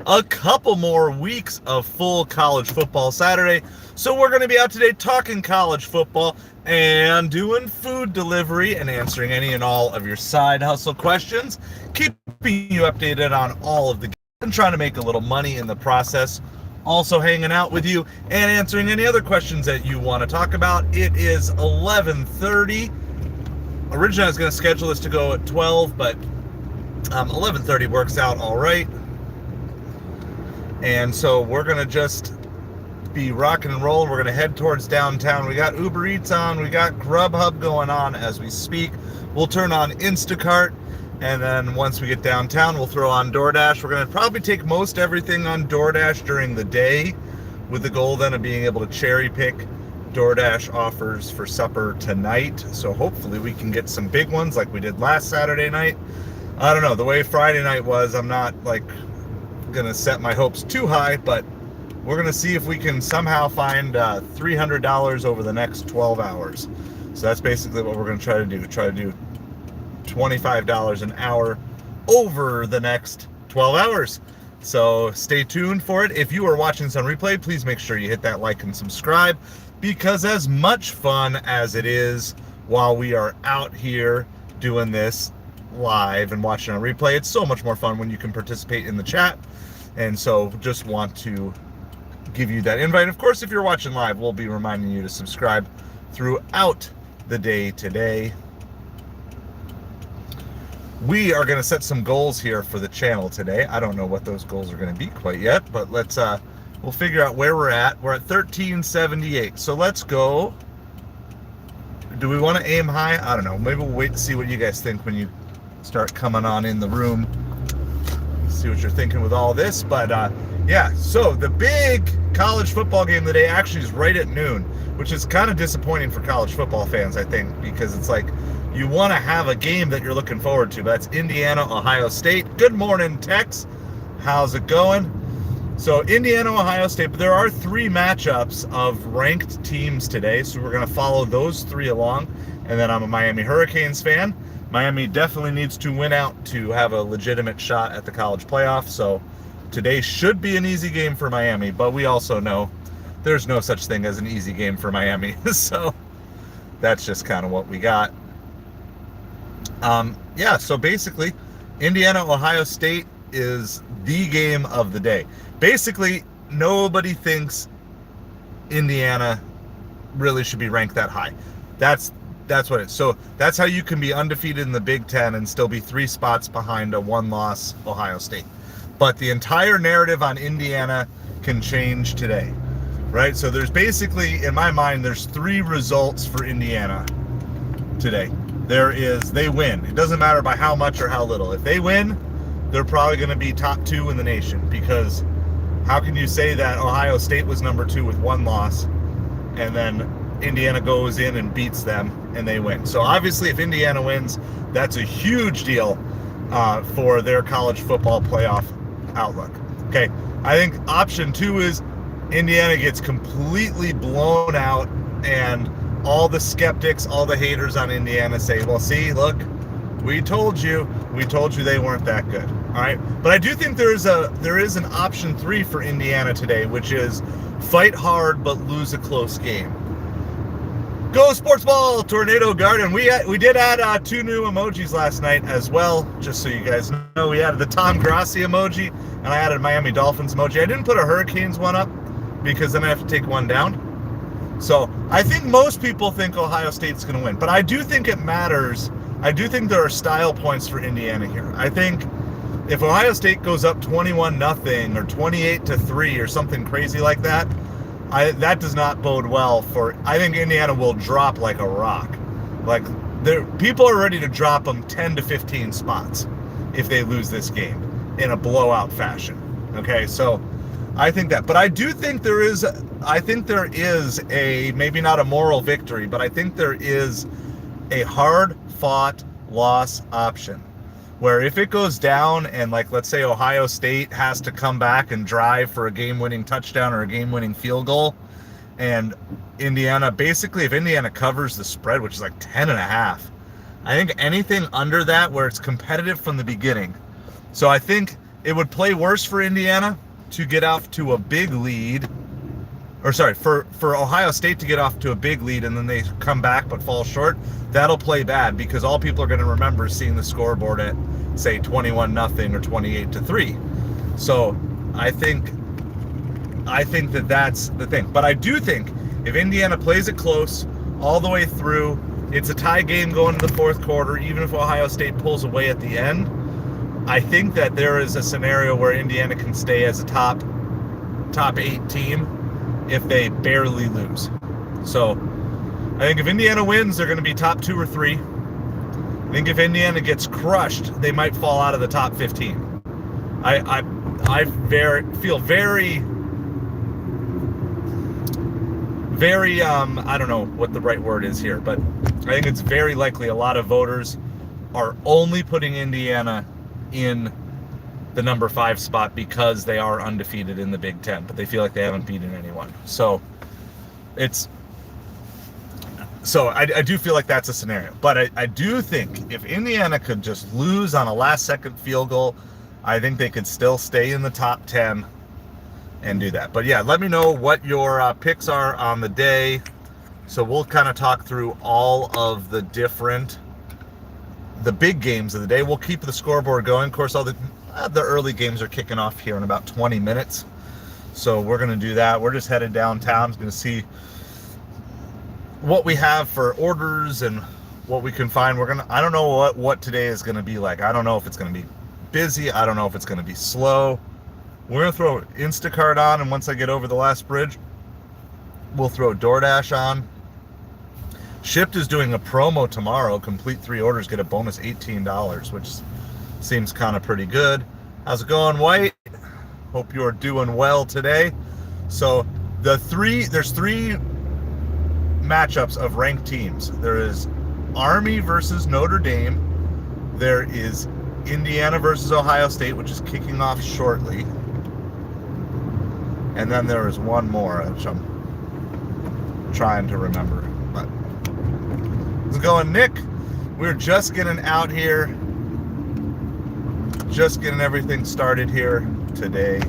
a couple more weeks of full college football Saturday. So we're going to be out today talking college football and doing food delivery and answering any and all of your side hustle questions, keeping you updated on all of the games and trying to make a little money in the process. Also hanging out with you and answering any other questions that you want to talk about. It is 11:30. Originally I was going to schedule this to go at 12, but 11:30 works out all right. And so we're going to just be rocking and rolling. We're going to head towards downtown. We got Uber Eats on. We got Grubhub going on as we speak. We'll turn on Instacart. And then once we get downtown, we'll throw on DoorDash. We're going to probably take most everything on DoorDash during the day, with the goal then of being able to cherry pick DoorDash offers for supper tonight. So hopefully we can get some big ones like we did last Saturday night. I don't know, the way Friday night was, I'm not like gonna set my hopes too high, but we're gonna see if we can somehow find $300 over the next 12 hours. So that's basically what we're gonna try to do $25 an hour over the next 12 hours. So stay tuned for it. If you are watching this on replay, please make sure you hit that like and subscribe, because as much fun as it is while we are out here doing this live and watching on replay, it's so much more fun when you can participate in the chat. And so just want to give you that invite. Of course, if you're watching live, we'll be reminding you to subscribe throughout the day today. We are going to set some goals here for the channel today. I don't know what those goals are going to be quite yet, but we'll figure out where we're at. We're at 1378. So let's go. Do we want to aim high? I don't know. Maybe we'll wait to see what you guys think when you start coming on in the room. See what you're thinking with all this. But yeah, so the big college football game of the day actually is right at noon, which is kind of disappointing for college football fans, I think, because it's like you want to have a game that you're looking forward to. That's Indiana, Ohio State. Good morning, Tex. How's it going? So Indiana, Ohio State, but there are three matchups of ranked teams today, so we're going to follow those three along. And then I'm a Miami Hurricanes fan. Miami definitely needs to win out to have a legitimate shot at the college playoff, so today should be an easy game for Miami, but we also know there's no such thing as an easy game for Miami, so that's just kind of what we got. Yeah, so basically, Indiana, Ohio State is the game of the day. Basically, nobody thinks Indiana really should be ranked that high. That's what it is. So that's how you can be undefeated in the Big Ten and still be 3 spots behind a one-loss Ohio State. But the entire narrative on Indiana can change today, right? So there's basically, in my mind, there's 3 results for Indiana today. They win. It doesn't matter by how much or how little. If they win, they're probably going to be top 2 in the nation, because how can you say that Ohio State was number 2 with 1 loss and then Indiana goes in and beats them and they win? So obviously if Indiana wins, that's a huge deal for their college football playoff outlook. Okay, I think option 2 is Indiana gets completely blown out and all the skeptics, all the haters on Indiana say, well, see, look, we told you they weren't that good. All right, but I do think there is an option 3 for Indiana today, which is fight hard but lose a close game. Go Sports Ball, Tornado Garden. We did add 2 new emojis last night as well, just so you guys know. We added the Tom Grassi emoji, and I added Miami Dolphins emoji. I didn't put a Hurricanes one up because then I have to take one down. So I think most people think Ohio State's going to win, but I do think it matters. I do think there are style points for Indiana here. I think if Ohio State goes up 21-0 or 28-3 or something crazy like that, that does not bode well for. I think Indiana will drop like a rock. Like people are ready to drop them 10 to 15 spots if they lose this game in a blowout fashion. Okay, so I think that, but I do think there is a, maybe not a moral victory, but I think there is a hard-fought loss option where if it goes down and, like, let's say Ohio State has to come back and drive for a game-winning touchdown or a game-winning field goal, and Indiana, basically if Indiana covers the spread, which is like 10.5, I think anything under that where it's competitive from the beginning. So I think it would play worse for Indiana to get off to a big lead, or sorry, for Ohio State to get off to a big lead and then they come back but fall short. That'll play bad because all people are going to remember is seeing the scoreboard at, say, 21-0 or 28-3. So I think that that's the thing. But I do think if Indiana plays it close all the way through, it's a tie game going to the fourth quarter, even if Ohio State pulls away at the end, I think that there is a scenario where Indiana can stay as a top 8 team if they barely lose. So I think if Indiana wins, they're going to be top 2 or 3. I think if Indiana gets crushed, they might fall out of the top 15. I feel very I don't know what the right word is here, but I think it's very likely a lot of voters are only putting Indiana in the number 5 spot because they are undefeated in the Big Ten, but they feel like they haven't beaten anyone. So I do feel like that's a scenario. But I do think if Indiana could just lose on a last-second field goal, I think they could still stay in the top 10 and do that. But yeah, let me know what your picks are on the day. So we'll kind of talk through all of the big games of the day. We'll keep the scoreboard going. Of course, all the early games are kicking off here in about 20 minutes. So we're going to do that. We're just headed downtown. Going to see what we have for orders and what we can find. I don't know what today is going to be like. I don't know if it's going to be busy. I don't know if it's going to be slow. We're going to throw Instacart on, and once I get over the last bridge, we'll throw DoorDash on. Shipt is doing a promo tomorrow. Complete 3 orders, get a bonus $18, which seems kind of pretty good. How's it going, White? Hope you're doing well today. So there's 3 matchups of ranked teams. There is Army versus Notre Dame. There is Indiana versus Ohio State, which is kicking off shortly. And then there is one more, which I'm trying to remember. But how's it going, Nick? We're just getting out here. Just getting everything started here today.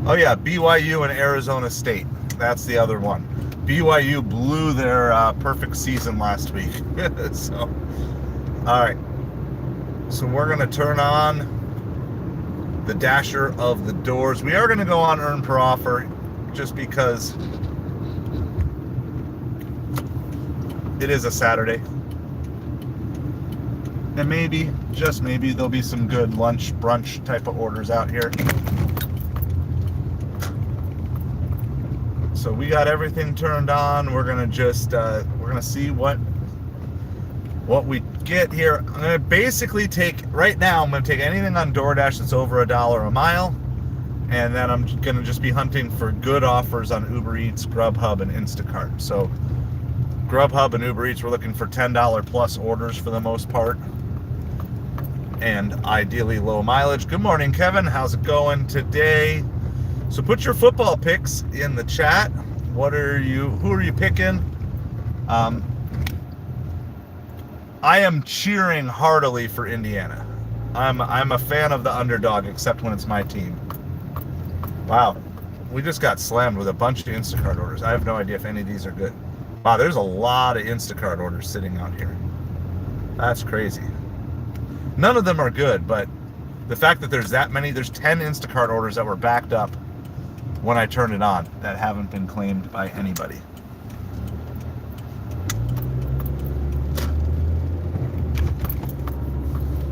Oh yeah, BYU and Arizona State. That's the other one. BYU blew their perfect season last week. So, all right. So we're going to turn on the dasher of the doors. We are going to go on earn per offer just because it is a Saturday. And maybe, just maybe, there'll be some good lunch, brunch type of orders out here. So we got everything turned on. We're going to just, we're going to see what we get here. I'm going to basically right now, I'm going to take anything on DoorDash that's over $1 a mile. And then I'm going to just be hunting for good offers on Uber Eats, Grubhub, and Instacart. So Grubhub and Uber Eats, we're looking for $10 plus orders for the most part. And ideally low mileage. Good morning, Kevin. How's it going today? So put your football picks in the chat. Who are you picking? I am cheering heartily for Indiana. I'm a fan of the underdog, except when it's my team. Wow, we just got slammed with a bunch of Instacart orders. I have no idea if any of these are good. Wow, there's a lot of Instacart orders sitting out here. That's crazy. None of them are good, but the fact that there's that many, there's 10 Instacart orders that were backed up when I turned it on that haven't been claimed by anybody.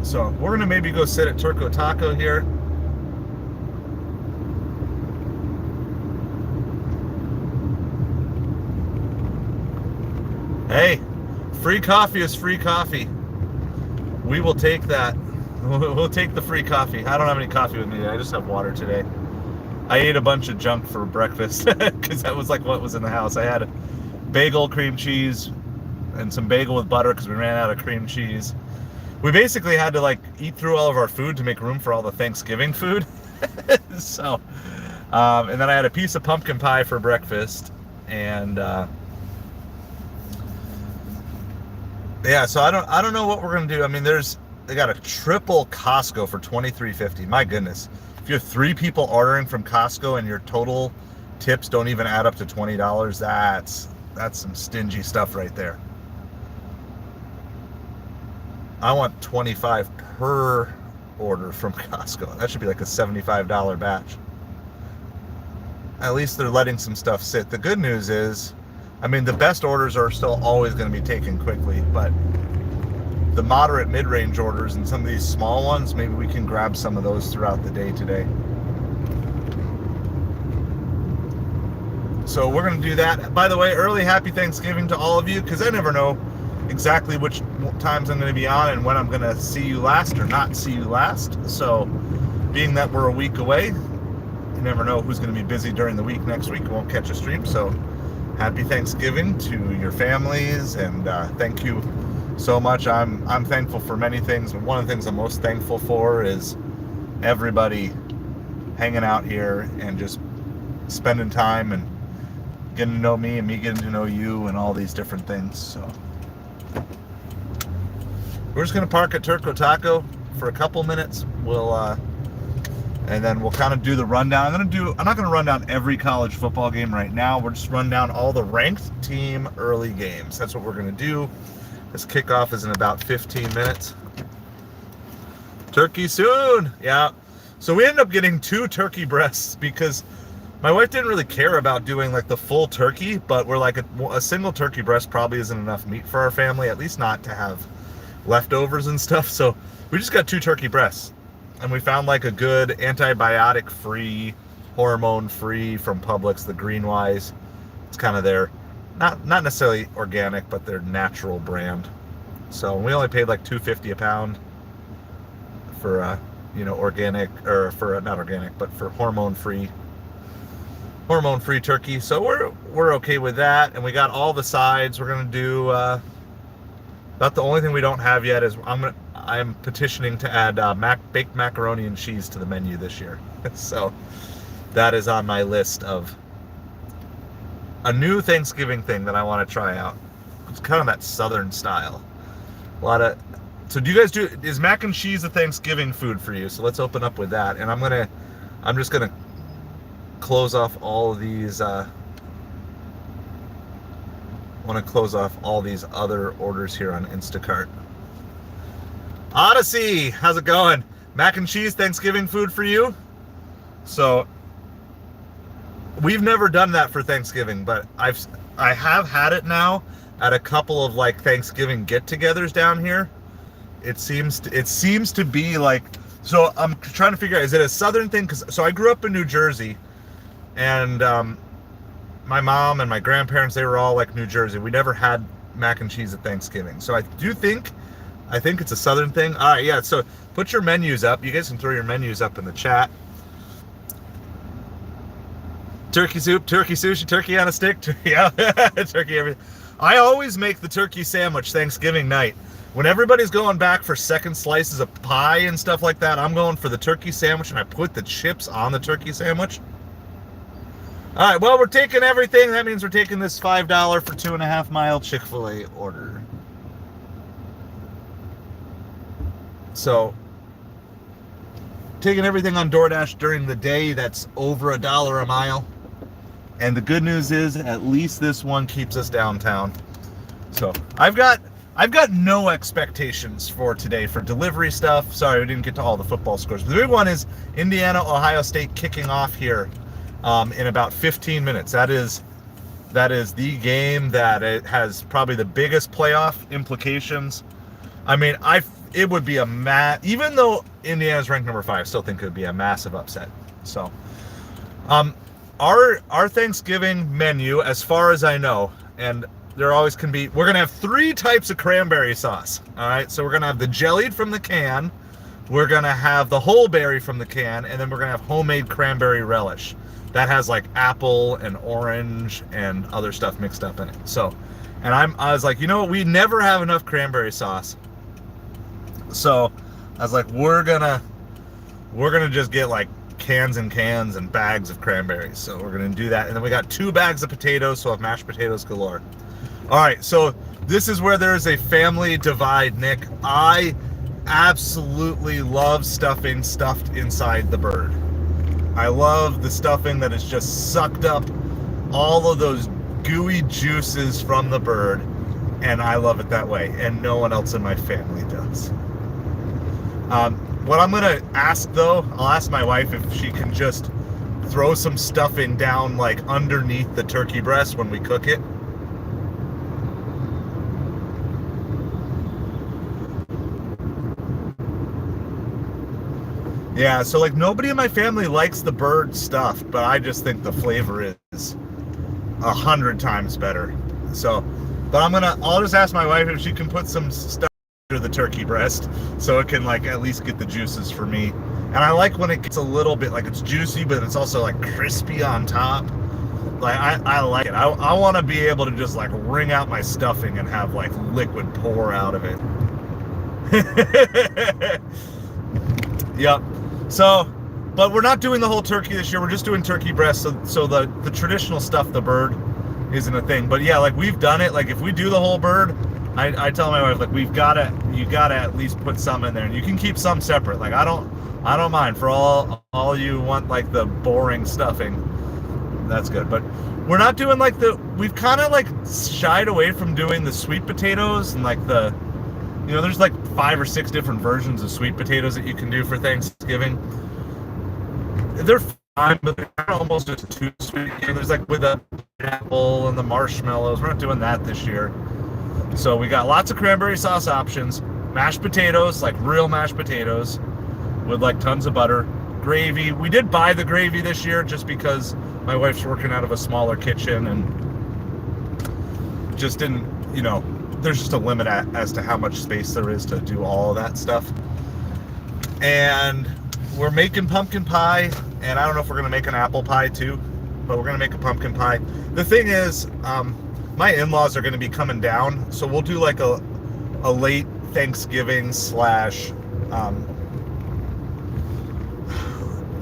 So we're going to maybe go sit at Turco Taco here. Hey, free coffee is free coffee. We will take that. We'll take the free coffee. I don't have any coffee with me. I just have water today. I ate a bunch of junk for breakfast because that was like what was in the house. I had a bagel, cream cheese, and some bagel with butter because we ran out of cream cheese. We basically had to like eat through all of our food to make room for all the Thanksgiving food. So, and then I had a piece of pumpkin pie for breakfast, and yeah. So I don't know what we're gonna do. I mean, there's They got a triple Costco for $23.50. My goodness. If you have 3 people ordering from Costco and your total tips don't even add up to $20, that's some stingy stuff right there. I want 25 per order from Costco. That should be like a $75 batch. At least they're letting some stuff sit. The good news is, I mean, the best orders are still always going to be taken quickly, but the moderate mid-range orders and some of these small ones, maybe we can grab some of those throughout the day today. So we're going to do that. By the way, early happy Thanksgiving to all of you, because I never know exactly which times I'm going to be on and when I'm going to see you last or not see you last. So being that we're a week away, you never know who's going to be busy during the week. Next week won't catch a stream. So happy Thanksgiving to your families, and thank you so much. I'm thankful for many things, but one of the things I'm most thankful for is everybody hanging out here and just spending time and getting to know me and me getting to know you and all these different things. So we're just going to park at Turco Taco for a couple minutes. And then we'll kind of do the rundown. I'm not going to run down every college football game right now. We'll just run down all the ranked team early games. That's what we're going to do. This kickoff is in about 15 minutes. Turkey soon. Yeah. So we ended up getting 2 turkey breasts because my wife didn't really care about doing like the full turkey, but we're like a single turkey breast probably isn't enough meat for our family, at least not to have leftovers and stuff. So we just got 2 turkey breasts. And we found like a good antibiotic-free, hormone-free from Publix, the Greenwise. It's kind of their, not necessarily organic, but their natural brand. So we only paid like $2.50 a pound for, organic, or for not organic, but for hormone-free turkey. So we're okay with that. And we got all the sides. We're gonna do. About the only thing we don't have yet is I'm petitioning to add baked macaroni and cheese to the menu this year. So that is on my list of a new Thanksgiving thing that I want to try out. It's kind of that Southern style. So do you guys is mac and cheese a Thanksgiving food for you? So let's open up with that. And I'm just gonna close off all of these. I want to close off all these other orders here on Instacart. Odyssey, how's it going? Mac and cheese Thanksgiving food for you? So we've never done that for Thanksgiving, but I have had it now at a couple of like Thanksgiving get-togethers down here. It seems to be like, so I'm trying to figure out, is it a Southern thing? So I grew up in New Jersey, and my mom and my grandparents, they were all like New Jersey. We never had mac and cheese at Thanksgiving. So I think it's a Southern thing. All right, yeah, so put your menus up. You guys can throw your menus up in the chat. Turkey soup, turkey sushi, turkey on a stick. Yeah, turkey everything. I always make the turkey sandwich Thanksgiving night. When everybody's going back for second slices of pie and stuff like that, I'm going for the turkey sandwich, and I put the chips on the turkey sandwich. All right, well, we're taking everything. That means we're taking this $5 for 2.5 mile Chick-fil-A order. So, taking everything on DoorDash during the day, that's over $1 a mile. And the good news is, at least this one keeps us downtown. So, I've got no expectations for today for delivery stuff. Sorry, we didn't get to all the football scores. But the big one is Indiana, Ohio State kicking off here. In about 15 minutes. That is the game that it has probably the biggest playoff implications. I mean, it would be even though Indiana's ranked number 5, I still think it would be a massive upset. So, our Thanksgiving menu, as far as I know, and there always can be, we're gonna have 3 types of cranberry sauce. All right, so we're gonna have the jellied from the can, we're gonna have the whole berry from the can, and then we're gonna have homemade cranberry relish. That has like apple and orange and other stuff mixed up in it. So, and I was like, we never have enough cranberry sauce. So I was like, we're gonna just get like cans and cans and bags of cranberries. So we're gonna do that. And then we got 2 bags of potatoes, so I have mashed potatoes galore. All right, so this is where there is a family divide, Nick. absolutely love stuffing stuffed inside the bird. I love the stuffing that has just sucked up all of those gooey juices from the bird, and I love it that way, and no one else in my family does. What I'm gonna ask though, I'll ask my wife if she can just throw some stuffing down like underneath the turkey breast when we cook it. Yeah, so like nobody in my family likes the bird stuffed, but I just think the flavor is 100 times better. So, but I'll just ask my wife if she can put some stuff under the turkey breast so it can like at least get the juices for me. And I like when it gets a little bit like it's juicy, but it's also like crispy on top. Like I like it. I want to be able to just like wring out my stuffing and have like liquid pour out of it. Yep. So, but we're not doing the whole turkey this year. We're just doing turkey breast. So the traditional stuff, the bird, isn't a thing. But yeah, like we've done it. Like if we do the whole bird, I tell my wife like you gotta at least put some in there, and you can keep some separate. Like I don't mind for all you want like the boring stuffing. That's good. But we're not doing like we've kind of like shied away from doing the sweet potatoes and like there's like 5 or 6 different versions of sweet potatoes that you can do for Thanksgiving. They're fine, but they're kind of almost just too sweet. There's like with the apple and the marshmallows. We're not doing that this year. So we got lots of cranberry sauce options, mashed potatoes, like real mashed potatoes, with like tons of butter, gravy. We did buy the gravy this year just because my wife's working out of a smaller kitchen and just didn't, there's just a limit as to how much space there is to do all of that stuff. And we're making pumpkin pie, and I don't know if we're going to make an apple pie too, but we're going to make a pumpkin pie. The thing is, my in-laws are going to be coming down, so we'll do like a late Thanksgiving /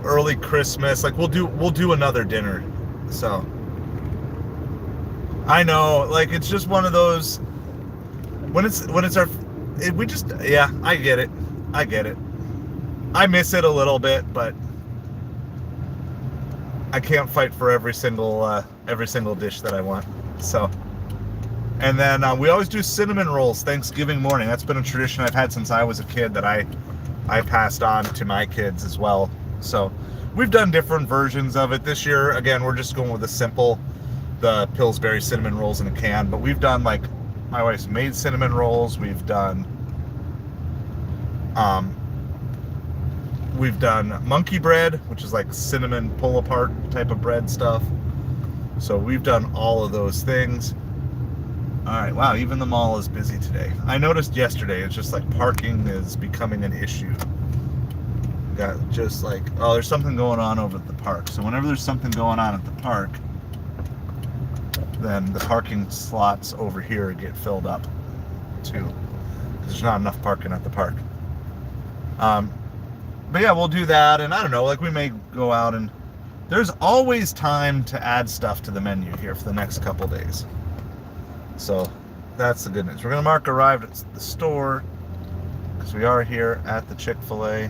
early Christmas. Like we'll do another dinner. So I know, like it's just one of those when it's we just, yeah, I get it. I miss it a little bit, but I can't fight for every single dish that I want. So, and then we always do cinnamon rolls Thanksgiving morning. That's been a tradition I've had since I was a kid that I passed on to my kids as well. So we've done different versions of it. This year, again, we're just going with the Pillsbury cinnamon rolls in a can, but we've done like, my wife's made cinnamon rolls. We've done monkey bread, which is like cinnamon pull apart type of bread stuff. So we've done all of those things. All right, wow, even the mall is busy today. I noticed yesterday, it's just like parking is becoming an issue. Got just like, oh, there's something going on over at the park. So whenever there's something going on at the park, then the parking slots over here get filled up too. There's not enough parking at the park. But yeah, we'll do that, and I don't know, like we may go out, and there's always time to add stuff to the menu here for the next couple days. So that's the good news. We're gonna mark arrived at the store because we are here at the Chick-fil-A.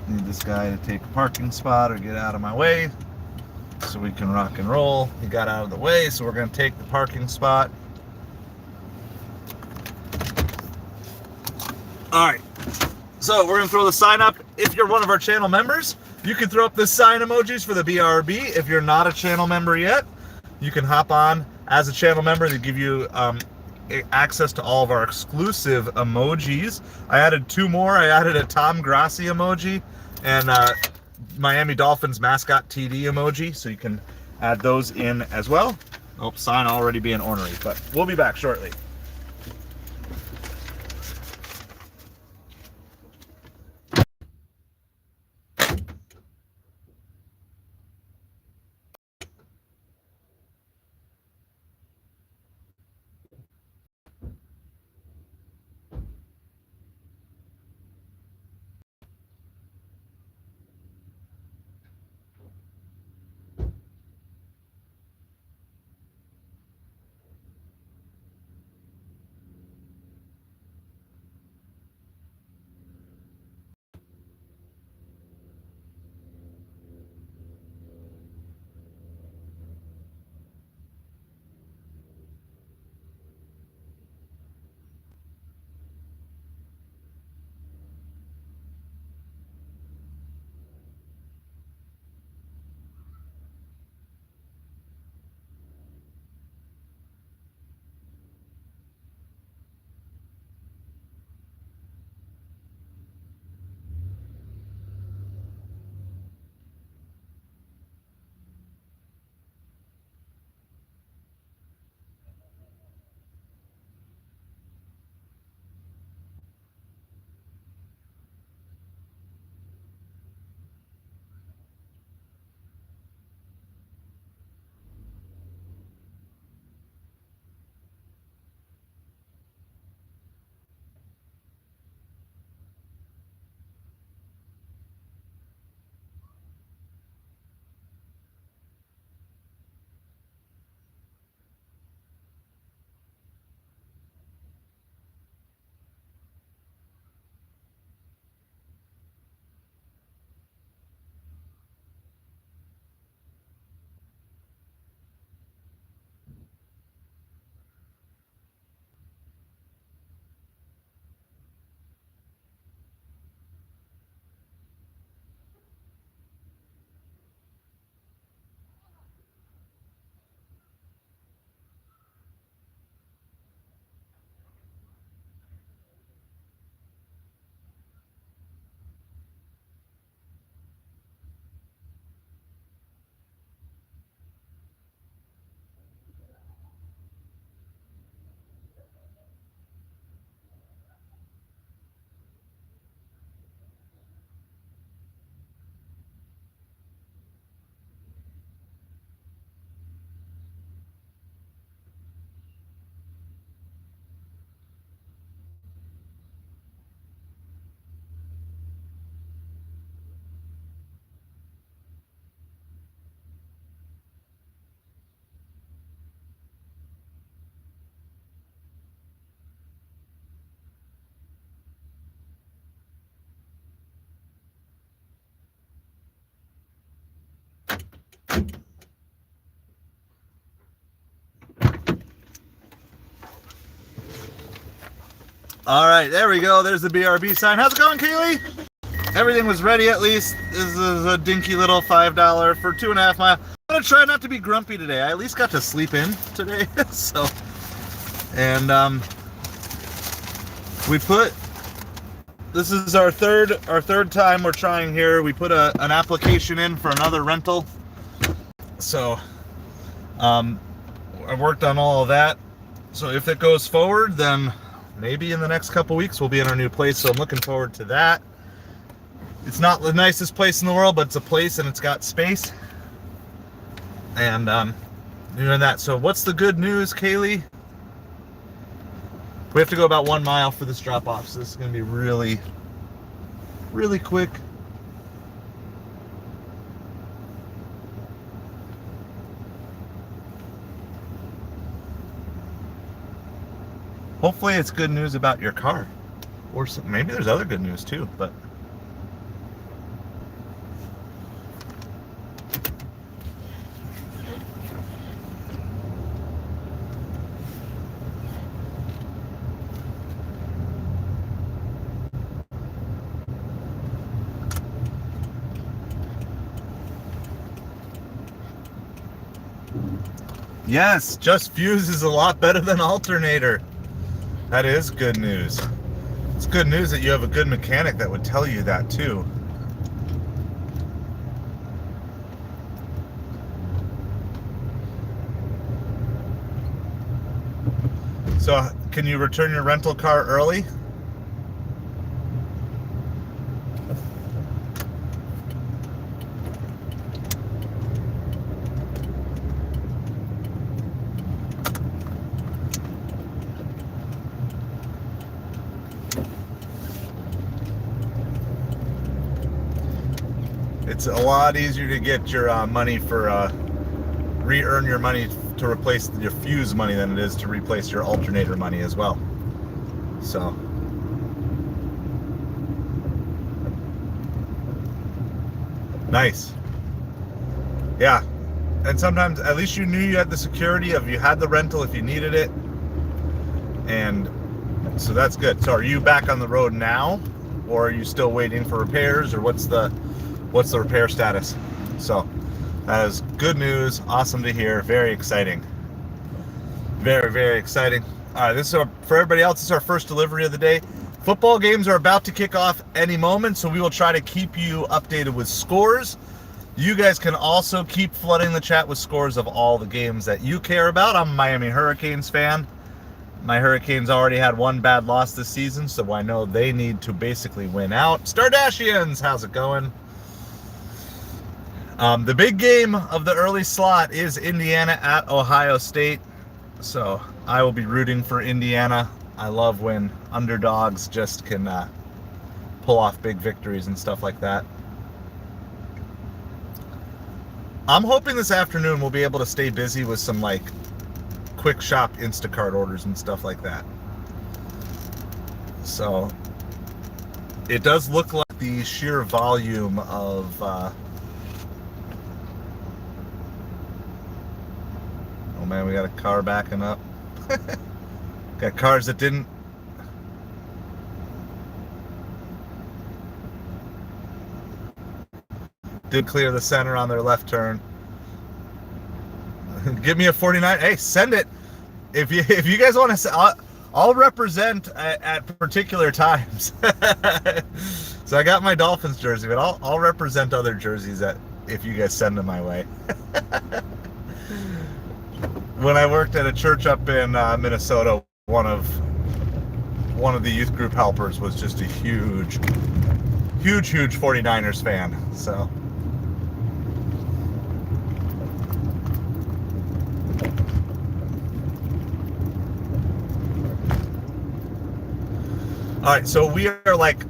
Need this guy to take a parking spot or get out of my way so we can rock and roll. He got out of the way, so we're gonna take the parking spot. All right, so we're gonna throw the sign up. If you're one of our channel members, you can throw up the sign emojis for the BRB. If you're not a channel member yet, you can hop on as a channel member. They give you access to all of our exclusive emojis. I added 2 more. I added a Tom Grassi emoji and Miami Dolphins mascot TD emoji, so you can add those in as well. Oh, sign already being ornery, but we'll be back shortly. All right, there we go. There's the BRB sign. How's it going, Kaylee? Everything was ready at least. This is a dinky little $5 for 2.5 miles. I'm gonna try not to be grumpy today. I at least got to sleep in today. So, and we put, this is our third time we're trying here. We put an application in for another rental. So, I worked on all of that. So if it goes forward, then maybe in the next couple weeks we'll be in our new place. So I'm looking forward to that. It's not the nicest place in the world, but it's a place and it's got space. And doing that. So what's the good news, Kaylee? We have to go about 1 mile for this drop off. So this is going to be really, really quick. Hopefully it's good news about your car, or some, maybe there's other good news too, but yes, just fuse is a lot better than alternator. That is good news. It's good news that you have a good mechanic that would tell you that too. So, can you return your rental car early? It's a lot easier to get your money for re-earn your money to replace your fuse money than it is to replace your alternator money as well. So nice. Yeah, and sometimes at least you knew you had the security of you had the rental if you needed it, and so that's good. So are you back on the road now, or are you still waiting for repairs, or what's the repair status? So that is good news. Awesome to hear. Very exciting. Very, very exciting. All right, this is for everybody else. This is our first delivery of the day. Football games are about to kick off any moment, so we will try to keep you updated with scores. You guys can also keep flooding the chat with scores of all the games that you care about. I'm a Miami Hurricanes fan. My Hurricanes already had one bad loss this season, so I know they need to basically win out. Stardashians, how's it going? The big game of the early slot is Indiana at Ohio State. So I will be rooting for Indiana. I love when underdogs just can pull off big victories and stuff like that. I'm hoping this afternoon we'll be able to stay busy with some like quick shop Instacart orders and stuff like that. So it does look like the sheer volume of oh man, we got a car backing up. Got cars that didn't. Did clear the center on their left turn. Give me a 49. Hey, send it. If you guys want to, I'll represent at particular times. So I got my Dolphins jersey, but I'll represent other jerseys if you guys send them my way. When I worked at a church up in Minnesota, one of the youth group helpers was just a huge 49ers fan. So all right, so we are like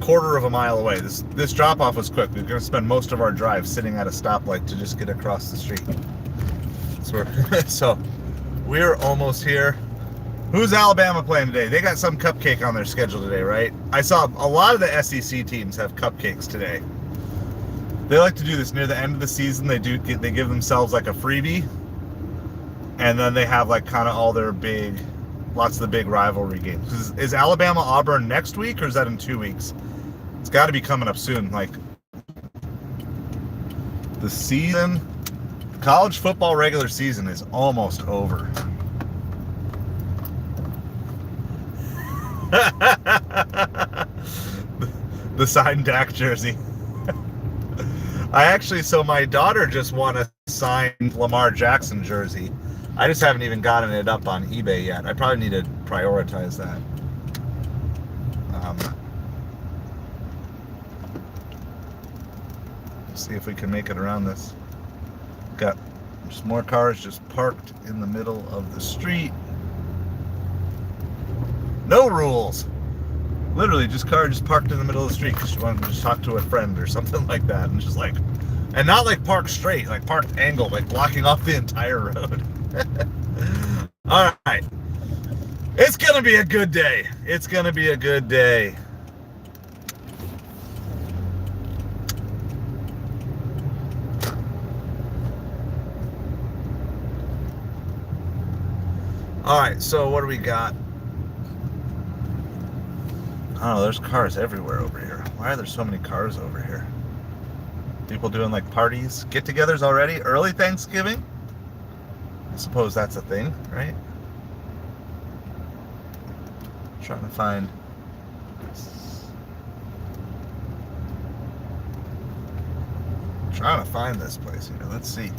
quarter of a mile away. This drop off was quick. We're going to spend most of our drive sitting at a stoplight to just get across the street. So we're almost here. Who's Alabama playing today? They got some cupcake on their schedule today, right? I saw a lot of the SEC teams have cupcakes today. They like to do this near the end of the season. They give themselves like a freebie, and then they have like kind of all their big lots of the big rivalry games. Is Alabama Auburn next week, or is that in 2 weeks? It's got to be coming up soon. Like, the season, college football regular season is almost over. The signed Dak jersey. So my daughter just won a signed Lamar Jackson jersey. I just haven't even gotten it up on eBay yet. I probably need to prioritize that. See if we can make it around this. Got just more cars just parked in the middle of the street. No rules. Literally, just car just parked in the middle of the street because she wanted to just talk to a friend or something like that, and just like, and not like parked straight, like parked angled, like blocking off the entire road. All right, it's gonna be a good day. It's gonna be a good day. All right, so what do we got? Oh, there's cars everywhere over here. Why are there so many cars over here? People doing like parties, get-togethers already? Early Thanksgiving? I suppose that's a thing, right? Trying to find... this place here. Let's see.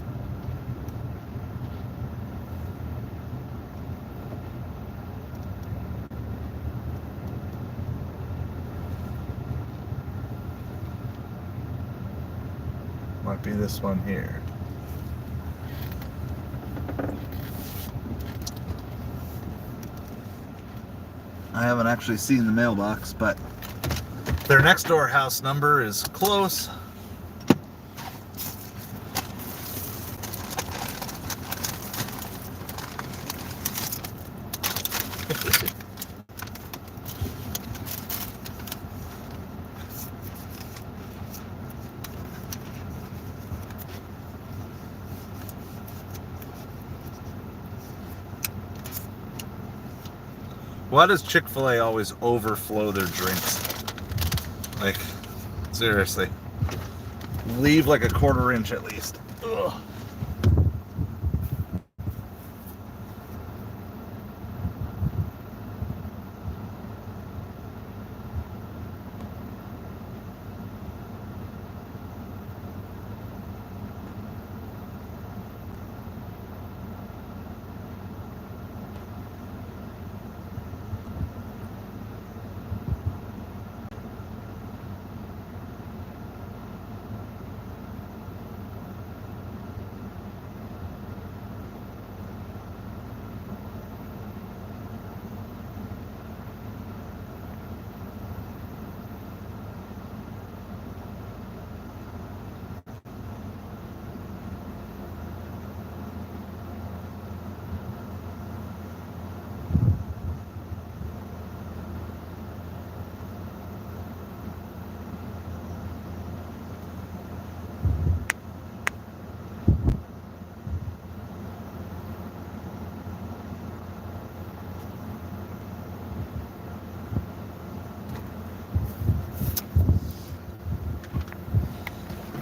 Might be this one here. I haven't actually seen the mailbox, but their next door house number is close. Why does Chick-fil-A always overflow their drinks? Like, seriously. Leave like a 1/4 inch at least. Ugh.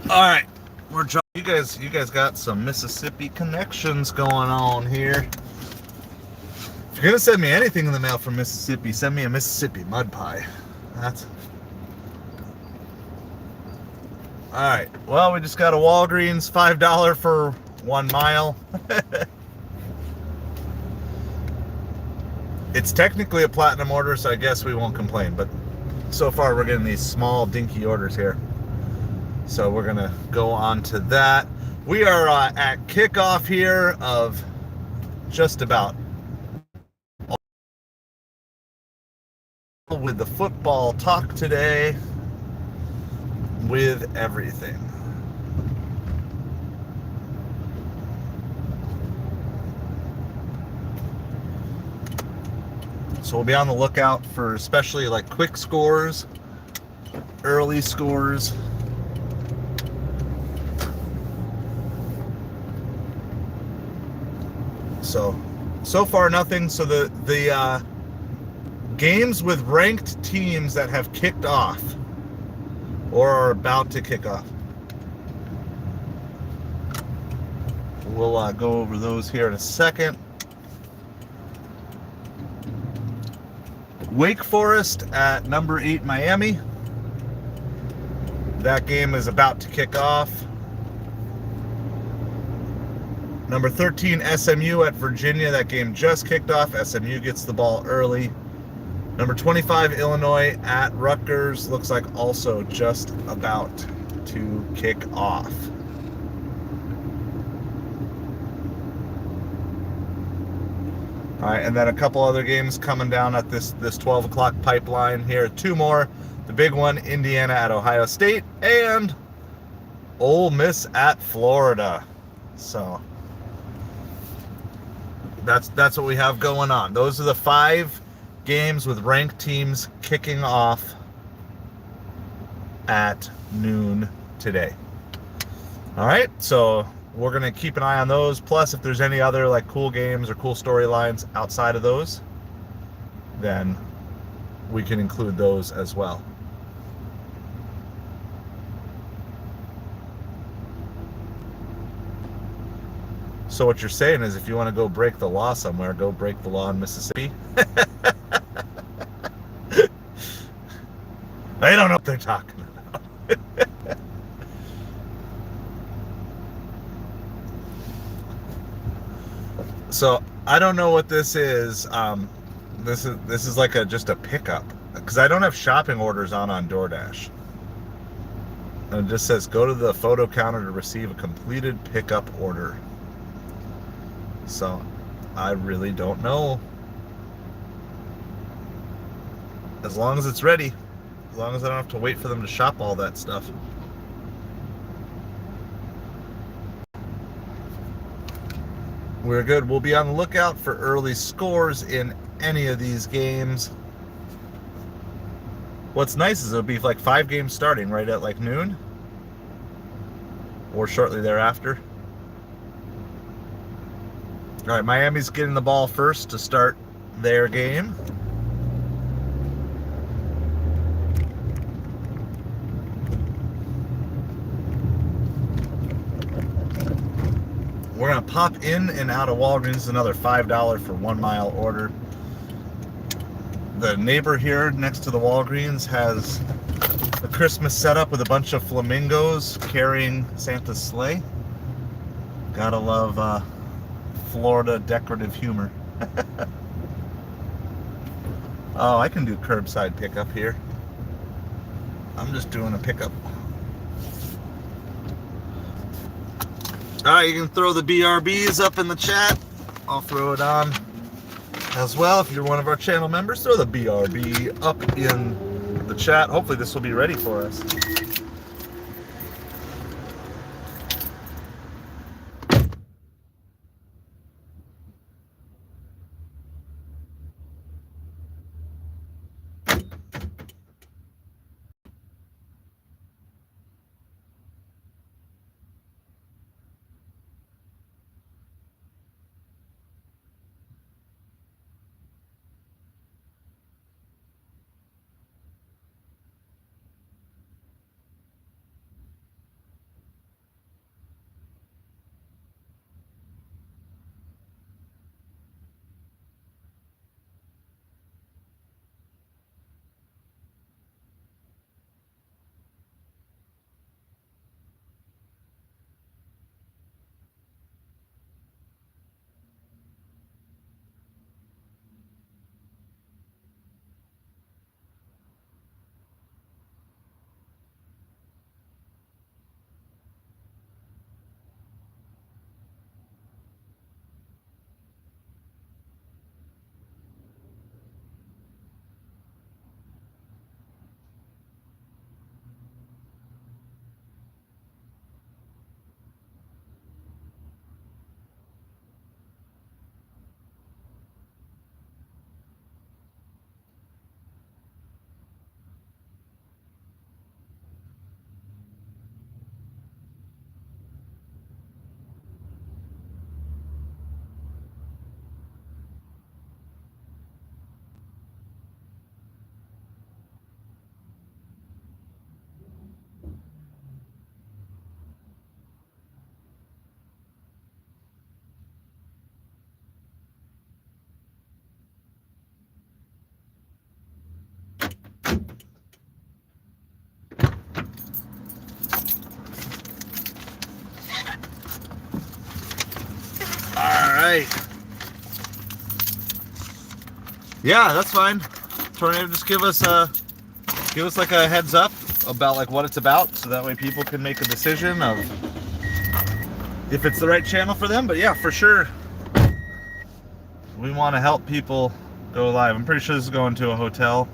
All right, you guys got some Mississippi connections going on here. If you're gonna send me anything in the mail from Mississippi, send me a Mississippi mud pie. That's all right. Well, we just got a Walgreens $5 for 1 mile. It's technically a platinum order, so I guess we won't complain. But so far, we're getting these small, dinky orders here. So we're going to go on to that. We are at kickoff here of just about all with the football talk today, with everything. So we'll be on the lookout for especially like quick scores, early scores. So So far, nothing. So the games with ranked teams that have kicked off or are about to kick off. We'll go over those here in a second. Wake Forest at number 8, Miami. That game is about to kick off. Number 13, SMU at Virginia. That game just kicked off. SMU gets the ball early. Number 25, Illinois at Rutgers. Looks like also just about to kick off. All right, and then a couple other games coming down at this 12 o'clock pipeline here. Two more. The big one, Indiana at Ohio State, and Ole Miss at Florida. So that's what we have going on. Those are the 5 games with ranked teams kicking off at noon today. All right, so we're going to keep an eye on those. Plus, if there's any other like cool games or cool storylines outside of those, then we can include those as well. So what you're saying is if you want to go break the law somewhere, go break the law in Mississippi. They don't know what they're talking about. So I don't know what this is. This is like just a pickup because I don't have shopping orders on DoorDash. And it just says go to the photo counter to receive a completed pickup order. So I really don't know. As long as it's ready, as long as I don't have to wait for them to shop all that stuff. We're good. We'll be on the lookout for early scores in any of these games. What's nice is it'll be like 5 games starting right at like noon or shortly thereafter. All right, Miami's getting the ball first to start their game. We're going to pop in and out of Walgreens, another $5 for 1 mile order. The neighbor here next to the Walgreens has a Christmas setup with a bunch of flamingos carrying Santa's sleigh. Gotta love Florida decorative humor. Oh, I can do curbside pickup here. I'm just doing a pickup. All right, you can throw the BRBs up in the chat. I'll throw it on as well. If you're one of our channel members, throw the BRB up in the chat. Hopefully this will be ready for us. right. Yeah, that's fine. Tornado, just give us like a heads up about like what it's about, so that way people can make a decision of if it's the right channel for them. But yeah, for sure, we want to help people go live. I'm pretty sure this is going to a hotel.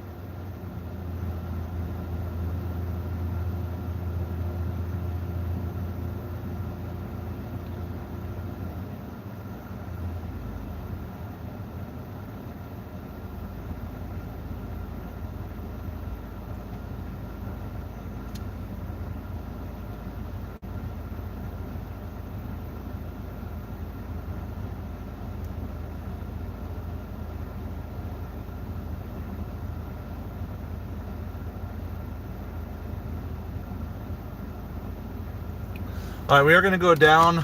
All right, we are going to go down.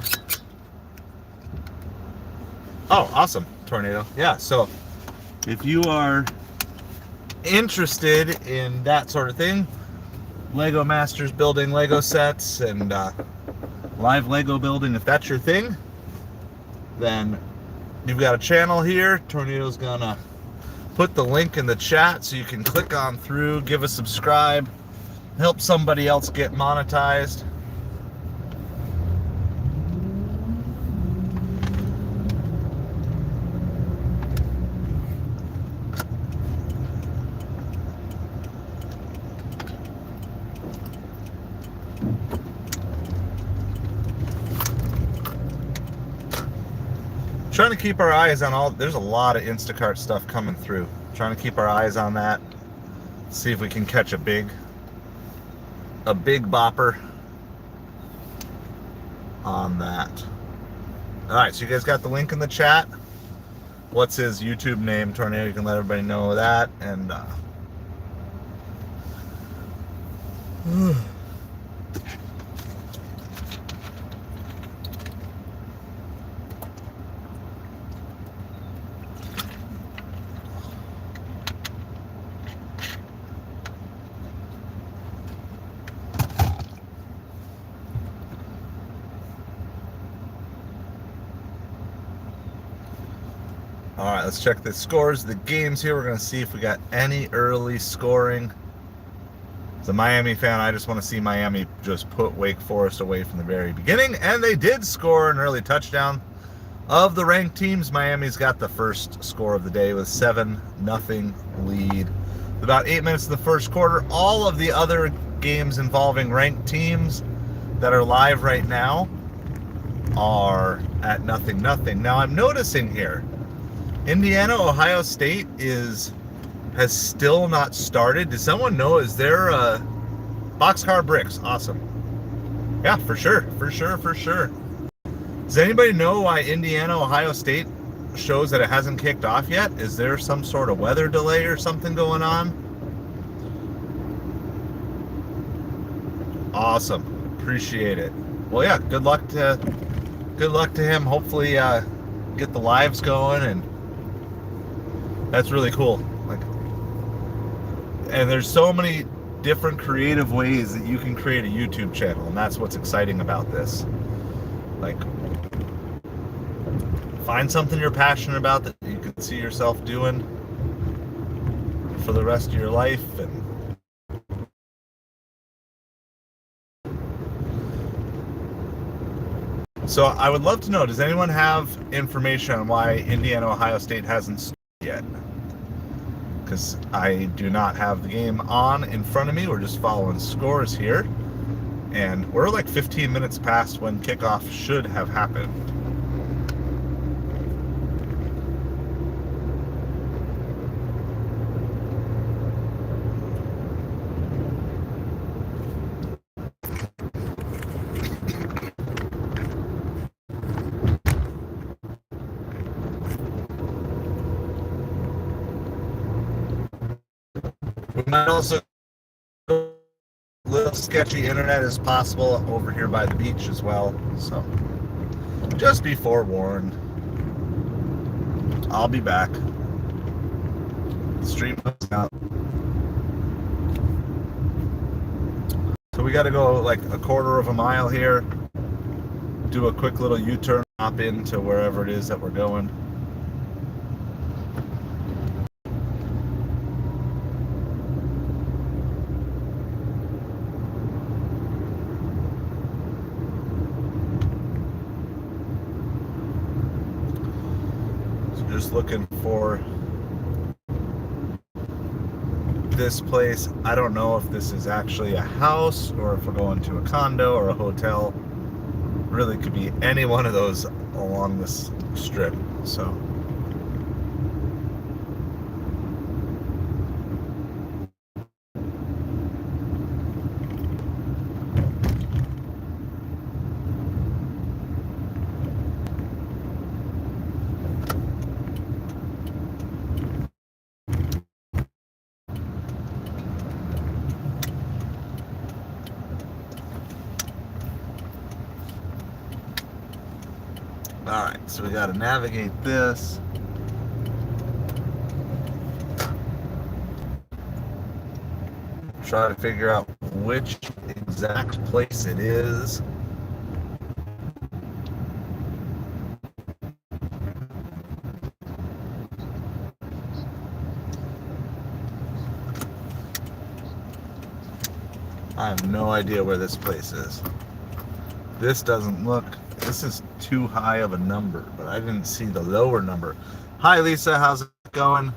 Oh, awesome, Tornado. Yeah, so if you are interested in that sort of thing, Lego Masters, building Lego sets, and live Lego building, if that's your thing, then you've got a channel here. Tornado's gonna put the link in the chat so you can click on through, give a subscribe, help somebody else get monetized. Trying to keep our eyes on all, there's a lot of Instacart stuff coming through. Trying to keep our eyes on that. See if we can catch a big bopper on that. All right, so you guys got the link in the chat. What's his YouTube name, Tornado? You can let everybody know that. And all right, let's check the scores of the games here. We're going to see if we got any early scoring. As a Miami fan, I just want to see Miami just put Wake Forest away from the very beginning. And they did score an early touchdown. Of the ranked teams, Miami's got the first score of the day with 7-0 lead. About 8 minutes of the first quarter. All of the other games involving ranked teams that are live right now are at 0-0. Now I'm noticing here, Indiana, Ohio State has still not started. Does someone know? Is there Boxcar Bricks? Awesome. Yeah, for sure. Does anybody know why Indiana, Ohio State shows that it hasn't kicked off yet? Is there some sort of weather delay or something going on? Awesome. Appreciate it. Well, yeah, good luck to him. Hopefully get the lives going, and that's really cool. Like, and there's so many different creative ways that you can create a YouTube channel, and that's what's exciting about this. Like, find something you're passionate about that you can see yourself doing for the rest of your life. And so I would love to know, does anyone have information on why Indiana, Ohio State hasn't started yet? Because I do not have the game on in front of me. We're just following scores here. And we're like 15 minutes past when kickoff should have happened. We might also a little sketchy internet as possible over here by the beach as well. So just be forewarned. I'll be back. The stream goes out. So we got to go like a quarter of a mile here. Do a quick little U-turn hop into wherever it is that we're going. So just looking for this place. I don't know if this is actually a house or if we're going to a condo or a hotel. Really could be any one of those along this strip. So alright, so we got to navigate this. Try to figure out which exact place it is. I have no idea where this place is. This doesn't look, this is too high of a number, but I didn't see the lower number. Hi Lisa, how's it going?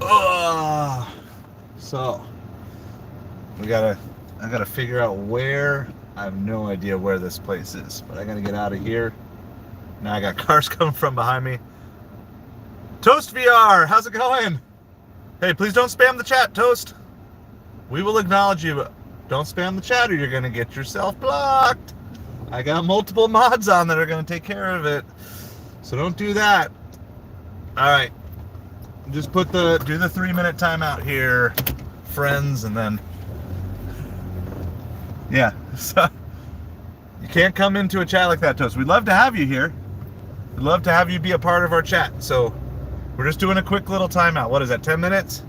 Oh, so I gotta figure out where. I have no idea where this place is, but I gotta get out of here. Now I got cars coming from behind me. Toast VR, how's it going? Hey, please don't spam the chat, Toast. We will acknowledge you, but don't spam the chat or you're gonna get yourself blocked. I got multiple mods on that are gonna take care of it, so don't do that. All right, just do the 3-minute timeout here, friends, and then yeah. So you can't come into a chat like that, Toast. We'd love to have you here. We'd love to have you be a part of our chat. So we're just doing a quick little timeout. What is that, 10 minutes?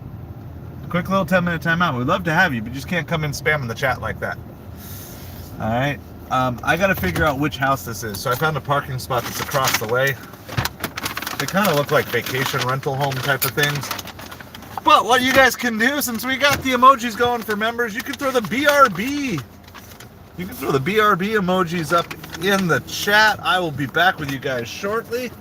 A quick little 10-minute timeout. We'd love to have you, but you just can't come in spamming the chat like that. All right. I got to figure out which house this is. So I found a parking spot that's across the way. They kind of look like vacation rental home type of things. But what you guys can do, since we got the emojis going for members, you can throw the BRB. You can throw the BRB emojis up in the chat. I will be back with you guys shortly.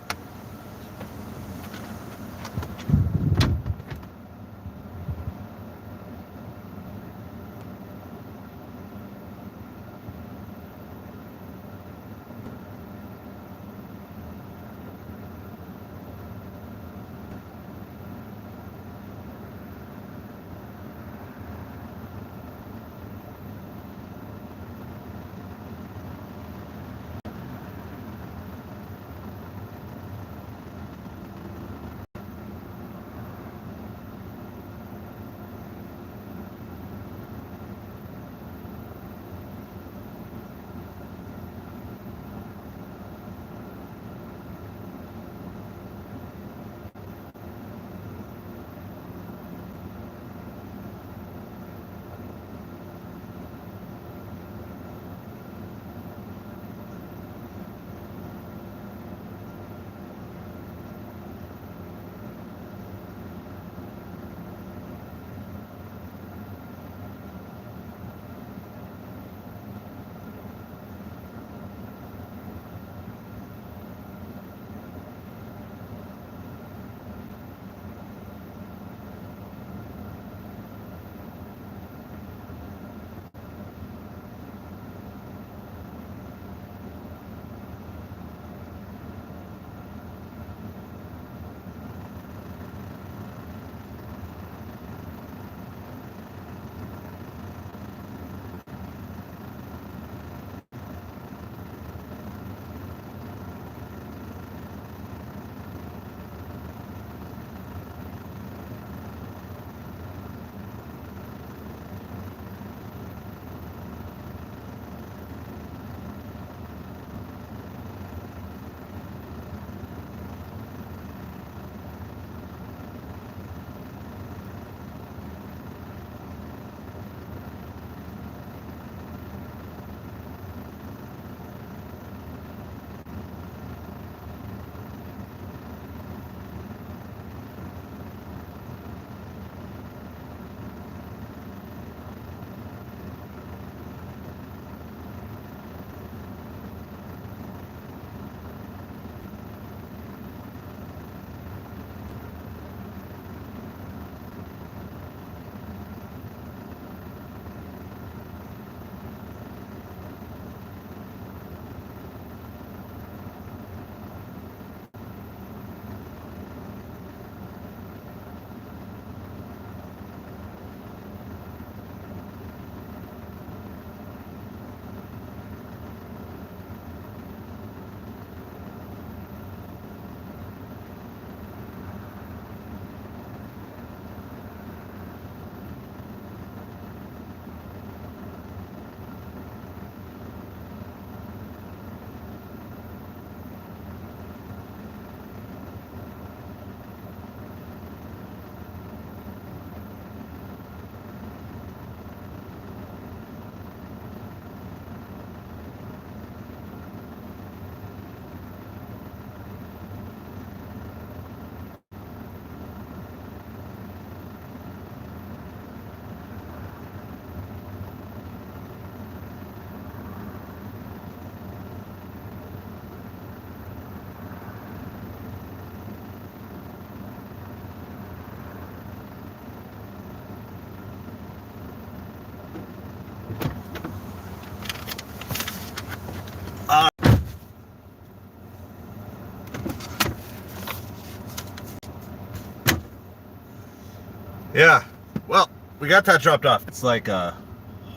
Yeah. Well, we got that dropped off. It's like a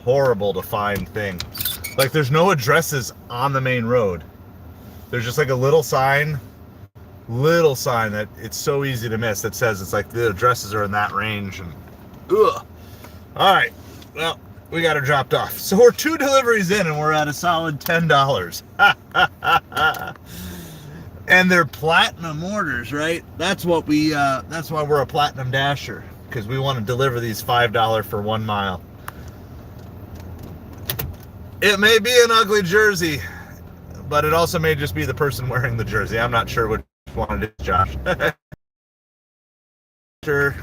horrible to find thing. Like there's no addresses on the main road. There's just like a little sign that it's so easy to miss that says it's like the addresses are in that range. And ugh. All right. Well, we got it dropped off. So we're 2 deliveries in and we're at a solid $10. And they're platinum orders, right? That's why we're a platinum dasher, because we want to deliver these $5 for 1 mile. It may be an ugly jersey, but it also may just be the person wearing the jersey. I'm not sure which one it is, Josh. Sure.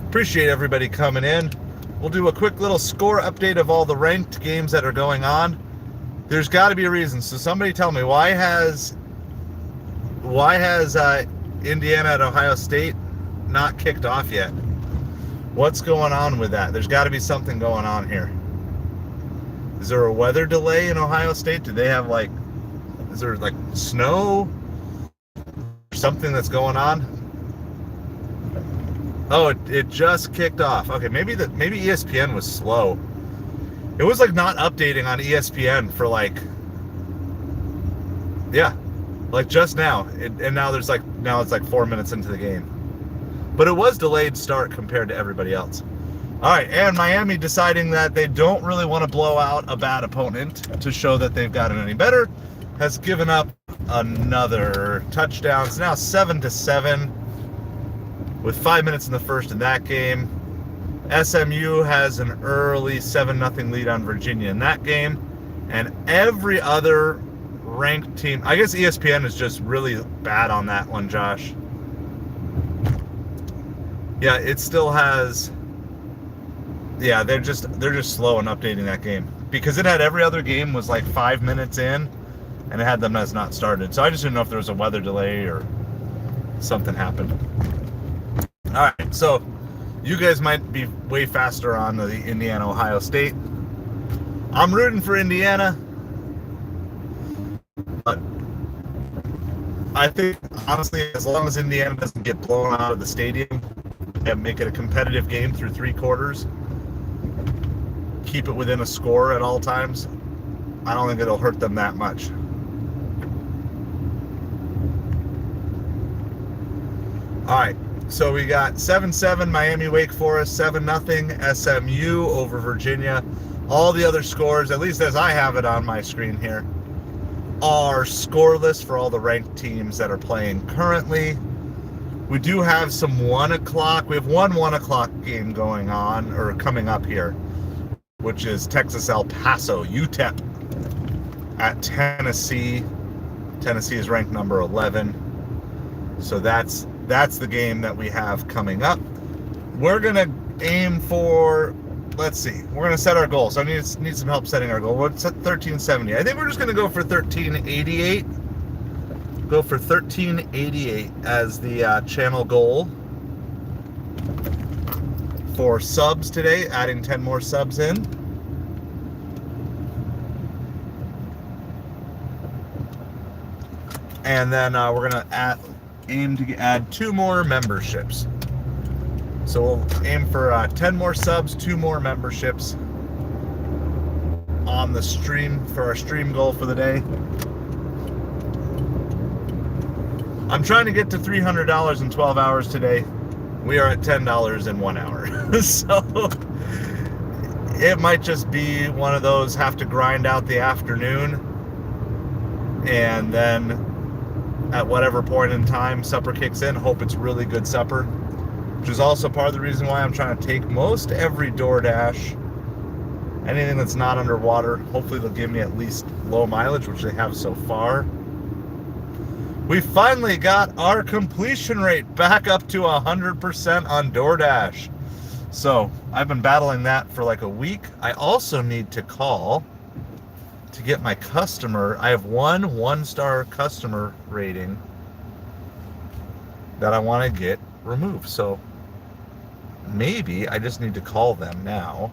Appreciate everybody coming in. We'll do a quick little score update of all the ranked games that are going on. There's got to be a reason. So somebody tell me, why has Indiana at Ohio State not kicked off yet? What's going on with that? There's got to be something going on here. Is there a weather delay in Ohio State? Do they have is there like snow? Something that's going on? Oh, it just kicked off. Okay, maybe ESPN was slow. It was like not updating on ESPN for just now. And now it's like 4 minutes into the game. But it was delayed start compared to everybody else. All right, and Miami deciding that they don't really want to blow out a bad opponent to show that they've gotten any better, has given up another touchdown. It's now 7-7 with 5 minutes in the first in that game. SMU has an early 7-0 lead on Virginia in that game. And every other ranked team, I guess ESPN is just really bad on that one, Josh. Yeah, it still has. Yeah, they're just slow in updating that game, because it had every other game was like 5 minutes in, and it had them as not started. So I just didn't know if there was a weather delay or something happened. All right, so you guys might be way faster on the Indiana Ohio State. I'm rooting for Indiana, but I think honestly, as long as Indiana doesn't get blown out of the stadium and make it a competitive game through 3 quarters, keep it within a score at all times, I don't think it'll hurt them that much. All right, so we got 7-7 Miami Wake Forest, 7-0 SMU over Virginia. All the other scores, at least as I have it on my screen here, are scoreless for all the ranked teams that are playing currently. We do have some 1 o'clock. We have one 1 o'clock game going on, or coming up here, which is Texas El Paso, UTEP at Tennessee. Tennessee is ranked number 11. So that's the game that we have coming up. We're going to aim for, let's see, we're going to set our goal. So I need some help setting our goal. We're at 1370. I think we're just going to go for 1388. Go for 1388 as the channel goal for subs today, adding 10 more subs in. And then we're going to aim to add 2 more memberships. So we'll aim for 10 more subs, 2 more memberships on the stream for our stream goal for the day. I'm trying to get to $300 in 12 hours today. We are at $10 in 1 hour. So it might just be one of those have to grind out the afternoon, and then at whatever point in time supper kicks in, hope it's really good supper, which is also part of the reason why I'm trying to take most every DoorDash. Anything that's not underwater, hopefully they'll give me at least low mileage, which they have so far. We finally got our completion rate back up to 100% on DoorDash. So I've been battling that for like a week. I also need to call to get my customer. I have one star customer rating that I want to get removed. So maybe I just need to call them now,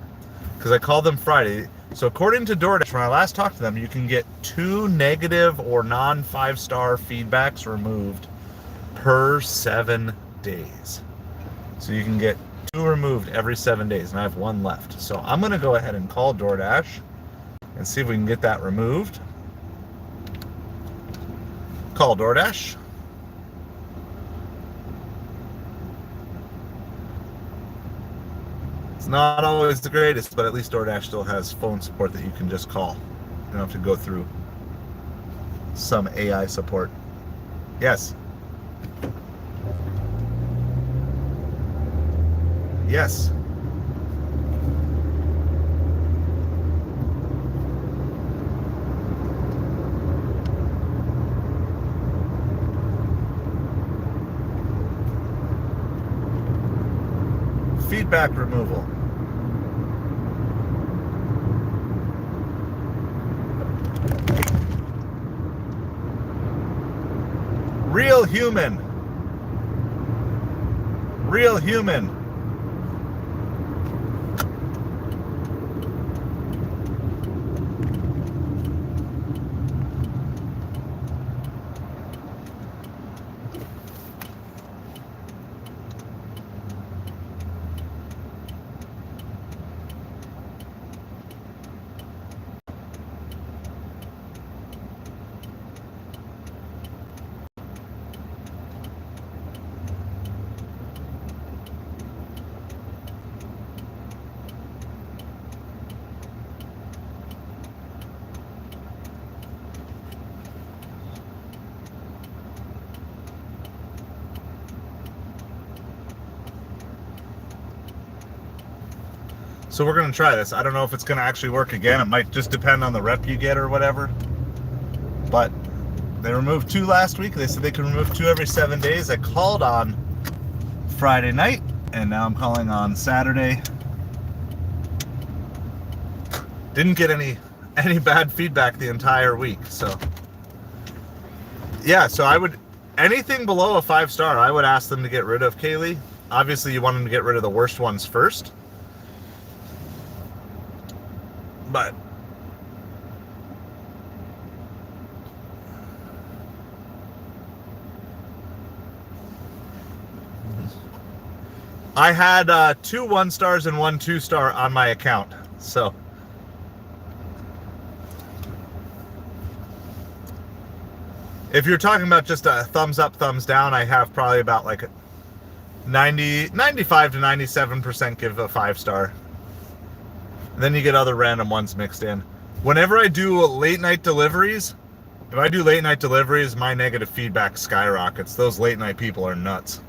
because I called them Friday. So according to DoorDash, when I last talked to them, you can get 2 negative or non 5-star feedbacks removed per 7 days. So you can get 2 removed every 7 days, and I have 1 left. So I'm going to go ahead and call DoorDash and see if we can get that removed. Call DoorDash. It's not always the greatest, but at least DoorDash still has phone support that you can just call. You don't have to go through some AI support. Yes. Yes. Feedback removal. Real human. Real human. So we're going to try this. I don't know if it's going to actually work again. It might just depend on the rep you get or whatever. But they removed 2 last week. They said they can remove 2 every 7 days. I called on Friday night, and now I'm calling on Saturday. Didn't get any bad feedback the entire week. So yeah, so I would, anything below a 5-star, I would ask them to get rid of, Kaylee. Obviously you want them to get rid of the worst ones first. But I had 2 1-stars and 1 2-star on my account. So if you're talking about just a thumbs up, thumbs down, I have probably about like 95 to 97% give a 5-star. Then you get other random ones mixed in. Whenever I do late night deliveries, if I do late night deliveries, my negative feedback skyrockets. Those late night people are nuts.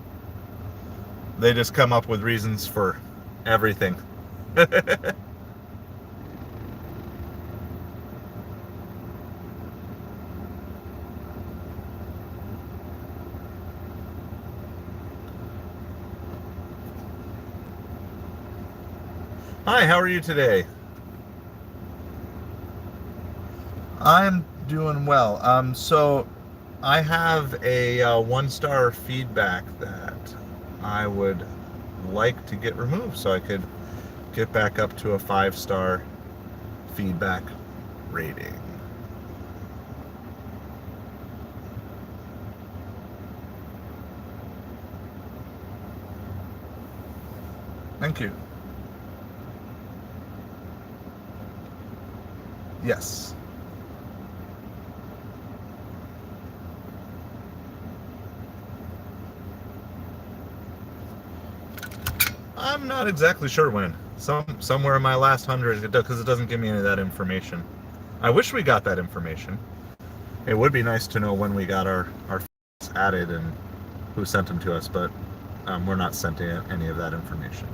They just come up with reasons for everything. Hi, how are you today? I'm doing well. So I have a 1-star feedback that I would like to get removed so I could get back up to a 5-star feedback rating. Thank you. Yes. I'm not exactly sure when. Somewhere in my last 100, because it doesn't give me any of that information. I wish we got that information. It would be nice to know when we got our added and who sent them to us, but we're not sent any of that information.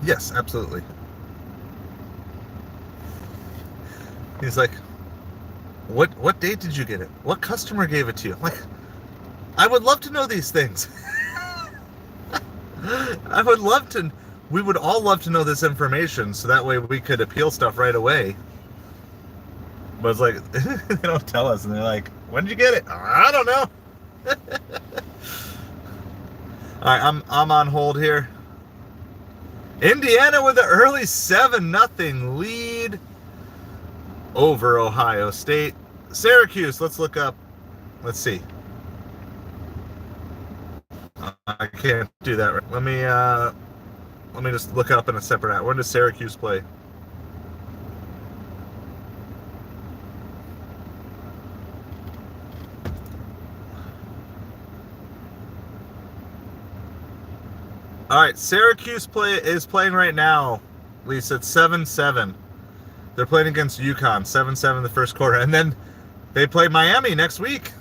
Yes, absolutely. He's like, what date did you get it? What customer gave it to you? I'm like, I would love to know these things. I would love to. We would all love to know this information, so that way we could appeal stuff right away. But it's like they don't tell us, and they're like, "When did you get it?" I don't know. All right, I'm on hold here. Indiana with an early 7-0 lead over Ohio State. Syracuse, let's look up. Let's see. I can't do that right. Let me just look up in a separate app. When does Syracuse play? All right, Syracuse is playing right now. Lisa, it's 7-7. They're playing against UConn, 7-7 the first quarter, and then they play Miami next week.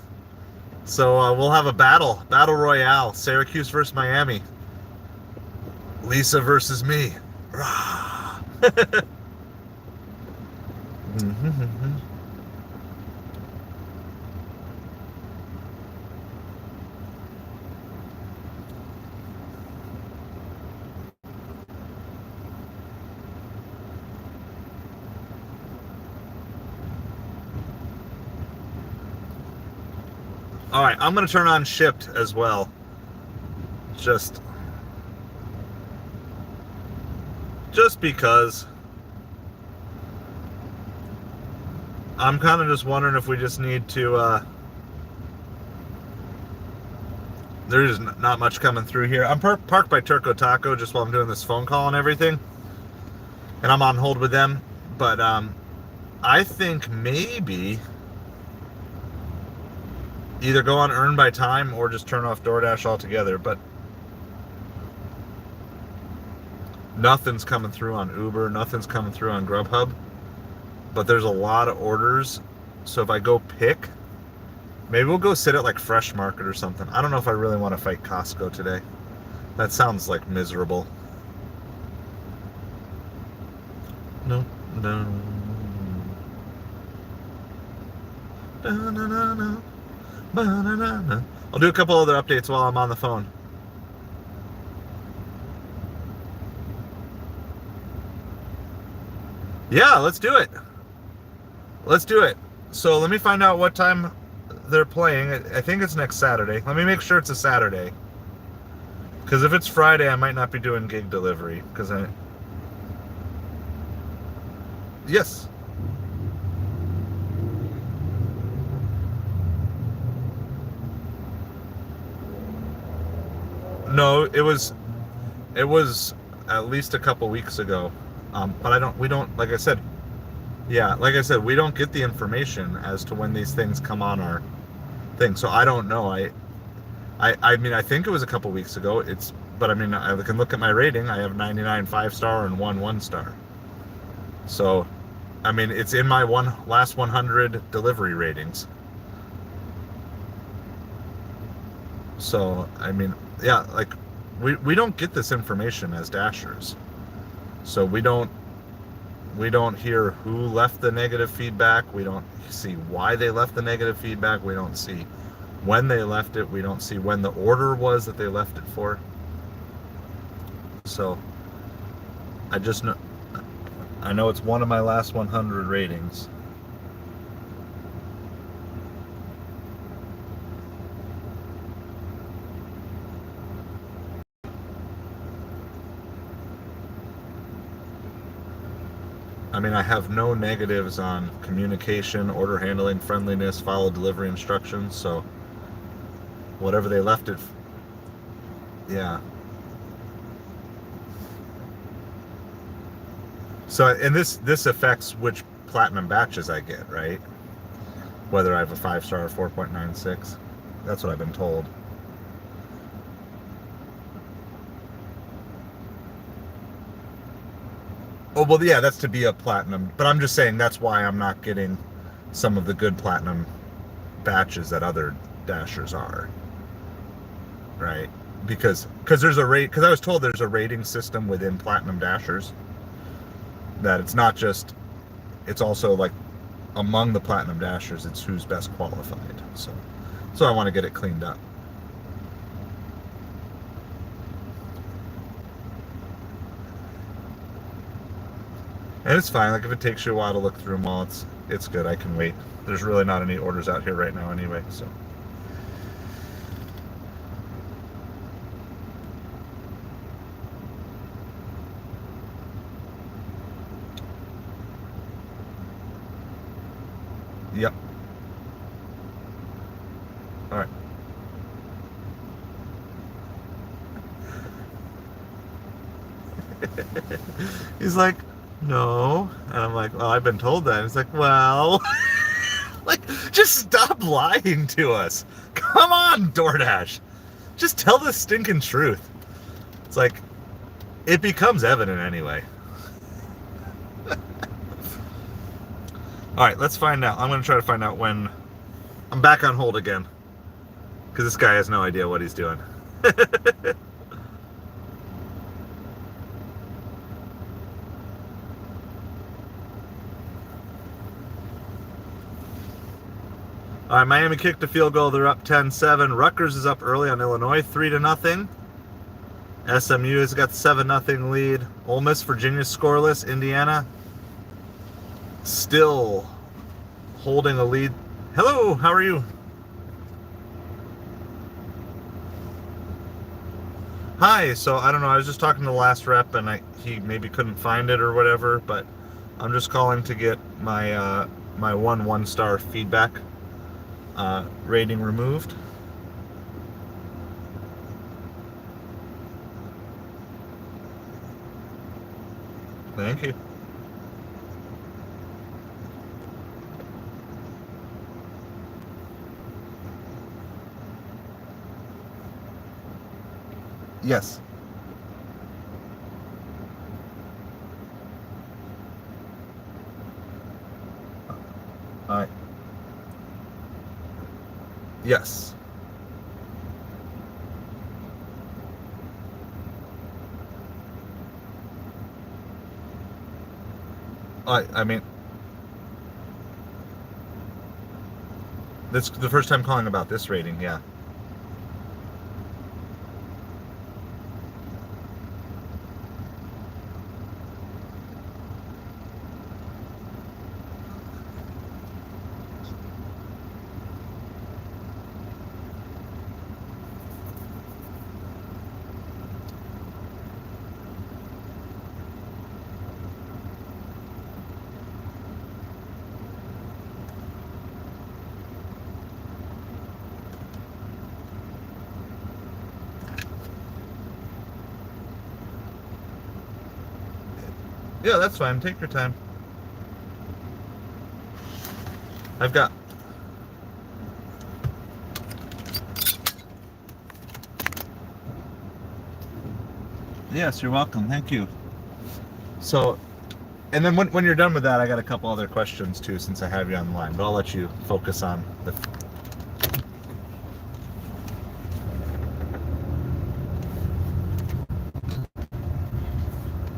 So we'll have a battle royale, Syracuse versus Miami. Lisa versus me. All right, I'm going to turn on shipped as well. Just because I'm kind of just wondering if we just need to there's not much coming through here. I'm parked by Turco Taco just while I'm doing this phone call and everything, and I'm on hold with them. But I think maybe either go on Earn by Time or just turn off DoorDash altogether. But nothing's coming through on Uber, nothing's coming through on Grubhub, but there's a lot of orders. So if I go pick, maybe we'll go sit at like Fresh Market or something. I don't know if I really want to fight Costco today. That sounds like miserable. No. I'll do a couple other updates while I'm on the phone. Yeah, let's do it. So let me find out what time they're playing. I think it's next Saturday. Let me make sure it's a Saturday. Because if it's Friday, I might not be doing gig delivery. Yes. No, it was at least a couple weeks ago. But we don't, like I said, we don't get the information as to when these things come on our thing. So I don't know. I mean, I think it was a couple weeks ago. But I mean, I can look at my rating. I have 99 5-star and 1 1-star. So, I mean, it's in my last 100 delivery ratings. So, I mean, yeah, like we don't get this information as dashers. So we don't hear who left the negative feedback. We don't see why they left the negative feedback. We don't see when they left it. We don't see when the order was that they left it for. So I know it's one of my last 100 ratings. I mean, I have no negatives on communication, order handling, friendliness, follow delivery instructions. So whatever they left it, yeah. So, and this affects which platinum batches I get, right? Whether I have a 5-star or 4.96. That's what I've been told. Oh, well, yeah, that's to be a platinum. But I'm just saying that's why I'm not getting some of the good platinum batches that other dashers are. Right? Because there's because I was told there's a rating system within platinum dashers. That it's not just, it's also like among the Platinum Dashers, it's who's best qualified. So I want to get it cleaned up. And it's fine. Like, if it takes you a while to look through them all, it's good. I can wait. There's really not any orders out here right now anyway, so. Yep. All right. He's like, no. And I'm like, well, I've been told that. He's like, well, like, just stop lying to us. Come on, DoorDash. Just tell the stinking truth. It's like, it becomes evident anyway. All right, let's find out. I'm going to try to find out when I'm back on hold again, because this guy has no idea what he's doing. All right, Miami kicked a field goal. They're up 10-7. Rutgers is up early on Illinois, 3-0. SMU has got 7-0 lead. Ole Miss, Virginia scoreless. Indiana still holding a lead. Hello, how are you? Hi, so I don't know, I was just talking to the last rep and he maybe couldn't find it or whatever, but I'm just calling to get my my one-star feedback rating removed. Thank you. Yes. All right. Yes. I mean, that's the first time calling about this rating, yeah. Yeah, that's fine. Take your time. I've got... Yes, you're welcome. Thank you. So, and then when you're done with that, I got a couple other questions too, since I have you on the line. But I'll let you focus on the...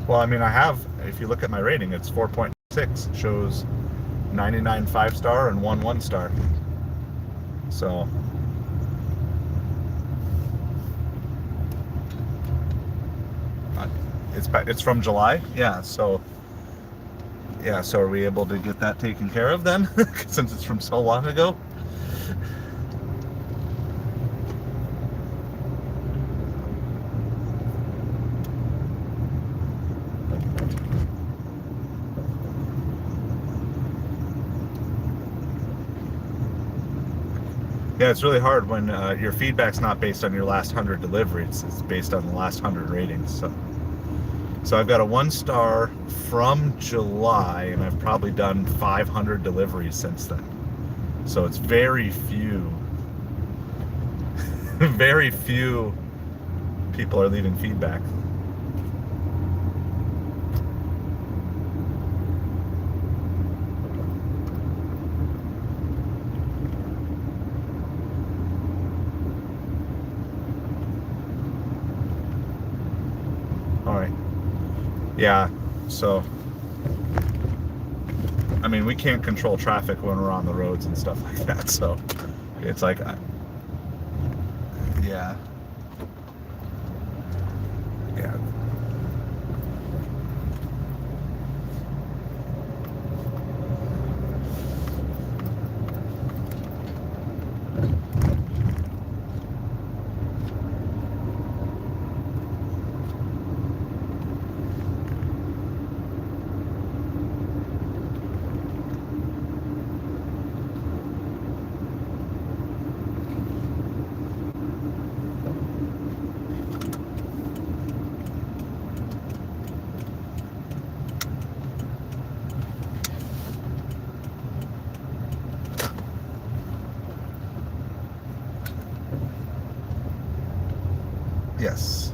Well, I mean, I have, if you look at my rating, it's 4.6. It shows 99 5-star and 1 1-star. So, it's from July? Yeah, so are we able to get that taken care of then? Since it's from so long ago? Yeah, it's really hard when your feedback's not based on your last 100 deliveries. It's based on the last 100 ratings. So I've got a 1-star from July, and I've probably done 500 deliveries since then. So it's very few people are leaving feedback. Yeah, so I mean, we can't control traffic when we're on the roads and stuff like that. So it's like, yeah. Yeah. Yes.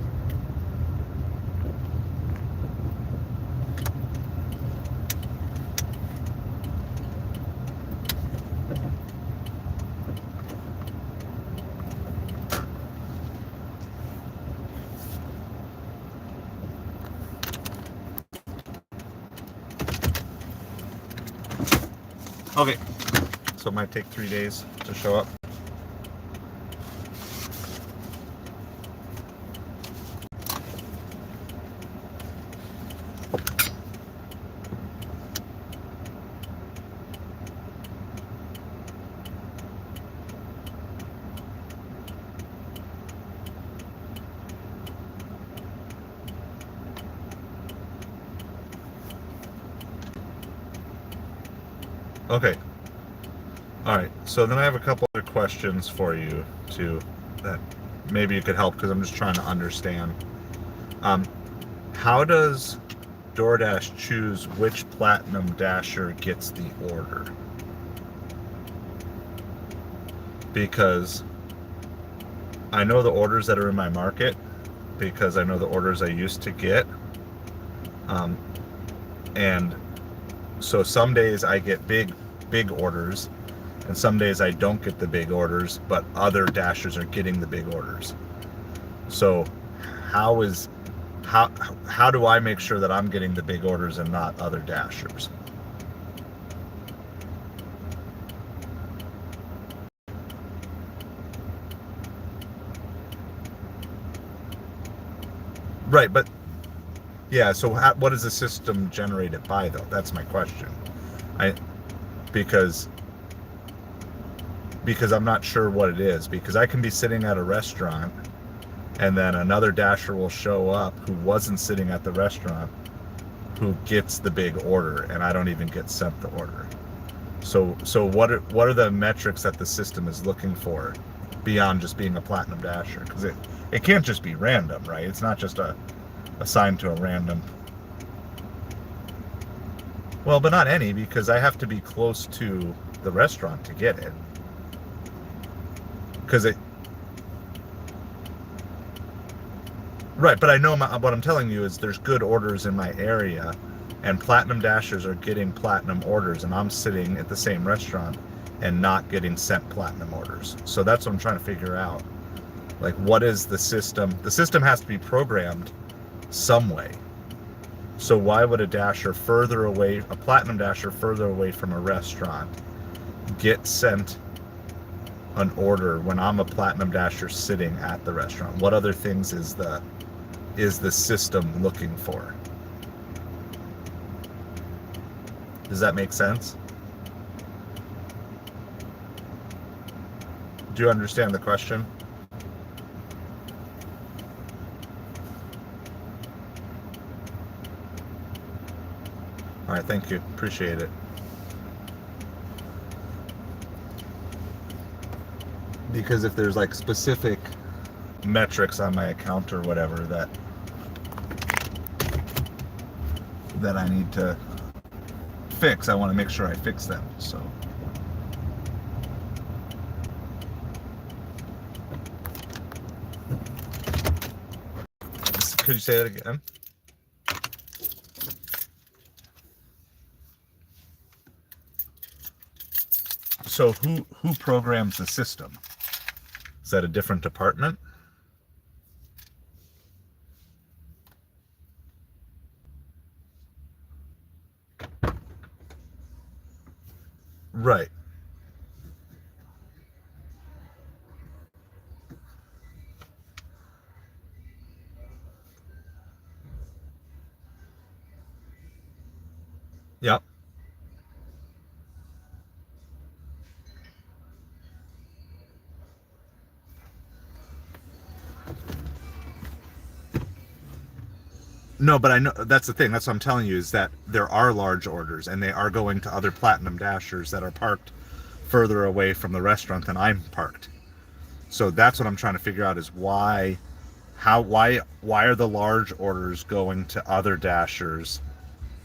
Okay. So it might take 3 days to show up. Okay. All right. So then I have a couple other questions for you too, that maybe you could help, because I'm just trying to understand. Um, how does DoorDash choose which Platinum Dasher gets the order? Because I know the orders that are in my market, because I know the orders I used to get. And so some days I get big orders, and some days I don't get the big orders, but other Dashers are getting the big orders. So how do I make sure that I'm getting the big orders and not other Dashers? Right, but yeah, so what is the system generated by, though? That's my question. I because I'm not sure what it is, because I can be sitting at a restaurant and then another Dasher will show up who wasn't sitting at the restaurant, who gets the big order, and I don't even get sent the order. So what are the metrics that the system is looking for beyond just being a Platinum Dasher? Because it can't just be random, right? It's not just assigned to a random. Well, but not any, because I have to be close to the restaurant to get it. Because right, but I know what I'm telling you is there's good orders in my area, and Platinum Dashers are getting Platinum orders, and I'm sitting at the same restaurant and not getting sent Platinum orders. So that's what I'm trying to figure out. Like, what is the system? The system has to be programmed some way. So why would a Platinum Dasher further away from a restaurant, get sent an order when I'm a Platinum Dasher sitting at the restaurant? What other things is the system looking for? Does that make sense? Do you understand the question? All right, thank you. Appreciate it. Because if there's like specific metrics on my account or whatever that I need to fix, I want to make sure I fix them. So could you say that again? So who programs the system? Is that a different department? Right. Yep. No, but I know that's the thing. That's what I'm telling you is that there are large orders and they are going to other Platinum Dashers that are parked further away from the restaurant than I'm parked. So that's what I'm trying to figure out is why are the large orders going to other Dashers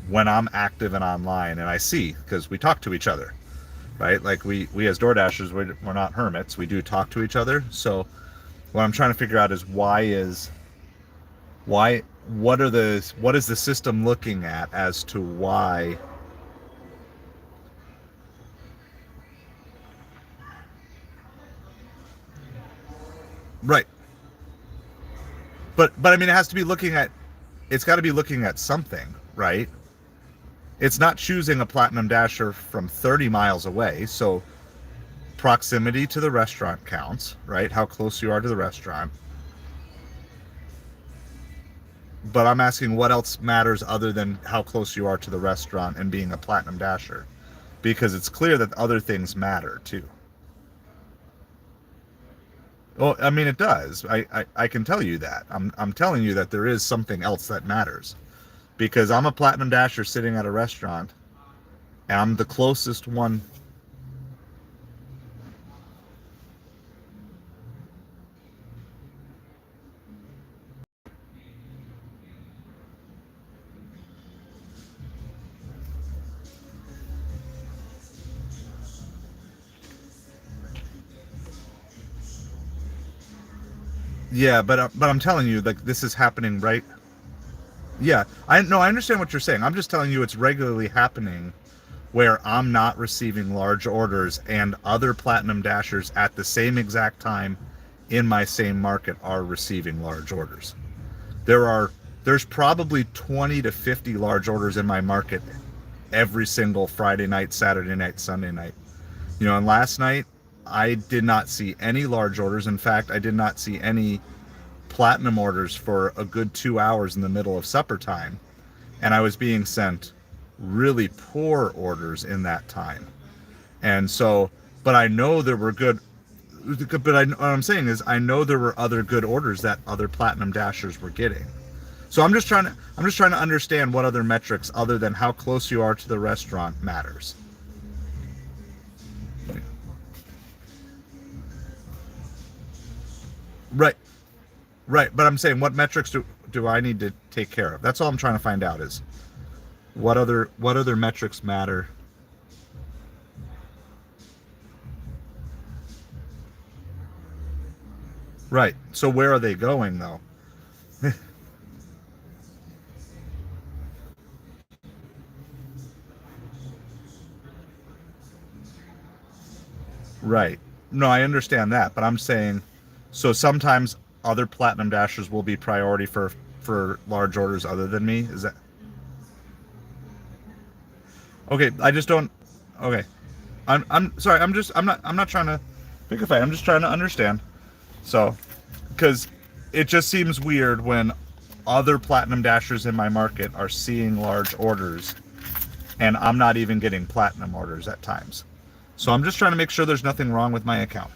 when I'm active and online and I see because we talk to each other, right? Like we as Door Dashers, we're not hermits. We do talk to each other. So what I'm trying to figure out is why what is the system looking at as to why. Right. But I mean it has to be looking at it's got to be looking at something, right? It's not choosing a Platinum Dasher from 30 miles away. So proximity to the restaurant counts, right? How close you are to the restaurant. But I'm asking what else matters other than how close you are to the restaurant and being a Platinum Dasher. Because it's clear that other things matter too. Well, I mean, it does. I can tell you that. I'm telling you that there is something else that matters. Because I'm a Platinum Dasher sitting at a restaurant, and I'm the closest one. Yeah, but I'm telling you, like this is happening right. Yeah, I no, I understand what you're saying. I'm just telling you it's regularly happening where I'm not receiving large orders and other Platinum Dashers at the same exact time in my same market are receiving large orders. There are there's probably 20 to 50 large orders in my market every single Friday night, Saturday night, Sunday night. And last night I did not see any large orders. In fact, I did not see any Platinum orders for a good 2 hours in the middle of supper time. And I was being sent really poor orders in that time. And so, but I know there were good, but what I'm saying is I know there were other good orders that other Platinum Dashers were getting. So I'm just trying to understand what other metrics other than how close you are to the restaurant matters. Right, right. But I'm saying what metrics do I need to take care of? That's all I'm trying to find out is what other metrics matter. Right. So where are they going though? Right. No, I understand that, but I'm saying so sometimes other Platinum Dashers will be priority for large orders other than me. Is that okay? I just don't. Okay. I'm sorry. I'm not trying to pick a fight. I'm just trying to understand. So, because it just seems weird when other Platinum Dashers in my market are seeing large orders and I'm not even getting Platinum orders at times. So I'm just trying to make sure there's nothing wrong with my account.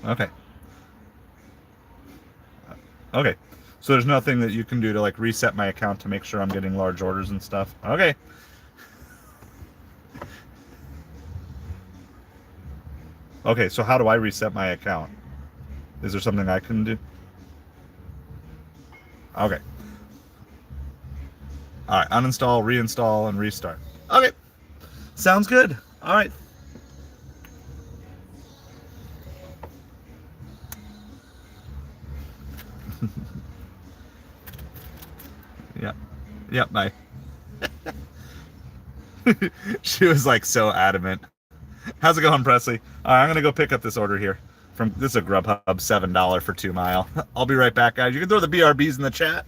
Okay. Okay. So there's nothing that you can do to like reset my account to make sure I'm getting large orders and stuff. Okay. Okay, so how do I reset my account? Is there something I can do? Okay. All right, uninstall, reinstall, and restart. Okay. Sounds good. All right. Yeah. Yep, bye. She was like so adamant. How's it going, Presley? All right, I'm gonna go pick up this order here. This is a Grubhub $7 for 2 mile. I'll be right back, guys. You can throw the BRBs in the chat.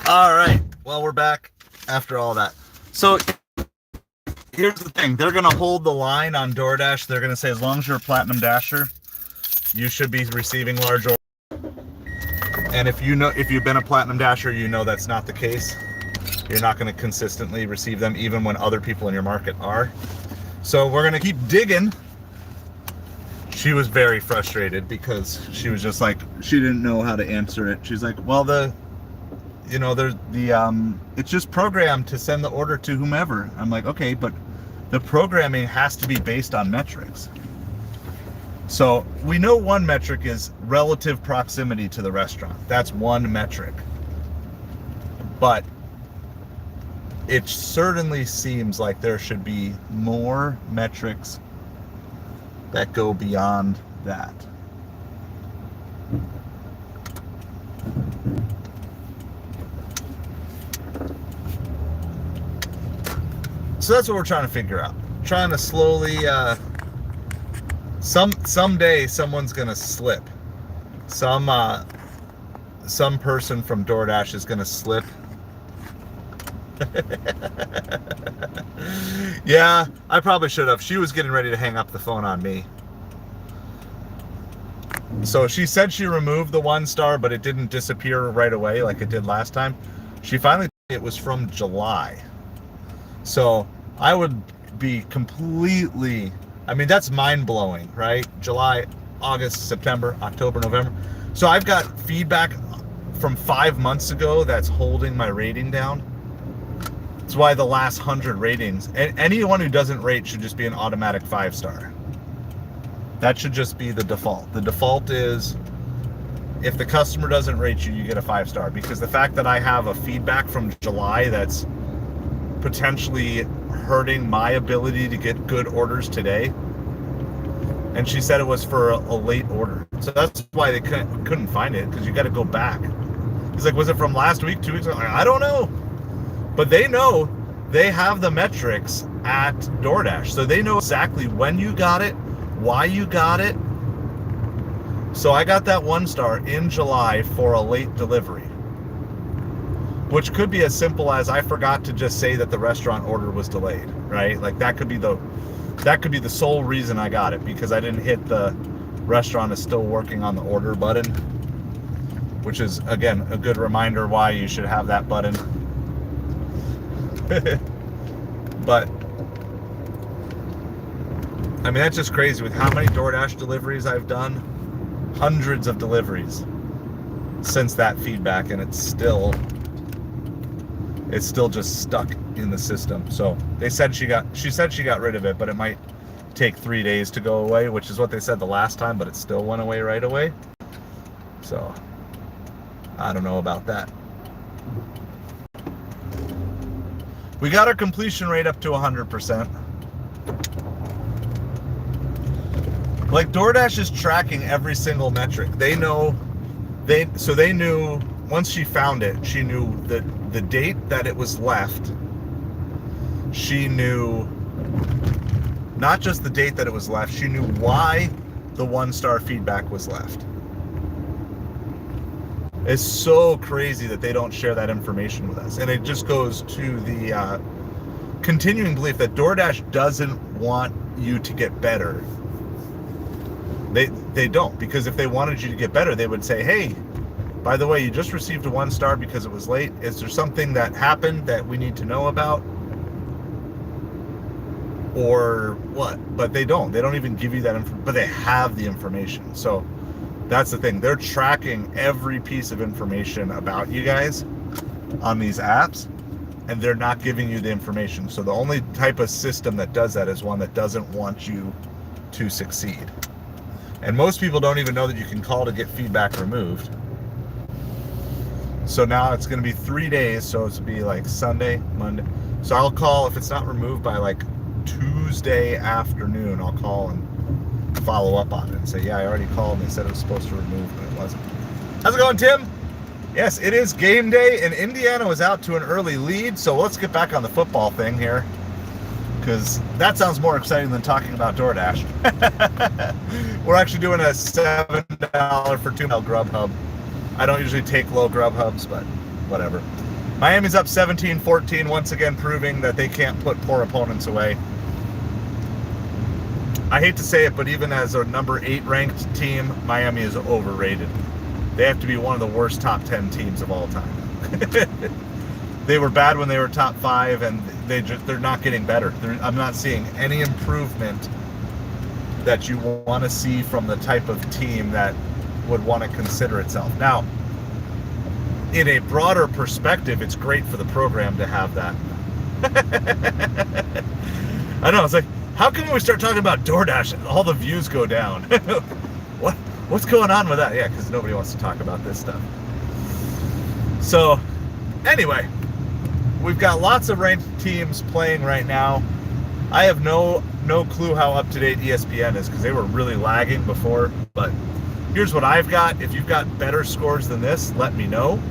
All right. Well, we're back after all that. So here's the thing. They're going to hold the line on DoorDash. They're going to say, as long as you're a Platinum Dasher, you should be receiving large orders. And if you've been a Platinum Dasher, you know that's not the case. You're not going to consistently receive them, even when other people in your market are. So we're going to keep digging. She was very frustrated because she was just like, she didn't know how to answer it. She's like, well, it's just programmed to send the order to whomever. I'm like, okay, but the programming has to be based on metrics. So we know one metric is relative proximity to the restaurant. That's one metric. But it certainly seems like there should be more metrics that go beyond that. So that's what we're trying to figure out. Trying to slowly Someday someone's gonna slip. Some person from DoorDash is gonna slip. Yeah, I probably should have. She was getting ready to hang up the phone on me. So she said she removed the 1 star, but it didn't disappear right away like it did last time. She finally, it was from July. So I would be completely, I mean, that's mind-blowing, right? July, August, September, October, November. So I've got feedback from 5 months ago that's holding my rating down. That's why the last 100 ratings, and anyone who doesn't rate should just be an automatic 5 star. That should just be the default. The default is if the customer doesn't rate you, you get a 5 star. Because the fact that I have a feedback from July that's potentially hurting my ability to get good orders today, and she said it was for a late order. So that's why they couldn't find it, because you got to go back. He's like, was it from last week, 2 weeks ago? I don't know. But they know, they have the metrics at DoorDash. So they know exactly when you got it, why you got it. So I got that 1 star in July for a late delivery, which could be as simple as I forgot to just say that the restaurant order was delayed, right? Like that could be the sole reason I got it, because I didn't hit the restaurant is still working on the order button, which is, again, a good reminder why you should have that button. But I mean, that's just crazy with how many DoorDash deliveries I've done. Hundreds of deliveries since that feedback, and it's still just stuck in the system. So she said she got rid of it, but it might take 3 days to go away, which is what they said the last time, but it still went away right away. So I don't know about that. We got our completion rate up to 100%. Like DoorDash is tracking every single metric. They know, they knew once she found it, she knew the date that it was left. She knew not just the date that it was left, she knew why the 1 star feedback was left. It's so crazy that they don't share that information with us. And it just goes to the continuing belief that DoorDash doesn't want you to get better. They don't, because if they wanted you to get better, they would say, hey, by the way, you just received a 1 star because it was late. Is there something that happened that we need to know about? Or what? But they don't. They don't even give you that information, but they have the information. So that's the thing. They're tracking every piece of information about you guys on these apps, and they're not giving you the information. So the only type of system that does that is one that doesn't want you to succeed. And most people don't even know that you can call to get feedback removed. So now it's going to be 3 days. So it's going to be like Sunday, Monday. So I'll call if it's not removed by like Tuesday afternoon. I'll call and follow up on it and say, yeah, I already called and they said it was supposed to remove, but it wasn't. How's it going, Tim? Yes, it is game day, and Indiana was out to an early lead. So let's get back on the football thing here, because that sounds more exciting than talking about DoorDash. We're actually doing a $7 for 2 mile Grubhub. I don't usually take low Grubhubs, but whatever. Miami's up 17-14, once again proving that they can't put poor opponents away. I hate to say it, but even as a number 8 ranked team, Miami is overrated. They have to be one of the worst top 10 teams of all time. They were bad when they were top 5, and they're not getting better. I'm not seeing any improvement that you want to see from the type of team that would want to consider itself. Now, in a broader perspective, it's great for the program to have that. I know, it's like, how can we start talking about DoorDash and all the views go down? What's going on with that? Yeah, because nobody wants to talk about this stuff. So, anyway, we've got lots of ranked teams playing right now. I have no clue how up-to-date ESPN is, because they were really lagging before. But here's what I've got. If you've got better scores than this, let me know.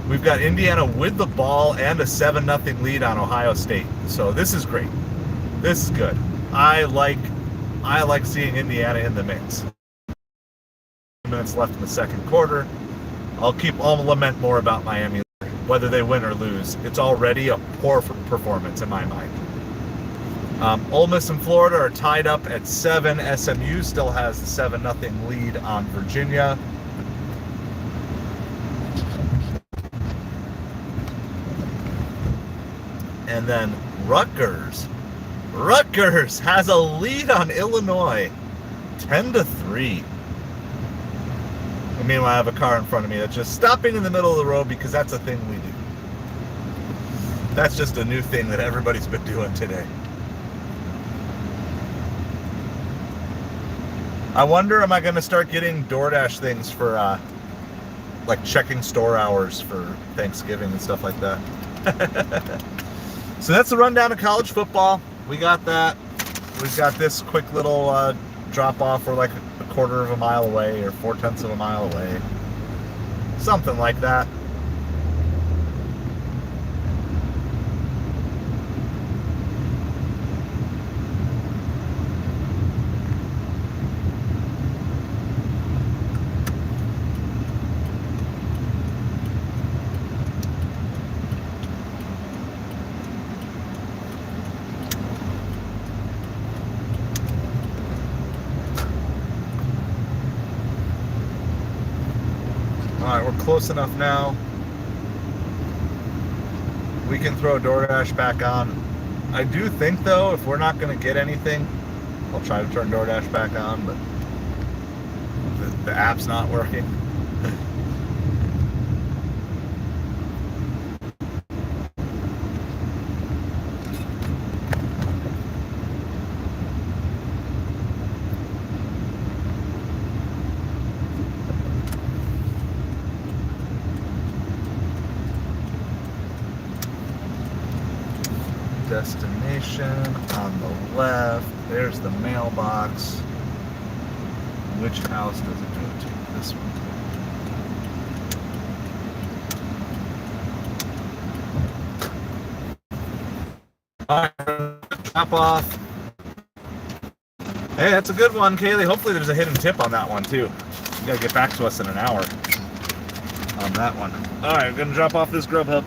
We've got Indiana with the ball and a 7-0 lead on Ohio State. So this is great. This is good. I like I like seeing Indiana in the mix. Minutes left in the second quarter. I'll lament more about Miami, whether they win or lose. It's already a poor performance in my mind. Ole Miss and Florida are tied up at 7. SMU still has the 7-0 lead on Virginia. And then Rutgers has a lead on Illinois, 10-3. And meanwhile, I have a car in front of me that's just stopping in the middle of the road because that's a thing we do. That's just a new thing that everybody's been doing today. I wonder, am I going to start getting DoorDash things for, like checking store hours for Thanksgiving and stuff like that? So that's the rundown of college football. We got that. We've got this quick little drop off. We're like a quarter of a mile away or 0.4 of a mile away. Something like that. Alright, we're close enough now. We can throw DoorDash back on. I do think, though, if we're not going to get anything, I'll try to turn DoorDash back on, but the app's not working. Destination on the left. There's the mailbox. Which house does it go to? This one. Alright, drop off. Hey, that's a good one, Kaylee. Hopefully there's a hidden tip on that one, too. You gotta get back to us in an hour on that one. Alright, I'm gonna drop off this Grubhub.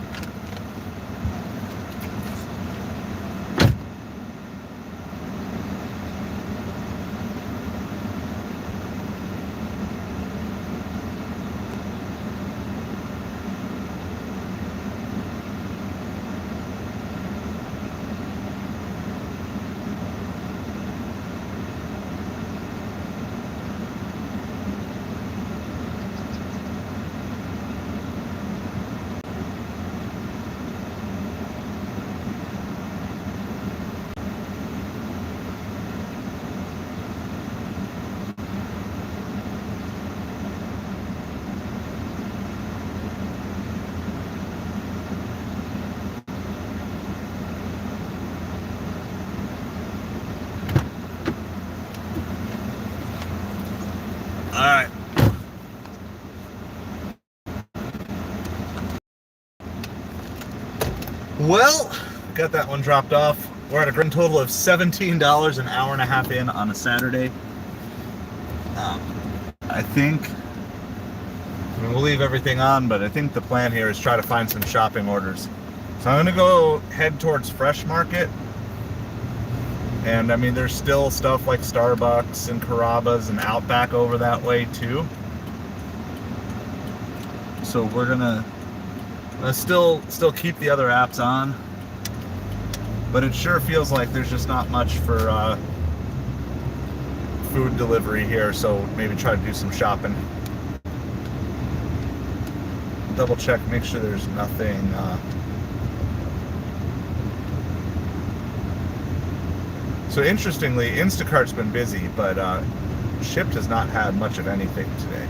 Alright. Well, got that one dropped off. We're at a grand total of $17 an hour and a half in on a Saturday. I think we'll leave everything on, but I think the plan here is try to find some shopping orders. So I'm going to go head towards Fresh Market. And I mean, there's still stuff like Starbucks and Carrabba's and Outback over that way too. So we're gonna still keep the other apps on, but it sure feels like there's just not much for food delivery here. So maybe try to do some shopping. Double check, make sure there's nothing. So interestingly, Instacart's been busy, but Shipt has not had much of anything today.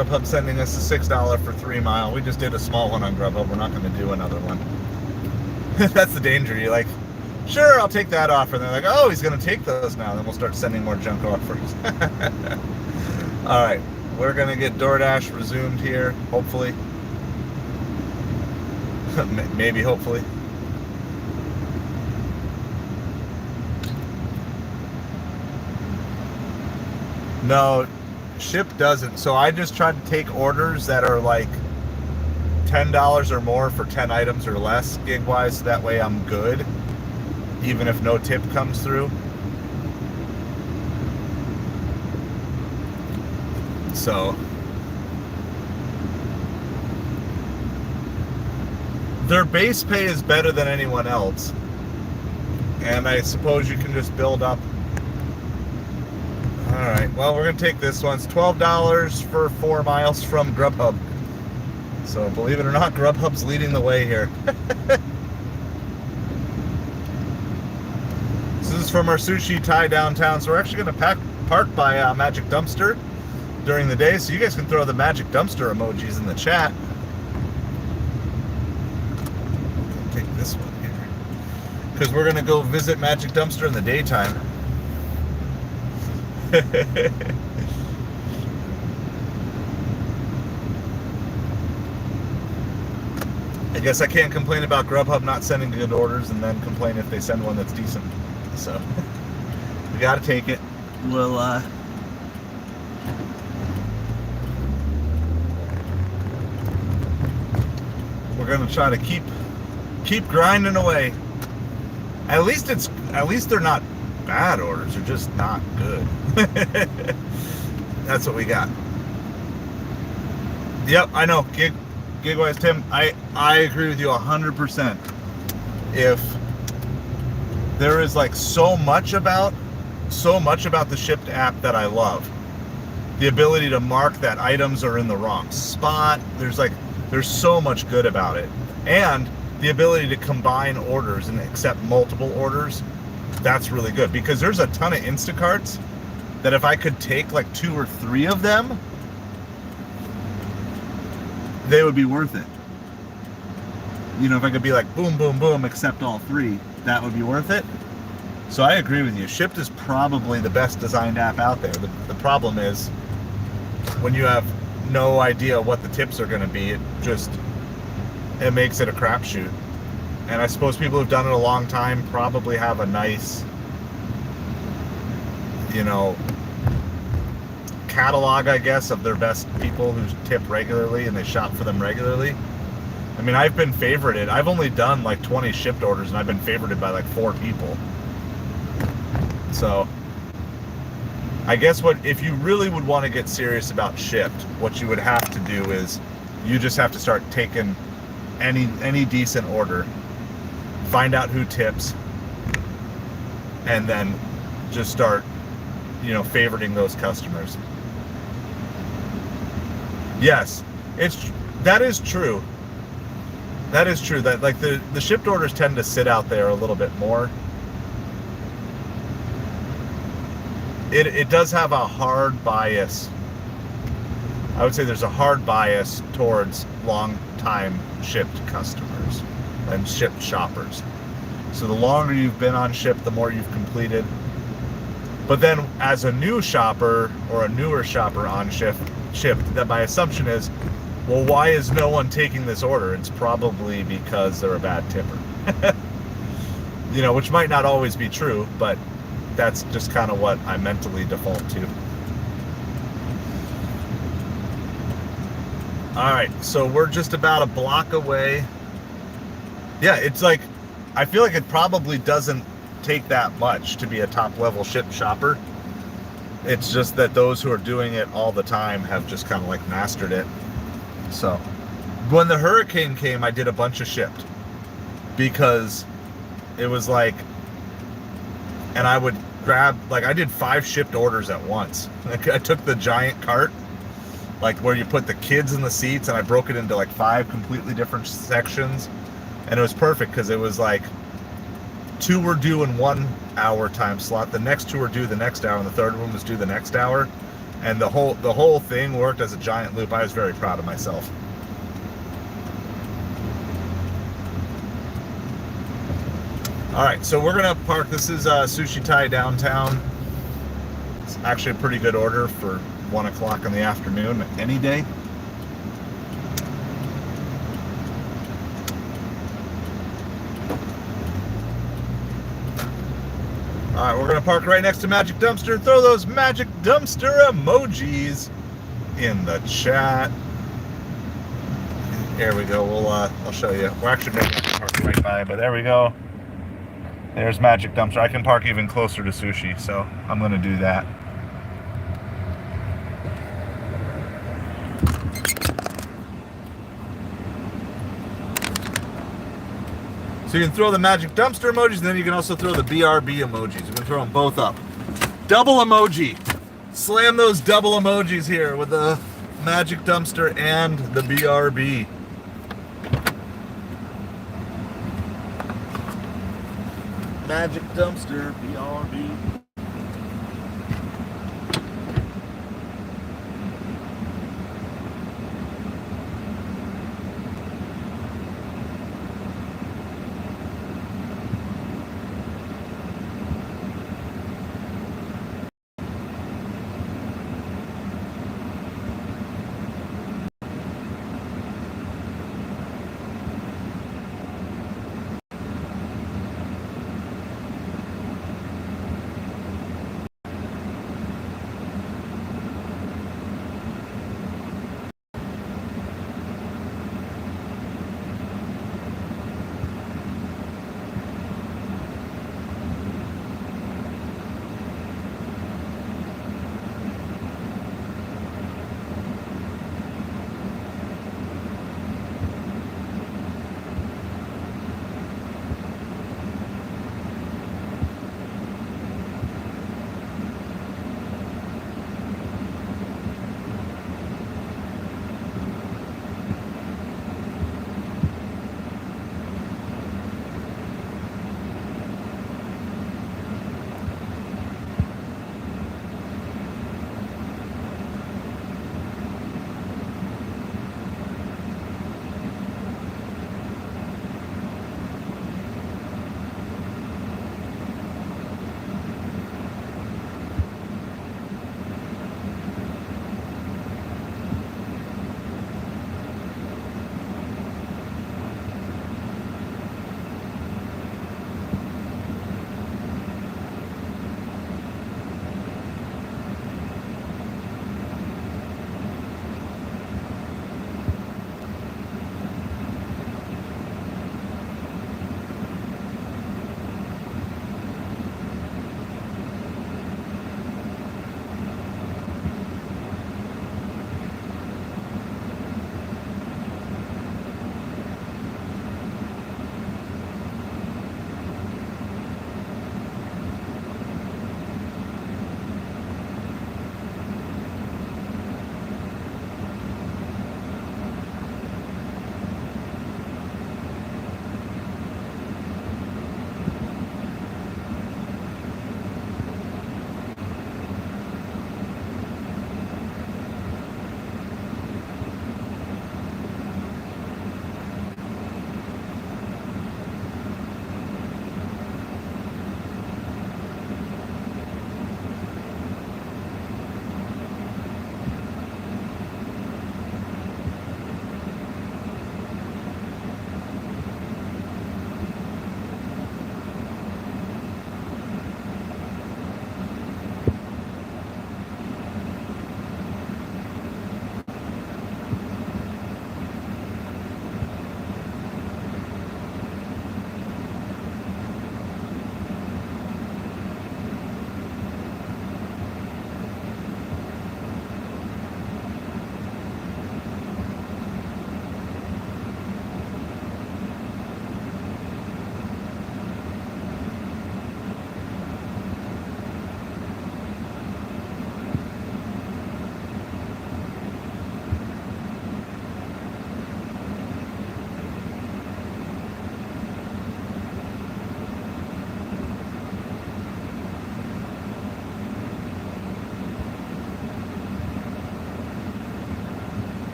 Grubhub sending us a $6 for 3 mile. We just did a small one on Grubhub. We're not going to do another one. That's the danger. You're like, sure, I'll take that offer. And they're like, oh, he's going to take those now. Then we'll start sending more junk offers. All right. We're going to get DoorDash resumed here, hopefully. Maybe, hopefully. No, Ship doesn't. So I just try to take orders that are like $10 or more for 10 items or less gig-wise. So that way I'm good, even if no tip comes through. So their base pay is better than anyone else. And I suppose you can just build up. Alright, well, we're going to take this one. It's $12 for 4 miles from Grubhub. So, believe it or not, Grubhub's leading the way here. This is from our sushi Thai downtown. So, we're actually going to park by Magic Dumpster during the day. So, you guys can throw the Magic Dumpster emojis in the chat. Take this one here. Because we're going to go visit Magic Dumpster in the daytime. I guess I can't complain about Grubhub not sending good orders and then complain if they send one that's decent. So we gotta take it. We'll we're gonna try to keep grinding away. At least they're not bad orders, are just not good. That's what we got. Yep, I know. Gigwise Tim, I agree with you 100%. If there is like so much about the Shipped app that I love, the ability to mark that items are in the wrong spot, there's so much good about it, and the ability to combine orders and accept multiple orders. That's really good, because there's a ton of Instacarts that if I could take like 2 or 3 of them, they would be worth it. You know, if I could be like boom, boom, boom, accept all 3, that would be worth it. So I agree with you. Shipped is probably the best designed app out there. The problem is when you have no idea what the tips are going to be, it makes it a crapshoot. And I suppose people who've done it a long time probably have a nice, you know, catalog, I guess, of their best people who tip regularly and they shop for them regularly. I mean, I've been favorited. I've only done like 20 shipped orders and I've been favorited by like 4 people. So I guess if you really would want to get serious about Shipped, what you would have to do is you just have to start taking any decent order, find out who tips, and then just start, you know, favoriting those customers. Yes, that is true. That is true. That like the shipped orders tend to sit out there a little bit more. It does have a hard bias. I would say there's a hard bias towards long-time shipped customers and shipped shoppers. So the longer you've been on Shipped, the more you've completed. But then as a new shopper or a newer shopper on Shipped, that my assumption is, well, why is no one taking this order? It's probably because they're a bad tipper. You know, which might not always be true, but that's just kind of what I mentally default to. All right, so we're just about a block away. Yeah, it's like, I feel like it probably doesn't take that much to be a top level Shipped shopper. It's just that those who are doing it all the time have just kind of like mastered it. So when the hurricane came, I did a bunch of Shipped because it was like, and I would grab, like I did 5 shipped orders at once. Like I took the giant cart, like where you put the kids in the seats, and I broke it into like 5 completely different sections. And it was perfect because it was like 2 were due in 1 hour time slot, the next 2 were due the next hour, and the third one was due the next hour. And the whole thing worked as a giant loop. I was very proud of myself. All right, so we're gonna park. This is Sushi Thai downtown. It's actually a pretty good order for 1 o'clock in the afternoon any day. All right, we're gonna park right next to Magic Dumpster. Throw those Magic Dumpster emojis in the chat. There we go. I'll show you. We're actually maybe I can park right by, but there we go. There's Magic Dumpster. I can park even closer to Sushi, so I'm gonna do that. So you can throw the Magic Dumpster emojis, and then you can also throw the BRB emojis. You can throw them both up. Double emoji. Slam those double emojis here with the Magic Dumpster and the BRB. Magic Dumpster, BRB.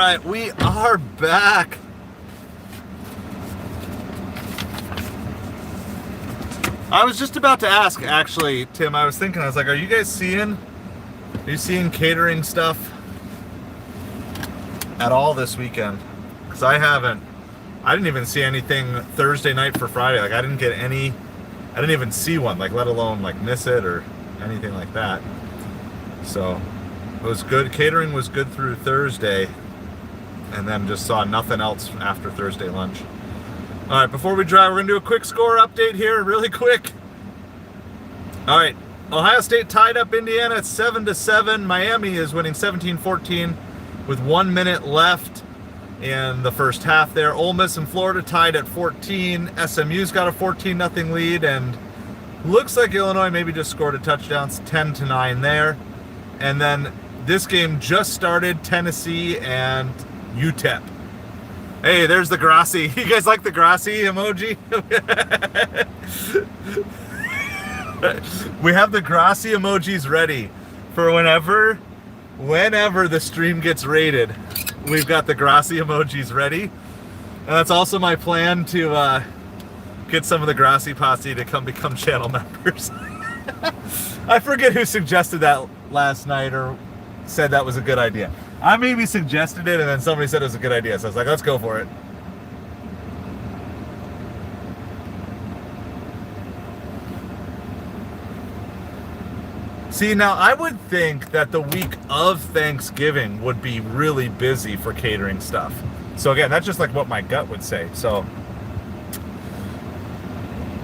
right, we are back. I was just about to ask, actually, Tim. I was thinking, I was like, are you seeing catering stuff at all this weekend? Because I didn't even see anything Thursday night for Friday. Like, I didn't even see one, like, let alone like miss it or anything like that. So it was good. Catering was good through Thursday, and then just saw nothing else after Thursday lunch. All right, before we drive, we're gonna do a quick score update here, really quick. All right, Ohio State tied up Indiana at 7-7. Miami is winning 17-14 with 1 minute left in the first half there. Ole Miss and Florida tied at 14. SMU's got a 14-0 lead, and looks like Illinois maybe just scored a touchdown. It's 10-9 there. And then this game just started, Tennessee and UTEP. Hey, there's the Grassi. You guys like the Grassi emoji? We have the Grassi emojis ready for whenever the stream gets rated. We've got the Grassi emojis ready. And that's also my plan to get some of the Grassi posse to come become channel members. I forget who suggested that last night or said that was a good idea. I maybe suggested it, and then somebody said it was a good idea. So I was like, let's go for it. See, now I would think that the week of Thanksgiving would be really busy for catering stuff. So again, that's just like what my gut would say. So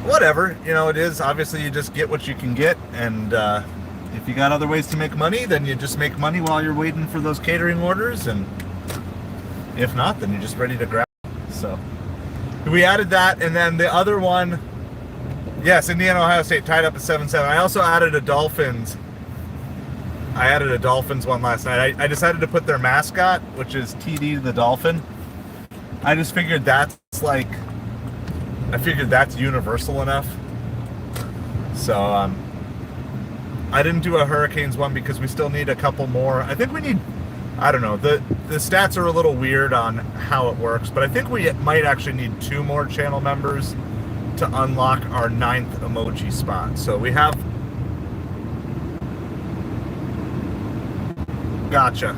whatever, it is. Obviously, you just get what you can get, and if you got other ways to make money, then you just make money while you're waiting for those catering orders, and if not, then you're just ready to grab. So we added that, and then the other one, yes, Indiana Ohio State tied up at 7-7. I also added a Dolphins. I added a Dolphins one last night. I decided to put their mascot, which is TD the Dolphin. I just figured that's universal enough. So I didn't do a Hurricanes one because we still need a couple more. I think we need, I don't know, the stats are a little weird on how it works, but I think we might actually need 2 more channel members to unlock our 9th emoji spot. So we have, gotcha.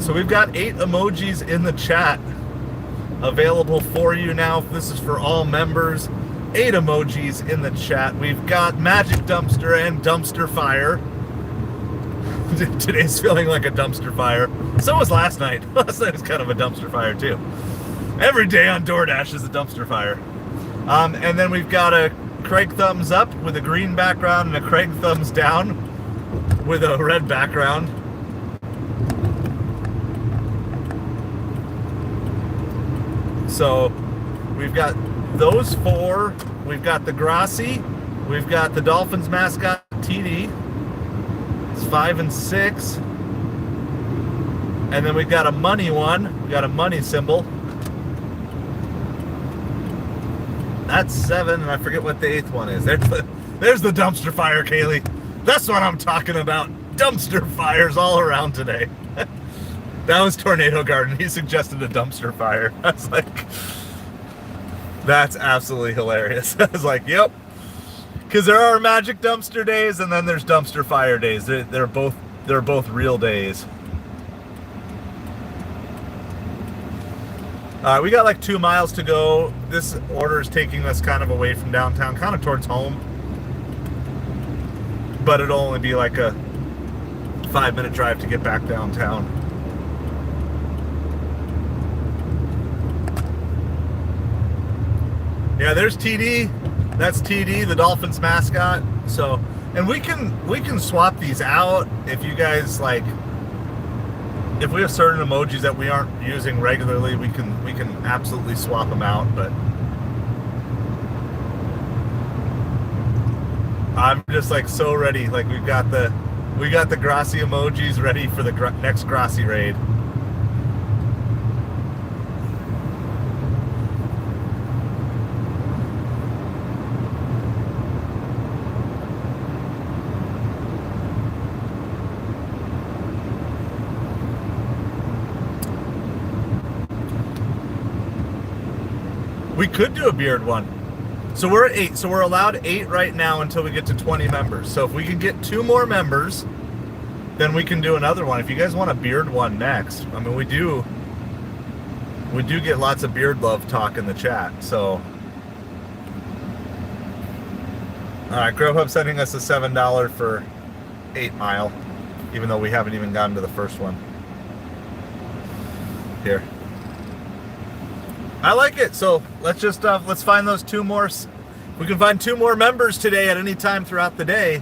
So we've got 8 emojis in the chat available for you now. This is for all members. 8 emojis in the chat. We've got Magic Dumpster and Dumpster Fire. Today's feeling like a dumpster fire. So was last night. Last night was kind of a dumpster fire too. Every day on DoorDash is a dumpster fire. And then we've got a Craig thumbs up with a green background and a Craig thumbs down with a red background. So we've got those 4. We've got the Grassi. We've got the Dolphins mascot, TD. It's 5 and 6. And then we've got a money one. We got a money symbol. That's 7, and I forget what the 8th one is. There's the dumpster fire, Kaylee. That's what I'm talking about. Dumpster fires all around today. That was Tornado Garden. He suggested a dumpster fire. I was like, that's absolutely hilarious. I was like, yep. Because there are magic dumpster days, and then there's dumpster fire days. They're both real days. We got like 2 miles to go. This order is taking us kind of away from downtown, kind of towards home. But it'll only be like a 5-minute drive to get back downtown. Yeah, there's TD. That's TD, the Dolphins mascot. So, and we can swap these out if you guys like. If we have certain emojis that we aren't using regularly, we can absolutely swap them out. But I'm just like so ready. Like we got the Grassi emojis ready for the next Grassi raid. We could do a beard one. So we're at 8. So we're allowed 8 right now until we get to 20 members. So if we can get 2 more members, then we can do another one. If you guys want a beard one next, I mean, we do get lots of beard love talk in the chat. So, all right, Grubhub sending us a $7 for 8 Mile, even though we haven't even gotten to the first one. Here. I like it. So let's just let's find those 2 more. We can find 2 more members today at any time throughout the day.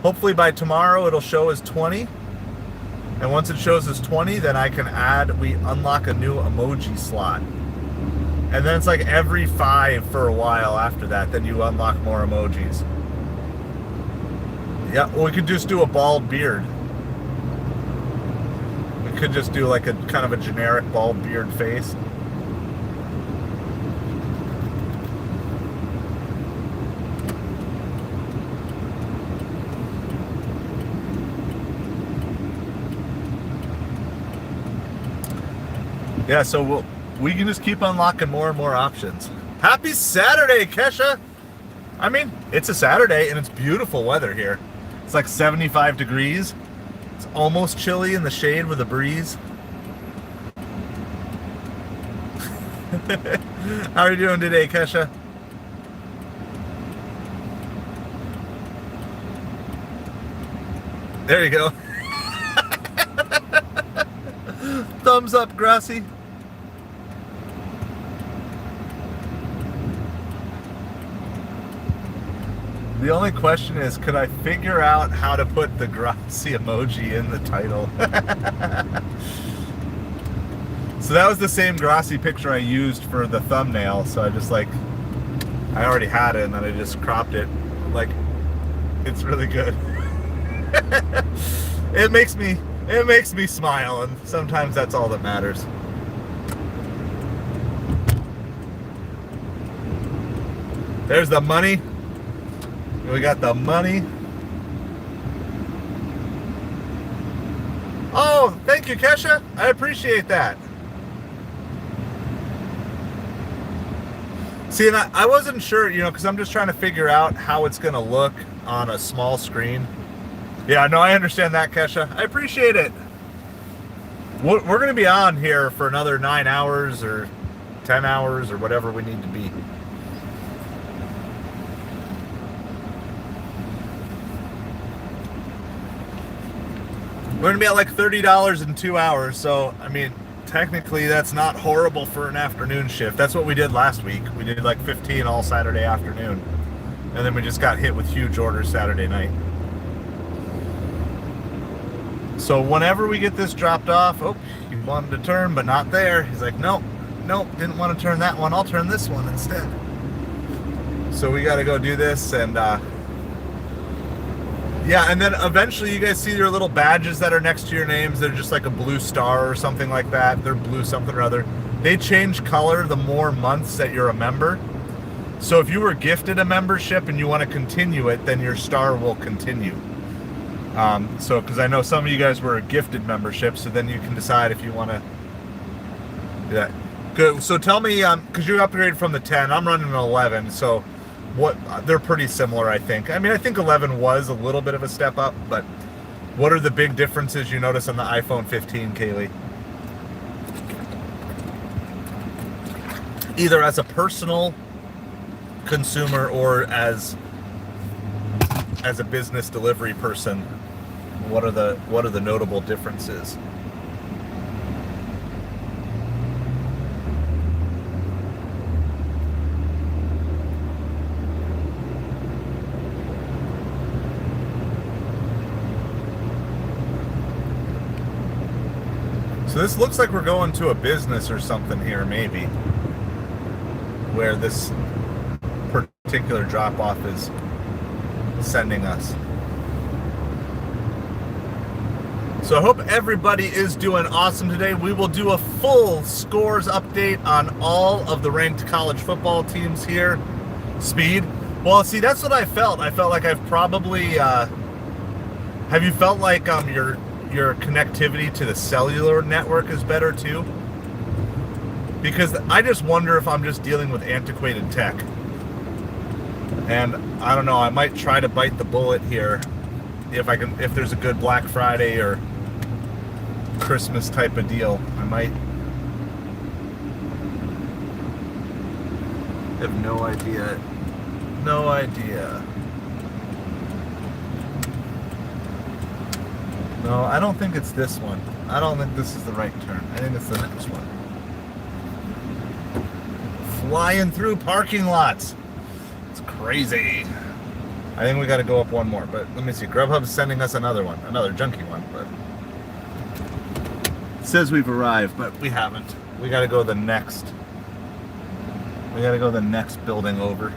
Hopefully by tomorrow it'll show as 20. And once it shows as 20, then I can we unlock a new emoji slot. And then it's like every 5 for a while after that, then you unlock more emojis. Yeah, well, we could just do a bald beard. We could just do like a kind of a generic bald beard face. Yeah, so we can just keep unlocking more and more options. Happy Saturday, Kesha! I mean, it's a Saturday and it's beautiful weather here. It's like 75 degrees. It's almost chilly in the shade with a breeze. How are you doing today, Kesha? There you go. Thumbs up, Grassy. The only question is, could I figure out how to put the Grassy emoji in the title? So that was the same Grassy picture I used for the thumbnail. So I just I already had it and then I just cropped it. Like, it's really good. It makes me smile, and sometimes that's all that matters. There's the money. We got the money. Oh, thank you, Kesha. I appreciate that. See, and I wasn't sure, because I'm just trying to figure out how it's going to look on a small screen. Yeah, no, I understand that, Kesha. I appreciate it. We're going to be on here for another 9 hours or 10 hours or whatever we need to be. We're going to be at like $30 in 2 hours. So, I mean, technically that's not horrible for an afternoon shift. That's what we did last week. We did like 15 all Saturday afternoon. And then we just got hit with huge orders Saturday night. So whenever we get this dropped off, oh, he wanted to turn, but not there. He's like, nope, didn't want to turn that one. I'll turn this one instead. So we got to go do this, and yeah, and then eventually you guys see your little badges that are next to your names. They're just like a blue star or something like that. They're blue something or other. They change color the more months that you're a member. So if you were gifted a membership and you want to continue it, then your star will continue. So, because I know some of you guys were a gifted membership, so then you can decide if you want to do that. Good. So tell me, because you upgraded from the 10, I'm running an 11, so they're pretty similar, I think. I mean, I think 11 was a little bit of a step up, but what are the big differences you notice on the iPhone 15, Kaylee? Either as a personal consumer or as a business delivery person, what are the notable differences? So this looks like we're going to a business or something here, maybe, where this particular drop-off is sending us. So I hope everybody is doing awesome today. We will do a full scores update on all of the ranked college football teams here. Speed. Well, see, that's what I felt. I felt like I've probably... have you felt like your connectivity to the cellular network is better too? because I just wonder if I'm just dealing with antiquated tech. And I don't know, I might try to bite the bullet here if there's a good Black Friday or Christmas type of deal. I might. I have no idea. No idea. No, I don't think it's this one. I don't think this is the right turn. I think it's the next one. Flying through parking lots. It's crazy. I think we got to go up one more, but let me see. Grubhub's sending us another one, another junky one, but it says we've arrived, but we haven't. We got to go the next. We got to go the next building over,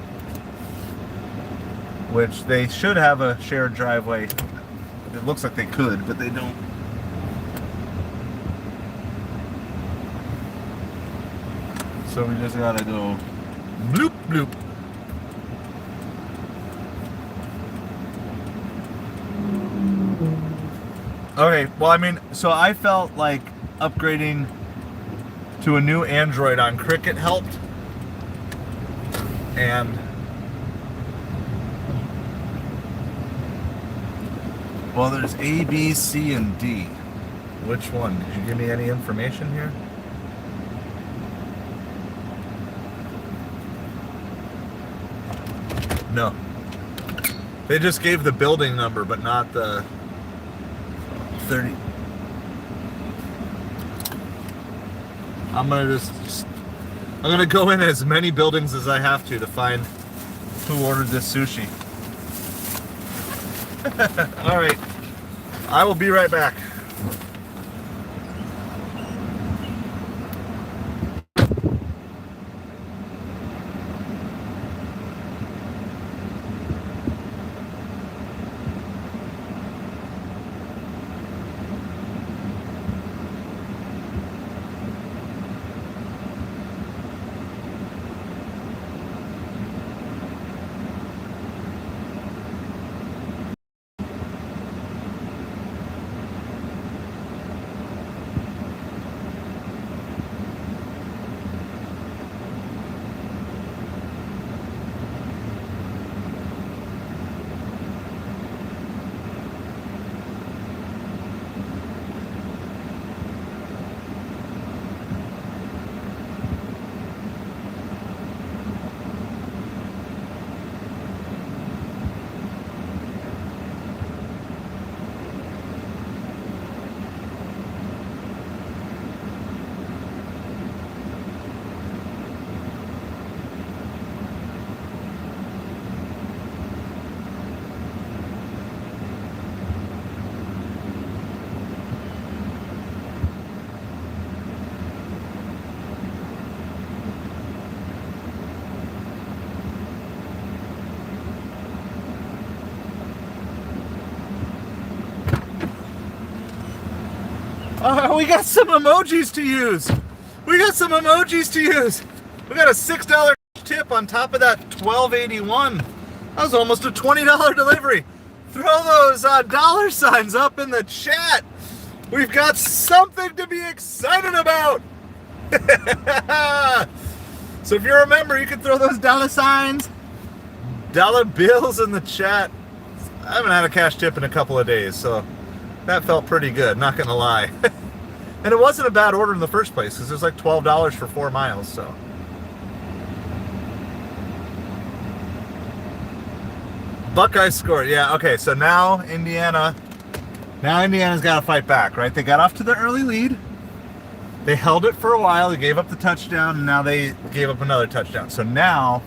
which they should have a shared driveway. It looks like they could, but they don't. So we just gotta go bloop bloop. Okay, well, I mean, so I felt like upgrading to a new Android on Cricket helped. And well, there's A, B, C, and D. Which one? Did you give me any information here? No. They just gave the building number, but not the 30. I'm gonna go in as many buildings as I have to find who ordered this sushi. All right, I will be right back. We got some emojis to use. We got some emojis to use. We got a $6 tip on top of that $12.81. That was almost a $20 delivery. Throw those dollar signs up in the chat. We've got something to be excited about. So if you're a member, you can throw those dollar signs, dollar bills in the chat. I haven't had a cash tip in a couple of days, so that felt pretty good, not gonna lie. And it wasn't a bad order in the first place, because it was like $12 for 4 miles, so. Buckeyes scored, yeah, okay, so now Indiana's got to fight back, right? They got off to the early lead. They held it for a while, they gave up the touchdown, and now they gave up another touchdown. So now,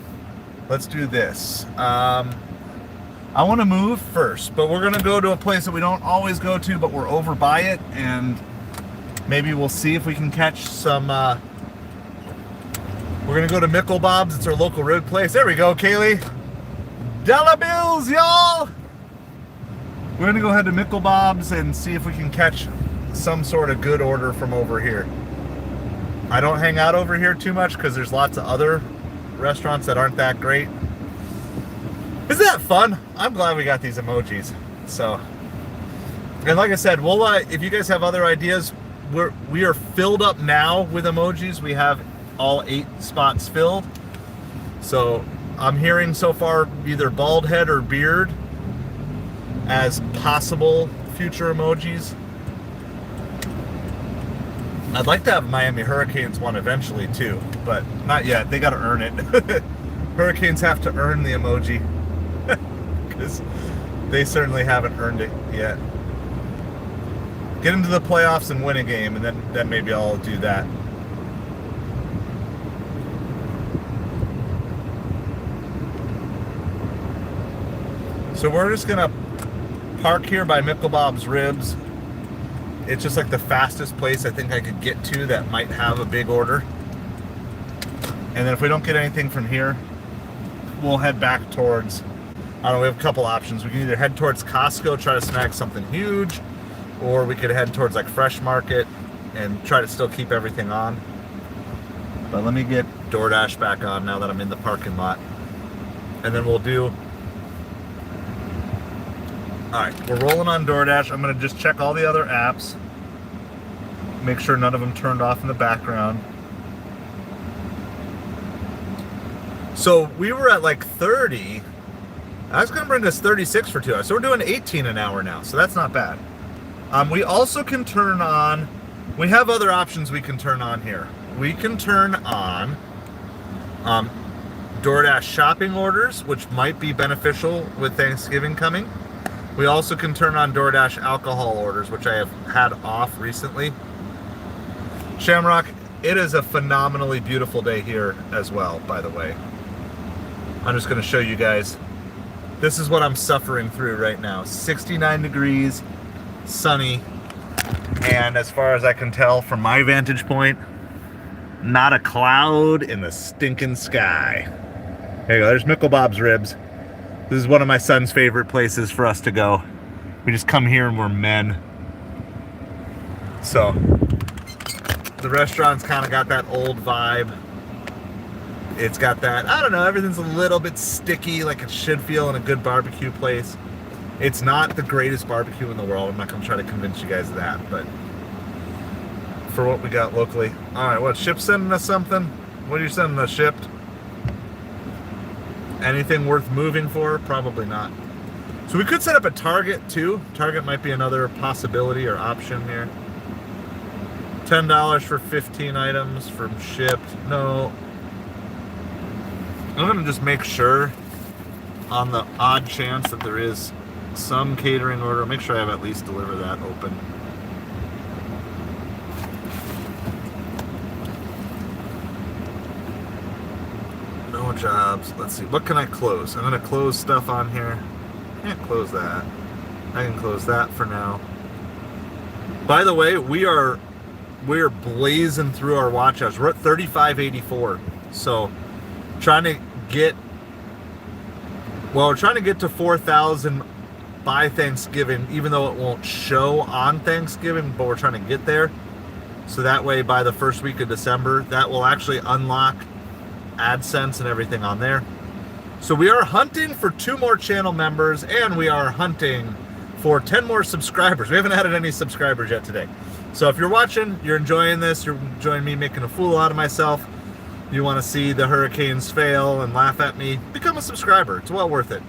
let's do this. I want to move first, but we're going to go to a place that we don't always go to, but we're over by it, and maybe we'll see if we can catch some, we're going to go to Mickle Bob's. It's our local rib place. There we go, Kaylee. Dollar bills, y'all. We're going to go ahead to Mickle Bob's and see if we can catch some sort of good order from over here. I don't hang out over here too much because there's lots of other restaurants that aren't that great. Isn't that fun? I'm glad we got these emojis. So, and like I said, we'll if you guys have other ideas, we are filled up now with emojis. We have all 8 spots filled. So I'm hearing so far either bald head or beard as possible future emojis. I'd like to have Miami Hurricanes one eventually too, but not yet. They got to earn it. Hurricanes have to earn the emoji because they certainly haven't earned it yet. Get into the playoffs and win a game, and then maybe I'll do that. So we're just gonna park here by Mickle Bob's Ribs. It's just like the fastest place I think I could get to that might have a big order. And then if we don't get anything from here, we'll head back towards, I don't know, we have a couple options. We can either head towards Costco, try to snag something huge, or we could head towards like Fresh Market and try to still keep everything on. But let me get DoorDash back on now that I'm in the parking lot. And then we'll do, all right, we're rolling on DoorDash. I'm gonna just check all the other apps, make sure none of them turned off in the background. So we were at like 30. I was gonna bring us 36 for 2 hours. So we're doing 18 an hour now, so that's not bad. We also can turn on, we have other options we can turn on here. We can turn on DoorDash shopping orders, which might be beneficial with Thanksgiving coming. We also can turn on DoorDash alcohol orders, which I have had off recently. Shamrock, it is a phenomenally beautiful day here as well, by the way. I'm just going to show you guys. This is what I'm suffering through right now. 69 degrees, sunny, and as far as I can tell from my vantage point, not a cloud in the stinking sky. There you go, there's Mickle Bob's Ribs. This is one of my son's favorite places for us to go. We just come here and we're men. So, the restaurant's kind of got that old vibe. It's got that, I don't know, everything's a little bit sticky like it should feel in a good barbecue place. It's not the greatest barbecue in the world. I'm not going to try to convince you guys of that, but for what we got locally. All right, what, Ship sending us something? What are you sending us, Shipped? Anything worth moving for? Probably not. So we could set up a Target too. Target might be another possibility or option here. $10 for 15 items from Shipped. No. I'm gonna just make sure on the odd chance that there is some catering order, make sure I have at least deliver that open. No jobs. Let's see. What can I close? I'm going to close stuff on here. Can't close that. I can close that for now. By the way, we're blazing through our watch hours. We're at 3584. So trying to get to 4,000 by Thanksgiving, even though it won't show on Thanksgiving, but we're trying to get there. So that way by the first week of December, that will actually unlock AdSense and everything on there. So we are hunting for 2 more channel members, and we are hunting for 10 more subscribers. We haven't added any subscribers yet today. So if you're watching, you're enjoying this, you're enjoying me making a fool out of myself, you want to see the Hurricanes fail and laugh at me, become a subscriber. It's well worth it.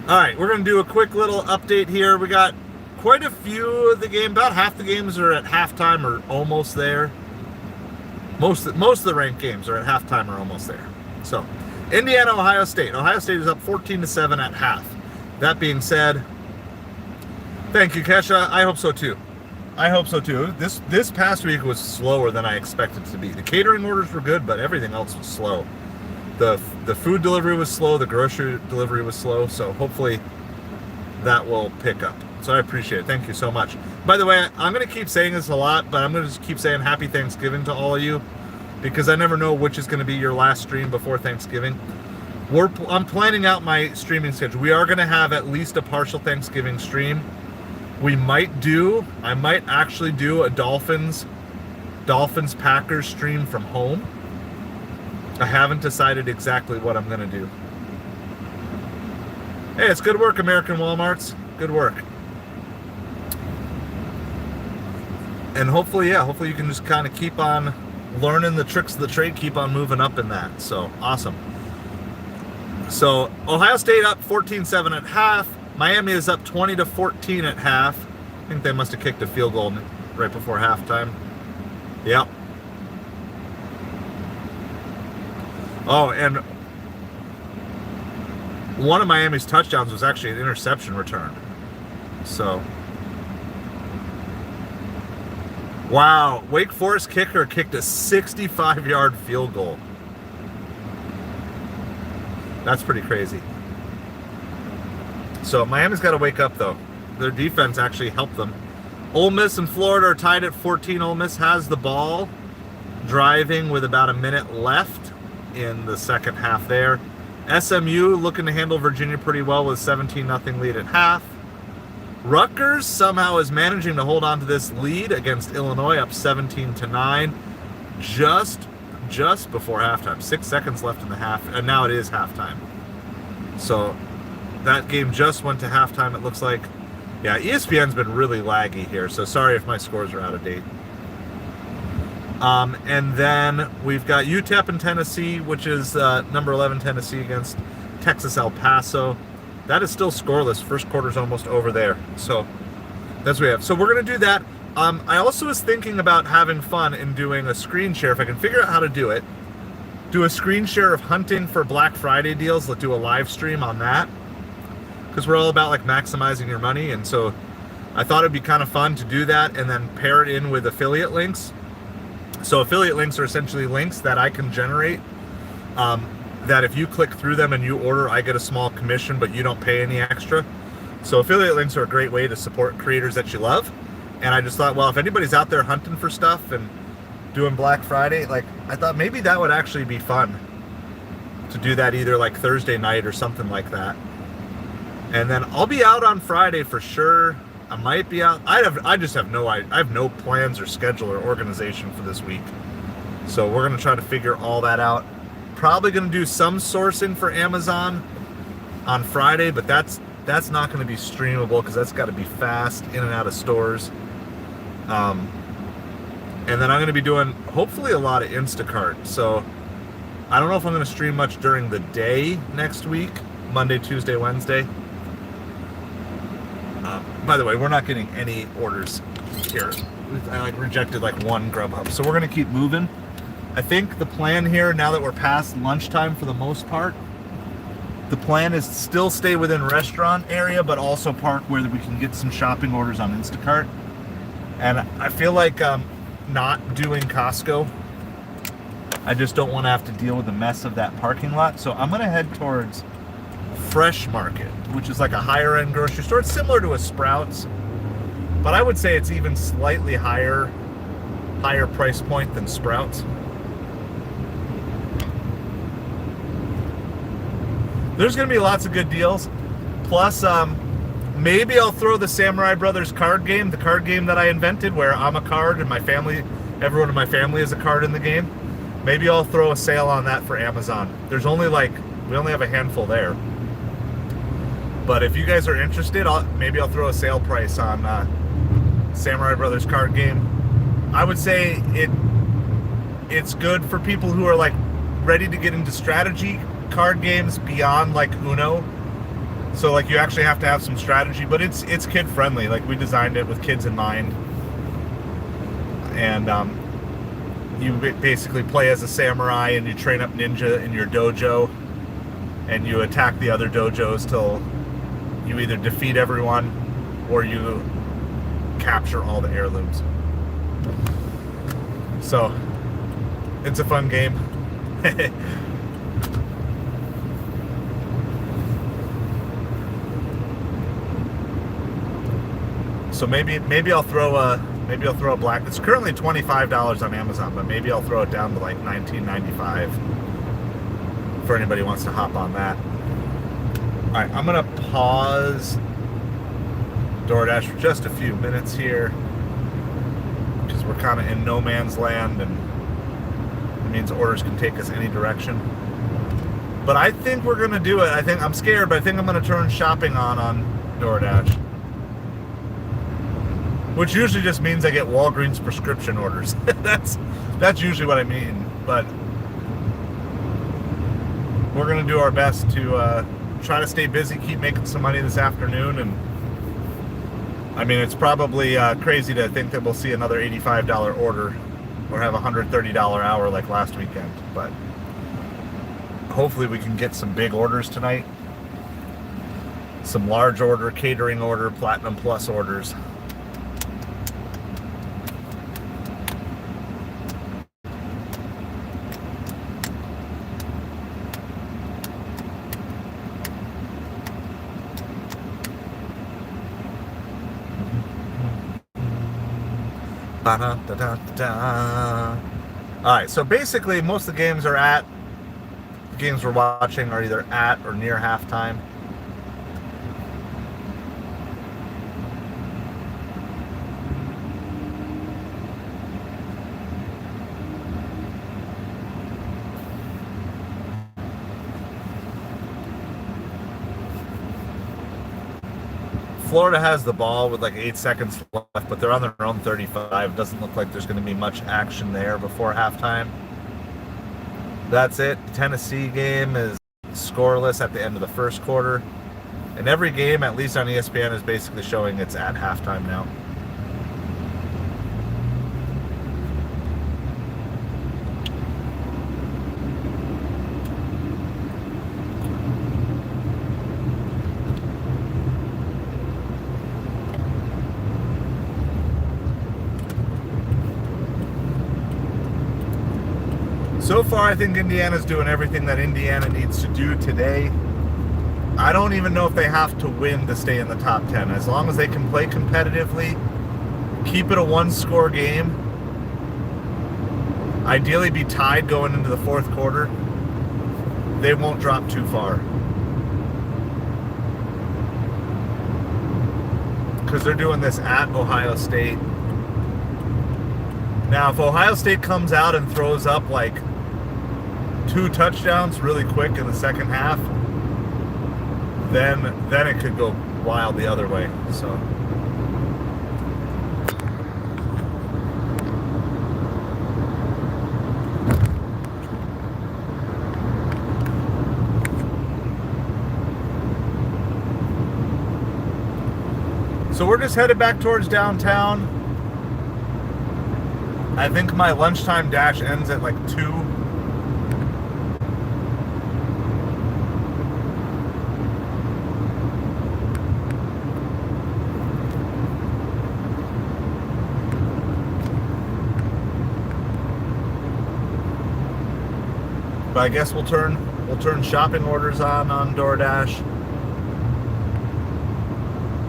All right, we're going to do a quick little update here. We got quite a few of the game. About half the games are at halftime or almost there. Most of the ranked games are at halftime or almost there. So, Indiana, Ohio State. Ohio State is up 14-7 at half. That being said, thank you, Kesha. I hope so too. I hope so too. This past week was slower than I expected it to be. The catering orders were good, but everything else was slow. The food delivery was slow. The grocery delivery was slow. So hopefully that will pick up. So I appreciate it. Thank you so much. By the way, I'm going to keep saying this a lot, but I'm going to just keep saying Happy Thanksgiving to all of you, because I never know which is going to be your last stream before Thanksgiving. I'm planning out my streaming schedule. We are going to have at least a partial Thanksgiving stream. I might actually do a Dolphins Packers stream from home. I haven't decided exactly what I'm going to do. Hey, it's good work, American Walmarts. Good work. And hopefully you can just kind of keep on learning the tricks of the trade, keep on moving up in that. So awesome. So Ohio State up 14-7 at half. Miami is up 20-14 at half. I think they must have kicked a field goal right before halftime. Yep. Oh, and one of Miami's touchdowns was actually an interception return. So, wow. Wake Forest kicker kicked a 65-yard field goal. That's pretty crazy. So Miami's got to wake up, though. Their defense actually helped them. Ole Miss and Florida are tied at 14. Ole Miss has the ball, driving with about a minute left in the second half there. SMU looking to handle Virginia pretty well with 17-0 lead at half. Rutgers somehow is managing to hold on to this lead against Illinois, up 17-9, just before halftime. 6 seconds left in the half, and now it is halftime. So that game just went to halftime, it looks like. Yeah, ESPN's been really laggy here, so sorry if my scores are out of date. And then we've got UTEP and Tennessee, which is number 11 Tennessee against Texas El Paso. That is still scoreless. First quarter's almost over there. So that's what we have. So we're going to do that. I also was thinking about having fun and doing a screen share. If I can figure out how to do it, do a screen share of hunting for Black Friday deals. Let's do a live stream on that. Because we're all about like maximizing your money. And so I thought it'd be kind of fun to do that and then pair it in with affiliate links. So affiliate links are essentially links that I can generate that if you click through them and you order, I get a small commission, but you don't pay any extra. So affiliate links are a great way to support creators that you love. And I just thought, well, if anybody's out there hunting for stuff and doing Black Friday, like I thought maybe that would actually be fun to do that either like Thursday night or something like that. And then I'll be out on Friday for sure. I might be out. I have no plans or schedule or organization for this week. So we're going to try to figure all that out. Probably going to do some sourcing for Amazon on Friday, but that's not going to be streamable because that's got to be fast in and out of stores. And then I'm going to be doing hopefully a lot of Instacart. So I don't know if I'm going to stream much during the day next week, Monday, Tuesday, Wednesday. By the way, we're not getting any orders here. I rejected one Grubhub. So we're going to keep moving. I think the plan here, now that we're past lunchtime for the most part, the plan is to still stay within restaurant area, but also park where we can get some shopping orders on Instacart. And I feel like not doing Costco. I just don't want to have to deal with the mess of that parking lot. So I'm going to head towards Fresh Market, which is like a higher end grocery store. It's similar to a Sprouts, but I would say it's even slightly higher price point than Sprouts. There's going to be lots of good deals. Plus, maybe I'll throw the Samurai Brothers card game, the card game that I invented where I'm a card and my family, everyone in my family is a card in the game. Maybe I'll throw a sale on that for Amazon. There's only we only have a handful there. But if you guys are interested, maybe I'll throw a sale price on Samurai Brothers card game. I would say it's good for people who are ready to get into strategy card games beyond Uno. So you actually have to have some strategy, but it's kid friendly. We designed it with kids in mind. And you basically play as a samurai and you train up ninja in your dojo and you attack the other dojos till you either defeat everyone or you capture all the heirlooms. So it's a fun game. So maybe I'll throw a black. It's currently $25 on Amazon, but maybe I'll throw it down to $19.95 for anybody who wants to hop on that. All right, I'm gonna pause DoorDash for just a few minutes here because we're kind of in no man's land, and it means orders can take us any direction. But I think we're gonna do it. I'm scared, but I think I'm gonna turn shopping on DoorDash. which usually just means I get Walgreens prescription orders. That's usually what I mean. But we're gonna do our best to try to stay busy, keep making some money this afternoon. And I mean, it's probably crazy to think that we'll see another $85 order or have a $130 hour like last weekend, but hopefully we can get some big orders tonight. Some large order, catering order, Platinum Plus orders. Alright, so basically most of the games we're watching are either at or near halftime. Florida has the ball with like 8 seconds left, but they're on their own 35. Doesn't look like there's going to be much action there before halftime. That's it. Tennessee game is scoreless at the end of the first quarter. And every game, at least on ESPN, is basically showing it's at halftime now. So far, I think Indiana's doing everything that Indiana needs to do today. I don't even know if they have to win to stay in the top 10. As long as they can play competitively, keep it a one-score game, ideally be tied going into the fourth quarter, they won't drop too far. Because they're doing this at Ohio State. Now, if Ohio State comes out and throws up like 2 touchdowns really quick in the second half, then it could go wild the other way. So we're just headed back towards downtown. I think my lunchtime dash ends at like 2. But I guess we'll turn shopping orders on DoorDash.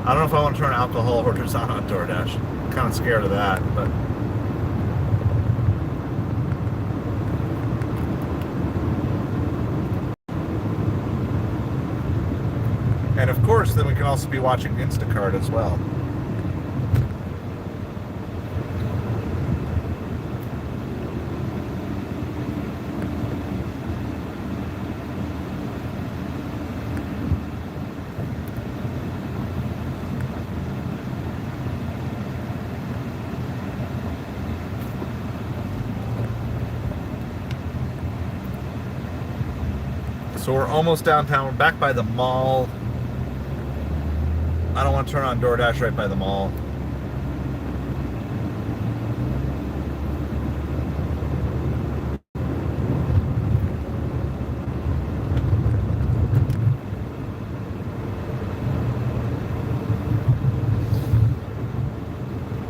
I don't know if I want to turn alcohol orders on DoorDash. I'm kind of scared of that, but and of course, then we can also be watching Instacart as well. So we're almost downtown. We're back by the mall. I don't want to turn on DoorDash right by the mall.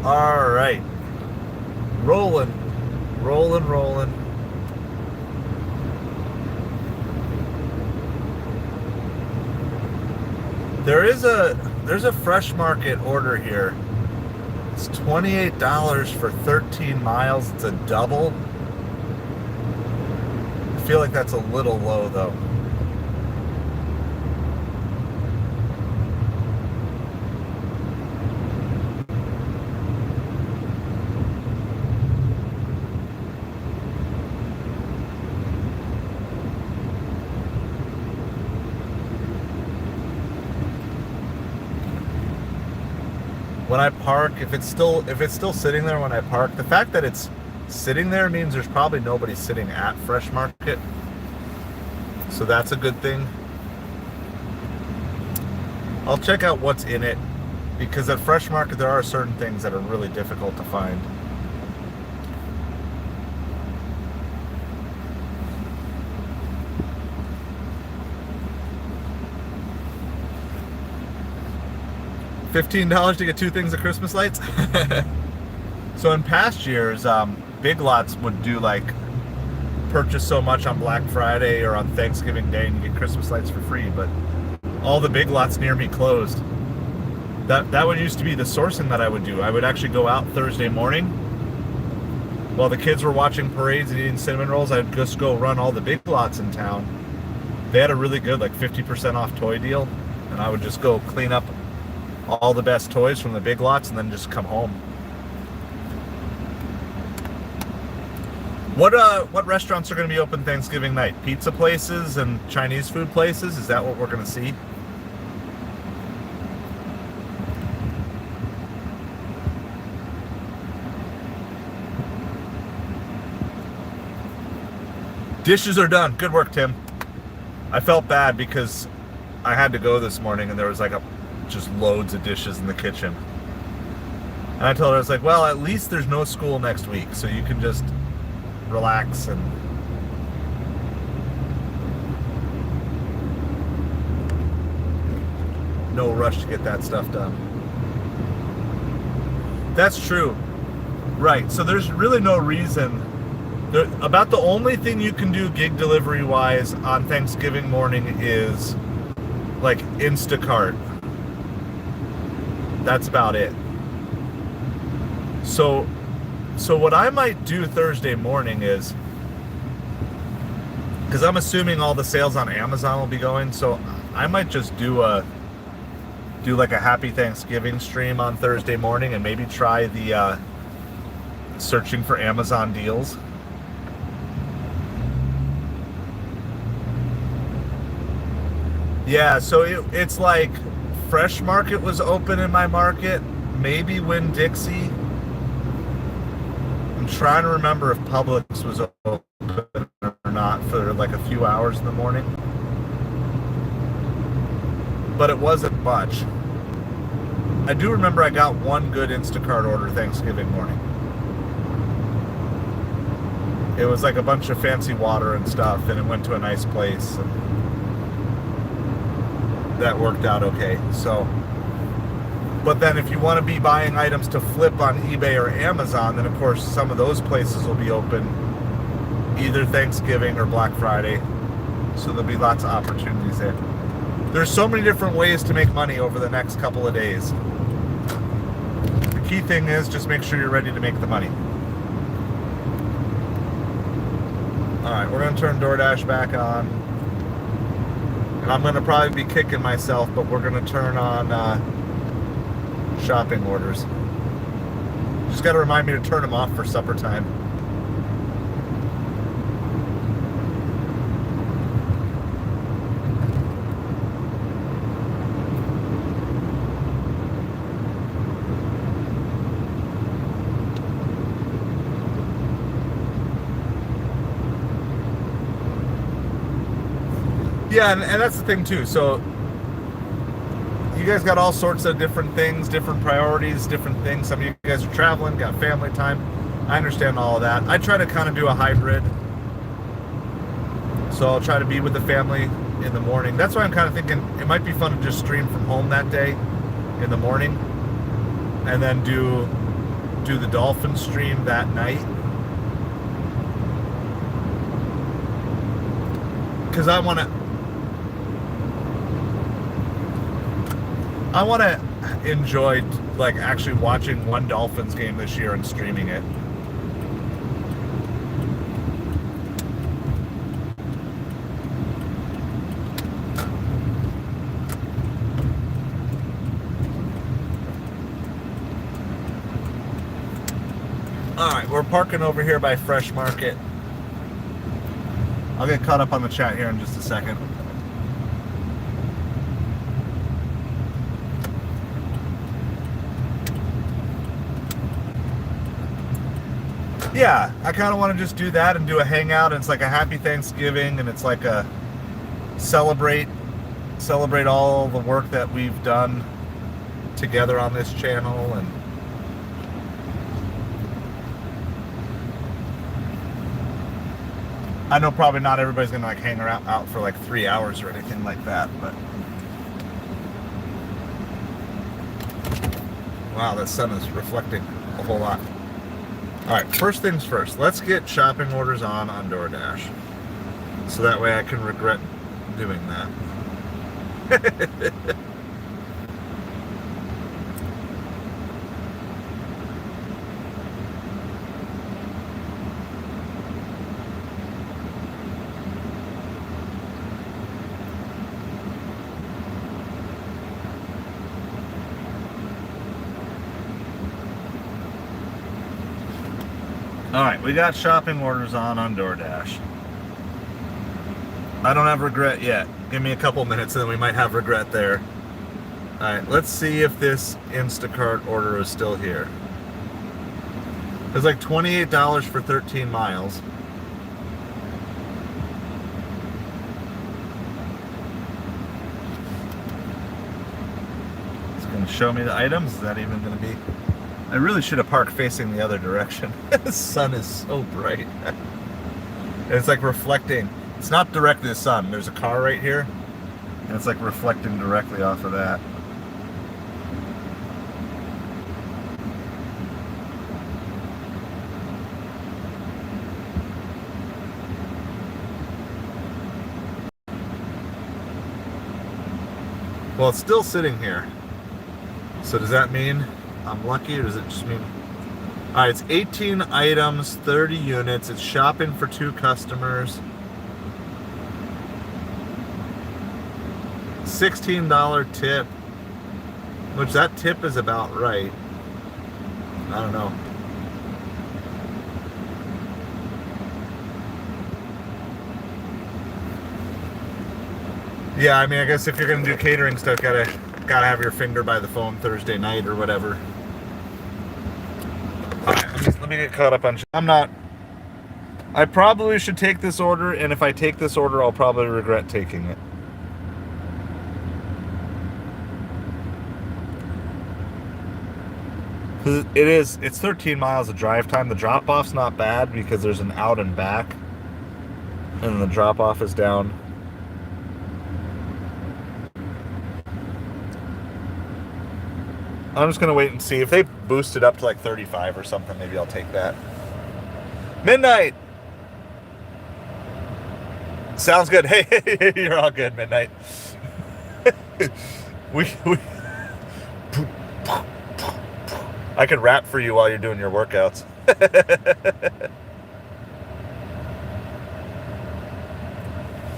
All right. Rolling. There's a Fresh Market order here. It's $28 for 13 miles. It's a double. I feel like that's a little low though. when I park, if it's still sitting there when I park, the fact that it's sitting there means there's probably nobody sitting at Fresh Market. So that's a good thing. I'll check out what's in it, because at Fresh Market there are certain things that are really difficult to find. $15 to get 2 things of Christmas lights. So in past years, Big Lots would do like purchase so much on Black Friday or on Thanksgiving Day and you get Christmas lights for free, but all the Big Lots near me closed. That one used to be the sourcing that I would do. I would actually go out Thursday morning while the kids were watching parades and eating cinnamon rolls. I'd just go run all the Big Lots in town. They had a really good like 50% off toy deal, and I would just go clean up all the best toys from the Big Lots and then just come home. What restaurants are going to be open Thanksgiving night? Pizza places and Chinese food places? Is that what we're going to see? Dishes are done. Good work, Tim. I felt bad because I had to go this morning and there was like just loads of dishes in the kitchen. And I told her, I was like, well, at least there's no school next week, so you can just relax and no rush to get that stuff done. That's true. Right, so there's really no reason. About the only thing you can do gig delivery wise on Thanksgiving morning is like Instacart. That's about it. So what I might do Thursday morning is, because I'm assuming all the sales on Amazon will be going, so I might just do like a Happy Thanksgiving stream on Thursday morning and maybe try the searching for Amazon deals. Yeah, so it's like Fresh Market was open in my market, maybe Winn-Dixie. I'm trying to remember if Publix was open or not for like a few hours in the morning. But it wasn't much. I do remember I got one good Instacart order Thanksgiving morning. It was like a bunch of fancy water and stuff, and it went to a nice place. That worked out okay. So, but then if you want to be buying items to flip on eBay or Amazon, then of course some of those places will be open either Thanksgiving or Black Friday. So there'll be lots of opportunities there. There's so many different ways to make money over the next couple of days. The key thing is just make sure you're ready to make the money. All right, we're going to turn DoorDash back on. And I'm going to probably be kicking myself, but we're going to turn on shopping orders. Just got to remind me to turn them off for supper time. Yeah, and that's the thing too. So you guys got all sorts of different things, different priorities, different things. Some of you guys are traveling, got family time. I understand all of that. I try to kind of do a hybrid. So I'll try to be with the family in the morning. That's why I'm kind of thinking it might be fun to just stream from home that day in the morning and then do the dolphin stream that night. Because I want to enjoy like actually watching one Dolphins game this year and streaming it. Alright, we're parking over here by Fresh Market. I'll get caught up on the chat here in just a second. Yeah, I kind of want to just do that and do a hangout. And it's like a happy Thanksgiving, and it's like a celebrate all the work that we've done together on this channel. And I know probably not everybody's gonna like hang around out for like 3 hours or anything like that, but wow, that sun is reflecting a whole lot. All right, first things first, let's get shopping orders on DoorDash, so that way I can regret doing that. All right, we got shopping orders on DoorDash. I don't have regret yet. Give me a couple minutes and then we might have regret there. All right, let's see if this Instacart order is still here. It's like $28 for 13 miles. It's going to show me the items. Is that even going to be... I really should have parked facing the other direction. The sun is so bright. And it's like reflecting. It's not directly the sun. There's a car right here, and it's like reflecting directly off of that. Well, it's still sitting here. So does that mean I'm lucky, or does it just mean... All right, it's 18 items, 30 units. It's shopping for 2 customers. $16 tip, which that tip is about right. I don't know. Yeah, I mean, I guess if you're gonna do catering stuff, gotta have your finger by the phone Thursday night or whatever. All right, let me get caught up on... I probably should take this order, and if I take this order, I'll probably regret taking it. It's 13 miles of drive time. The drop-off's not bad because there's an out and back, and the drop-off is down. I'm just gonna wait and see. If they boost it up to like 35 or something, maybe I'll take that. Midnight! Sounds good. Hey, you're all good, Midnight. we I could rap for you while you're doing your workouts.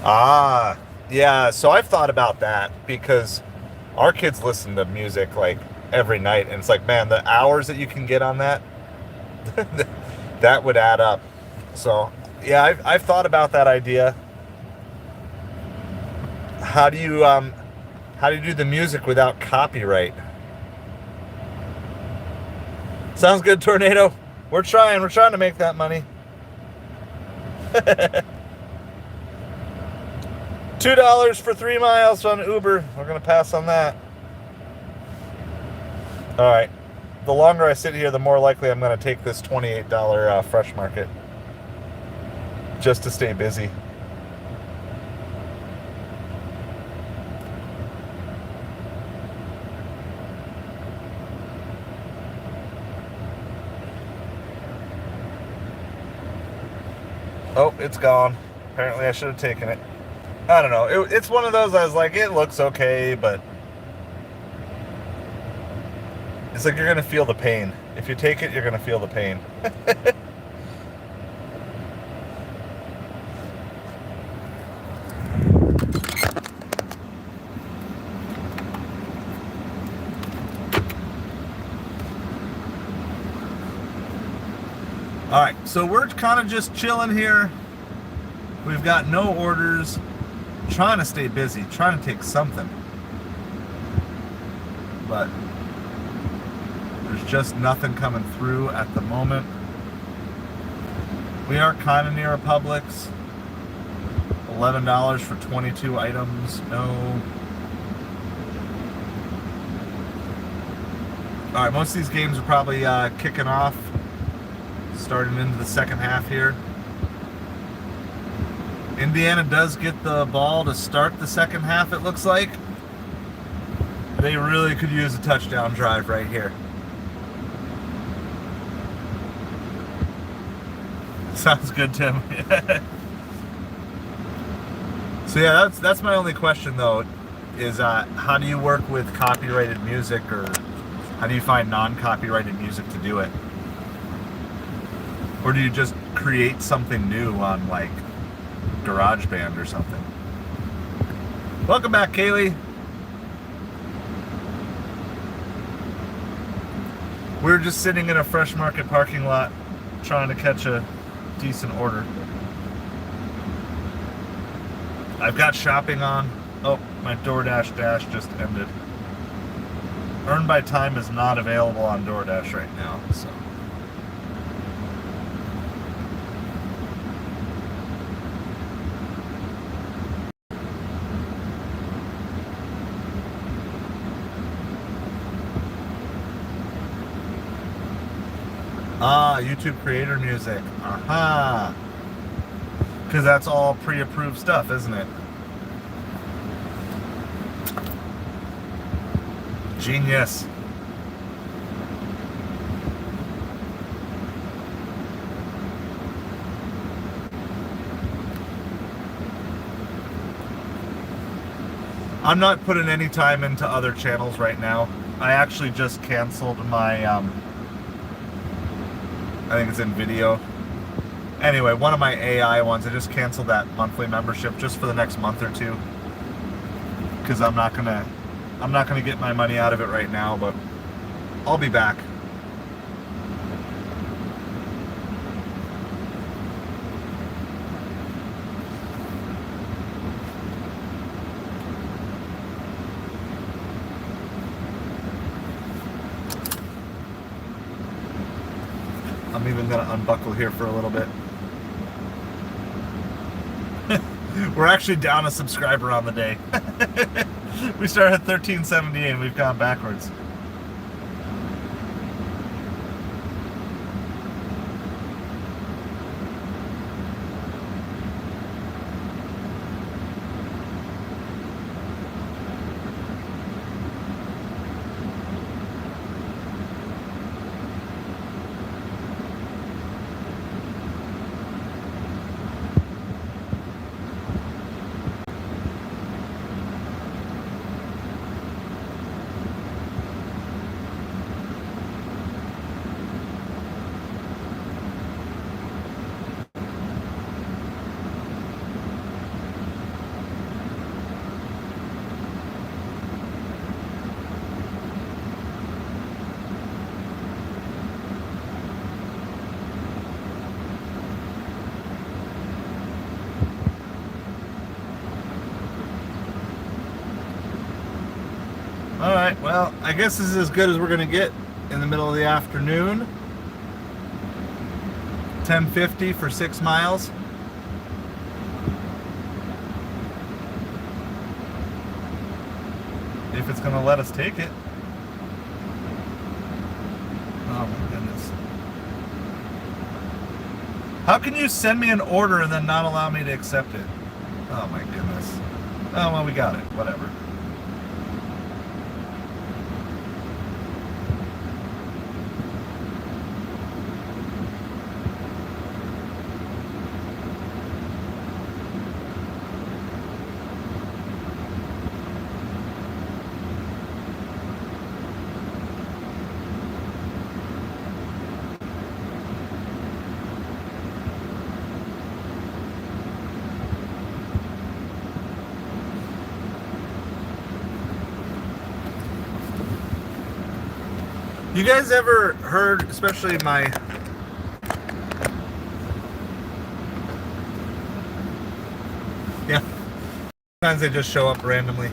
Ah, yeah, so I've thought about that because our kids listen to music like every night, and it's like, man, the hours that you can get on that, that would add up. So, yeah, I've thought about that idea. How do you do the music without copyright? Sounds good, Tornado. We're trying to make that money. $2 for 3 miles on Uber. We're gonna pass on that. All right. The longer I sit here, the more likely I'm gonna take this $28 Fresh Market, just to stay busy. Oh, it's gone. Apparently I should have taken it. I don't know. It's one of those, I was like, it looks okay, but it's like you're going to feel the pain. If you take it, you're going to feel the pain. All right, so we're kind of just chilling here. We've got no orders. Trying to stay busy, trying to take something. But there's just nothing coming through at the moment. We are kind of near a Publix. $11 for 22 items. No. Alright, most of these games are probably kicking off, starting into the second half here. Indiana does get the ball to start the second half, it looks like. They really could use a touchdown drive right here. Sounds good, Tim. So yeah, that's my only question though, is how do you work with copyrighted music, or how do you find non-copyrighted music to do it? Or do you just create something new on like GarageBand or something? Welcome back, Kaylee. We're just sitting in a Fresh Market parking lot trying to catch a decent order. I've got shopping on. Oh, my DoorDash dash just ended. Earn by time is not available on DoorDash right now, so. Ah, YouTube creator music. Aha. Because that's all pre-approved stuff, isn't it? Genius. I'm not putting any time into other channels right now. I actually just canceled my, I think it's in video. Anyway, one of my AI ones, I just canceled that monthly membership just for the next month or two. Because I'm not gonna get my money out of it right now, but I'll be back. I'm even gonna unbuckle here for a little bit. We're actually down a subscriber on the day. We started at 1378 and we've gone backwards. Alright, well, I guess this is as good as we're going to get in the middle of the afternoon. 10.50 for 6 miles. If it's going to let us take it. Oh my goodness. How can you send me an order and then not allow me to accept it? Oh my goodness. Oh, well, we got it. Whatever. You guys ever heard, especially my... Yeah. Sometimes they just show up randomly.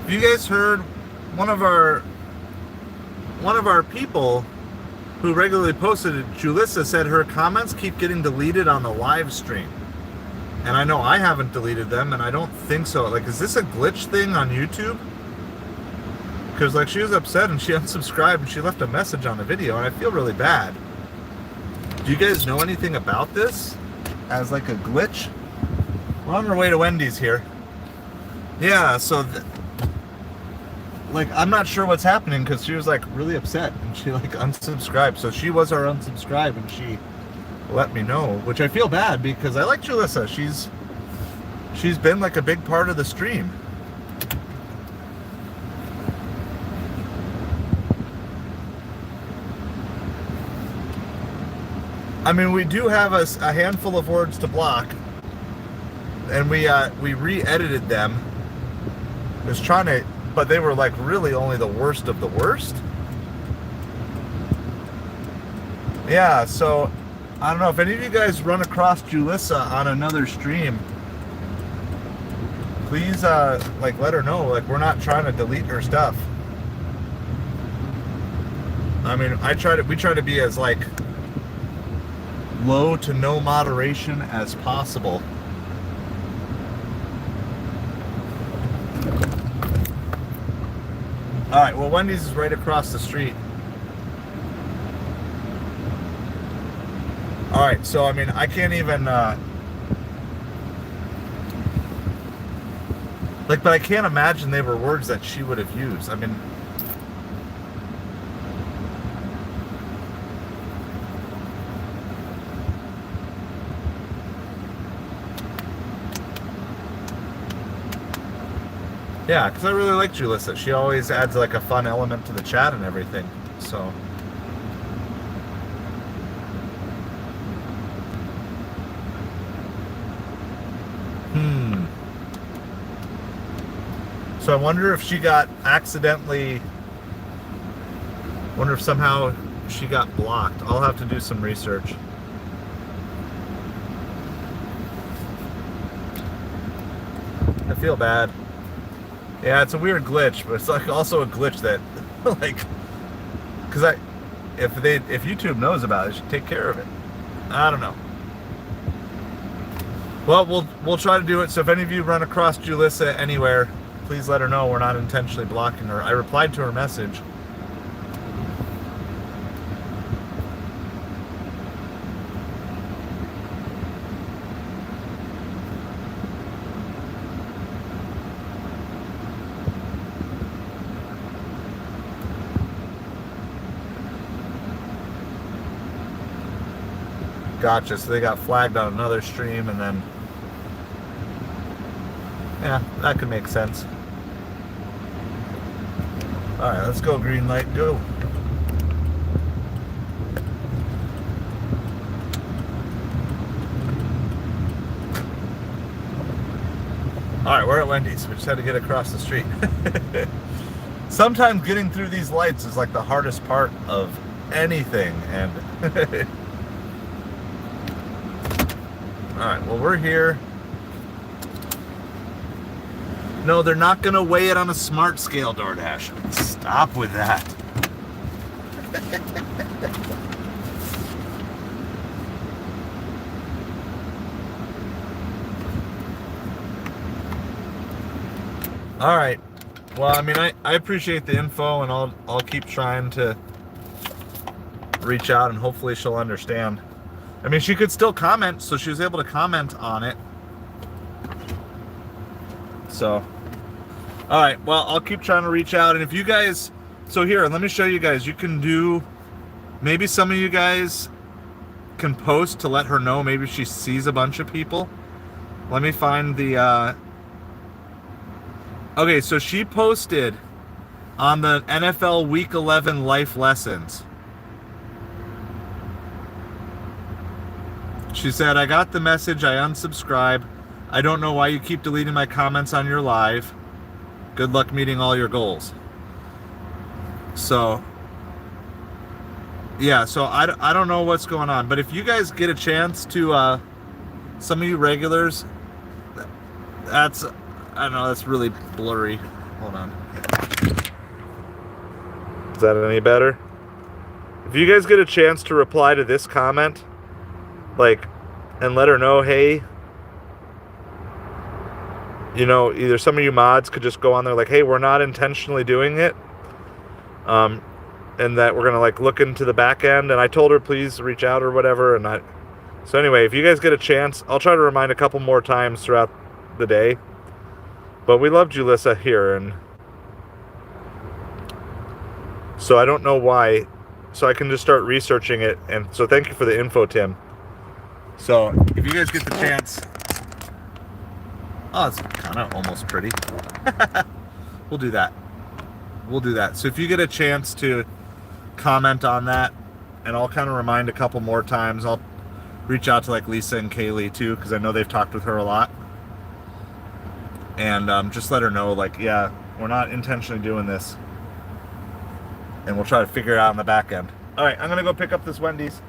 Have you guys heard one of our people who regularly posted it, Julissa, said her comments keep getting deleted on the live stream. And I know I haven't deleted them, and I don't think so. Like, is this a glitch thing on YouTube? Because, like, she was upset and she unsubscribed and she left a message on the video, and I feel really bad. Do you guys know anything about this as, like, a glitch? We're on our way to Wendy's here. Yeah, so, like, I'm not sure what's happening because she was, like, really upset and she, like, unsubscribed. So she was our unsubscribe and she let me know, which I feel bad because I like Julissa. She's been like a big part of the stream. I mean, we do have a handful of words to block, and we re-edited them. I was trying to, but they were like really only the worst of the worst. Yeah, so I don't know if any of you guys run across Julissa on another stream. Please, like, let her know. Like, we're not trying to delete her stuff. I mean, we try to be as, like, low to no moderation as possible. All right, well, Wendy's is right across the street. All right, so, I mean, I can't even, like, but I can't imagine they were words that she would have used. I mean, yeah, because I really like Julissa. She always adds, like, a fun element to the chat and everything, so. So I wonder if she got accidentally, wonder if somehow she got blocked. I'll have to do some research. I feel bad. Yeah, it's a weird glitch, but it's like also a glitch that, like, because if YouTube knows about it, they should take care of it. I don't know. Well, we'll try to do it. So if any of you run across Julissa anywhere, please let her know we're not intentionally blocking her. I replied to her message. Gotcha, so they got flagged on another stream and then, yeah, that could make sense. All right, let's go, green light, go. All right, we're at Wendy's. We just had to get across the street. Sometimes getting through these lights is like the hardest part of anything, and all right, well, we're here. No, they're not going to weigh it on a smart scale, DoorDash. Stop with that. All right. Well, I mean, I appreciate the info, and I'll keep trying to reach out, and hopefully she'll understand. I mean, she could still comment, so she was able to comment on it. So, all right, well, I'll keep trying to reach out. And if you guys, so here, let me show you guys. You can do, maybe some of you guys can post to let her know. Maybe she sees a bunch of people. Let me find the, okay, so she posted on the NFL Week 11 life lessons. She said, I got the message, I unsubscribe. I don't know why you keep deleting my comments on your live. Good luck meeting all your goals. So, yeah, so I don't know what's going on. But if you guys get a chance to, some of you regulars, that's, I don't know, that's really blurry. Hold on. Is that any better? If you guys get a chance to reply to this comment, like, and let her know, hey, you know, either some of you mods could just go on there like, hey, we're not intentionally doing it, and that we're gonna like look into the back end. And I told her please reach out or whatever. And so anyway, if you guys get a chance, I'll try to remind a couple more times throughout the day. But we love Julissa here, and so I don't know why. So I can just start researching it. And so thank you for the info, Tim. So if you guys get the chance, oh, it's kind of almost pretty. We'll do that. We'll do that. So if you get a chance to comment on that, and I'll kind of remind a couple more times. I'll reach out to like Lisa and Kaylee too, because I know they've talked with her a lot. And just let her know, like, yeah, we're not intentionally doing this. And we'll try to figure it out on the back end. All right, I'm going to go pick up this Wendy's.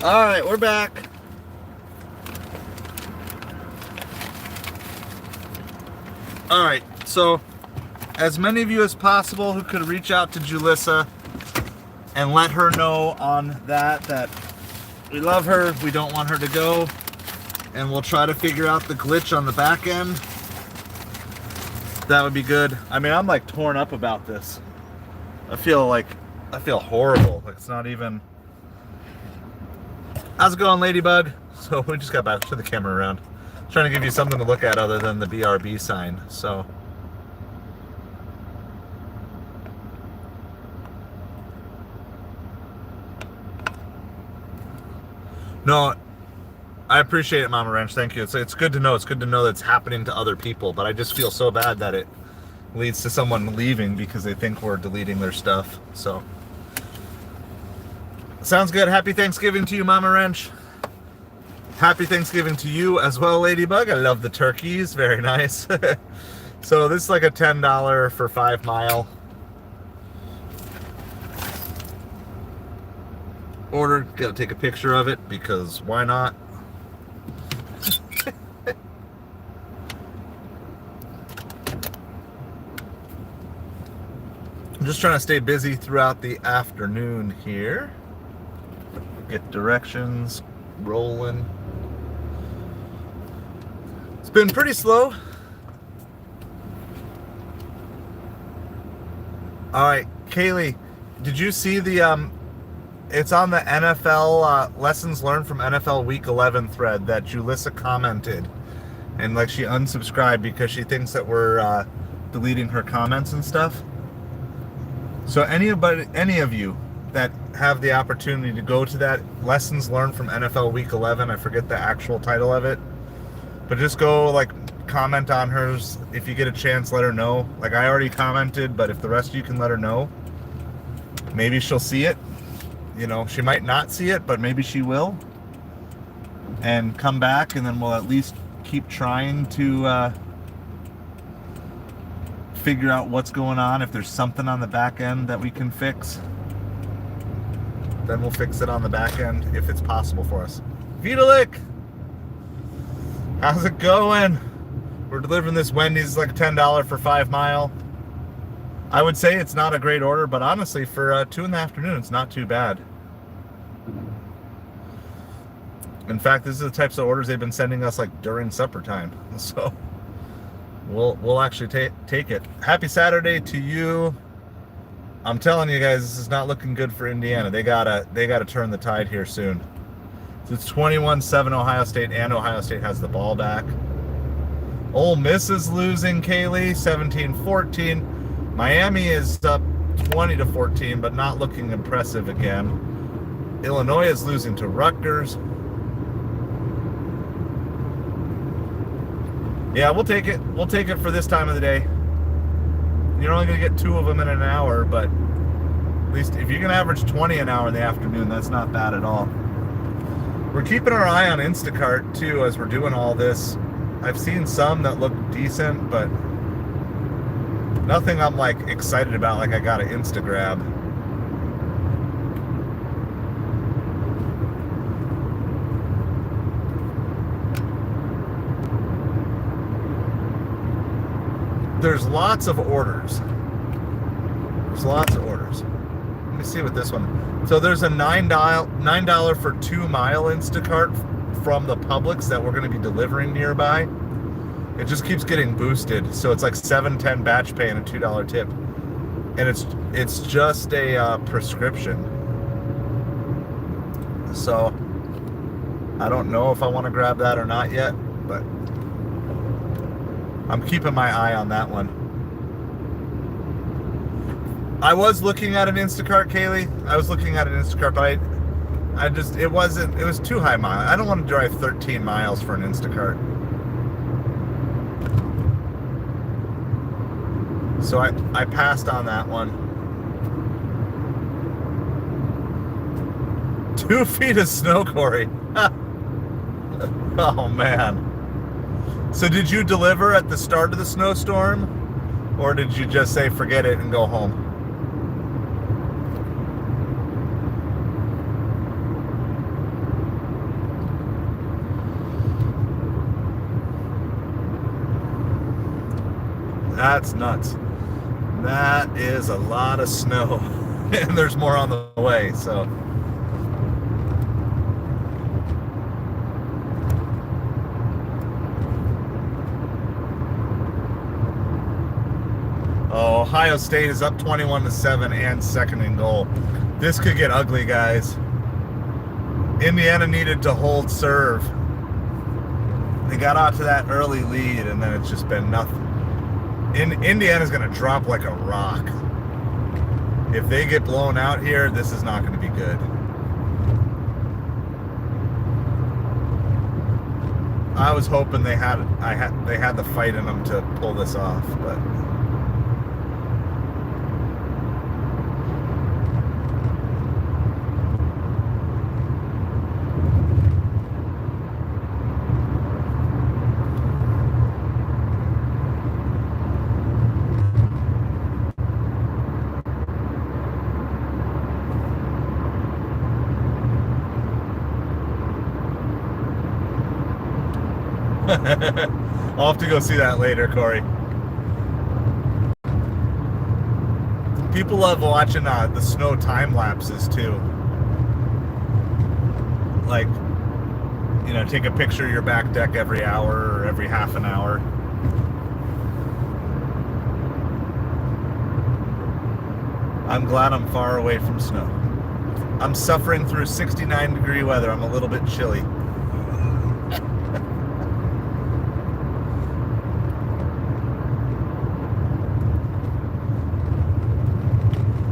All right, we're back. All right, so as many of you as possible who could reach out to Julissa and let her know on that we love her, we don't want her to go, and we'll try to figure out the glitch on the back end. That would be good. I mean, I'm like torn up about this. I feel horrible. Like, it's not even... How's it going, Ladybug? So we just got back to the camera around. Trying to give you something to look at other than the BRB sign. So no, I appreciate it, Mama Ranch. Thank you. It's good to know. It's good to know that it's happening to other people. But I just feel so bad that it leads to someone leaving because they think we're deleting their stuff. So sounds good. Happy Thanksgiving to you, Mama Wrench. Happy Thanksgiving to you as well, Ladybug. I love the turkeys. Very nice. So this is like a $10 for 5 mile order. Gotta take a picture of it because why not? I'm just trying to stay busy throughout the afternoon here. Get directions rolling. It's been pretty slow. All right, Kaylee, did you see the it's on the NFL lessons learned from NFL Week 11 thread that Julissa commented, and like she unsubscribed because she thinks that we're deleting her comments and stuff. So any of you that have the opportunity to go to that lessons learned from NFL Week 11, I forget the actual title of it, but just go like comment on hers. If you get a chance, let her know. Like I already commented, but if the rest of you can let her know, maybe she'll see it. You know, she might not see it, but maybe she will, and come back, and then we'll at least keep trying to figure out what's going on. If there's something on the back end that we can fix, then we'll fix it on the back end if it's possible for us. Vitalik, how's it going? We're delivering this Wendy's like $10 for 5 mile. I would say it's not a great order, but honestly, for 2 in the afternoon, it's not too bad. In fact, this is the types of orders they've been sending us like during supper time. So we'll actually take it. Happy Saturday to you. I'm telling you guys, this is not looking good for Indiana. They gotta turn the tide here soon. So it's 21-7 Ohio State, and Ohio State has the ball back. Ole Miss is losing, Kaylee, 17-14. Miami is up 20-14, but not looking impressive again. Illinois is losing to Rutgers. Yeah, we'll take it. We'll take it for this time of the day. You're only going to get 2 of them in an hour, but at least if you can average 20 an hour in the afternoon, that's not bad at all. We're keeping our eye on Instacart, too, as we're doing all this. I've seen some that look decent, but nothing I'm, like, excited about, like I got an Instagrab. There's lots of orders. There's lots of orders. Let me see what this one. So there's a $9 for 2 mile Instacart from the Publix that we're going to be delivering nearby. It just keeps getting boosted. So it's like $7.10 batch pay and a $2 tip. And it's just a prescription. So I don't know if I want to grab that or not yet, but I'm keeping my eye on that one. I was looking at an Instacart, Kaylee. I was looking at an Instacart, but it was too high mile. I don't want to drive 13 miles for an Instacart. So I passed on that one. 2 feet of snow, Corey. Oh, man. So did you deliver at the start of the snowstorm, or did you just say forget it and go home? That's nuts. That is a lot of snow. And there's more on the way, so. Oh, Ohio State is up 21-7 and second and goal. This could get ugly, guys. Indiana needed to hold serve. They got out to that early lead, and then it's just been nothing. Indiana's going to drop like a rock. If they get blown out here, this is not going to be good. I was hoping they had the fight in them to pull this off, but. I'll have to go see that later, Corey. People love watching the snow time lapses too. Like, you know, take a picture of your back deck every hour or every half an hour. I'm glad I'm far away from snow. I'm suffering through 69-degree weather. I'm a little bit chilly.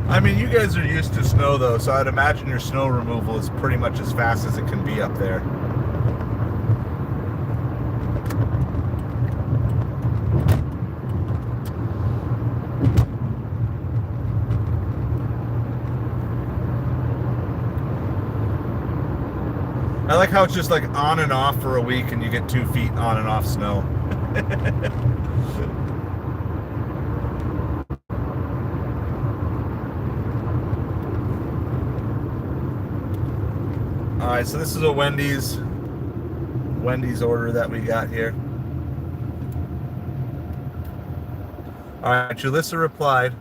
I mean, you guys are used to snow, though, so I'd imagine your snow removal is pretty much as fast as it can be up there. I like how it's just like on and off for a week and you get 2 feet on and off snow. All right, so this is a Wendy's order that we got here. All right, Julissa replied.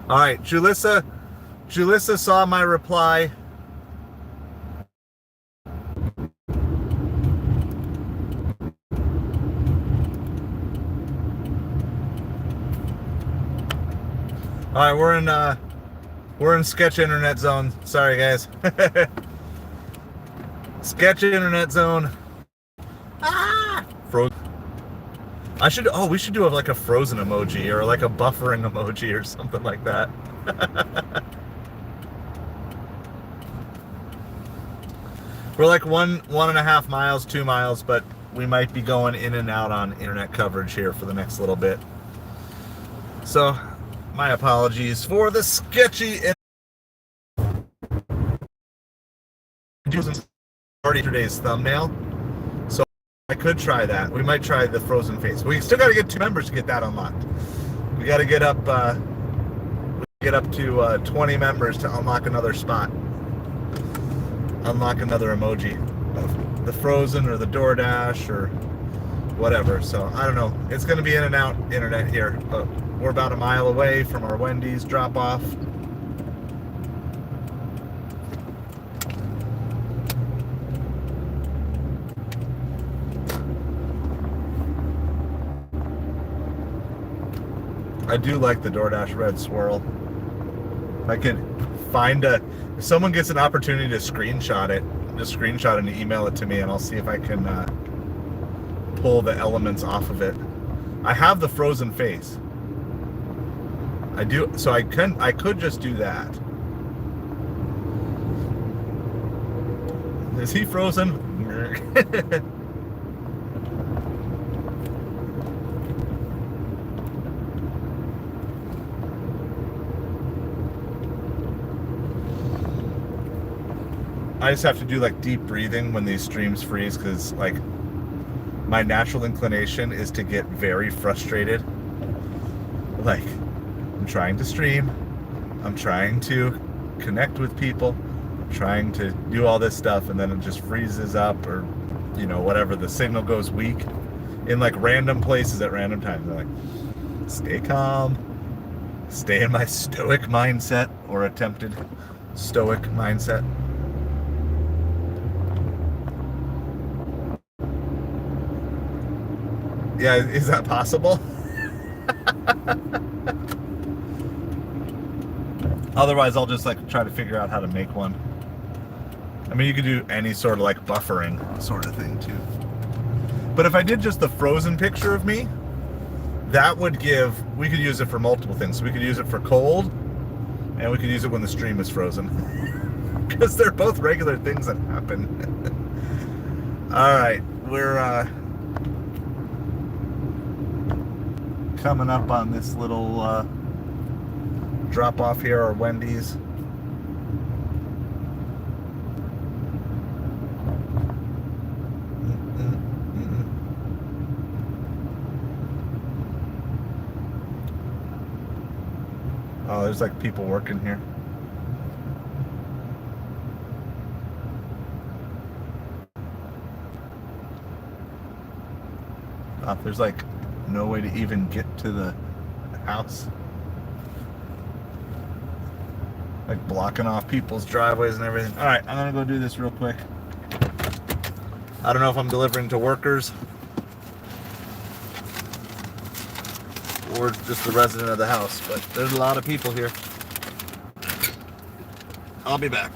All right, Julissa saw my reply. All right, we're in sketch internet zone. Sorry, guys. Sketch internet zone. Ah! Frozen. We should do like a frozen emoji or like a buffering emoji or something like that. We're like 1.5 miles, 2 miles, but we might be going in and out on internet coverage here for the next little bit. So, my apologies for the sketchy. Already today's thumbnail. I could try that. We might try the frozen face. We still got to get 2 members to get that unlocked. We got to get up to 20 members to unlock another spot. Unlock another emoji of the frozen or the DoorDash or whatever. So I don't know. It's going to be in and out internet here, but we're about a mile away from our Wendy's drop off. I do like the DoorDash red swirl. If I could find if someone gets an opportunity to screenshot it, just screenshot it and email it to me, and I'll see if I can pull the elements off of it. I have the frozen face. I do, so I could just do that. Is he frozen? I just have to do like deep breathing when these streams freeze, because like my natural inclination is to get very frustrated. Like, I'm trying to stream, I'm trying to connect with people, I'm trying to do all this stuff, and then it just freezes up, or, you know, whatever, the signal goes weak in like random places at random times. I'm like, stay calm, stay in my stoic mindset, or attempted stoic mindset. Yeah, is that possible? Otherwise, I'll just like try to figure out how to make one. I mean, you could do any sort of like buffering sort of thing too. But if I did just the frozen picture of me, that would give, we could use it for multiple things. So we could use it for cold, and we could use it when the stream is frozen. Because they're both regular things that happen. All right, we're coming up on this little drop off here, or Wendy's. Oh, there's like people working here. Oh, there's like no way to even get to the house. Like blocking off people's driveways and everything. All right, I'm gonna go do this real quick. I don't know if I'm delivering to workers or just the resident of the house, but there's a lot of people here. I'll be back.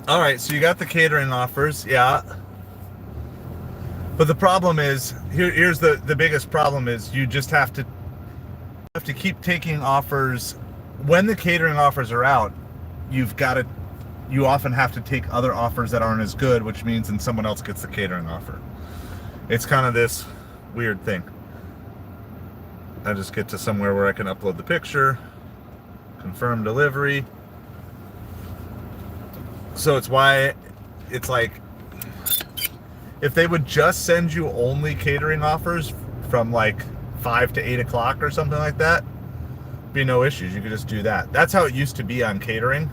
All right, so you got the catering offers, yeah. But the problem is, here's the biggest problem is you just have to keep taking offers. When the catering offers are out, you often have to take other offers that aren't as good, which means then someone else gets the catering offer. It's kind of this weird thing. I just get to somewhere where I can upload the picture, confirm delivery. So it's why it's like, if they would just send you only catering offers from like 5 to 8 o'clock or something like that, be no issues. You could just do that. That's how it used to be on catering.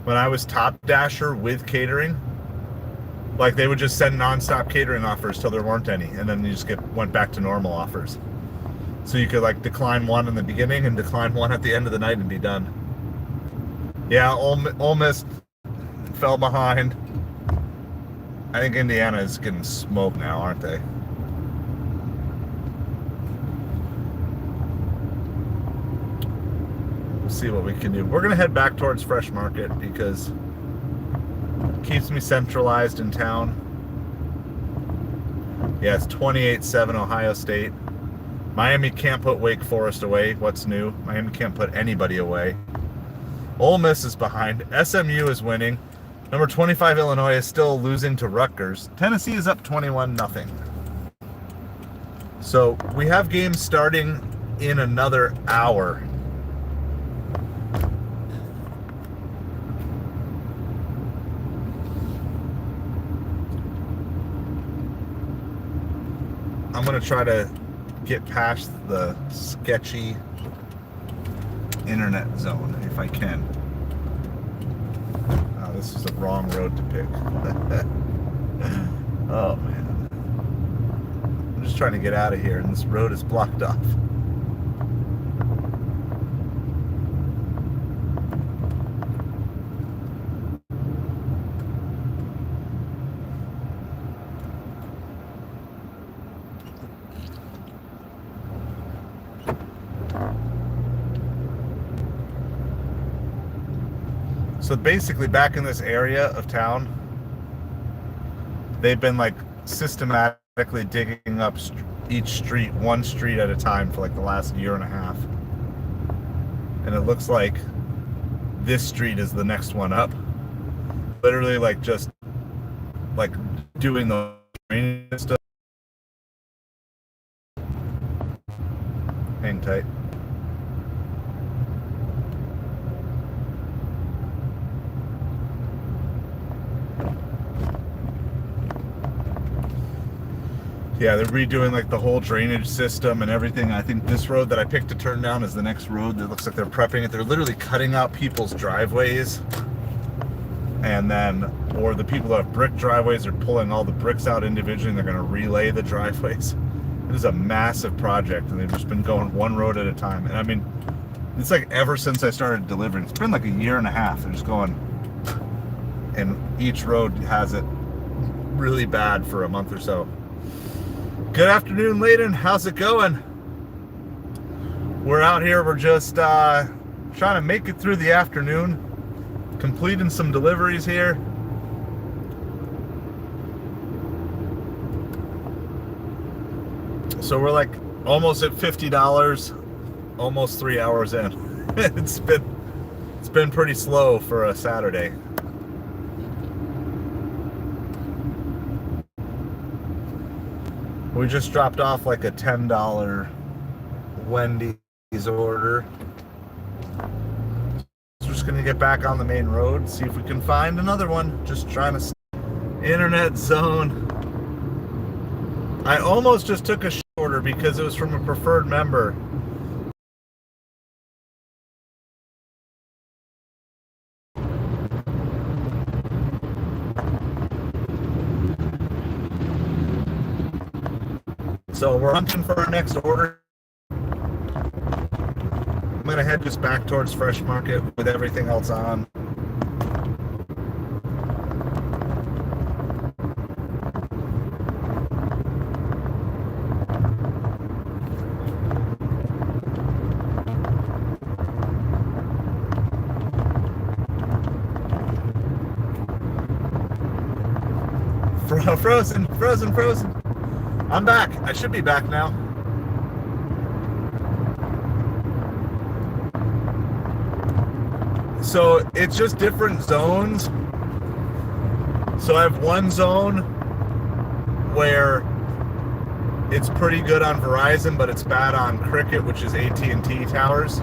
When I was Top Dasher with catering, like they would just send nonstop catering offers till there weren't any, and then you just went back to normal offers. So you could like decline one in the beginning and decline one at the end of the night and be done. Yeah, Ole Miss fell behind. I think Indiana is getting smoked now, aren't they? We'll see what we can do. We're gonna head back towards Fresh Market because it keeps me centralized in town. Yeah, it's 28-7 Ohio State. Miami can't put Wake Forest away. What's new? Miami can't put anybody away. Ole Miss is behind. SMU is winning. Number 25 Illinois is still losing to Rutgers. Tennessee is up 21-0. So we have games starting in another hour. I'm gonna try to get past the sketchy internet zone if I can. Oh, this is the wrong road to pick. Oh man. I'm just trying to get out of here and this road is blocked off. So basically back in this area of town, they've been like systematically digging up each street, one street at a time for like the last year and a half. And it looks like this street is the next one up. Literally like just like doing the stuff. Hang tight. Yeah, they're redoing like the whole drainage system and everything. I think this road that I picked to turn down is the next road. That looks like they're prepping it. They're literally cutting out people's driveways. And then, or the people that have brick driveways are pulling all the bricks out individually and they're gonna relay the driveways. It is a massive project and they've just been going one road at a time. And I mean, it's like ever since I started delivering, it's been like a year and a half. They're just going, and each road has it really bad for a month or so. Good afternoon, Layden. How's it going? We're out here. We're just trying to make it through the afternoon, completing some deliveries here. So we're like almost at $50, almost 3 hours in. It's been pretty slow for a Saturday. We just dropped off like a $10 Wendy's order. So we're just gonna get back on the main road, see if we can find another one. Just trying to internet zone. I almost just took a order because it was from a preferred member. So we're hunting for our next order. I'm gonna head just back towards Fresh Market with everything else on. Frozen. I'm back. I should be back now. So it's just different zones. So I have one zone where it's pretty good on Verizon, but it's bad on Cricket, which is AT&T towers.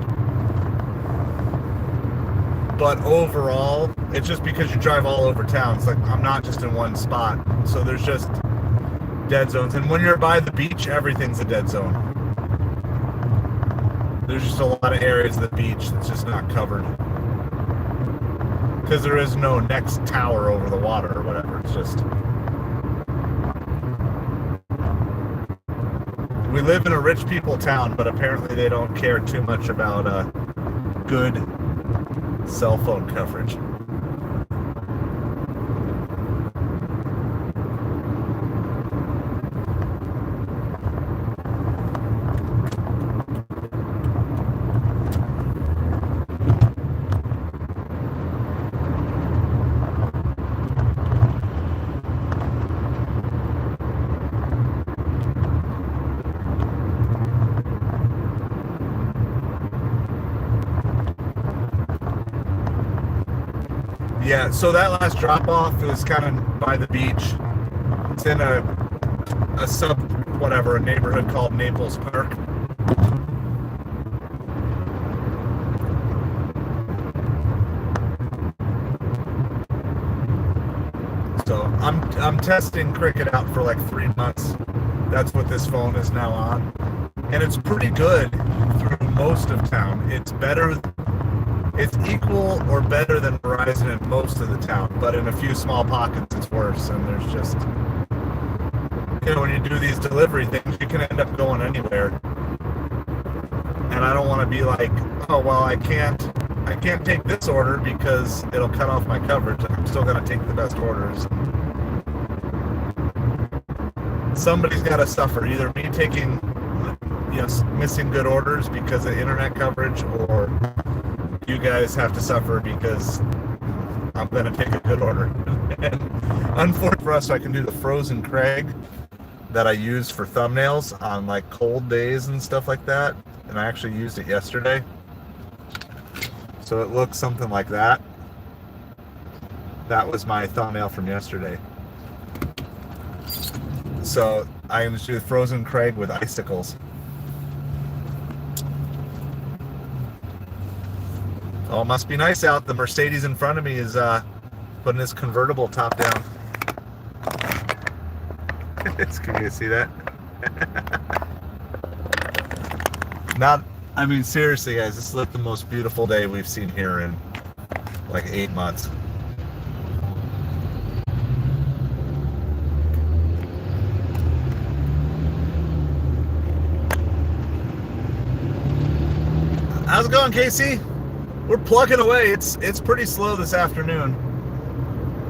But overall, it's just because you drive all over town. It's like I'm not just in one spot. So there's just dead zones. And when you're by the beach, everything's a dead zone. There's just a lot of areas of the beach that's just not covered. Because there is no next tower over the water or whatever. It's just... We live in a rich people town, but apparently they don't care too much about good cell phone coverage. Yeah, so that last drop-off was kind of by the beach. It's in a neighborhood called Naples Park. So I'm testing Cricket out for like 3 months. That's what this phone is now on. And it's pretty good through most of town. It's equal or better than Verizon in most of the town, but in a few small pockets it's worse. And there's just, when you do these delivery things, you can end up going anywhere. And I don't want to be like, oh, well, I can't take this order because it'll cut off my coverage. I'm still going to take the best orders. Somebody's got to suffer. Either me taking, missing good orders because of internet coverage, or you guys have to suffer because I'm going to take a good order. And unfortunately for us, I can do the frozen Craig that I use for thumbnails on like cold days and stuff like that. And I actually used it yesterday. So it looks something like that. That was my thumbnail from yesterday. So I'm going to do frozen Craig with icicles. Oh, it must be nice out. The Mercedes in front of me is putting his convertible top down. Can you see that? Seriously, guys, this is like the most beautiful day we've seen here in like 8 months. How's it going, Casey? We're plugging away. It's pretty slow this afternoon.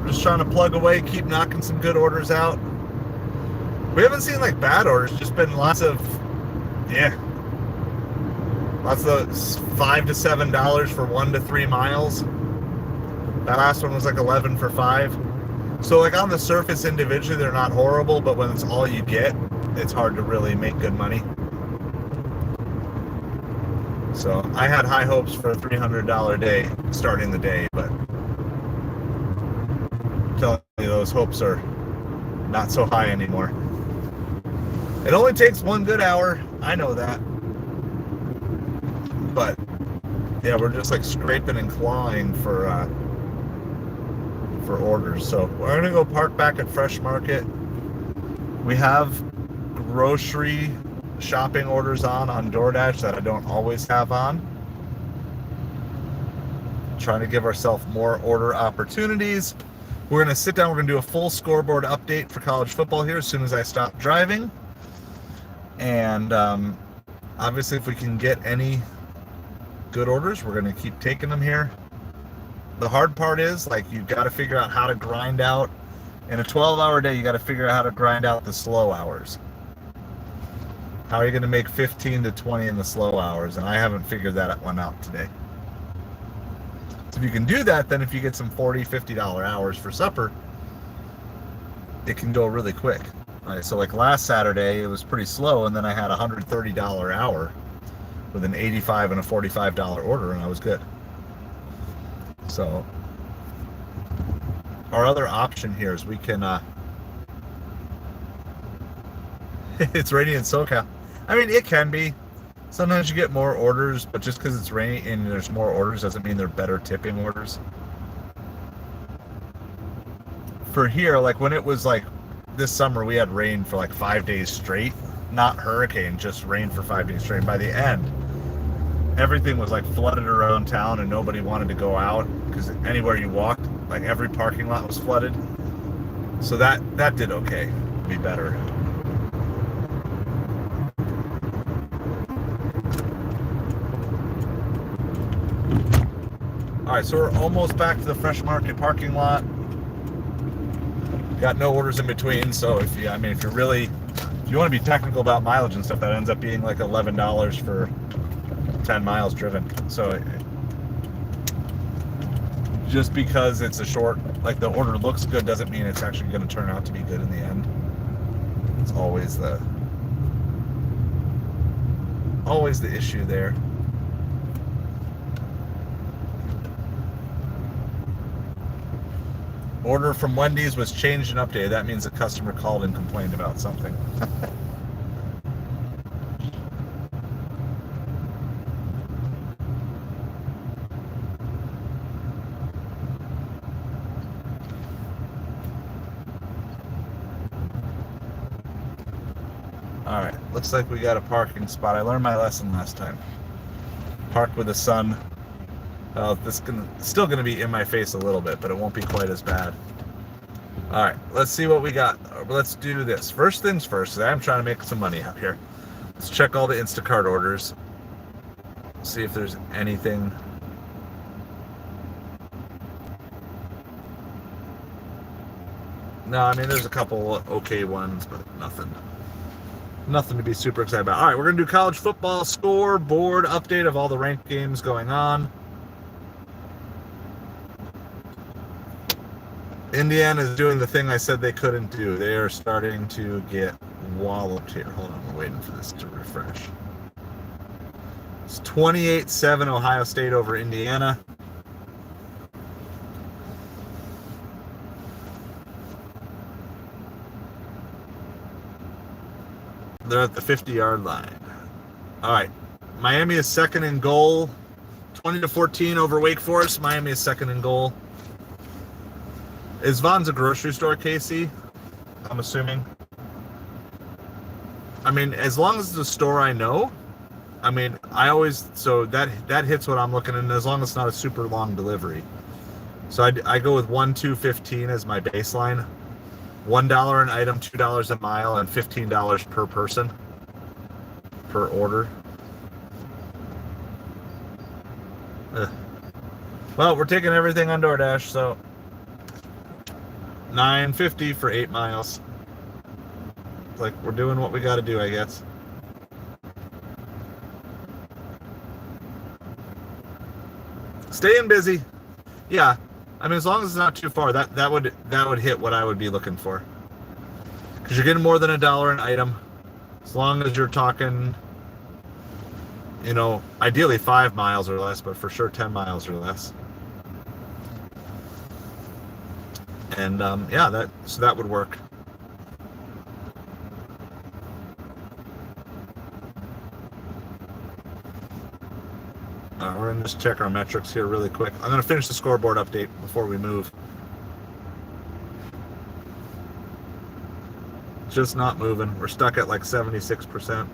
We're just trying to plug away, keep knocking some good orders out. We haven't seen like bad orders, just been lots of $5 to $7 for 1 to 3 miles. That last one was like 11 for 5. So like on the surface individually, they're not horrible, but when it's all you get, it's hard to really make good money. So I had high hopes for a $300 day starting the day, but I'm telling you, those hopes are not so high anymore. It only takes one good hour. I know that. But yeah, we're just like scraping and clawing for orders. So we're gonna go park back at Fresh Market. We have grocery shopping orders on DoorDash that I don't always have on. Trying to give ourselves more order opportunities. We're gonna sit down. We're gonna do a full scoreboard update for college football here as soon as I stop driving. And obviously, if we can get any good orders, we're going to keep taking them here. The hard part is, like, you've got to figure out how to grind out. In a 12-hour day, you got to figure out how to grind out the slow hours. How are you going to make 15 to 20 in the slow hours? And I haven't figured that one out today. So if you can do that, then if you get some $40, $50 hours for supper, it can go really quick. All right, so like last Saturday, it was pretty slow, and then I had a $130 hour with an $85 and a $45 order, and I was good. So our other option here is we can it's raining in SoCal. I mean, it can be. Sometimes you get more orders, but just because it's raining and there's more orders doesn't mean they're better tipping orders. For here, like when it was like this summer, we had rain for like 5 days straight. Not hurricane, just rain for 5 days straight. By the end, everything was like flooded around town and nobody wanted to go out because anywhere you walked, like every parking lot was flooded. So that did okay, be better. All right, so we're almost back to the Fresh Market parking lot. Got no orders in between, so if you want to be technical about mileage and stuff, that ends up being like $11 for 10 miles driven. So just because it's a short, like the order looks good doesn't mean it's actually going to turn out to be good in the end. It's always the issue there. Order from Wendy's was changed and updated. That means the customer called and complained about something. Alright, looks like we got a parking spot. I learned my lesson last time. Park with the sun. This is still going to be in my face a little bit, but it won't be quite as bad. Alright, let's see what we got. Let's do this. First things first, I'm trying to make some money out here. Let's check all the Instacart orders. See if there's anything. No, I mean, there's a couple okay ones, but nothing to be super excited about. All right, we're going to do college football scoreboard update of all the ranked games going on. Indiana is doing the thing I said they couldn't do. They are starting to get walloped here. Hold on, we're waiting for this to refresh. It's 28-7 Ohio State over Indiana. They're at the 50-yard line. All right. Miami is second in goal. 20-14 over Wake Forest. Miami is second in goal. Is Vaughn's a grocery store, Casey? I'm assuming. I mean, as long as it's a store I know, I mean, so that hits what I'm looking at, as long as it's not a super long delivery. So I go with 1-2-15 as my baseline. $1 an item, $2 a mile, and $15 per person per order. Well, we're taking everything on DoorDash, so $9.50 for 8 miles. Like, we're doing what we got to do, I guess. Staying busy. Yeah. I mean, as long as it's not too far, that would hit what I would be looking for. Because you're getting more than $1 an item. As long as you're talking, you know, ideally 5 miles or less, but for sure 10 miles or less. And yeah, that would work. We're going to just check our metrics here really quick. I'm going to finish the scoreboard update before we move. Just not moving. We're stuck at like 76%.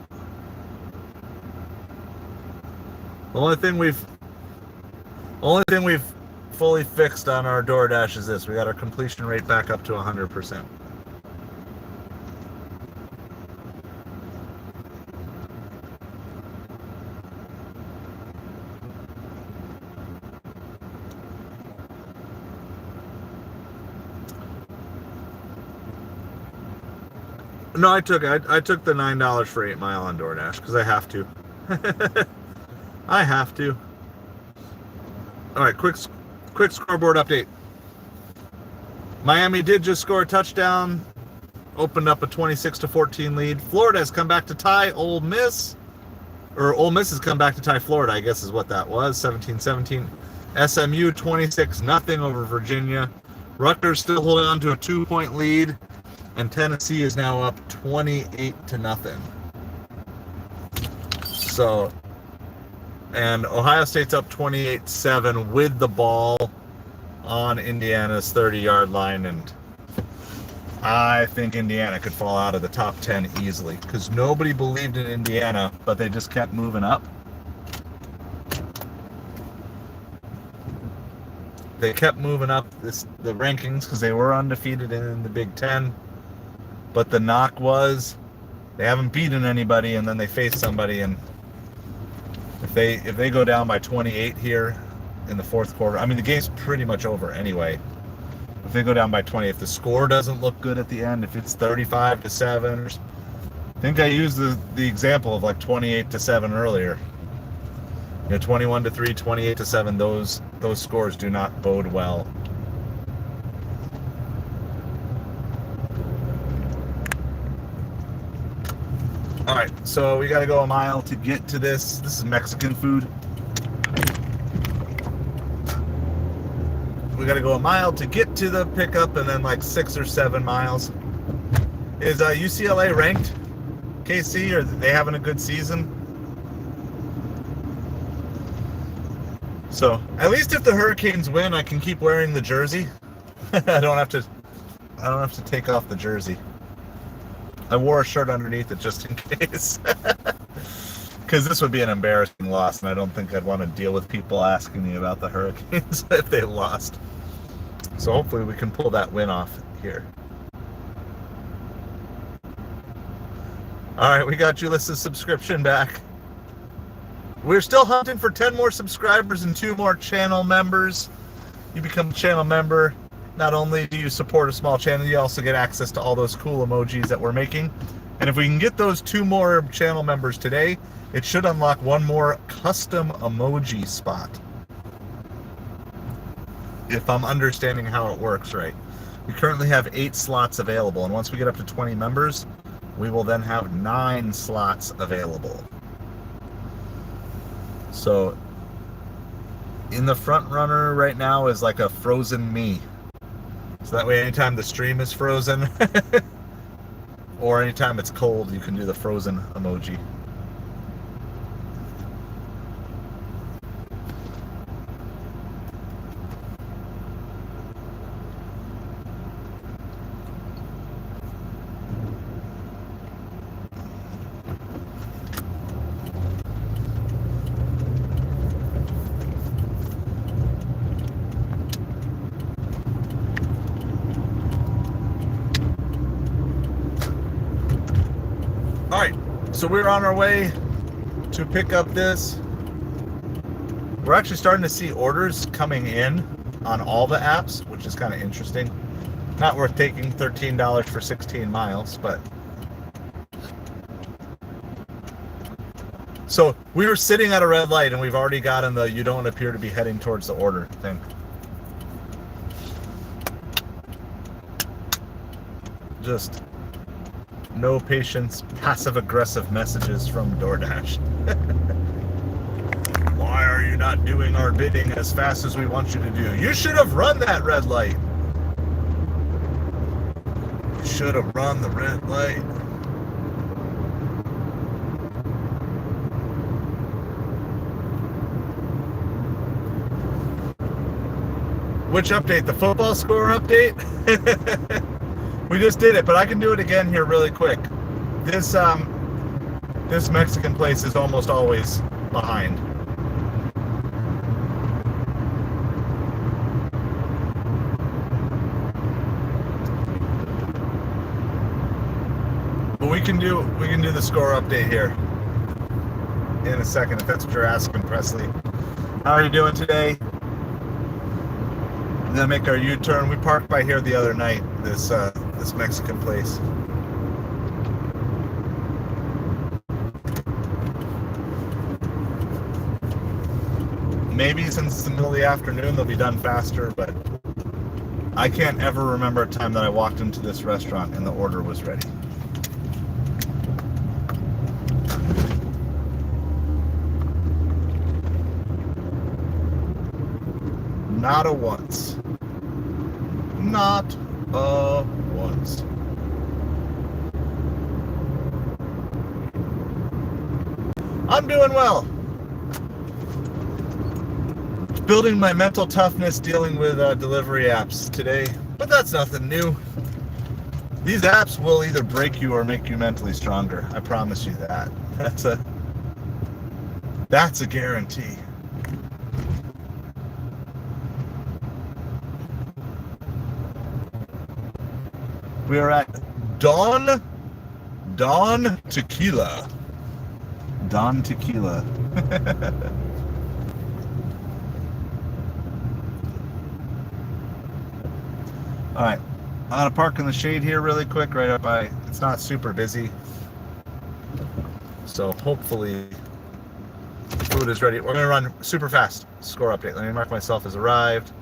The only thing we've fully fixed on our DoorDash is this. We got our completion rate back up to 100%. No, I took the $9 for 8 mile on DoorDash because I have to. I have to. All right, quick scoreboard update. Miami did just score a touchdown, opened up a 26-14 lead. Florida has come back to tie Ole Miss, or Ole Miss has come back to tie Florida, I guess is what that was, 17-17. SMU 26-0 over Virginia. Rutgers still holding on to a 2-point lead. And Tennessee is now up 28-0. So, and Ohio State's up 28-7 with the ball on Indiana's 30-yard line. And I think Indiana could fall out of the top 10 easily because nobody believed in Indiana, but they just kept moving up. They kept moving up the rankings because they were undefeated in the Big Ten. But the knock was they haven't beaten anybody, and then they face somebody, and if they go down by 28 here in the fourth quarter, I mean the game's pretty much over anyway. If they go down by 20, if the score doesn't look good at the end, if it's 35-7, I think I used the example of like 28-7 earlier. You know, 21-3, 28-7. Those scores do not bode well. All right, so we got to go a mile to get to this. This is Mexican food. We got to go a mile to get to the pickup, and then like 6 or 7 miles. Is UCLA ranked, KC? Are they having a good season? So at least if the Hurricanes win, I can keep wearing the jersey. I don't have to take off the jersey. I wore a shirt underneath it just in case. Because this would be an embarrassing loss, and I don't think I'd want to deal with people asking me about the Hurricanes if they lost. So hopefully we can pull that win off here. All right, we got Julius' subscription back. We're still hunting for 10 more subscribers and 2 more channel members. You become a channel member. Not only do you support a small channel, you also get access to all those cool emojis that we're making. And if we can get those 2 more channel members today, it should unlock 1 more custom emoji spot. If I'm understanding how it works right. We currently have 8 slots available, and once we get up to 20 members, we will then have 9 slots available. So in the front runner right now is like a frozen me. So that way anytime the stream is frozen or anytime it's cold, you can do the frozen emoji. Alright, so we're on our way to pick up this. We're actually starting to see orders coming in on all the apps, which is kind of interesting. Not worth taking $13 for 16 miles, but... So we were sitting at a red light and we've already gotten the "you don't appear to be heading towards the order" thing. Just no patience, passive-aggressive messages from DoorDash. Why are you not doing our bidding as fast as we want you to do? You should have run that red light. You should have run the red light. Which update? The football score update? We just did it, but I can do it again here really quick. This Mexican place is almost always behind. But we can do the score update here in a second if that's what you're asking, Presley. How are you doing today? And then make our U-turn. We parked by here the other night. This Mexican place. Maybe since the middle of the afternoon they'll be done faster, but I can't ever remember a time that I walked into this restaurant and the order was ready. Not a once. Not a once. I'm doing well. Building my mental toughness dealing with delivery apps today, but that's nothing new. These apps will either break you or make you mentally stronger. I promise you that. That's a guarantee. We are at Dawn Tequila. Dawn Tequila. All right, I'm gonna park in the shade here really quick, right up by. It's not super busy, so hopefully the food is ready. We're gonna run super fast score update. Let me mark myself as arrived.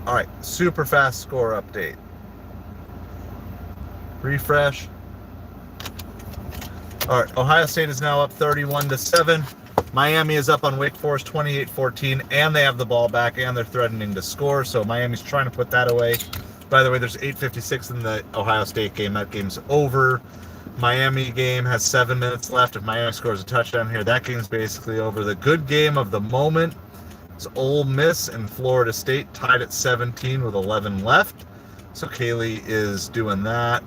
All right, super fast score update. Refresh. All right, Ohio State is now up 31-7. Miami is up on Wake Forest 28-14, and they have the ball back, and they're threatening to score, so Miami's trying to put that away. By the way, there's 8:56 in the Ohio State game. That game's over. Miami game has 7 minutes left. If Miami scores a touchdown here, that game's basically over. The good game of the moment is Ole Miss and Florida State tied at 17 with 11 left. So Kaylee is doing that.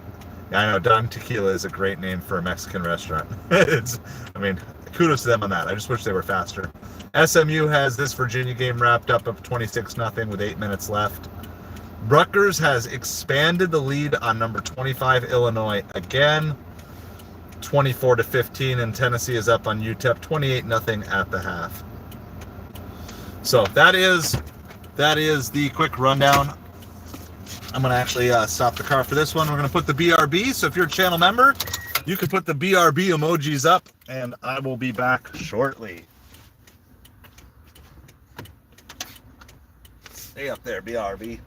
Yeah, I know Don Tequila is a great name for a Mexican restaurant. I mean, kudos to them on that. I just wish they were faster. SMU has this Virginia game wrapped up of 26-0 with 8 minutes left. Rutgers has expanded the lead on number 25 Illinois again, 24-15, and Tennessee is up on UTEP 28-0 at the half. So that is the quick rundown. I'm going to actually stop the car for this one. We're going to put the BRB. So if you're a channel member, you can put the BRB emojis up, and I will be back shortly. Stay up there, BRB.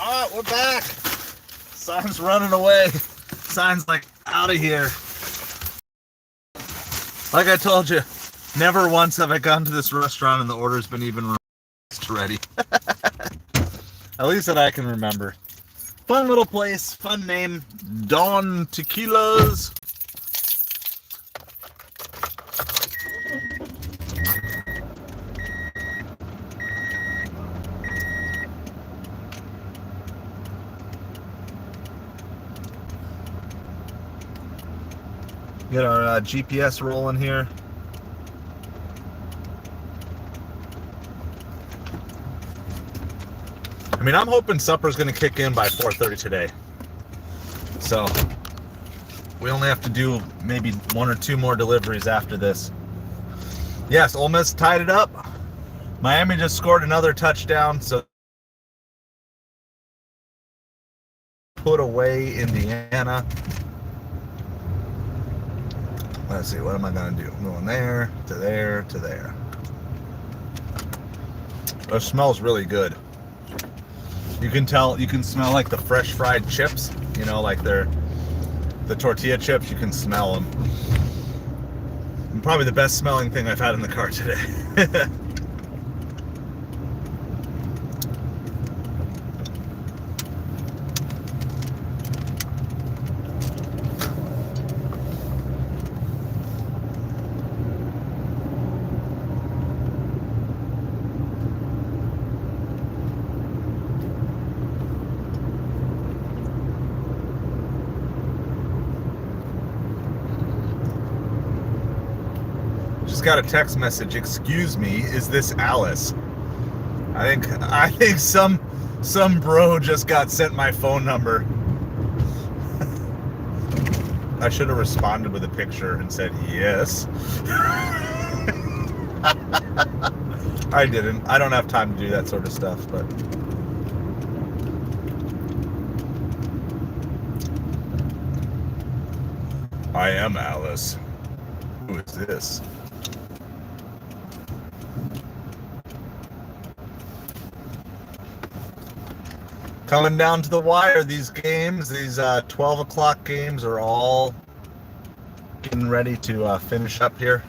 Oh, we're back. Sign's running away. Sign's like, out of here. Like I told you, never once have I gone to this restaurant and the order's been even ready. At least that I can remember. Fun little place, fun name, Don Tequilas. Get our GPS rolling here. I mean, I'm hoping supper's going to kick in by 4:30 today. So, we only have to do maybe 1 or 2 more deliveries after this. Yes, Ole Miss tied it up. Miami just scored another touchdown, so put away Indiana. Let's see, what am I going to do? I'm going there, to there, to there. It smells really good. You can tell, you can smell like the fresh fried chips, you know, like the tortilla chips, you can smell them. And probably the best smelling thing I've had in the car today. Got a text message. Excuse me, is this Alice? I think some bro just got sent my phone number. I should have responded with a picture and said yes. I didn't. I don't have time to do that sort of stuff, but I am Alice. Who is this? Coming down to the wire, these games, these 12 o'clock games are all getting ready to finish up here.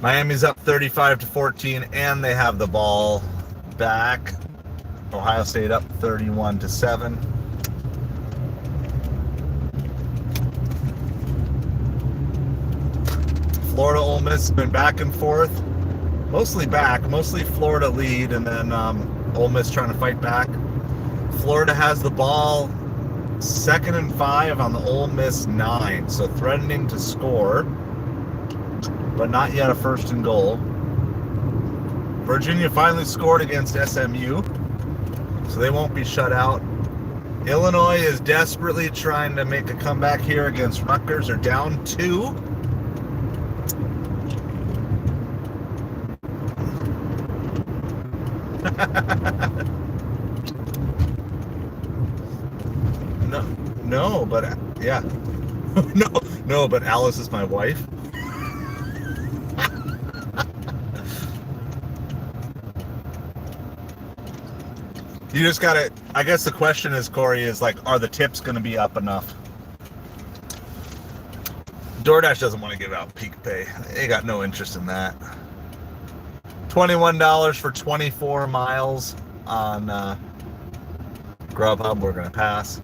Miami's up 35-14, and they have the ball back. Ohio State up 31-7. Florida, Ole Miss has been back and forth. Mostly Florida lead, and then Ole Miss trying to fight back. Florida has the ball, 2nd and 5 on the Ole Miss 9, so threatening to score, but not yet a 1st and goal. Virginia finally scored against SMU, so they won't be shut out. Illinois is desperately trying to make a comeback here against Rutgers. They're down 2. No, but yeah. No, but Alice is my wife. You just gotta, I guess the question is, Corey, is like, are the tips gonna be up enough? DoorDash doesn't want to give out peak pay. They got no interest in that. $21 for 24 miles on Grubhub. We're going to pass.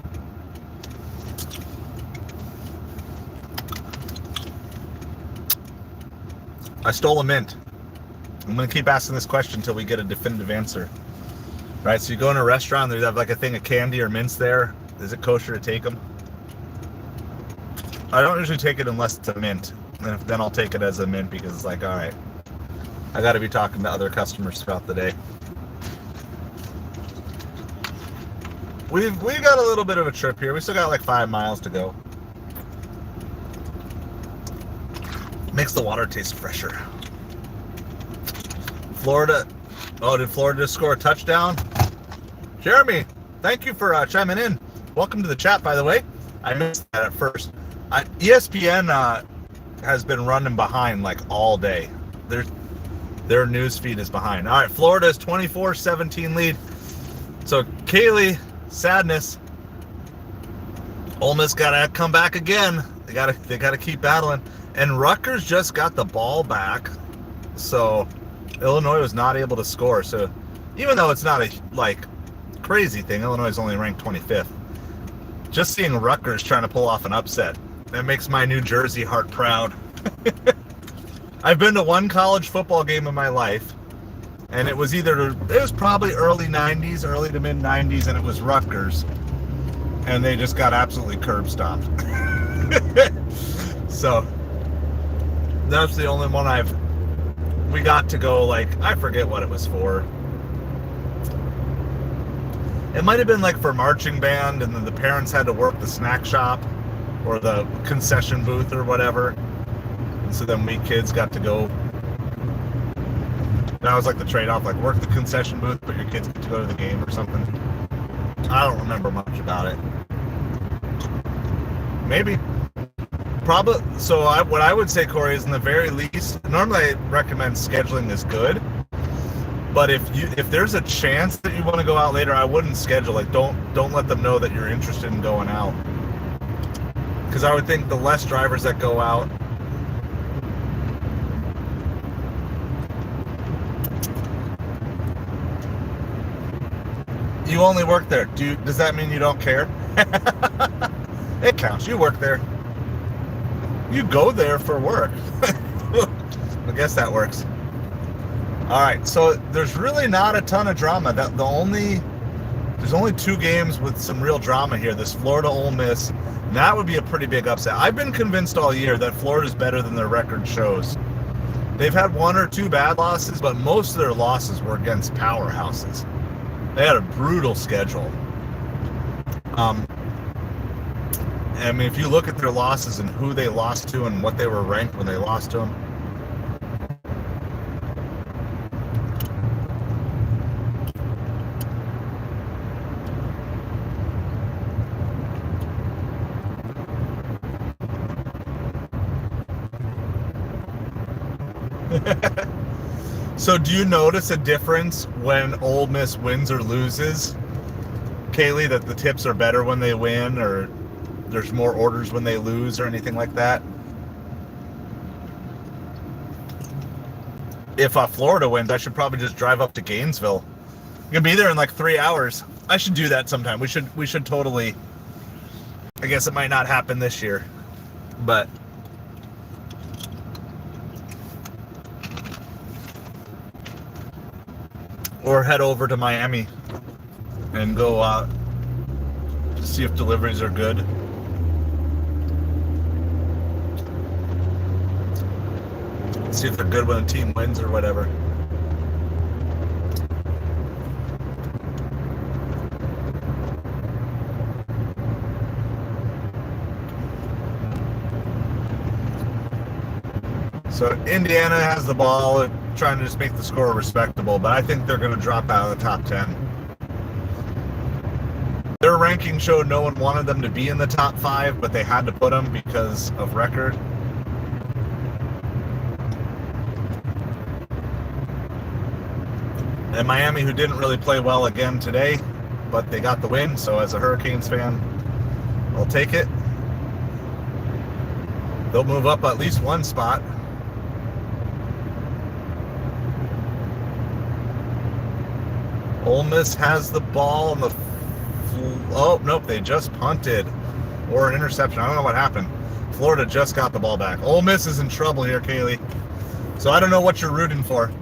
I stole a mint. I'm going to keep asking this question until we get a definitive answer. Right, so you go in a restaurant, they have like a thing of candy or mints there. Is it kosher to take them? I don't usually take it unless it's a mint. And then I'll take it as a mint because it's like, all right, I got to be talking to other customers throughout the day. We got a little bit of a trip here. We still got like 5 miles to go. Makes the water taste fresher. Florida. Oh, did Florida just score a touchdown? Jeremy, thank you for chiming in. Welcome to the chat, by the way. I missed that at first. ESPN has been running behind like all day. Their news feed is behind. All right, Florida's 24-17 lead. So Kaylee, sadness. Ole Miss gotta come back again. They gotta keep battling. And Rutgers just got the ball back, so Illinois was not able to score. So even though it's not a crazy thing, Illinois is only ranked 25th. Just seeing Rutgers trying to pull off an upset, that makes my New Jersey heart proud. I've been to one college football game in my life, and it was probably early 90s, early to mid 90s, and it was Rutgers, and they just got absolutely curb stomped. So that's the only one we got to go, I forget what it was for. It might have been for marching band, and then the parents had to work the snack shop or the concession booth or whatever. And so then we kids got to go. That was the trade-off, work the concession booth, but your kids get to go to the game or something. I don't remember much about it. Maybe. Probably. So what I would say, Corey, is in the very least, normally I recommend scheduling is good. But if there's a chance that you want to go out later, I wouldn't schedule. Don't let them know that you're interested in going out. Because I would think the less drivers that go out, you only work there. Does that mean you don't care? It counts. You work there. You go there for work. I guess that works. All right, so there's really not a ton of drama. There's only 2 games with some real drama here. This Florida Ole Miss, and that would be a pretty big upset. I've been convinced all year that Florida's better than their record shows. They've had 1 or 2 bad losses, but most of their losses were against powerhouses. They had a brutal schedule. I mean, if you look at their losses and who they lost to and what they were ranked when they lost to them, So do you notice a difference when Ole Miss wins or loses, Kaylee, that the tips are better when they win, or there's more orders when they lose, or anything like that? If Florida wins, I should probably just drive up to Gainesville. You can be there in 3 hours. I should do that sometime. We should totally. I guess it might not happen this year, but or head over to Miami and go to see if deliveries are good. See if they're good when a team wins or whatever. So Indiana has the ball, trying to just make the score respectable, but I think they're going to drop out of the top 10. Their ranking showed no one wanted them to be in the top 5, but they had to put them because of record. And Miami, who didn't really play well again today, but they got the win, so as a Hurricanes fan, I'll take it. They'll move up at least 1 spot. Ole Miss has the ball on the... Oh, nope, they just punted. Or an interception. I don't know what happened. Florida just got the ball back. Ole Miss is in trouble here, Kaylee. So I don't know what you're rooting for.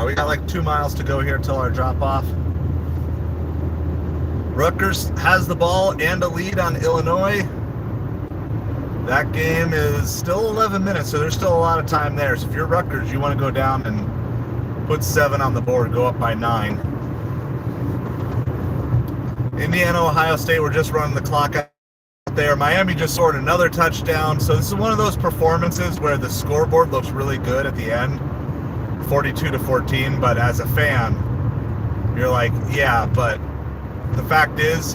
We got 2 miles to go here till our drop off. Rutgers has the ball and a lead on Illinois. That game is still 11 minutes, so there's still a lot of time there. So if you're Rutgers, you want to go down and put 7 on the board, go up by 9. Indiana, Ohio State, we're just running the clock out there. Miami just scored another touchdown. So this is one of those performances where the scoreboard looks really good at the end. 42-14, but as a fan, You're like, yeah, but the fact is,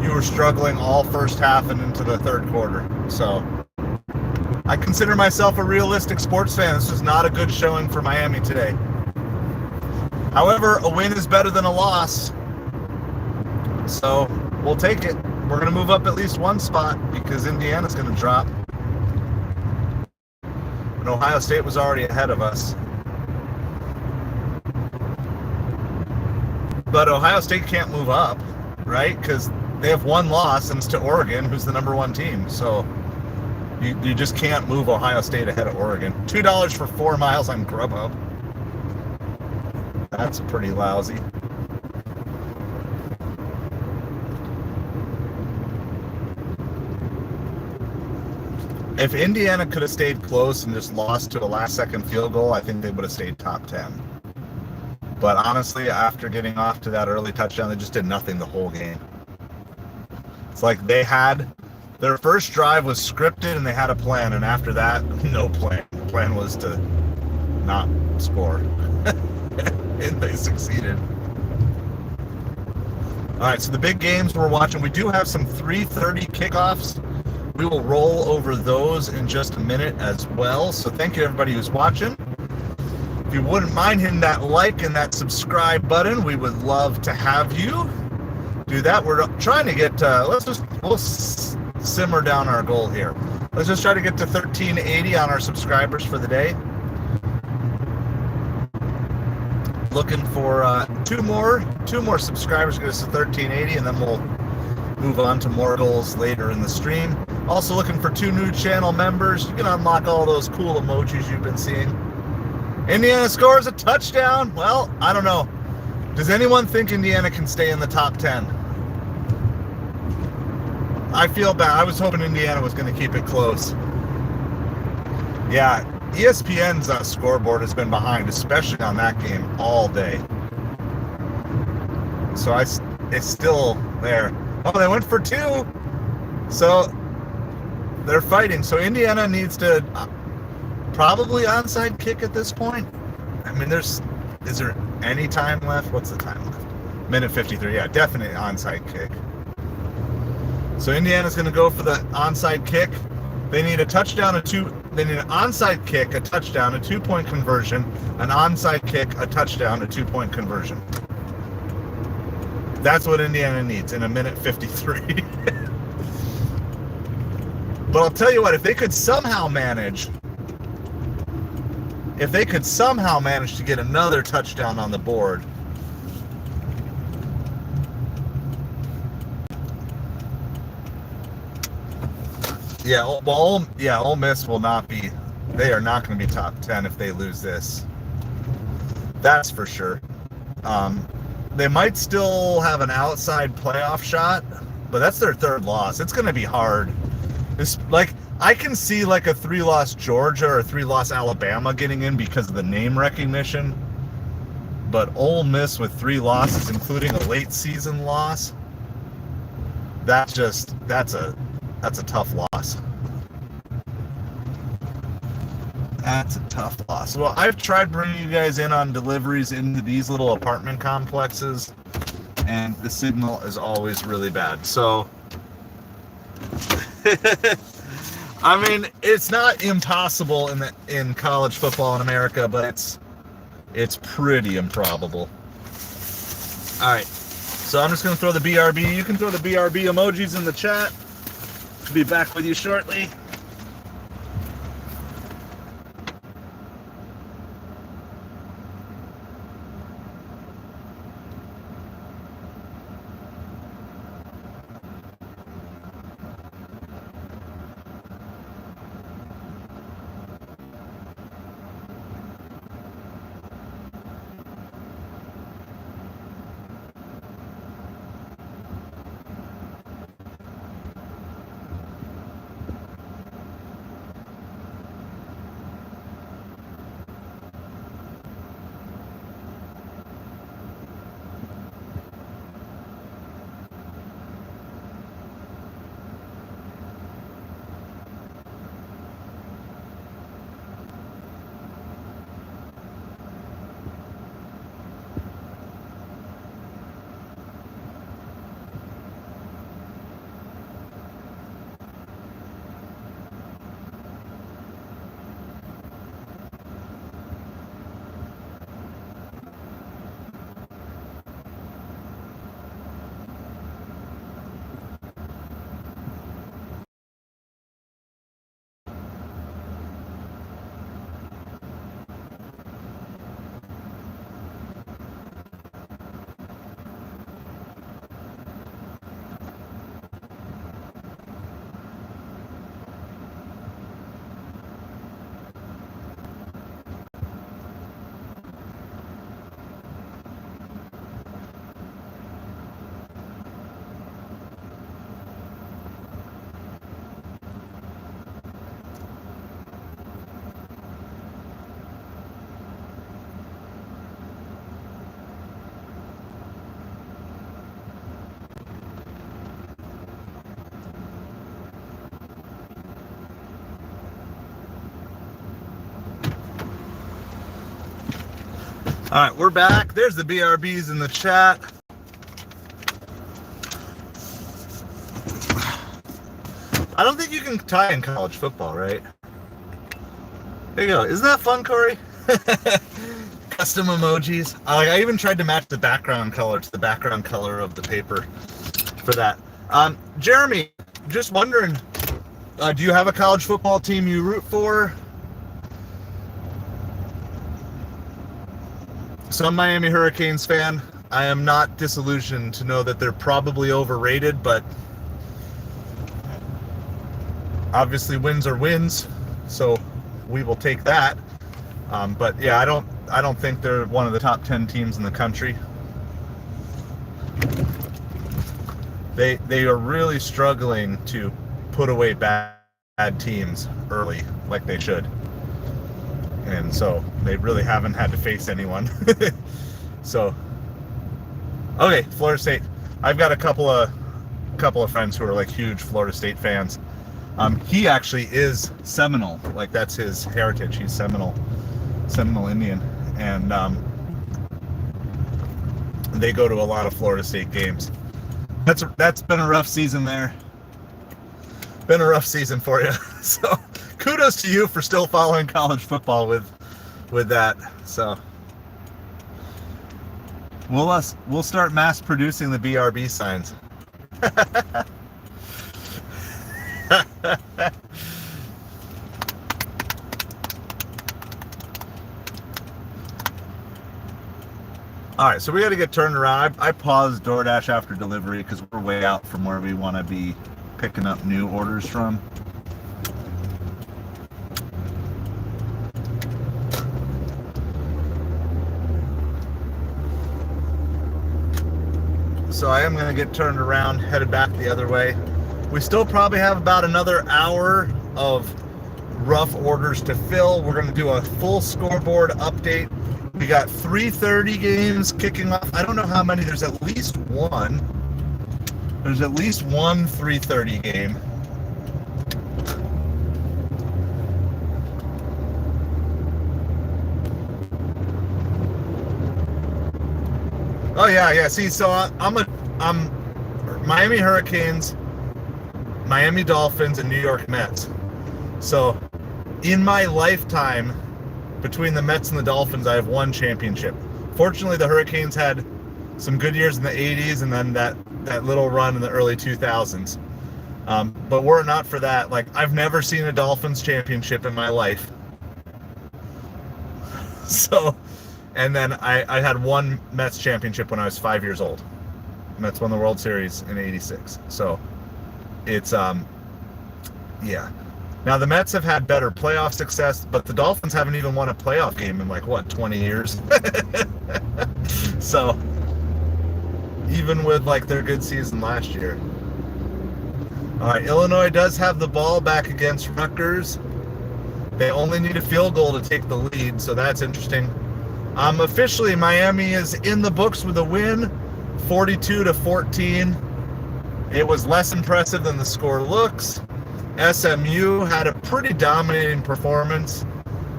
you were struggling all first half and into the third quarter. So I consider myself a realistic sports fan. This was not a good showing for Miami today. However, a win is better than a loss. So we'll take it. We're going to move up at least one spot because Indiana's going to drop. And Ohio State was already ahead of us. But Ohio State can't move up, right? Because they have one loss, and it's to Oregon, who's the number one team. So you just can't move Ohio State ahead of Oregon. $2 for 4 miles on Grubhub. That's pretty lousy. If Indiana could have stayed close and just lost to a last-second field goal, I think they would have stayed top 10. But honestly, after getting off to that early touchdown, they just did nothing the whole game. It's like they had their first drive was scripted and they had a plan, and after that, no plan. The plan was to not score. And they succeeded. All right, so the big games we're watching, we do have some 3:30 kickoffs. We will roll over those in just a minute as well. So thank you everybody who's watching. If you wouldn't mind hitting that like and that subscribe button, we would love to have you do that. We're trying to get, we'll simmer down our goal here. Let's just try to get to 1380 on our subscribers for the day. Looking for two more subscribers to get us to 1380, and then we'll move on to more goals later in the stream. Also looking for 2 new channel members. You can unlock all those cool emojis you've been seeing. Indiana scores a touchdown. Well, I don't know. Does anyone think Indiana can stay in the top 10? I feel bad. I was hoping Indiana was going to keep it close. Yeah, ESPN's scoreboard has been behind, especially on that game, all day. So it's still there. Oh, they went for 2. So they're fighting. So Indiana needs to probably onside kick at this point. I mean, is there any time left? What's the time left? Minute 53. Yeah, definitely onside kick. So Indiana's going to go for the onside kick. They need a touchdown, they need an onside kick, a touchdown, a 2-point conversion, an onside kick, a touchdown, a 2-point conversion. That's what Indiana needs in a minute 53. But I'll tell you what, if they could somehow manage to get another touchdown on the board, Ole Miss will not be, they are not going to be top 10 if they lose this. That's for sure. They might still have an outside playoff shot, but that's their 3rd loss. It's going to be hard. It's like, I can see like a 3-loss Georgia or a 3-loss Alabama getting in because of the name recognition, but Ole Miss with 3 losses, including a late season loss, that's a tough loss. That's a tough loss. Well, I've tried bringing you guys in on deliveries into these little apartment complexes, and the signal is always really bad. So, I mean, it's not impossible in college football in America, but it's pretty improbable. All right, so I'm just going to throw the BRB. You can throw the BRB emojis in the chat. I'll be back with you shortly. All right, we're back. There's the BRBs in the chat. I don't think you can tie in college football, right? There you go. Isn't that fun, Corey? Custom emojis. I even tried to match the background color to the background color of the paper for that. Jeremy, just wondering, do you have a college football team you root for? So I'm a Miami Hurricanes fan. I am not disillusioned to know that they're probably overrated, but obviously wins are wins, so we will take that. But yeah, I don't think they're one of the top 10 teams in the country. They are really struggling to put away bad teams early, like they should. And so they really haven't had to face anyone. So, okay, Florida State. I've got a couple of friends who are like huge Florida State fans. He actually is Seminole, like that's his heritage. He's Seminole Indian, and they go to a lot of Florida State games. That's been a rough season there. Been a rough season for you. So kudos to you for still following college football with that. So we'll start mass producing the BRB signs. All right, so we got to get turned around. I paused DoorDash after delivery because we're way out from where we want to be picking up new orders from. So I am going to get turned around, headed back the other way. We still probably have about another hour of rough orders to fill. We're going to do a full scoreboard update. We got 3:30 games kicking off. I don't know how many. There's at least one. There's at least one 3:30 game. Oh yeah. See, so I'm Miami Hurricanes, Miami Dolphins, and New York Mets. So in my lifetime, between the Mets and the Dolphins, I have one championship. Fortunately, the Hurricanes had some good years in the 80s and then that little run in the early 2000s. But were it not for that, like, I've never seen a Dolphins championship in my life. So, and then I had one Mets championship when I was 5 years old. Mets won the World Series in '86. So it's, yeah. Now, the Mets have had better playoff success, but the Dolphins haven't even won a playoff game in, 20 years? So, even with, their good season last year. All right, Illinois does have the ball back against Rutgers. They only need a field goal to take the lead, so that's interesting. Officially, Miami is in the books with a win, 42-14. It was less impressive than the score looks. SMU had a pretty dominating performance,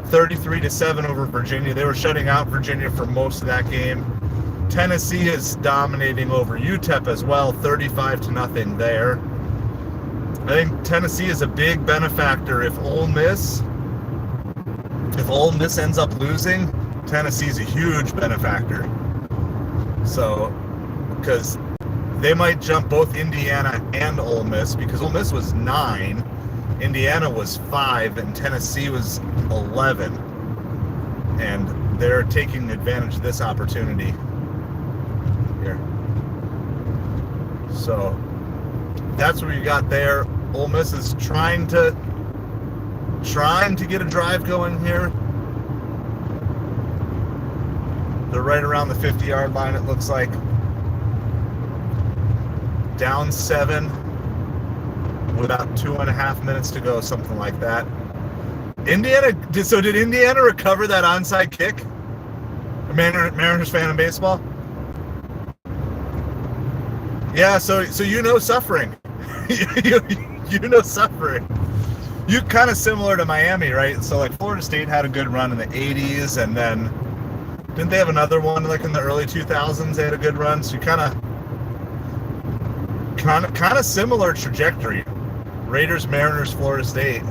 33-7 over Virginia. They were shutting out Virginia for most of that game. Tennessee is dominating over UTEP as well, 35-0 there. I think Tennessee is a big benefactor. If Ole Miss ends up losing, Tennessee's a huge benefactor. So, because they might jump both Indiana and Ole Miss, because Ole Miss was 9, Indiana was 5, and Tennessee was 11. And they're taking advantage of this opportunity here. So that's what we got there. Ole Miss is trying to get a drive going here. They're right around the 50-yard line, it looks like. Down 7 with about 2.5 minutes to go, something like that. Did Indiana recover that onside kick? Mariners fan in baseball? Yeah, so you know suffering. you know suffering. You kind of similar to Miami, right? So Florida State had a good run in the 80s, and then Didn't they have another one like in the early 2000s? They had a good run. So you kind of similar trajectory. Raiders, Mariners, Florida State.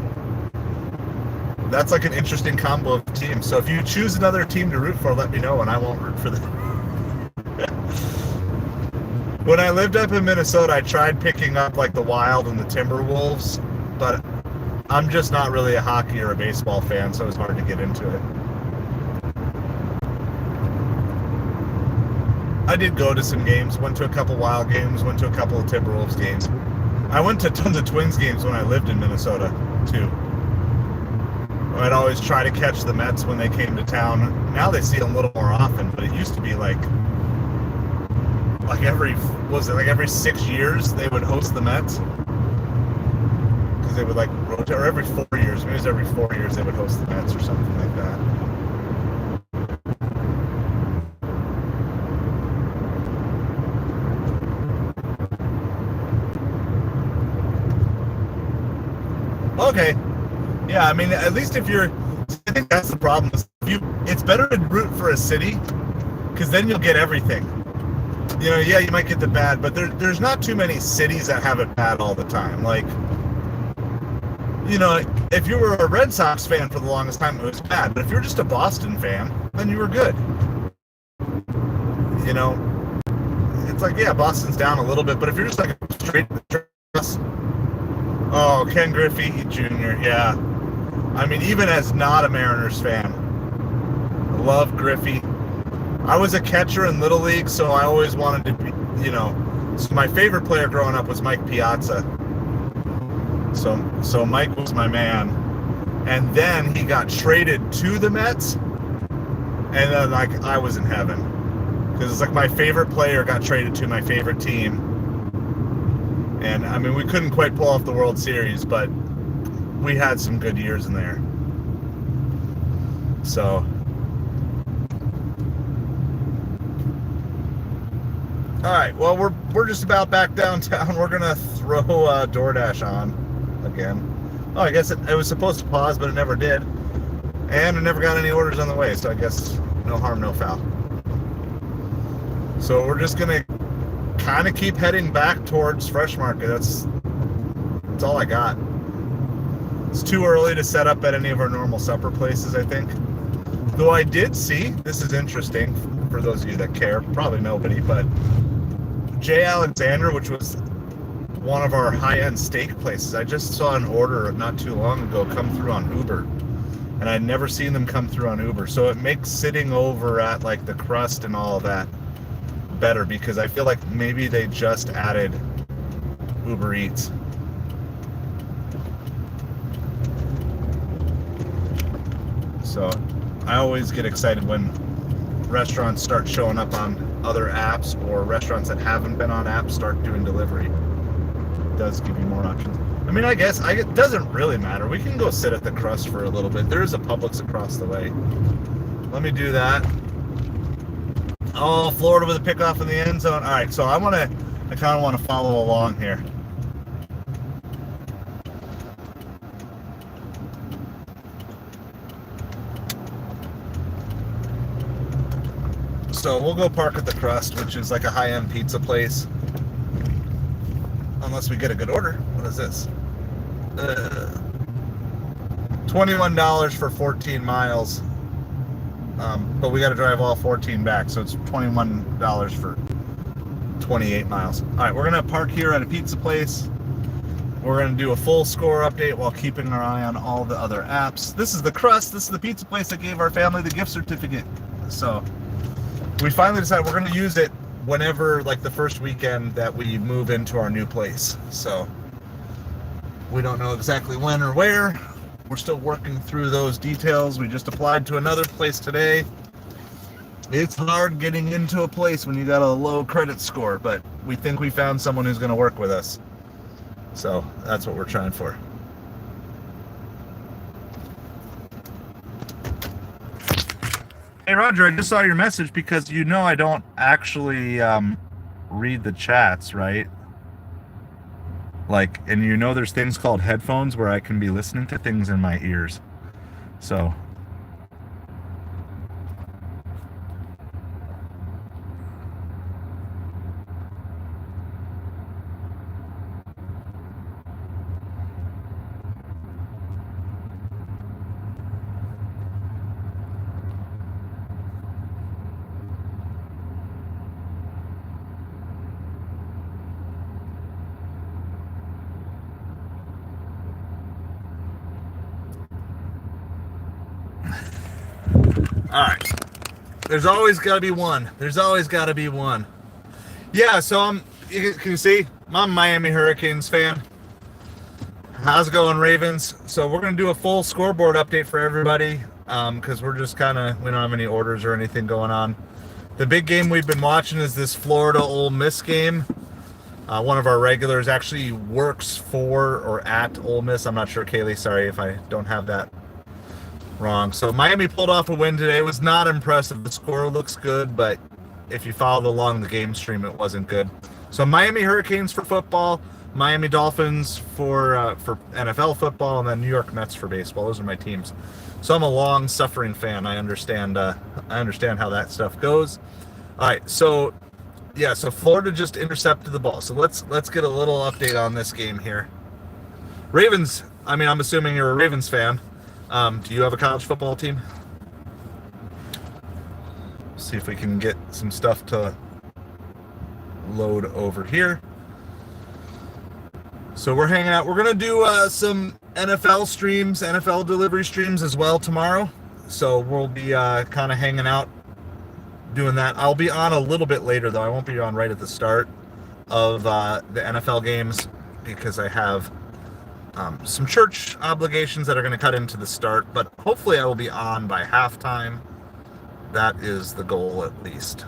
That's like an interesting combo of teams. So if you choose another team to root for, let me know and I won't root for them. When I lived up in Minnesota, I tried picking up like the Wild and the Timberwolves, but I'm just not really a hockey or a baseball fan, so it was hard to get into it. I did go to some games, went to a couple Wild games, went to a couple of Timberwolves games. I went to tons of Twins games when I lived in Minnesota, too. I'd always try to catch the Mets when they came to town. Now they see them a little more often, but it used to be like every 6 years they would host the Mets? Because they would like rotate, or every 4 years, maybe it was every 4 years they would host the Mets or something like that. Okay. Yeah, I mean, at least if you're, I think that's the problem. It's better to root for a city, because then you'll get everything. You know, yeah, you might get the bad, but there's not too many cities that have it bad all the time. Like, you know, if you were a Red Sox fan for the longest time, it was bad. But if you're just a Boston fan, then you were good. You know, it's like, yeah, Boston's down a little bit, but if you're just like straight oh, Ken Griffey Jr., yeah. I mean, even as not a Mariners fan, I love Griffey. I was a catcher in Little League, so I always wanted to be, you know, so my favorite player growing up was Mike Piazza. So Mike was my man. And then he got traded to the Mets, and then, like, I was in heaven. Because it's like my favorite player got traded to my favorite team. And, I mean, we couldn't quite pull off the World Series, but we had some good years in there. So, all right, well, we're just about back downtown. We're going to throw DoorDash on again. Oh, I guess it was supposed to pause, but it never did. And I never got any orders on the way, so I guess no harm, no foul. So we're just going to kind of keep heading back towards Fresh Market. That's all I got. It's too early to set up at any of our normal supper places, I think. Though I did see, this is interesting for those of you that care, probably nobody, but J. Alexander, which was one of our high-end steak places, I just saw an order not too long ago come through on Uber. And I'd never seen them come through on Uber. So it makes sitting over at like the crust and all of that better, because I feel like maybe they just added Uber Eats. So I always get excited when restaurants start showing up on other apps, or restaurants that haven't been on apps start doing delivery. It does give you more options. I mean, I guess it doesn't really matter. We can go sit at the crust for a little bit. There's a Publix across the way. Let me do that. Oh, Florida with a pickoff in the end zone. All right, so I kind of want to follow along here. So we'll go park at the Crust, which is like a high-end pizza place. Unless we get a good order. What is this? $21 for 14 miles. But we got to drive all 14 back, so it's $21 for 28 miles. All right, we're going to park here at a pizza place. We're going to do a full score update while keeping our eye on all the other apps. This is the Crust. This is the pizza place that gave our family the gift certificate. So we finally decided we're going to use it whenever, like the first weekend that we move into our new place. So we don't know exactly when or where. We're still working through those details. We just applied to another place today. It's hard getting into a place when you got a low credit score, but we think we found someone who's going to work with us. So that's what we're trying for. Hey, Roger, I just saw your message, because you know I don't actually read the chats, right? Like, and you know there's things called headphones where I can be listening to things in my ears. So All right. There's always got to be one. There's always got to be one. Yeah, so can you see? I'm a Miami Hurricanes fan. How's it going, Ravens? So we're going to do a full scoreboard update for everybody because we're just we don't have any orders or anything going on. The big game we've been watching is this Florida Ole Miss game. One of our regulars actually works for or at Ole Miss. I'm not sure, Kaylee. Sorry if I don't have that wrong. So Miami pulled off a win today. It was not impressive. The score looks good, but if you followed along the game stream, it wasn't good. So Miami Hurricanes for football, Miami Dolphins for NFL football, and then New York Mets for baseball. Those are my teams. So I'm a long-suffering fan. I understand how that stuff goes. All right, so yeah, so Florida just intercepted the ball. So let's get a little update on this game here. Ravens. I mean, I'm assuming you're a Ravens fan. Do you have a college football team? See if we can get some stuff to load over here. So we're hanging out. We're going to do some NFL streams, NFL delivery streams as well tomorrow. So we'll be kind of hanging out doing that. I'll be on a little bit later, though. I won't be on right at the start of the NFL games because I have some church obligations that are going to cut into the start, but hopefully I will be on by halftime. That is the goal, at least.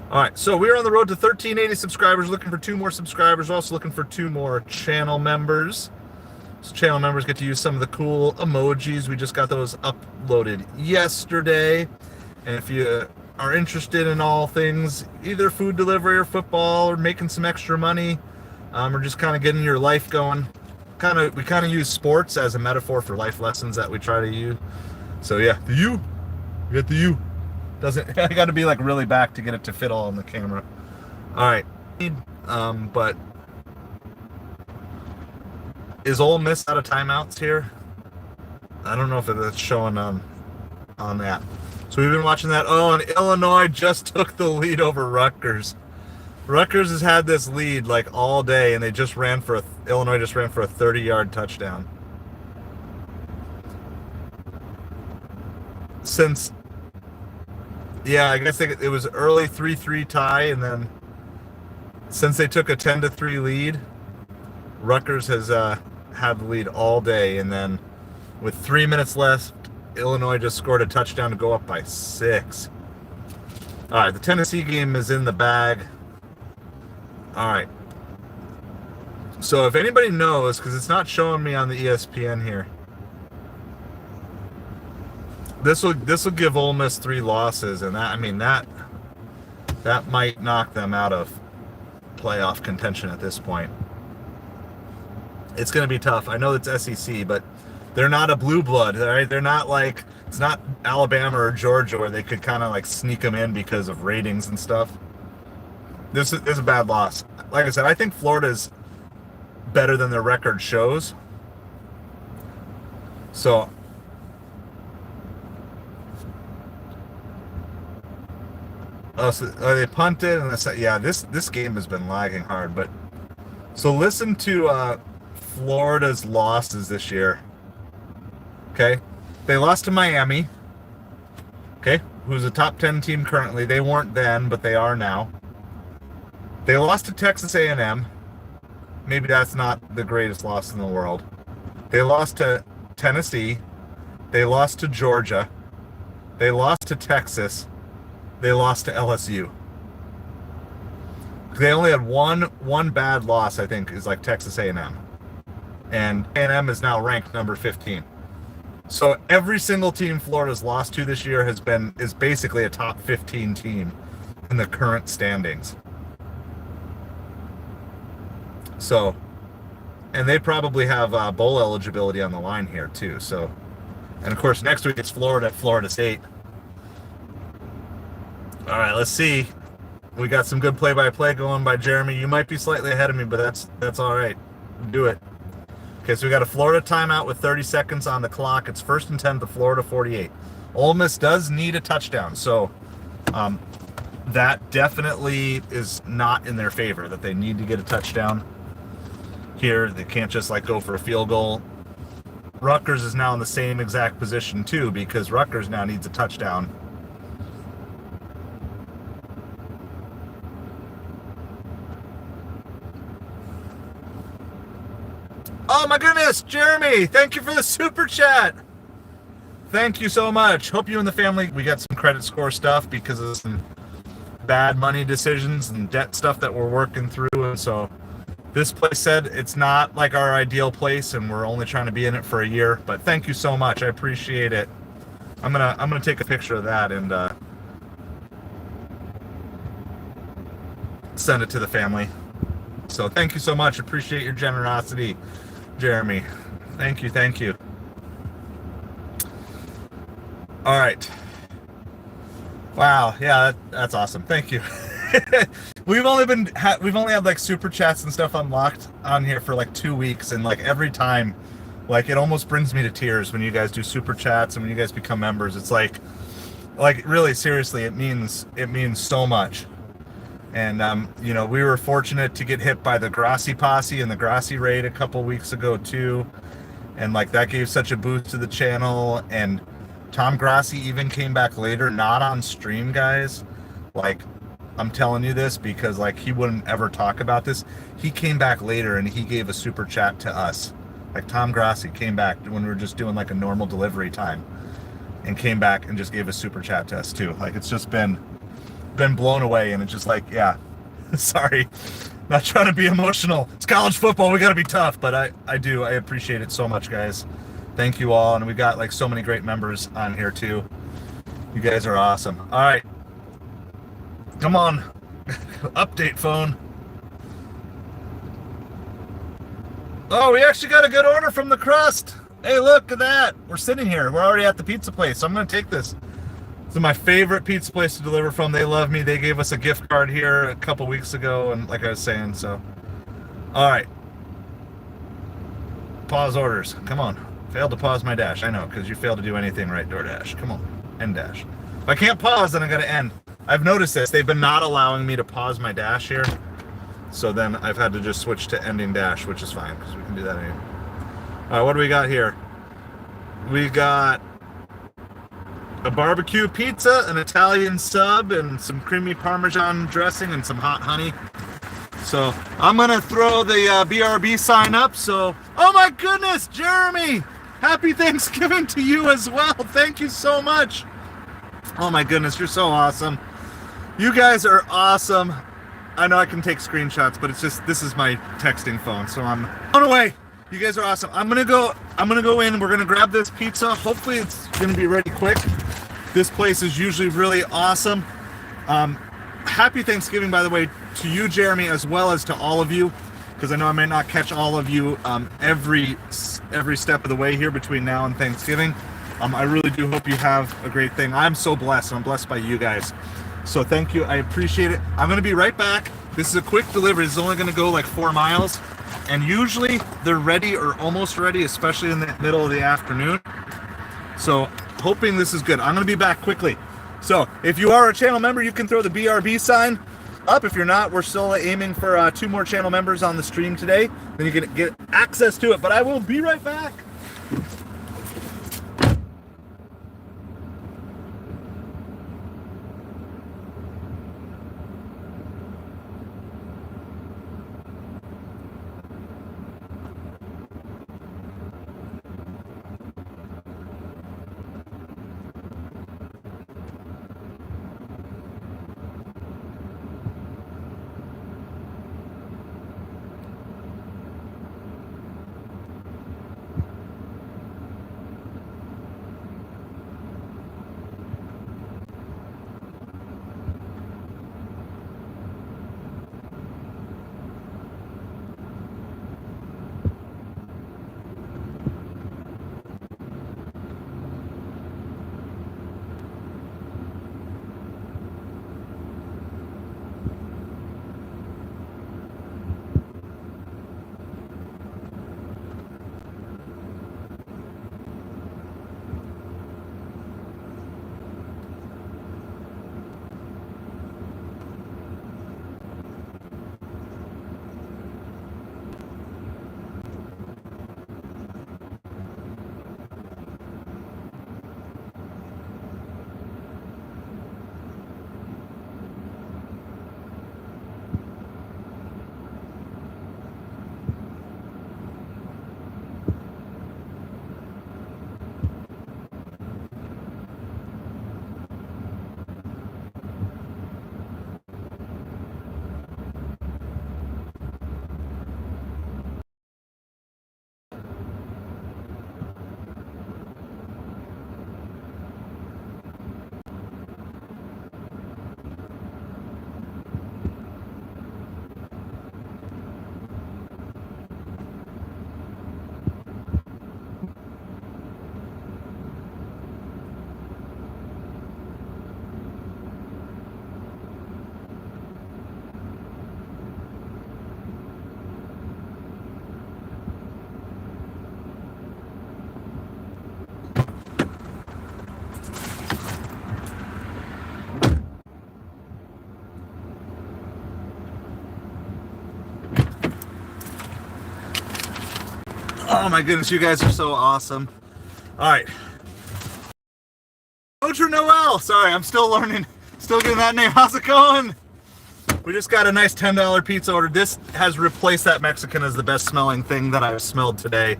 All right, so we're on the road to 1,380 subscribers, looking for 2 more subscribers, also looking for 2 more channel members. So channel members get to use some of the cool emojis. We just got those uploaded yesterday. And if you are interested in all things, either food delivery or football or making some extra money, or just kind of getting your life going, we kind of use sports as a metaphor for life lessons that we try to use. So yeah, the U, we got the U. Doesn't I got to be like really back to get it to fit all on the camera. All right, but. Is Ole Miss out of timeouts here? I don't know if it's showing on that. So we've been watching that. Oh, and Illinois just took the lead over Rutgers. Rutgers has had this lead like all day, and Illinois just ran for a 30-yard touchdown. I guess it was early 3-3 tie, and then since they took a 10-3 lead, Rutgers has had the lead all day, and then with 3 minutes left, Illinois just scored a touchdown to go up by 6. All right, the Tennessee game is in the bag. All right. So if anybody knows, because it's not showing me on the ESPN here, this will give Ole Miss 3 losses, and that might knock them out of playoff contention at this point. It's going to be tough. I know it's SEC, but they're not a blue blood, right? They're not like, it's not Alabama or Georgia where they could kind of like sneak them in because of ratings and stuff. This is a bad loss. Like I said, I think Florida's better than their record shows. So they punted, and this game has been lagging hard. But so listen to Florida's losses this year. Okay, they lost to Miami. Okay, who's a top 10 team currently? They weren't then, but they are now. They lost to Texas A&M. Maybe that's not the greatest loss in the world. They lost to Tennessee. They lost to Georgia. They lost to Texas. They lost to LSU. They only had one bad loss, I think, is like Texas A&M. And A&M is now ranked number 15. So every single team Florida's lost to this year is basically a top 15 team in the current standings. So, and they probably have bowl eligibility on the line here too. So, and of course next week it's Florida State. All right, let's see. We got some good play-by-play going by Jeremy. You might be slightly ahead of me, but that's all right. Do it. Okay, so we got a Florida timeout with 30 seconds on the clock. It's 1st and 10 to Florida 48. Ole Miss does need a touchdown, so that definitely is not in their favor, that they need to get a touchdown here. They can't just like go for a field goal. Rutgers is now in the same exact position too, because Rutgers now needs a touchdown. Oh my goodness, Jeremy, thank you for the super chat. Thank you so much. Hope you and the family, we got some credit score stuff because of some bad money decisions and debt stuff that we're working through. And so this place said it's not like our ideal place and we're only trying to be in it for a year, but thank you so much. I appreciate it. I'm gonna take a picture of that and send it to the family. So thank you so much. Appreciate your generosity, Jeremy. Thank you, thank you. All right. Wow, yeah, that's awesome. Thank you. we've only had like super chats and stuff unlocked on here for like 2 weeks, and like every time, like it almost brings me to tears when you guys do super chats and when you guys become members. It's like really seriously, it means so much. And you know, we were fortunate to get hit by the Grassi posse and the Grassi raid a couple weeks ago too, and like that gave such a boost to the channel. And Tom Grassi even came back later, not on stream, guys. Like, I'm telling you this because like he wouldn't ever talk about this. He came back later and he gave a super chat to us. Like Tom Grassi came back when we were just doing like a normal delivery time, and came back and just gave a super chat to us too. Like it's just been blown away, and it's just like, yeah, sorry, not trying to be emotional. It's college football, we got to be tough, but I appreciate it so much, guys. Thank you all, and we got like so many great members on here too. You guys are awesome. All right, come on. Update phone. Oh, we actually got a good order from the crust. Hey, look at that. We're sitting here, we're already at the pizza place, so I'm gonna take this. This is my favorite pizza place to deliver from. They love me. They gave us a gift card here a couple weeks ago, and like I was saying, so all right, pause orders. Come on. Failed to pause my dash. I know, because you failed to do anything right, DoorDash. Come on, end dash. If I can't pause, then I gotta end. I've noticed this. They've been not allowing me to pause my dash here, so then I've had to just switch to ending dash, which is fine because we can do that anyway. All right, what do we got here? We got a barbecue pizza, an Italian sub, and some creamy Parmesan dressing and some hot honey. So I'm gonna throw the BRB sign up. So, oh my goodness, Jeremy, happy Thanksgiving to you as well. Thank you so much. Oh my goodness, you're so awesome. You guys are awesome. I know I can take screenshots, but it's just, this is my texting phone, so I'm on the way. You guys are awesome. I'm gonna go in, we're gonna grab this pizza. Hopefully it's gonna be ready quick. This place is usually really awesome. Happy Thanksgiving, by the way, to you, Jeremy, as well as to all of you, because I know I may not catch all of you every step of the way here between now and Thanksgiving. I really do hope you have a great thing. I'm so blessed. I'm blessed by you guys. So thank you. I appreciate it. I'm going to be right back. This is a quick delivery. It's only going to go like 4 miles. And usually they're ready or almost ready, especially in the middle of the afternoon. So hoping this is good. I'm going to be back quickly. So if you are a channel member, you can throw the BRB sign up. If you're not, we're still aiming for 2 more channel members on the stream today. Then you can get access to it. But I will be right back. Oh my goodness, you guys are so awesome. All right. Notre Noel. Sorry, I'm still learning. Still getting that name. How's it going? We just got a nice $10 pizza order. This has replaced that Mexican as the best smelling thing that I've smelled today.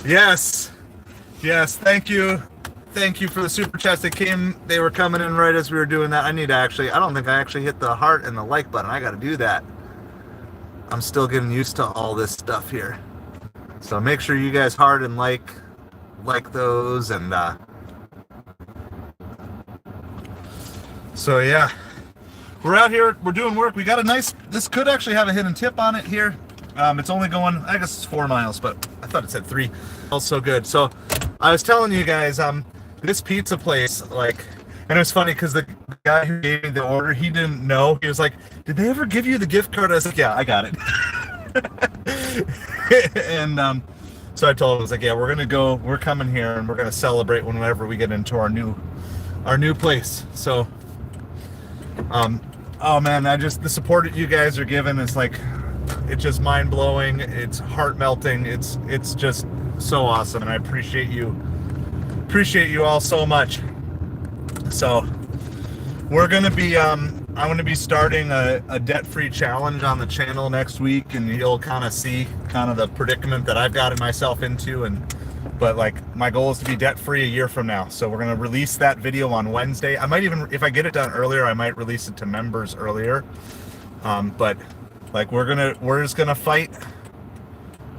Yes. Yes, thank you. Thank you for the super chats that came. They were coming in right as we were doing that. I don't think I actually hit the heart and the like button. I got to do that. I'm still getting used to all this stuff here. So make sure you guys heart and like those. And so yeah, we're out here. We're doing work. We got a nice, this could actually have a hidden tip on it here. It's only going, I guess it's 4 miles, but I thought it said 3. Also good. So I was telling you guys, this pizza place, like, and it was funny because the guy who gave me the order, he didn't know. He was like, did they ever give you the gift card? I was like, yeah, I got it. And so I told him, I was like, yeah, we're coming here and we're going to celebrate whenever we get into our new place. So, oh man, the support that you guys are giving is like, it's just mind blowing. It's heart melting. It's just so awesome. And I appreciate you all so much. So we're going to be, I'm going to be starting a debt-free challenge on the channel next week, and you'll kind of see kind of the predicament that I've gotten myself into. But like, my goal is to be debt-free a year from now. So we're going to release that video on Wednesday. I might even, if I get it done earlier, I might release it to members earlier. But like, we're just going to fight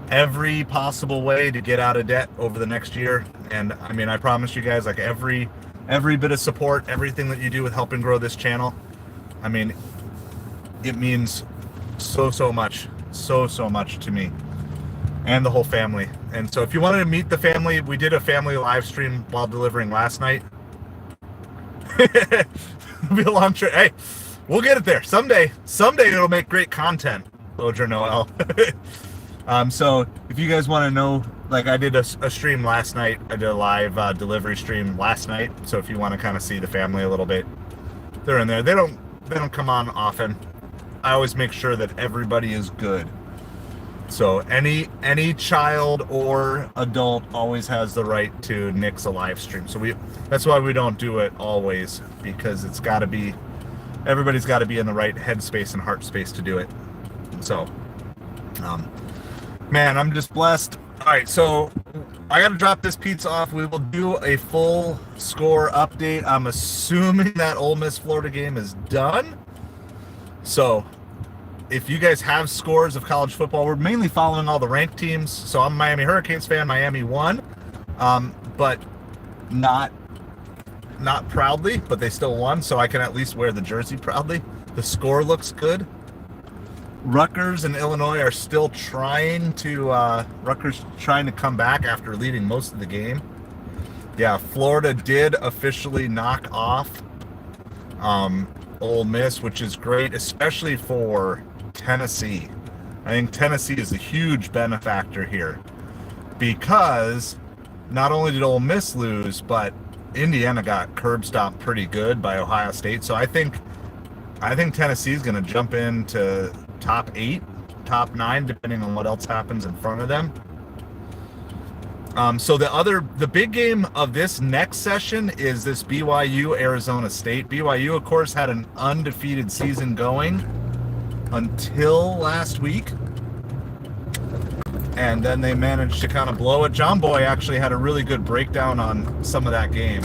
every possible way to get out of debt over the next year. And I mean, I promise you guys, like, every bit of support, everything that you do with helping grow this channel, I mean, it means so much to me and the whole family. And so if you wanted to meet the family, we did a family live stream while delivering last night. It'll be a long trip. Hey, we'll get it there someday. It'll make great content, Notre Noel. So if you guys want to know, like, I did a stream last night. I did a live delivery stream last night. So if you want to kind of see the family a little bit, they're in there. They don't come on often. I always make sure that everybody is good. So any child or adult always has the right to nix a live stream. So that's why we don't do it always, because it's got to be, everybody's got to be in the right headspace and heart space to do it. So, man, I'm just blessed. All right, so I got to drop this pizza off. We will do a full score update. I'm assuming that Ole Miss Florida game is done. So if you guys have scores of college football, we're mainly following all the ranked teams. So I'm a Miami Hurricanes fan. Miami won, but not proudly, but they still won. So I can at least wear the jersey proudly. The score looks good. Rutgers and Illinois are still trying to come back after leading most of the game. Yeah, Florida did officially knock off Ole Miss, which is great, especially for Tennessee. I think Tennessee is a huge benefactor here, because not only did Ole Miss lose, but Indiana got curb stomped pretty good by Ohio State. So I think Tennessee is going to jump into top 8, top 9, depending on what else happens in front of them. So the big game of this next session is this BYU Arizona State. BYU, of course, had an undefeated season going until last week, and then they managed to kind of blow it. John Boy actually had a really good breakdown on some of that game.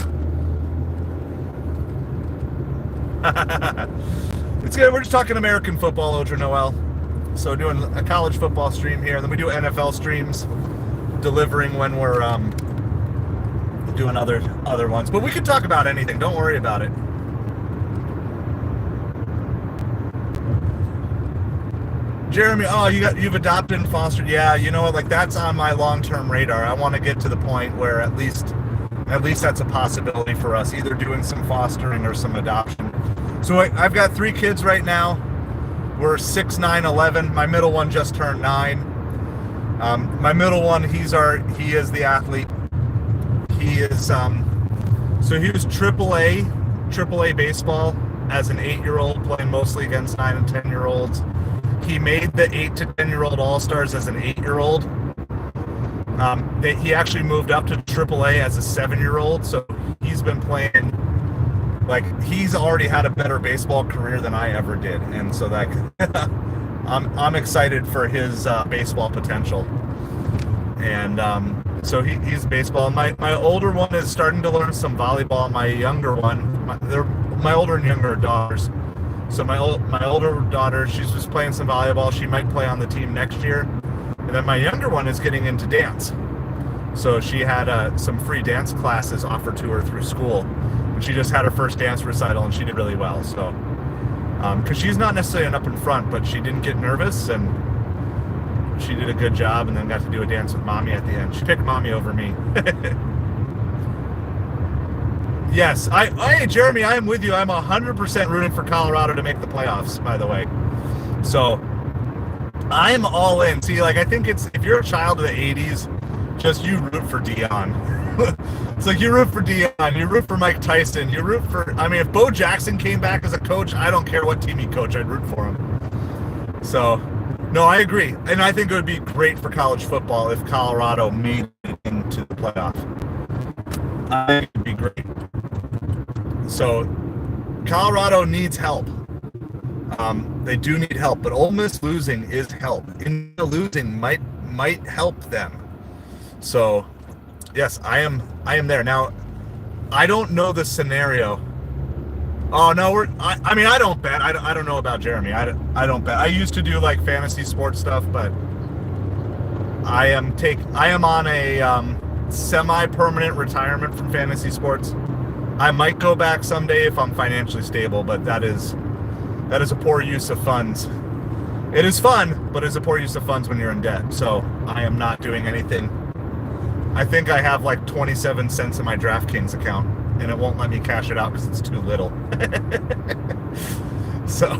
It's good. We're just talking American football, Notre Noel. So doing a college football stream here, and then we do NFL streams, delivering when we're doing other ones. But we can talk about anything. Don't worry about it. Jeremy, oh, you've adopted and fostered. Yeah, you know what? Like, that's on my long-term radar. I want to get to the point where at least that's a possibility for us, either doing some fostering or some adoption. So I've got 3 kids right now. We're 6, 9, 11. My middle one just turned 9. My middle one, he is the athlete. He is, so he was AAA baseball as an 8-year-old, playing mostly against 9 and 10-year-olds. He made the 8 to 10-year-old All-Stars as an 8-year-old. He actually moved up to AAA as a 7-year-old, so he's been playing. Like, he's already had a better baseball career than I ever did, and so that I'm excited for his baseball potential. And so he's baseball. My older one is starting to learn some volleyball. My younger one, my older and younger daughters. So my older daughter, she's just playing some volleyball. She might play on the team next year. And then my younger one is getting into dance. So she had some free dance classes offered to her through school. And she just had her first dance recital, and she did really well. So, because she's not necessarily an up in front, but she didn't get nervous, and she did a good job, and then got to do a dance with mommy at the end. She picked mommy over me. Yes, Jeremy, I am with you. I'm 100% rooting for Colorado to make the playoffs, by the way. So I'm all in. See, like, I think if you're a child of the 80s, just you root for Deion. It's like you root for Deion, you root for Mike Tyson, you root for, I mean, if Bo Jackson came back as a coach, I don't care what team he coached, I'd root for him. So, no, I agree. And I think it would be great for college football if Colorado made it into the playoff. I think it would be great. So, Colorado needs help. They do need help, but Ole Miss losing is help. Indiana losing might help them. So, yes, I am there. Now, I don't know the scenario. Oh no, I don't bet. I don't know about Jeremy. I don't bet. I used to do like fantasy sports stuff, but I am on a semi-permanent retirement from fantasy sports. I might go back someday if I'm financially stable, but that is a poor use of funds. It is fun, but it's a poor use of funds when you're in debt. So I am not doing anything. I think I have like 27 cents in my DraftKings account, and it won't let me cash it out because it's too little. So,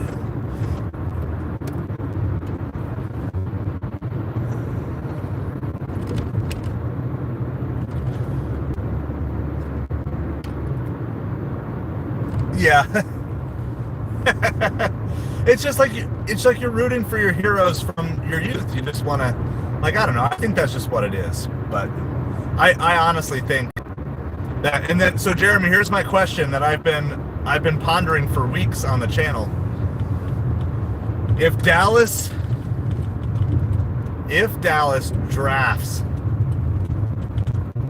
yeah. It's like you're rooting for your heroes from your youth. You just want to, like, I don't know. I think that's just what it is. But I honestly think that. And then, so Jeremy, here's my question that I've been pondering for weeks on the channel. If Dallas drafts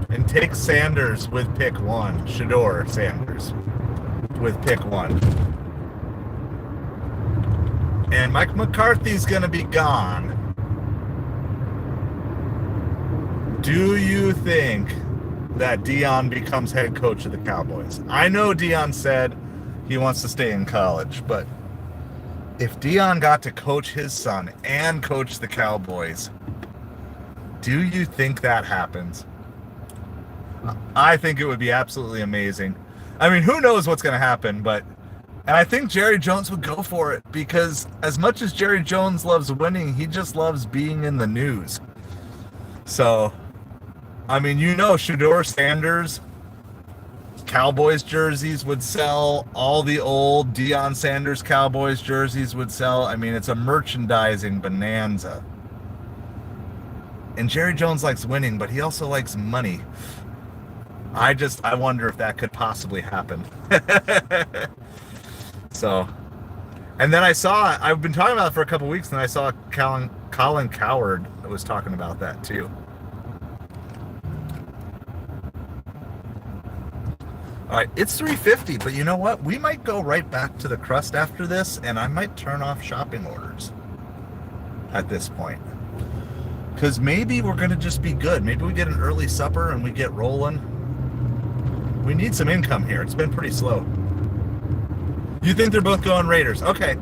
and takes Sanders with pick 1, Shedeur Sanders with pick 1, and Mike McCarthy's going to be gone, do you think that Deion becomes head coach of the Cowboys? I know Deion said he wants to stay in college, but if Deion got to coach his son and coach the Cowboys, do you think that happens? I think it would be absolutely amazing. I mean, who knows what's going to happen, and I think Jerry Jones would go for it, because as much as Jerry Jones loves winning, he just loves being in the news. So, I mean, Shedeur Sanders, Cowboys jerseys would sell. All the old Deion Sanders Cowboys jerseys would sell. I mean, it's a merchandising bonanza. And Jerry Jones likes winning, but he also likes money. I wonder if that could possibly happen. So, and then I've been talking about it for a couple weeks, and I saw Colin Cowherd was talking about that too. All right, it's 3:50, but you know what? We might go right back to the crust after this, and I might turn off shopping orders at this point. Because maybe we're going to just be good. Maybe we get an early supper and we get rolling. We need some income here. It's been pretty slow. You think they're both going Raiders? Okay.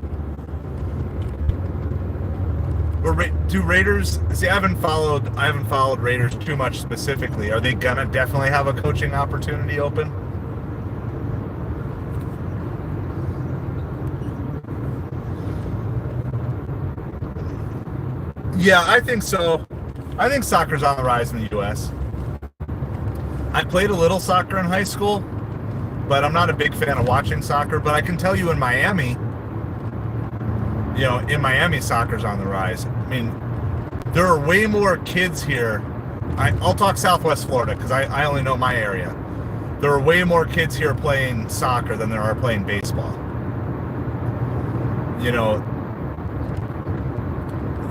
Do Raiders? See, I haven't followed Raiders too much specifically. Are they gonna definitely have a coaching opportunity open? Yeah, I think so. I think soccer's on the rise in the U.S. I played a little soccer in high school, but I'm not a big fan of watching soccer. But I can tell you in Miami, soccer's on the rise. I mean, there are way more kids here I'll talk Southwest Florida because I only know my area. There are way more kids here playing soccer than there are playing baseball. You know,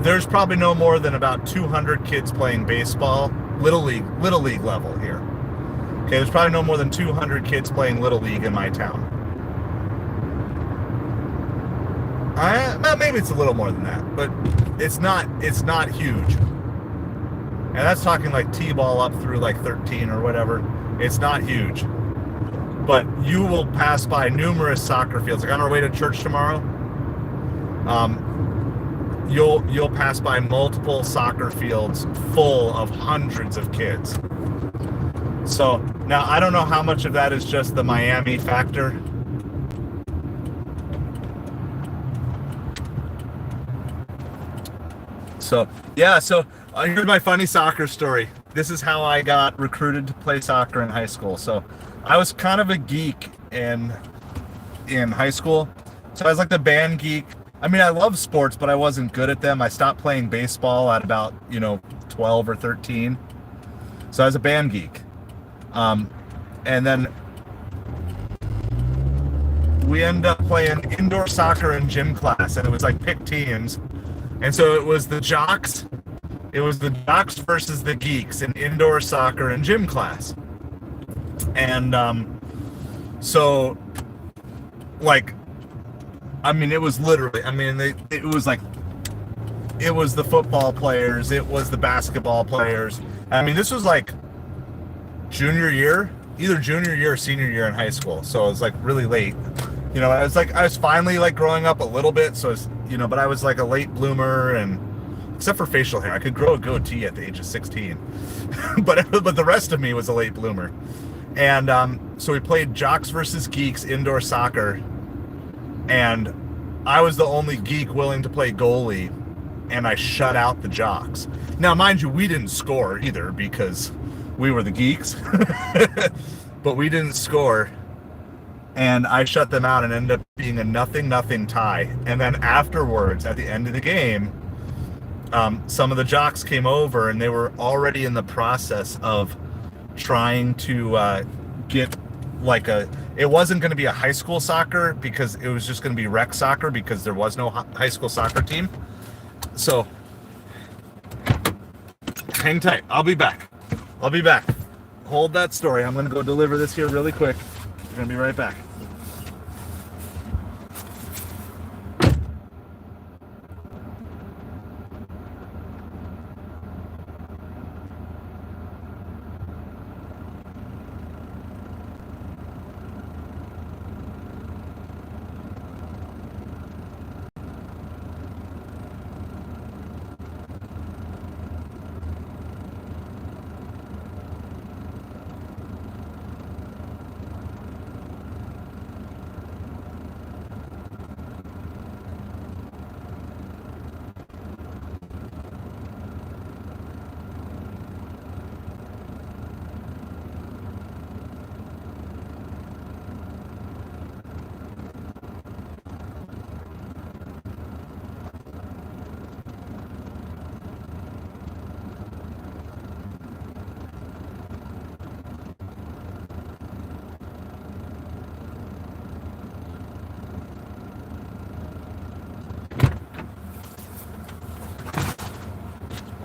there's probably no more than about 200 kids playing baseball, little league level here. Okay, there's probably no more than 200 kids playing little league in my town. Well, maybe it's a little more than that, but it's not huge. And that's talking like T-ball up through like 13 or whatever. It's not huge. But you will pass by numerous soccer fields. Like on our way to church tomorrow, you'll pass by multiple soccer fields full of hundreds of kids. So now I don't know how much of that is just the Miami factor. So yeah, here's my funny soccer story. This is how I got recruited to play soccer in high school. So I was kind of a geek in high school. So I was like the band geek. I mean, I love sports, but I wasn't good at them. I stopped playing baseball at about, 12 or 13. So I was a band geek. And then we ended up playing indoor soccer in gym class, and it was like pick teams. And so it was the jocks versus the geeks in indoor soccer and gym class. And so like, I mean, it was literally, it was the football players, it was the basketball players. I mean, this was like junior year, either junior year or senior year in high school. So it was like really late. I was finally like growing up a little bit. So it's, but I was like a late bloomer, and except for facial hair, I could grow a goatee at the age of 16. but the rest of me was a late bloomer. And so we played jocks versus geeks indoor soccer, and I was the only geek willing to play goalie, and I shut out the jocks. Now, mind you, we didn't score either because we were the geeks, but we didn't score, and I shut them out and ended up being a 0-0 tie. And then afterwards, at the end of the game, some of the jocks came over, and they were already in the process of trying to get like it wasn't going to be a high school soccer because it was just going to be rec soccer because there was no high school soccer team. So hang tight. I'll be back. Hold that story. I'm going to go deliver this here really quick. We're going to be right back.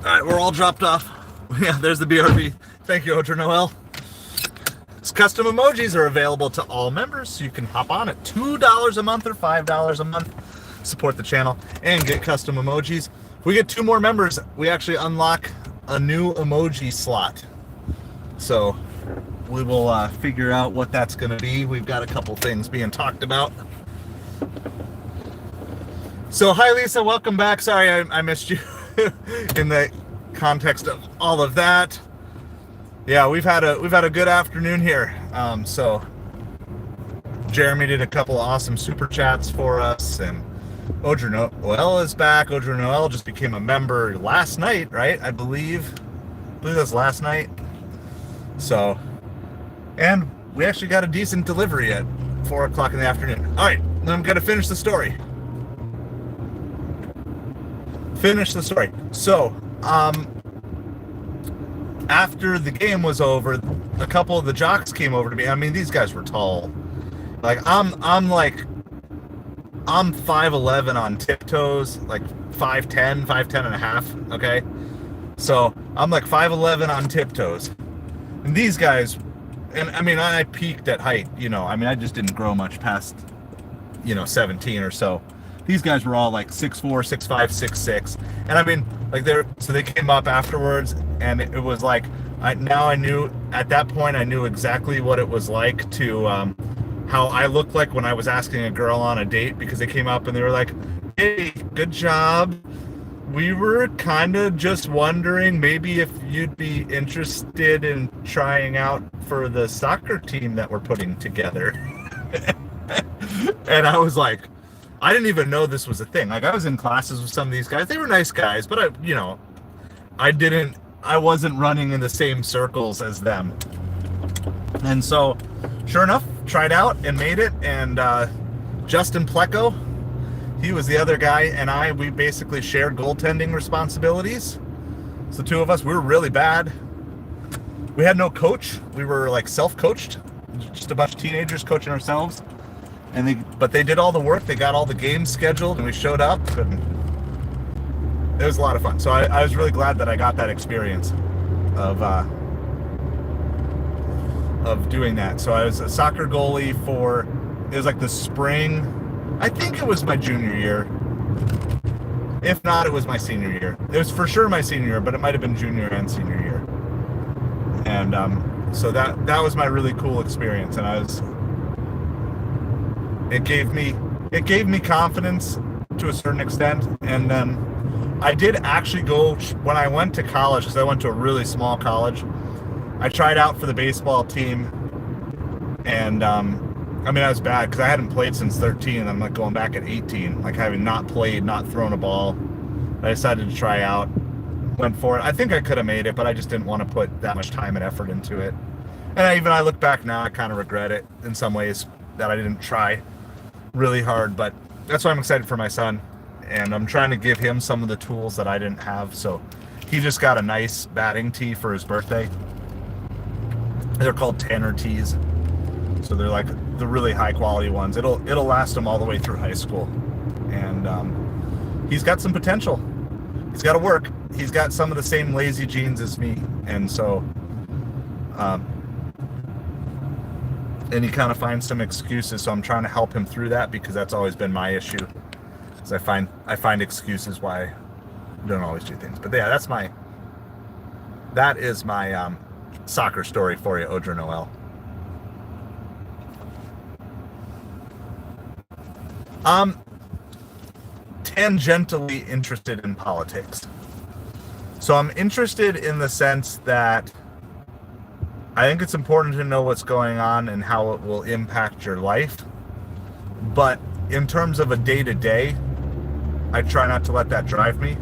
All right, we're all dropped off. Yeah, there's the BRB. Thank you, Notre. Custom emojis are available to all members, so you can hop on at $2 a month or $5 a month, support the channel, and get custom emojis. If we get 2 more members, we actually unlock a new emoji slot. So we will figure out what that's going to be. We've got a couple things being talked about. So hi, Lisa. Welcome back. Sorry I missed you in the context of all of that. Yeah, we've had a good afternoon here. So Jeremy did a couple of awesome super chats for us, and Audrey Noel is back. Audrey Noel just became a member last night, right? I believe that's last night. So, and we actually got a decent delivery at 4 o'clock in the afternoon. All right, then I'm gonna finish the story. So, after the game was over, a couple of the jocks came over to me. I mean, these guys were tall. Like I'm 5'11" on tiptoes, like 5'10", 5'10" and a half. Okay, so I'm like 5'11" on tiptoes, and these guys, and I mean, I peaked at height. I mean, I just didn't grow much past 17 or so. These guys were all like 6'4", 6'5", 6'6", and I mean, like they came up afterwards, and it was like at that point I knew exactly what it was like to how I looked like when I was asking a girl on a date, because they came up and they were like, "Hey, good job. We were kind of just wondering maybe if you'd be interested in trying out for the soccer team that we're putting together." And I was like, I didn't even know this was a thing. Like, I was in classes with some of these guys. They were nice guys, but I wasn't running in the same circles as them. And so, sure enough, tried out and made it. And Justin Pleco, he was the other guy, and we basically shared goaltending responsibilities. So two of us, we were really bad. We had no coach. We were like self-coached, just a bunch of teenagers coaching ourselves. But they did all the work. They got all the games scheduled, and we showed up, and it was a lot of fun. So I was really glad that I got that experience of doing that. So I was a soccer goalie it was like the spring. I think it was my junior year. If not, it was my senior year. It was for sure my senior year, but it might have been junior and senior year. And so that was my really cool experience, and it gave me confidence to a certain extent. And then I did actually go, when I went to college, because I went to a really small college, I tried out for the baseball team. And I mean, I was bad because I hadn't played since 13, and I'm like going back at 18, like having not played, not thrown a ball. I decided to try out, went for it. I think I could have made it, but I just didn't want to put that much time and effort into it. And I look back now, I kind of regret it in some ways that I didn't try really hard. But that's why I'm excited for my son, and I'm trying to give him some of the tools that I didn't have. So he just got a nice batting tee for his birthday. They're called Tanner tees, so they're like the really high quality ones. It'll last him all the way through high school, and he's got some potential. He's got to work. He's got some of the same lazy genes as me, and so and he kind of finds some excuses. So I'm trying to help him through that, because that's always been my issue. Because I find excuses why I don't always do things. But yeah, that is my soccer story for you, Audra Noel. Tangentially interested in politics. So I'm interested in the sense that I think it's important to know what's going on and how it will impact your life. But in terms of a day-to-day, I try not to let that drive me,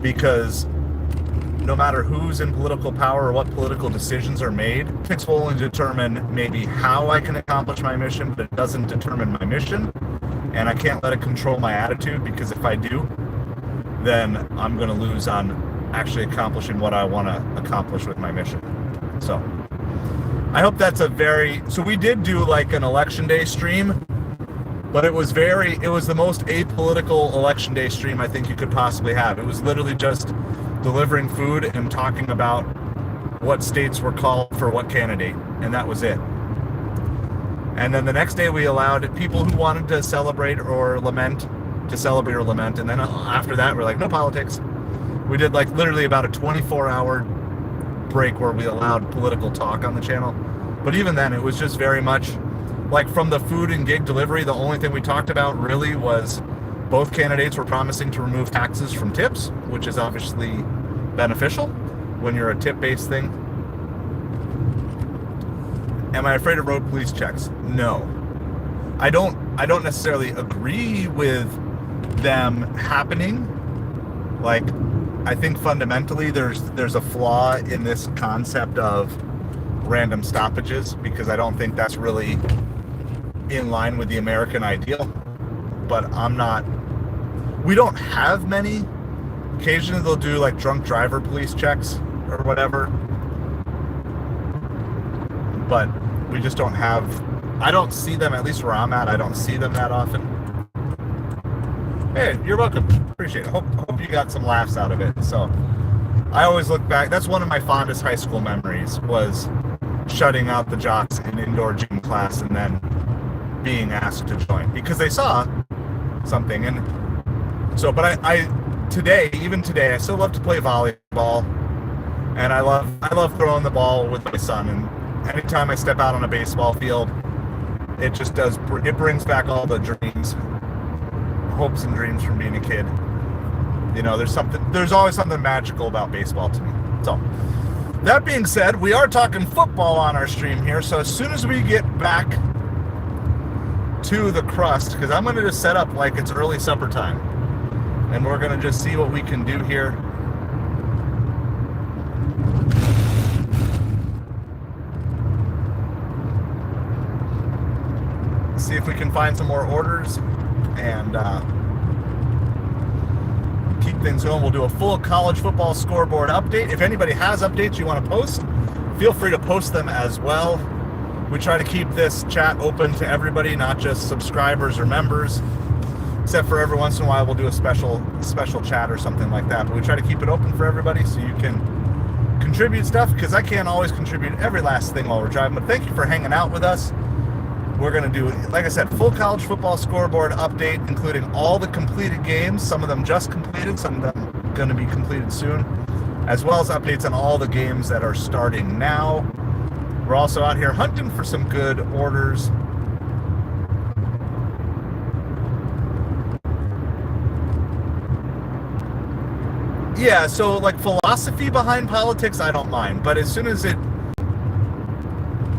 because no matter who's in political power or what political decisions are made, it will only determine maybe how I can accomplish my mission, but it doesn't determine my mission. And I can't let it control my attitude, because if I do, then I'm going to lose on actually accomplishing what I want to accomplish with my mission. So I hope that's so we did do like an election day stream, but it was the most apolitical election day stream I think you could possibly have. It was literally just delivering food and talking about what states were called for what candidate, and that was it. And then the next day we allowed people who wanted to celebrate or lament to celebrate or lament, and then after that we're like, no politics. We did like literally about a 24-hour break where we allowed political talk on the channel. But even then, it was just very much like, from the food and gig delivery, the only thing we talked about really was both candidates were promising to remove taxes from tips, which is obviously beneficial when you're a tip-based thing. Am I afraid of road police checks? No. I don't necessarily agree with them happening. Like, I think fundamentally there's a flaw in this concept of random stoppages, because I don't think that's really in line with the American ideal. But we don't have many. Occasionally they'll do like drunk driver police checks, or whatever. But we just don't have, I don't see them, at least where I'm at, I don't see them that often. Hey, you're welcome. Appreciate it. Hope you got some laughs out of it. So I always look back, that's one of my fondest high school memories, was shutting out the jocks in indoor gym class and then being asked to join because they saw something. And so, but even today, I still love to play volleyball, and I love throwing the ball with my son. And anytime I step out on a baseball field, it brings back all the dreams, hopes and dreams from being a kid. You know, there's always something magical about baseball to me. So, that being said, we are talking football on our stream here. So as soon as we get back to the crust, because I'm going to just set up like it's early supper time, and we're going to just see what we can do here. See if we can find some more orders and keep things going. We'll do a full college football scoreboard update. If anybody has updates you want to post, feel free to post them as well. We try to keep this chat open to everybody, not just subscribers or members, except for every once in a while we'll do a special chat or something like that. But we try to keep it open for everybody so you can contribute stuff, because I can't always contribute every last thing while we're driving. But thank you for hanging out with us. We're going to do, like I said, full college football scoreboard update, including all the completed games, some of them just completed, some of them going to be completed soon, as well as updates on all the games that are starting now. We're also out here hunting for some good orders. Yeah, so like philosophy behind politics, I don't mind. But as soon as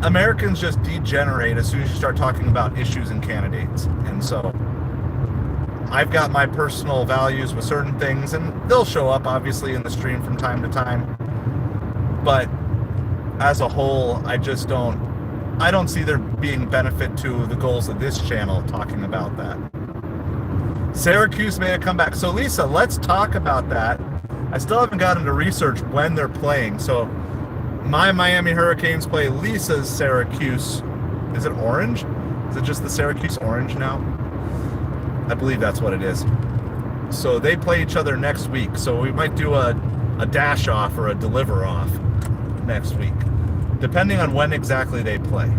Americans just degenerate as soon as you start talking about issues and candidates. And so I've got my personal values with certain things, and they'll show up obviously in the stream from time to time. But as a whole, I don't see there being benefit to the goals of this channel talking about that. Syracuse made a comeback. So Lisa, let's talk about that. I still haven't gotten to research when they're playing. So my Miami Hurricanes play Lisa's Syracuse. Is it orange? Is it just the Syracuse orange now? I believe that's what it is. So they play each other next week. So we might do a dash off or a deliver off next week, depending on when exactly they play.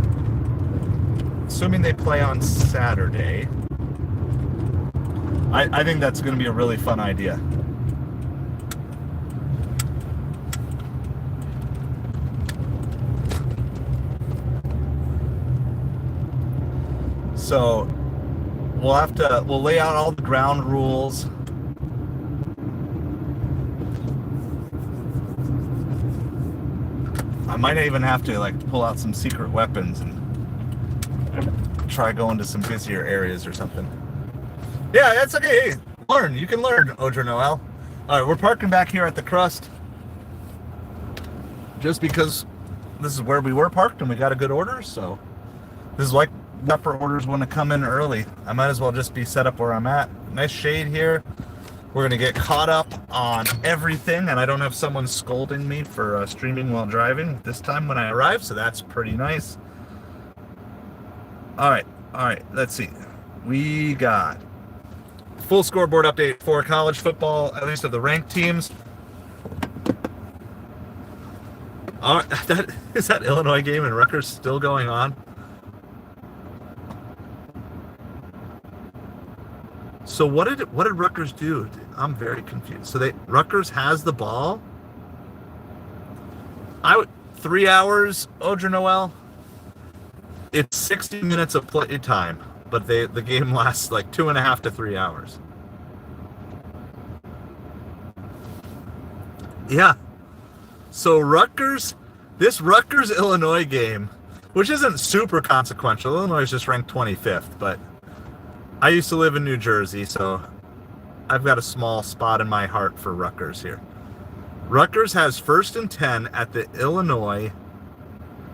Assuming they play on Saturday, I think that's going to be a really fun idea. So we'll lay out all the ground rules. I might even have to like pull out some secret weapons and try going to some busier areas or something. Yeah, that's okay. Hey, learn. You can learn, Odra Noel. All right, we're parking back here at the crust just because this is where we were parked and we got a good order. So this is like upper orders want to come in early. I might as well just be set up where I'm at. Nice shade here. We're going to get caught up on everything, and I don't have someone scolding me for streaming while driving this time when I arrive, so that's pretty nice. All right, let's see. We got full scoreboard update for college football, at least of the ranked teams. Is that Illinois game and Rutgers still going on? So what did Rutgers do? I'm very confused. So Rutgers has the ball. 3 hours, Odra Noel. It's 60 minutes of play time, but the game lasts like 2.5 to 3 hours. Yeah. So this Rutgers Illinois game, which isn't super consequential. Illinois is just ranked 25th, but I used to live in New Jersey, so I've got a small spot in my heart for Rutgers here. Rutgers has 1st and 10 at the Illinois.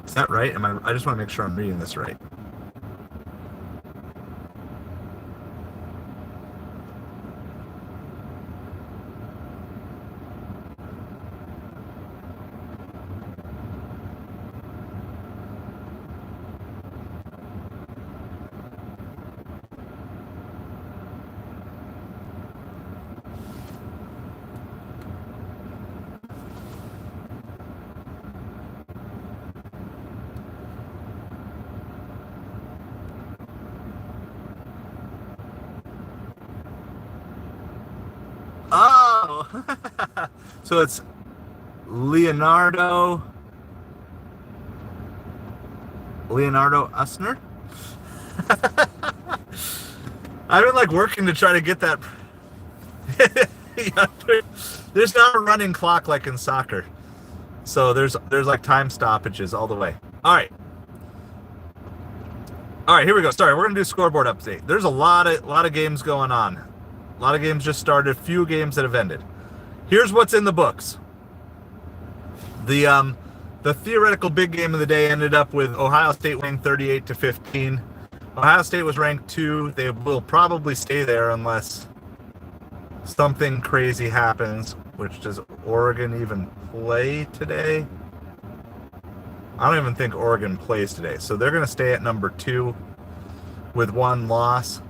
Is that right? I just want to make sure I'm reading this right. no. So it's Leonardo Usner. I've been like working to try to get that. Yeah, there's not a running clock like in soccer, so there's like time stoppages all the way. All right, here we go. Sorry, we're gonna do scoreboard update. There's a lot of games going on. A lot of games just started. Few games that have ended. Here's what's in the books. The theoretical big game of the day ended up with Ohio State winning 38-15. Ohio State was ranked 2. They will probably stay there unless something crazy happens. Which, does Oregon even play today? I don't even think Oregon plays today. So they're going to stay at number 2 with 1 loss.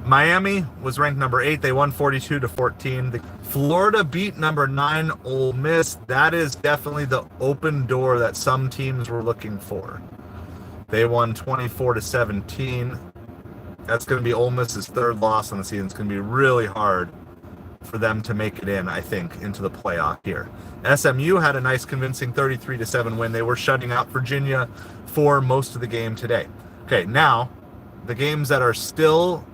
Miami was ranked number 8. They won 42-14. Florida beat number 9 Ole Miss. That is definitely the open door that some teams were looking for. They won 24-17. That's going to be Ole Miss's 3rd loss on the season. It's going to be really hard for them to make it in, I think, into the playoff here. SMU had a nice convincing 33-7 win. They were shutting out Virginia for most of the game today. Okay, now the games that are still,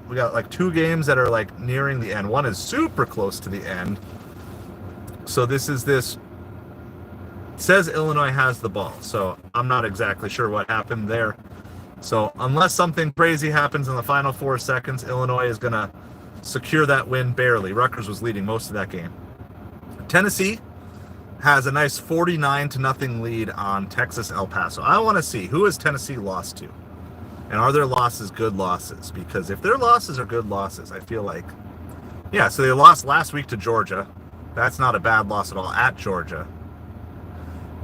we got like 2 games that are like nearing the end. One is super close to the end. So this is this. It says Illinois has the ball, so I'm not exactly sure what happened there. So unless something crazy happens in the final 4 seconds, Illinois is going to secure that win barely. Rutgers was leading most of that game. Tennessee has a nice 49-0 lead on Texas El Paso. I want to see, who has Tennessee lost to? And are their losses good losses? Because if their losses are good losses, I feel like, yeah, so they lost last week to Georgia. That's not a bad loss at all, at Georgia.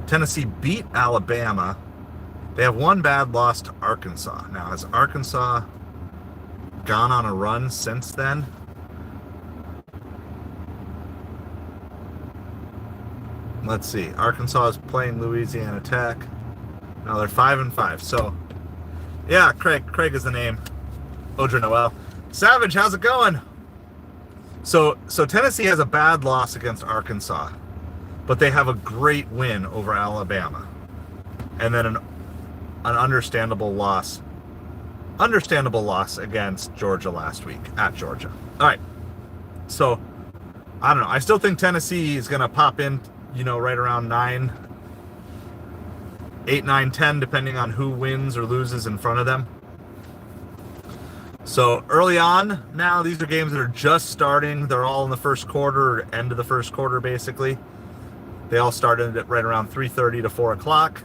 Tennessee beat Alabama. They have 1 bad loss to Arkansas. Now, has Arkansas gone on a run since then? Let's see. Arkansas is playing Louisiana Tech. No, they're 5-5. So, yeah, Craig is the name. Odra Noel. Savage, how's it going? So Tennessee has a bad loss against Arkansas, but they have a great win over Alabama. And then an understandable loss against Georgia last week, at Georgia. All right. So, I don't know. I still think Tennessee is going to pop in, right around 8, 9, 10, depending on who wins or loses in front of them. So early on now, these are games that are just starting. They're all in the first quarter, or end of the first quarter, basically. They all started at right around 3:30 to 4 o'clock.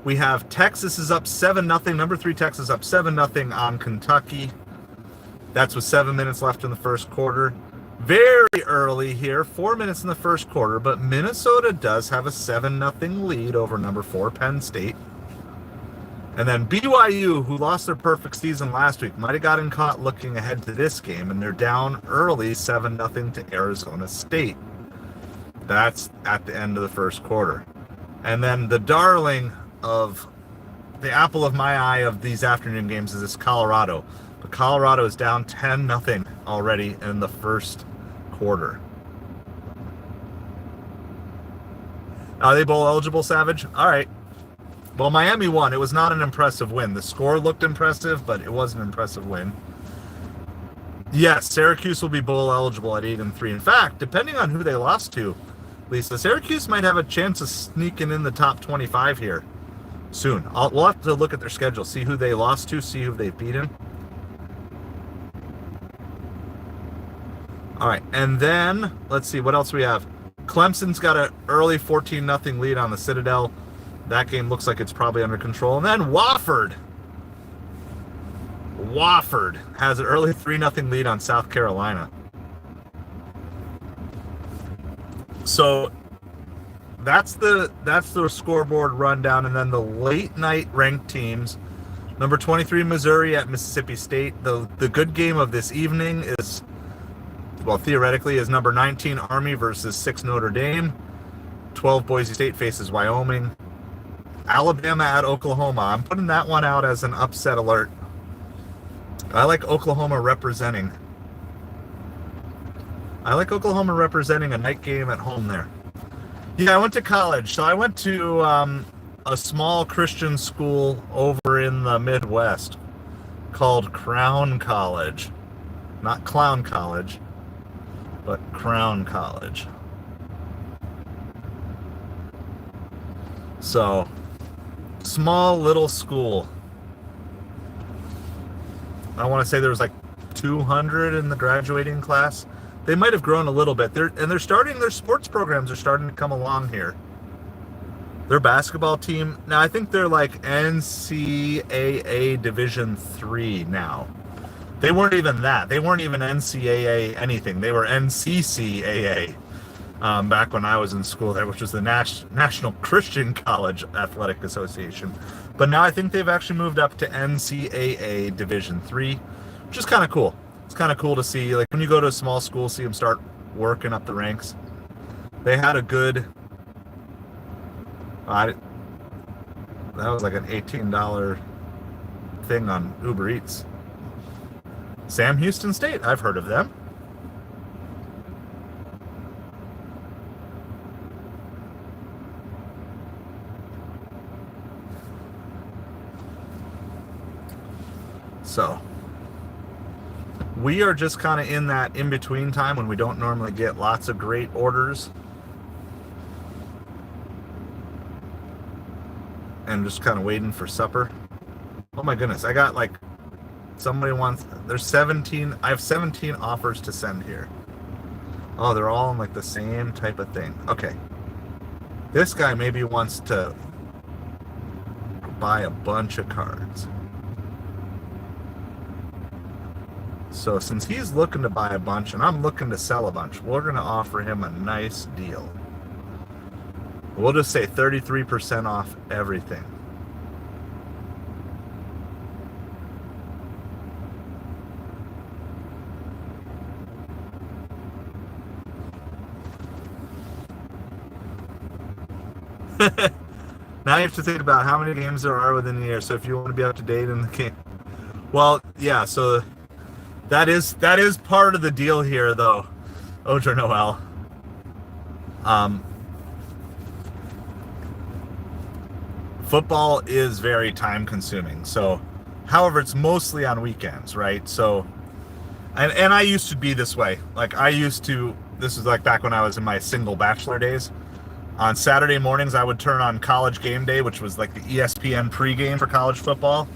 We have Texas is up 7-0. Number 3 Texas up 7-0 on Kentucky. That's with 7 minutes left in the first quarter. Very early here, 4 minutes in the first quarter, but Minnesota does have a 7-0 lead over number 4 Penn State. And then BYU, who lost their perfect season last week, might have gotten caught looking ahead to this game, and they're down early 7-0 to Arizona State. That's at the end of the first quarter. And then the darling of the apple of my eye of these afternoon games is this Colorado. But Colorado is down 10-0 already in the first quarter. Are they bowl eligible, Savage? All right. Well, Miami won. It was not an impressive win. The score looked impressive, but it was an impressive win. Yes, Syracuse will be bowl eligible at 8-3. In fact, depending on who they lost to, Lisa, Syracuse might have a chance of sneaking in the top 25 here soon. We'll have to look at their schedule, see who they lost to, see who they've beaten. All right, and then let's see what else we have. Clemson's got an early 14-0 lead on the Citadel. That game looks like it's probably under control. And then Wofford has an early 3-0 lead on South Carolina. So that's the scoreboard rundown. And then the late night ranked teams. Number 23 Missouri at Mississippi State. The good game of this evening is, well, theoretically, is number 19 Army versus 6 Notre Dame. 12 Boise State faces Wyoming. Alabama at Oklahoma. I'm putting that one out as an upset alert. I like Oklahoma representing I like Oklahoma representing a night game at home there. Yeah, I went to college. So I went to a small Christian school over in the Midwest called Crown College. Not Clown College, but Crown College. So, small little school. I want to say there was like 200 in the graduating class. They might have grown a little bit. They're starting, their sports programs are starting to come along here. Their basketball team, now I think they're like NCAA Division 3 now. They weren't even that. They weren't even NCAA anything. They were NCCAA back when I was in school there, which was the National Christian College Athletic Association. But now I think they've actually moved up to NCAA Division 3, which is kind of cool. It's kind of cool to see, like when you go to a small school, see them start working up the ranks. They had a good, that was like an $18 thing on Uber Eats. Sam Houston State, I've heard of them. So, we are just kind of in that in-between time when we don't normally get lots of great orders. And just kind of waiting for supper. Oh my goodness, I got like, somebody wants, there's 17, I have 17 offers to send here. Oh, they're all in like the same type of thing. Okay. This guy maybe wants to buy a bunch of cards. So since he's looking to buy a bunch and I'm looking to sell a bunch, we're going to offer him a nice deal. We'll just say 33% off everything. Now you have to think about how many games there are within the year. So if you want to be up to date in the game, well, yeah. So that is part of the deal here, though. Notre Noel. Football is very time consuming. So, however, it's mostly on weekends, right? So, and I used to be this way. Like this is like back when I was in my single bachelor days. On Saturday mornings, I would turn on College Game Day, which was like the ESPN pregame for college football.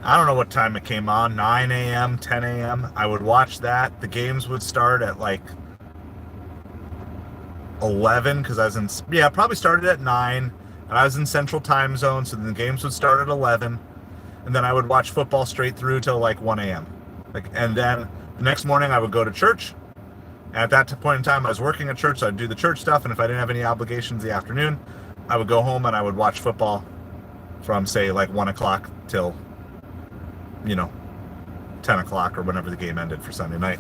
I don't know what time it came on, 9 a.m., 10 a.m. I would watch that. The games would start at like 11, because I was in, probably started at 9, and I was in Central Time Zone, so the games would start at 11, and then I would watch football straight through till like 1 a.m. And then the next morning, I would go to church. At that point in time, I was working at church, so I'd do the church stuff, and if I didn't have any obligations in the afternoon, I would go home and I would watch football from, say, like 1 o'clock till, 10 o'clock or whenever the game ended for Sunday night.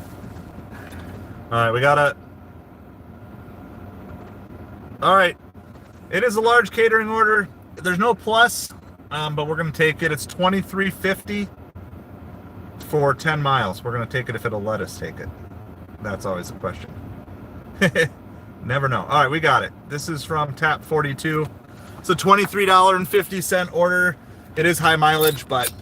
All right, it is a large catering order. There's no plus, but we're going to take it. It's $23.50 for 10 miles. We're going to take it if it'll let us take it. That's always a question. Never know. All right, we got it. This is from Tap 42. It's a $23.50 order. It is high mileage, but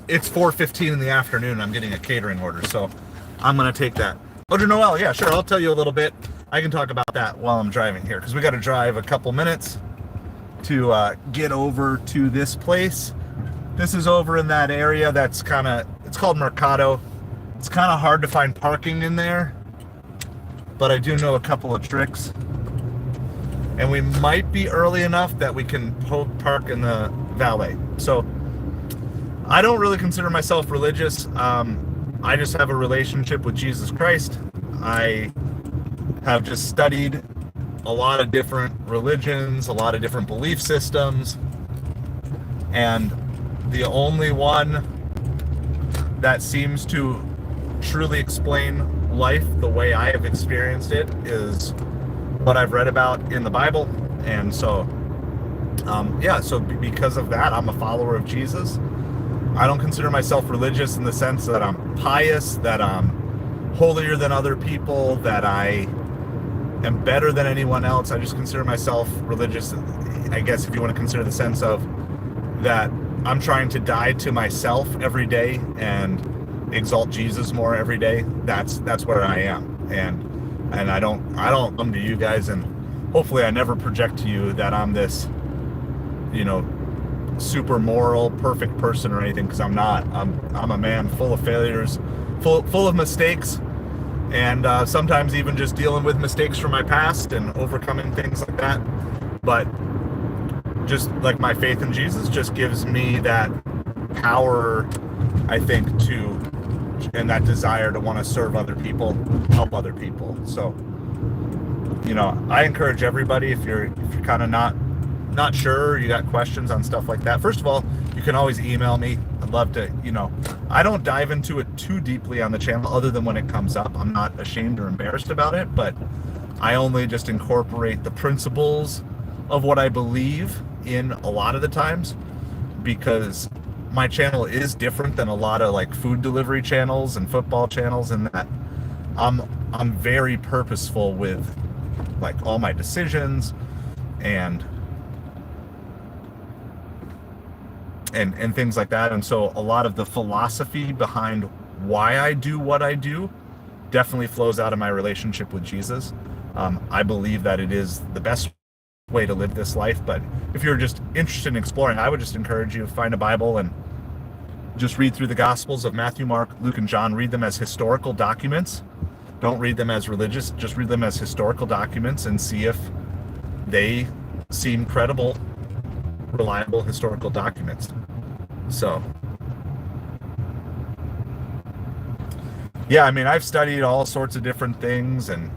it's 4:15 in the afternoon. I'm getting a catering order, so I'm going to take that. Notre Noel, yeah, sure. I'll tell you a little bit. I can talk about that while I'm driving here, because we got to drive a couple minutes to get over to this place. This is over in that area that's it's called Mercado. It's kind of hard to find parking in there, but I do know a couple of tricks. And we might be early enough that we can park in the valet. So I don't really consider myself religious. I just have a relationship with Jesus Christ. I have just studied a lot of different religions, a lot of different belief systems, and the only one that seems to truly explain life the way I have experienced it is what I've read about in the Bible. And so because of that, I'm a follower of Jesus. I don't consider myself religious in the sense that I'm pious, that I'm holier than other people, that I am better than anyone else. I just consider myself religious, I guess, if you want to consider the sense of that I'm trying to die to myself every day and exalt Jesus more every day. That's where I am. And I don't come to you guys, and hopefully I never project to you that I'm this, super moral, perfect person or anything, because I'm not. I'm a man full of failures, full of mistakes, and sometimes even just dealing with mistakes from my past and overcoming things like that. But just like my faith in Jesus just gives me that power, I think, and that desire to want to serve other people, help other people. So, I encourage everybody, if you're kind of not sure, you got questions on stuff like that, first of all, you can always email me. I'd love to, I don't dive into it too deeply on the channel other than when it comes up. I'm not ashamed or embarrassed about it, but I only just incorporate the principles of what I believe in a lot of the times, because my channel is different than a lot of like food delivery channels and football channels, in that I'm very purposeful with like all my decisions and things like that. And so a lot of the philosophy behind why I do what I do definitely flows out of my relationship with Jesus. I believe that it is the best way to live this life. But if you're just interested in exploring, I would just encourage you to find a Bible and just read through the Gospels of Matthew, Mark, Luke, and John. Read them as historical documents. Don't read them as religious. Just read them as historical documents and see if they seem credible, reliable historical documents. So, yeah, I mean, I've studied all sorts of different things, and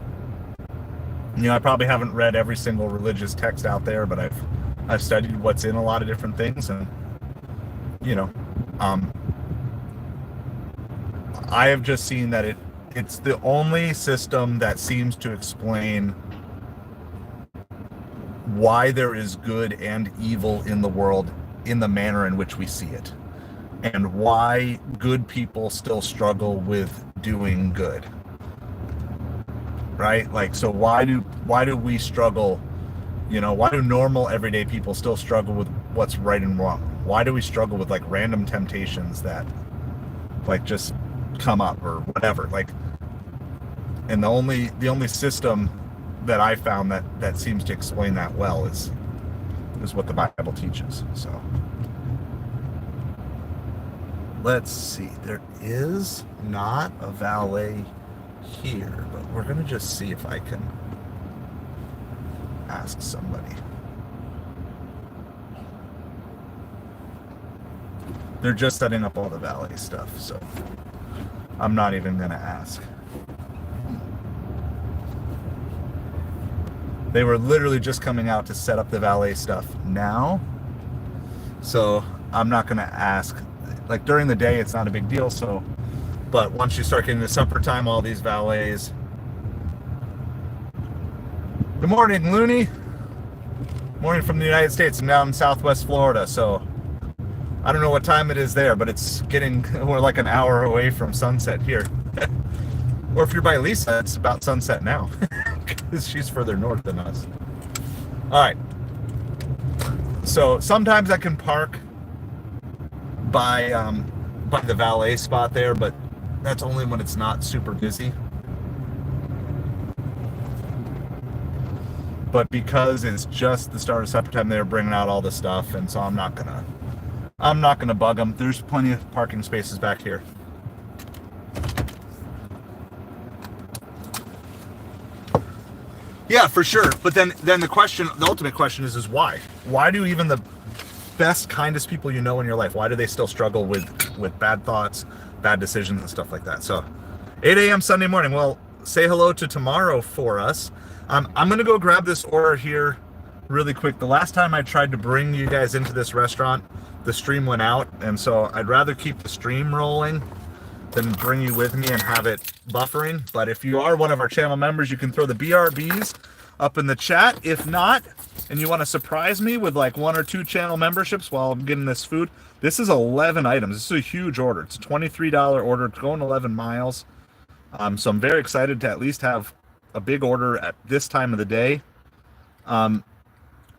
I probably haven't read every single religious text out there, but I've studied what's in a lot of different things, and I have just seen that it's the only system that seems to explain why there is good and evil in the world in the manner in which we see it, and why good people still struggle with doing good. Right? Like, so why do we struggle? Why do normal everyday people still struggle with what's right and wrong? Why do we struggle with like random temptations that like just come up or whatever? Like, and the only system that I found that seems to explain that well is what the Bible teaches. So let's see. There is not a valet here, but we're gonna just see if I can ask somebody. They're just setting up all the valet stuff, so I'm not even gonna ask. They were literally just coming out to set up the valet stuff now, so I'm not gonna ask. Like during the day, it's not a big deal. So, but once you start getting to supper time, all these valets. Good morning, Looney. Morning from the United States. I'm down in Southwest Florida, so I don't know what time it is there, but it's we're like an hour away from sunset here. Or if you're by Lisa, it's about sunset now, because she's further north than us. All right. So sometimes I can park by the valet spot there, but that's only when it's not super busy. But because it's just the start of supper time, they're bringing out all the stuff, and so I'm not gonna bug them. There's plenty of parking spaces back here. Yeah, for sure. But then the ultimate question is why? Why do even the best, kindest people in your life, why do they still struggle with bad thoughts, bad decisions, and stuff like that? So 8 a.m. Sunday morning. Well, say hello to tomorrow for us. I'm going to go grab this order here really quick. The last time I tried to bring you guys into this restaurant, the stream went out, and so I'd rather keep the stream rolling than bring you with me and have it buffering. But if you are one of our channel members, you can throw the BRBs up in the chat. If not, and you want to surprise me with like 1 or 2 channel memberships while I'm getting this food, this is 11 items. This is a huge order. It's a $23 order. It's going 11 miles. So I'm very excited to at least have a big order at this time of the day. Um,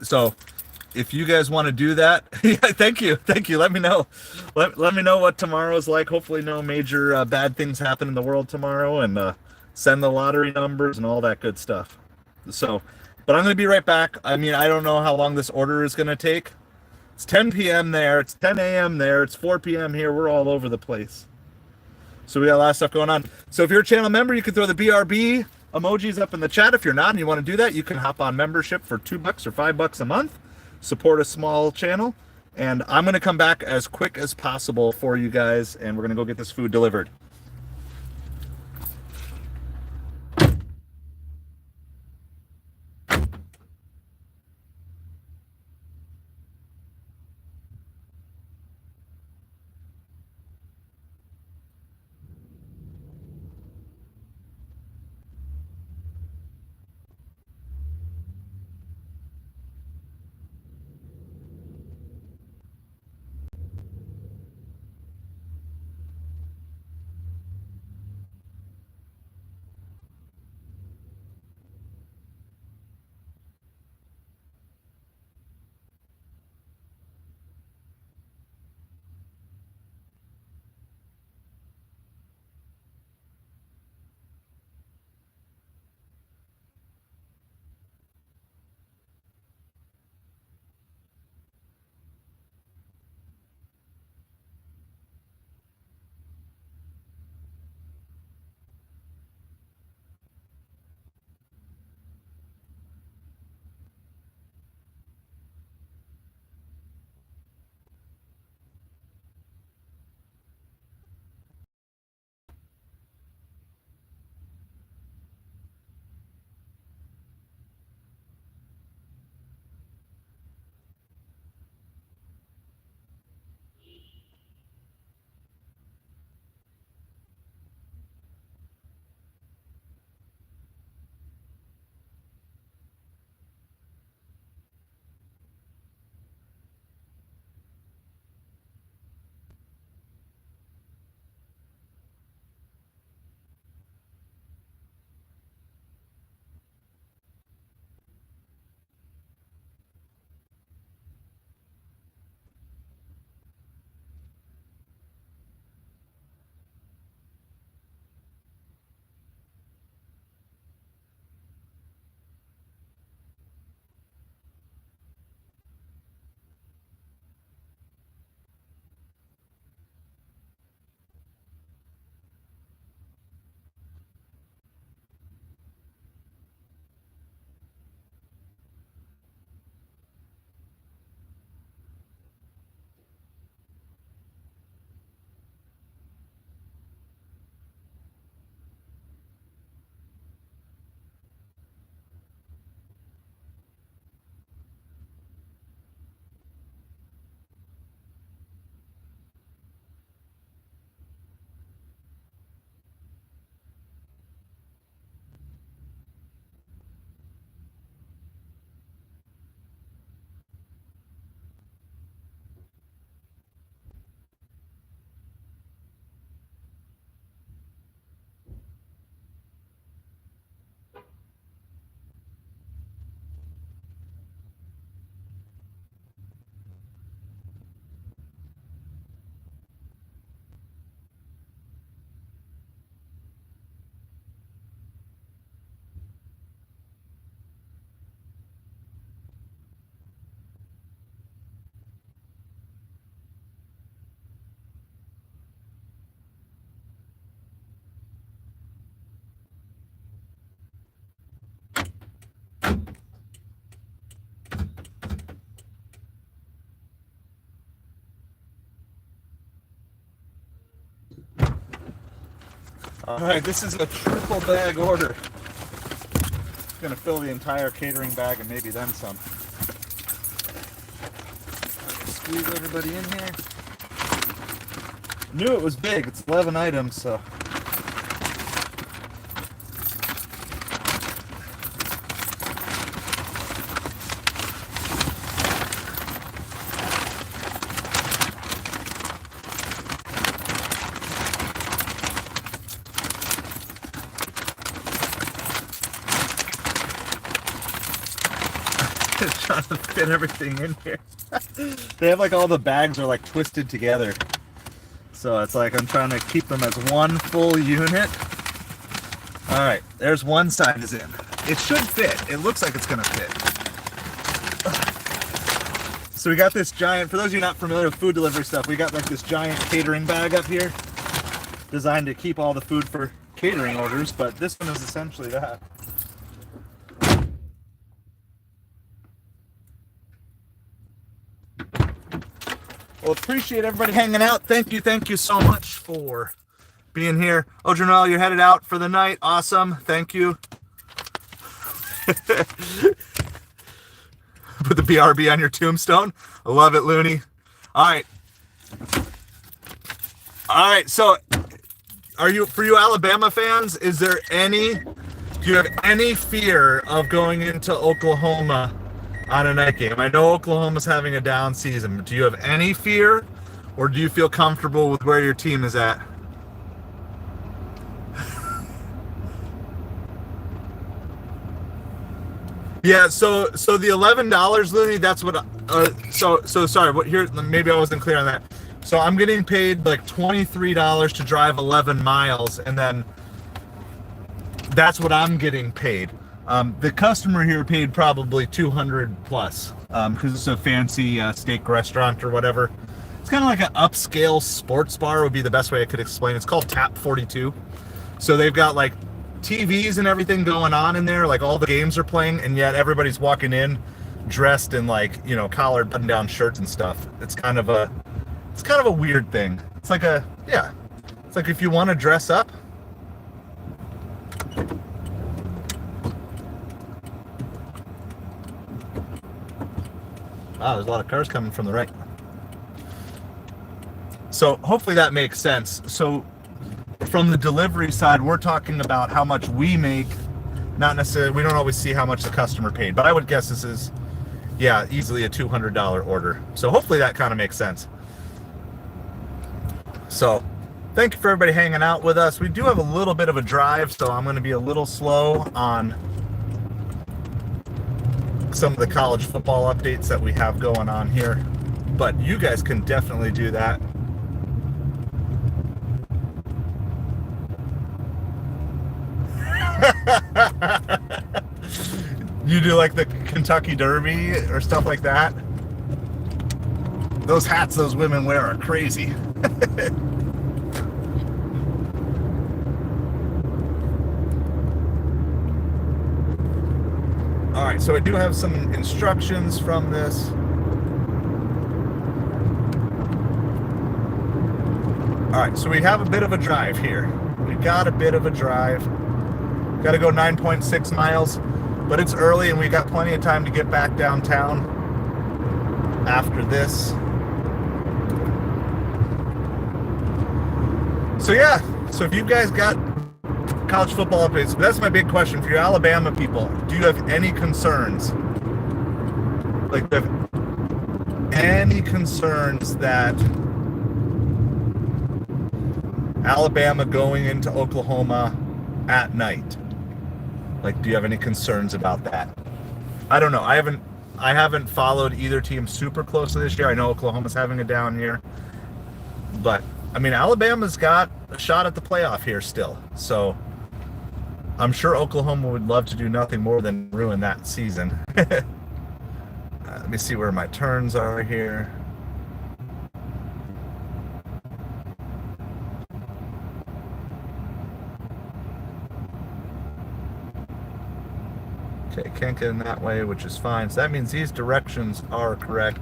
so if you guys want to do that, yeah, thank you, thank you. Let me know. Let me know what tomorrow's like. Hopefully, no major bad things happen in the world tomorrow, and send the lottery numbers and all that good stuff. So, but I'm going to be right back. I mean, I don't know how long this order is going to take. It's 10 p.m. there. It's 10 a.m. there. It's 4 p.m. here. We're all over the place. So we got a lot of stuff going on. So if you're a channel member, you can throw the BRB emojis up in the chat. If you're not and you want to do that, you can hop on membership for $2 or $5 a month. Support a small channel. And I'm going to come back as quick as possible for you guys, and we're going to go get this food delivered. All right, this is a triple bag order. It's gonna fill the entire catering bag and maybe then some. Squeeze everybody in here. Knew it was big. It's 11 items, so. trying to fit everything in here. They have like all the bags are like twisted together. So it's like I'm trying to keep them as one full unit. All right, there's one side is in. It should fit. It looks like it's gonna fit. So we got this giant, for those of you not familiar with food delivery stuff, we got like this giant catering bag up here designed to keep all the food for catering orders, but this one is essentially that. Well, appreciate everybody hanging out. Thank you so much for being here. Oh, Janelle, you're headed out for the night. Awesome. Thank you. Put the BRB on your tombstone. I love it, Looney. All right. So, for you Alabama fans, do you have any fear of going into Oklahoma on a night game? I know Oklahoma's having a down season, but do you have any fear, or do you feel comfortable with where your team is at? Yeah, so the $11, Looney, that's what so sorry, what here, maybe I wasn't clear on that. So I'm getting paid like $23 to drive 11 miles, and then that's what I'm getting paid. The customer here paid probably 200 plus, because it's a fancy steak restaurant or whatever. It's kind of like an upscale sports bar would be the best way I could explain. It's called Tap 42. So they've got like TVs and everything going on in there, like all the games are playing, and yet everybody's walking in dressed in like, you know, collared button-down shirts and stuff. It's kind of a weird thing. It's like it's like if you want to dress up. Wow, there's a lot of cars coming from the right. So hopefully that makes sense. So from the delivery side, we're talking about how much we make, not necessarily, we don't always see how much the customer paid, but I would guess this is, easily a $200 order. So hopefully that kind of makes sense. So thank you for everybody hanging out with us. We do have a little bit of a drive, so I'm going to be a little slow on some of the college football updates that we have going on here, but you guys can definitely do that. You do like the Kentucky Derby or stuff like that? Those hats those women wear are crazy. All right, so I do have some instructions from this. All right, so we have a bit of a drive here. We got a bit of a drive. Got to go 9.6 miles, but it's early and we got plenty of time to get back downtown after this. So if you guys got college football updates, that's my big question for you Alabama people. Do you have any concerns? Like, do you have any concerns that Alabama going into Oklahoma at night? Like, do you have any concerns about that? I don't know. I haven't followed either team super closely this year. I know Oklahoma's having a down year, but I mean, Alabama's got a shot at the playoff here still. So I'm sure Oklahoma would love to do nothing more than ruin that season. Let me see where my turns are here. Okay, can't get in that way, which is fine. So that means these directions are correct.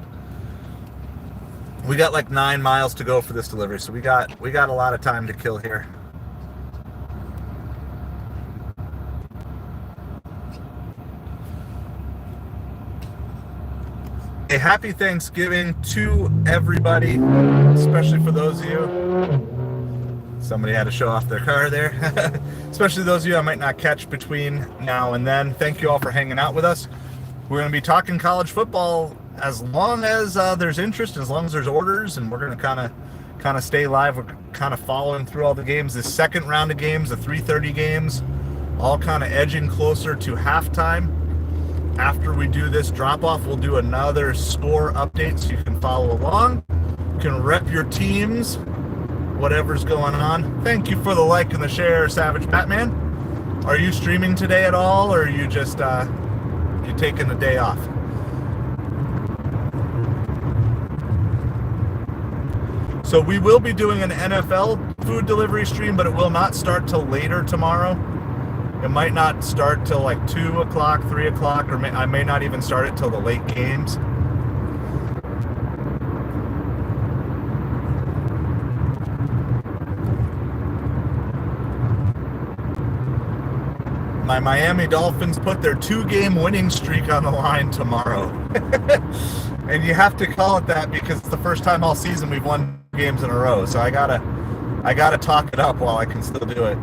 We got like 9 miles to go for this delivery, so we got a lot of time to kill here. A happy Thanksgiving to everybody, especially for those of you. Somebody had to show off their car there. Especially those of you I might not catch between now and then. Thank you all for hanging out with us. We're going to be talking college football as long as there's interest, as long as there's orders, and we're going to kind of stay live. We're kind of following through all the games. The second round of games, the 3:30 games, all kind of edging closer to halftime. after we do this drop-off, we'll do another score update so you can follow along. You can rep your teams, whatever's going on. Thank you for the like and the share, Savage Batman. Are you streaming today at all, or are you just you taking the day off? So we will be doing an NFL food delivery stream, but it will not start till later tomorrow. It might not start till like 2 o'clock, 3 o'clock, or I may not even start it till the late games. My Miami Dolphins put their 2-game winning streak on the line tomorrow. And you have to call it that because it's the first time all season we've won games in a row. So I gotta talk it up while I can still do it.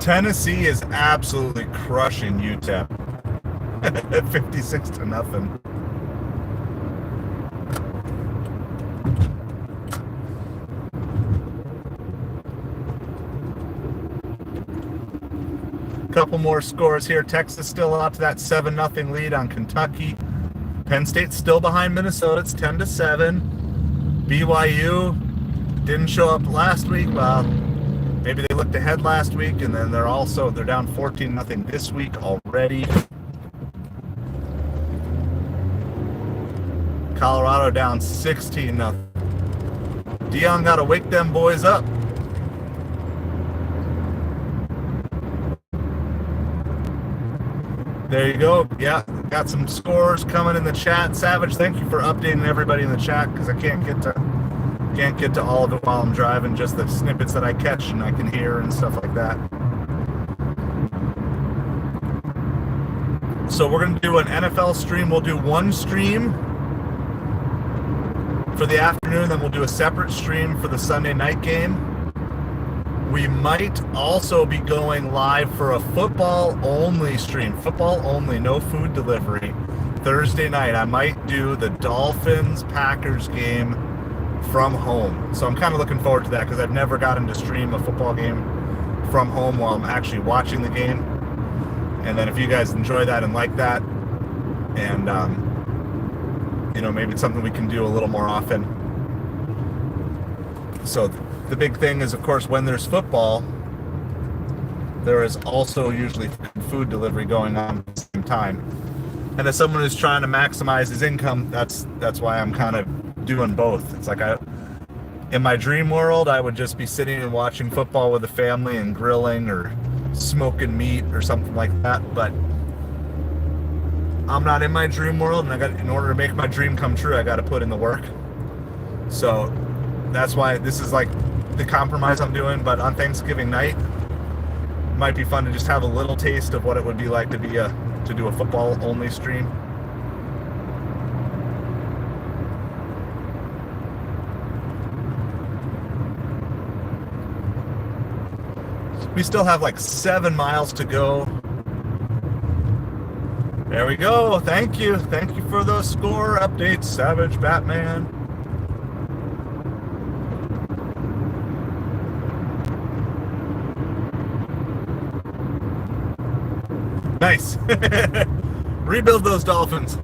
Tennessee is absolutely crushing UTEP. 56-0. Couple more scores here. Texas still out to that 7-0 lead on Kentucky. Penn State's still behind Minnesota. It's 10-7. BYU didn't show up last week. Well, maybe they looked ahead last week, and then they're down 14-0 this week already. Colorado down 16-0. Dion got to wake them boys up. There you go. Yeah, got some scores coming in the chat. Savage, thank you for updating everybody in the chat because I can't get to all of it while I'm driving. Just the snippets that I catch and I can hear and stuff like that. So we're going to do an NFL stream. We'll do one stream for the afternoon, then we'll do a separate stream for the Sunday night game. We might also be going live for a football-only stream. Football-only, no food delivery. Thursday night, I might do the Dolphins-Packers game from home. So I'm kind of looking forward to that because I've never gotten to stream a football game from home while I'm actually watching the game. And then if you guys enjoy that and like that, and maybe it's something we can do a little more often. So the big thing is, of course, when there's football, there is also usually food delivery going on at the same time. And as someone who's trying to maximize his income, that's why I'm kind of doing both. It's like in my dream world, I would just be sitting and watching football with the family and grilling or smoking meat or something like that. But I'm not in my dream world, and in order to make my dream come true, I got to put in the work. So that's why this is like the compromise I'm doing. But on Thanksgiving night, it might be fun to just have a little taste of what it would be like to do a football only stream. We still have like 7 miles to go. There we go. Thank you for those score updates, Savage Batman. Nice. Rebuild those Dolphins.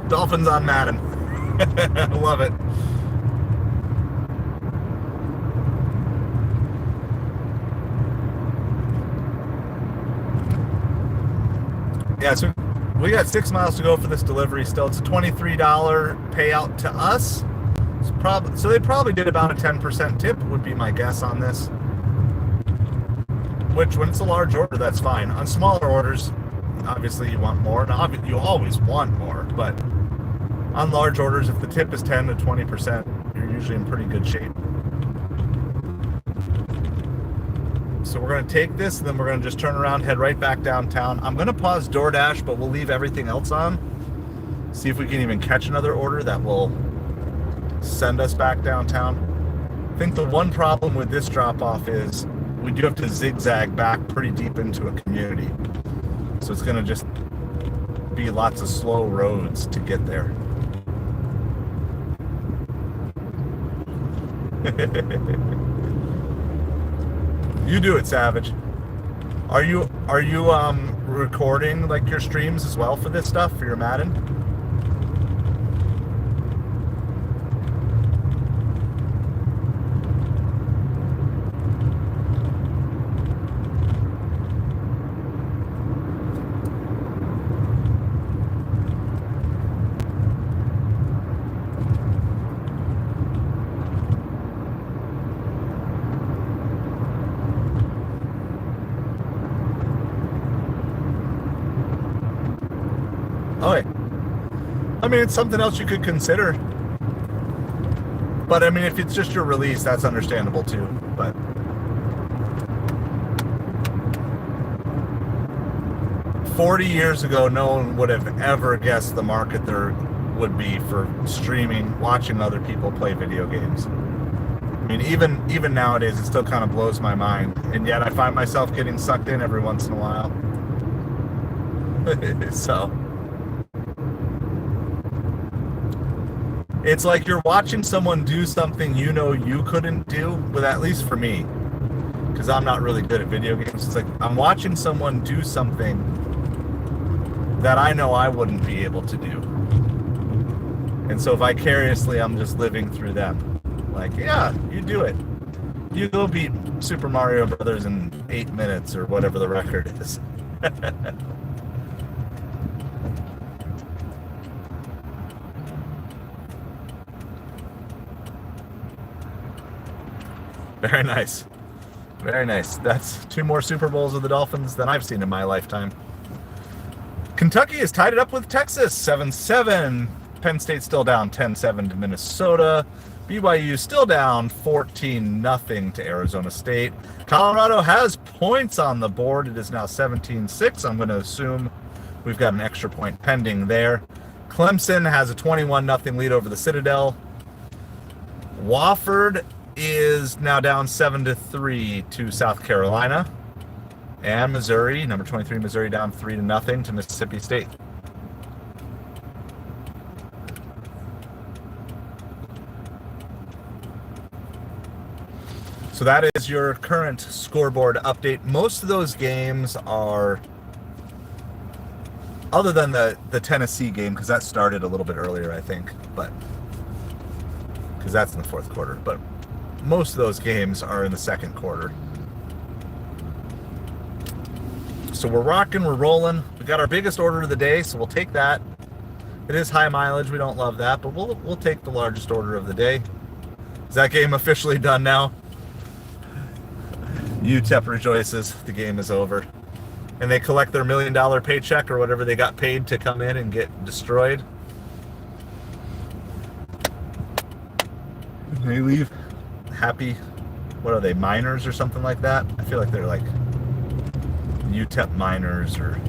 Dolphins on Madden. Love it. Yeah, so we got 6 miles to go for this delivery still. It's a $23 payout to us. So they probably did about a 10% tip, would be my guess on this. Which, when it's a large order, that's fine. On smaller orders, obviously you want more. Now, you always want more, but on large orders, if the tip is 10 to 20%, you're usually in pretty good shape. So we're going to take this, and then we're going to just turn around, head right back downtown. I'm going to pause DoorDash, but we'll leave everything else on. See if we can even catch another order that will send us back downtown. I think the one problem with this drop-off is we do have to zigzag back pretty deep into a community. So it's going to just be lots of slow roads to get there. You do it, Savage. Are you recording like your streams as well for this stuff, for your Madden? Oh, yeah. I mean, it's something else you could consider. But I mean, if it's just your release, that's understandable too. But $40 years ago, no one would have ever guessed the market there would be for streaming, watching other people play video games. I mean, even nowadays, it still kind of blows my mind. And yet I find myself getting sucked in every once in a while. So it's like you're watching someone do something you know you couldn't do, but at least for me, because I'm not really good at video games, it's like I'm watching someone do something that I know I wouldn't be able to do. And so vicariously, I'm just living through them. Like, yeah, you do it. You go beat Super Mario Brothers in 8 minutes or whatever the record is. Very nice. Very nice. That's 2 more Super Bowls of the Dolphins than I've seen in my lifetime. Kentucky has tied it up with Texas, 7-7. Penn State still down 10-7 to Minnesota. BYU still down 14-0 to Arizona State. Colorado has points on the board. It is now 17-6. I'm going to assume we've got an extra point pending there. Clemson has a 21-0 lead over the Citadel. Wofford is now down 7-3 to South Carolina. And Missouri, number 23 Missouri, down 3-0 to Mississippi State. So that is your current scoreboard update. Most of those games are, other than the Tennessee game, because that started a little bit earlier, I think, but because that's in the fourth quarter. But most of those games are in the second quarter. So we're rocking, we're rolling. We got our biggest order of the day, so we'll take that. It is high mileage. We don't love that, but we'll take the largest order of the day. Is that game officially done now? UTEP rejoices. The game is over. And they collect their $1 million paycheck or whatever they got paid to come in and get destroyed. And they leave happy. What are they, miners or something like that? I feel like they're like UTEP miners. Or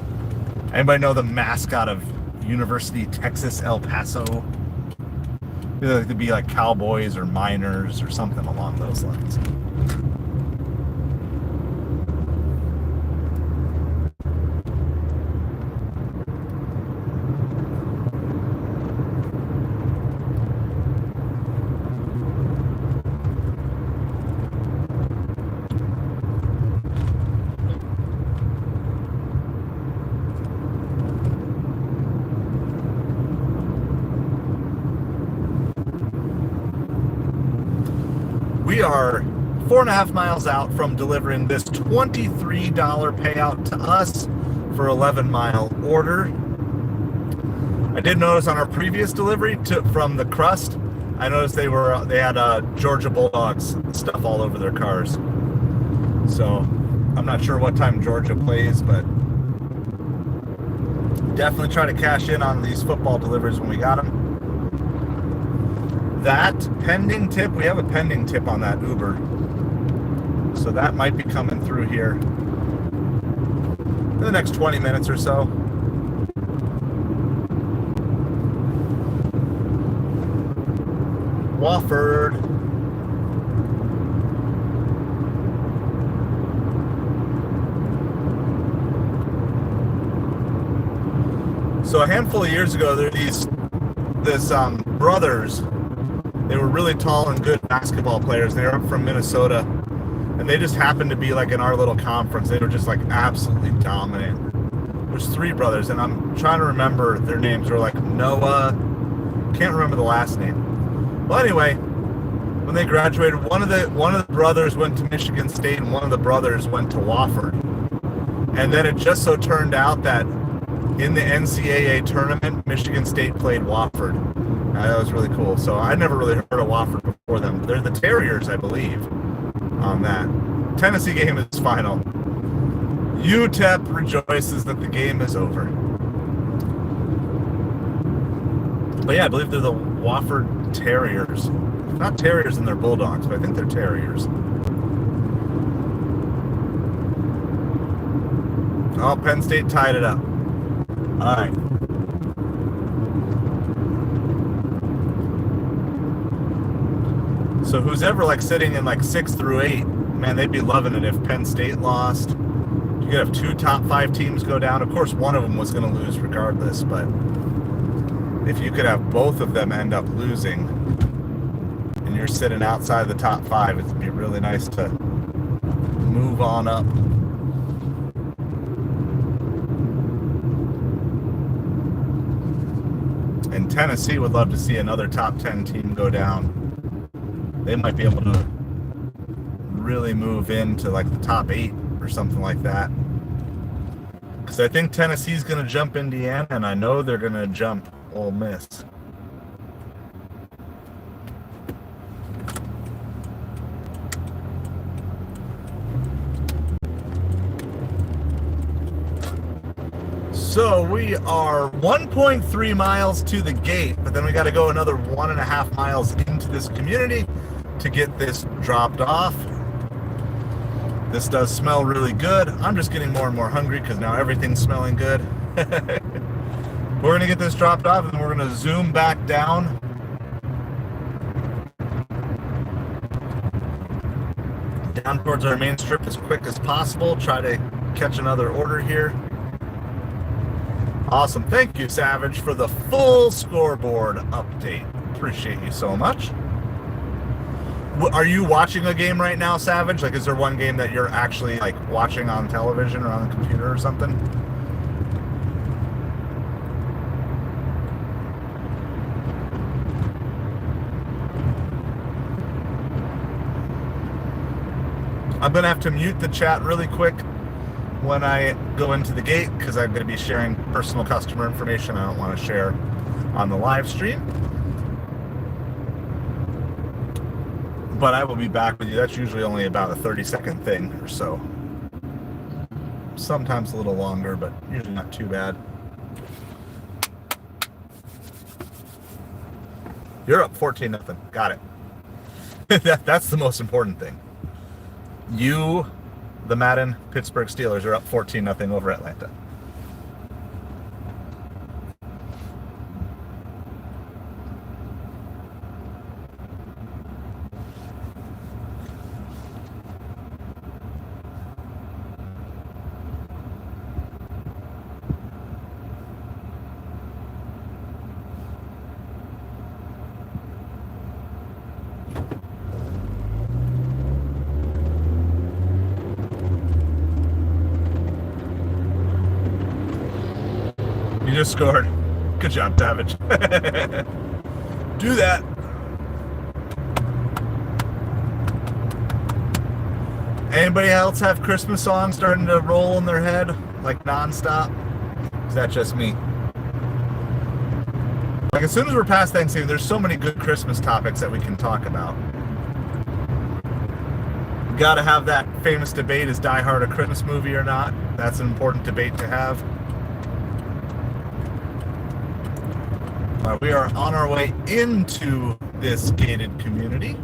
anybody know the mascot of University Texas El Paso? I feel like they'd be like cowboys or miners or something along those lines. We are 4.5 miles out from delivering this $23 payout to us for 11-mile order. I did notice on our previous delivery from the Crust, I noticed they had Georgia Bulldogs stuff all over their cars. So I'm not sure what time Georgia plays, but definitely try to cash in on these football deliveries when we got them. That pending tip, we have a pending tip on that Uber. So that might be coming through here in the next 20 minutes or so. Wofford. So a handful of years ago, there were this brothers. They were really tall and good basketball players. They were up from Minnesota, and they just happened to be like in our little conference. They were just like absolutely dominant. There's 3 brothers, and I'm trying to remember their names. They're like Noah. Can't remember the last name. Well, anyway, when they graduated, one of the brothers went to Michigan State, and one of the brothers went to Wofford. And then it just so turned out that in the NCAA tournament, Michigan State played Wofford. That was really cool. So I never really heard of Wofford before them. They're the Terriers, I believe, on that. Tennessee game is final. UTEP rejoices that the game is over. But yeah, I believe they're the Wofford Terriers. Not Terriers and they're Bulldogs, but I think they're Terriers. Oh, Penn State tied it up. All right. So who's ever like sitting in like 6 through 8, man, they'd be loving it if Penn State lost. You could have 2 top 5 teams go down. Of course, one of them was going to lose regardless, but if you could have both of them end up losing and you're sitting outside the top 5, it'd be really nice to move on up. And Tennessee would love to see another top 10 team go down. They might be able to really move into like the top 8 or something like that. Because I think Tennessee's going to jump Indiana, and I know they're going to jump Ole Miss. So we are 1.3 miles to the gate, but then we got to go another 1.5 miles into this community to get this dropped off. This does smell really good. I'm just getting more and more hungry because now everything's smelling good. We're going to get this dropped off, and then we're going to zoom back down. Down towards our main strip as quick as possible. Try to catch another order here. Awesome. Thank you, Savage, for the full scoreboard update. Appreciate you so much. Are you watching a game right now, Savage? Like, is there one game that you're actually, like, watching on television or on the computer or something? I'm going to have to mute the chat really quick when I go into the gate because I'm going to be sharing personal customer information I don't want to share on the live stream. But I will be back with you. That's usually only about a 30-second thing or so. Sometimes a little longer, but usually not too bad. You're up 14-0. Got it. That's the most important thing. You, the Madden Pittsburgh Steelers, are up 14-0 over Atlanta. You just scored. Good job, Davidge. Do that. Anybody else have Christmas songs starting to roll in their head, like nonstop? Is that just me? Like, as soon as we're past Thanksgiving, there's so many good Christmas topics that we can talk about. Got to have that famous debate, is Die Hard a Christmas movie or not? That's an important debate to have. We are on our way into this gated community.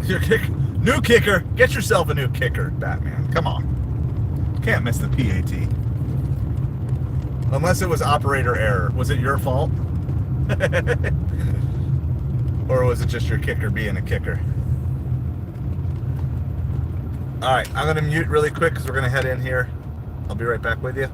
Your new kicker. Get yourself a new kicker, Batman. Come on. Can't miss the PAT. Unless it was operator error. Was it your fault? Or was it just your kicker being a kicker? All right, I'm going to mute really quick because we're going to head in here. I'll be right back with you.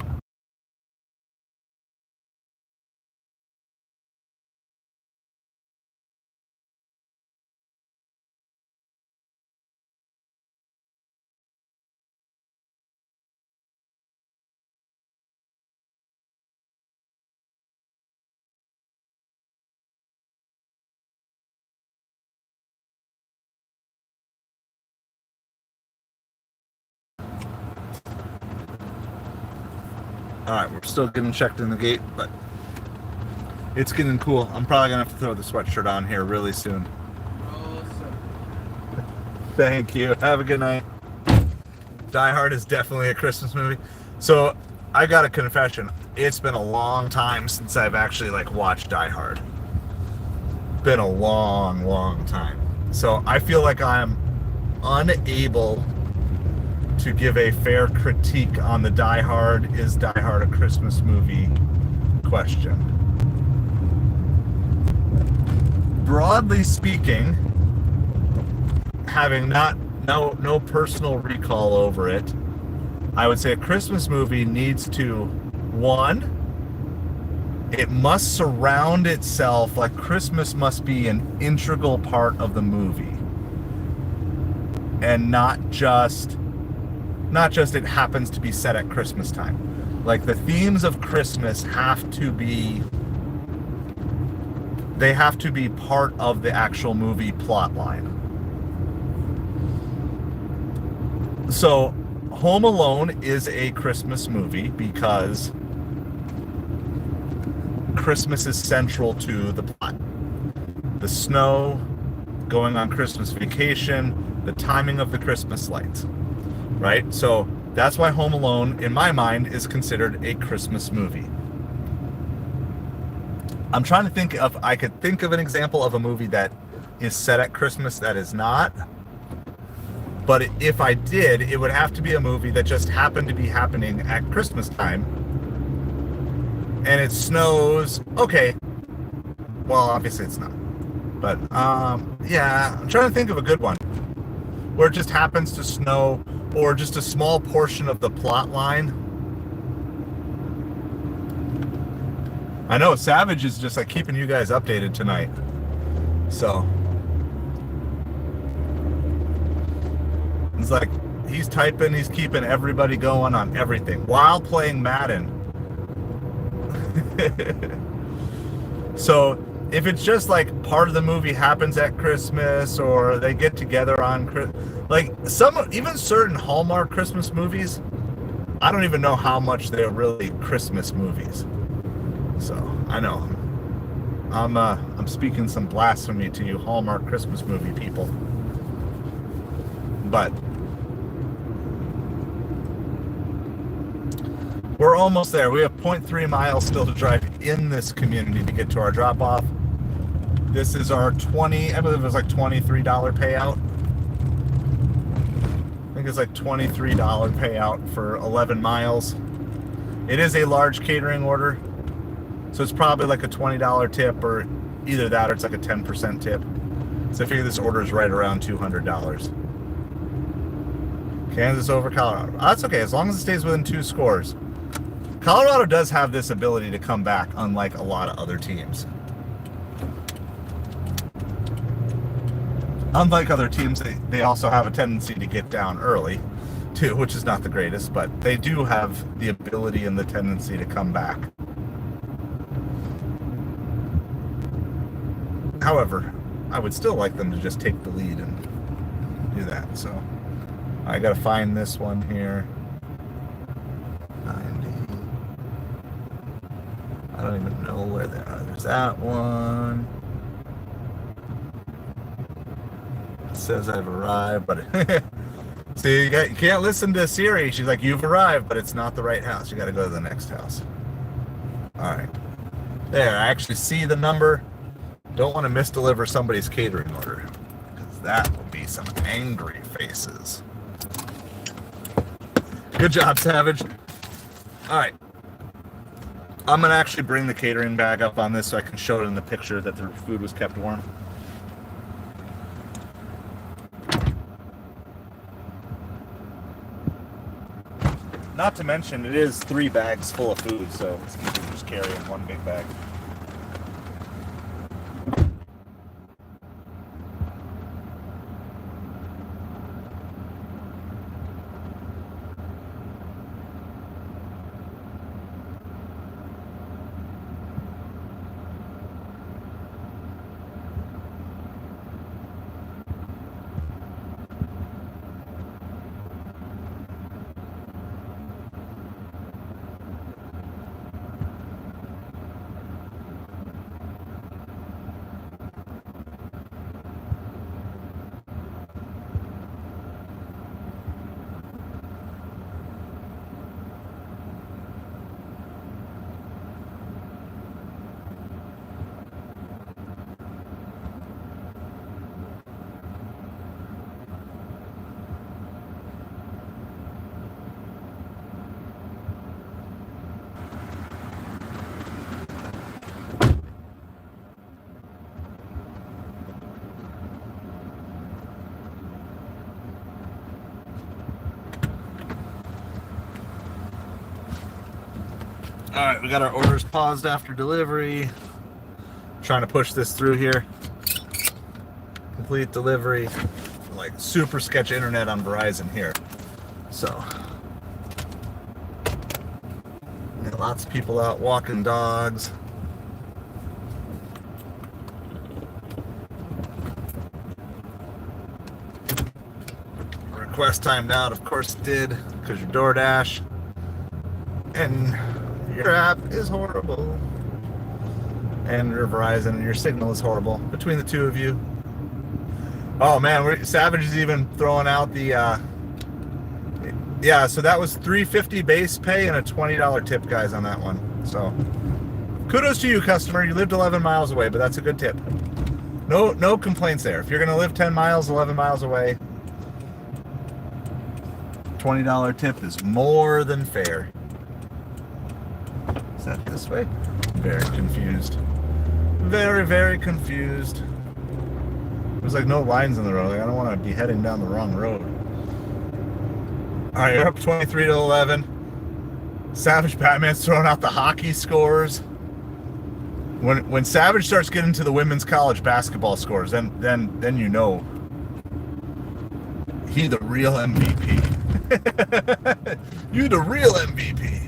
All right, we're still getting checked in the gate, but it's getting cool. I'm probably going to have to throw the sweatshirt on here really soon. Awesome. Thank you. Have a good night. Die Hard is definitely a Christmas movie. So I got a confession. It's been a long time since I've actually watched Die Hard. Been a long time. So I feel like I'm unable to give a fair critique on the Die Hard, is Die Hard a Christmas movie question. Broadly speaking, having no personal recall over it, I would say a Christmas movie needs to, one, it must surround itself, like Christmas must be an integral part of the movie. And not just it happens to be set at Christmas time. Like the themes of Christmas have to be part of the actual movie plot line. So Home Alone is a Christmas movie because Christmas is central to the plot. The snow, going on Christmas vacation, the timing of the Christmas lights, right? So that's why Home Alone, in my mind, is considered a Christmas movie. I'm trying to think of, I could think of an example of a movie that is set at Christmas that is not. But if I did, it would have to be a movie that just happened to be happening at Christmas time. And it snows. Okay. Well, obviously it's not. But, yeah, I'm trying to think of a good one. Where it just happens to snow, or just a small portion of the plot line. I know Savage is just keeping you guys updated tonight. So he's typing, he's keeping everybody going on everything while playing Madden. So if it's just part of the movie happens at Christmas, or they get together on even certain Hallmark Christmas movies, I don't even know how much they're really Christmas movies. So I know I'm speaking some blasphemy to you Hallmark Christmas movie people, but we're almost there. We have 0.3 miles still to drive in this community to get to our drop off. This is our I believe it was $23 payout. I think it's $23 payout for 11 miles. It is a large catering order. So it's probably a $20 tip, or either that or it's a 10% tip. So I figure this order is right around $200. Kansas over Colorado. Oh, that's okay, as long as it stays within 2 scores. Colorado does have this ability to come back, unlike a lot of other teams. Unlike other teams, they also have a tendency to get down early, too, which is not the greatest, but they do have the ability and the tendency to come back. However, I would still like them to just take the lead and do that. So I gotta find this one here. 90. I don't even know where they are. There's that one. It says I've arrived, but see, you can't listen to Siri. She's like, you've arrived, but it's not the right house. You gotta go to the next house. All right. There, I actually see the number. Don't want to misdeliver somebody's catering order, because that will be some angry faces. Good job, Savage. All right. I'm going to actually bring the catering bag up on this so I can show it in the picture that the food was kept warm. Not to mention, it is 3 bags full of food, so it's easy to just carry in one big bag. All right, we got our orders paused after delivery. Trying to push this through here. Complete delivery. Like super sketch internet on Verizon here. So, got lots of people out walking dogs. Request timed out, of course it did, because your DoorDash. And your app is horrible. And your Verizon and your signal is horrible. Between the two of you. Oh man, Savage is even throwing out the yeah, so that was $3.50 base pay and a $20 tip, guys, on that one. So kudos to you, customer. You lived 11 miles away, but that's a good tip. No complaints there. If you're gonna live 10 miles, 11 miles away, $20 tip is more than fair. Is that this way? Very confused. Very, very confused. There's like no lines in the road. Like, I don't want to be heading down the wrong road. All right, you're up 23-11. Savage Batman's throwing out the hockey scores. When Savage starts getting to the women's college basketball scores, then you know he the real MVP. You the real MVP.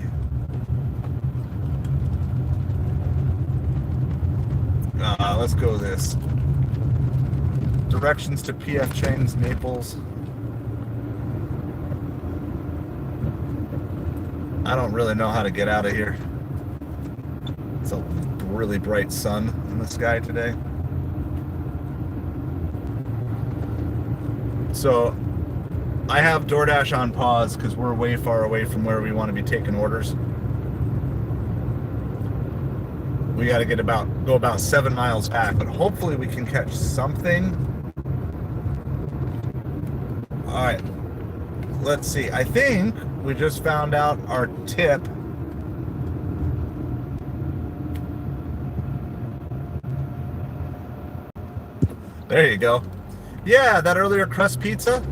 Let's go this. Directions to P.F. Chang's Naples. I don't really know how to get out of here. It's a really bright sun in the sky today. So I have DoorDash on pause because we're way far away from where we want to be taking orders. We got to go about 7 miles back, but hopefully we can catch something. All right, let's see. I think we just found out our tip. There you go. Yeah, that earlier crust pizza,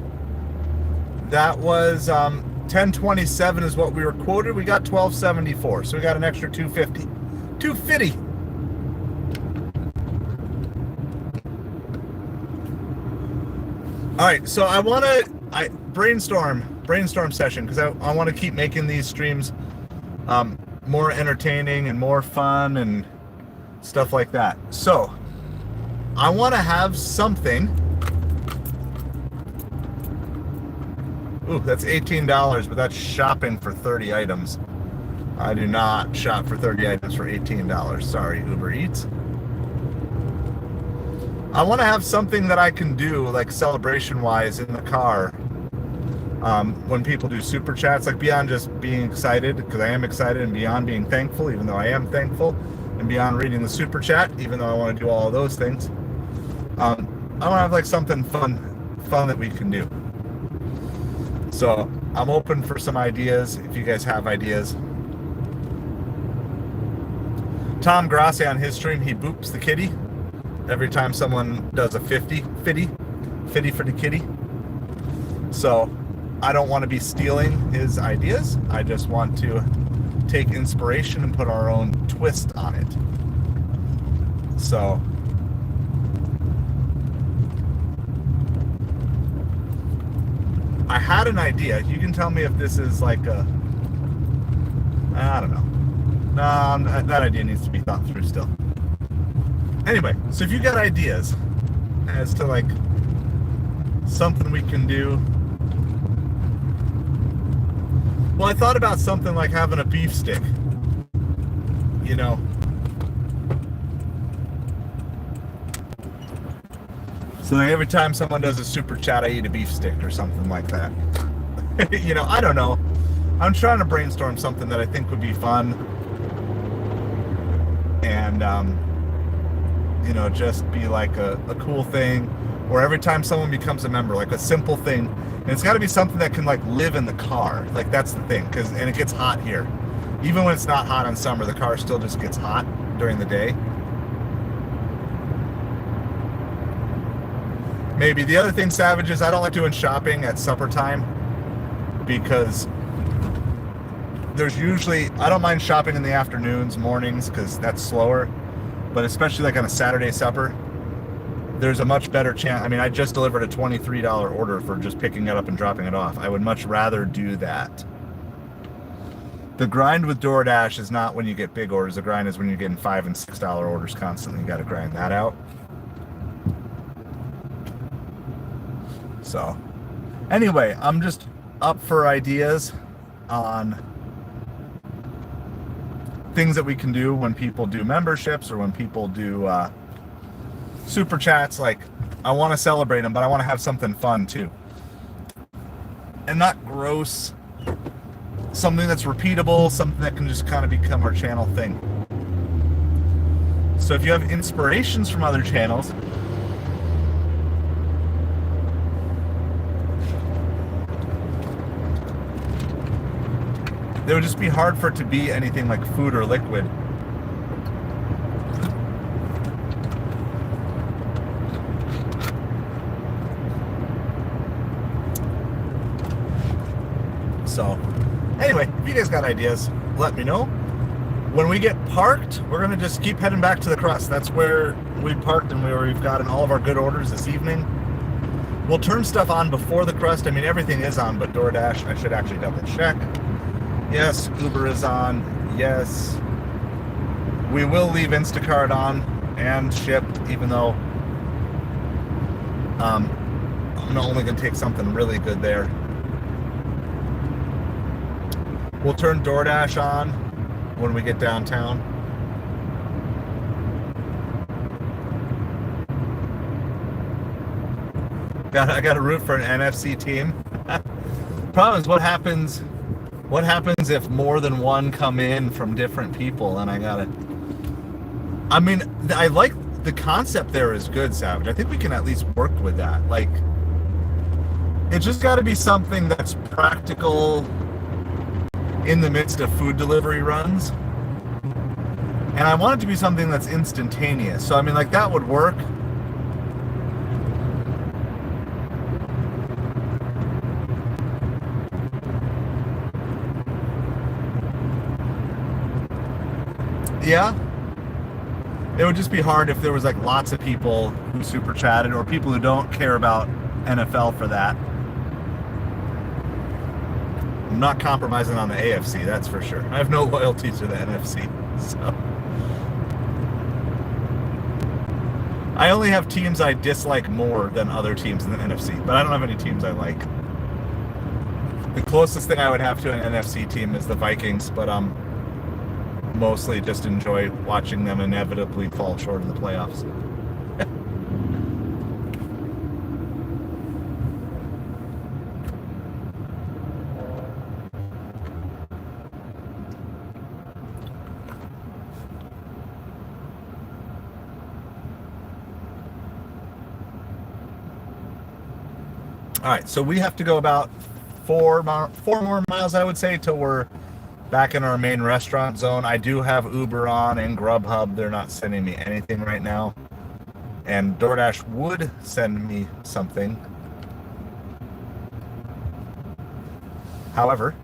that was $10.27 is what we were quoted. We got $12.74, so we got an extra $2.50. $2.50. All right, so I want to brainstorm session, because I want to keep making these streams more entertaining and more fun and stuff like that. So I want to have something. Ooh, that's $18, but that's shopping for 30 items. I do not shop for 30 items for $18. Sorry, Uber Eats. I want to have something that I can do, like celebration-wise, in the car when people do super chats, like beyond just being excited, because I am excited, and beyond being thankful, even though I am thankful, and beyond reading the super chat, even though I want to do all of those things. I want to have like something fun that we can do. So I'm open for some ideas if you guys have ideas. Tom Grassi on his stream, he boops the kitty every time someone does a 50 for the kitty. So I don't want to be stealing his ideas. I just want to take inspiration and put our own twist on it. So I had an idea. You can tell me if this is like a, I don't know. No, that idea needs to be thought through still. Anyway, so if you got ideas as to like something we can do. Well, I thought about something like having a beef stick. You know. So like every time someone does a super chat, I eat a beef stick or something like that. You know, I don't know. I'm trying to brainstorm something that I think would be fun. And, you know, just be like a cool thing. Or every time someone becomes a member, like a simple thing. And it's got to be something that can like live in the car. Like that's the thing. And it gets hot here. Even when it's not hot in summer, the car still just gets hot during the day. Maybe. The other thing, Savage, is I don't like doing shopping at supper time because there's usually, I don't mind shopping in the afternoons, mornings, because that's slower. But especially like on a Saturday supper, there's a much better chance. I mean, I just delivered a $23 order for just picking it up and dropping it off. I would much rather do that. The grind with DoorDash is not when you get big orders. The grind is when you're getting $5 and $6 orders constantly. You got to grind that out. So, anyway, I'm just up for ideas on things that we can do when people do memberships or when people do super chats. Like, I want to celebrate them, but I want to have something fun too. And not gross. Something that's repeatable, something that can just kind of become our channel thing. So if you have inspirations from other channels, it would just be hard for it to be anything like food or liquid. So, anyway, if you guys got ideas, let me know. When we get parked, we're going to just keep heading back to the crust. That's where we parked and where we've gotten all of our good orders this evening. We'll turn stuff on before the crust. I mean, everything is on, but DoorDash, I should actually double check. Yes, Uber is on. Yes. We will leave Instacart on and shipped, even though I'm only going to take something really good there. We'll turn DoorDash on when we get downtown. I got to root for an NFC team. Problem is, what happens if more than one come in from different people? And I mean, I like the concept there is good, Savage. I think we can at least work with that. Like, it's just got to be something that's practical in the midst of food delivery runs. And I want it to be something that's instantaneous. So, I mean, like, that would work. Yeah. It would just be hard if there was like lots of people who super chatted or people who don't care about NFL for that. I'm not compromising on the AFC, that's for sure. I have no loyalty to the NFC. So I only have teams I dislike more than other teams in the NFC, but I don't have any teams I like. The closest thing I would have to an NFC team is the Vikings, but mostly just enjoy watching them inevitably fall short in the playoffs. All right, so we have to go about four more miles, I would say, till we're back in our main restaurant zone. I do have Uber on and Grubhub. They're not sending me anything right now. And DoorDash would send me something. However,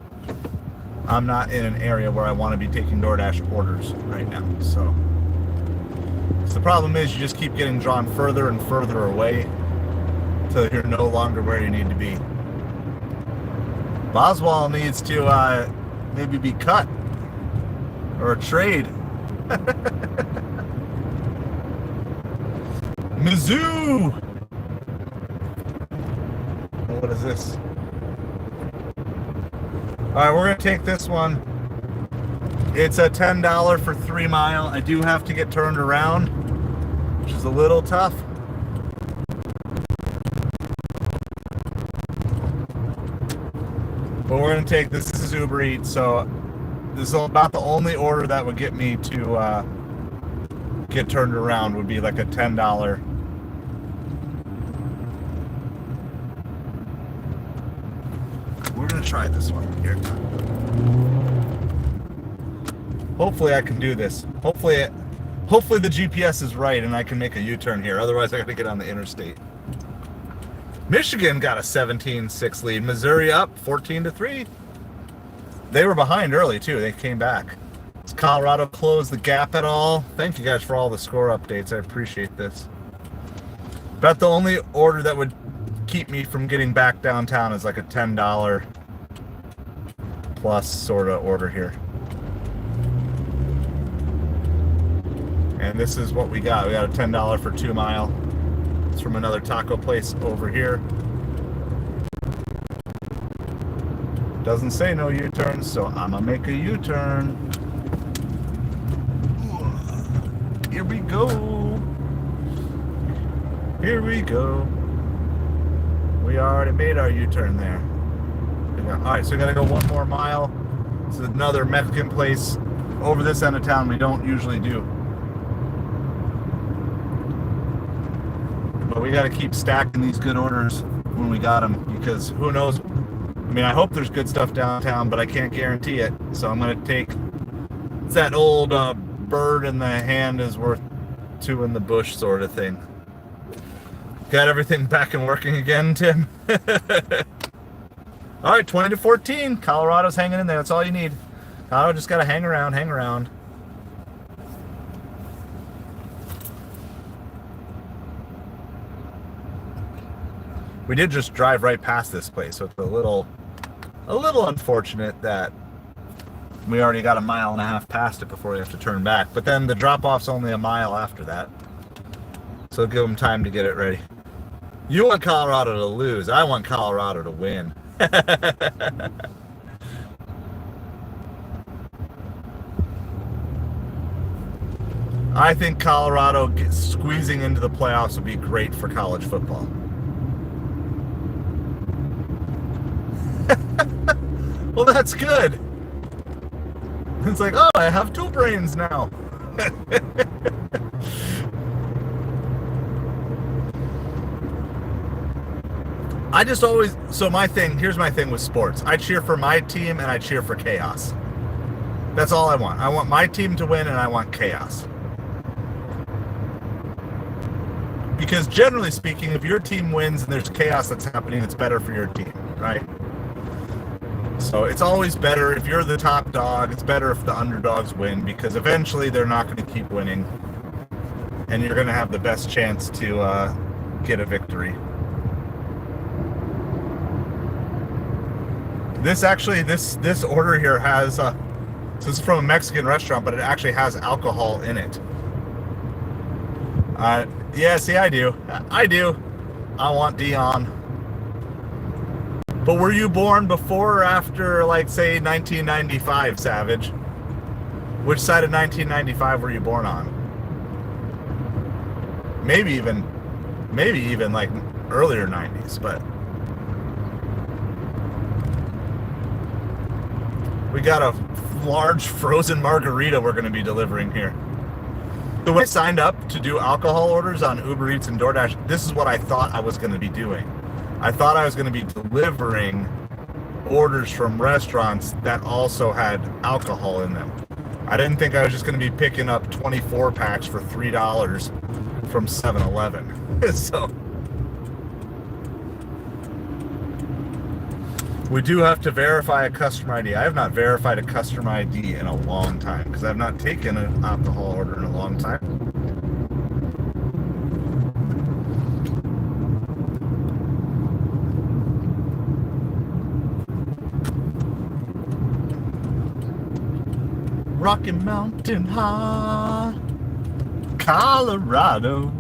I'm not in an area where I want to be taking DoorDash orders right now. So the problem is you just keep getting drawn further and further away till you're no longer where you need to be. Boswell needs to maybe be cut or trade. Mizzou! What is this? Alright, we're going to take this one. It's a $10 for 3 mile. I do have to get turned around, which is a little tough. But we're going to take this. This is Uber Eats, so this is about the only order that would get me to get turned around would be like a $10. We're going to try this one here. Hopefully I can do this. Hopefully the GPS is right and I can make a U-turn here. Otherwise I got to get on the interstate. Michigan got a 17-6 lead. Missouri up 14-3. They were behind early too. They came back. Does Colorado close the gap at all? Thank you guys for all the score updates. I appreciate this. About the only order that would keep me from getting back downtown is like a $10 plus sort of order here. And this is what we got. We got a $10 for 2 mile. It's from another taco place over here. Doesn't say no U-turns, so I'm gonna make a U-turn. Here we go. Here we go. We already made our U-turn there. Alright, so we gotta go 1 more mile. This is another Mexican place over this end of town we don't usually do. But we got to keep stacking these good orders when we got them, because who knows? I mean, I hope there's good stuff downtown, but I can't guarantee it. So I'm going to take, it's that old bird in the hand is worth 2 in the bush sort of thing. Got everything back and working again, Tim? All right, 20-14. Colorado's hanging in there. That's all you need. Colorado just got to hang around, hang around. We did just drive right past this place, so it's a little unfortunate that we already got 1.5 miles past it before we have to turn back. But then the drop-off's only 1 mile after that, so give them time to get it ready. You want Colorado to lose. I want Colorado to win. I think Colorado squeezing into the playoffs would be great for college football. Well, that's good. It's like, oh, I have 2 brains now. I just always, so here's my thing with sports. I cheer for my team and I cheer for chaos. That's all I want. I want my team to win and I want chaos. Because generally speaking, if your team wins and there's chaos that's happening, it's better for your team, right? So it's always better if you're the top dog. It's better if the underdogs win, because eventually they're not going to keep winning, and you're going to have the best chance to get a victory. This order here has so this is from a Mexican restaurant, but it actually has alcohol in it. Yeah, see, I do. I want Dion. But were you born before or after, like, say, 1995, Savage? Which side of 1995 were you born on? Maybe even like earlier 90s, but we got a large frozen margarita we're going to be delivering here. So when I signed up to do alcohol orders on Uber Eats and DoorDash, this is what I thought I was going to be doing. I thought I was going to be delivering orders from restaurants that also had alcohol in them. I didn't think I was just going to be picking up 24 packs for $3 from 7-Eleven. So We do have to verify a customer ID. I have not verified a customer ID in a long time because I've not taken an alcohol order in a long time. Rocky Mountain High, Colorado.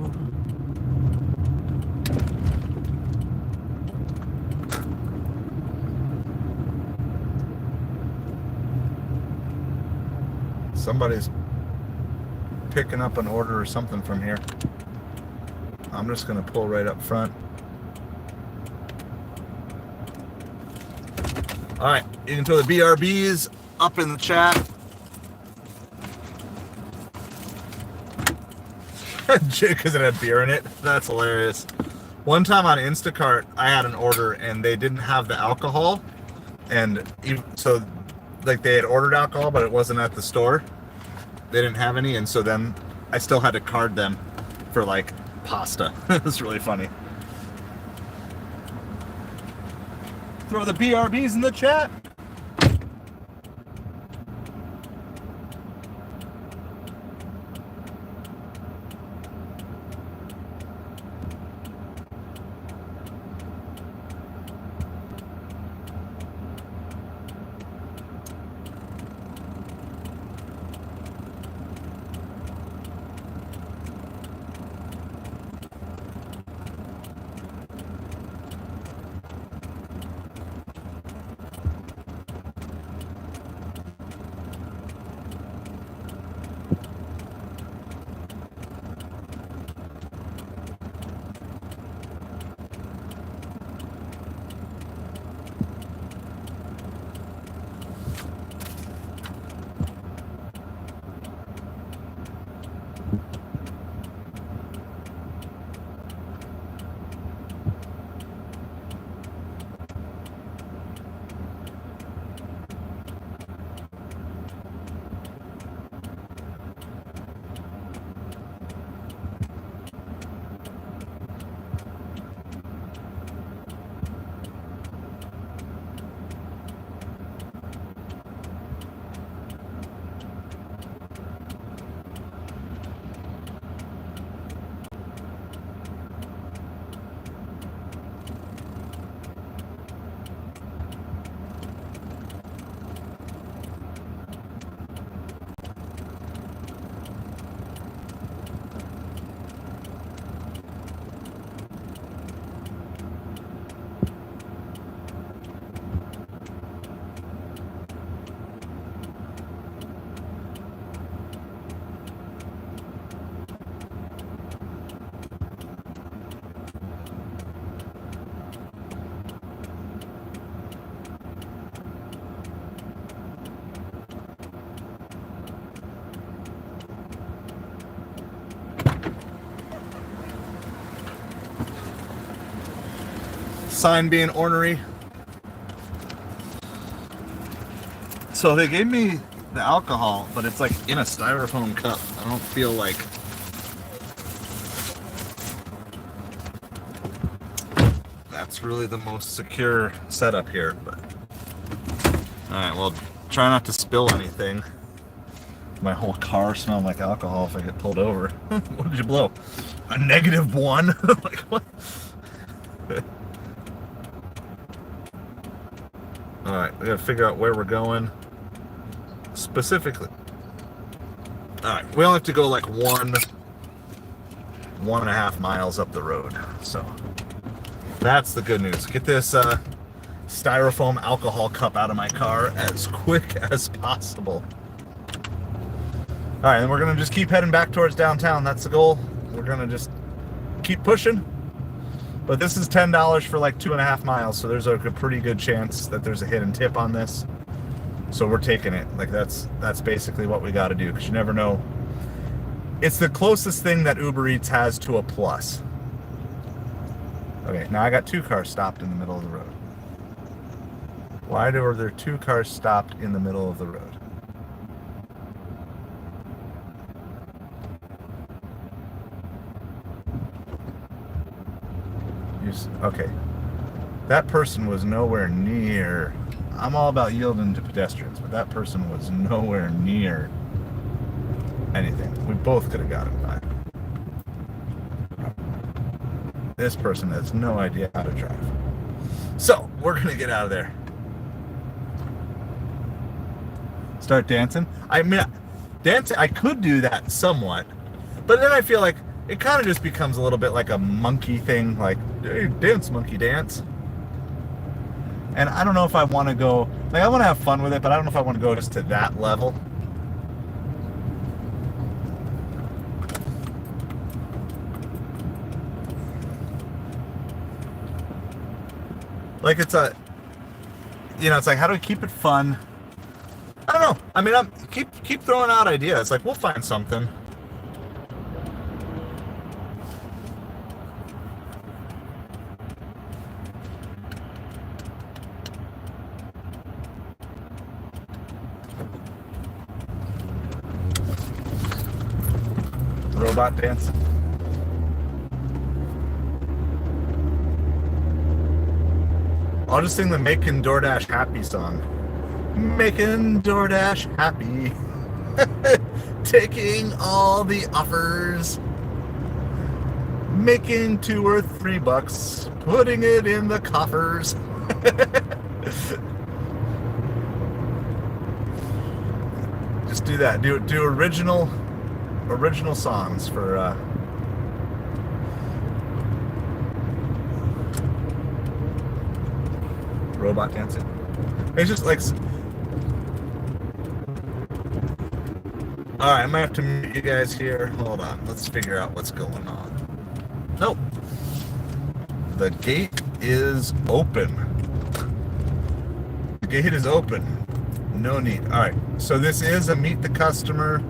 Somebody's picking up an order or something from here. I'm just going to pull right up front. All right, you can throw the BRBs up in the chat. Because it had beer in it. That's hilarious. One time on Instacart, I had an order and they didn't have the alcohol. And so, like, they had ordered alcohol, but it wasn't at the store. They didn't have any. And so then I still had to card them for, like, pasta. It was really funny. Throw the BRBs in the chat. Sign being ornery. So they gave me the alcohol, but it's like in a styrofoam cup. I don't feel like that's really the most secure setup here. But all right, well, try not to spill anything. My whole car smelled like alcohol if I get pulled over. What did you blow? A -1? Like what? Alright, we gotta figure out where we're going specifically. Alright, we only have to go like 1.5 miles up the road. So that's the good news. Get this styrofoam alcohol cup out of my car as quick as possible. Alright, and we're gonna just keep heading back towards downtown. That's the goal. We're gonna just keep pushing. But this is $10 for like 2.5 miles, so there's like a pretty good chance that there's a hidden tip on this. So we're taking it. Like that's basically what we got to do, because you never know. It's the closest thing that Uber Eats has to a plus. Okay, now I got 2 cars stopped in the middle of the road. Why are there 2 cars stopped in the middle of the road? Okay. That person was nowhere near. I'm all about yielding to pedestrians, but that person was nowhere near anything. We both could have gotten by. This person has no idea how to drive. So, we're going to get out of there. Start dancing. I mean, dancing, I could do that somewhat, but then I feel like it kind of just becomes a little bit like a monkey thing, like, hey, dance, monkey, dance. And I don't know if I want to go, like, I want to have fun with it, but I don't know if I want to go just to that level. Like, it's a, it's like, how do we keep it fun? I don't know. I mean, I'm keep throwing out ideas. Like, we'll find something. Robot dance. I'll just sing the Making DoorDash Happy song. Making DoorDash happy. Taking all the offers. Making $2 or $3. Putting it in the coffers. Just do that. Do original songs for robot dancing. It's just like, alright, I might have to mute you guys here. Hold on, let's figure out what's going on. Nope. The gate is open. The gate is open. No need. Alright, so this is a meet the customer.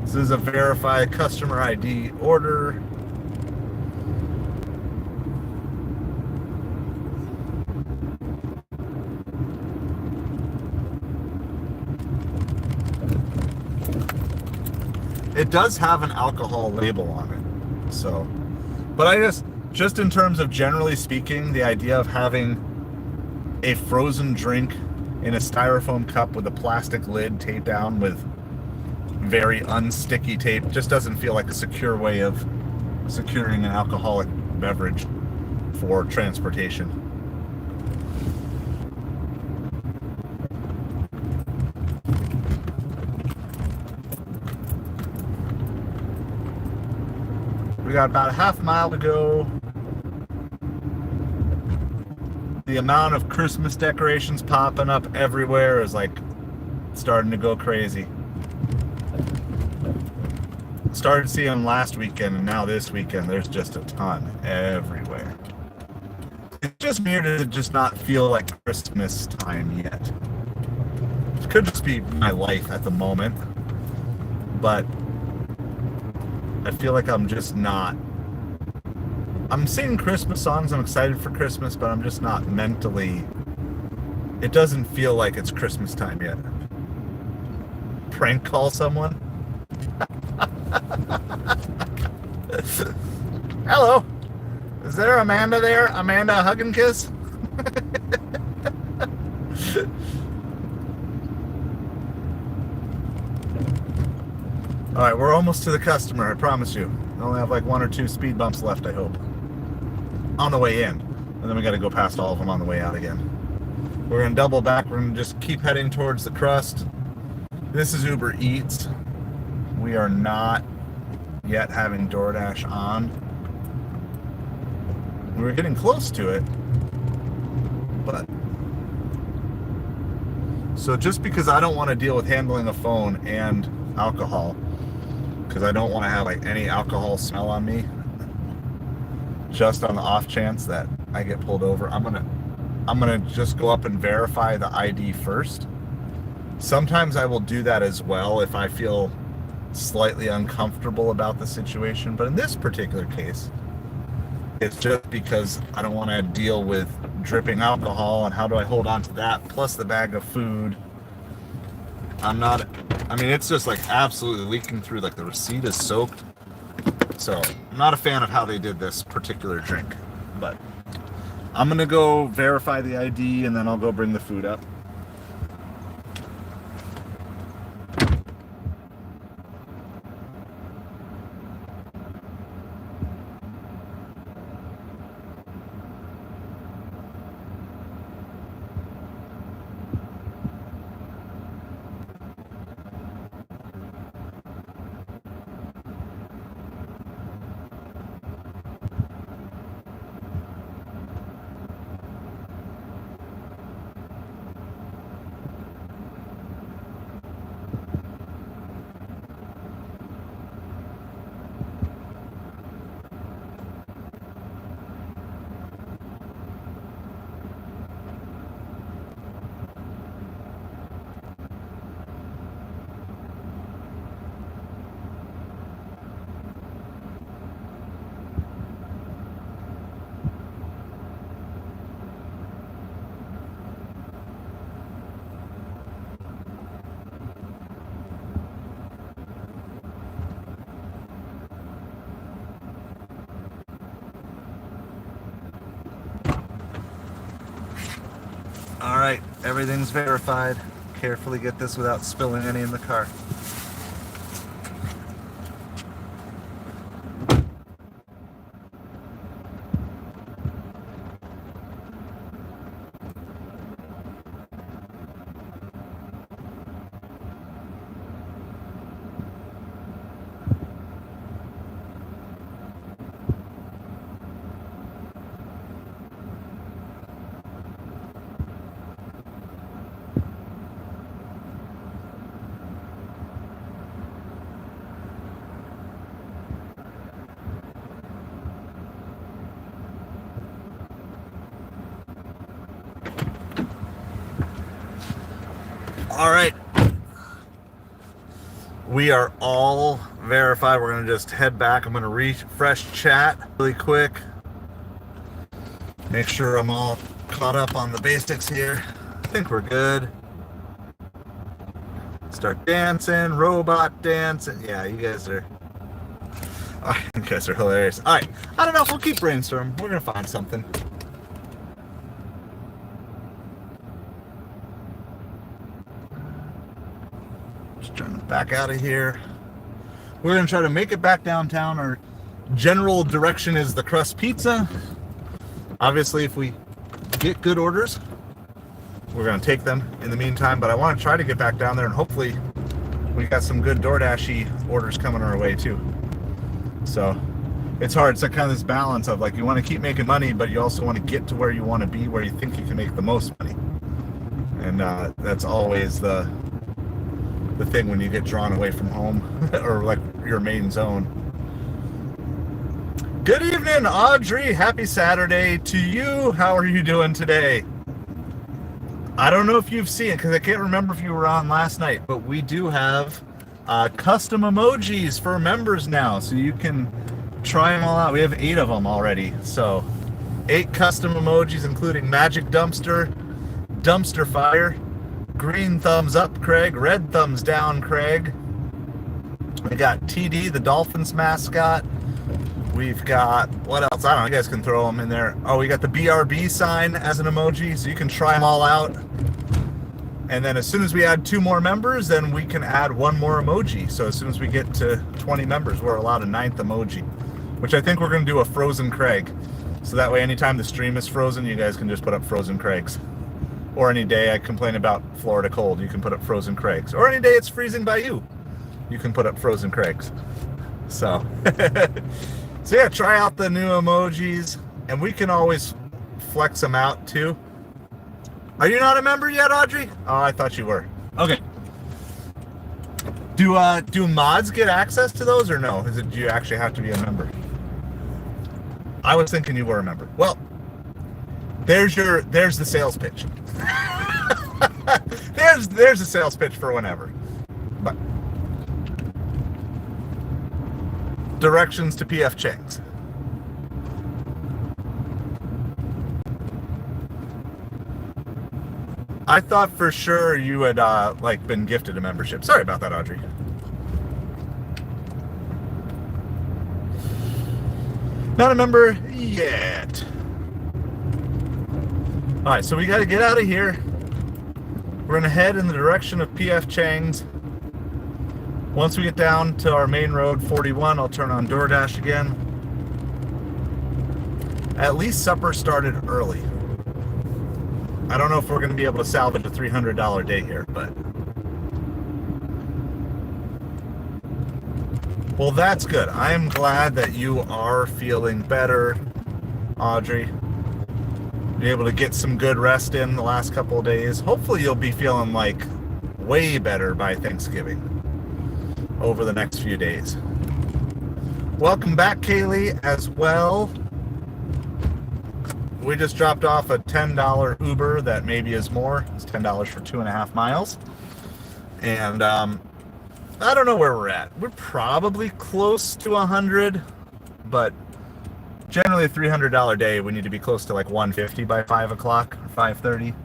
This is a verify customer ID order. It does have an alcohol label on it, so, but I just in terms of generally speaking, the idea of having a frozen drink in a styrofoam cup with a plastic lid taped down with very unsticky tape just doesn't feel like a secure way of securing an alcoholic beverage for transportation. We got about a half mile to go. The amount of Christmas decorations popping up everywhere is like starting to go crazy. Started seeing them last weekend, and now this weekend there's just a ton everywhere. It's just weird to just not feel like Christmas time yet. It could just be my life at the moment, but I feel like I'm just not. I'm singing Christmas songs, I'm excited for Christmas, but I'm just not mentally. It doesn't feel like it's Christmas time yet. Prank call someone? Hello. Is there Amanda there? Amanda hug and kiss? Alright, we're almost to the customer, I promise you. I only have like 1 or 2 speed bumps left, I hope. On the way in. And then we gotta go past all of them on the way out again. We're gonna double back, we're gonna just keep heading towards the crust. This is Uber Eats. We are not yet having DoorDash on. We're getting close to it, but so just because I don't want to deal with handling a phone and alcohol, because I don't want to have like any alcohol smell on me, just on the off chance that I get pulled over, I'm gonna just go up and verify the ID first. Sometimes I will do that as well if I feel slightly uncomfortable about the situation, but in this particular case, it's just because I don't want to deal with dripping alcohol and how do I hold on to that, plus the bag of food. It's just like absolutely leaking through, like the receipt is soaked. So I'm not a fan of how they did this particular drink, but I'm gonna go verify the ID and then I'll go bring the food up. All right, everything's verified. Carefully get this without spilling any in the car. All right, we are all verified. We're gonna just head back. I'm gonna refresh chat really quick. Make sure I'm all caught up on the basics here. I think we're good. Start dancing, robot dancing. Yeah, you guys are hilarious. All right, I don't know if we'll keep brainstorming. We're gonna find something. Trying to back out of here. We're going to try to make it back downtown. Our general direction is the crust pizza. Obviously, if we get good orders, we're going to take them in the meantime. But I want to try to get back down there, and hopefully we got some good DoorDash-y orders coming our way too. So it's hard. It's like kind of this balance of like you want to keep making money, but you also want to get to where you want to be, where you think you can make the most money. And that's always the thing when you get drawn away from home or like your main zone. Good evening, Audrey. Happy Saturday to you. How are you doing today? I don't know if you've seen it because I can't remember if you were on last night, but we do have custom emojis for members now, so you can try them all out. We have 8 of them already. So 8 custom emojis, including magic dumpster, dumpster fire, green thumbs up, Craig. Red thumbs down, Craig. We got TD, the Dolphins mascot. We've got, what else? I don't know. You guys can throw them in there. Oh, we got the BRB sign as an emoji, so you can try them all out. And then as soon as we add 2 more members, then we can add 1 more emoji. So as soon as we get to 20 members, we're allowed a 9th emoji, which I think we're going to do a frozen Craig. So that way, anytime the stream is frozen, you guys can just put up frozen Craigs. Or any day I complain about Florida cold, you can put up frozen Craigs. Or any day it's freezing by you, you can put up frozen Craigs. So, so yeah, try out the new emojis, and we can always flex them out too. Are you not a member yet, Audrey? Oh, I thought you were. Okay. Do mods get access to those or no? Do you actually have to be a member? I was thinking you were a member. Well, there's the sales pitch. there's a sales pitch for whenever. But directions to PF Chang's. I thought for sure you had been gifted a membership. Sorry about that, Audrey. Not a member yet. Alright, so we got to get out of here. We're going to head in the direction of PF Chang's. Once we get down to our main road, 41, I'll turn on DoorDash again. At least supper started early. I don't know if we're going to be able to salvage a $300 day here, but... Well, that's good. I'm glad that you are feeling better, Audrey. Be able to get some good rest in the last couple of days. Hopefully you'll be feeling like way better by Thanksgiving over the next few days. Welcome back, Kaylee, as well. We just dropped off a $10 Uber that maybe is more. It's $10 for 2.5 miles. And I don't know where we're at. We're probably close to 100, but generally a $300 day, we need to be close to like 150 by 5 o'clock or 5:30.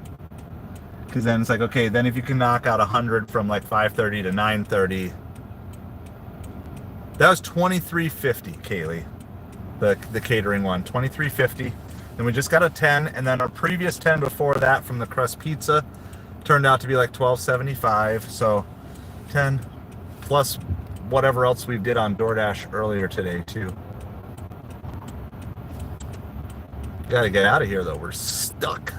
Because then it's like, okay, then if you can knock out 100 from like 5:30 to 9:30, that was $23.50, Kaylee. The catering one, $23.50. And we just got a 10, and then our previous 10 before that from the crust pizza turned out to be like $12.75. So 10 plus whatever else we did on DoorDash earlier today too. Gotta get out of here though, we're stuck.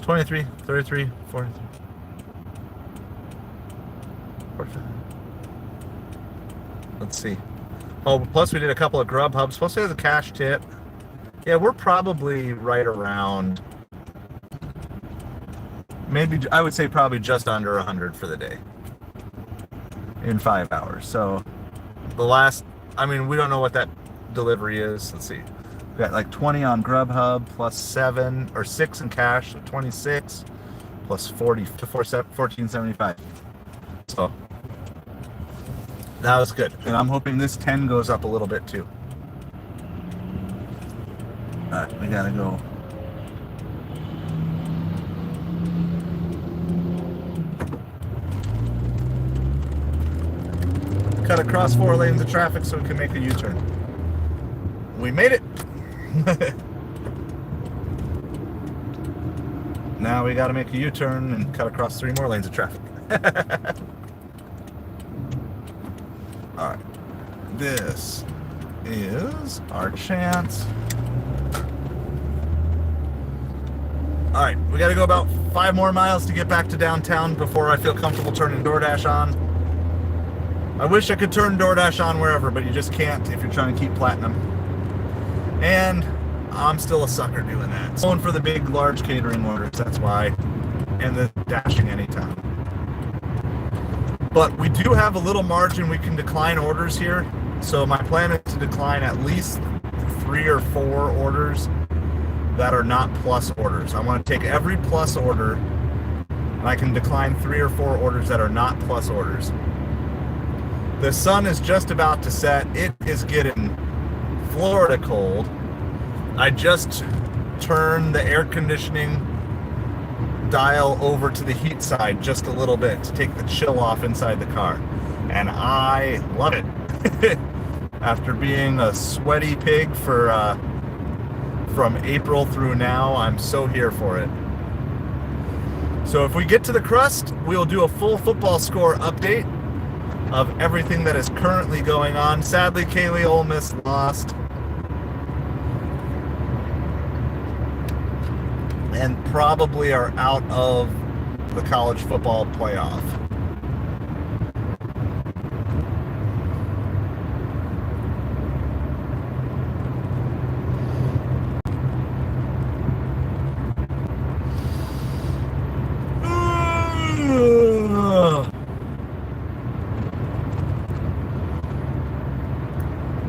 23, 33, 43, 45. Let's see. Oh, plus we did a couple of Grubhubs. Plus we have the cash tip. Yeah, we're probably right around, maybe, I would say probably just under 100 for the day in 5 hours. So the last, I mean, we don't know what that delivery is. Let's see. We got like 20 on Grubhub plus 7 or 6 in cash, so 26 plus 40 to 14.75. So that was good. And I'm hoping this 10 goes up a little bit too. Alright, we gotta go. Cut across 4 lanes of traffic so we can make a U-turn. We made it! Now we gotta make a U-turn and cut across 3 more lanes of traffic. Alright. This is our chance. Alright, we gotta go about 5 more miles to get back to downtown before I feel comfortable turning DoorDash on. I wish I could turn DoorDash on wherever, but you just can't if you're trying to keep platinum. And I'm still a sucker doing that. Going for the big, large catering orders, that's why. And the dashing anytime. But we do have a little margin we can decline orders here. So my plan is to decline at least 3 or 4 orders that are not plus orders. I want to take every plus order, and I can decline 3 or 4 orders that are not plus orders. The sun is just about to set. It is getting Florida cold. I just turned the air conditioning dial over to the heat side just a little bit to take the chill off inside the car. And I love it. After being a sweaty pig for from April through now, I'm so here for it. So if we get to the crust, we'll do a full football score update of everything that is currently going on. Sadly, Kaylee, Ole Miss lost. And probably are out of the college football playoff.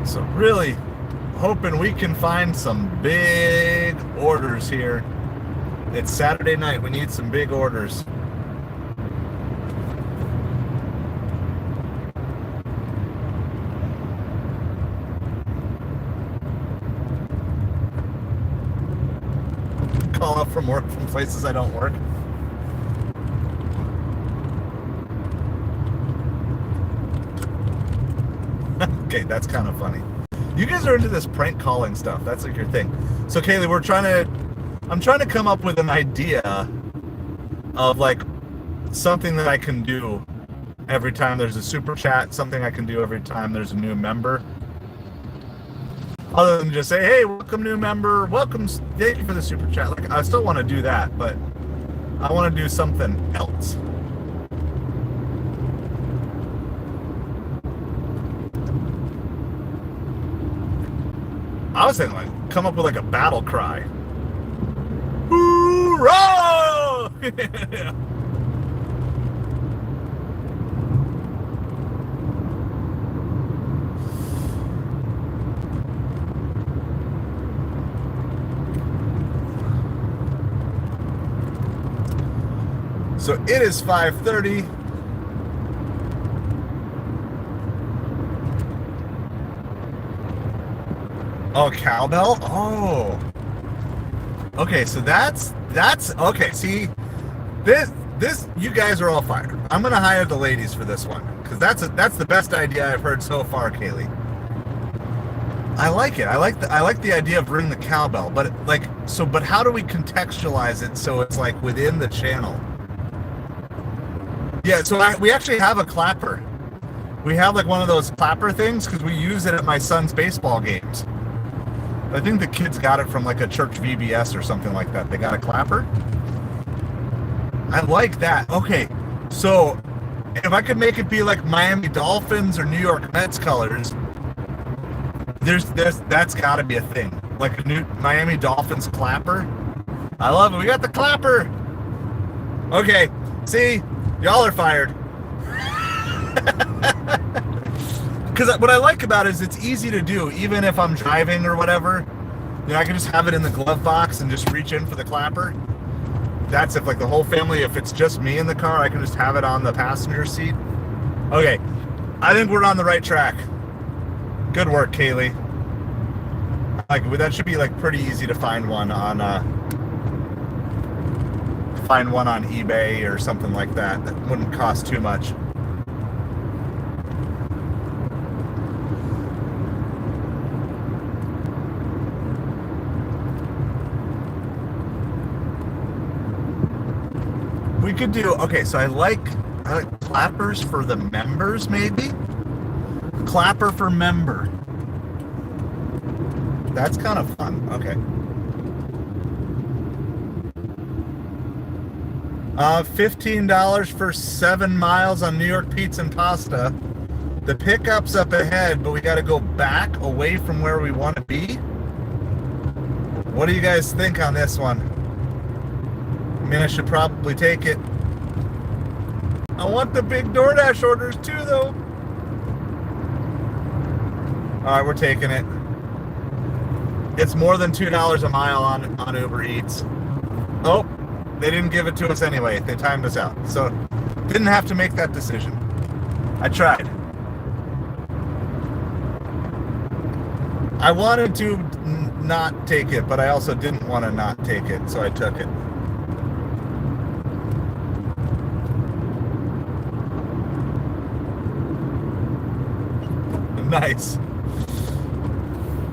So really hoping we can find some big orders here. It's Saturday night. We need some big orders. Call up from work from places I don't work. Okay, that's kind of funny. You guys are into this prank calling stuff. That's like your thing. So Kaylee, we're trying to I'm trying to come up with an idea of like something that I can do every time there's a super chat, something I can do every time there's a new member. Other than just say, hey, welcome new member, welcome, thank you for the super chat. Like, I still want to do that, but I want to do something else. I was thinking like, come up with like a battle cry. Hoorah! So it is 5:30. Oh, cowbell? Oh. Okay, so that's okay. See, this you guys are all fired. I'm gonna hire the ladies for this one because that's the best idea I've heard so far, Kaylee. I like it. I like the idea of ring the cowbell, but but how do we contextualize it so it's like within the channel? Yeah, so we actually have a clapper. We have like one of those clapper things because we use it at my son's baseball games. I think the kids got it from like a church VBS or something like that. They got a clapper. I like that. Okay, so if I could make it be like Miami Dolphins or New York Mets colors, that's got to be a thing. Like a new Miami Dolphins clapper. I love it. We got the clapper. Okay, see, y'all are fired. Because what I like about it is it's easy to do, even if I'm driving or whatever. You know, I can just have it in the glove box and just reach in for the clapper. That's if like the whole family, if it's just me in the car, I can just have it on the passenger seat. Okay, I think we're on the right track. Good work, Kaylee. Like that should be like pretty easy to find one on eBay or something like that. That wouldn't cost too much. We could do, okay, so I like clappers for the members, maybe? Clapper for member. That's kind of fun. Okay. $15 for 7 miles on New York Pizza and Pasta. The pickup's up ahead, but we got to go back away from where we want to be. What do you guys think on this one? I mean, I should probably take it. I want the big DoorDash orders too, though. All right, we're taking it. It's more than $2 a mile on Uber Eats. Oh, they didn't give it to us anyway. They timed us out. So, didn't have to make that decision. I tried. I wanted to not take it, but I also didn't want to not take it, so I took it. Nice.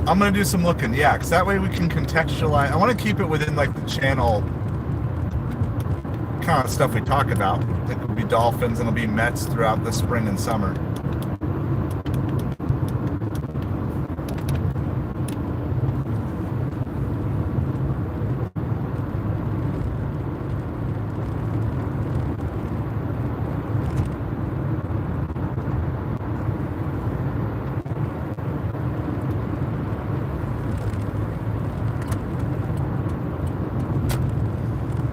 I'm going to do some looking, yeah, because that way we can contextualize. I want to keep it within, like, the channel kind of stuff we talk about. It'll be Dolphins and it'll be Mets throughout the spring and summer.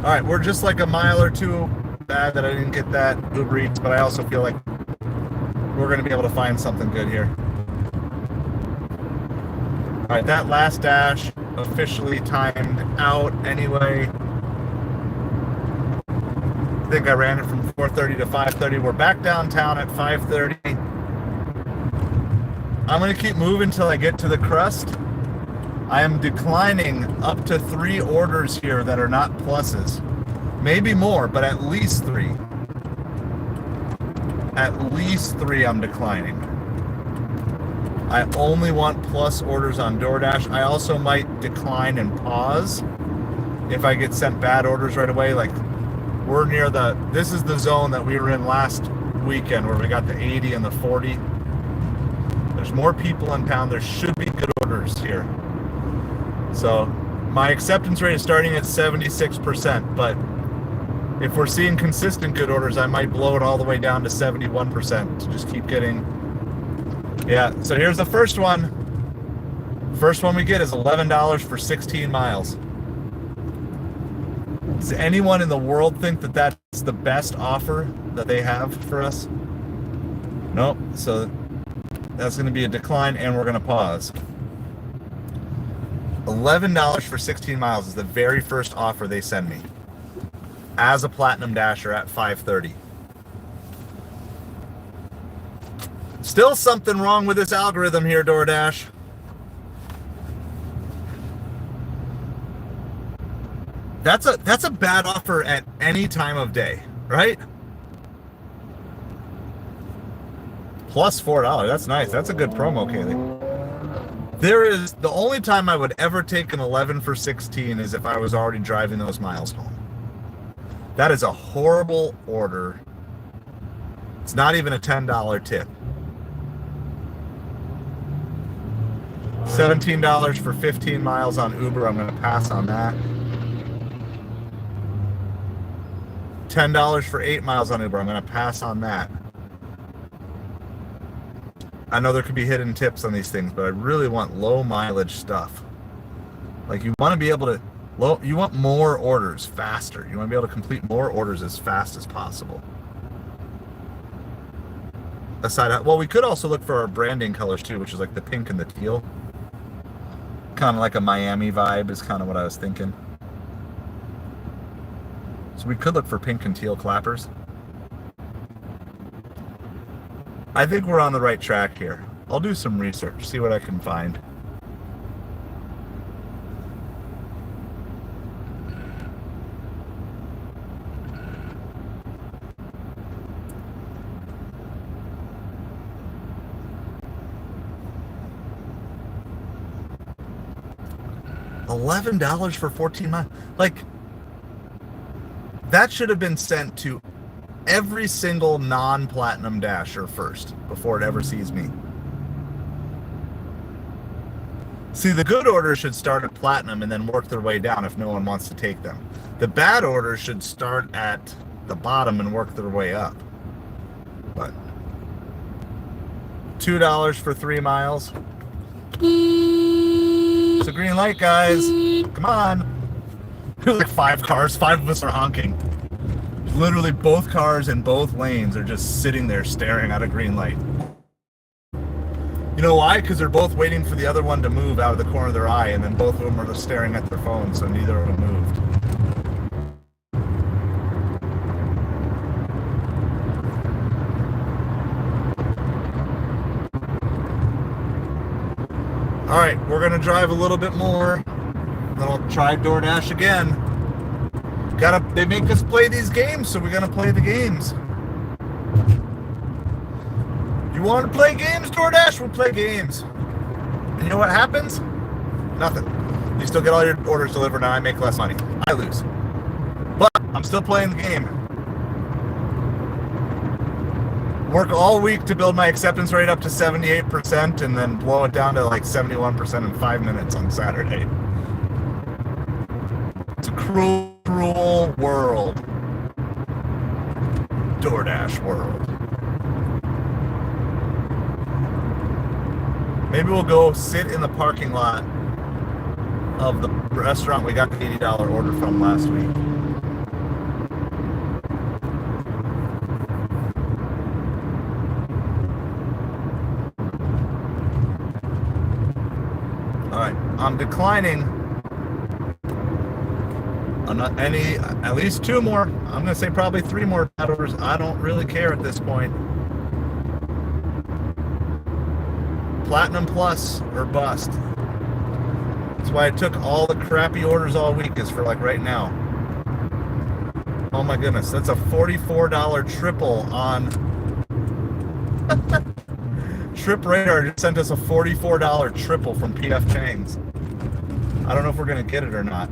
All right, we're just like a mile or two bad that I didn't get that Uber Eats, but I also feel like we're going to be able to find something good here. All right, that last dash officially timed out anyway. I think I ran it from 4:30 to 5:30. We're back downtown at 5:30. I'm going to keep moving until I get to the crust. I am declining up to 3 orders here that are not pluses. Maybe more, but at least 3. At least 3 I'm declining. I only want plus orders on DoorDash. I also might decline and pause if I get sent bad orders right away. Like, we're near this is the zone that we were in last weekend where we got the 80 and the 40. There's more people in town. There should be good orders here. So my acceptance rate is starting at 76%, but if we're seeing consistent good orders, I might blow it all the way down to 71% to just keep getting. Yeah, so here's the first one. First one we get is $11 for 16 miles. Does anyone in the world think that that's the best offer that they have for us? Nope. So that's going to be a decline, and we're going to pause. $11 for 16 miles is the very first offer they send me as a Platinum Dasher at 5:30. Still something wrong with this algorithm here, DoorDash. That's a bad offer at any time of day, right? Plus $4. That's nice. That's a good promo, Kaylee. There is the only time I would ever take an 11 for 16 is if I was already driving those miles home. That is a horrible order. It's not even a $10 tip. $17 for 15 miles on Uber. I'm going to pass on that. $10 for 8 miles on Uber. I'm going to pass on that. I know there could be hidden tips on these things, but I really want low mileage stuff. Like, you want to be able to, you want more orders faster. You want to be able to complete more orders as fast as possible. Well, we could also look for our branding colors too, which is like the pink and the teal. Kind of like a Miami vibe is kind of what I was thinking. So we could look for pink and teal clappers. I think we're on the right track here. I'll do some research, see what I can find. $11 for 14 miles. Like, that should have been sent to every single non-Platinum Dasher first before it ever sees me. See, the good orders should start at Platinum and then work their way down if no one wants to take them. The bad orders should start at the bottom and work their way up. But $2 for 3 miles. It's a green light, guys. Come on. There's like 5 cars. 5 of us are honking. Literally both cars in both lanes are just sitting there staring at a green light. You know why? Because they're both waiting for the other one to move out of the corner of their eye, and then both of them are just staring at their phone, so neither of them moved. Alright, we're going to drive a little bit more. Then I'll try DoorDash again. They make us play these games, so we're gonna play the games. You want to play games, DoorDash? We'll play games. And you know what happens? Nothing. You still get all your orders delivered, and I make less money. I lose. But I'm still playing the game. Work all week to build my acceptance rate up to 78%, and then blow it down to like 71% in 5 minutes on Saturday. It's a cruel world. DoorDash world. Maybe we'll go sit in the parking lot of the restaurant we got the $80 order from last week. Alright, I'm declining at least 2 more. I'm gonna say probably 3 more bad orders. I don't really care at this point. Platinum Plus or bust. That's why I took all the crappy orders all week, is for like right now. Oh my goodness, that's a $44 triple on Trip Radar just sent us a $44 triple from PF Chang's. I don't know if we're gonna get it or not.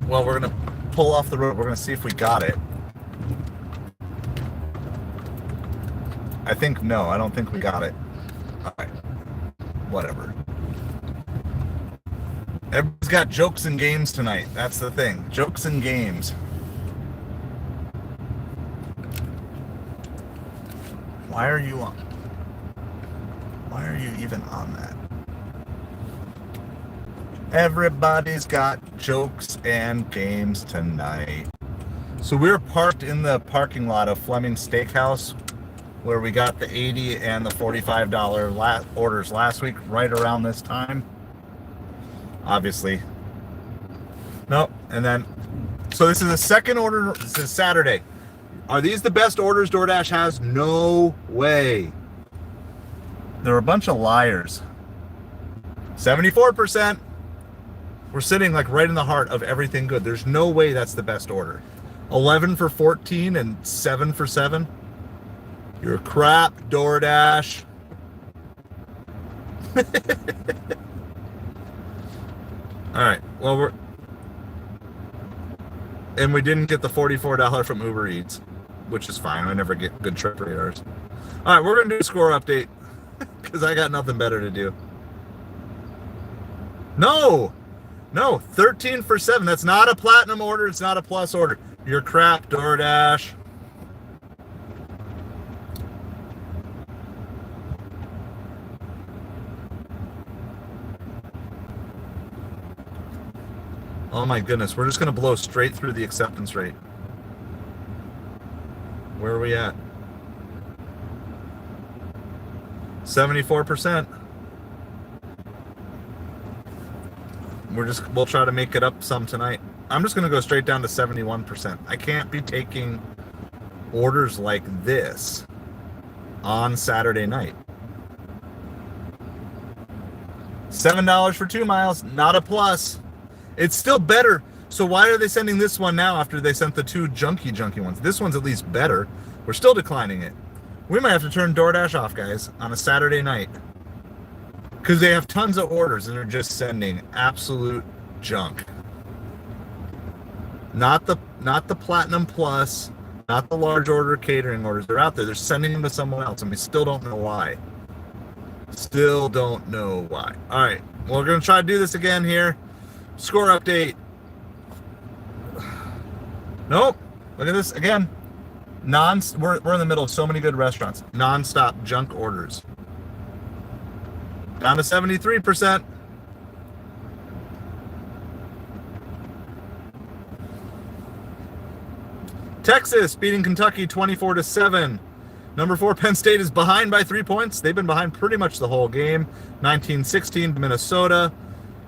Well, we're going to pull off the road. We're going to see if we got it. I think no. I don't think we got it. All right. Whatever. Everybody's got jokes and games tonight. That's the thing. Jokes and games. Why are you on? Why are you even on that? Everybody's got jokes and games tonight. So we're parked in the parking lot of Fleming Steakhouse, where we got the $80 and the $45 orders last week, right around this time. Obviously. Nope. And then, so this is the second order. This is Saturday. Are these the best orders DoorDash has? No way. They're a bunch of liars. 74%. We're sitting like right in the heart of everything good. There's no way that's the best order. 11 for 14 and 7 for 7. You're crap, DoorDash. All right. Well, we didn't get the $44 from Uber Eats, which is fine. I never get good trip radars. All right, we're gonna do a score update because I got nothing better to do. No, 13 for 7. That's not a platinum order. It's not a plus order. You're crap, DoorDash. Oh my goodness, we're just going to blow straight through the acceptance rate. Where are we at? 74%. We'll try to make it up some tonight. I'm just going to go straight down to 71%. I can't be taking orders like this on Saturday night. $7 for 2 miles, not a plus. It's still better. So why are they sending this one now after they sent the 2 junky ones? This one's at least better. We're still declining it. We might have to turn DoorDash off, guys, on a Saturday night. Because they have tons of orders and they're just sending absolute junk. Not the Platinum Plus, not the large order catering orders. They're out there. They're sending them to someone else, and we still don't know why. Still don't know why. All right. Well, we're going to try to do this again here. Score update. Nope. Look at this again. We're in the middle of so many good restaurants. Non-stop junk orders. Down to 73%. Texas beating Kentucky 24-7. Number 4 Penn State is behind by 3 points. They've been behind pretty much the whole game. 19-16 to Minnesota.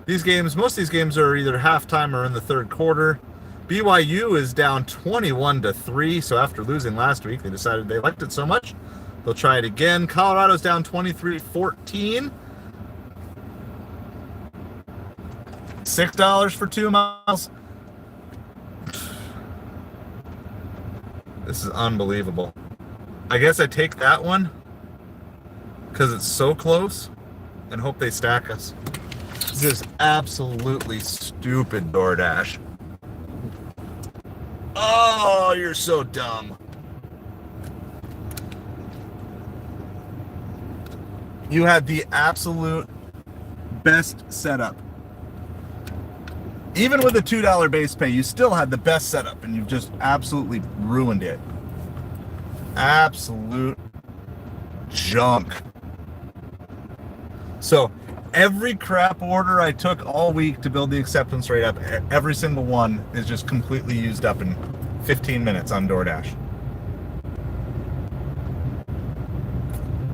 Most of these games are either halftime or in the third quarter. BYU is down 21-3. So after losing last week, they decided they liked it so much, they'll try it again. Colorado's down 23-14. $6 for 2 miles. This is unbelievable. I guess I take that one because it's so close and hope they stack us. This is absolutely stupid, DoorDash. Oh, you're so dumb. You had the absolute best setup. Even with a $2 base pay, you still had the best setup, and you've just absolutely ruined it. Absolute junk. So, every crap order I took all week to build the acceptance rate up, every single one is just completely used up in 15 minutes on DoorDash.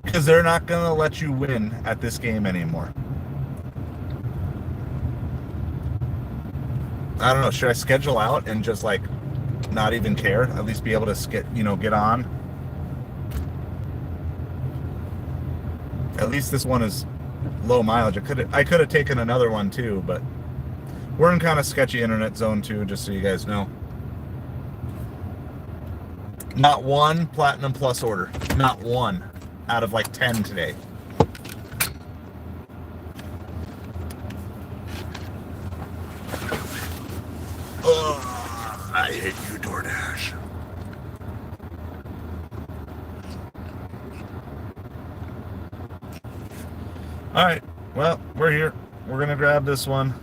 Because they're not going to let you win at this game anymore. I don't know, should I schedule out and just like not even care? At least be able to get on? At least this one is low mileage. I could have taken another one too, but we're in kind of sketchy internet zone too, just so you guys know. Not one Platinum Plus order. Not one out of like 10 today. All right, well, we're here. We're gonna grab this one.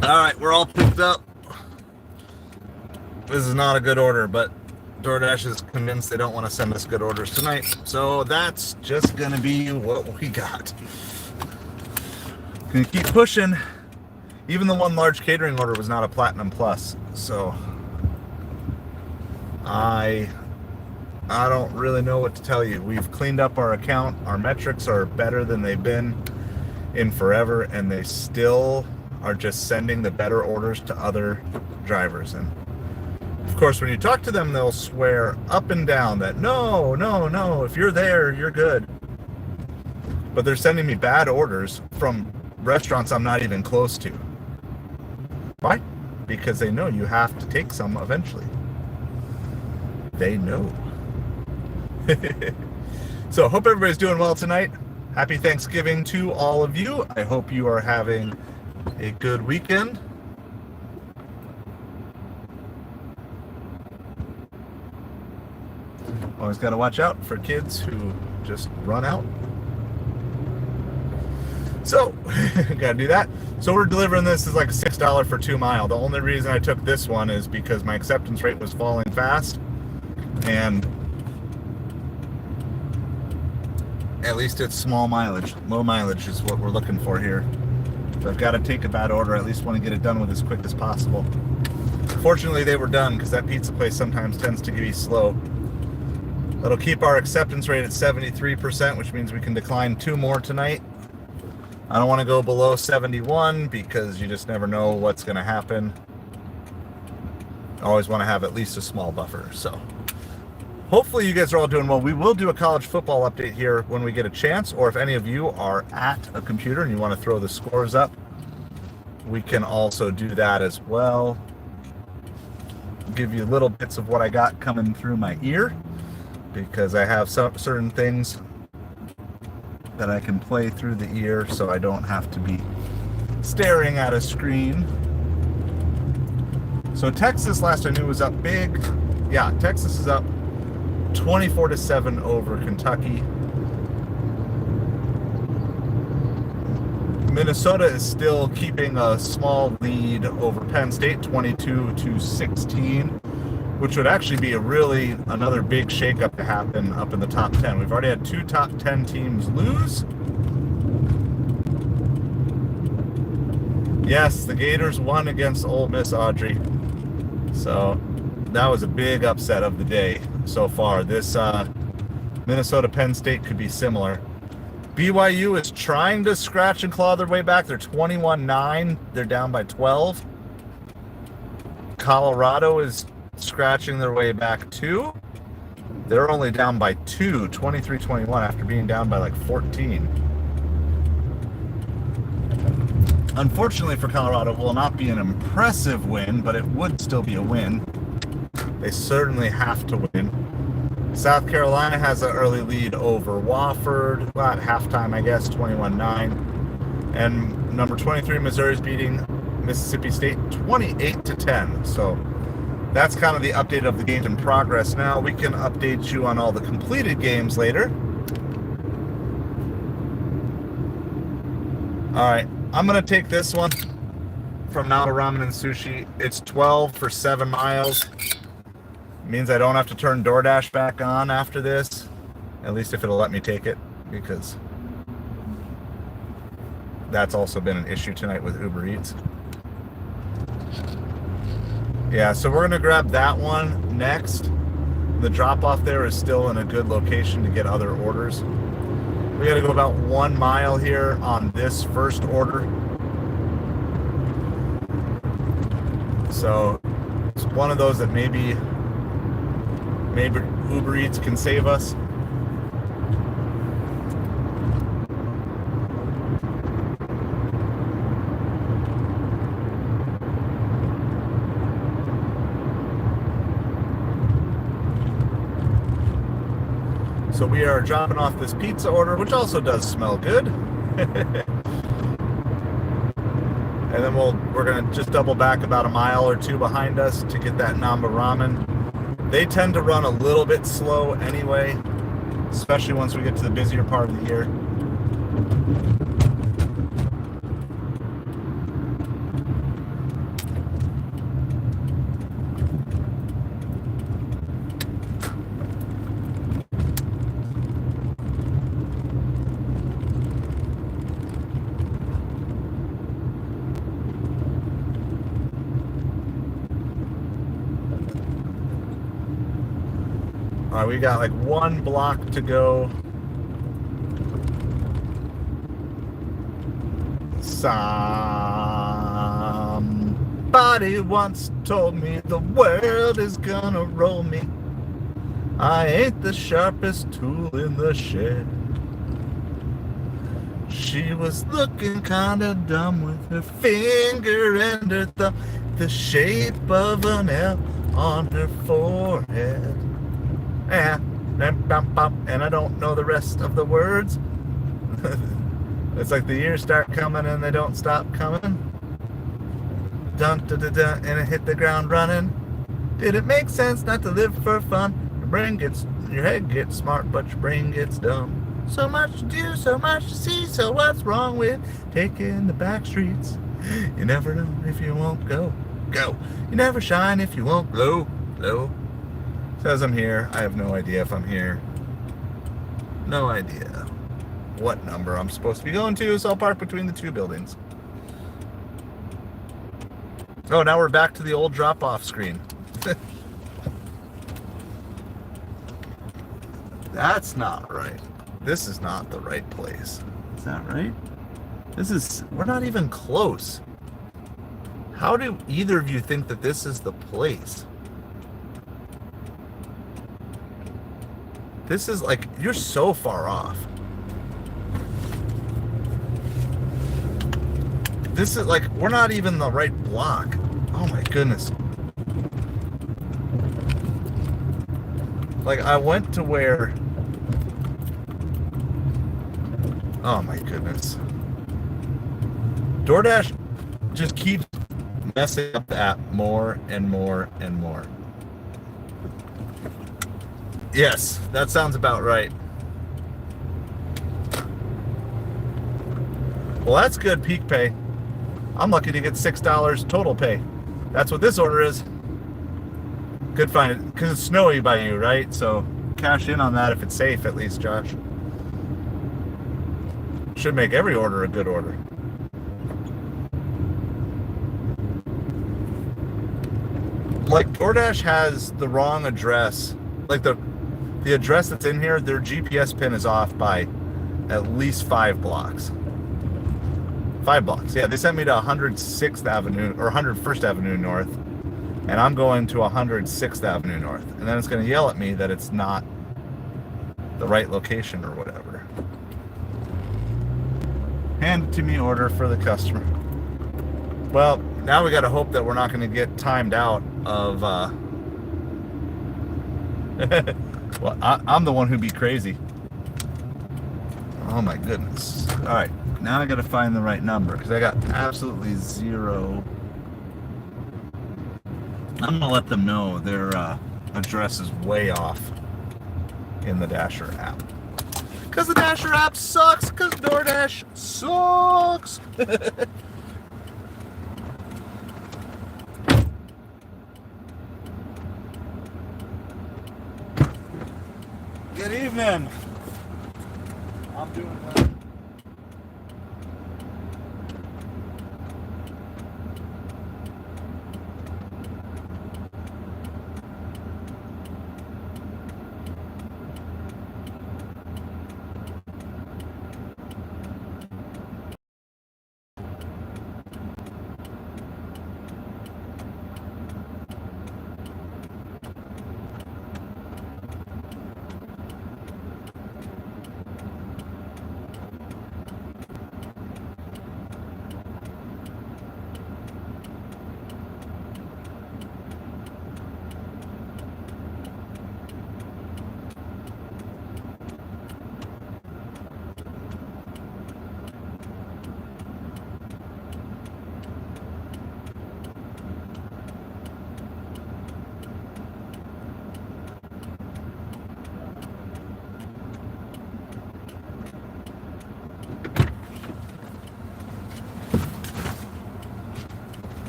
All right, we're all picked up. This is not a good order, but DoorDash is convinced they don't want to send us good orders tonight. So that's just going to be what we got. Gonna keep pushing. Even the one large catering order was not a Platinum Plus. So I don't really know what to tell you. We've cleaned up our account. Our metrics are better than they've been in forever, and they still are just sending the better orders to other drivers. And of course, when you talk to them, they'll swear up and down that no, if you're there, you're good. But they're sending me bad orders from restaurants I'm not even close to. Why? Because they know you have to take some eventually. They know. So hope everybody's doing well tonight. Happy Thanksgiving to all of you. I hope you are having a good weekend. Always got to watch out for kids who just run out. So, gotta do that. So we're delivering this as like a $6 for 2 mile. The only reason I took this one is because my acceptance rate was falling fast, and at least it's small mileage. Low mileage is what we're looking for here. So I've got to take a bad order. I at least want to get it done with as quick as possible. Fortunately, they were done, because that pizza place sometimes tends to be slow. That'll keep our acceptance rate at 73%, which means we can decline 2 more tonight. I don't want to go below 71 because you just never know what's going to happen. I always want to have at least a small buffer. So hopefully you guys are all doing well. We will do a college football update here when we get a chance, or if any of you are at a computer and you want to throw the scores up, we can also do that as well. give you little bits of what I got coming through my ear, because I have some certain things that I can play through the ear so I don't have to be staring at a screen. So Texas, last I knew, was up big. Yeah, Texas is up 24-7 over Kentucky. Minnesota is still keeping a small lead over Penn State, 22-16, which would actually be another big shakeup to happen up in the top 10. We've already had 2 top 10 teams lose. Yes, the Gators won against Ole Miss, Audrey. So that was a big upset of the day so far. This Minnesota-Penn State could be similar. BYU is trying to scratch and claw their way back. They're 21-9. They're down by 12. Colorado is scratching their way back too. They're only down by 2, 23-21, after being down by like 14. Unfortunately for Colorado, it will not be an impressive win, but it would still be a win. They certainly have to win. South Carolina has an early lead over Wofford, well, at halftime, I guess, 21-9. And number 23, Missouri is beating Mississippi State 28-10. So that's kind of the update of the games in progress. Now we can update you on all the completed games later. All right, I'm going to take this one from Naba Ramen and Sushi. It's 12 for 7 miles. Means I don't have to turn DoorDash back on after this, at least if it'll let me take it, because that's also been an issue tonight with Uber Eats. Yeah, so we're gonna grab that one next. The drop off there is still in a good location to get other orders. We gotta go about 1 mile here on this first order. So it's one of those that maybe Uber Eats can save us. So we are dropping off this pizza order, which also does smell good. And then we're gonna just double back about 1 mile or 2 behind us to get that Namba Ramen. They tend to run a little bit slow anyway, especially once we get to the busier part of the year. All right, we got like 1 block to go. Somebody once told me the world is gonna roll me. I ain't the sharpest tool in the shed. She was looking kinda dumb with her finger and her thumb, the shape of an L on her forehead. And I don't know the rest of the words. It's like the years start coming and they don't stop coming. Dun dun dun dun, and it hit the ground running. Did it make sense not to live for fun? Your head gets smart, but your brain gets dumb. So much to do, so much to see. So what's wrong with taking the back streets? You never know if you won't go. You never shine if you won't glow. Says I'm here. I have no idea if I'm here. No idea what number I'm supposed to be going to, so I'll park between the 2 buildings. Oh, now we're back to the old drop-off screen. That's not right. This is not the right place. Is that right? We're not even close. How do either of you think that this is the place? This is like, you're so far off. This is like, we're not even the right block. Oh my goodness. Like, I went to where... Oh my goodness. DoorDash just keeps messing up the app more and more and more. Yes, that sounds about right. Well, that's good peak pay. I'm lucky to get $6 total pay. That's what this order is. Could find it because it's snowy by you, right? So cash in on that if it's safe, at least, Josh. Should make every order a good order. Like, DoorDash has the wrong address. Like, the address that's in here, their GPS pin is off by at least 5 blocks. 5 blocks. Yeah, they sent me to 106th Avenue or 101st Avenue North, and I'm going to 106th Avenue North. And then it's going to yell at me that it's not the right location or whatever. Hand to me order for the customer. Well, now we got to hope that we're not going to get timed out of... well, I'm the one who'd be crazy. Oh my goodness. All right. Now I got to find the right number because I got absolutely zero. I'm going to let them know their address is way off in the Dasher app. Because the Dasher app sucks, because DoorDash sucks. Good evening. I'm doing well.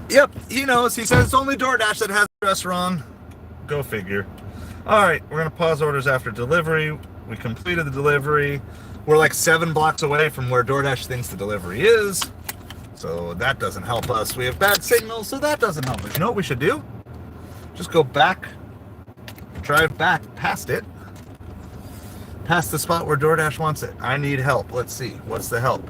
Yep, he knows. He says it's only DoorDash that has the address wrong. Go figure. All right, we're going to pause orders after delivery. We completed the delivery. We're like 7 blocks away from where DoorDash thinks the delivery is. So that doesn't help us. We have bad signal, so that doesn't help us. You know what we should do? Just go back, drive back past it, past the spot where DoorDash wants it. I need help. Let's see. What's the help?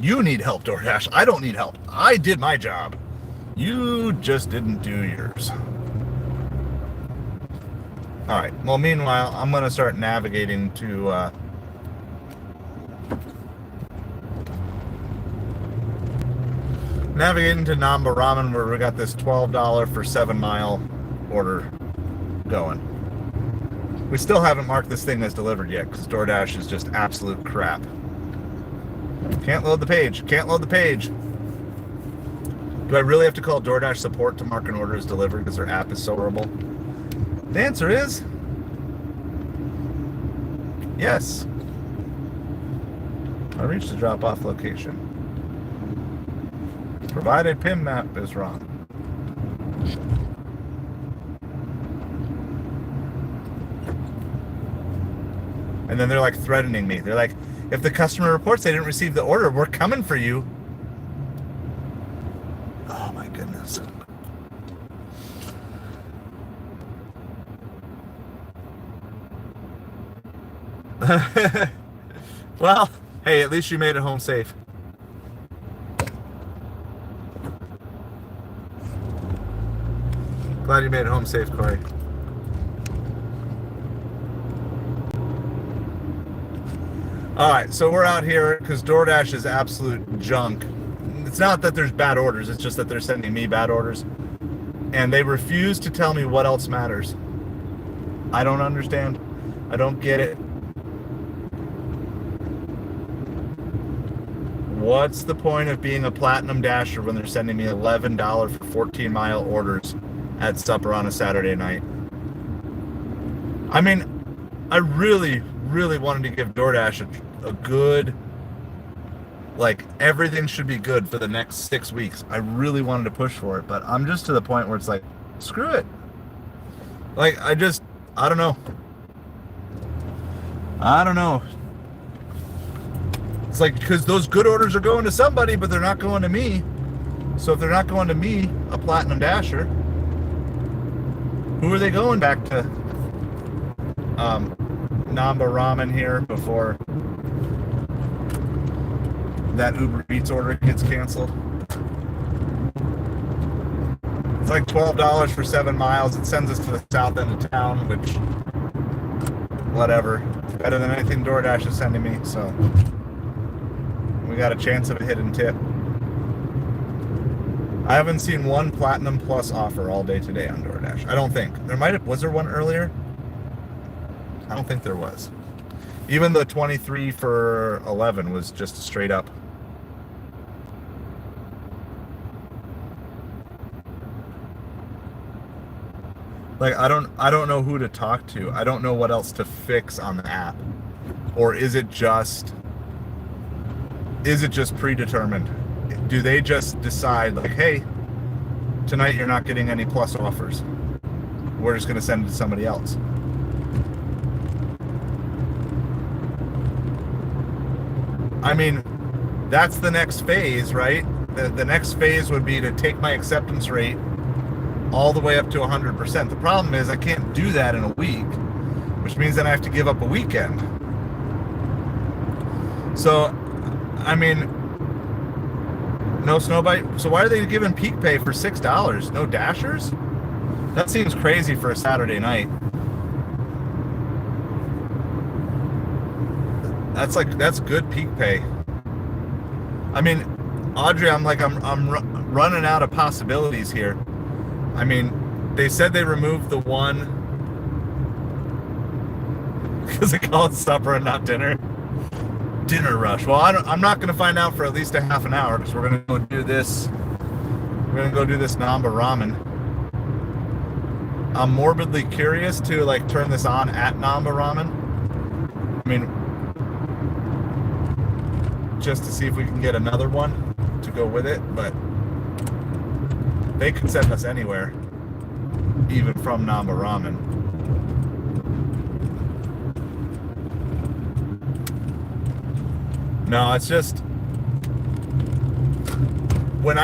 You need help, DoorDash. I don't need help. I did my job. You just didn't do yours. All right. Well, meanwhile, I'm going to start navigating to... navigating to Namba Ramen, where we got this $12 for 7-mile order going. We still haven't marked this thing as delivered yet, because DoorDash is just absolute crap. Can't load the page. Can't load the page. Do I really have to call DoorDash support to mark an order as delivered because their app is so horrible? The answer is yes. I reached the drop-off location. Provided PIN map is wrong. And then they're like threatening me. They're like, if the customer reports they didn't receive the order, we're coming for you. Oh my goodness. Well, hey, at least you made it home safe. Glad you made it home safe, Corey. All right, so we're out here because DoorDash is absolute junk. It's not that there's bad orders, it's just that they're sending me bad orders. And they refuse to tell me what else matters. I don't understand. I don't get it. What's the point of being a Platinum Dasher when they're sending me $11 for 14-mile orders at supper on a Saturday night? I mean, I really, really wanted to give DoorDash a good, like, everything should be good for the next 6 weeks. I really wanted to push for it, but I'm just to the point where it's like, screw it. Like, I don't know. I don't know. It's like, because those good orders are going to somebody, but they're not going to me. So if they're not going to me, a Platinum Dasher, who are they going back to? Namba Ramen here before that Uber Eats order gets canceled. It's like $12 for 7 miles. It sends us to the south end of town, which, whatever. Better than anything DoorDash is sending me, so we got a chance of a hidden tip. I haven't seen one Platinum Plus offer all day today on DoorDash. I don't think. Was there one earlier? I don't think there was. Even the 23 for 11 was just straight up. Like, I don't know who to talk to. I don't know what else to fix on the app. Or is it just predetermined? Do they just decide, like, hey, tonight you're not getting any plus offers. We're just going to send it to somebody else. I mean, that's the next phase, right? The next phase would be to take my acceptance rate all the way up to 100%. The problem is I can't do that in a week, which means then I have to give up a weekend. So, I mean, no Snowbite. So why are they giving peak pay for $6? No Dashers? That seems crazy for a Saturday night. That's good peak pay. I mean, Audrey, I'm running out of possibilities here. I mean, they said they removed the one because they call it supper and not dinner. Dinner rush. Well, I'm not going to find out for at least a half an hour because we're going to go do this. We're going to go do this Namba Ramen. I'm morbidly curious to like turn this on at Namba Ramen. I mean, just to see if we can get another one to go with it, but they can send us anywhere, even from Namba Ramen. No, it's just when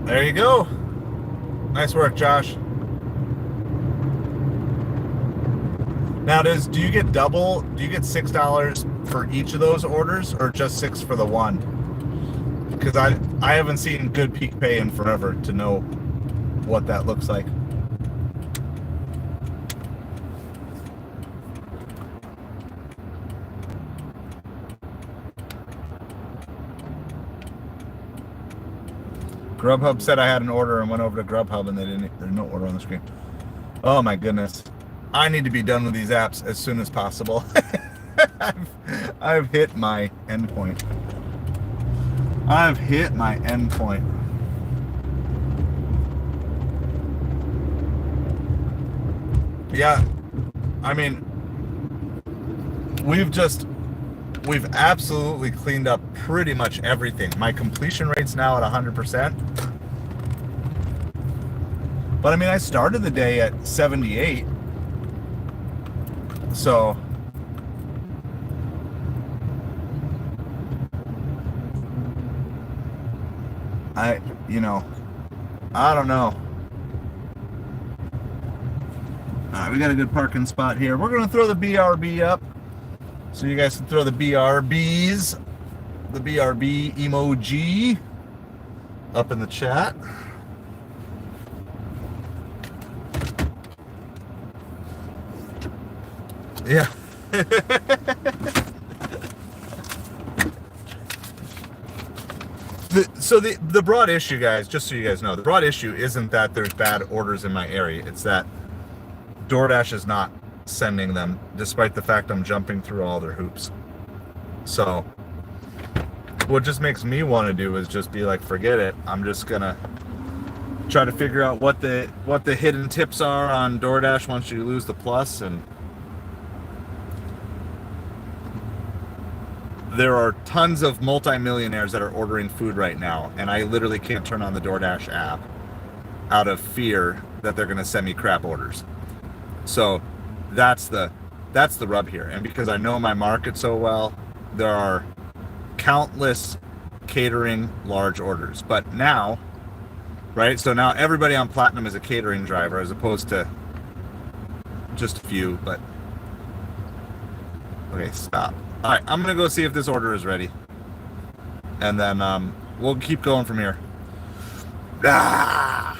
there you go. Nice work, Josh. Now, do you get $6 for each of those orders, or just $6 for the one? Because I haven't seen good peak pay in forever to know what that looks like. Grubhub said I had an order and went over to Grubhub and there's no order on the screen. Oh my goodness. I need to be done with these apps as soon as possible. I've hit my endpoint. Yeah, I mean, we've absolutely cleaned up pretty much everything. My completion rate's now at 100%. But I mean, I started the day at 78. So I don't know. Alright, we got a good parking spot here. We're gonna throw the BRB up so you guys can throw the BRBs, the BRB emoji up in the chat. Yeah. So the broad issue, guys, just so you guys know, the broad issue isn't that there's bad orders in my area. It's that DoorDash is not sending them, despite the fact I'm jumping through all their hoops. So what just makes me want to do is just be like, forget it. I'm just gonna try to figure out what the hidden tips are on DoorDash once you lose the plus. And there are tons of multimillionaires that are ordering food right now, and I literally can't turn on the DoorDash app out of fear that they're going to send me crap orders. So that's the rub here. And because I know my market so well, there are countless catering large orders. But now, right? So now everybody on Platinum is a catering driver as opposed to just a few. But okay, stop. All right, I'm gonna go see if this order is ready, and then we'll keep going from here. Ah!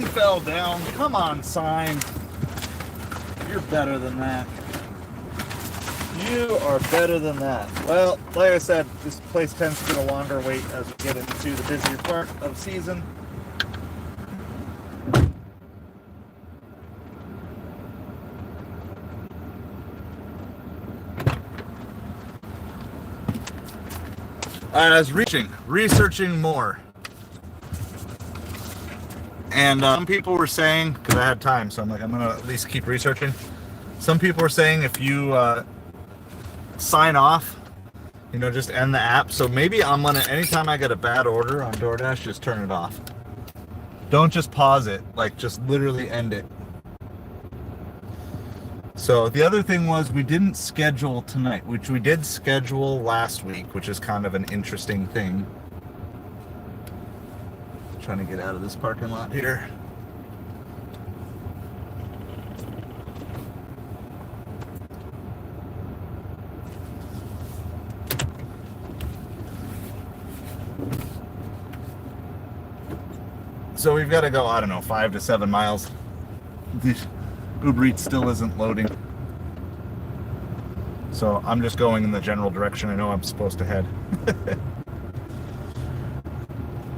sign fell down. Come on, sign. You're better than that. You are better than that. Well, like I said, this place tends to get a longer wait as we get into the busier part of season. I was researching more. And some people were saying, because I had time, so I'm like, I'm going to at least keep researching. Some people were saying if you sign off, you know, just end the app. So maybe I'm going to, anytime I get a bad order on DoorDash, just turn it off. Don't just pause it, like just literally end it. So the other thing was we didn't schedule tonight, which we did schedule last week, which is kind of an interesting thing. Trying to get out of this parking lot here. So we've got to go, I don't know, 5 to 7 miles. The Uber Eats still isn't loading. So I'm just going in the general direction I know I'm supposed to head.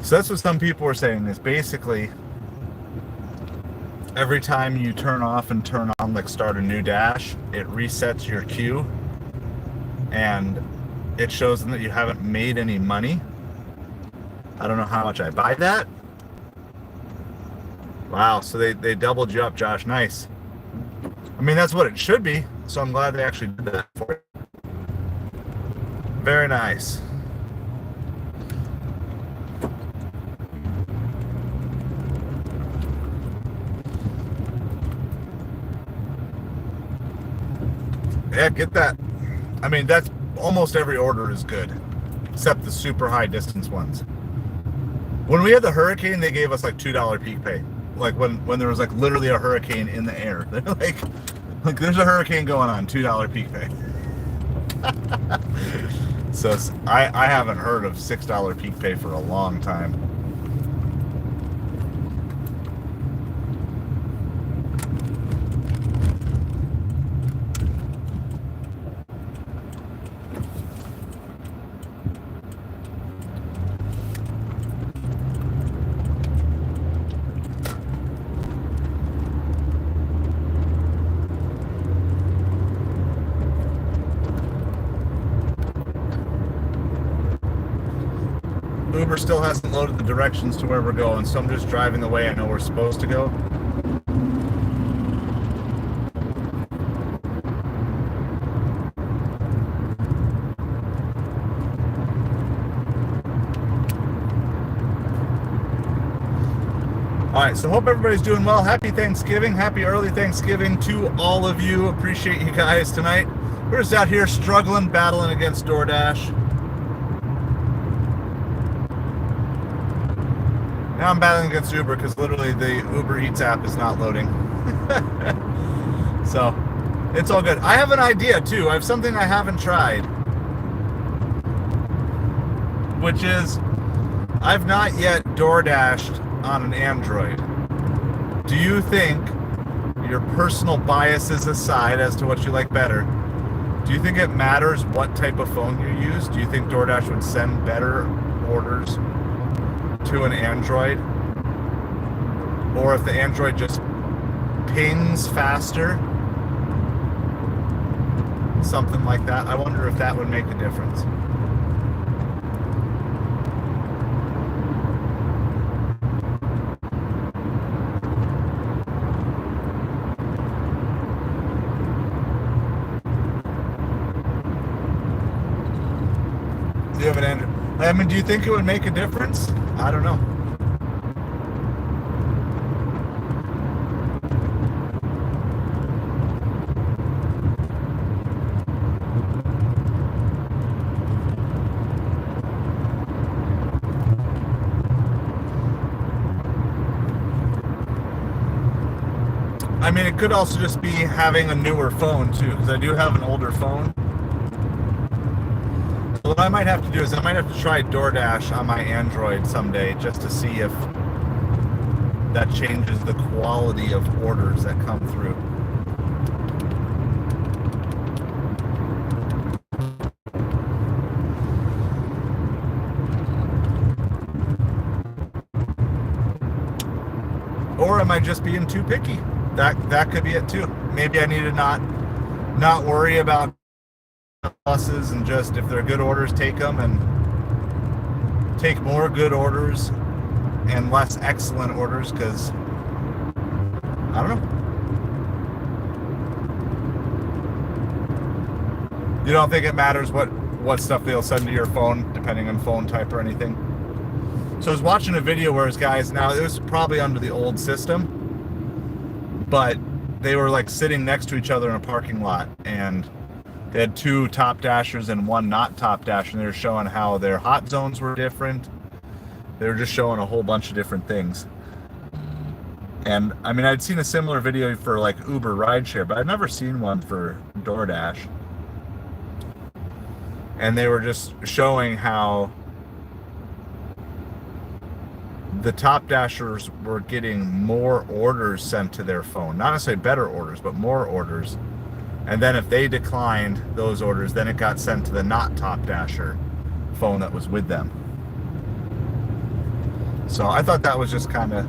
So that's what some people were saying, is basically every time you turn off and turn on, like start a new dash, it resets your queue and it shows them that you haven't made any money. I don't know how much I buy that. Wow, so they doubled you up, Josh. Nice. I mean, that's what it should be, so I'm glad they actually did that for you. Very nice. Yeah, get that. I mean, that's almost every order is good, except the super high distance ones. When we had the hurricane, they gave us like $2 peak pay. Like when there was like literally a hurricane in the air. They're like there's a hurricane going on, $2 peak pay. So I haven't heard of $6 peak pay for a long time. Uber still hasn't loaded the directions to where we're going, so I'm just driving the way I know we're supposed to go. Alright, so hope everybody's doing well. Happy Thanksgiving. Happy early Thanksgiving to all of you. Appreciate you guys tonight. We're just out here struggling, battling against DoorDash. Now I'm battling against Uber because literally the Uber Eats app is not loading. So, it's all good. I have an idea too. I have something I haven't tried. Which is, I've not yet DoorDashed on an Android. Do you think, your personal biases aside as to what you like better, do you think it matters what type of phone you use? Do you think DoorDash would send better orders to an Android? Or if the Android just pings faster? Something like that. I wonder if that would make a difference. Do you have an Android? I mean, do you think it would make a difference? I don't know. I mean, it could also just be having a newer phone too, because I do have an older phone. What I might have to do is I might have to try DoorDash on my Android someday just to see if that changes the quality of orders that come through. Or am I just being too picky? That could be it too. Maybe I need to not worry about losses, and just, if they're good orders, take them, and take more good orders and less excellent orders, because I don't know. You don't think it matters what stuff they'll send to your phone, depending on phone type or anything? So I was watching a video where his guys, now it was probably under the old system, but they were like sitting next to each other in a parking lot, and they had 2 top dashers and 1 not top dasher, and they were showing how their hot zones were different. They were just showing a whole bunch of different things. And I mean, I'd seen a similar video for like Uber rideshare, but I'd never seen one for DoorDash. And they were just showing how the top dashers were getting more orders sent to their phone. Not necessarily better orders, but more orders. And then if they declined those orders, then it got sent to the not top dasher phone that was with them. So I thought that was just kind of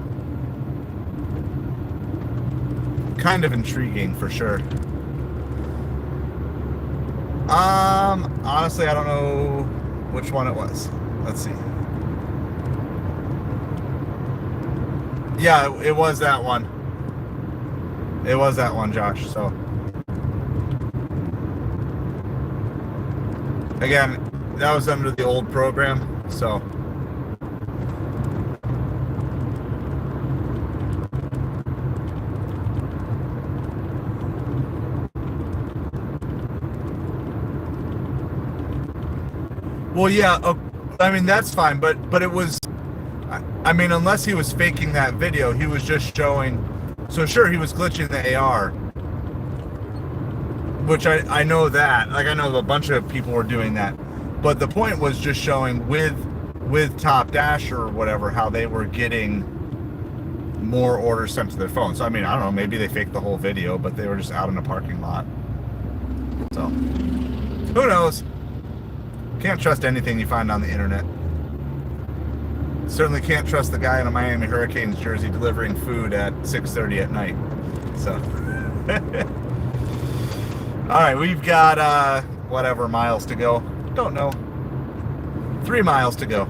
intriguing for sure. Honestly, I don't know which one it was. Let's see. Yeah, it was that one. It was that one, Josh. So again, that was under the old program. So well, yeah, I mean, that's fine, but it was, I mean, unless he was faking that video, he was just showing, so sure, he was glitching the AR, which I know that, like, I know a bunch of people were doing that, but the point was just showing with Top Dash or whatever, how they were getting more orders sent to their phone. So, I mean, I don't know, maybe they faked the whole video, but they were just out in a parking lot. So, who knows? Can't trust anything you find on the internet. Certainly can't trust the guy in a Miami Hurricanes jersey delivering food at 6:30 at night. So, all right, we've got whatever miles to go. Don't know. 3 miles to go.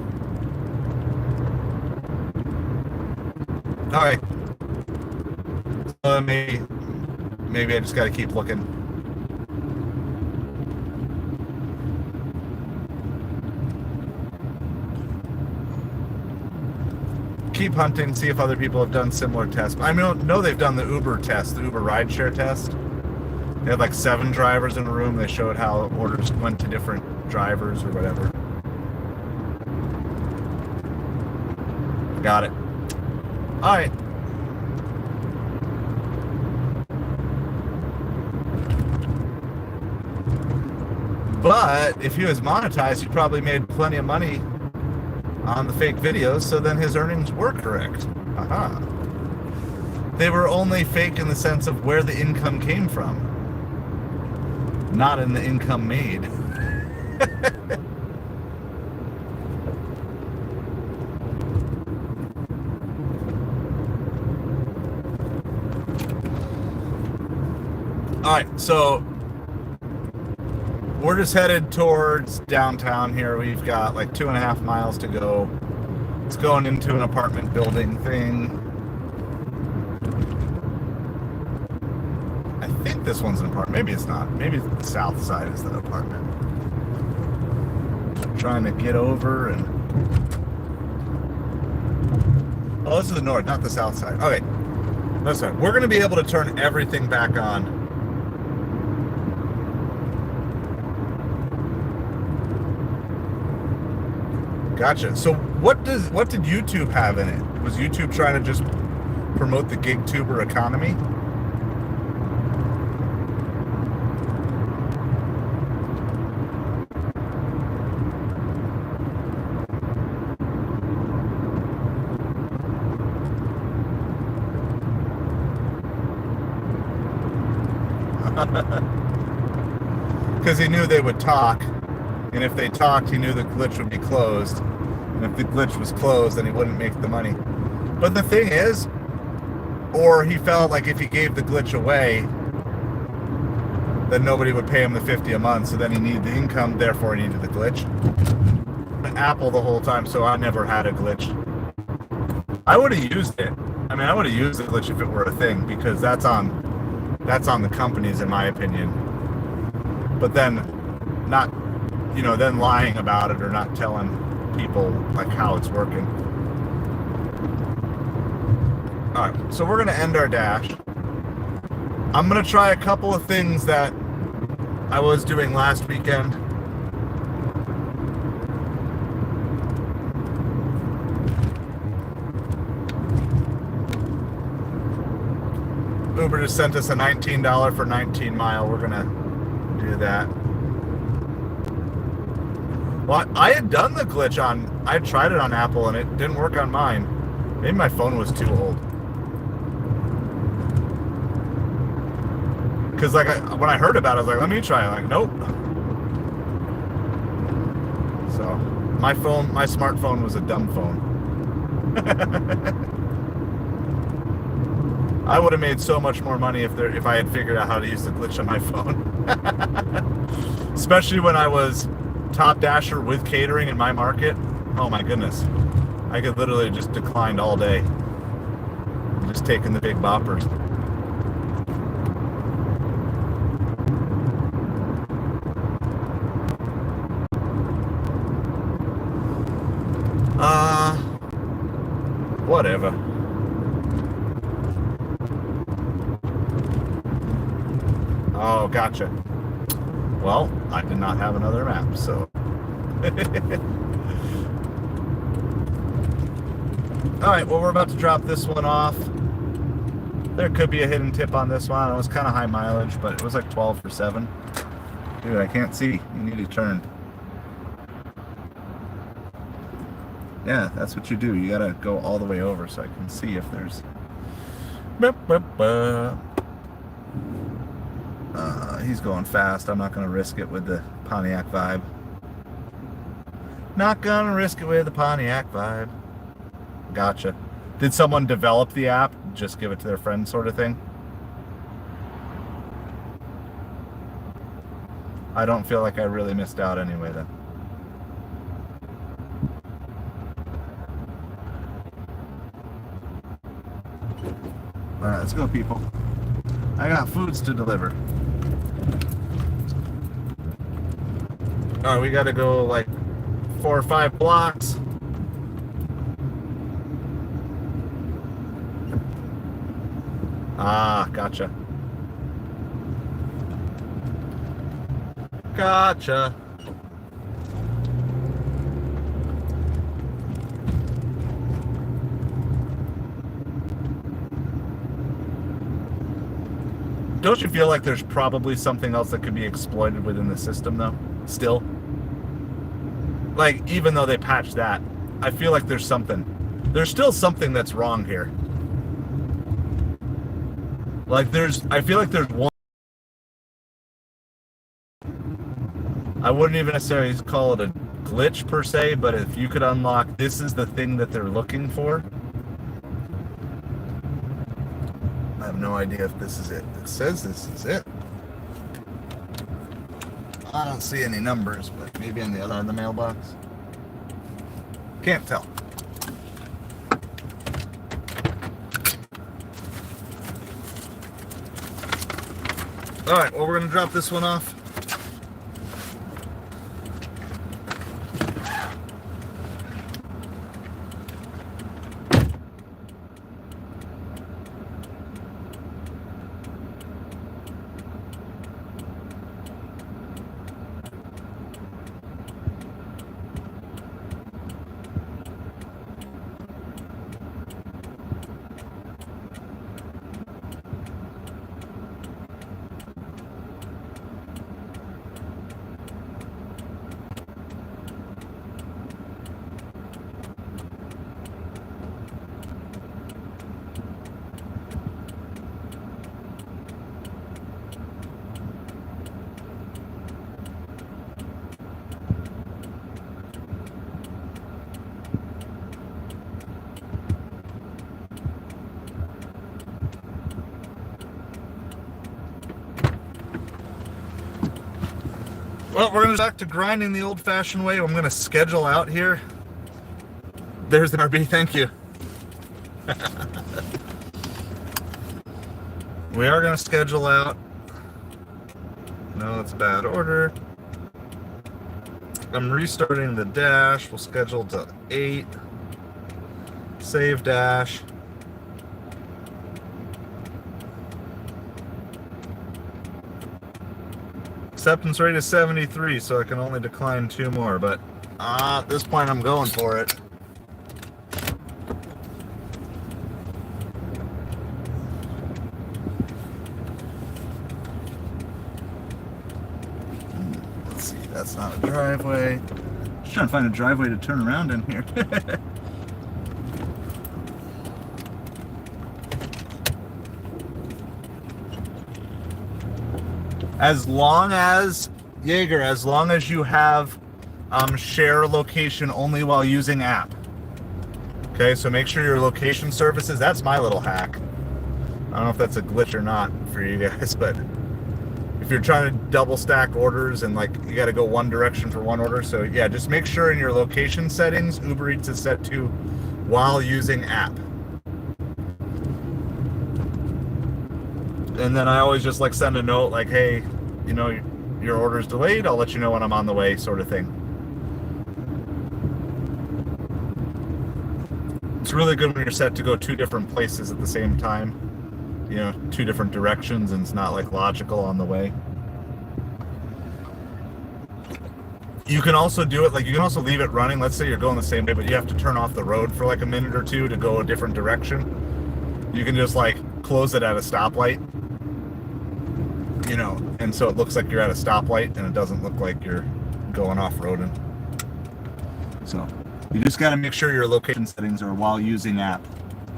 All right. So maybe I just got to keep looking. Keep hunting, see if other people have done similar tests. I know they've done the Uber test, the Uber rideshare test. They had like 7 drivers in a room. They showed how orders went to different drivers or whatever. Got it. All right. But if he was monetized, he probably made plenty of money on the fake videos, so then his earnings were correct. Aha. They were only fake in the sense of where the income came from, not in the income made. All right, so we're just headed towards downtown here. We've got like 2.5 miles to go. It's going into an apartment building thing. I think this one's an apartment. Maybe it's not. Maybe the south side is the apartment. I'm trying to get over and... Oh, this is the north, not the south side. Okay. Listen, we're going to be able to turn everything back on. Gotcha. So what did YouTube have in it? Was YouTube trying to just promote the gig tuber economy? Because he knew they would talk, and if they talked, he knew the glitch would be closed. And if the glitch was closed, then he wouldn't make the money. But the thing is, or he felt like if he gave the glitch away, then nobody would pay him the $50 a month, so then he needed the income, therefore he needed the glitch. Apple the whole time, so I never had a glitch. I would have used it. I mean, I would have used the glitch if it were a thing, because that's on the companies, in my opinion. But then not, then lying about it or not telling people like how it's working. All right, so we're gonna end our dash. I'm gonna try a couple of things that I was doing last weekend. Uber just sent us a $19 for 19 mile. We're gonna do that. Well, I had done the glitch I had tried it on Apple and it didn't work on mine. Maybe my phone was too old. Because when I heard about it, I was like, let me try it. Like, nope. So my smartphone was a dumb phone. I would have made so much more money if I had figured out how to use the glitch on my phone. Especially when I was top dasher with catering in my market. Oh my goodness. I could literally just declined all day. Just taking the big boppers. Whatever. Oh, gotcha. Well, I did not have another map, so. Alright, well, we're about to drop this one off. There could be a hidden tip on this one. It was kind of high mileage, but it was like 12 for 7. Dude, I can't see. You need to turn. Yeah, that's what you do. You gotta go all the way over so I can see if there's... He's going fast. I'm not gonna risk it with the Pontiac vibe. Not gonna risk it with the Pontiac vibe. Gotcha. Did someone develop the app? Just give it to their friend sort of thing? I don't feel like I really missed out anyway then. Alright, let's go, people. I got foods to deliver. Alright, we gotta go like 4 or 5 blocks. Ah, gotcha. Gotcha. Don't you feel like there's probably something else that could be exploited within the system, though? Still? Like, even though they patched that, I feel like there's something. There's still something that's wrong here. Like, I feel like there's one. I wouldn't even necessarily call it a glitch per se, but if you could unlock, this is the thing that they're looking for. I have no idea if this is it. It says this is it. I don't see any numbers, but maybe on the other end of the mailbox. Can't tell. Alright, well, we're going to drop this one off. Well, we're going to back to grinding the old-fashioned way. I'm going to schedule out here. There's the RB, thank you. We are going to schedule out. No, it's a bad order. I'm restarting the dash. We'll schedule to 8. Save dash. Acceptance rate is 73, so I can only decline 2 more, but at this point I'm going for it. Let's see, that's not a driveway. Just trying to find a driveway to turn around in here. As long as, Jaeger, as long as you have share location only while using app. Okay, so make sure your location services, that's my little hack. I don't know if that's a glitch or not for you guys, but if you're trying to double stack orders and like you got to go one direction for one order, so yeah, just make sure in your location settings, Uber Eats is set to while using app. And then I always just like send a note like, hey, you know, your order's delayed. I'll let you know when I'm on the way, sort of thing. It's really good when you're set to go 2 different places at the same time. You know, 2 different directions, and it's not like logical on the way. You can also do it, like you can also leave it running. Let's say you're going the same way, but you have to turn off the road for like a minute or 2 to go a different direction. You can just like close it at a stoplight. You know, and so it looks like you're at a stoplight and it doesn't look like you're going off-roading. So you just got to make sure your location settings are while using app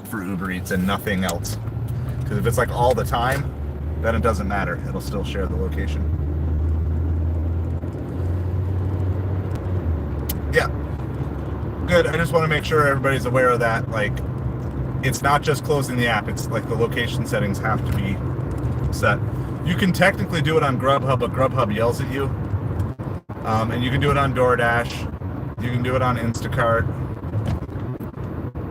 for Uber Eats and nothing else. Because if it's like all the time, then it doesn't matter. It'll still share the location. Yeah. Good. I just want to make sure everybody's aware of that. Like, it's not just closing the app. It's like the location settings have to be set. You can technically do it on Grubhub, but Grubhub yells at you. And you can do it on DoorDash. You can do it on Instacart.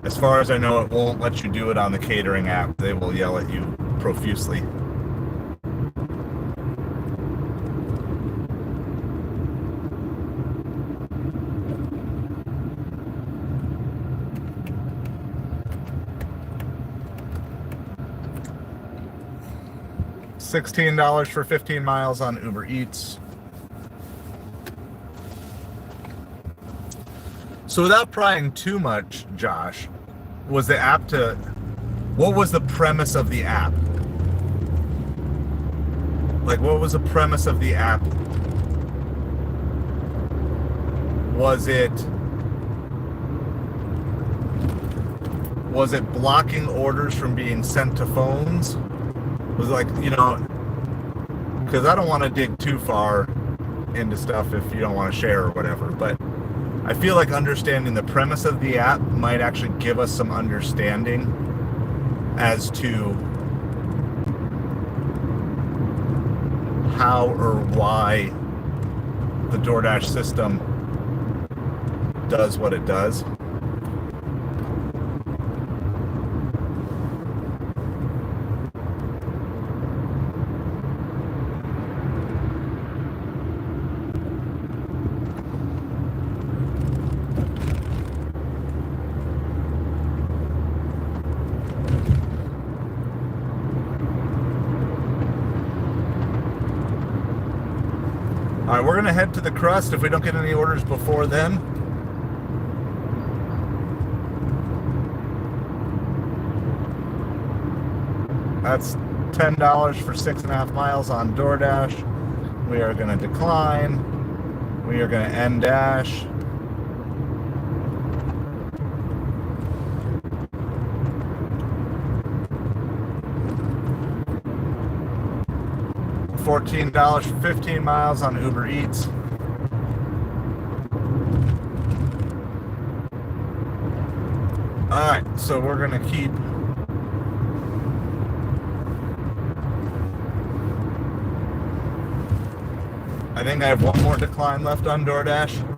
As far as I know, it won't let you do it on the catering app. They will yell at you profusely. $16 for 15 miles on Uber Eats. So without prying too much, Josh, was the app to... What was the premise of the app? Like, what was the premise of the app? Was it blocking orders from being sent to phones? Was it like, you know, because I don't want to dig too far into stuff if you don't want to share or whatever, but I feel like understanding the premise of the app might actually give us some understanding as to how or why the DoorDash system does what it does. All right, we're going to head to the crust if we don't get any orders before then. That's $10 for 6.5 miles on DoorDash. We are going to decline. We are going to end dash. $14 for 15 miles on Uber Eats. Alright, so we're going to keep I think I have one more decline left on DoorDash.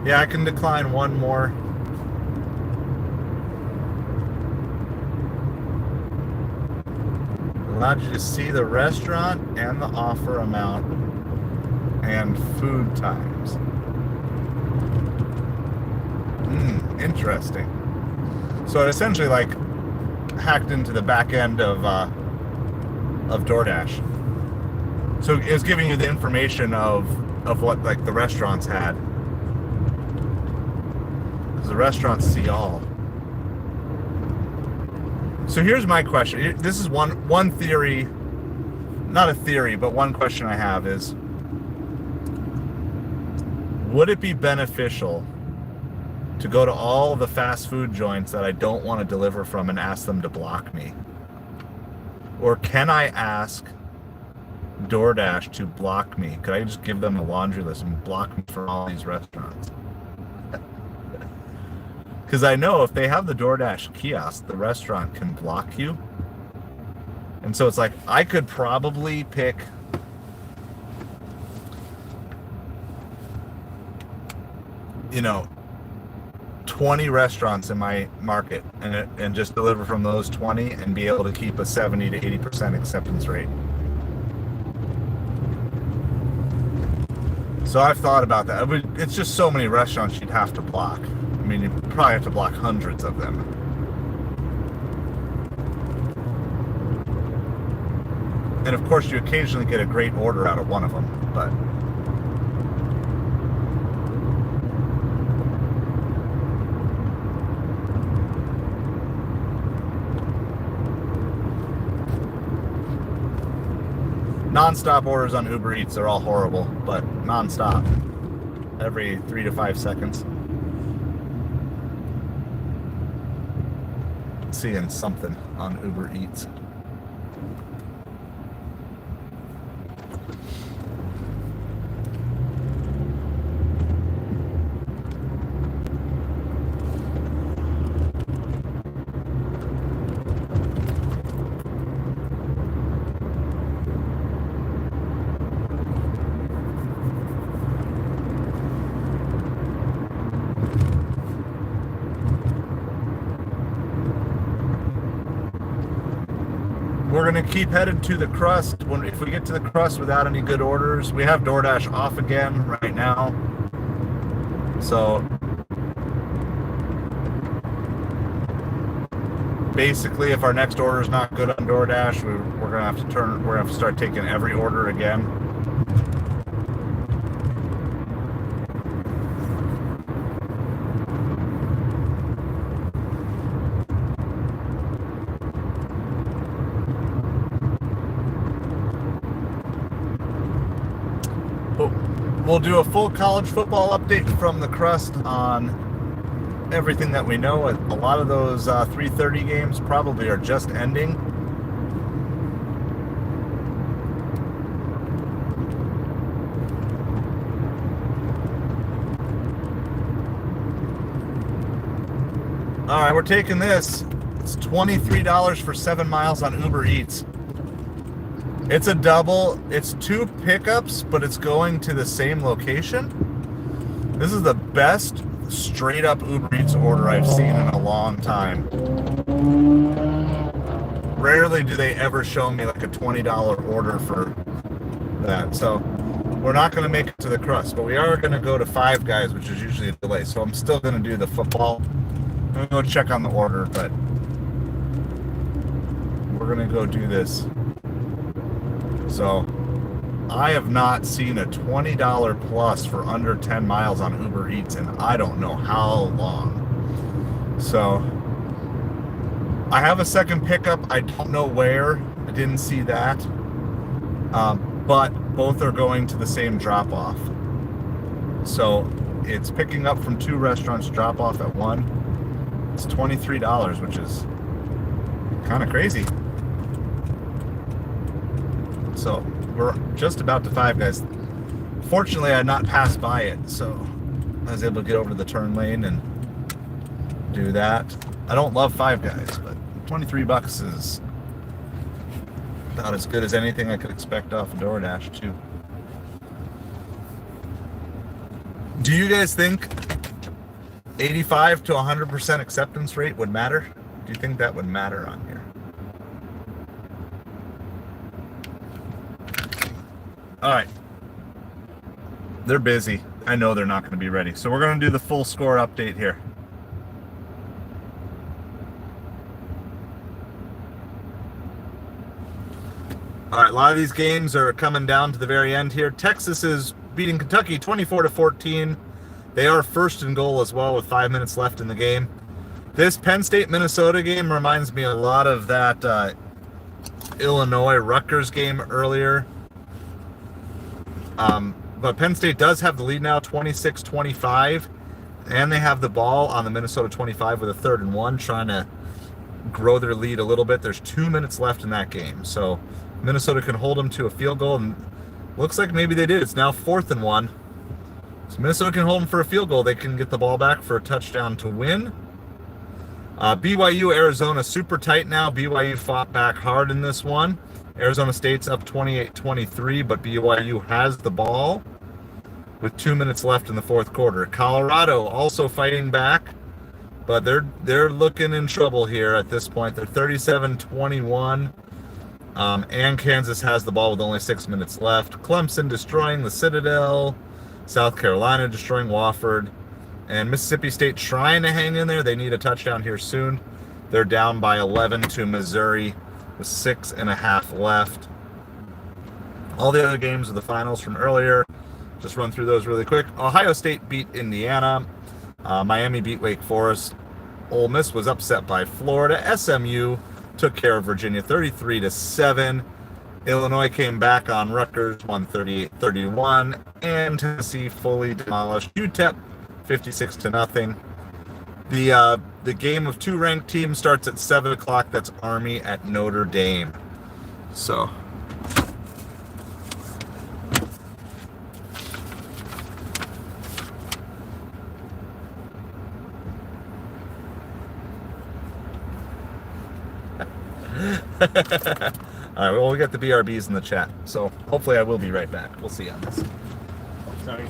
Yeah, I can decline one more. Allowed you to see the restaurant and the offer amount and food times. Interesting. So it essentially like hacked into the back end of DoorDash. So it's giving you the information of what like the restaurants had. The restaurants see all. So here's my question. This is one theory, not a theory, but one question I have is, would it be beneficial to go to all the fast food joints that I don't want to deliver from and ask them to block me? Or can I ask DoorDash to block me? Could I just give them a laundry list and block me from all these restaurants? Because I know if they have the DoorDash kiosk, the restaurant can block you. And so it's like, I could probably pick, 20 restaurants in my market and just deliver from those 20 and be able to keep a 70 to 80% acceptance rate. So I've thought about that. It's just so many restaurants you'd have to block. I mean, you probably have to block hundreds of them. And of course, you occasionally get a great order out of one of them, but non-stop orders on Uber Eats are all horrible, but non-stop, every 3 to 5 seconds. Seeing something on Uber Eats. We're going to keep headed to the crust. If we get to the crust without any good orders, we have DoorDash off again right now. So basically, if our next order is not good on DoorDash, we're going to have to start taking every order again. We'll do a full college football update from the crust on everything that we know. A lot of those 3:30 games probably are just ending. All right, we're taking this. It's $23 for 7 miles on Uber Eats. It's a double. It's 2 pickups, but it's going to the same location. This is the best straight up Uber Eats order I've seen in a long time. Rarely do they ever show me like a $20 order for that. So we're not going to make it to the crust, but we are going to go to Five Guys, which is usually a delay. So I'm still going to do the football. I'm going to go check on the order, but we're going to go do this. So I have not seen a $20 plus for under 10 miles on Uber Eats in I don't know how long. So I have a second pickup. I don't know where. I didn't see that. But both are going to the same drop-off. So It's picking up from 2 restaurants, drop off at 1. It's $23, which is kind of crazy. So we're just about to Five Guys. Fortunately, I had not passed by it, so I was able to get over to the turn lane and do that. I don't love Five Guys, but 23 bucks is about as good as anything I could expect off of DoorDash too. Do you guys think 85 to 100% acceptance rate would matter? Do you think that would matter on here? All right. They're busy. I know they're not going to be ready. So we're going to do the full score update here. All right, a lot of these games are coming down to the very end here. Texas is beating Kentucky 24-14. They are first and goal as well with 5 minutes left in the game. This Penn State-Minnesota game reminds me a lot of that Illinois-Rutgers game earlier. But Penn State does have the lead now, 26-25. And they have the ball on the Minnesota 25 with a 3rd and 1, trying to grow their lead a little bit. There's 2 minutes left in that game. So Minnesota can hold them to a field goal, and looks like maybe they did. It's now 4th and 1. So Minnesota can hold them for a field goal. They can get the ball back for a touchdown to win. BYU, Arizona, super tight now. BYU fought back hard in this one. Arizona State's up 28-23, but BYU has the ball with 2 minutes left in the 4th quarter. Colorado also fighting back, but they're looking in trouble here at this point. They're 37-21. And Kansas has the ball with only 6 minutes left. Clemson destroying the Citadel. South Carolina destroying Wofford. And Mississippi State trying to hang in there. They need a touchdown here soon. They're down by 11 to Missouri with 6.5 left. All the other games are the finals from earlier. Just run through those really quick. Ohio State beat Indiana. Miami beat Wake Forest. Ole Miss was upset by Florida. SMU took care of Virginia 33-7. Illinois came back on Rutgers, won 38-31, and Tennessee fully demolished UTEP 56-0. The game of 2 ranked teams starts at 7 o'clock. That's Army at Notre Dame. So all right, well, we got the BRBs in the chat, so hopefully I will be right back. We'll see on this. Sorry.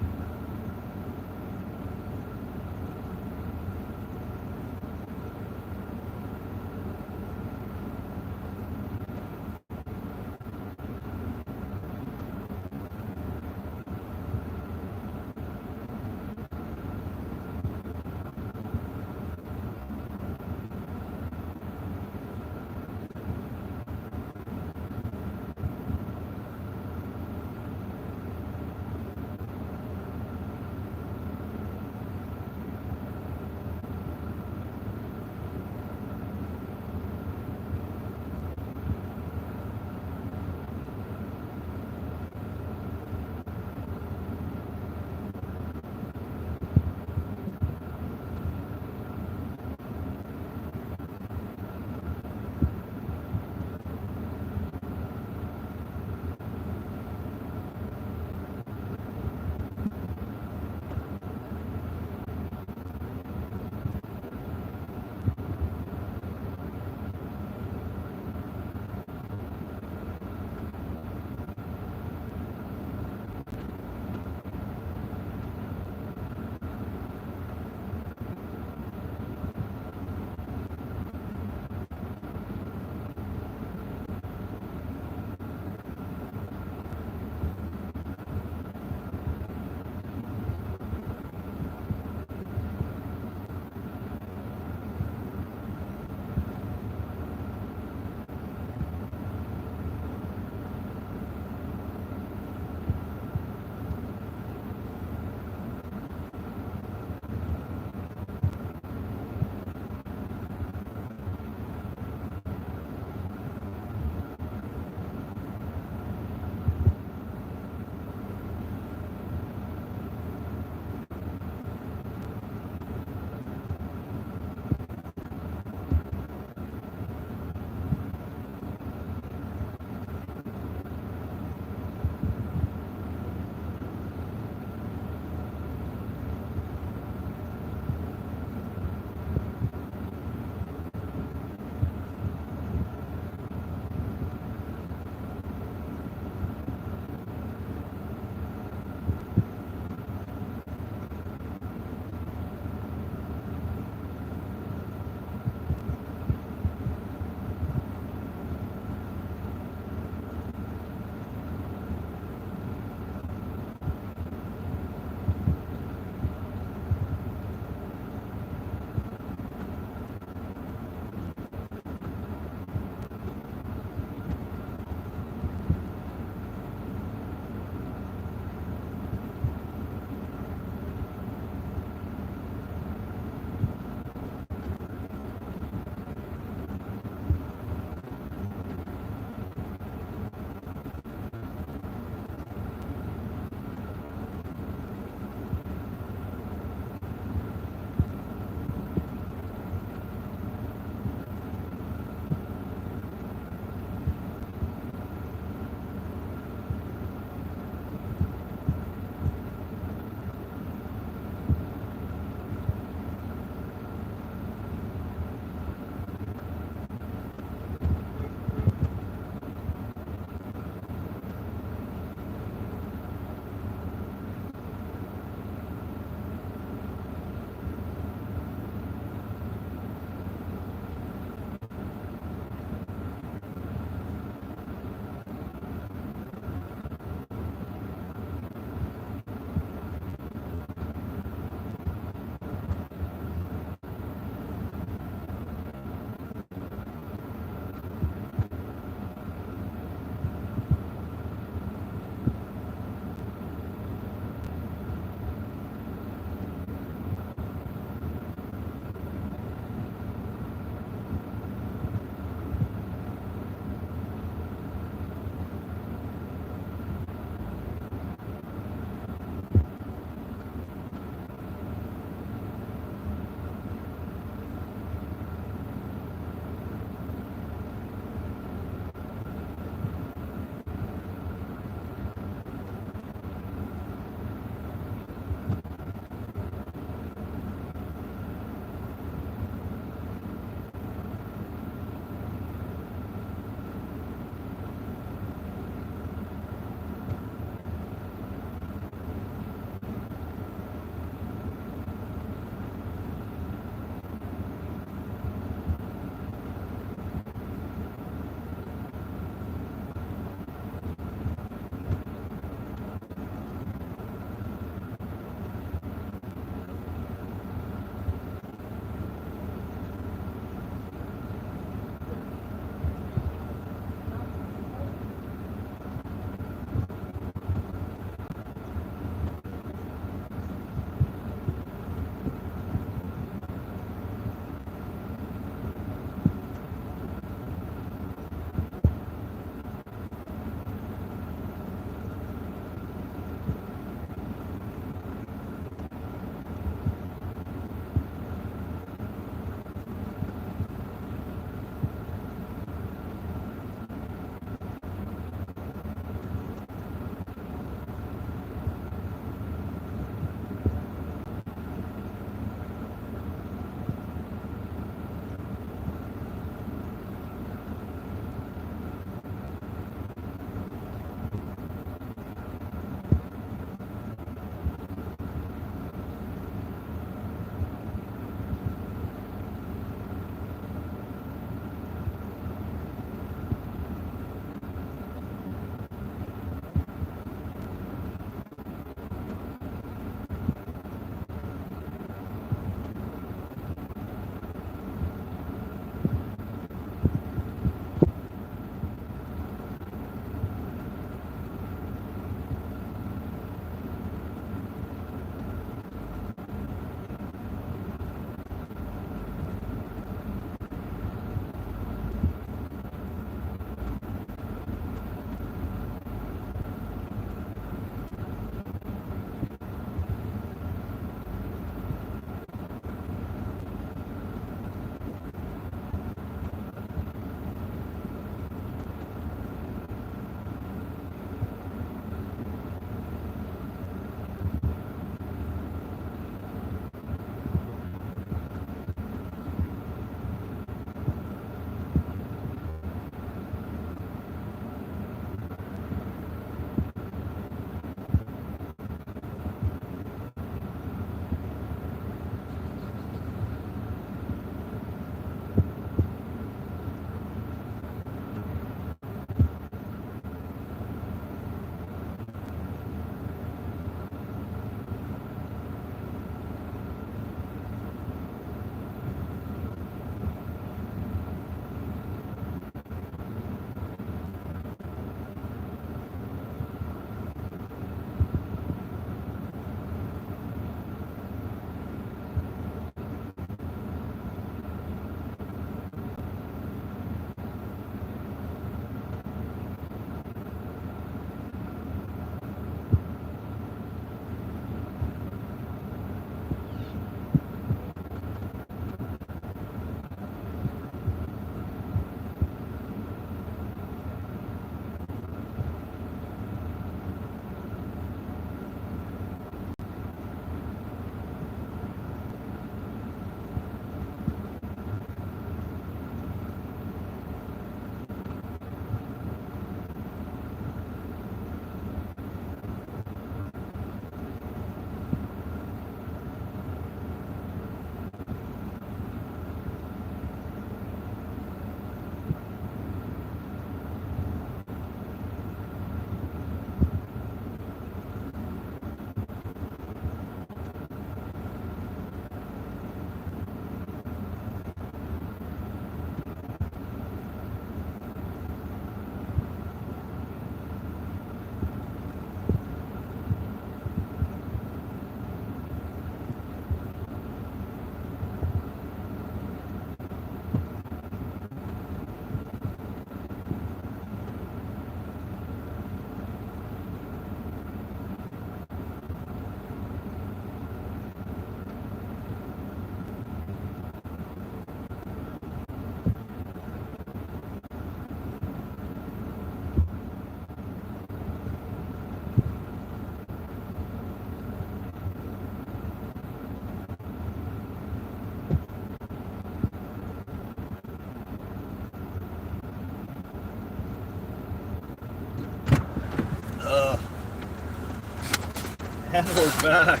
We're back.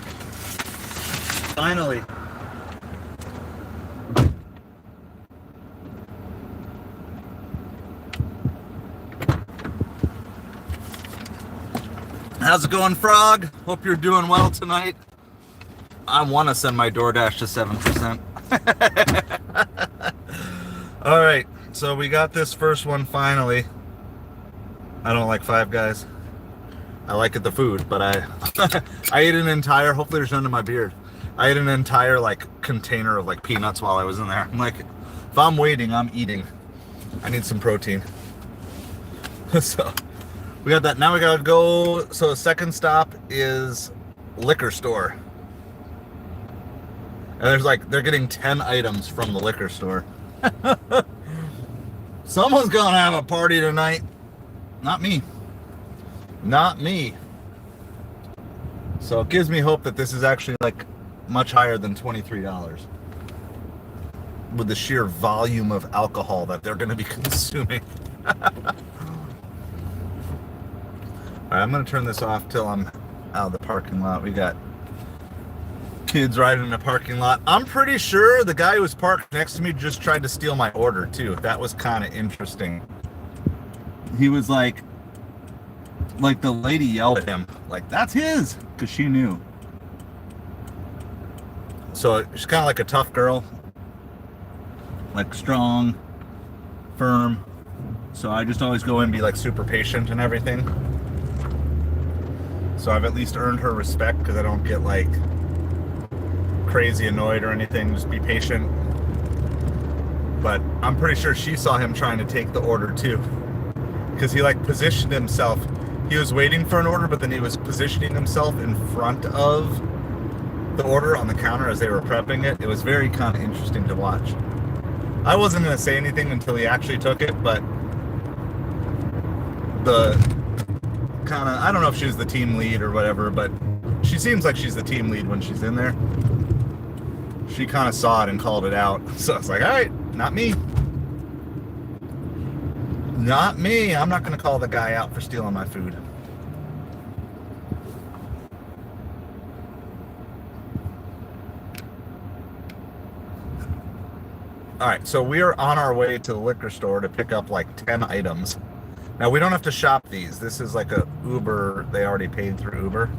Finally. How's it going, Frog? Hope you're doing well tonight. I want to send my DoorDash to 7%. All right, so we got this first one finally. I don't like Five Guys. I like it, the food, but I ate an entire, hopefully there's none in my beard. I ate an entire like container of like peanuts while I was in there. I'm like, if I'm waiting, I'm eating. I need some protein. So we got that. Now we gotta go. So the second stop is liquor store. And there's like, they're getting 10 items from the liquor store. Someone's gonna have a party tonight. Not me. Not me. So it gives me hope that this is actually like much higher than $23 with the sheer volume of alcohol that they're going to be consuming. All right, I'm going to turn this off till I'm out of the parking lot. We got kids riding in the parking lot. I'm pretty sure the guy who was parked next to me just tried to steal my order too. That was kind of interesting. He was like the lady yelled at him, like, that's his, because she knew. So she's kind of like a tough girl, like strong, firm. So I just always go in and be like super patient and everything. So I've at least earned her respect because I don't get like crazy annoyed or anything. Just be patient. But I'm pretty sure she saw him trying to take the order too, because he like positioned himself. He was waiting for an order, but then he was positioning himself in front of the order on the counter as they were prepping it. It was very kind of interesting to watch. I wasn't going to say anything until he actually took it, but the kind of, I don't know if she was the team lead or whatever, but she seems like she's the team lead when she's in there. She kind of saw it and called it out. So I was like, all right, not me. Not me. I'm not going to call the guy out for stealing my food. All right, so we are on our way to the liquor store to pick up like 10 items. Now, we don't have to shop these. This is like a Uber. They already paid through Uber.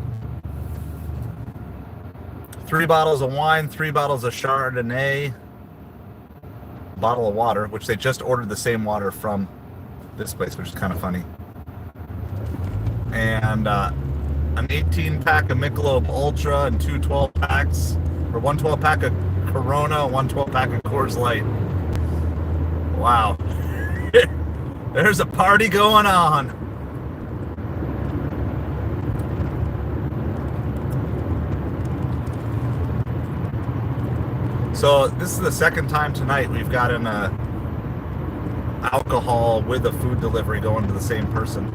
3 bottles of wine, 3 bottles of Chardonnay, a bottle of water, which they just ordered the same water from this place, which is kind of funny. And an 18-pack of Michelob Ultra and 2 12-packs, or 1 12-pack of Corona, 1 12-pack of Coors Light. Wow. There's a party going on. So this is the second time tonight we've gotten alcohol with a food delivery going to the same person.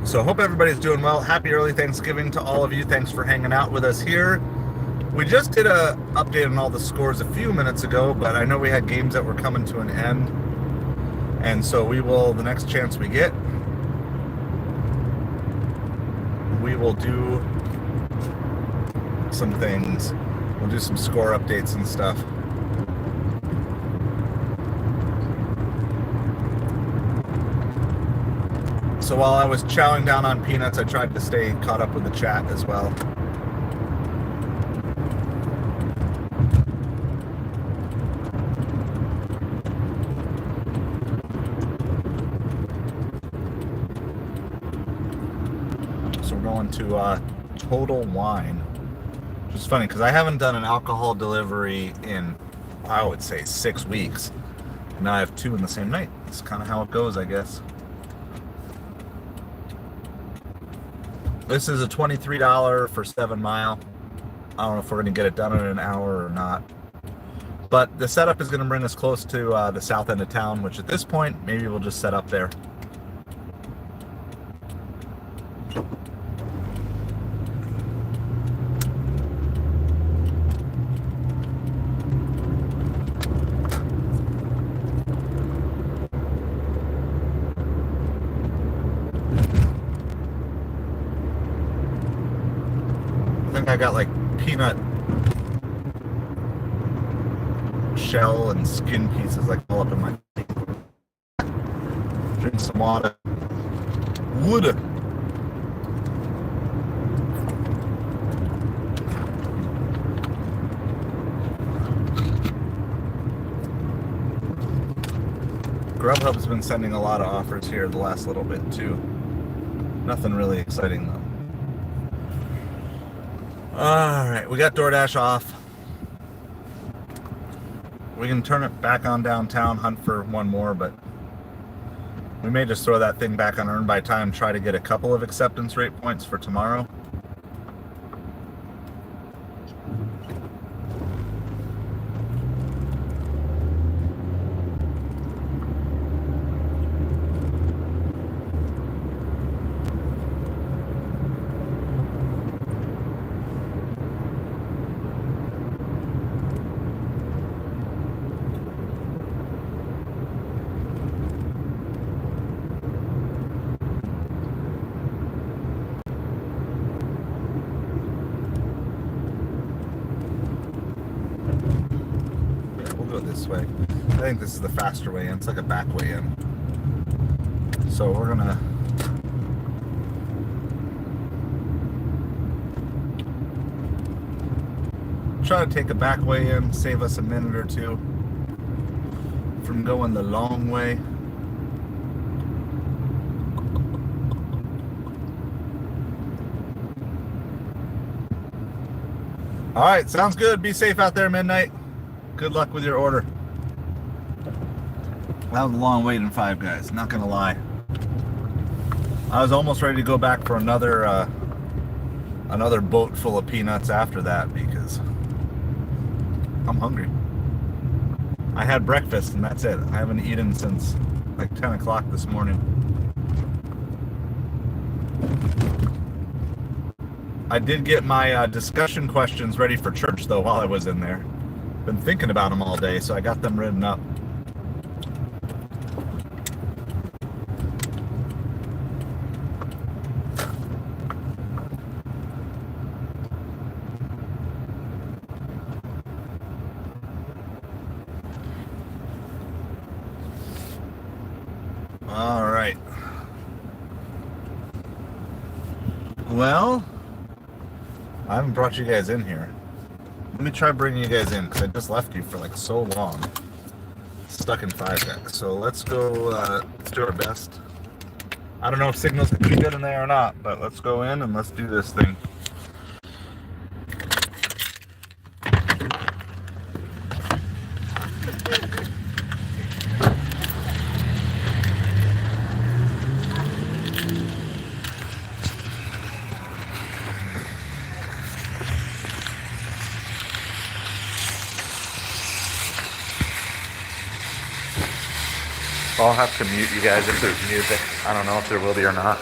So hope everybody's doing well. Happy early Thanksgiving to all of you. Thanks for hanging out with us here. We just did a update on all the scores a few minutes ago, but I know we had games that were coming to an end. And so we will, the next chance we get, we will do some things. We'll do some score updates and stuff. So while I was chowing down on peanuts, I tried to stay caught up with the chat as well. So we're going to Total Wine. Which is funny because I haven't done an alcohol delivery in, I would say, 6 weeks. Now I have 2 in the same night. It's kind of how it goes, I guess. This is a $23 for 7 Mile. I don't know if we're going to get it done in an hour or not. But the setup is going to bring us close to the south end of town, which at this point, maybe we'll just set up there. I got like peanut shell and skin pieces like all up in my teeth. Drink some water. Wood. Grubhub's been sending a lot of offers here the last little bit too. Nothing really exciting though. Alright, we got DoorDash off. We can turn it back on downtown, hunt for one more, but we may just throw that thing back on Earn by Time, try to get a couple of acceptance rate points for tomorrow. This way. I think this is the faster way in. It's like a back way in. So we're gonna try to take a back way in, save us a minute or two from going the long way. All right, sounds good. Be safe out there, Midnight. Good luck with your order. That was a long wait in Five Guys, not gonna lie. I was almost ready to go back for another boat full of peanuts after that because I'm hungry. I had breakfast and that's it. I haven't eaten since like 10 o'clock this morning. I did get my discussion questions ready for church though while I was in there. Been thinking about them all day, so I got them written up. All right. Well, I haven't brought you guys in here. Let me try bringing you guys in because I just left you for like so long. Stuck in 5X. So let's go, let's do our best. I don't know if signal's gonna be good in there or not, but let's go in and let's do this thing. I'll have to mute you guys if there's music. I don't know if there will be or not.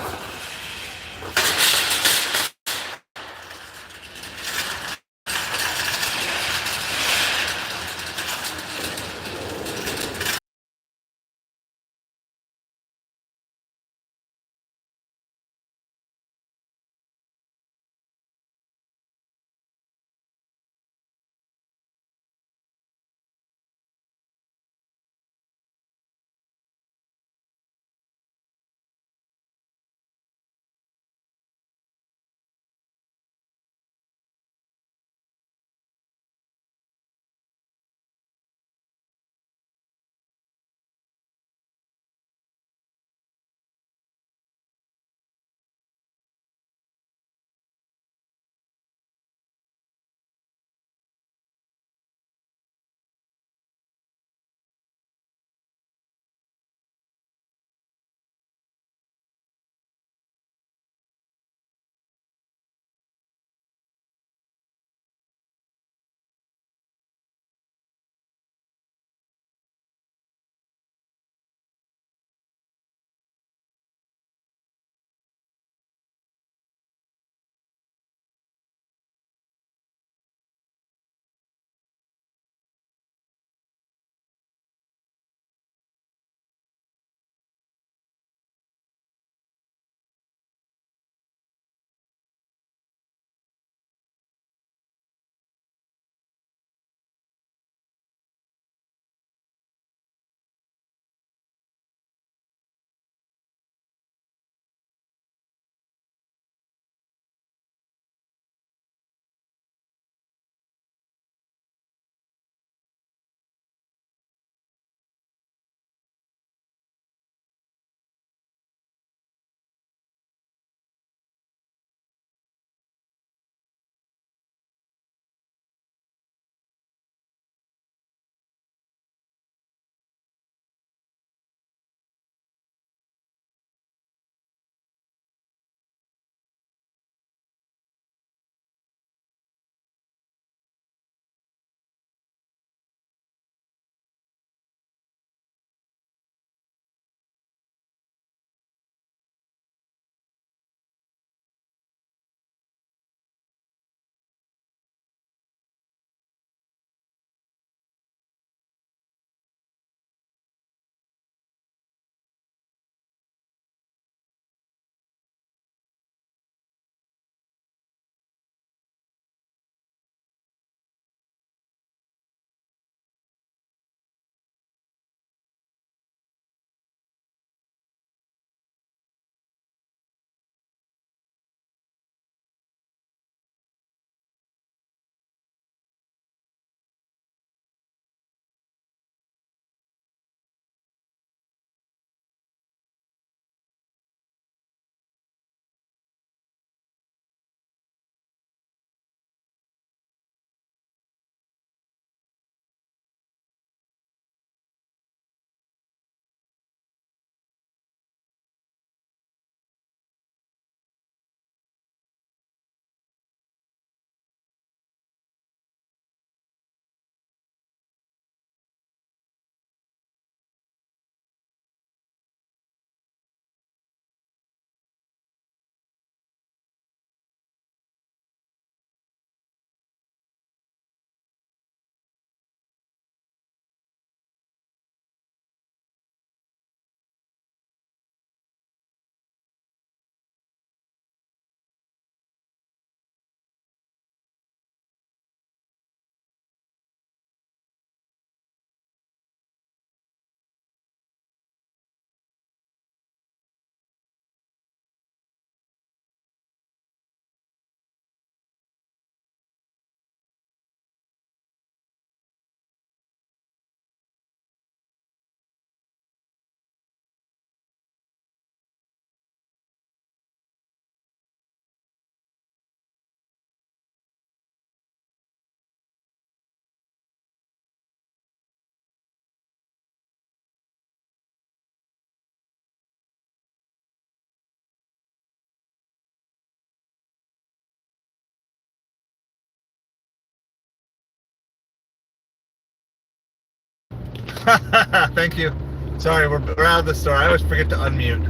Thank you. Sorry, we're out of the store. I always forget to unmute.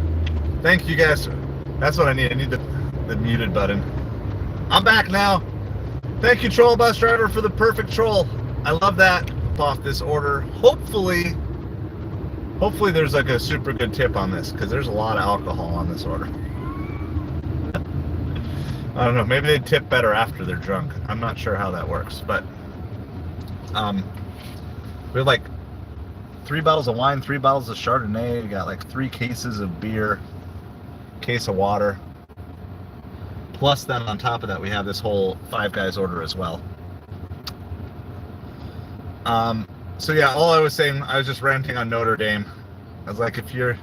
Thank you guys. That's what I need. I need the muted button. I'm back now. Thank you, Troll Bus Driver, for the perfect troll. I love that. Off this order. Hopefully there's like a super good tip on this, because there's a lot of alcohol on this order. I don't know. Maybe they tip better after they're drunk. I'm not sure how that works, but we have like 3 bottles of wine, 3 bottles of Chardonnay. We got like 3 cases of beer, case of water. Plus, then on top of that, we have this whole Five Guys order as well. So yeah, all I was saying, I was just ranting on Notre Dame. I was like, if you're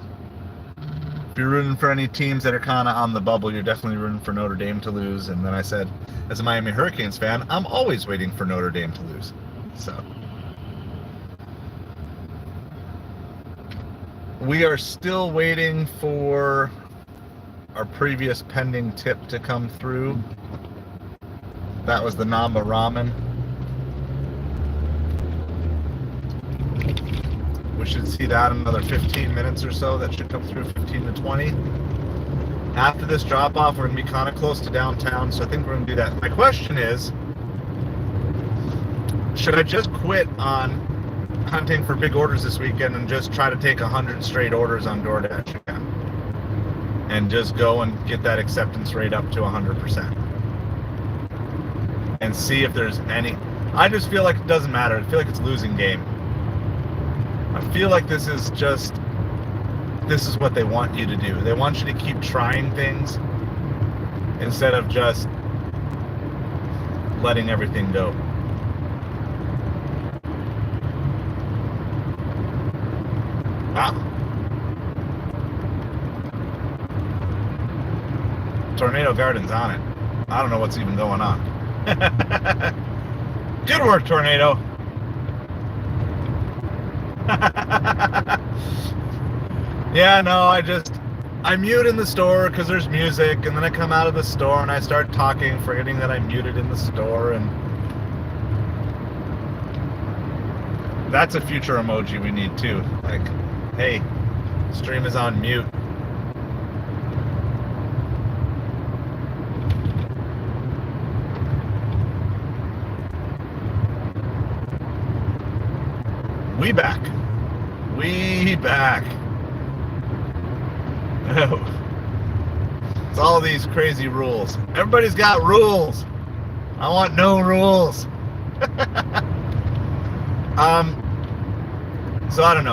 rooting for any teams that are kind of on the bubble, you're definitely rooting for Notre Dame to lose. And then I said, as a Miami Hurricanes fan, I'm always waiting for Notre Dame to lose. So we are still waiting for our previous pending tip to come through. That was the Namba Ramen. We should see that in another 15 minutes or so. That should come through, 15 to 20. After this drop off, we're going to be kind of close to downtown, so I think we're going to do that. My question is, should I just quit on hunting for big orders this weekend and just try to take 100 straight orders on DoorDash again? And just go and get that acceptance rate up to 100%. And see if there's any... I just feel like it doesn't matter. I feel like it's a losing game. I feel like this is what they want you to do. They want you to keep trying things instead of just letting everything go. Wow. Tornado Garden's on it. I don't know what's even going on. Good work, Tornado. Yeah, no, I mute in the store because there's music, and then I come out of the store and I start talking, forgetting that I muted in the store, and that's a future emoji we need too. Like, hey, stream is on mute. We back. Oh. It's all these crazy rules. Everybody's got rules. I want no rules. So I don't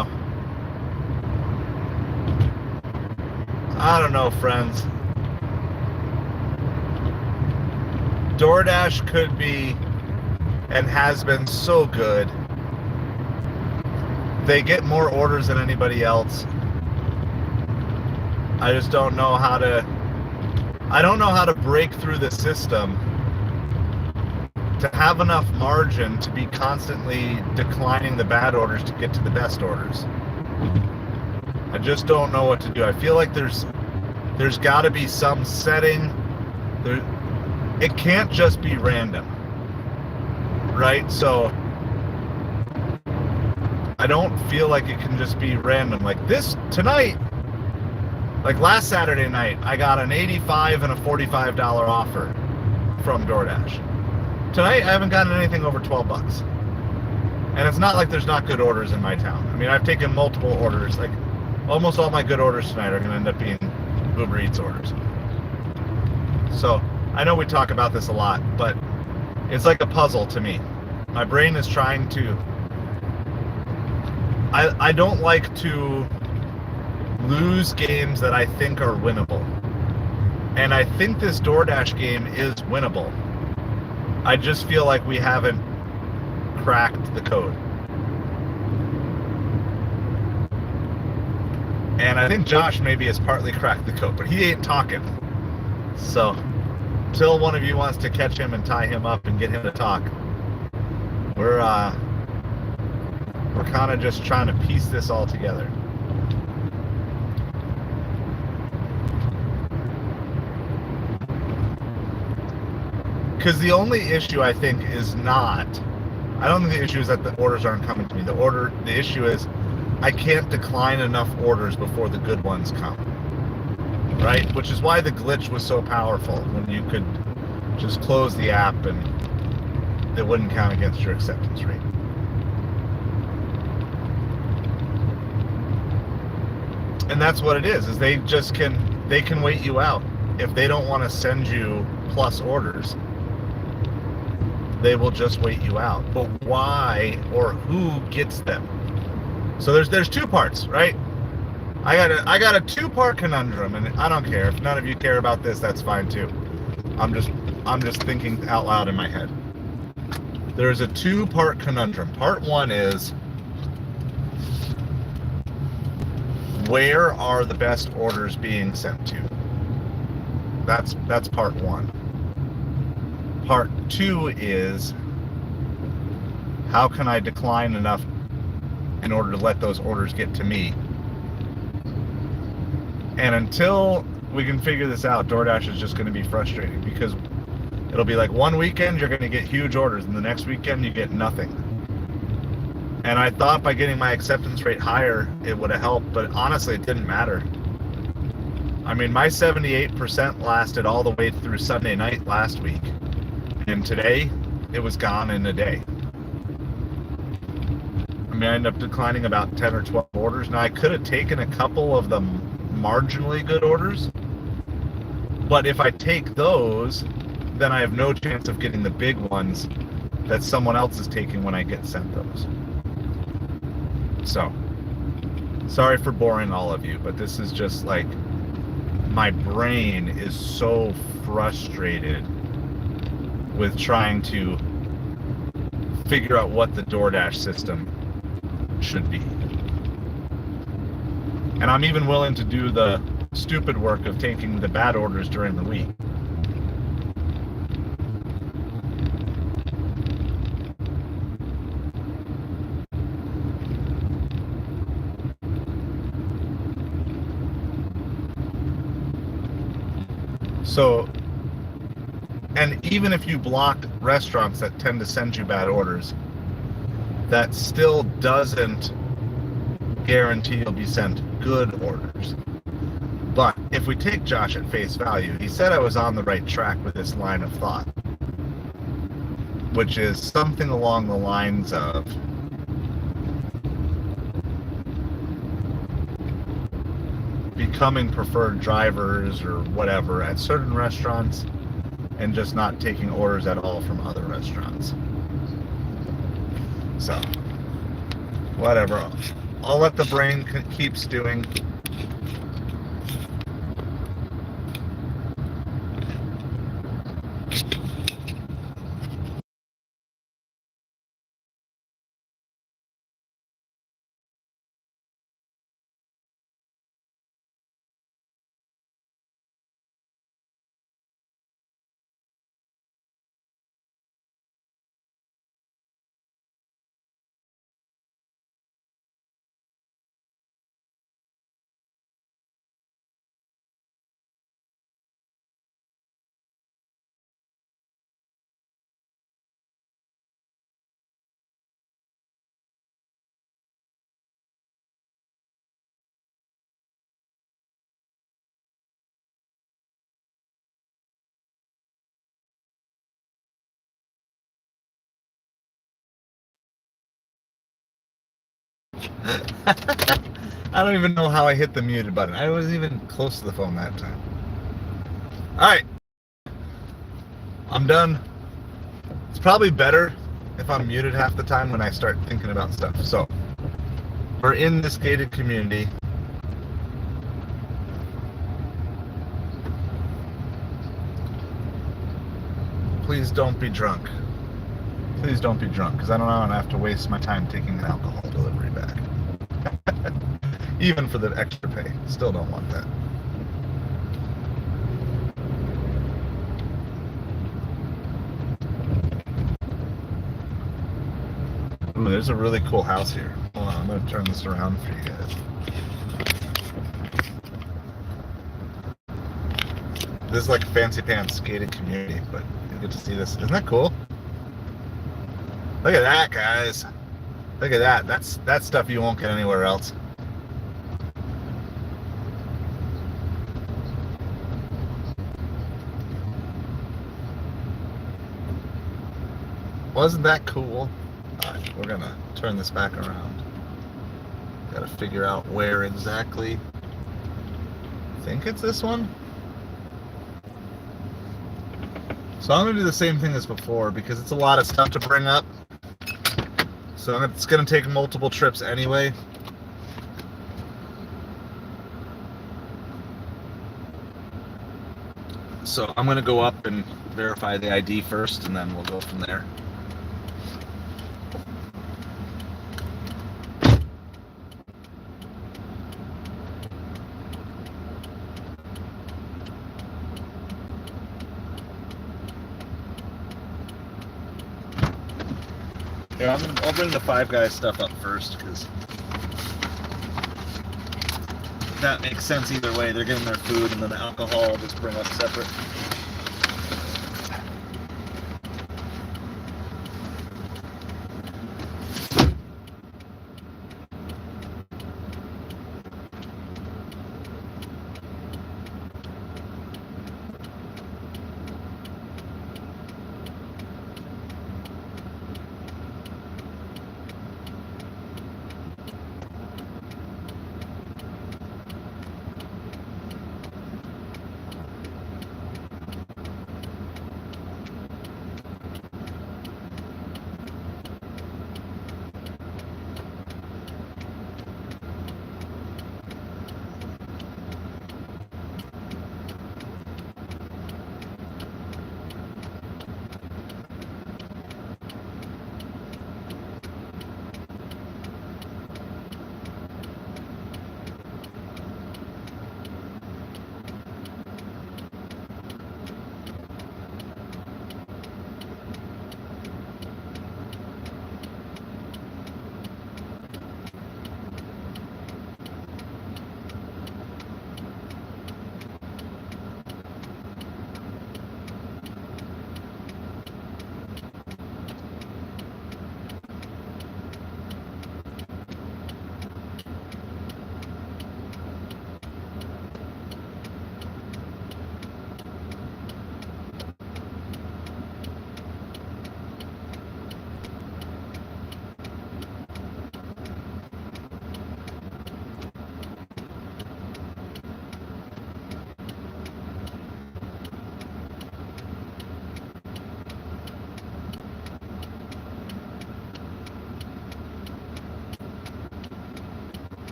know. Friends. DoorDash could be and has been so good. They get more orders than anybody else. I just don't know how to... I don't know how to break through the system to have enough margin to be constantly declining the bad orders to get to the best orders. I just don't know what to do. I feel like there's got to be some setting. It can't just be random, right? So I don't feel like it can just be random. Like this tonight, like last Saturday night, I got an $85 and a $45 offer from DoorDash. Tonight, I haven't gotten anything over 12 bucks. And it's not like there's not good orders in my town. I mean, I've taken multiple orders. Like, almost all my good orders tonight are going to end up being Uber Eats orders. So, I know we talk about this a lot, but it's like a puzzle to me. My brain is trying to... I don't like to lose games that I think are winnable. And I think this DoorDash game is winnable. I just feel like we haven't cracked the code. And I think Josh maybe has partly cracked the code, but he ain't talking. So, until one of you wants to catch him and tie him up and get him to talk, we're kind of just trying to piece this all together. Because the only issue, I think, is not... I don't think the issue is that the orders aren't coming to me. The issue is I can't decline enough orders before the good ones come. Right? Which is why the glitch was so powerful, when you could just close the app and it wouldn't count against your acceptance rate. And that's what it is they can wait you out. If they don't want to send you plus orders, they will just wait you out. But why or who gets them? So there's two parts, right? I got a two-part conundrum, and I don't care if none of you care about this. That's fine too. I'm just thinking out loud in my head. There's a two-part conundrum. Part one is, where are the best orders being sent to? That's part one. Part two is, how can I decline enough in order to let those orders get to me? And until we can figure this out, DoorDash is just going to be frustrating, because it'll be like one weekend you're going to get huge orders, and the next weekend you get nothing. And I thought by getting my acceptance rate higher, it would have helped, but honestly, it didn't matter. I mean, my 78% lasted all the way through Sunday night last week, and today it was gone in a day. I mean, I ended up declining about 10 or 12 orders. Now, I could have taken a couple of them marginally good orders, but if I take those, then I have no chance of getting the big ones that someone else is taking when I get sent those. So, sorry for boring all of you, but this is just like, my brain is so frustrated with trying to figure out what the DoorDash system should be. And I'm even willing to do the stupid work of taking the bad orders during the week. So, and even if you block restaurants that tend to send you bad orders, that still doesn't guarantee you'll be sent good orders. But if we take Josh at face value, he said I was on the right track with this line of thought, which is something along the lines of, becoming preferred drivers or whatever at certain restaurants and just not taking orders at all from other restaurants. So, whatever. I'll let the brain keep stewing. I don't even know how I hit the muted button. I wasn't even close to the phone that time. Alright. I'm done. It's probably better if I'm muted half the time when I start thinking about stuff. So, we're in this gated community. Please don't be drunk. Please don't be drunk, because I don't want to have to waste my time taking an alcohol delivery back. Even for the extra pay. Still don't want that. Ooh, there's a really cool house here. Hold on, I'm going to turn this around for you guys. This is like a fancy pants gated community, but you get to see this. Isn't that cool? Look at that, guys. Look at that. That's stuff you won't get anywhere else. Wasn't that cool? Alright, we're gonna turn this back around. Gotta figure out where exactly. I think it's this one. So I'm gonna do the same thing as before because it's a lot of stuff to bring up. So it's gonna take multiple trips anyway. So I'm gonna go up and verify the ID first, and then we'll go from there. Yeah, I'll bring the Five Guys stuff up first because that makes sense either way. They're getting their food, and then the alcohol I'll just bring up separate.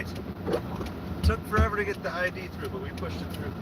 right. Took forever to get the ID through, but we pushed it through.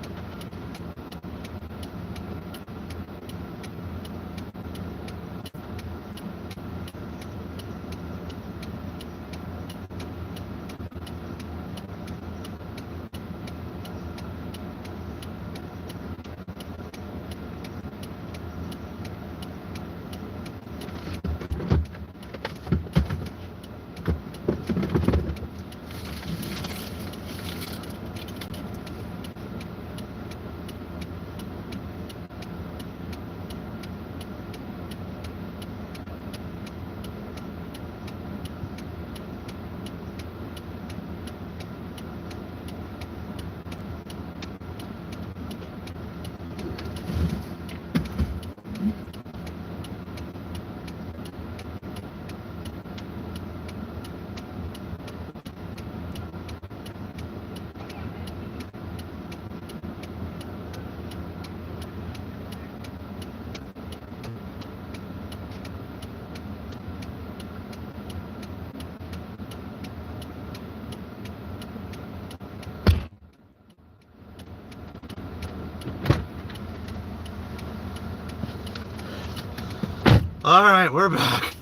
All right, we're back.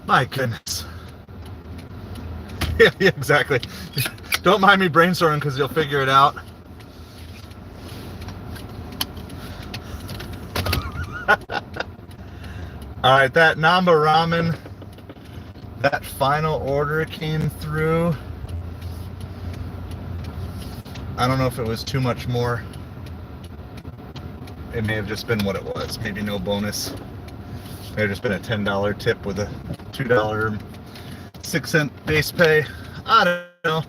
My goodness. Yeah, exactly. Don't mind me brainstorming because you'll figure it out. All right, that Namba Ramen, that final order came through. I don't know if it was too much more. It may have just been what it was. Maybe no bonus. May have just been a $10 tip with a $2.06 base pay. I don't know.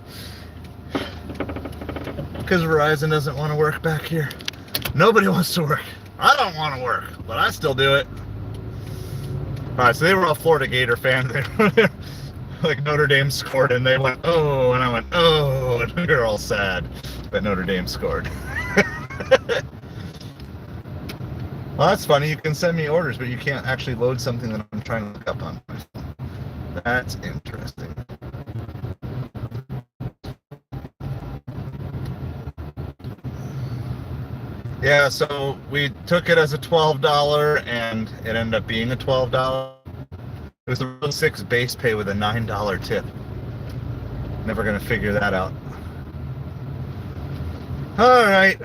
Because Verizon doesn't want to work back here. Nobody wants to work. I don't want to work, but I still do it. Alright, so they were all Florida Gator fans. Like Notre Dame scored and they went, oh, and I went, oh, and we were all sad that Notre Dame scored. Well, that's funny. You can send me orders, but you can't actually load something that I'm trying to look up on my phone. That's interesting. Yeah, so we took it as a $12 and it ended up being a $12. It was a 6 base pay with a $9 tip. Never gonna figure that out. All right.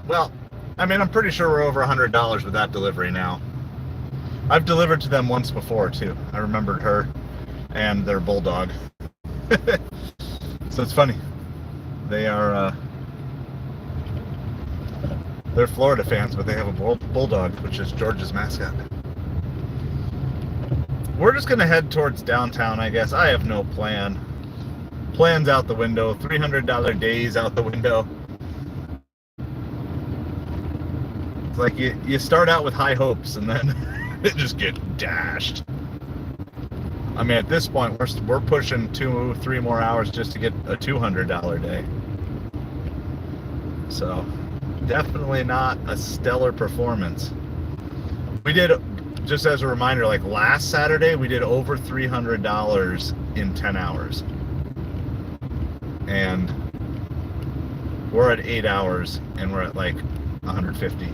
Well, I mean, I'm pretty sure we're over $100 with that delivery now. I've delivered to them once before too. I remembered her and their bulldog. So it's funny. They are they're Florida fans, but they have a bulldog, which is Georgia's mascot. We're just gonna head towards downtown, I guess. I have no plan. Plans out the window. $300 days out the window. It's like you start out with high hopes and then it just gets dashed. I mean, at this point, we're pushing 2-3 more hours just to get a $200 day. So, definitely not a stellar performance. We did, just as a reminder, like last Saturday, we did over $300 in 10 hours. And we're at 8 hours and we're at like 150.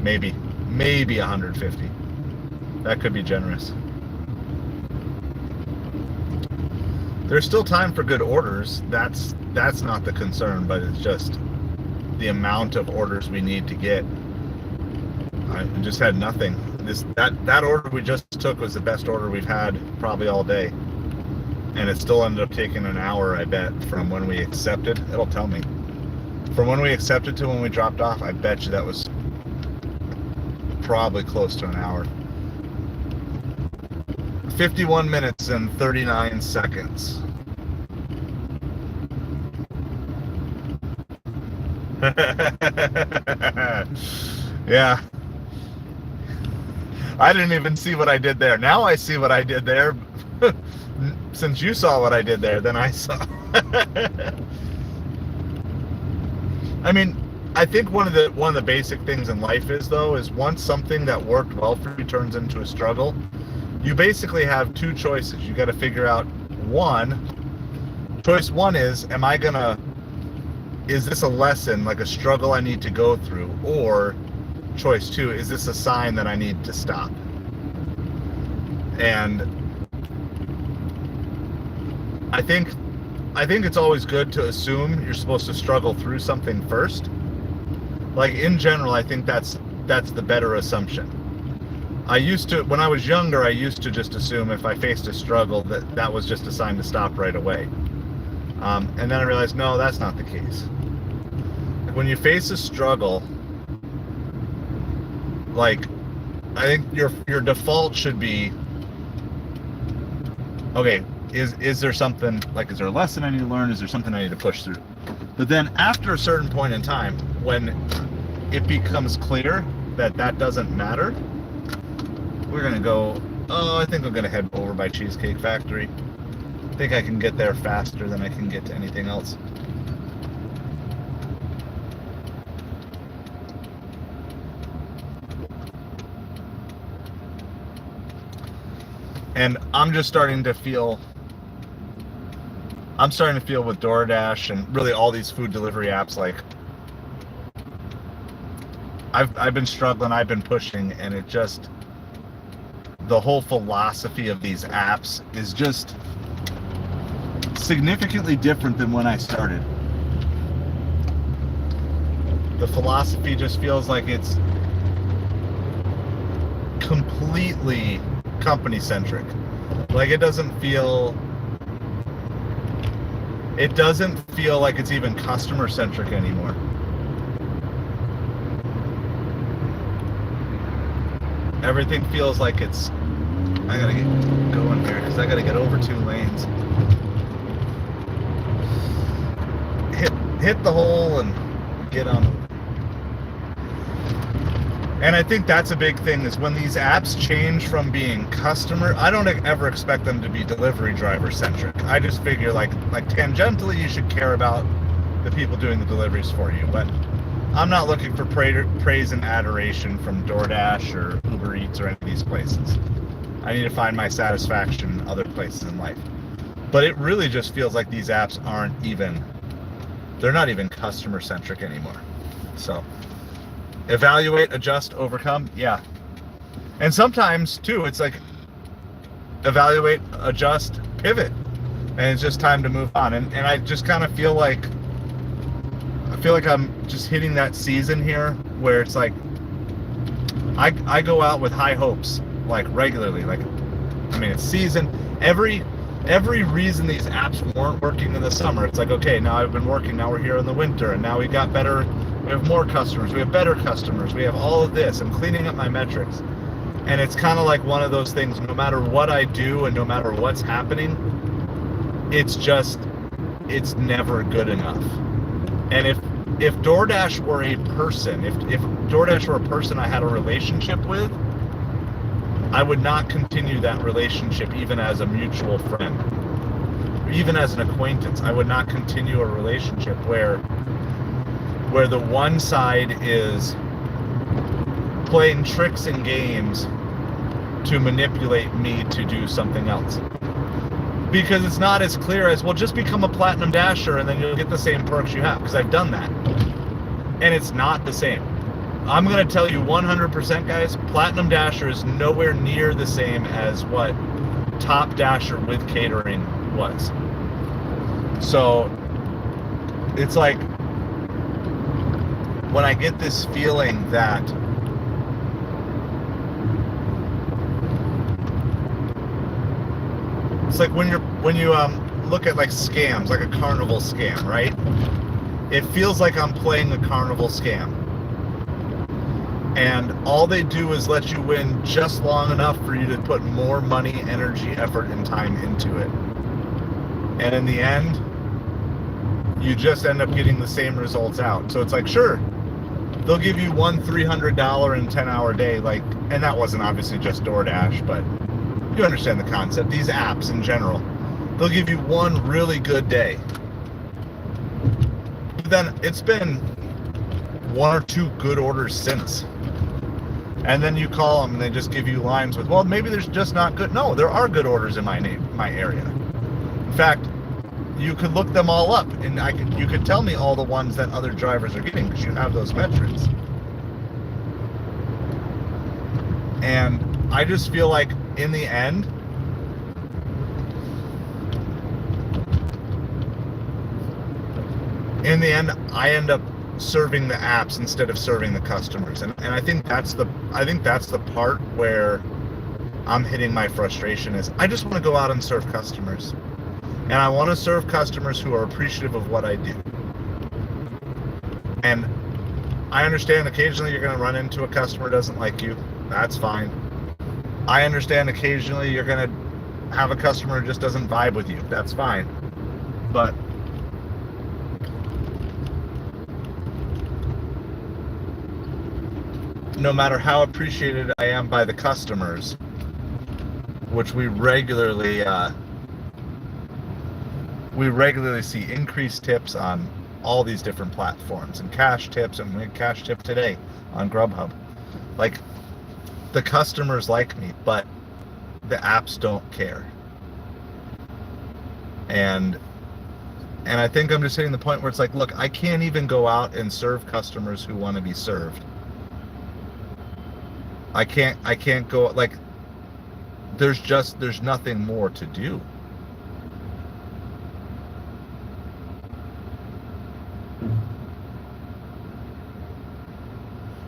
maybe 150. That could be generous. There's still time for good orders. That's not the concern, but it's just the amount of orders we need to get. I just had nothing. That order we just took was the best order we've had probably all day. And it still ended up taking an hour, I bet, from when we accepted. It'll tell me. From when we accepted to when we dropped off, I bet you that was probably close to an hour. 51 minutes and 39 seconds. Yeah. I didn't even see what I did there. Now I see what I did there. Since you saw what I did there, then I saw. I mean, I think one of the basic things in life is once something that worked well for you turns into a struggle, you basically have two choices. You got to figure out, one, choice one is is this a lesson, like a struggle I need to go through? Or choice two, is this a sign that I need to stop? And I think it's always good to assume you're supposed to struggle through something first. Like in general, I think that's the better assumption. When I was younger, I used to just assume if I faced a struggle that was just a sign to stop right away. And then I realized, no, that's not the case. When you face a struggle, like, I think your default should be, okay, is there something, like, is there a lesson I need to learn? Is there something I need to push through? But then after a certain point in time, when it becomes clear that doesn't matter, we're gonna go, I think I'm gonna head over by Cheesecake Factory. I think I can get there faster than I can get to anything else. And I'm starting to feel with DoorDash and really all these food delivery apps, like I've been struggling, I've been pushing, and it just, the whole philosophy of these apps is just significantly different than when I started. The philosophy just feels like it's completely company centric. Like it doesn't feel like it's even customer centric anymore. Everything feels like it's, I gotta get going here because I gotta get over 2 lanes. Hit the hole and get on. And I think that's a big thing, is when these apps change from being customer, I don't ever expect them to be delivery driver centric. I just figure like tangentially you should care about the people doing the deliveries for you. But I'm not looking for praise and adoration from DoorDash or Uber Eats or any of these places. I need to find my satisfaction in other places in life. But it really just feels like these apps they're not even customer centric anymore. So evaluate, adjust, overcome, yeah. And sometimes too, it's like evaluate, adjust, pivot, and it's just time to move on. And I just kind of feel like I'm just hitting that season here where it's like I go out with high hopes, like regularly. Like, I mean, it's season. Every reason these apps weren't working in the summer, it's like, okay, now I've been working, now we're here in the winter, and now we have more customers, we have better customers, we have all of this. I'm cleaning up my metrics. And it's kind of like one of those things, no matter what I do and no matter what's happening, it's never good enough. And if DoorDash were a person, if DoorDash were a person I had a relationship with, I would not continue that relationship even as a mutual friend. Even as an acquaintance, I would not continue a relationship where the one side is playing tricks and games to manipulate me to do something else. Because it's not as clear as, well, just become a Platinum Dasher and then you'll get the same perks you have, because I've done that. And it's not the same. I'm going to tell you 100%, guys, Platinum Dasher is nowhere near the same as what Top Dasher with catering was. So it's like, when I get this feeling that it's like when you look at like scams, like a carnival scam, right? It feels like I'm playing a carnival scam. And all they do is let you win just long enough for you to put more money, energy, effort, and time into it. And in the end, you just end up getting the same results out. So it's like, sure, they'll give you one $300 and 10-hour day, like, and that wasn't obviously just DoorDash, but you understand the concept. These apps in general, they'll give you one really good day. But then it's been 1 or 2 good orders since. And then you call them and they just give you lines with, well, maybe there's just not good. No, there are good orders in my area. In fact, you could look them all up, and you could tell me all the ones that other drivers are getting, because you have those metrics. And I just feel like in the end, I end up serving the apps instead of serving the customers, and I think that's the part where I'm hitting my frustration. Is I just want to go out and serve customers, and I want to serve customers who are appreciative of what I do. And I understand occasionally you're going to run into a customer who doesn't like you. That's fine. I understand occasionally you're going to have a customer who just doesn't vibe with you. That's fine. But no matter how appreciated I am by the customers, which we regularly see increased tips on all these different platforms, and cash tips, and we cash tip today on Grubhub. Like, the customers like me, but the apps don't care. And I think I'm just hitting the point where it's like, look, I can't even go out and serve customers who want to be served. I can't go, like, there's nothing more to do.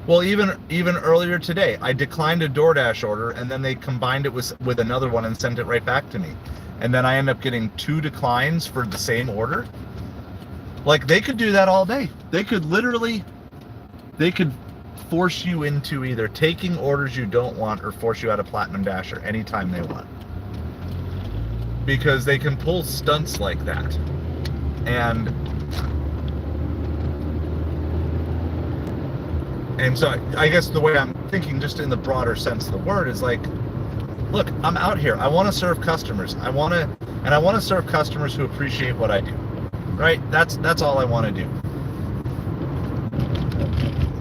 Well, even earlier today, I declined a DoorDash order, and then they combined it with another one and sent it right back to me. And then I end up getting 2 declines for the same order. Like, they could do that all day. They could force you into either taking orders you don't want or force you out of Platinum Dasher anytime they want. Because they can pull stunts like that. And so I guess the way I'm thinking, just in the broader sense of the word, is like, look, I'm out here. I want to serve customers. I want to serve customers who appreciate what I do. Right? That's all I want to do.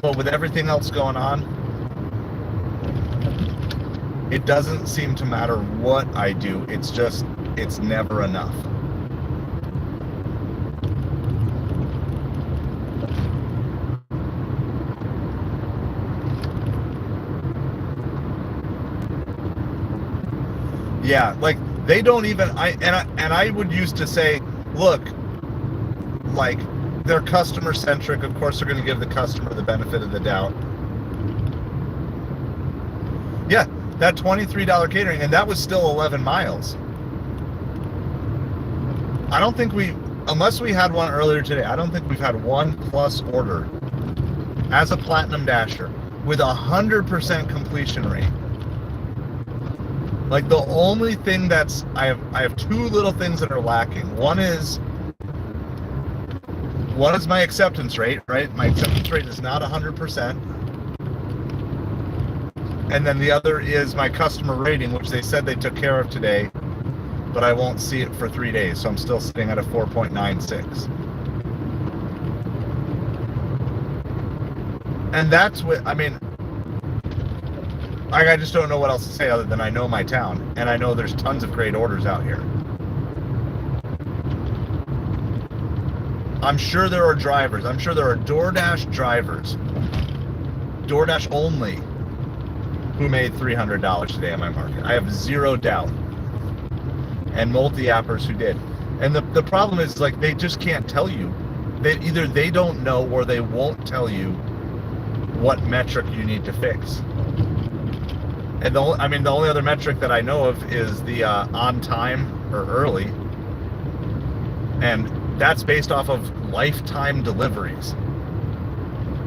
But with everything else going on, it doesn't seem to matter what I do. It's never enough. Yeah, like, they don't even, I would used to say, look, like, they're customer centric. Of course, they're going to give the customer the benefit of the doubt. Yeah, that $23 catering, and that was still 11 miles. I don't think unless we had one earlier today, I don't think we've had one plus order as a Platinum Dasher with 100% completion rate. Like, the only thing I have 2 little things that are lacking. One is my acceptance rate, right? My acceptance rate is not 100%. And then the other is my customer rating, which they said they took care of today, but I won't see it for 3 days, so I'm still sitting at a 4.96. And that's what, I mean, I just don't know what else to say other than I know my town, and I know there's tons of great orders out here. I'm sure there are drivers. I'm sure there are DoorDash drivers, DoorDash only, who made $300 today on my market. I have zero doubt. And multi-appers who did. And the problem is, like, they just can't tell you. Either they don't know, or they won't tell you what metric you need to fix. And the only other metric that I know of is the on time or early. And that's based off of lifetime deliveries.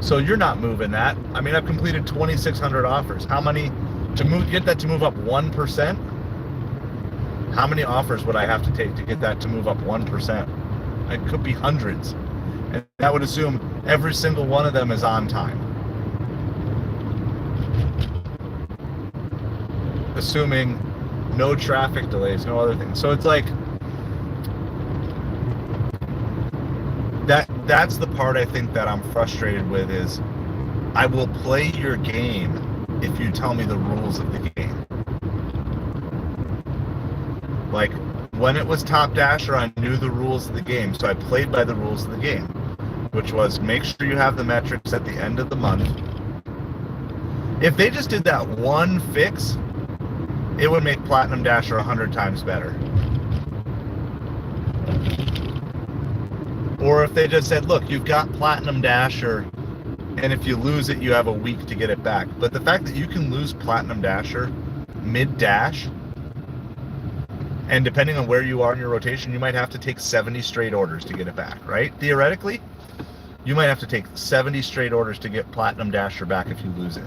So you're not moving that. I mean, I've completed 2,600 offers. How many get that to move up 1%? How many offers would I have to take to get that to move up 1%? It could be hundreds. And that would assume every single one of them is on time. Assuming no traffic delays, no other things. So it's like, that's the part I think that I'm frustrated with, is I will play your game if you tell me the rules of the game. Like, when it was Top Dasher, I knew the rules of the game, so I played by the rules of the game, which was make sure you have the metrics at the end of the month. If they just did that one fix, it would make Platinum Dasher 100 times better. Or if they just said, look, you've got Platinum Dasher, and if you lose it, you have a week to get it back. But the fact that you can lose Platinum Dasher mid-dash, and depending on where you are in your rotation, you might have to take 70 straight orders to get it back, right? Theoretically, you might have to take 70 straight orders to get Platinum Dasher back if you lose it.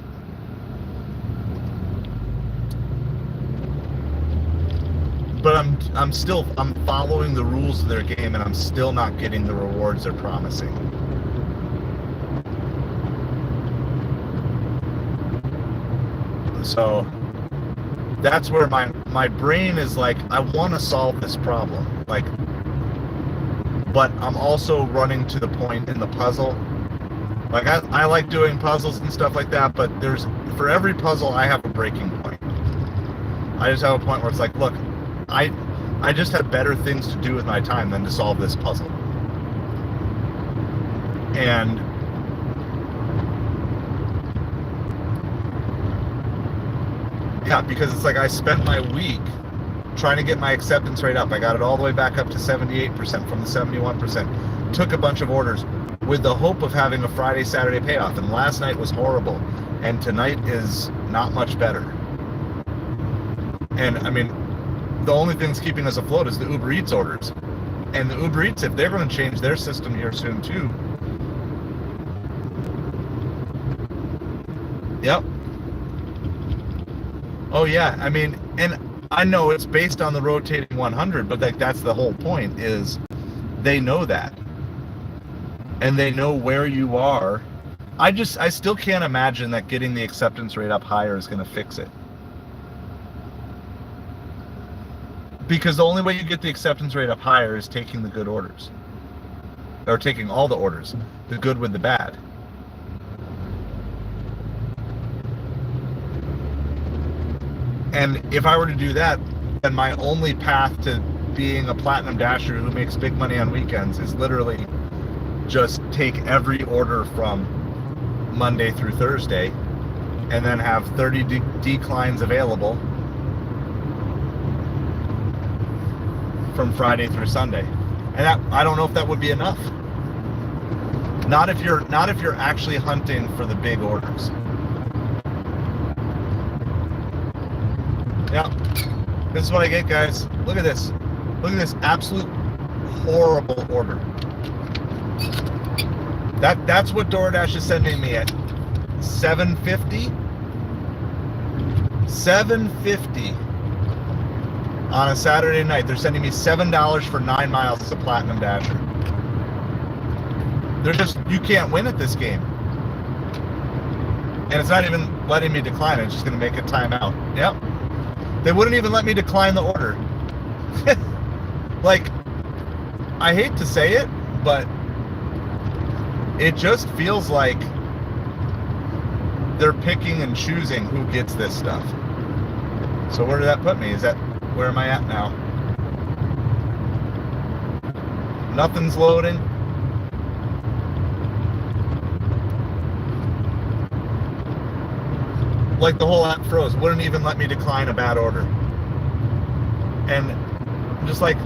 But I'm following the rules of their game, and I'm still not getting the rewards they're promising. So that's where my brain is like, I want to solve this problem, like, but I'm also running to the point in the puzzle. Like I like doing puzzles and stuff like that, but for every puzzle I have a breaking point. I just have a point where it's like, look, I just have better things to do with my time than to solve this puzzle. And yeah, because it's like I spent my week trying to get my acceptance rate up. I got it all the way back up to 78% from the 71%. Took a bunch of orders with the hope of having a Friday, Saturday payoff. And last night was horrible. And tonight is not much better. And I mean, the only thing that's keeping us afloat is the Uber Eats orders. And the Uber Eats, if they're going to change their system here soon too. Yep. Oh yeah, I mean, and I know it's based on the rotating 100, but like that's the whole point, is they know that. And they know where you are. I still can't imagine that getting the acceptance rate up higher is going to fix it. Because the only way you get the acceptance rate up higher is taking the good orders. Or taking all the orders. The good with the bad. And if I were to do that, then my only path to being a Platinum Dasher who makes big money on weekends is literally just take every order from Monday through Thursday and then have 30 declines available from Friday through Sunday. And that, I don't know if that would be enough. Not if you're actually hunting for the big orders. Yeah, this is what I get, guys. Look at this. Look at this absolute horrible order. That's what DoorDash is sending me at $7.50. $7.50 on a Saturday night. They're sending me $7 for 9 miles as a Platinum Dasher. You can't win at this game. And it's not even letting me decline it. It's just going to make a timeout. Yep. They wouldn't even let me decline the order. Like, I hate to say it, but it just feels like they're picking and choosing who gets this stuff. So where did that put me? Where am I at now? Nothing's loading. Like the whole app froze. Wouldn't even let me decline a bad order. And I'm just like,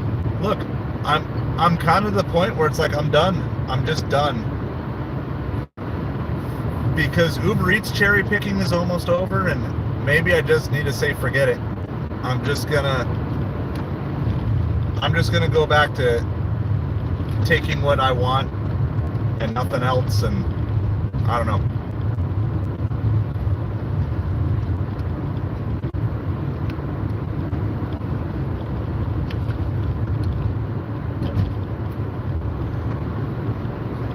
look, I'm kind of the point where it's like I'm done. I'm just done. Because Uber Eats cherry picking is almost over, and maybe I just need to say forget it. I'm just gonna go back to taking what I want and nothing else, and I don't know.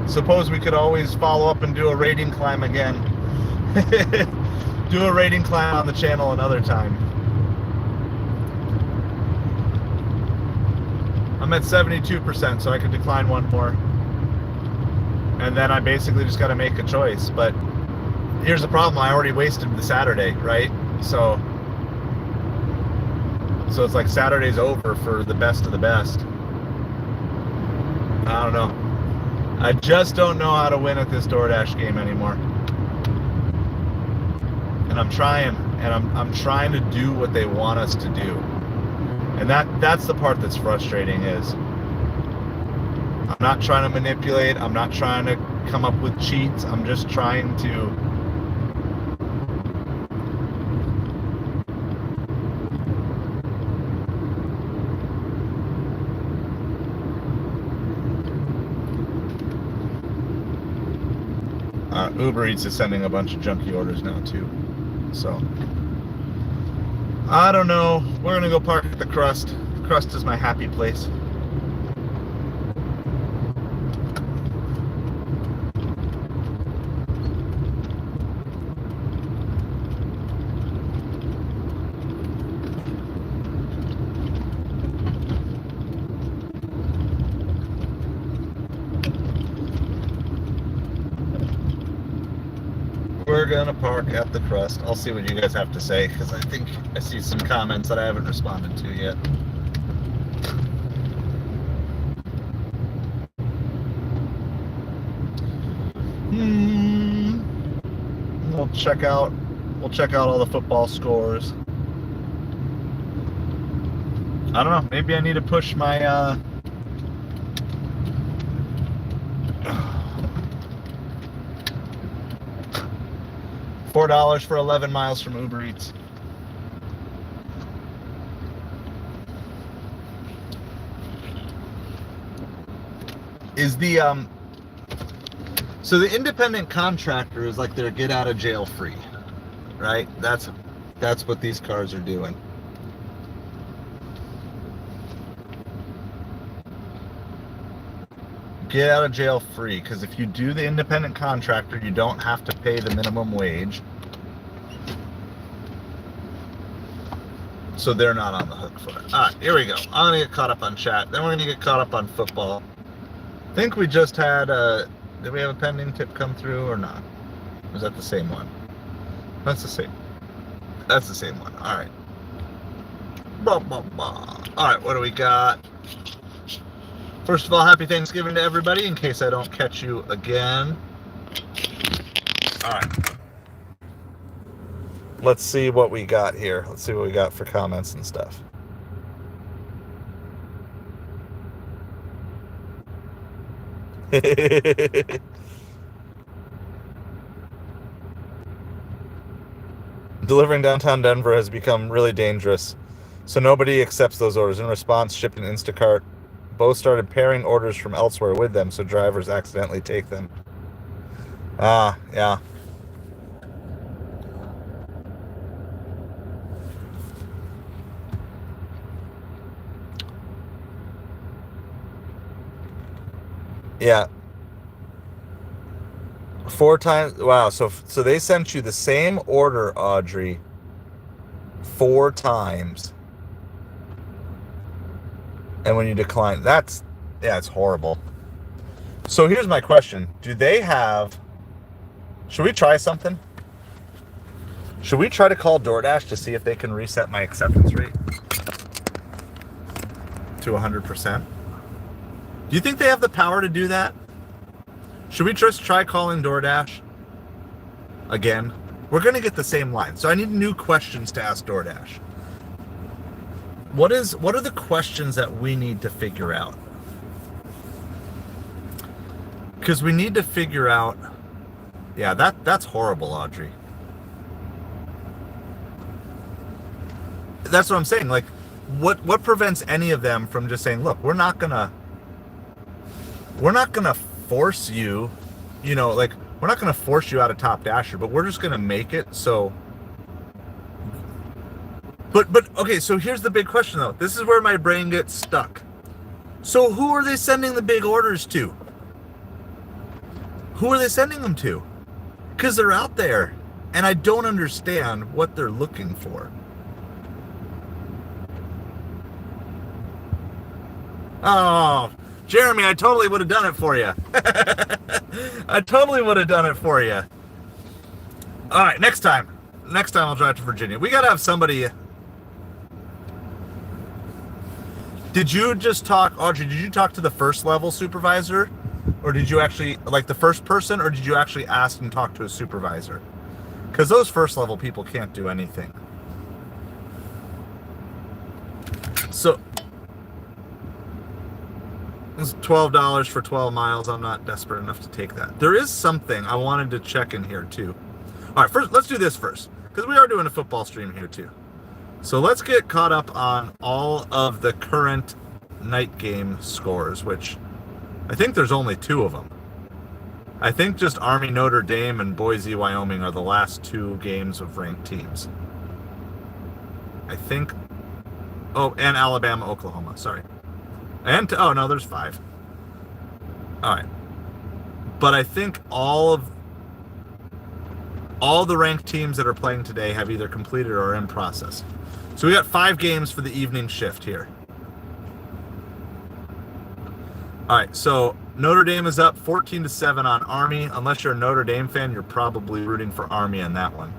Suppose we could always follow up and do a rating climb again. Do a rating climb on the channel another time. I'm at 72%, so I could decline one more. And then I basically just got to make a choice. But here's the problem. I already wasted the Saturday, right? So So it's like Saturday's over for the best of the best. I don't know. I just don't know how to win at this DoorDash game anymore. And I'm trying, and I'm trying to do what they want us to do. And that's the part that's frustrating is I'm not trying to manipulate, I'm not trying to come up with cheats, I'm just trying to Uber Eats is sending a bunch of junky orders now too. So I don't know. We're gonna go park at the Crust. The Crust is my happy place. We're gonna park at the Crust. I'll see what you guys have to say because I think I see some comments that I haven't responded to yet. We'll check out all the football scores. I don't know. Maybe I need to push my $4 for 11 miles from Uber Eats. Is the so the independent contractor is like their get out of jail free, right? That's what these cars are doing. Get out of jail free, because if you do the independent contractor, you don't have to pay the minimum wage. So they're not on the hook for it. All right, here we go. I'm going to get caught up on chat. Then we're going to get caught up on football. I think we just had did we have a pending tip come through or not? Was that the same one? That's the same. That's the same one. All right. Blah, blah, blah. All right, what do we got? First of all, happy Thanksgiving to everybody, in case I don't catch you again. All right. Let's see what we got here. Let's see what we got for comments and stuff. Delivering downtown Denver has become really dangerous, so nobody accepts those orders. In response, Shipt and Instacart both started pairing orders from elsewhere with them, so drivers accidentally take them. Yeah. Yeah. 4 times. Wow. So they sent you the same order, Audrey, 4 times. And when you decline, it's horrible. So here's my question. Do they have, should we try something? Should we try to call DoorDash to see if they can reset my acceptance rate to 100%? Do you think they have the power to do that? Should we just try calling DoorDash again? We're going to get the same line. So I need new questions to ask DoorDash. What are the questions that we need to figure out? Because we need to figure out, yeah, that's horrible, Audrey. That's what I'm saying. Like, what prevents any of them from just saying, look, we're not gonna force you, like, we're not gonna force you out of Top Dasher, but we're just gonna make it so. But okay, so here's the big question though. This is where my brain gets stuck. So who are they sending the big orders to? Who are they sending them to? Because they're out there, and I don't understand what they're looking for. Oh, Jeremy, I totally would have done it for you. I totally would have done it for you. All right, next time I'll drive to Virginia. We got to have somebody. Did you just talk, Audrey, did you talk to the first level supervisor? Or did you actually, like the first person, or did you actually ask and talk to a supervisor? Because those first level people can't do anything. So, it's $12 for 12 miles. I'm not desperate enough to take that. There is something I wanted to check in here too. All right, first, let's do this first, because we are doing a football stream here too. So let's get caught up on all of the current night game scores, which I think there's only 2 of them. I think just Army Notre Dame and Boise, Wyoming are the last 2 games of ranked teams. I think. Oh, and Alabama, Oklahoma. Sorry. And oh no, there's 5. All right. But I think all the ranked teams that are playing today have either completed or are in process. So we got 5 games for the evening shift here. All right, so Notre Dame is up 14-7 on Army. Unless you're a Notre Dame fan, you're probably rooting for Army on that one.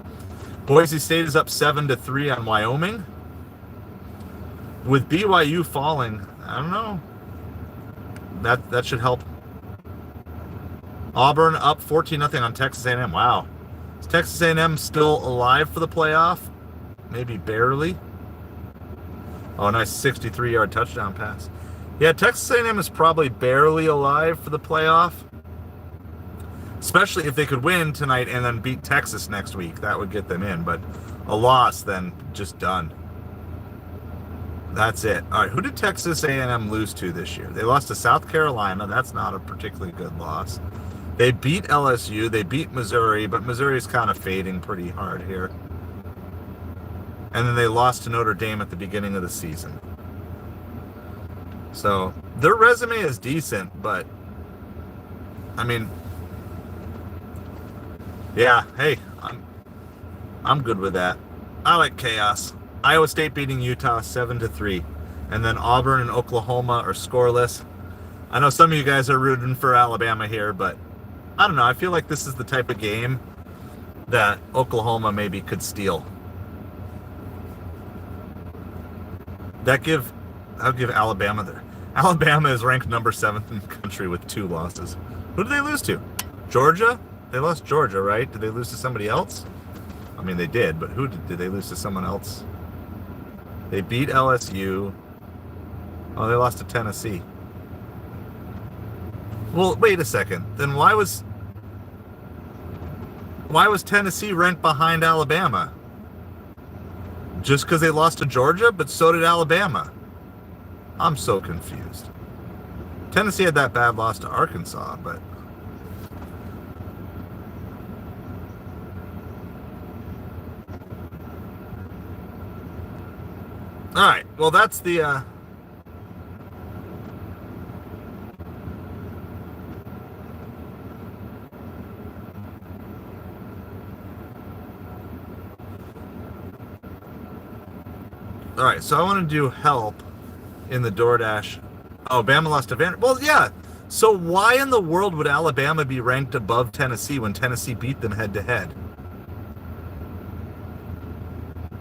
Boise State is up 7-3 on Wyoming. With BYU falling, I don't know. That should help. Auburn up 14-0 on Texas A&M. Wow. Is Texas A&M still alive for the playoff? Maybe barely. Oh, nice 63-yard touchdown pass. Yeah, Texas A&M is probably barely alive for the playoff. Especially if they could win tonight and then beat Texas next week. That would get them in. But a loss, then just done. That's it. All right, who did Texas A&M lose to this year? They lost to South Carolina. That's not a particularly good loss. They beat LSU. They beat Missouri, but Missouri's kind of fading pretty hard here. And then they lost to Notre Dame at the beginning of the season. So their resume is decent, but I mean, yeah, hey, I'm good with that. I like chaos. Iowa State beating Utah 7-3, and then Auburn and Oklahoma are scoreless. I know some of you guys are rooting for Alabama here, but I don't know. I feel like this is the type of game that Oklahoma maybe could steal. I'll give Alabama there. Alabama is ranked number 7th in the country with 2 losses. Who did they lose to? Georgia? They lost Georgia, right? Did they lose to somebody else? I mean, they did, but who did they lose to? Someone else? They beat LSU. Oh, they lost to Tennessee. Well, wait a second. Then why was Tennessee ranked behind Alabama? Just because they lost to Georgia, but so did Alabama. I'm so confused. Tennessee had that bad loss to Arkansas, but all right. Well, that's the all right, so I want to do help in the DoorDash. Oh, Bama lost to Vanderbilt. Well, yeah. So why in the world would Alabama be ranked above Tennessee when Tennessee beat them head-to-head?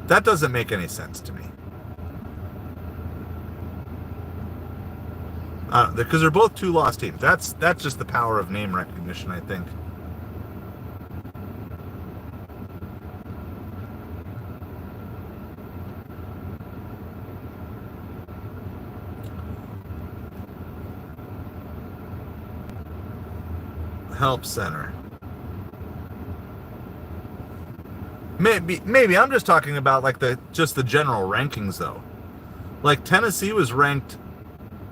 That doesn't make any sense to me. Because they're both 2-loss teams. That's just the power of name recognition, I think. Help center. Maybe I'm just talking about like the general rankings though. Like Tennessee was ranked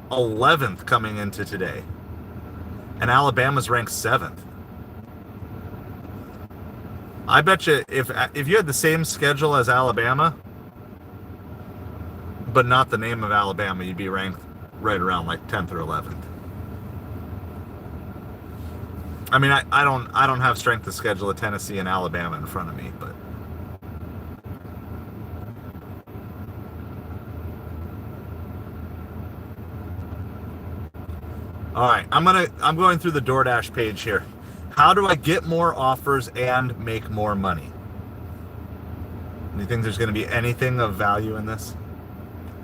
11th coming into today, and Alabama's ranked 7th. I bet you if you had the same schedule as Alabama, but not the name of Alabama, you'd be ranked right around like 10th or 11th. I mean, I don't have strength of schedule of Tennessee and Alabama in front of me, but all right, I'm going through the DoorDash page here. How do I get more offers and make more money? Do you think there's going to be anything of value in this?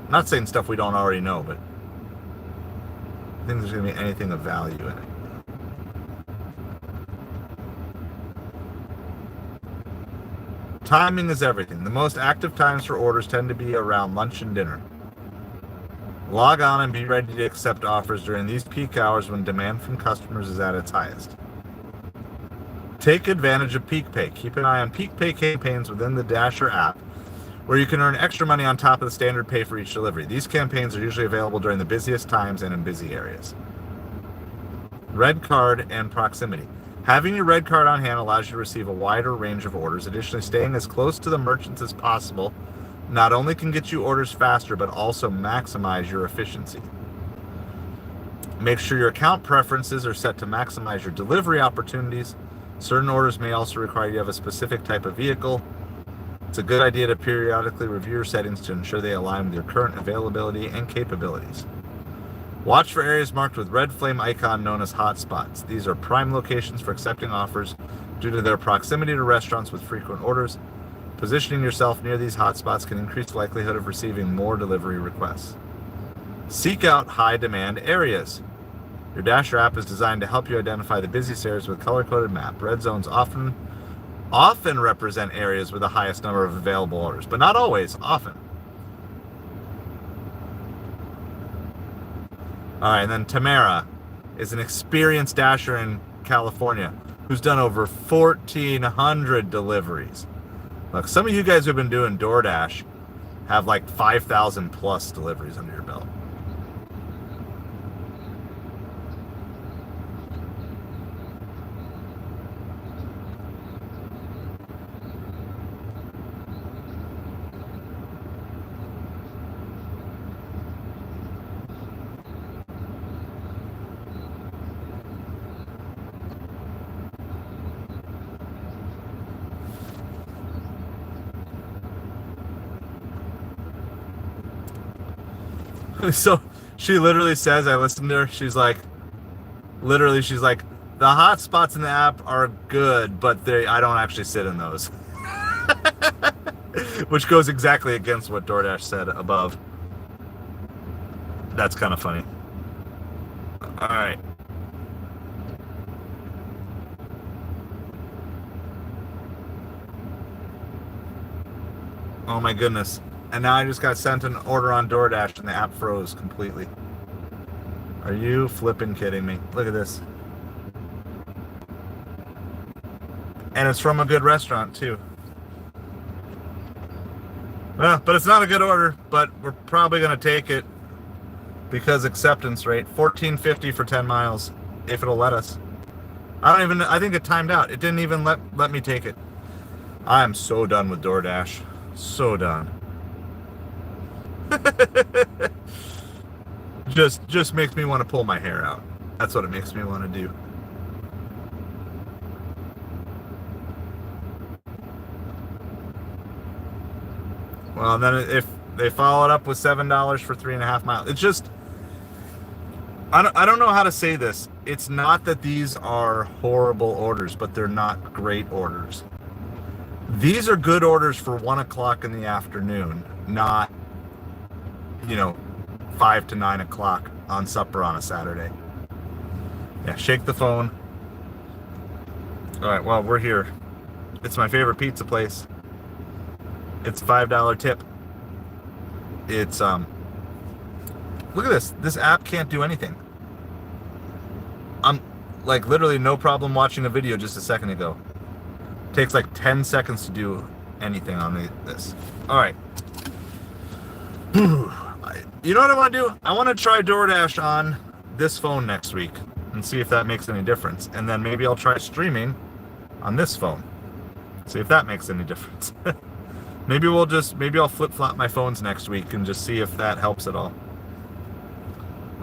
I'm not saying stuff we don't already know, but I think there's going to be anything of value in it. Timing is everything. The most active times for orders tend to be around lunch and dinner. Log on and be ready to accept offers during these peak hours when demand from customers is at its highest. Take advantage of Peak Pay. Keep an eye on Peak Pay campaigns within the Dasher app, where you can earn extra money on top of the standard pay for each delivery. These campaigns are usually available during the busiest times and in busy areas. Red card and proximity. Having your red card on hand allows you to receive a wider range of orders. Additionally, staying as close to the merchants as possible not only can get you orders faster, but also maximize your efficiency. Make sure your account preferences are set to maximize your delivery opportunities. Certain orders may also require you to have a specific type of vehicle. It's a good idea to periodically review your settings to ensure they align with your current availability and capabilities. Watch for areas marked with red flame icon known as hotspots. These are prime locations for accepting offers due to their proximity to restaurants with frequent orders. Positioning yourself near these hotspots can increase the likelihood of receiving more delivery requests. Seek out high demand areas. Your Dasher app is designed to help you identify the busiest areas with a color-coded map. Red zones often represent areas with the highest number of available orders, but not always, often. All right, and then Tamara is an experienced Dasher in California who's done over 1,400 deliveries. Look, some of you guys who have been doing DoorDash have like 5,000 plus deliveries under your belt. So she literally says, I listened to her, she's like, the hot spots in the app are good, but I don't actually sit in those. Which goes exactly against what DoorDash said above. That's kind of funny. All right. Oh my goodness. And now I just got sent an order on DoorDash and the app froze completely. Are you flipping kidding me? Look at this. And it's from a good restaurant too. Well, but it's not a good order, but we're probably going to take it because acceptance rate, $14.50 for 10 miles, if it'll let us. I think it timed out. It didn't even let me take it. I am so done with DoorDash. So done. just makes me want to pull my hair out. That's what it makes me want to do. Well, and then if they follow it up with $7 for 3.5 miles, it's just, I don't know how to say this. It's not that these are horrible orders, but they're not great orders. These are good orders for 1 o'clock in the afternoon, not 5 to 9 o'clock on supper on a Saturday. Yeah, shake the phone. All right, well, we're here. It's my favorite pizza place. It's a $5 tip. It's look at this. This app can't do anything. I'm like literally no problem watching a video just a second ago. Takes like 10 seconds to do anything on this. All right. You know what I want to do? I want to try DoorDash on this phone next week and see if that makes any difference. And then maybe I'll try streaming on this phone. See if that makes any difference. Maybe I'll flip-flop my phones next week and just see if that helps at all.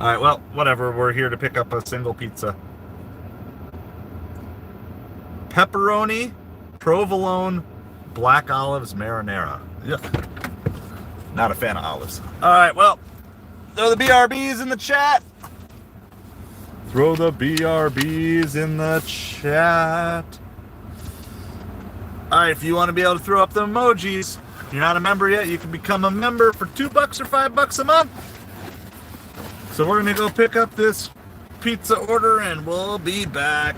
All right, well, whatever. We're here to pick up a single pizza. Pepperoni, provolone, black olives, marinara. Yuck. Not a fan of olives. All right, well, throw the BRBs in the chat. Throw the BRBs in the chat. All right, if you want to be able to throw up the emojis, if you're not a member yet, you can become a member for $2 or $5 a month. So we're gonna go pick up this pizza order and we'll be back.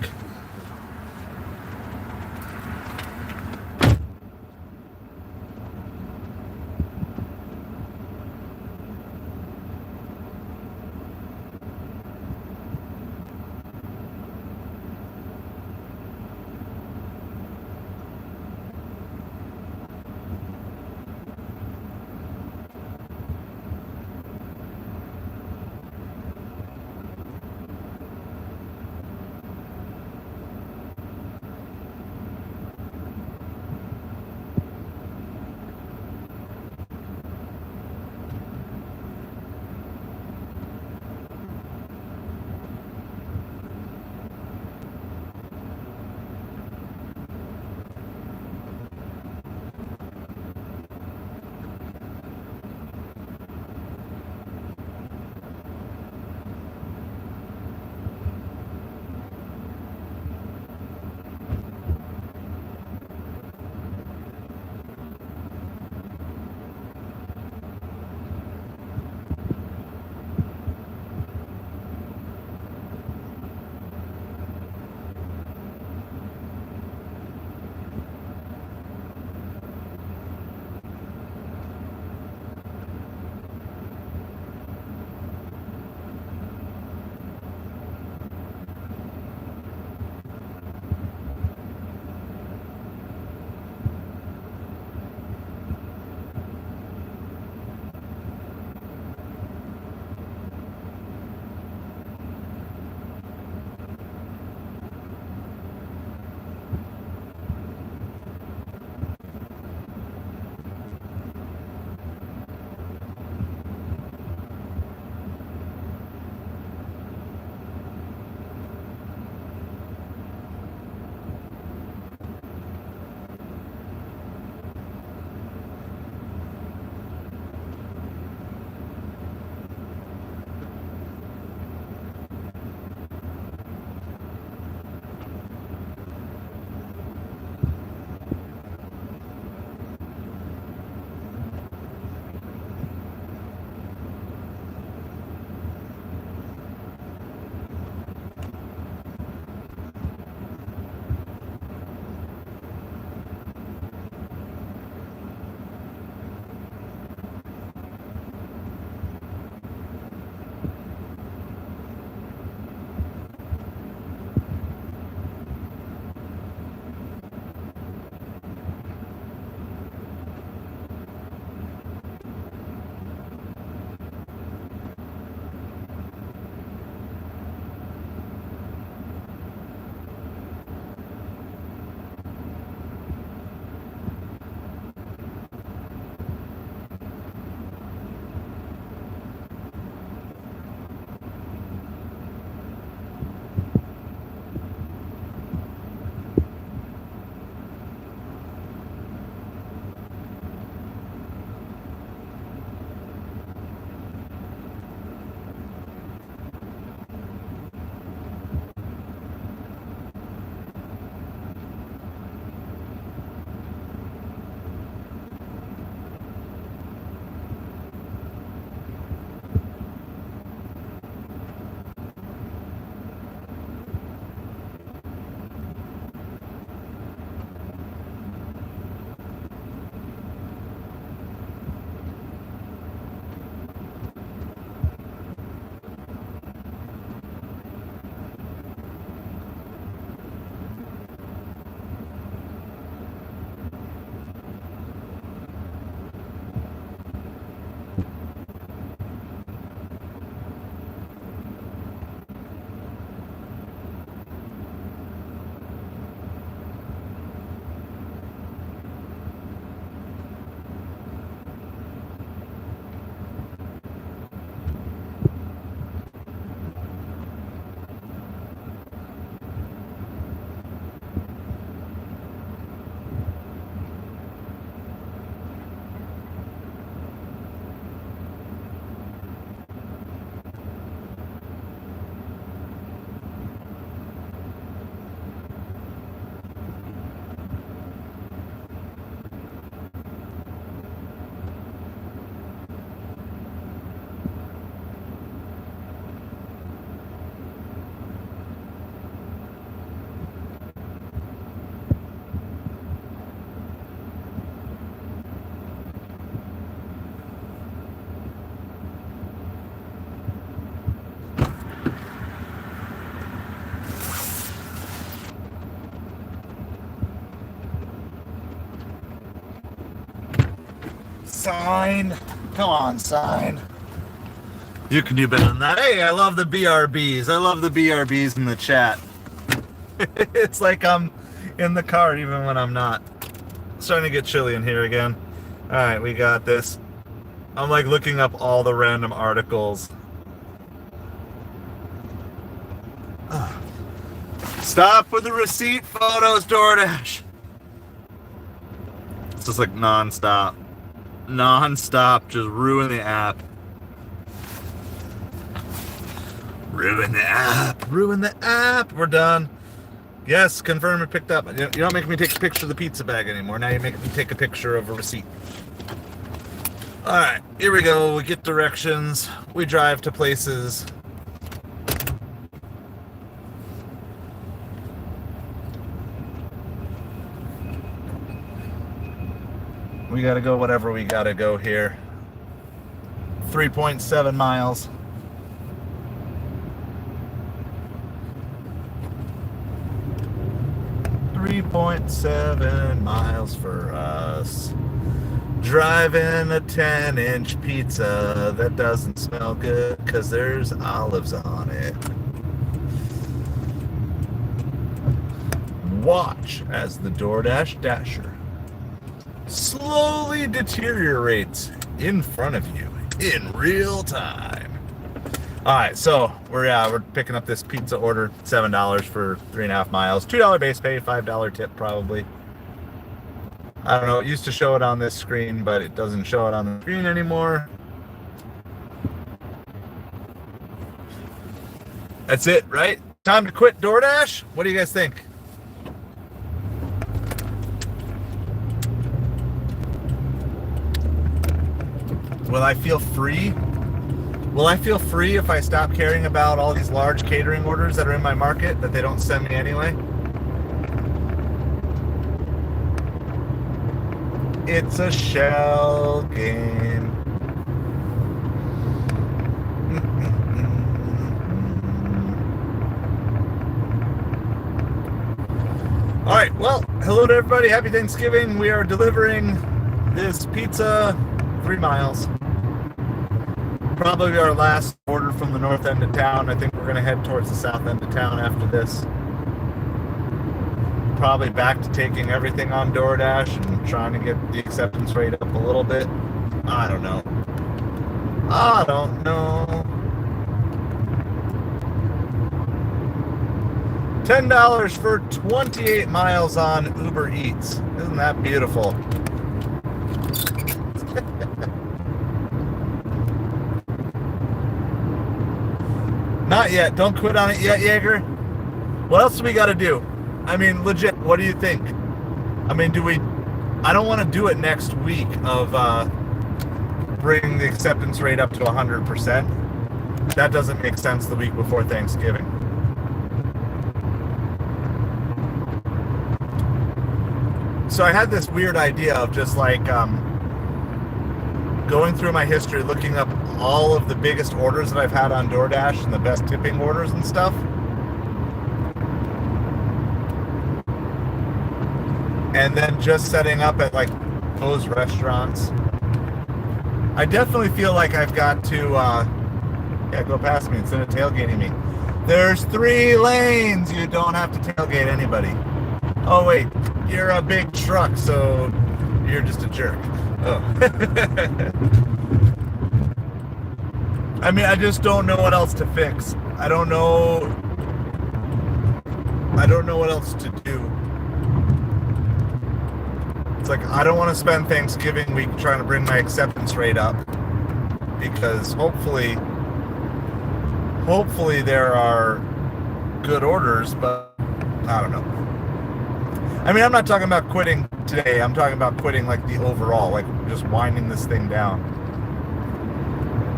sign. Come on, sign. You can do better than that. Hey, I love the BRBs. I love the BRBs in the chat. It's like I'm in the car even when I'm not. It's starting to get chilly in here again. All right, we got this. I'm like looking up all the random articles. Stop with the receipt photos, DoorDash. It's just like non-stop. Non-stop, just ruin the app. Ruin the app. Ruin the app. We're done. Yes, confirm it picked up. You don't make me take a picture of the pizza bag anymore. Now you make me take a picture of a receipt. Alright, here we go. We get directions. We drive to places. We gotta go whatever we gotta go here. 3.7 miles. .7 miles for us. Driving a 10-inch pizza that doesn't smell good because there's olives on it. Watch as the DoorDash Dasher slowly deteriorates in front of you in real time. All right, so we're picking up this pizza order, $7 for 3.5 miles, $2 base pay, $5 tip probably. I don't know, it used to show it on this screen, but it doesn't show it on the screen anymore. That's it, right? Time to quit DoorDash? What do you guys think? Will I feel free? Will I feel free if I stop caring about all these large catering orders that are in my market that they don't send me anyway? It's a shell game. All right, well, hello to everybody. Happy Thanksgiving. We are delivering this pizza 3 miles. Probably our last order from the north end of town. I think we're going to head towards the south end of town after this. Probably back to taking everything on DoorDash and trying to get the acceptance rate up a little bit. I don't know. I don't know. $10 for 28 miles on Uber Eats. Isn't that beautiful? Not yet. Don't quit on it yet, Jaeger. What else do we got to do? I mean, legit, what do you think? I mean, I don't want to do it next week of bringing the acceptance rate up to 100%. That doesn't make sense the week before Thanksgiving. So I had this weird idea of just like going through my history, looking up all of the biggest orders that I've had on DoorDash and the best tipping orders and stuff. And then just setting up at like those restaurants. I definitely feel like I've got to, go past me instead of tailgating me. There's 3 lanes. You don't have to tailgate anybody. Oh wait, you're a big truck, so you're just a jerk. Oh. I mean, I just don't know what else to fix. I don't know what else to do. It's like, I don't want to spend Thanksgiving week trying to bring my acceptance rate up, because hopefully there are good orders, but I don't know. I mean, I'm not talking about quitting today. I'm talking about quitting like the overall, like just winding this thing down.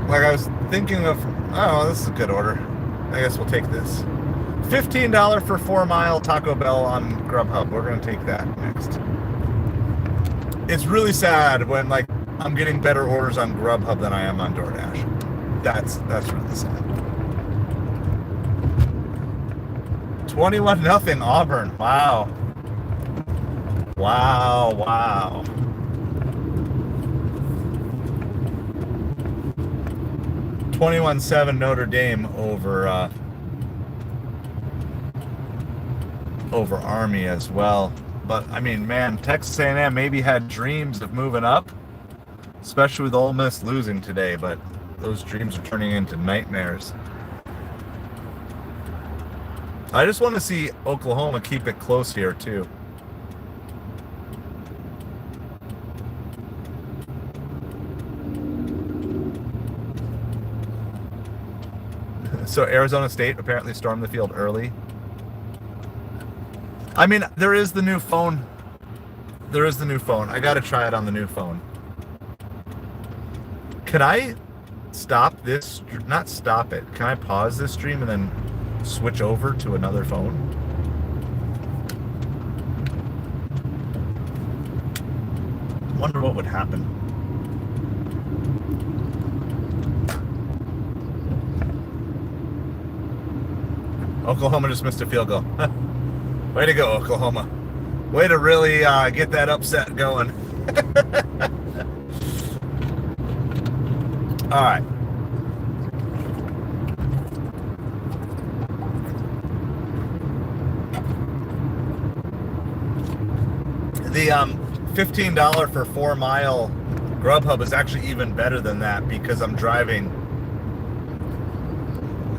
Like I was thinking of, oh, this is a good order. I guess we'll take this. $15 for 4-mile Taco Bell on Grubhub. We're going to take that next. It's really sad when like I'm getting better orders on Grubhub than I am on DoorDash. That's really sad. 21-0 Auburn. Wow. Wow. 21-7 Notre Dame over Army as well. But I mean, man, Texas A&M maybe had dreams of moving up, especially with Ole Miss losing today, but those dreams are turning into nightmares. I just want to see Oklahoma keep it close here too. So Arizona State apparently stormed the field early. I mean, there is the new phone. There is the new phone. I got to try it on the new phone. Can I stop this? Not stop it. Can I pause this stream and then switch over to another phone? Wonder what would happen. Oklahoma just missed a field goal. Way to go, Oklahoma. Way to really get that upset going. All right. The $15 for 4 mile Grubhub is actually even better than that because I'm driving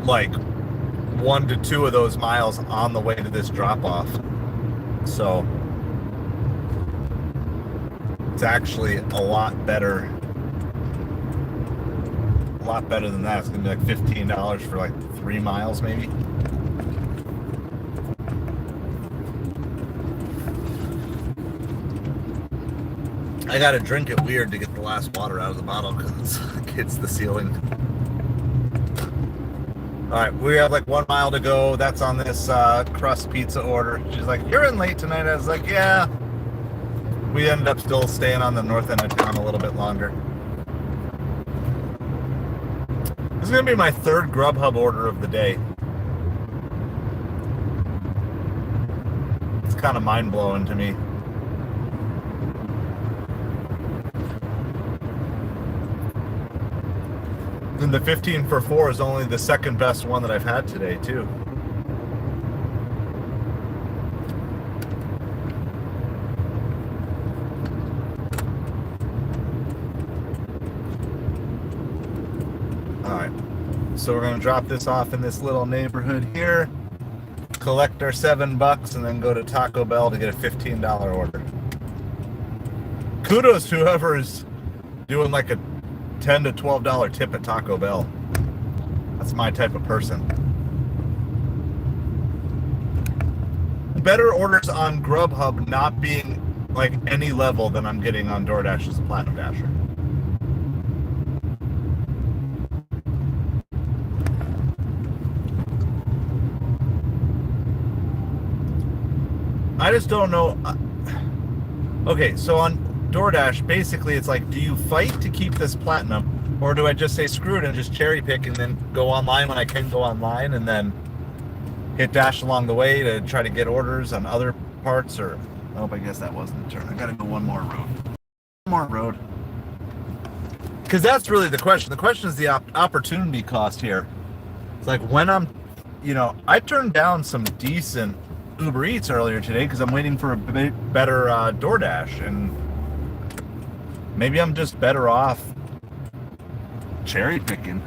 like 1 to 2 of those miles on the way to this drop off. So it's actually a lot better. A lot better than that. It's gonna be like $15 for like 3 miles maybe. I gotta drink it weird to get the last water out of the bottle because it hits the ceiling. All right, we have like 1 mile to go. That's on this crust pizza order. She's like, "You're in late tonight." I was like, "Yeah." We ended up still staying on the north end of town a little bit longer. This is gonna be my 3rd Grubhub order of the day. It's kind of mind-blowing to me. And the 15 for 4 is only the 2nd best one that I've had today, too. Alright, so we're going to drop this off in this little neighborhood here, collect our $7, and then go to Taco Bell to get a $15 order. Kudos to whoever is doing like a $10 to $12 tip at Taco Bell. That's my type of person. Better orders on Grubhub not being like any level than I'm getting on DoorDash as a Platinum Dasher. I just don't know. Okay, so on DoorDash, basically it's like, do you fight to keep this platinum, or do I just say screw it and just cherry pick and then go online when I can go online and then hit dash along the way to try to get orders on other parts? Or oh, I guess that wasn't the turn. I gotta go one more road. Because that's really the question. The question is the opportunity cost here. It's like when I'm, I turned down some decent Uber Eats earlier today because I'm waiting for a bit better DoorDash, and maybe I'm just better off cherry picking.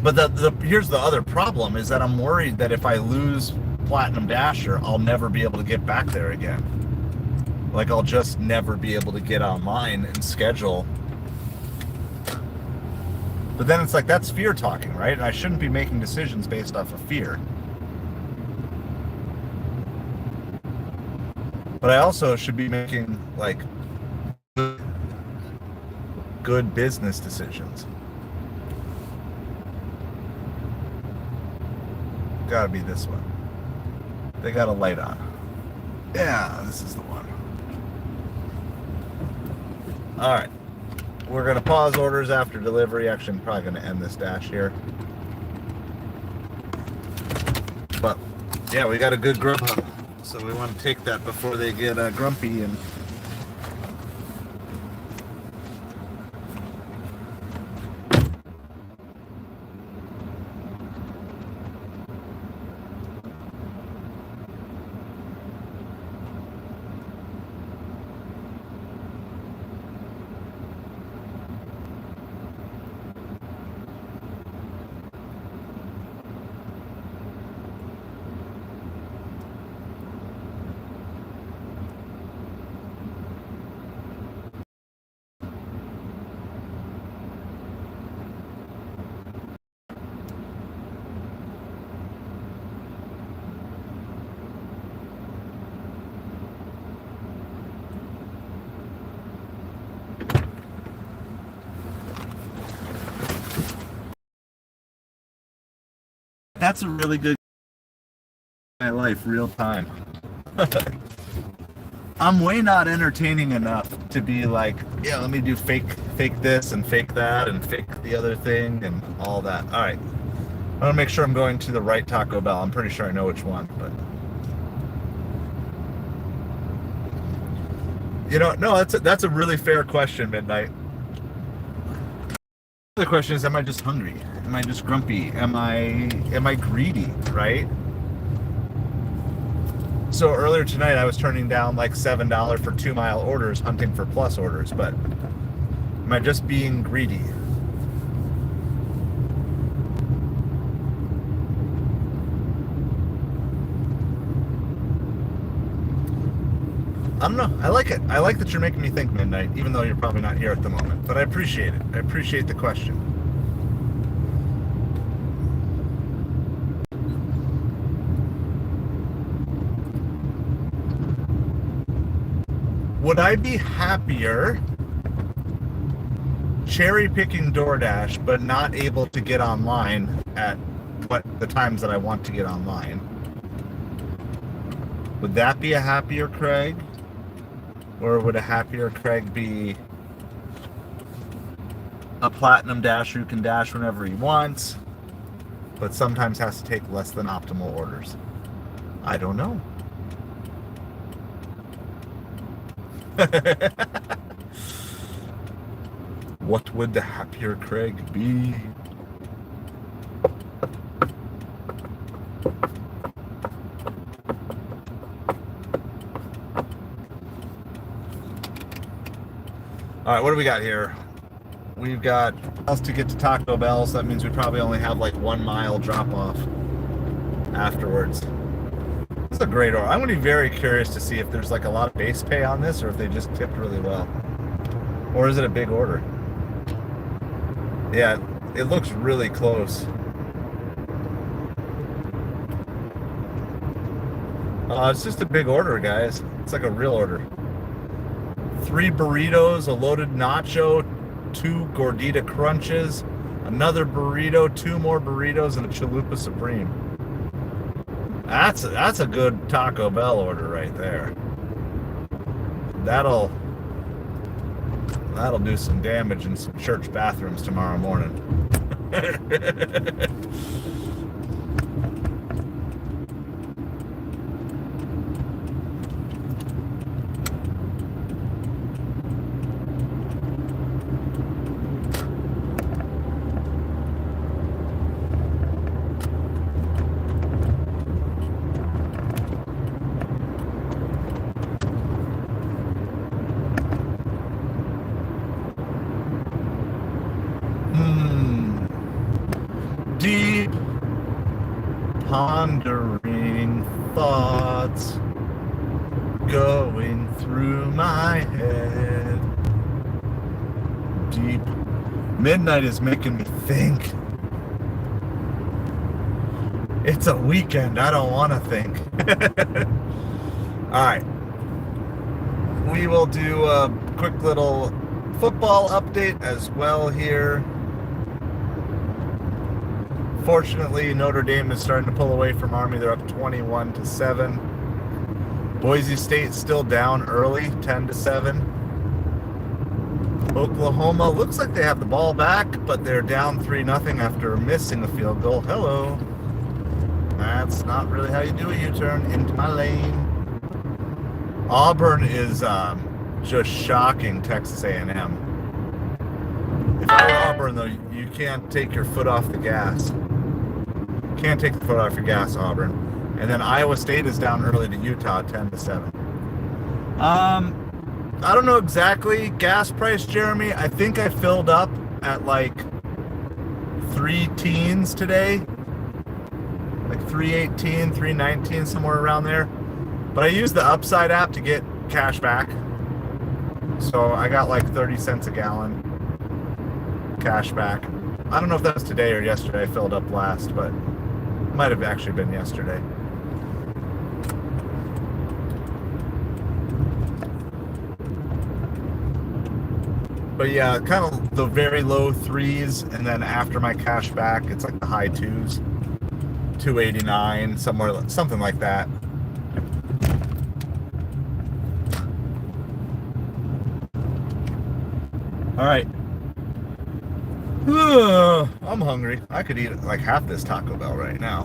But here's the other problem is that I'm worried that if I lose Platinum Dasher, I'll never be able to get back there again. Like I'll just never be able to get online and schedule. But then it's like, that's fear talking, right? And I shouldn't be making decisions based off of fear. But I also should be making like good business decisions. Gotta be this one. They got a light on. Yeah, this is the one. All right. We're going to pause orders after delivery. Actually, I'm probably going to end this dash here. But, yeah, we got a good Grubhub. So we want to take that before they get grumpy and that's a really good my life real time. I'm way not entertaining enough to be like, yeah, let me do fake this and fake that and fake the other thing and all that. All right, I want to make sure I'm going to the right Taco Bell. I'm pretty sure I know which one, but no, that's a really fair question, Midnight. The question is, am I just hungry? Am I just grumpy? Am I greedy, right? So earlier tonight I was turning down like $7 for 2-mile orders, hunting for plus orders, but am I just being greedy? I don't know. I like it. I like that you're making me think, Midnight, even though you're probably not here at the moment. But I appreciate it. I appreciate the question. Would I be happier cherry picking DoorDash but not able to get online at the times that I want to get online? Would that be a happier Craig? Or would a happier Craig be a platinum dasher who can dash whenever he wants, but sometimes has to take less than optimal orders? I don't know. What would the happier Craig be? All right, what do we got here? We've got us to get to Taco Bell, so that means we probably only have like 1 mile drop off afterwards. It's a great order. I'm going to be very curious to see if there's like a lot of base pay on this or if they just tipped really well. Or is it a big order? Yeah, it looks really close. It's just a big order, guys. It's like a real order. 3 burritos, a loaded nacho, 2 gordita crunches, another burrito, 2 more burritos, and a chalupa supreme. That's a good Taco Bell order right there. That'll do some damage in some church bathrooms tomorrow morning. Deep pondering thoughts going through my head. Deep. Midnight is making me think. It's a weekend. I don't want to think. All right. We will do a quick little football update as well here. Fortunately, Notre Dame is starting to pull away from Army. They're up 21-7. Boise State still down early, 10-7. Oklahoma looks like they have the ball back, but they're down 3-0 after missing a field goal. Hello. That's not really how you do a U-turn. Into my lane. Auburn is just shocking Texas A&M. If you're Auburn, though, you can't take your foot off the gas. Can't take the foot off your gas, Auburn. And then Iowa State is down early to Utah, 10-7. I don't know exactly gas price, Jeremy. I think I filled up at like 3 teens today. Like 318, 319, somewhere around there. But I used the Upside app to get cash back. So I got like 30 cents a gallon cash back. I don't know if that was today or yesterday. I filled up last, but it might have actually been yesterday. But yeah, kind of the very low 3s, and then after my cash back, it's like the high 2s. 289, something like that. All right. I'm hungry. I could eat like half this Taco Bell right now.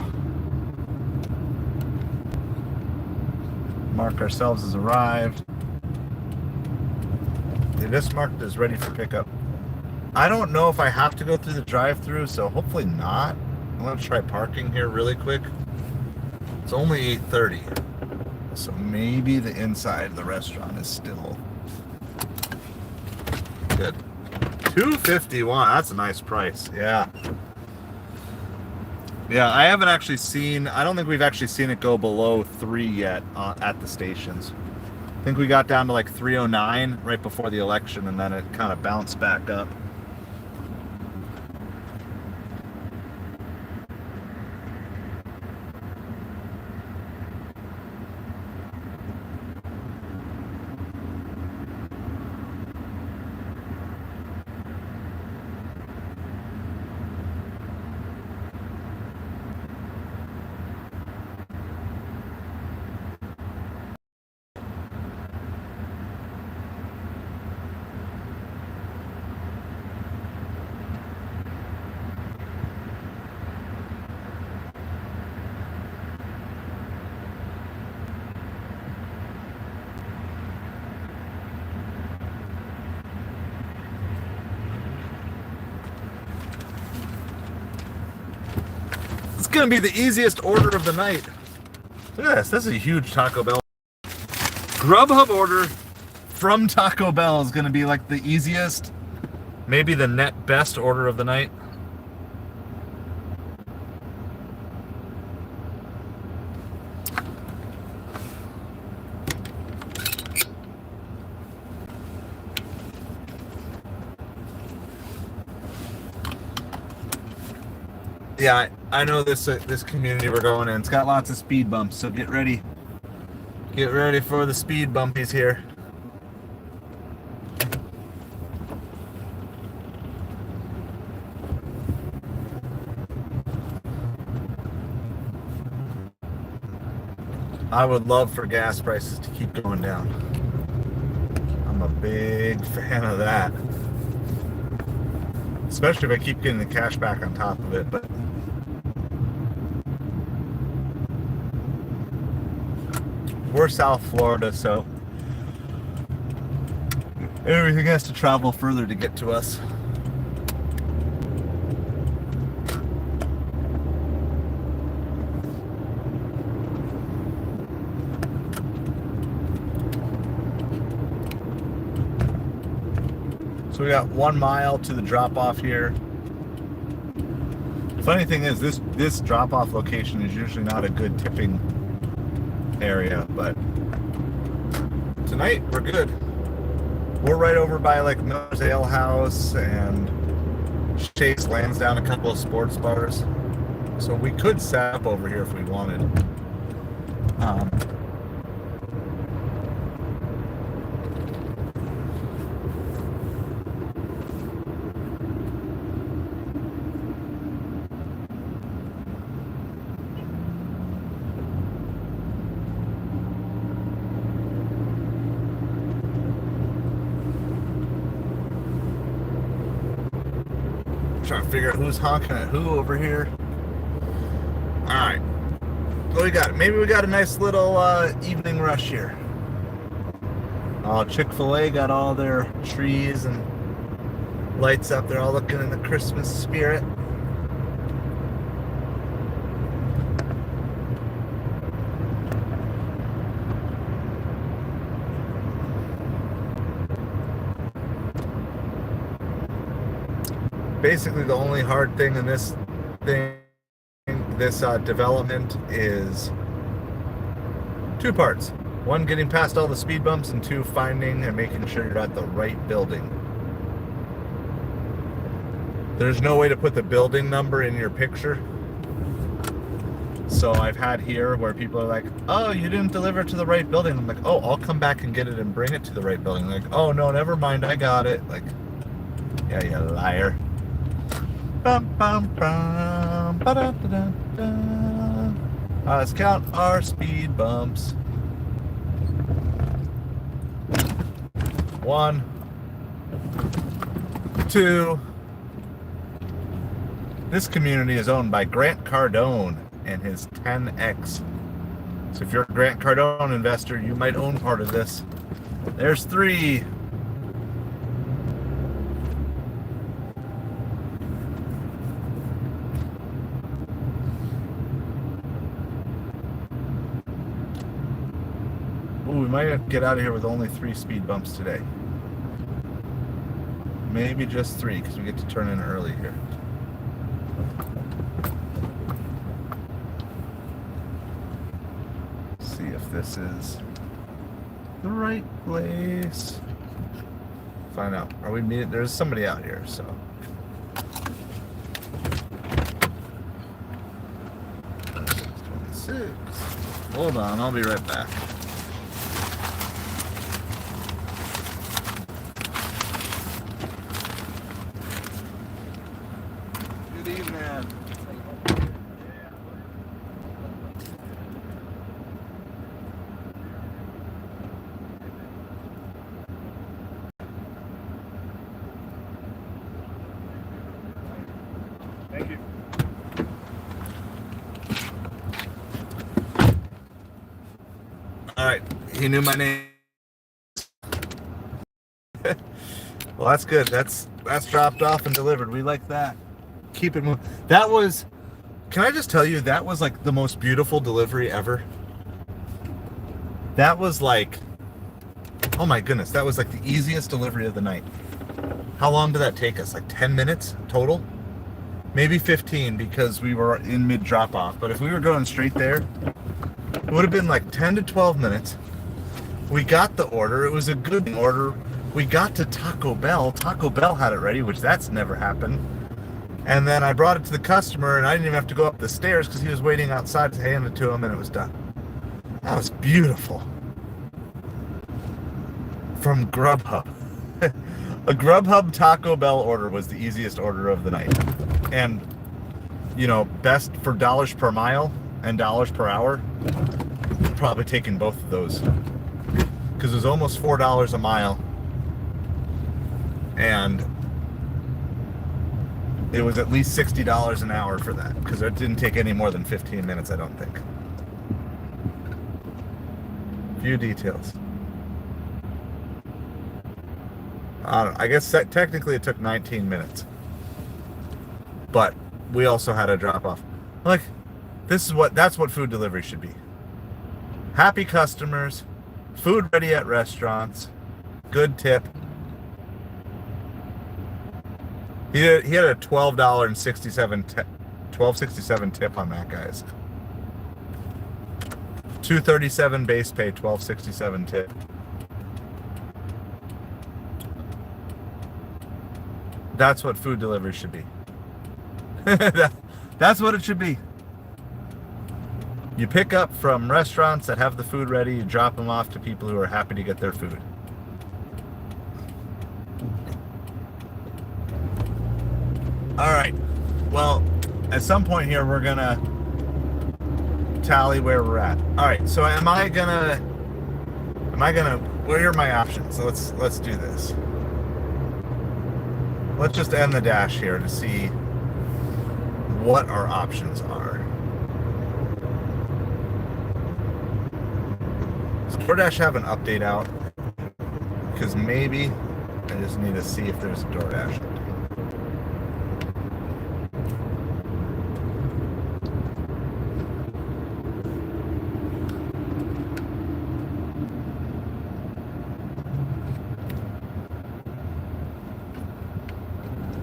Mark ourselves as arrived. This marked as ready for pickup. I don't know if I have to go through the drive-thru, so hopefully not. I'm gonna try parking here really quick. It's only 8:30, so maybe the inside of the restaurant is still good. $2.51. That's a nice price. Yeah. Yeah, I haven't actually seen. I don't think we've actually seen it go below 3 yet at the stations. I think we got down to like 309 right before the election, and then it kind of bounced back up. It's gonna be the easiest order of the night. Look at this. This is a huge Taco Bell. Grubhub order from Taco Bell is gonna be like the easiest, maybe the net best order of the night. Yeah, I know this community we're going in. It's got lots of speed bumps, so get ready. Get ready for the speed bumpies here. I would love for gas prices to keep going down. I'm a big fan of that. Especially if I keep getting the cash back on top of it, but we're South Florida, so everything has to travel further to get to us. So we got 1 mile to the drop-off here. Funny thing is, this drop-off location is usually not a good tipping area, but tonight we're good. We're right over by like Miller's Ale House, and Chase lands down a couple of sports bars, so we could set up over here if we wanted. Trying to figure out who's honking at who over here. Alright. What we got? Maybe we got a nice little evening rush here. Chick-fil-A got all their trees and lights up. They're all looking in the Christmas spirit. Basically, the only hard thing in this development is 2 parts. 1, getting past all the speed bumps, and 2, finding and making sure you're at the right building. There's no way to put the building number in your picture. So I've had here where people are like, oh, you didn't deliver to the right building. I'm like, oh, I'll come back and get it and bring it to the right building. Like, oh, no, never mind, I got it. Like, yeah, you liar. Bum, bum, bum, ba-da-da-da-da. Let's count our speed bumps. 1, 2. This community is owned by Grant Cardone and his 10X. So if you're a Grant Cardone investor, you might own part of this. There's 3. Ooh, we might get out of here with only 3 speed bumps today. Maybe just 3, because we get to turn in early here. See if this is the right place. Find out. Are we meeting? There's somebody out here, so. Hold on, I'll be right back. Good evening. Thank you. All right, he knew my name. Well, that's good. That's dropped off and delivered. We like that. Keep it moving. That was, can I just tell you, that was like the most beautiful delivery ever. That was like, oh my goodness, that was like the easiest delivery of the night. How long did that take us? Like 10 minutes total? Maybe 15 because we were in mid drop off. But if we were going straight there, it would have been like 10 to 12 minutes. We got the order. It was a good order. We got to Taco Bell. Taco Bell had it ready, which that's never happened. And then I brought it to the customer, and I didn't even have to go up the stairs because he was waiting outside to hand it to him, and it was done. That was beautiful. From Grubhub. A Grubhub Taco Bell order was the easiest order of the night. And, you know, best for dollars per mile and dollars per hour, probably taking both of those. Because it was almost $4 a mile. And it was at least $60 an hour for that. Because it didn't take any more than 15 minutes, I don't think. Few details. I guess technically it took 19 minutes. But we also had a drop off. Like, that's what food delivery should be. Happy customers, food ready at restaurants, good tip. He had a $12.67 tip on that, guys. $2.37 base pay, $12.67 tip. That's what food delivery should be. That's what it should be. You pick up from restaurants that have the food ready, you drop them off to people who are happy to get their food. All right. Well, at some point here, we're gonna tally where we're at. All right. So am I gonna? What are my options? So let's do this. Let's just end the dash here to see what our options are. Does DoorDash have an update out? Because maybe I just need to see if there's a DoorDash update.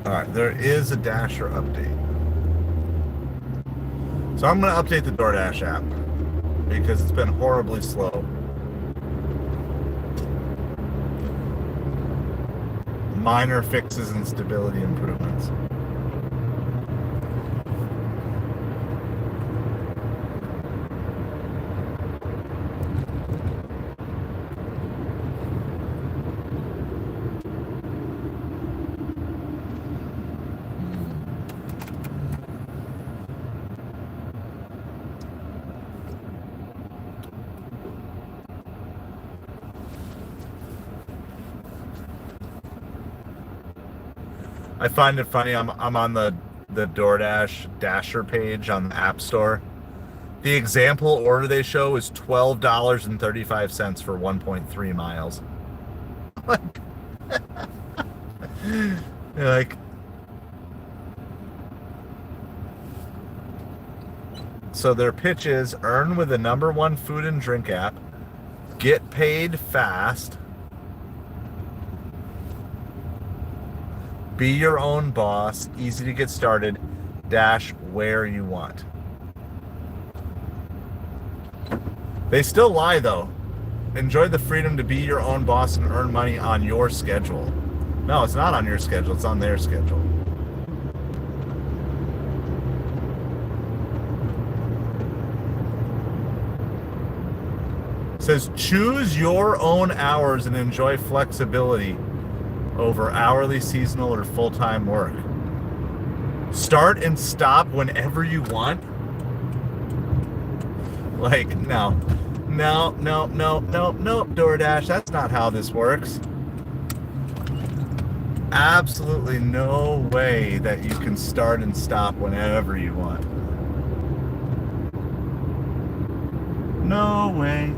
Alright, there is a Dasher update. So I'm going to update the DoorDash app because it's been horribly slow. Minor fixes and stability improvements. I find it funny. I'm on the DoorDash Dasher page on the App Store. The example order they show is $12.35 for 1.3 miles. Like, so their pitch is earn with the #1 food and drink app, get paid fast, be your own boss, easy to get started, dash where you want. They still lie though. Enjoy the freedom to be your own boss and earn money on your schedule. No, it's not on your schedule, it's on their schedule. It says choose your own hours and enjoy flexibility over hourly, seasonal, or full-time work. Start and stop whenever you want. Like, no, DoorDash, that's not how this works. Absolutely no way that you can start and stop whenever you want. No way.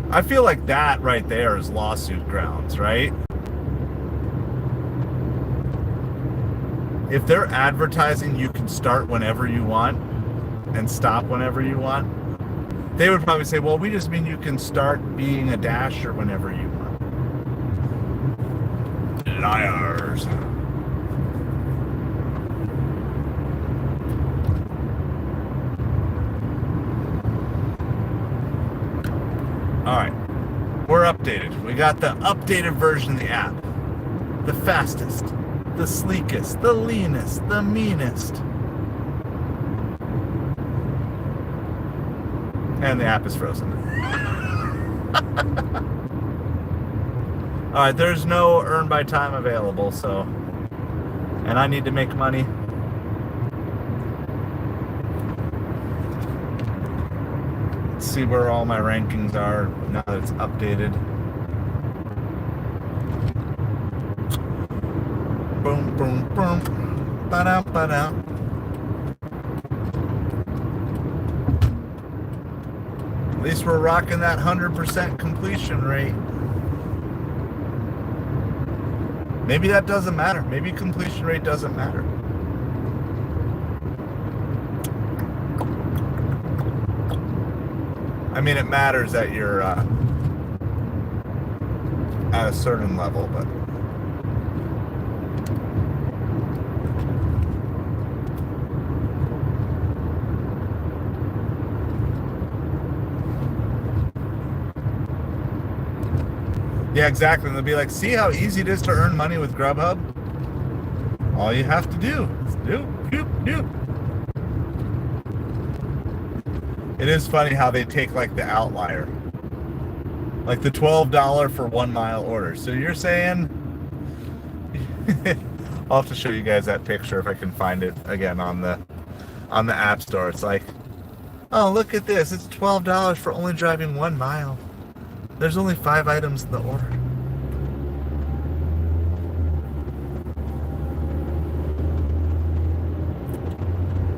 I feel like that right there is lawsuit grounds, right? If they're advertising you can start whenever you want and stop whenever you want, they would probably say, well, we just mean you can start being a dasher whenever you want. Liars. All right, we're updated. We got the updated version of the app. The fastest, the sleekest, the leanest, the meanest. And the app is frozen. All right, there's no earn by time available, so, and I need to make money. Let's see where all my rankings are now that it's updated. Boom, boom, boom. Ba-da, ba-da. At least we're rocking that 100% completion rate. Maybe that doesn't matter. Maybe completion rate doesn't matter. I mean, it matters that you're at a certain level, but yeah, exactly. And they'll be like, see how easy it is to earn money with Grubhub? All you have to do is do. It is funny how they take like the outlier. Like the $12 for 1 mile order. So you're saying, I'll have to show you guys that picture if I can find it again on the App Store. It's like, oh, look at this. It's $12 for only driving 1 mile. There's only 5 items in the order.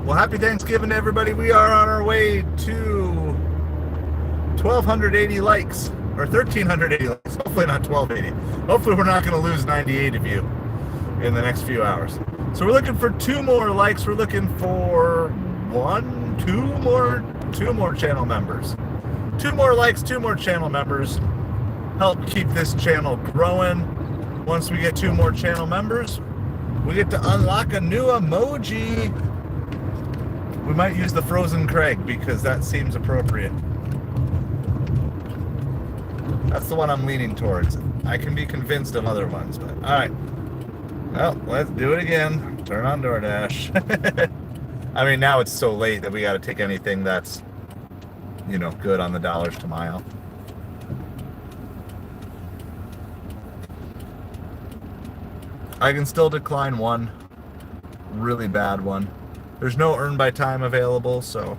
Well, happy Thanksgiving, everybody. We are on our way to 1,280 likes, or 1,380 likes. Hopefully not 1,280. Hopefully we're not going to lose 98 of you in the next few hours. So we're looking for 2 more likes. We're looking for 2 more channel members. 2 more likes, 2 more channel members. Help keep this channel growing. Once we get 2 more channel members, we get to unlock a new emoji. We might use the Frozen Craig because that seems appropriate. That's the one I'm leaning towards. I can be convinced of other ones, but all right. Well, let's do it again. Turn on DoorDash. I mean, now it's so late that we got to take anything that's, you know, good on the dollars to mile. I can still decline one really bad one. There's no earn by time available, so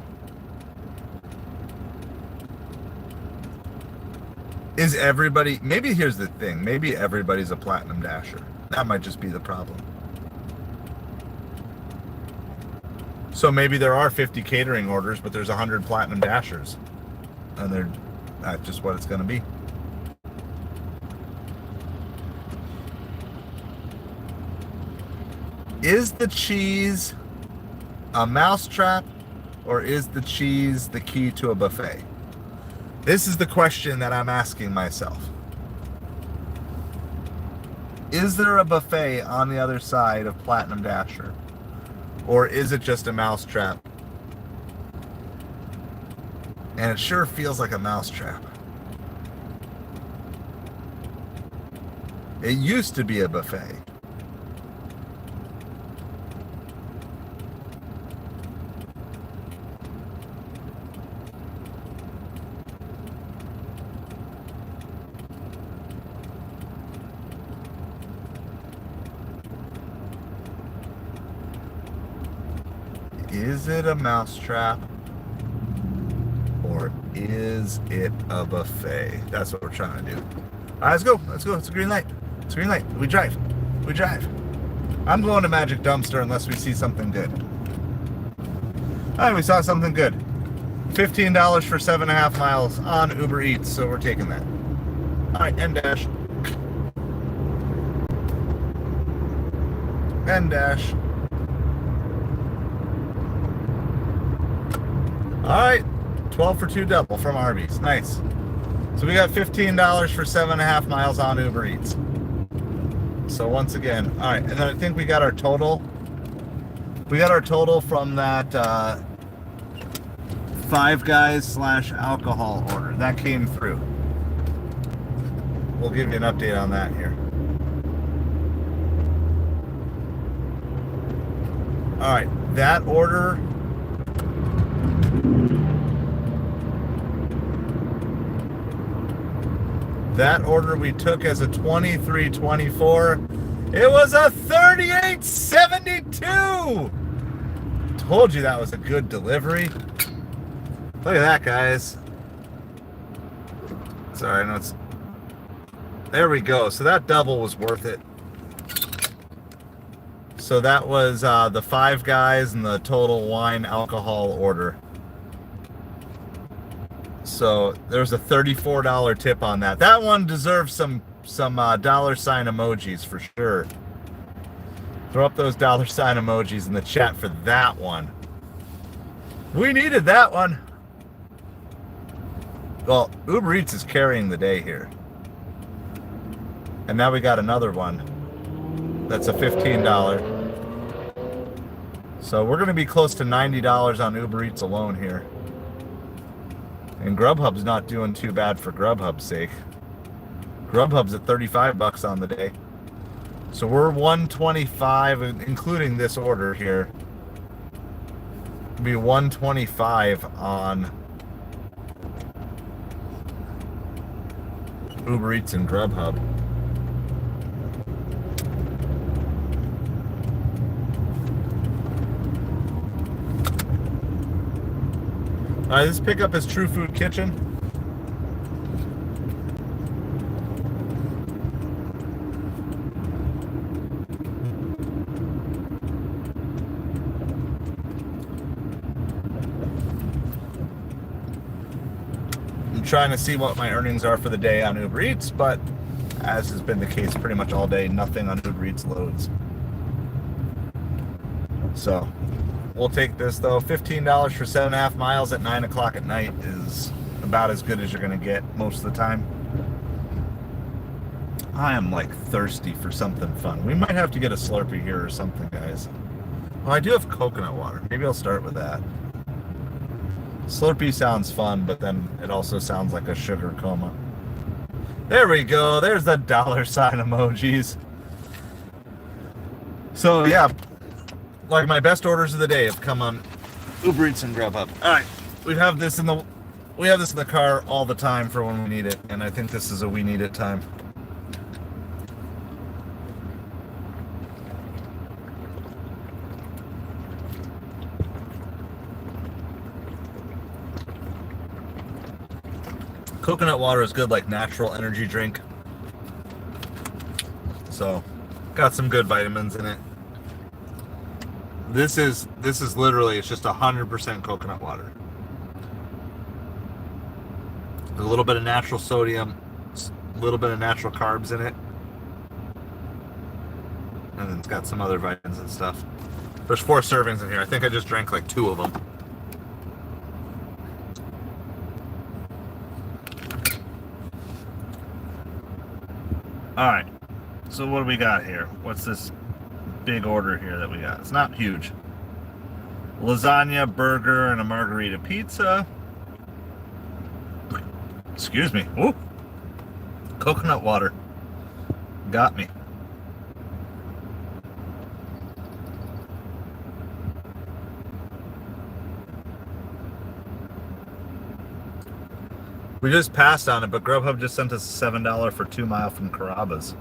Is everybody, maybe here's the thing, maybe everybody's a Platinum Dasher. That might just be the problem. So maybe there are 50 catering orders, but there's 100 Platinum Dashers. And that's just what it's going to be. Is the cheese a mousetrap, or is the cheese the key to a buffet? This is the question that I'm asking myself. Is there a buffet on the other side of Platinum Dasher? Or is it just a mousetrap? And it sure feels like a mousetrap. It used to be a buffet. Is it a mousetrap, or is it a buffet? That's what we're trying to do. All right, let's go. Let's go. It's a green light. It's a green light. We drive. We drive. I'm going to Magic Dumpster unless we see something good. All right, we saw something good. $15 for 7.5 miles on Uber Eats, so we're taking that. All right, N dash. N dash. All right, 12 for 2 double from Arby's. Nice. So we got $15 for 7.5 miles on Uber Eats. So once again, all right, and then I think we got our total. We got our total from that Five Guys / alcohol order. That came through. We'll give you an update on that here. All right, that order. That order we took as a 23.24. It was a 38.72. Told you that was a good delivery. Look at that, guys. Sorry, I know it's. There we go. So that double was worth it. So that was the Five Guys and the Total Wine alcohol order. So there's a $34 tip on that. That one deserves some dollar sign emojis for sure. Throw up those dollar sign emojis in the chat for that one. We needed that one. Well, Uber Eats is carrying the day here. And now we got another one. That's a $15. So we're going to be close to $90 on Uber Eats alone here. And Grubhub's not doing too bad for Grubhub's sake. Grubhub's at $35 on the day. So we're 125, including this order here. It'll be 125 on Uber Eats and Grubhub. All right, this pickup is True Food Kitchen. I'm trying to see what my earnings are for the day on Uber Eats, but as has been the case pretty much all day, nothing on Uber Eats loads. So we'll take this though. $15 for 7.5 miles at 9 o'clock at night is about as good as you're going to get most of the time. I am like thirsty for something fun. We might have to get a Slurpee here or something, guys. Well, I do have coconut water. Maybe I'll start with that. Slurpee sounds fun, but then it also sounds like a sugar coma. There we go. There's the dollar sign emojis. So yeah, like my best orders of the day have come on Uber Eats and Grubhub. All right, we have this in the car all the time for when we need it, and I think this is a we need it time. Coconut water is good, like natural energy drink. So, got some good vitamins in it. This is literally, it's just 100% coconut water. A little bit of natural sodium, a little bit of natural carbs in it, and then it's got some other vitamins and stuff. There's 4 servings in here. I think I just drank like 2 of them. All right, so what do we got here? What's this big order here that we got? It's not huge. Lasagna, burger, and a margarita pizza. Excuse me. Ooh. Coconut water. Got me. We just passed on it, but Grubhub just sent us a $7 for 2 mile from Carrabba's,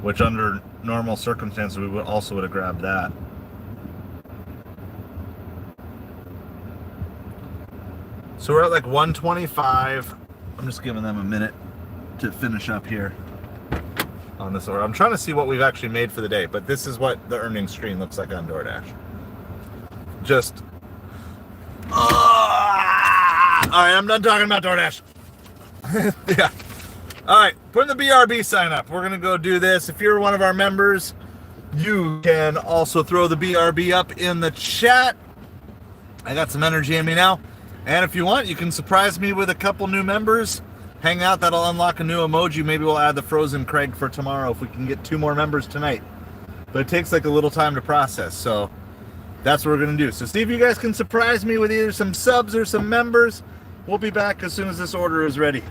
which under normal circumstances we would have grabbed that. So we're at like 125. I'm just giving them a minute to finish up here on this order. I'm trying to see what we've actually made for the day, but this is what the earnings screen looks like on DoorDash. Just all right, I'm done talking about DoorDash. Yeah. All right, putting the BRB sign up. We're going to go do this. If you're one of our members, you can also throw the BRB up in the chat. I got some energy in me now. And if you want, you can surprise me with a couple new members. Hang out, that'll unlock a new emoji. Maybe we'll add the Frozen Craig for tomorrow if we can get 2 more members tonight. But it takes like a little time to process, so that's what we're going to do. So see if you guys can surprise me with either some subs or some members. We'll be back as soon as this order is ready.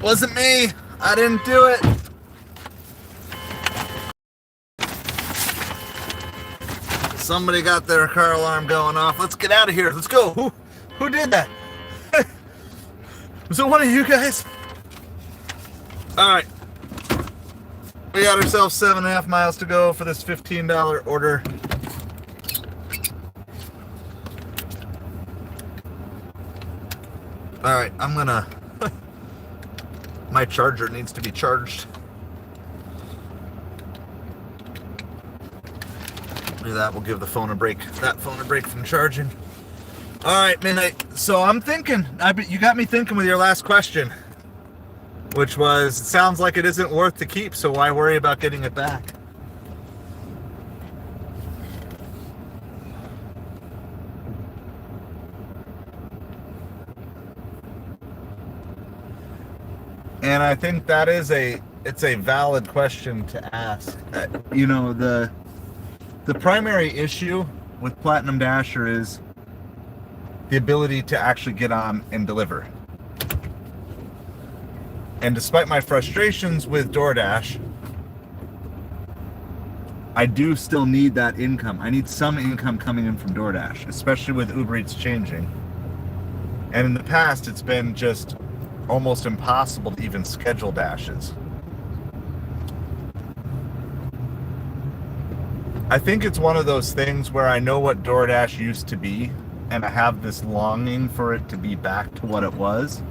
Wasn't me. I didn't do it. Somebody got their car alarm going off. Let's get out of here. Let's go. Who did that? Was it one of you guys? All right. We got ourselves 7.5 miles to go for this $15 order. All right, I'm gonna... My charger needs to be charged. Do that, we'll give the phone a break. That phone a break from charging. All right, midnight. So I'm thinking, you got me thinking with your last question, which was, it sounds like it isn't worth to keep, so why worry about getting it back? And I think that is it's a valid question to ask. You know, the primary issue with Platinum Dasher is the ability to actually get on and deliver. And despite my frustrations with DoorDash, I do still need that income. I need some income coming in from DoorDash, especially with Uber Eats changing. And in the past, it's been just almost impossible to even schedule dashes. I think it's one of those things where I know what DoorDash used to be, and I have this longing for it to be back to what it was.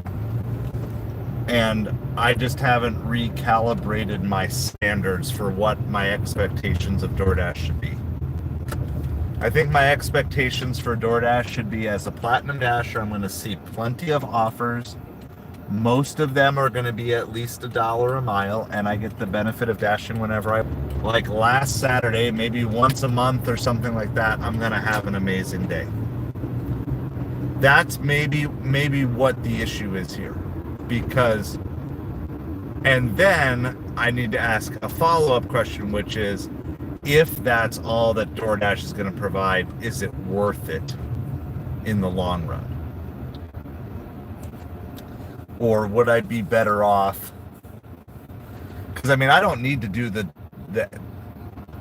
And I just haven't recalibrated my standards for what my expectations of DoorDash should be. I think my expectations for DoorDash should be, as a Platinum Dasher, I'm going to see plenty of offers. Most of them are going to be at least $1 a mile, and I get the benefit of dashing whenever I like. Last Saturday, maybe once a month or something like that, I'm going to have an amazing day. That's maybe what the issue is here. Because, and then I need to ask a follow-up question, which is, if that's all that DoorDash is going to provide, is it worth it in the long run? Or would I be better off? Because I mean, I don't need to do the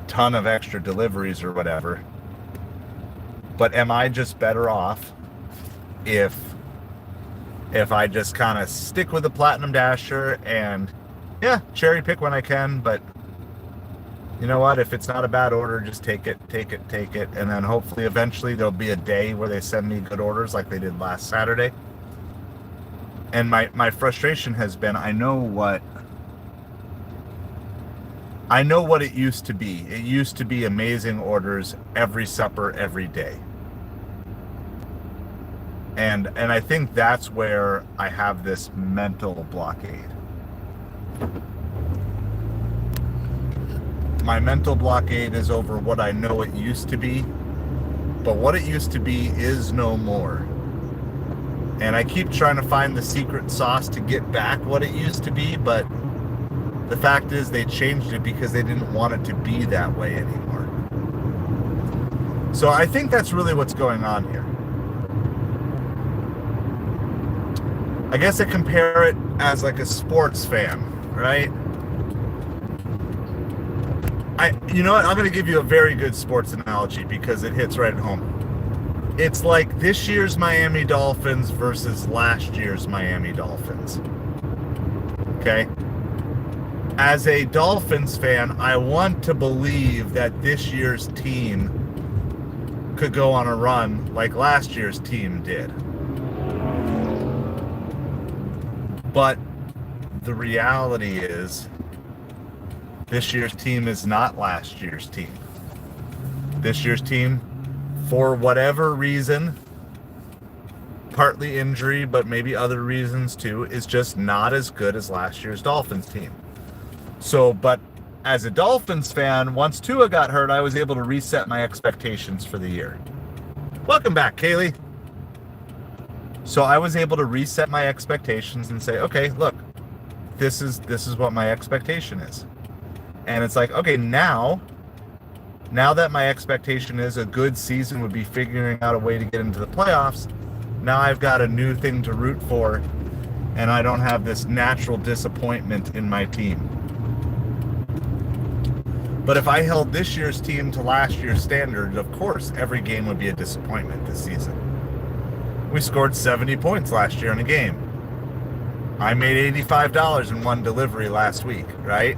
ton of extra deliveries or whatever. But am I just better off if I just kind of stick with the Platinum Dasher and, yeah, cherry pick when I can, but you know what? If it's not a bad order, just take it. And then hopefully eventually there'll be a day where they send me good orders like they did last Saturday. And my frustration has been, I know what it used to be. It used to be amazing orders every supper, every day. And I think that's where I have this mental blockade. My mental blockade is over what I know it used to be, but what it used to be is no more. And I keep trying to find the secret sauce to get back what it used to be, but the fact is they changed it because they didn't want it to be that way anymore. So I think that's really what's going on here. I guess I compare it as like a sports fan, right? You know what? I'm going to give you a very good sports analogy because it hits right at home. It's like this year's Miami Dolphins versus last year's Miami Dolphins. Okay? As a Dolphins fan, I want to believe that this year's team could go on a run like last year's team did. But the reality is, this year's team is not last year's team. This year's team, for whatever reason, partly injury, but maybe other reasons too, is just not as good as last year's Dolphins team. So, but as a Dolphins fan, once Tua got hurt, I was able to reset my expectations for the year. Welcome back, Kaylee. So I was able to reset my expectations and say, okay, look, this is what my expectation is. And it's like, okay, now that my expectation is a good season would be figuring out a way to get into the playoffs, now I've got a new thing to root for and I don't have this natural disappointment in my team. But if I held this year's team to last year's standards, of course, every game would be a disappointment this season. We scored 70 points last year in a game. I made $85 in one delivery last week, right?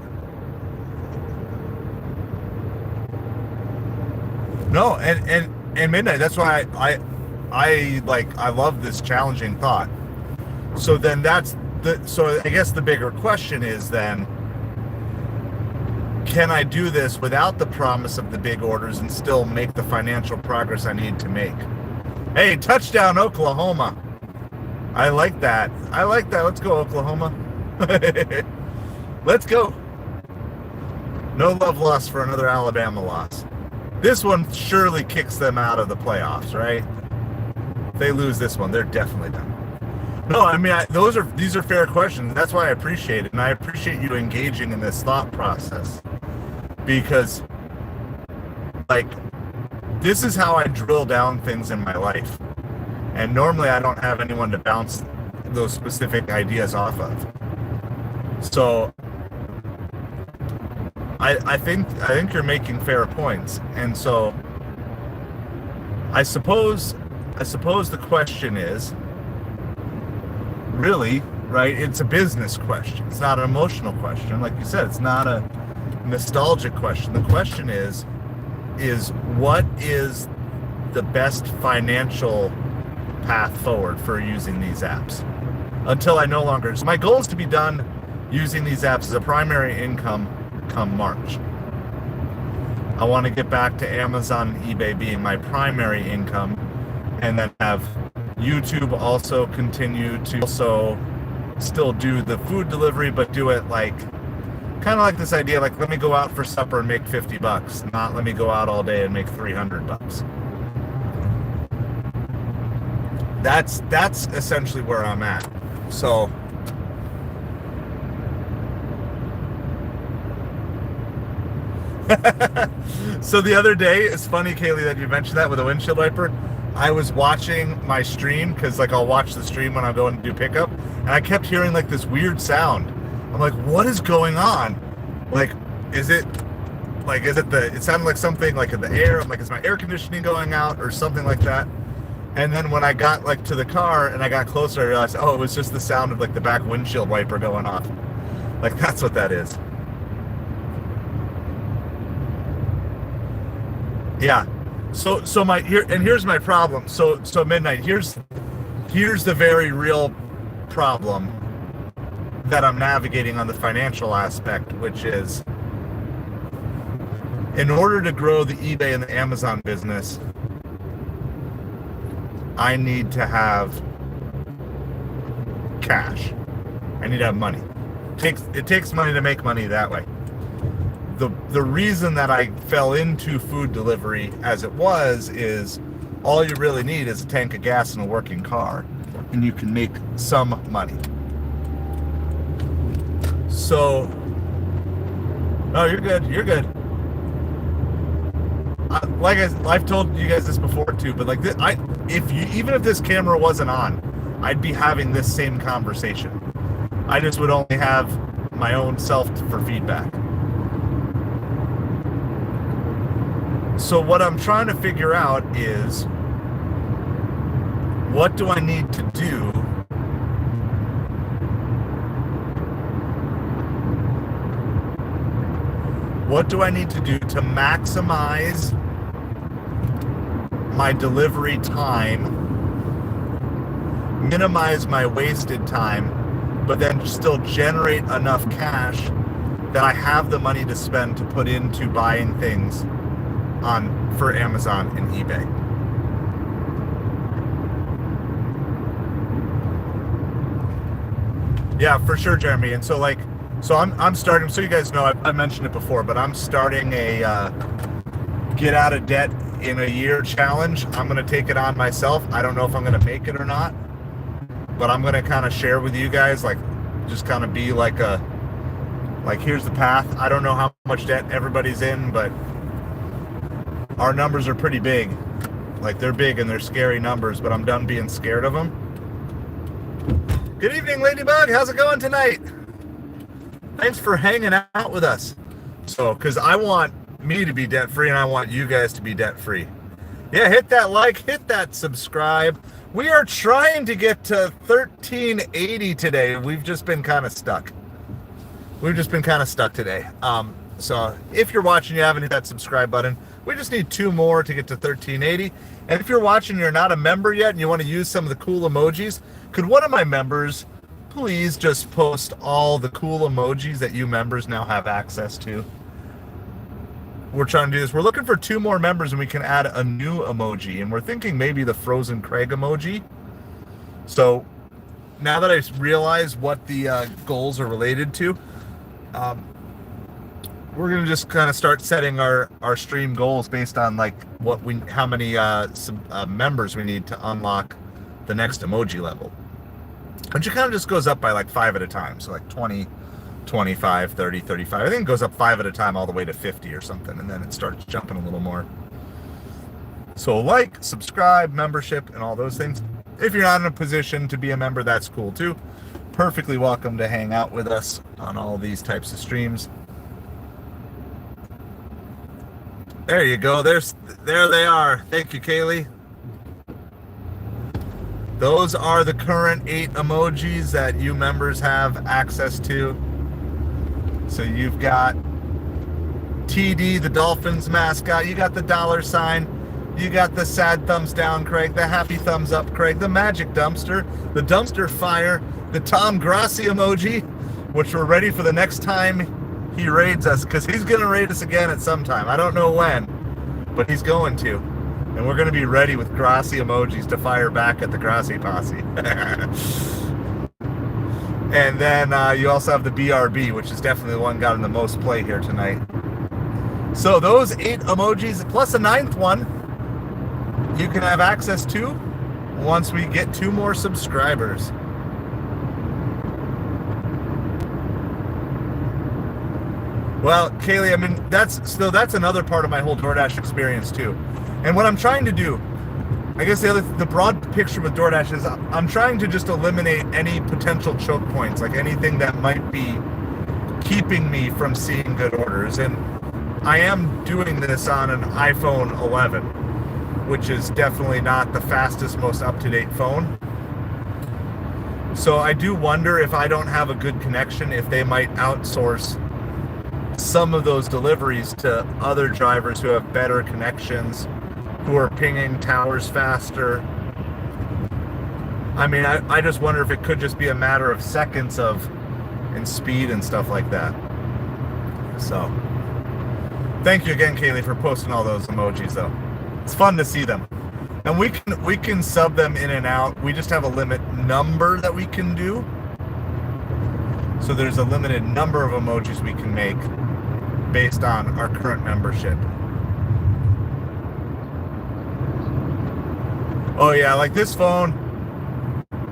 No, and midnight. That's why I love this challenging thought. So then so I guess the bigger question is then, can I do this without the promise of the big orders and still make the financial progress I need to make? Hey, touchdown Oklahoma. I like that. Let's go, Oklahoma. Let's go. No love lost for another Alabama loss. This one surely kicks them out of the playoffs, right? If they lose this one, they're definitely done. No, I mean, these are fair questions. That's why I appreciate it, and I appreciate you engaging in this thought process, because, like, this is how I drill down things in my life, and normally I don't have anyone to bounce those specific ideas off of. So I think you're making fair points, and so I suppose the question is, really, right? It's a business question. It's not an emotional question. Like you said, it's not a nostalgic question. The question is what is the best financial path forward for using these apps until I no longer. So my goal is to be done using these apps as a primary income come March. I want to get back to Amazon and eBay being my primary income, and then have YouTube also continue to also still do the food delivery, but do it like kind of like this idea, like, let me go out for supper and make $50, not let me go out all day and make $300. That's essentially where I'm at. So so the other day, it's funny, Kaylee, that you mentioned that with a windshield wiper. I was watching my stream, because like I'll watch the stream when I'm going to do pickup, and I kept hearing like this weird sound. I'm like, what is going on? Like, it sounded like something like in the air. I'm like, is my air conditioning going out or something like that? And then when I got like to the car and I got closer, I realized, oh, it was just the sound of like the back windshield wiper going off. Like, that's what that is. Yeah. So here's my problem. So midnight, here's the very real problem that I'm navigating on the financial aspect, which is, in order to grow the eBay and the Amazon business, I need to have cash. I need to have money. It takes money to make money that way. The reason that I fell into food delivery as it was is all you really need is a tank of gas and a working car, and you can make some money. So, no, you're good. You're good. Like I've told you guys this before too, but like even if this camera wasn't on, I'd be having this same conversation. I just would only have my own self for feedback. So what I'm trying to figure out is, what do I need to do to maximize my delivery time, minimize my wasted time, but then still generate enough cash that I have the money to spend to put into buying things for Amazon and eBay. Yeah, for sure, Jeremy. And so I'm starting, so you guys know, I mentioned it before, but I'm starting a get out of debt in a year challenge. I'm going to take it on myself. I don't know if I'm going to make it or not, but I'm going to kind of share with you guys, like, just kind of be like here's the path. I don't know how much debt everybody's in, but our numbers are pretty big. Like, they're big and they're scary numbers, but I'm done being scared of them. Good evening, Ladybug. How's it going tonight? Thanks for hanging out with us. So, because I want me to be debt-free and I want you guys to be debt-free. Yeah, hit that like, hit that subscribe. We are trying to get to 1380 today. We've just been kind of stuck. Today. So if you're watching, you haven't hit that subscribe button. We just need 2 more to get to 1380. And if you're watching, you're not a member yet, and you want to use some of the cool emojis, could one of my members please just post all the cool emojis that you members now have access to? We're trying to do this. We're looking for 2 more members, and we can add a new emoji. And we're thinking maybe the Frozen Craig emoji. So now that I realize what the goals are related to, we're gonna just kind of start setting our stream goals based on like how many members we need to unlock the next emoji level. Which it kind of just goes up by like 5 at a time. So like 20, 25, 30, 35. I think it goes up 5 at a time all the way to 50 or something. And then it starts jumping a little more. So like, subscribe, membership, and all those things. If you're not in a position to be a member, that's cool too. Perfectly welcome to hang out with us on all these types of streams. There you go. There they are. Thank you, Kaylee. Those are the current 8 emojis that you members have access to. So you've got TD, the Dolphins mascot. You got the $sign. You got the sad thumbs down, Craig. The happy thumbs up, Craig. The magic dumpster. The dumpster fire. The Tom Grassi emoji, which we're ready for the next time he raids us, because he's going to raid us again at some time. I don't know when, but he's going to. And we're going to be ready with Grassi emojis to fire back at the Grassi posse. And then you also have the BRB, which is definitely the one gotten the most play here tonight. So those 8 emojis, plus a 9th one, you can have access to once we get 2 more subscribers. Well, Kaylee, I mean, that's another part of my whole DoorDash experience too. And what I'm trying to do, I guess the broad picture with DoorDash is I'm trying to just eliminate any potential choke points, like anything that might be keeping me from seeing good orders. And I am doing this on an iPhone 11, which is definitely not the fastest, most up-to-date phone. So I do wonder, if I don't have a good connection, if they might outsource some of those deliveries to other drivers who have better connections, who are pinging towers faster. I mean, I just wonder if it could just be a matter of seconds in speed and stuff like that. So thank you again, Kaylee, for posting all those emojis though. It's fun to see them. And we can sub them in and out. We just have a limit number that we can do. So there's a limited number of emojis we can make based on our current membership. Oh yeah, like this phone,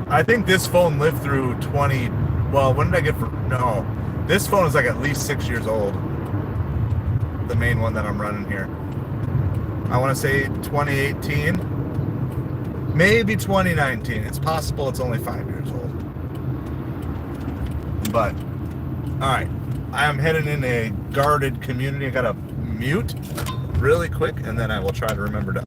I think this phone lived through 20, well, when did I get no, this phone is like at least 6 years old. The main one that I'm running here. I want to say 2018, maybe 2019. It's possible it's only 5 years old. But, all right, I am heading in a guarded community. I got to mute really quick, and then I will try to remember to.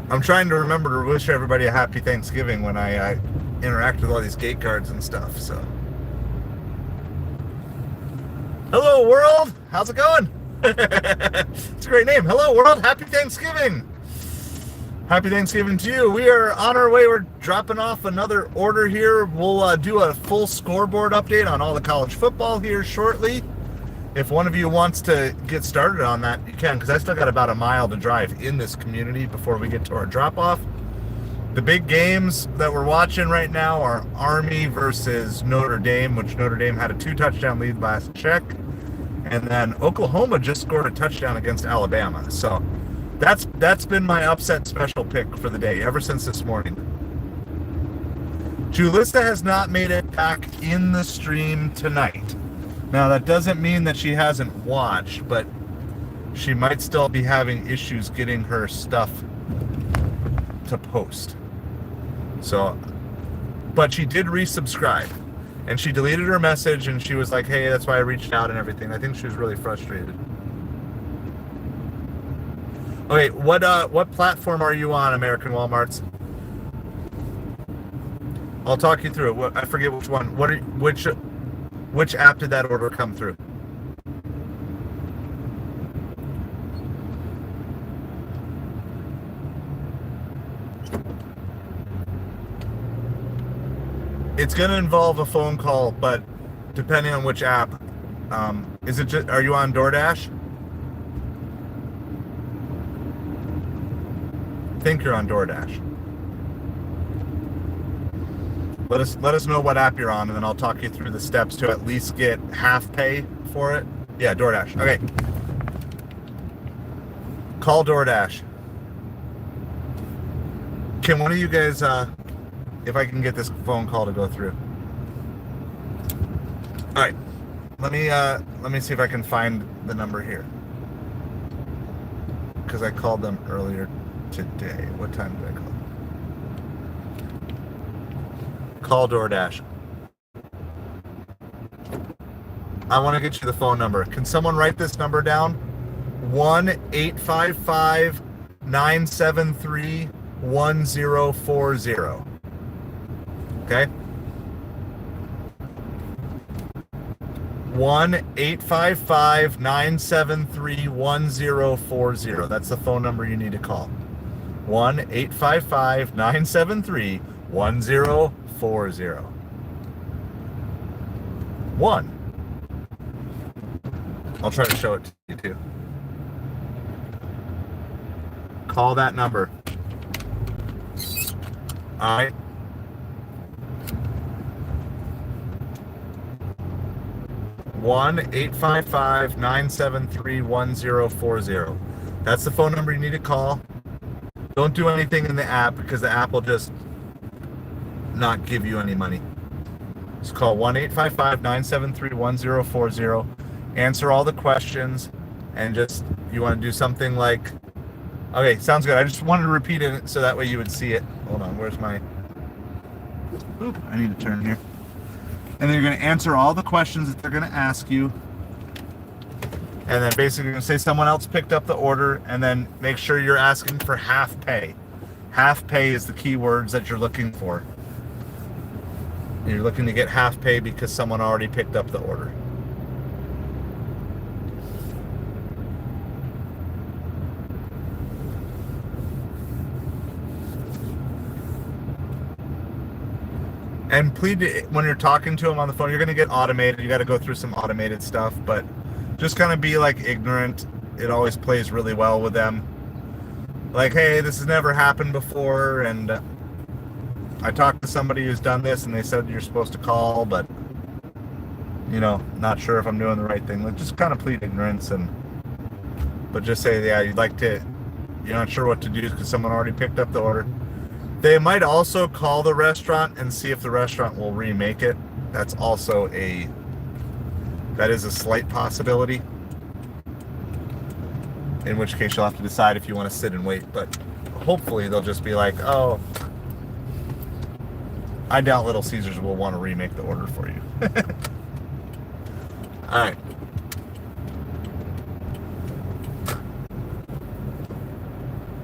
I'm trying to remember to wish everybody a happy Thanksgiving when I interact with all these gate guards and stuff, so. Hello, world! How's it going? It's a great name. Hello, world! Happy Thanksgiving! Happy Thanksgiving to you. We are on our way. We're dropping off another order here. We'll do a full scoreboard update on all the college football here shortly. If one of you wants to get started on that, you can, because I still got about a mile to drive in this community before we get to our drop-off. The big games that we're watching right now are Army versus Notre Dame, which Notre Dame had a 2-touchdown lead last check. And then Oklahoma just scored a touchdown against Alabama. So that's been my upset special pick for the day ever since this morning. Julissa has not made it back in the stream tonight. Now, that doesn't mean that she hasn't watched, but she might still be having issues getting her stuff to post. So, but she did resubscribe, and she deleted her message, and she was like, hey, that's why I reached out and everything. I think she was really frustrated. Okay, what platform are you on, American Walmarts? I'll talk you through it. I forget which one. Which app did that order come through? It's going to involve a phone call, but depending on which app, is it just, are you on DoorDash? I think you're on DoorDash. Let us know what app you're on, and then I'll talk you through the steps to at least get half pay for it. Yeah, DoorDash. Okay. Call DoorDash. Can one of you guys, if I can get this phone call to go through? All right. Let me see if I can find the number here, because I called them earlier today. What time did I call? Call DoorDash. I want to get you the phone number. Can someone write this number down? 1-855-973-1040. Okay? 1-855-973-1040. That's the phone number you need to call. 1-855-973-1040. 1. I'll try to show it to you too. Call that number. All right. One 855-973-1040. That's the phone number you need to call. Don't do anything in the app, because the app will just not give you any money. Just call 1-855-973-1040. Answer all the questions, and just, you want to do something like, okay, sounds good. I just wanted to repeat it so that way you would see it. Hold on, where's my, oop, I need to turn here. And then you're going to answer all the questions that they're going to ask you. And then basically you're going to say someone else picked up the order, and then make sure you're asking for half pay. Half pay is the key words that you're looking for. You're looking to get half pay because someone already picked up the order. And please, when you're talking to them on the phone, you're going to get automated. You got to go through some automated stuff, but just kind of be like ignorant. It always plays really well with them. Like, hey, this has never happened before, and I talked to somebody who's done this, and they said you're supposed to call, but, you know, not sure if I'm doing the right thing. Like, just kind of plead ignorance, but just say, yeah, you're not sure what to do because someone already picked up the order. They might also call the restaurant and see if the restaurant will remake it. That is a slight possibility. In which case you'll have to decide if you want to sit and wait. But hopefully they'll just be like, oh, I doubt Little Caesars will want to remake the order for you. All right.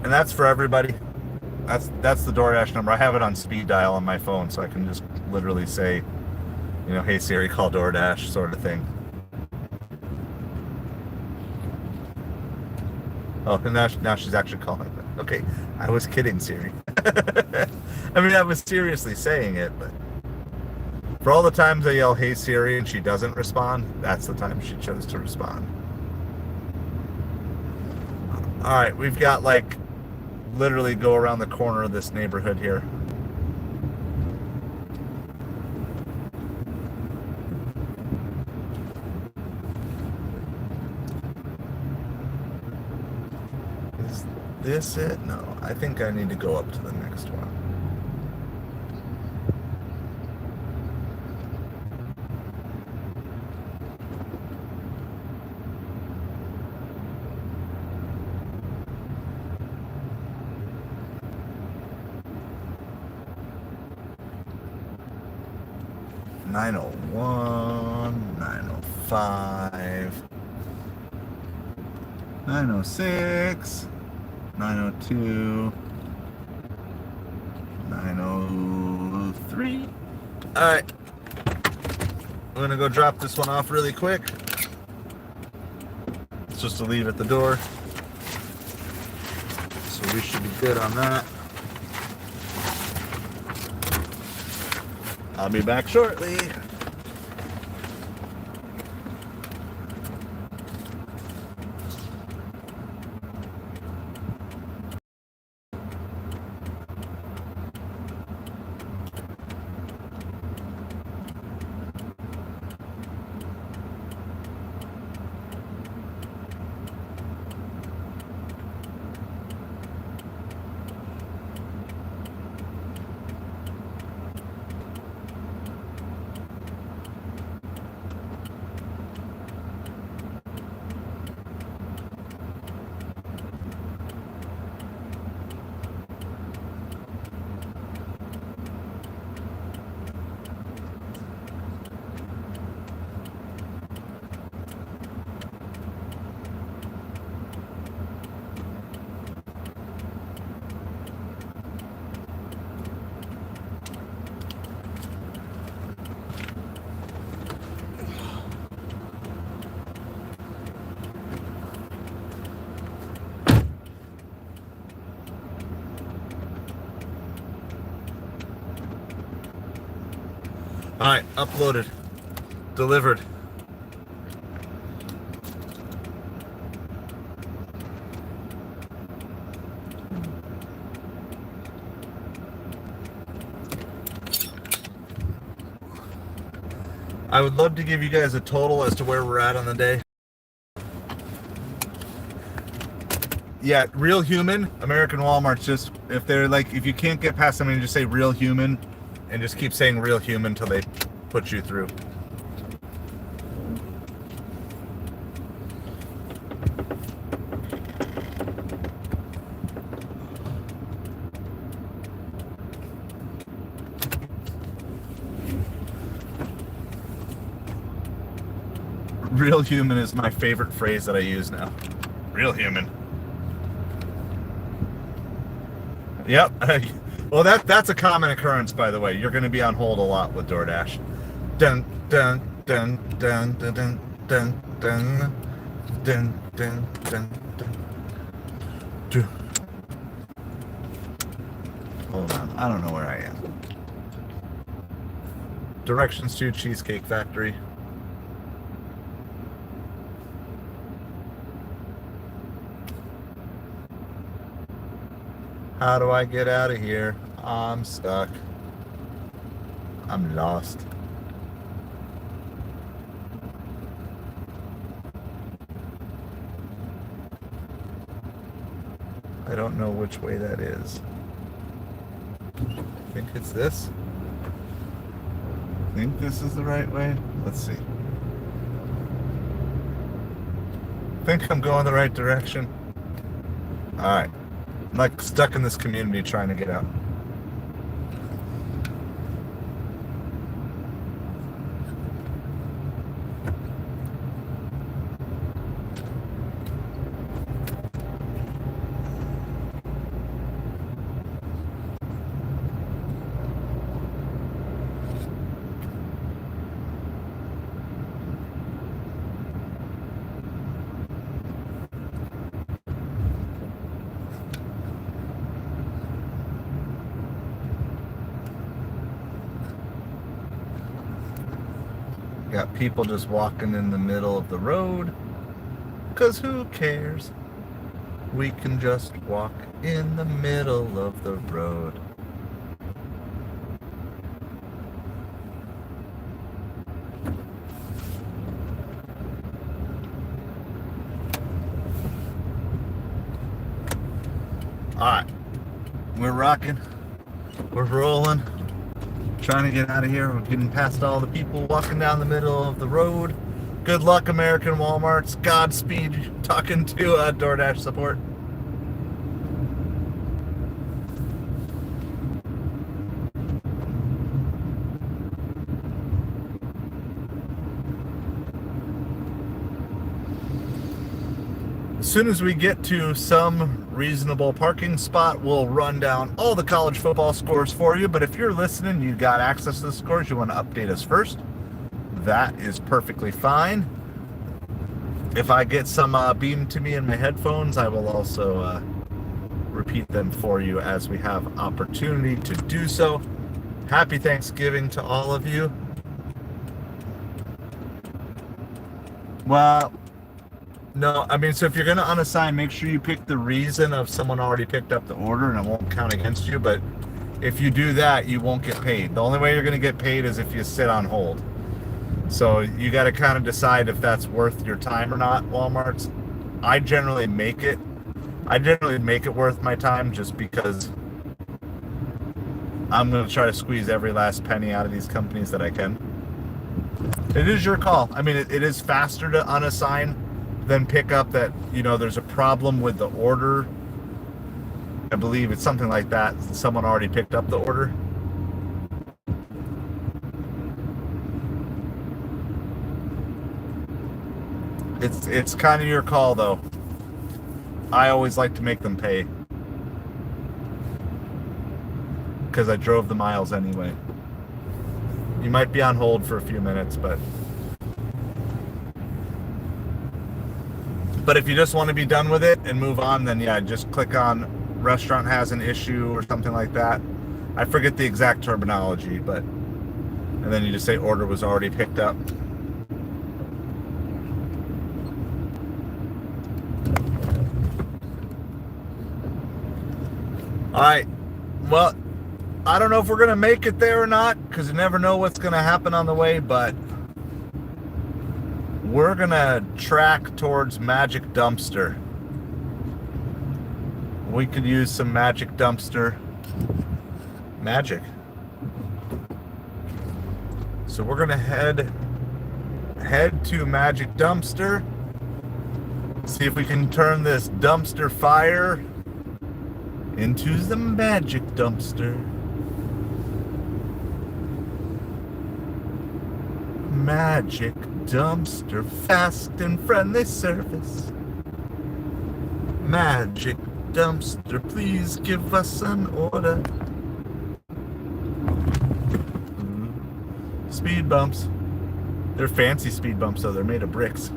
And that's for everybody. That's the DoorDash number. I have it on speed dial on my phone, so I can just literally say, you know, hey Siri, call DoorDash, sort of thing. Oh, and now she's actually calling. Okay, I was kidding, Siri. I mean, I was seriously saying it, but for all the times I yell, hey Siri, and she doesn't respond, that's the time she chose to respond. All right, we've got like literally go around the corner of this neighborhood here. Is this it? No, I think I need to go up to the next one. (901), 905, 906, 902, 903. All right, I'm gonna go drop this one off really quick. It's just to leave at the door, so we should be good on that. I'll be back shortly. All right, uploaded, delivered. I would love to give you guys a total as to where we're at on the day. Yeah, real human, American Walmart's just, if they're like, if you can't get past something, just say real human and just keep saying real human until they put you through. Real human is my favorite phrase that I use now. Real human. Yep. Well, that's a common occurrence, by the way. You're going to be on hold a lot with DoorDash. Dun dun dun dun dun dun dun dun dun dun dun dun. Hold on, I don't know where I am. Directions to Cheesecake Factory. How do I get out of here? I'm stuck. I'm lost. I don't know which way that is. I think it's this. I think this is the right way. Let's see. I think I'm going the right direction. All right. I'm like stuck in this community trying to get out. Got people just walking in the middle of the road, 'cause who cares? We can just walk in the middle of the road. Alright, we're rocking, we're rolling, trying to get out of here. We're getting past all the people walking down the middle of the road. Good luck, American Walmarts. Godspeed. Talking to DoorDash support. As soon as we get to some reasonable parking spot, we'll run down all the college football scores for you. But if you're listening, you got access to the scores, you want to update us first, that is perfectly fine. If I get some beamed to me in my headphones, I will also repeat them for you as we have opportunity to do so. Happy Thanksgiving to all of you. Well, no, I mean, so if you're going to unassign, make sure you pick the reason of someone already picked up the order and it won't count against you. But if you do that, you won't get paid. The only way you're going to get paid is if you sit on hold. So you got to kind of decide if that's worth your time or not, Walmart's. I generally make it worth my time just because I'm going to try to squeeze every last penny out of these companies that I can. It is your call. I mean, it is faster to unassign than pick up that, you know, there's a problem with the order. I believe it's something like that. Someone already picked up the order. It's kind of your call, though. I always like to make them pay because I drove the miles anyway. You might be on hold for a few minutes, but if you just want to be done with it and move on, then yeah, just click on restaurant has an issue or something like that. I forget the exact terminology, but and then you just say order was already picked up. All right, well, I don't know if we're going to make it there or not because you never know what's going to happen on the way, but we're going to track towards Magic Dumpster. We could use some Magic Dumpster magic. So we're going to head to Magic Dumpster. See if we can turn this dumpster fire into the Magic Dumpster. Magic Dumpster, fast and friendly service. Magic Dumpster, please give us an order. Speed bumps. They're fancy speed bumps, though. They're made of bricks.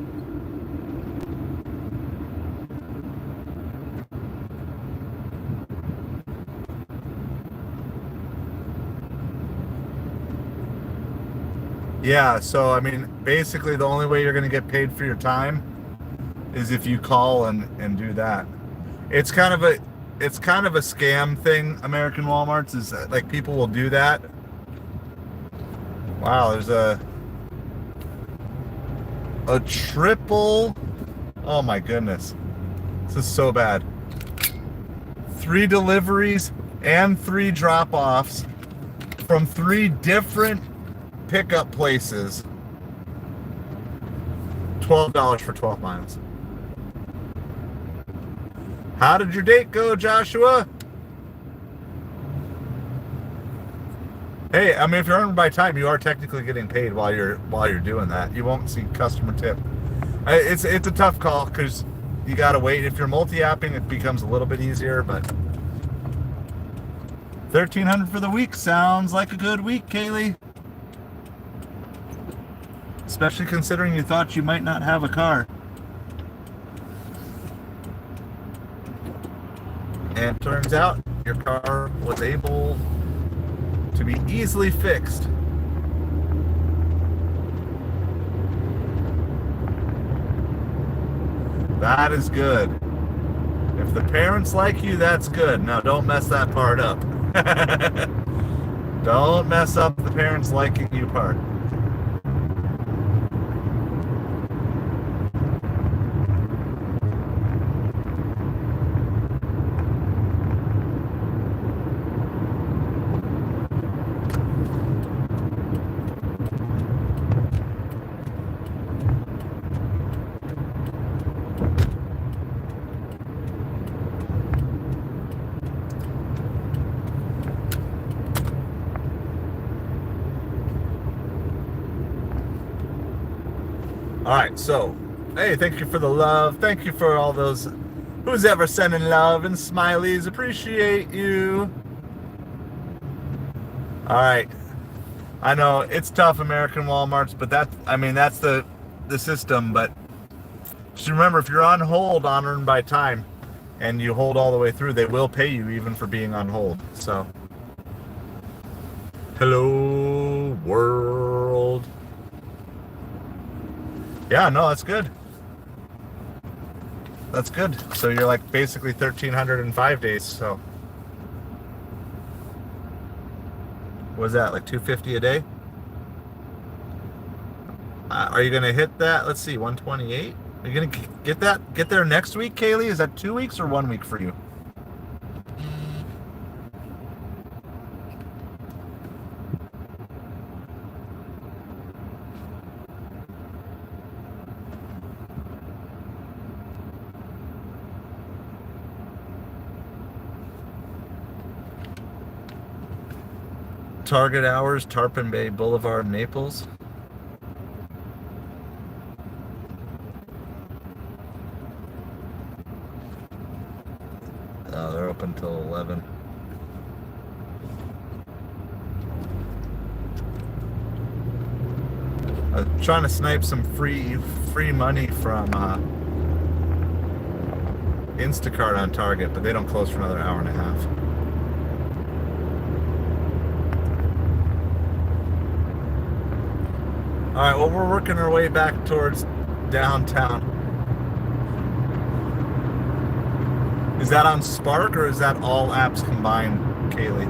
Yeah, so I mean, basically the only way you're going to get paid for your time is if you call and do that. It's kind of a scam thing, American Walmarts, is that, like, people will do that. Wow, there's a triple. Oh my goodness. This is so bad. 3 deliveries and 3 drop-offs from 3 different pickup places. $12 for 12 miles. How did your date go, Joshua? Hey, I mean, if you're earning by time, you are technically getting paid while you're doing that. You won't see customer tip. It's a tough call because you gotta wait. If you're multi-apping, it becomes a little bit easier, but $1,300 for the week sounds like a good week, Kaylee. Especially considering you thought you might not have a car. And turns out your car was able to be easily fixed. That is good. If the parents like you, that's good. Now, don't mess that part up. Don't mess up the parents liking you part. All right, so, hey, thank you for the love. Thank you for all those who's ever sending love and smileys. Appreciate you. All right. I know it's tough, American Walmarts, but that's the system. But just remember, if you're on hold on Earn by Time and you hold all the way through, they will pay you even for being on hold. So, hello, world. Yeah, no, that's good. That's good. So you're like basically 1,305 days. So what was that, like 250 a day? Are you gonna hit that? Let's see, 128. Are you gonna get there next week, Kaylee? Is that 2 weeks or 1 week for you? Target hours, Tarpon Bay Boulevard, Naples. Oh, they're open till 11. I'm trying to snipe some free money from Instacart on Target, but they don't close for another hour and a half. All right, well, we're working our way back towards downtown. Is that on Spark or is that all apps combined, Kaylee?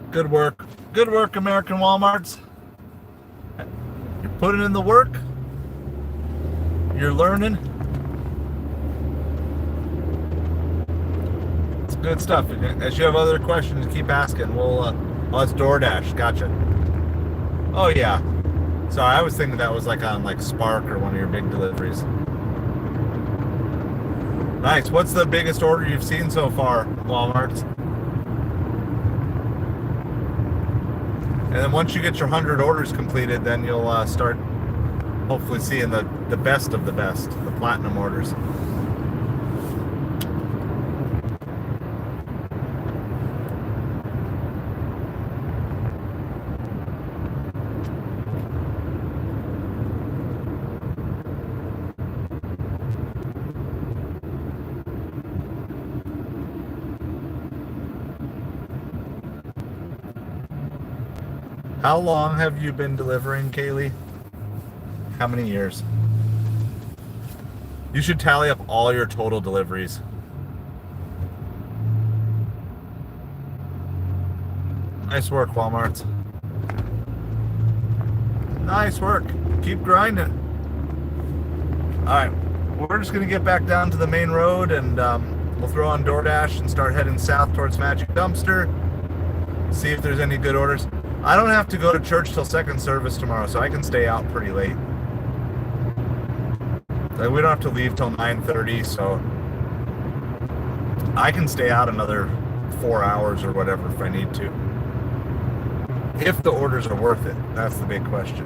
Good work. Good work, American Walmarts. You're putting in the work. You're learning. It's good stuff. As you have other questions, keep asking. Oh, it's DoorDash. Gotcha. Oh, yeah. Sorry, I was thinking that was like on like Spark or one of your big deliveries. Nice. What's the biggest order you've seen so far, Walmart's? And then once you get your 100 orders completed, then you'll start hopefully seeing the best of the best, the platinum orders. How long have you been delivering, Kaylee? How many years? You should tally up all your total deliveries. Nice work, Walmart. Nice work. Keep grinding. All right, we're just gonna get back down to the main road and we'll throw on DoorDash and start heading south towards Magic Dumpster. See if there's any good orders. I don't have to go to church till second service tomorrow, so I can stay out pretty late. Like, we don't have to leave till 9:30, so I can stay out another 4 hours or whatever if I need to. If the orders are worth it, that's the big question.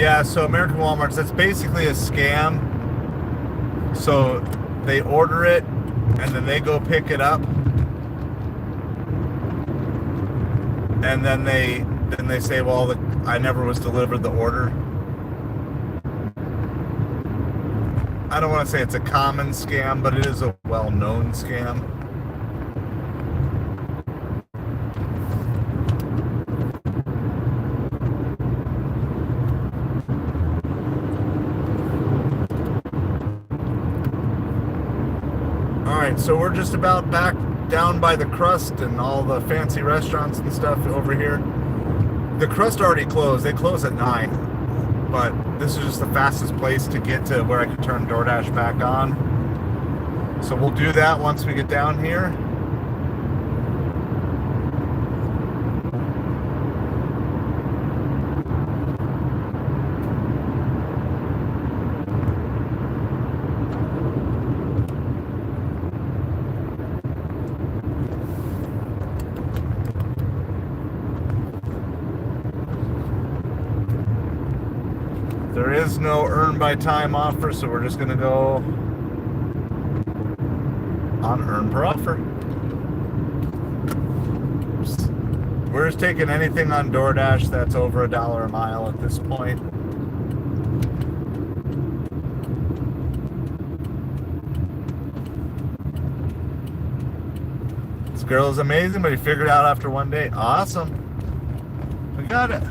Yeah, so American Walmarts, that's basically a scam. So they order it and then they go pick it up. And then they say, well, I never was delivered the order. I don't want to say it's a common scam, but it is a well-known scam. All right, so we're just about back down by the Crust and all the fancy restaurants and stuff over here. The Crust already closed. They close at 9, but this is just the fastest place to get to where I can turn DoorDash back on. So we'll do that once we get down here. There is no earn by time offer, so we're just going to go on earn per offer. We're just taking anything on DoorDash that's over $1 a mile at this point. This girl is amazing, but he figured it out after one day. Awesome. We got it.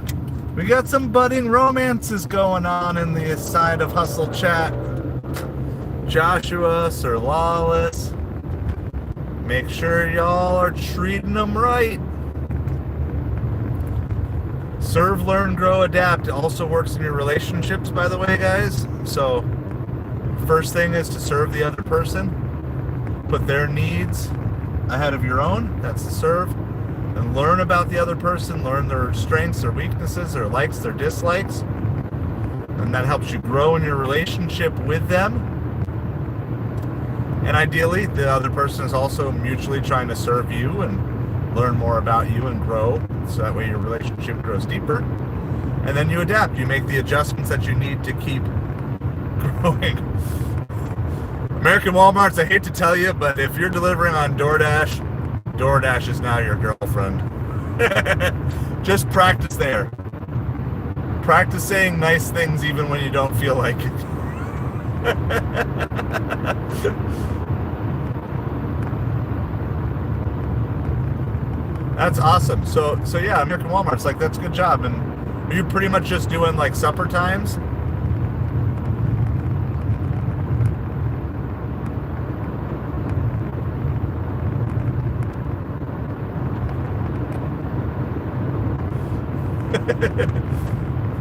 We got some budding romances going on in the Side of Hustle chat. Joshua, Sir Lawless. Make sure y'all are treating them right. Serve, learn, grow, adapt. It also works in your relationships, by the way, guys. So, first thing is to serve the other person. Put their needs ahead of your own. That's the serve. And learn about the other person, learn their strengths, their weaknesses, their likes, their dislikes. And that helps you grow in your relationship with them. And ideally, the other person is also mutually trying to serve you and learn more about you and grow. So that way your relationship grows deeper. And then you adapt. You make the adjustments that you need to keep growing. American Walmarts, I hate to tell you, but if you're delivering on DoorDash, DoorDash is now your girlfriend. Just practice there. Practice saying nice things even when you don't feel like it. That's awesome. So yeah, American Walmart's like, that's a good job. And are you pretty much just doing like supper times?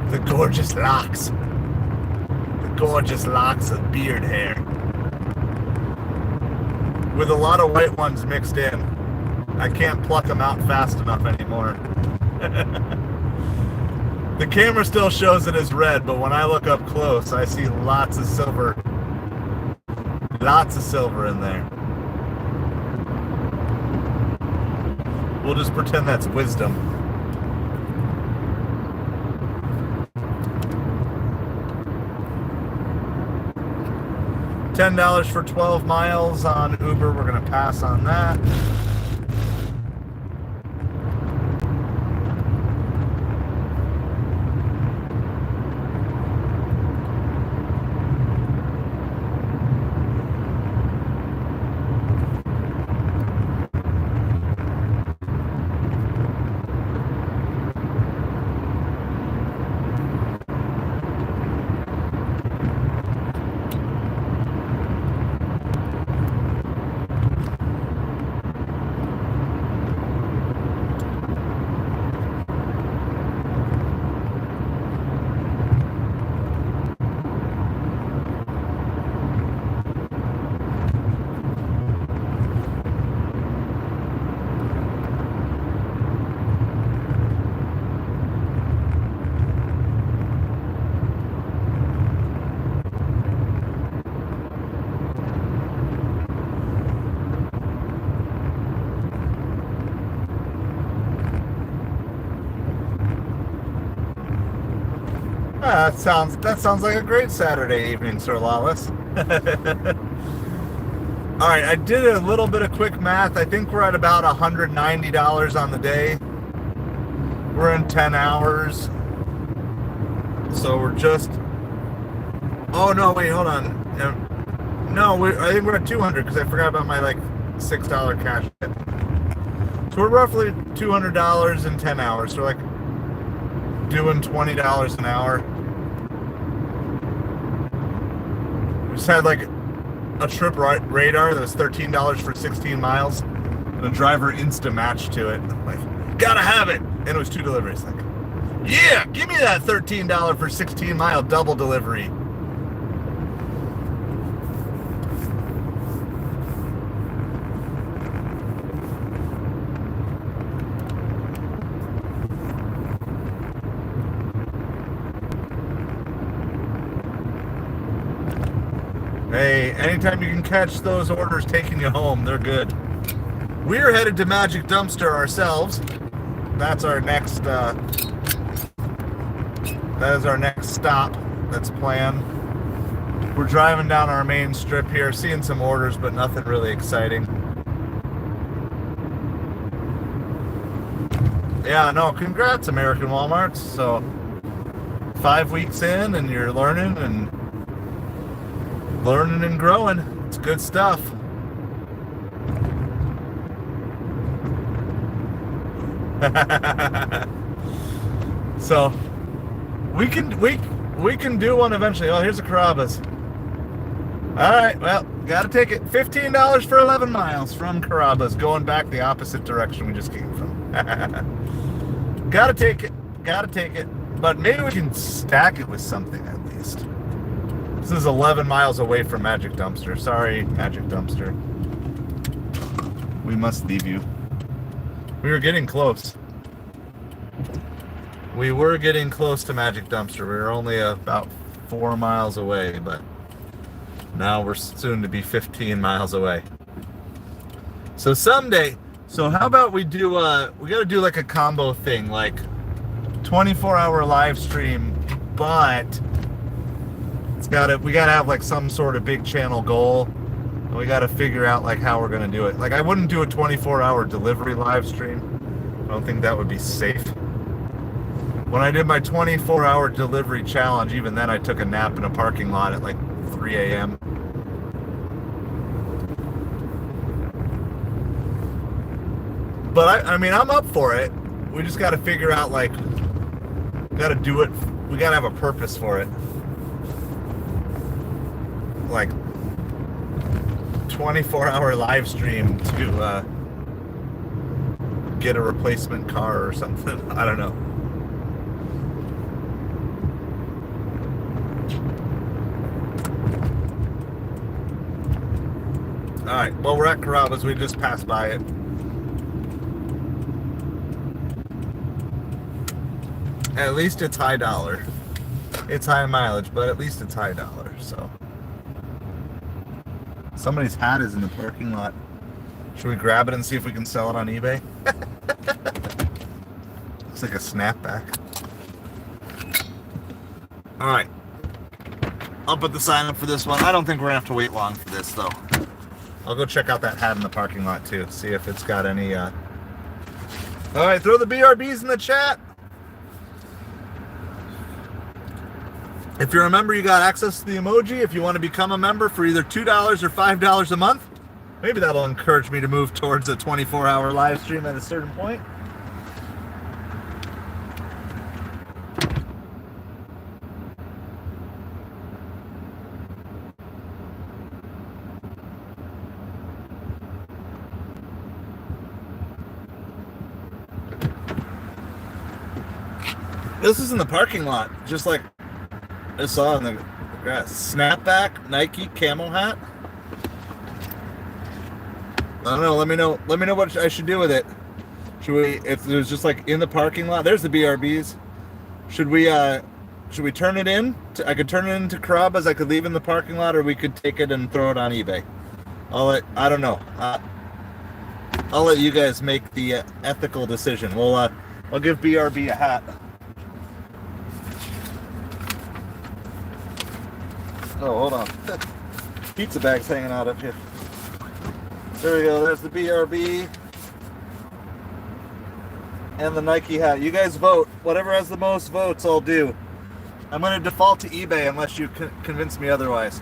The gorgeous locks. The gorgeous locks of beard hair. With a lot of white ones mixed in. I can't pluck them out fast enough anymore. The camera still shows it as red, but when I look up close, I see lots of silver. Lots of silver in there. We'll just pretend that's wisdom. $10 for 12 miles on Uber. We're going to pass on that. That sounds like a great Saturday evening, Sir Lawless. All right, I did a little bit of quick math. I think we're at about $190 on the day. We're in 10 hours. So we're just... Oh, no, wait, hold on. No, I think we're at 200 because I forgot about my, like, $6 cash tip. So we're roughly $200 in 10 hours. So, like, doing $20 an hour. We just had, like, a trip radar that was $13 for 16 miles. And a driver insta-matched to it. Like, gotta have it! And it was 2 deliveries. Like, yeah, give me that $13 for 16-mile double delivery. Hey, anytime you can catch those orders taking you home, they're good. We're headed to Magic Dumpster ourselves. That's our next, that is our next stop that's planned. We're driving down our main strip here, seeing some orders, but nothing really exciting. Yeah, no, congrats, American Walmarts. So, 5 weeks in, and you're learning and growing. It's good stuff. So we can do one eventually. Oh, here's a Carrabba's. All right, well, got a ticket. $15 for 11 miles from Carrabba's, going back the opposite direction we just came from. Gotta take it. But maybe we can stack it with something at least. This is 11 miles away from Magic Dumpster. Sorry, Magic Dumpster. We must leave you. We were getting close. We were getting close to Magic Dumpster. We were only about 4 miles away, but now we're soon to be 15 miles away. So someday, how about we do, we gotta do like a combo thing, like 24-hour live stream, but we gotta have like some sort of big channel goal. And we gotta figure out like how we're gonna do it. Like I wouldn't do a 24-hour delivery live stream. I don't think that would be safe. When I did my 24-hour delivery challenge, even then I took a nap in a parking lot at like 3 a.m. But I mean, I'm up for it. We just got to figure out, like, got to do it. We got to have a purpose for it. Like, 24-hour live stream to get a replacement car or something. I don't know. All right, well, we're at Carrabba's. We just passed by it. At least it's high dollar. It's high mileage, but at least it's high dollar, so. Somebody's hat is in the parking lot. Should we grab it and see if we can sell it on eBay? Looks like a snapback. All right. I'll put the sign up for this one. I don't think we're gonna have to wait long for this, though. I'll go check out that hat in the parking lot, too. See if it's got any, All right, throw the BRBs in the chat. If you're a member, you got access to the emoji. If you want to become a member for either $2 or $5 a month, maybe that'll encourage me to move towards a 24-hour live stream at a certain point. This is in the parking lot, just like I saw in the grass. Snapback Nike camo hat. I don't know. Let me know what I should do with it. Should we? If it was just like in the parking lot, there's the BRBs. Should we turn it in? I could turn it into Carrabba's. I could leave in the parking lot, or we could take it and throw it on eBay. I don't know. I'll let you guys make the ethical decision. I'll give BRB a hat. Oh, hold on. Pizza bag's hanging out up here. There we go. There's the BRB and the Nike hat. You guys vote. Whatever has the most votes, I'll do. I'm going to default to eBay unless you convince me otherwise.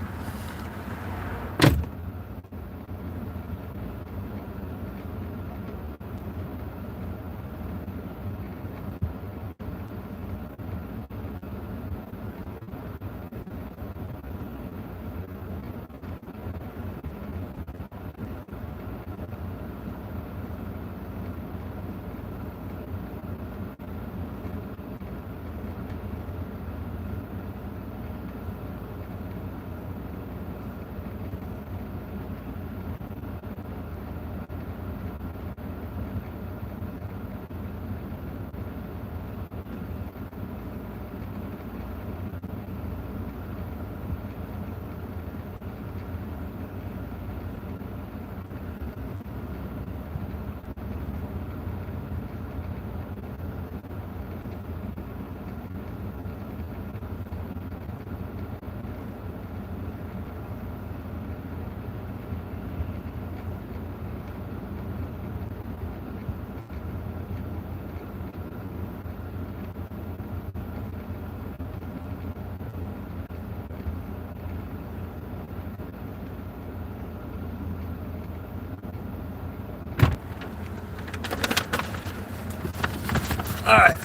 Alright,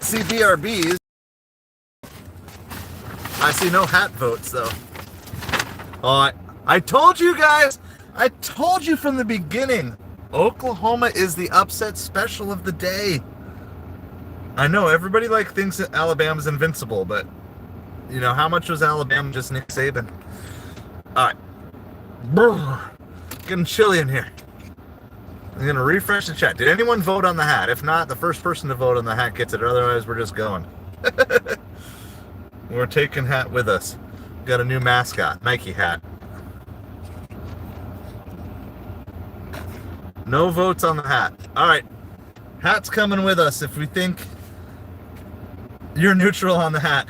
see BRBs. I see no hat votes though. Oh, I told you guys, I told you from the beginning, Oklahoma is the upset special of the day. I know everybody thinks that Alabama's invincible, but you know, how much was Alabama just Nick Saban? Alright. Getting chilly in here. I'm going to refresh the chat. Did anyone vote on the hat? If not, the first person to vote on the hat gets it. Otherwise, we're just going. We're taking hat with us. Got a new mascot, Nike hat. No votes on the hat. All right. Hat's coming with us if we think you're neutral on the hat.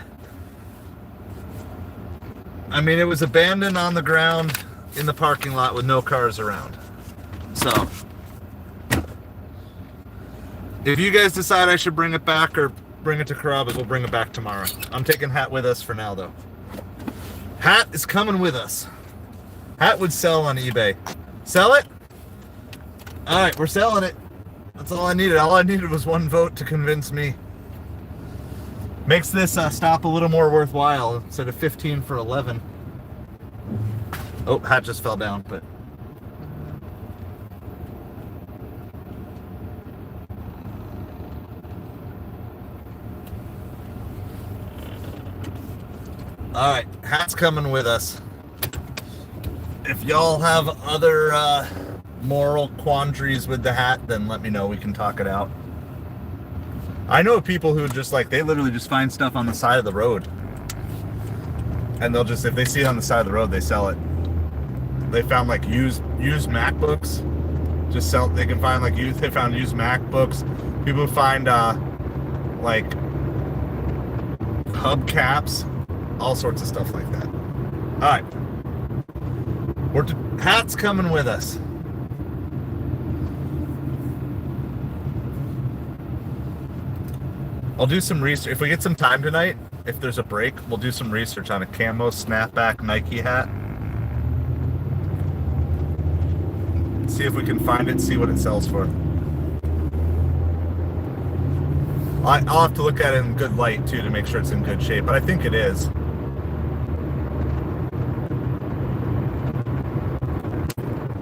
I mean, it was abandoned on the ground in the parking lot with no cars around. So if you guys decide I should bring it back or bring it to Carrabba's, we'll bring it back tomorrow. I'm taking hat with us for now, though. Hat is coming with us. Hat would sell on eBay. Sell it? All right, we're selling it. That's all I needed. All I needed was one vote to convince me. Makes this stop a little more worthwhile instead of 15 for 11. Oh, hat just fell down, but... Alright, hat's coming with us. If y'all have other moral quandaries with the hat, then let me know. We can talk it out. I know people who just they literally just find stuff on the side of the road. And they'll just, if they see it on the side of the road, they sell it. They found used MacBooks. Just sell, they can find they found used MacBooks. People find hubcaps. All sorts of stuff like that. All right. Hat's coming with us. I'll do some research. If we get some time tonight, if there's a break, we'll do some research on a camo snapback Nike hat. See if we can find it, see what it sells for. I'll have to look at it in good light, too, to make sure it's in good shape, but I think it is.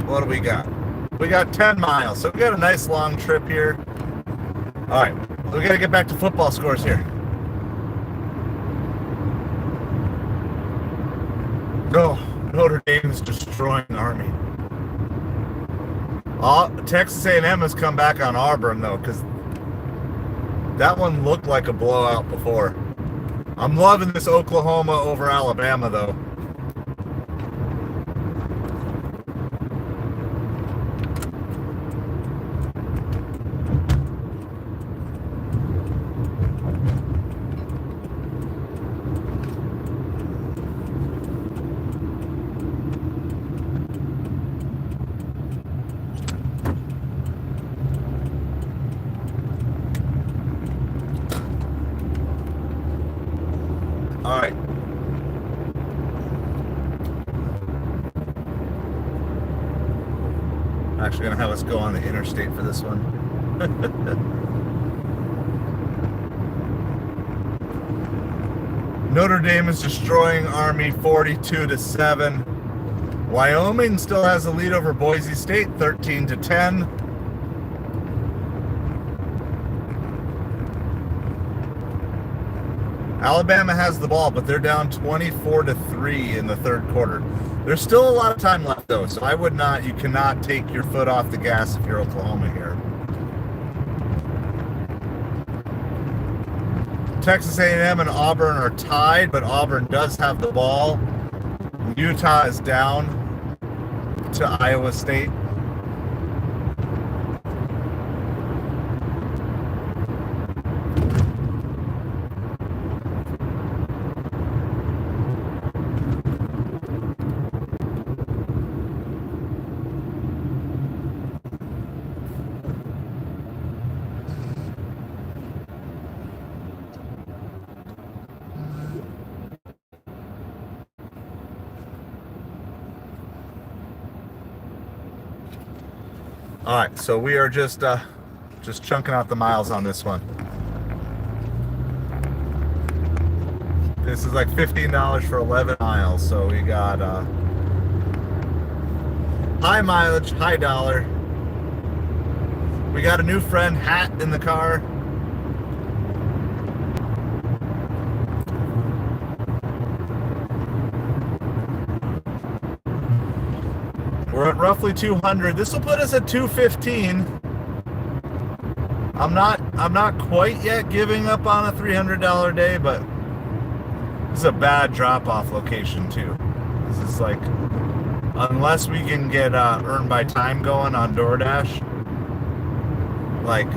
What do we got? We got 10 miles, so we got a nice long trip here. All right, we got to get back to football scores here. Oh, Notre Dame is destroying Army. Texas A&M has come back on Auburn, though, because that one looked like a blowout before. I'm loving this Oklahoma over Alabama, though. All right. Actually gonna have us go on the interstate for this one. Notre Dame is destroying Army 42-7. Wyoming still has a lead over Boise State 13-10. Alabama has the ball, but they're down 24-3 in the third quarter. There's still a lot of time left, though, so you cannot take your foot off the gas if you're Oklahoma here. Texas A&M and Auburn are tied, but Auburn does have the ball. Utah is down to Iowa State. All right, so we are just chunking out the miles on this one. This is like $15 for 11 miles, so we got high mileage, high dollar. We got a new friend, Hat, in the car. We're at roughly 200. This will put us at 215. I'm not quite yet giving up on a $300 day, but this is a bad drop-off location too. This is like, unless we can get earn by time going on DoorDash, like,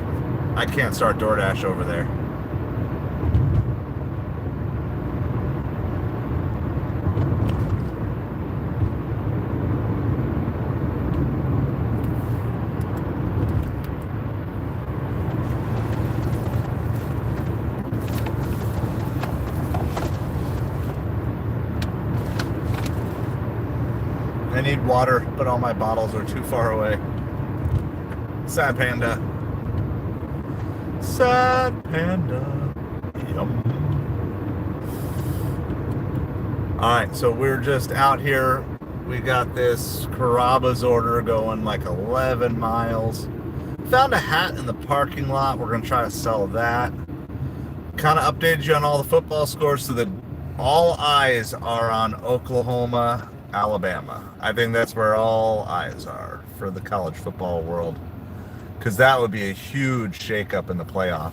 I can't start DoorDash over there. I need water, but all my bottles are too far away. Sad panda. Sad panda. Yum. Alright, so we're just out here. We got this Carrabba's order going like 11 miles. Found a hat in the parking lot. We're going to try to sell that. Kind of updated you on all the football scores so that all eyes are on Oklahoma, Alabama. I think that's where all eyes are for the college football world, because that would be a huge shakeup in the playoff.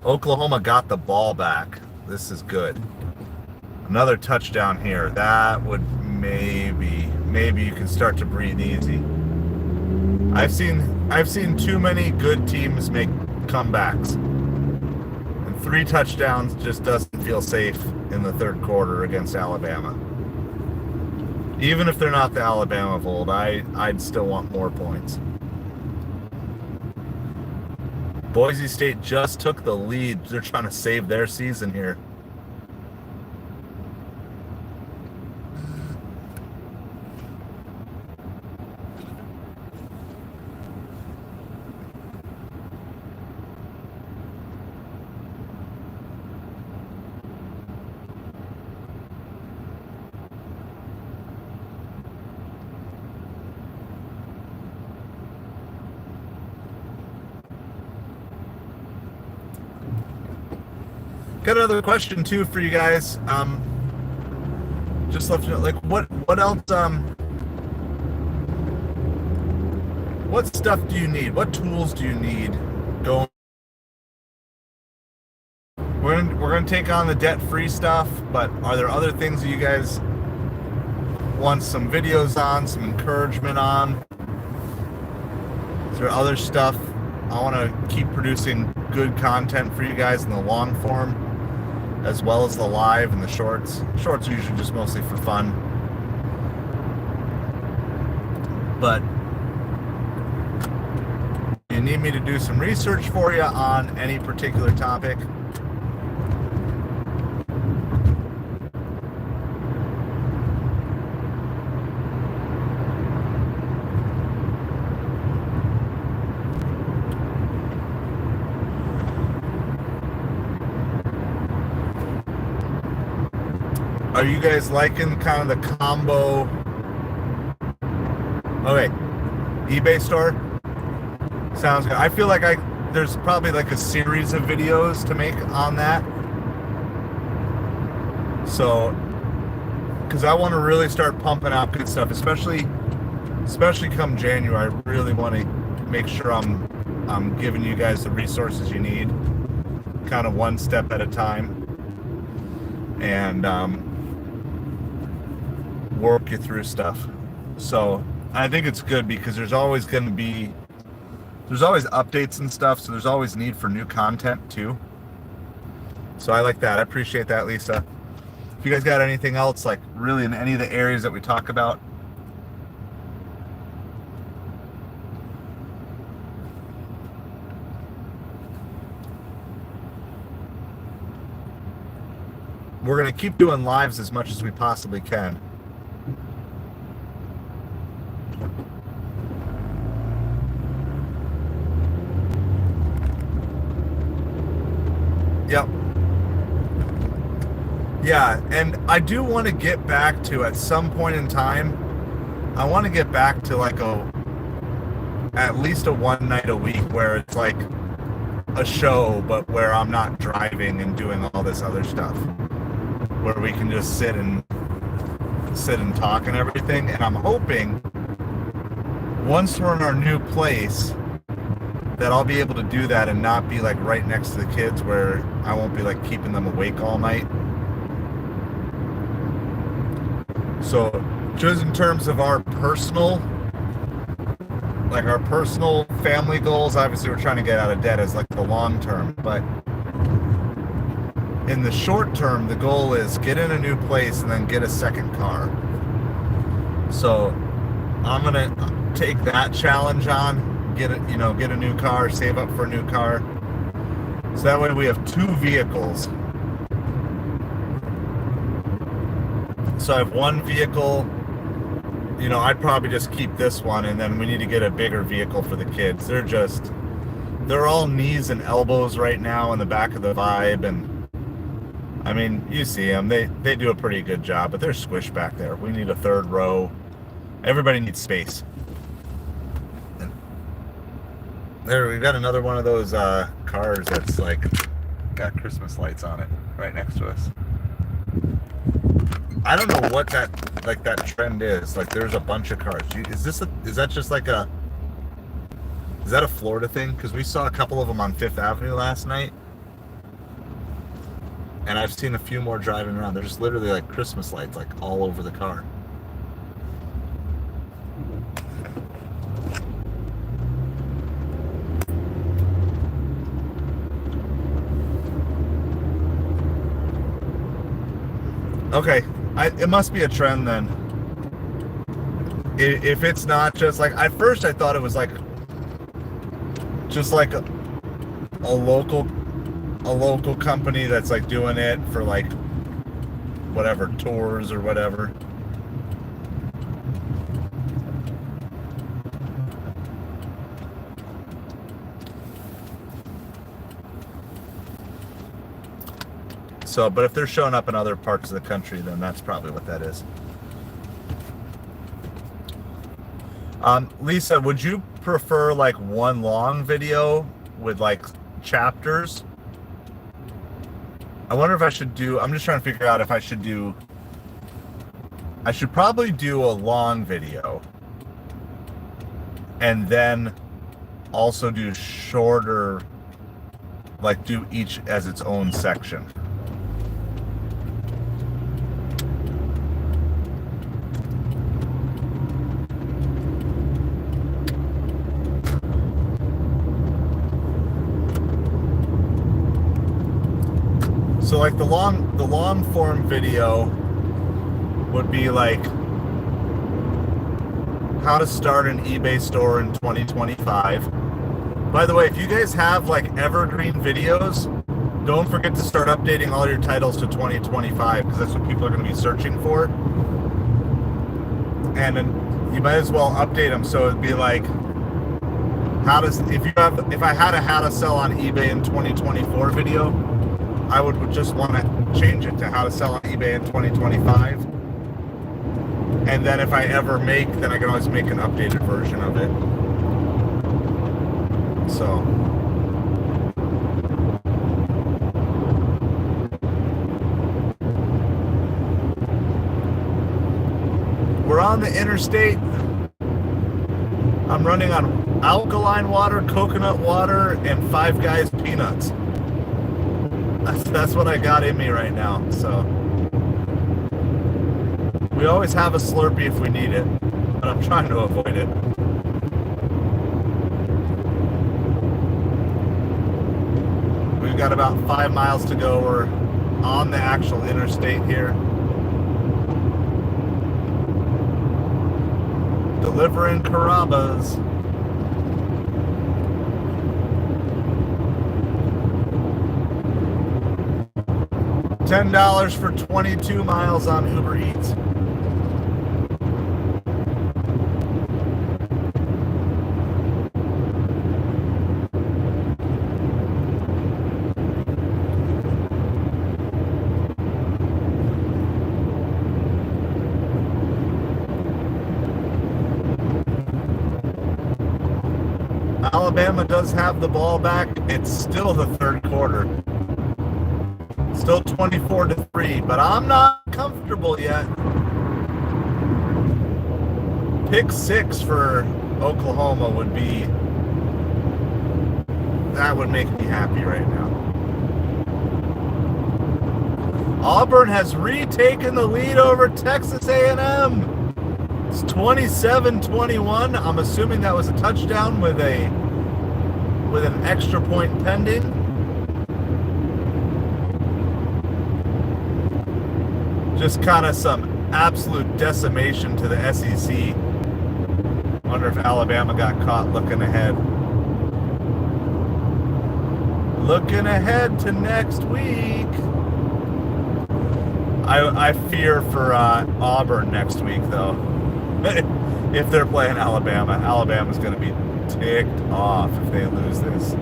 Oklahoma got the ball back. This is good. Another touchdown here. That would maybe you can start to breathe easy. I've seen too many good teams make comebacks. And 3 touchdowns just doesn't feel safe in the third quarter against Alabama. Even if they're not the Alabama of old, I'd still want more points. Boise State just took the lead. They're trying to save their season here. Got another question too for you guys. Just love to know, like, what else? What stuff do you need? What tools do you need? Going. We're gonna take on the debt-free stuff, but are there other things that you guys want some videos on, some encouragement on? Is there other stuff? I want to keep producing good content for you guys in the long form, as well as the live and the shorts. Shorts are usually just mostly for fun. But if you need me to do some research for you on any particular topic, Are you guys liking kind of the combo? Okay, eBay store sounds good. I feel like there's probably like a series of videos to make on that. So, because I want to really start pumping out good stuff, especially come January. I really want to make sure I'm giving you guys the resources you need, kind of one step at a time, and work you through stuff. So I think it's good because there's always updates and stuff, so there's always need for new content too. So I like that. I appreciate that, Lisa. If you guys got anything else, like really in any of the areas that we talk about, we're going to keep doing lives as much as we possibly can. Yep. Yeah, and I do want to get back to, at some point in time, I want to get back to like at least a one night a week where it's like a show, but where I'm not driving and doing all this other stuff, where we can just sit and talk and everything. And I'm hoping once we're in our new place that I'll be able to do that and not be like right next to the kids, where I won't be like keeping them awake all night. So just in terms of our personal family goals, obviously we're trying to get out of debt as like the long term, but in the short term, the goal is get in a new place and then get a second car. So I'm gonna take that challenge on, get a new car, save up for a new car, so that way we have two vehicles. So I have one vehicle, I'd probably just keep this one, and then we need to get a bigger vehicle for the kids. They're all knees and elbows right now in the back of the Vibe, and I mean, you see them, they do a pretty good job, but they're squished back there. We need a third row. Everybody needs space. And there, we've got another one of those cars that's like got Christmas lights on it right next to us. I don't know what that trend is. Like, there's a bunch of cars. Is that a Florida thing? Because we saw a couple of them on Fifth Avenue last night, and I've seen a few more driving around. They're just literally like Christmas lights, like all over the car. Okay. It must be a trend then. If it's not just like, at first I thought it was like just like a local company that's like doing it for like whatever, tours or whatever. So, but if they're showing up in other parts of the country, then that's probably what that is. Lisa, would you prefer like one long video with like chapters? I wonder if I should I'm just trying to figure out if I should probably do a long video and then also do shorter, like do each as its own section. So like the long form video would be like how to start an eBay store in 2025. By the way, if you guys have like evergreen videos, don't forget to start updating all your titles to 2025, because that's what people are going to be searching for. And then you might as well update them, so it'd be like if I had a how to sell on eBay in 2024 video, I would just want to change it to how to sell on eBay in 2025. And then if I ever make, then I can always make an updated version of it. So. We're on the interstate. I'm running on alkaline water, coconut water, and Five Guys peanuts. That's what I got in me right now. So we always have a Slurpee if we need it, but I'm trying to avoid it. We've got about 5 miles to go. We're on the actual interstate here. Delivering Carrabba's. $10 for 22 miles on Uber Eats. Alabama does have the ball back. It's still the third quarter. Still 24-3, but I'm not comfortable yet. Pick 6 for Oklahoma would be, that would make me happy right now. Auburn has retaken the lead over Texas A&M. It's 27-21. I'm assuming that was a touchdown with an extra point pending. Just kind of some absolute decimation to the SEC. Wonder if Alabama got caught looking ahead. Looking ahead to next week. I fear for Auburn next week, though. If they're playing Alabama, Alabama's going to be ticked off if they lose this.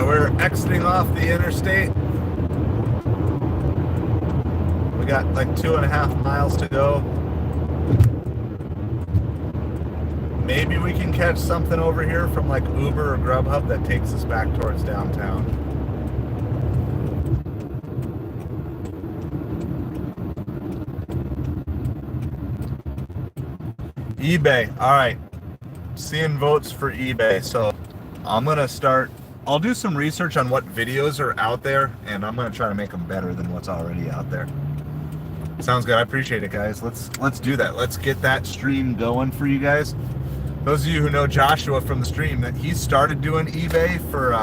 We're exiting off the interstate. We got like 2.5 miles to go. Maybe we can catch something over here from like Uber or Grubhub that takes us back towards downtown. eBay. All right. Seeing votes for eBay. So I'm going to start. I'll do some research on what videos are out there, and I'm going to try to make them better than what's already out there. Sounds good. I appreciate it, guys. Let's do that. Let's get that stream going for you guys. Those of you who know Joshua from the stream, that he started doing eBay for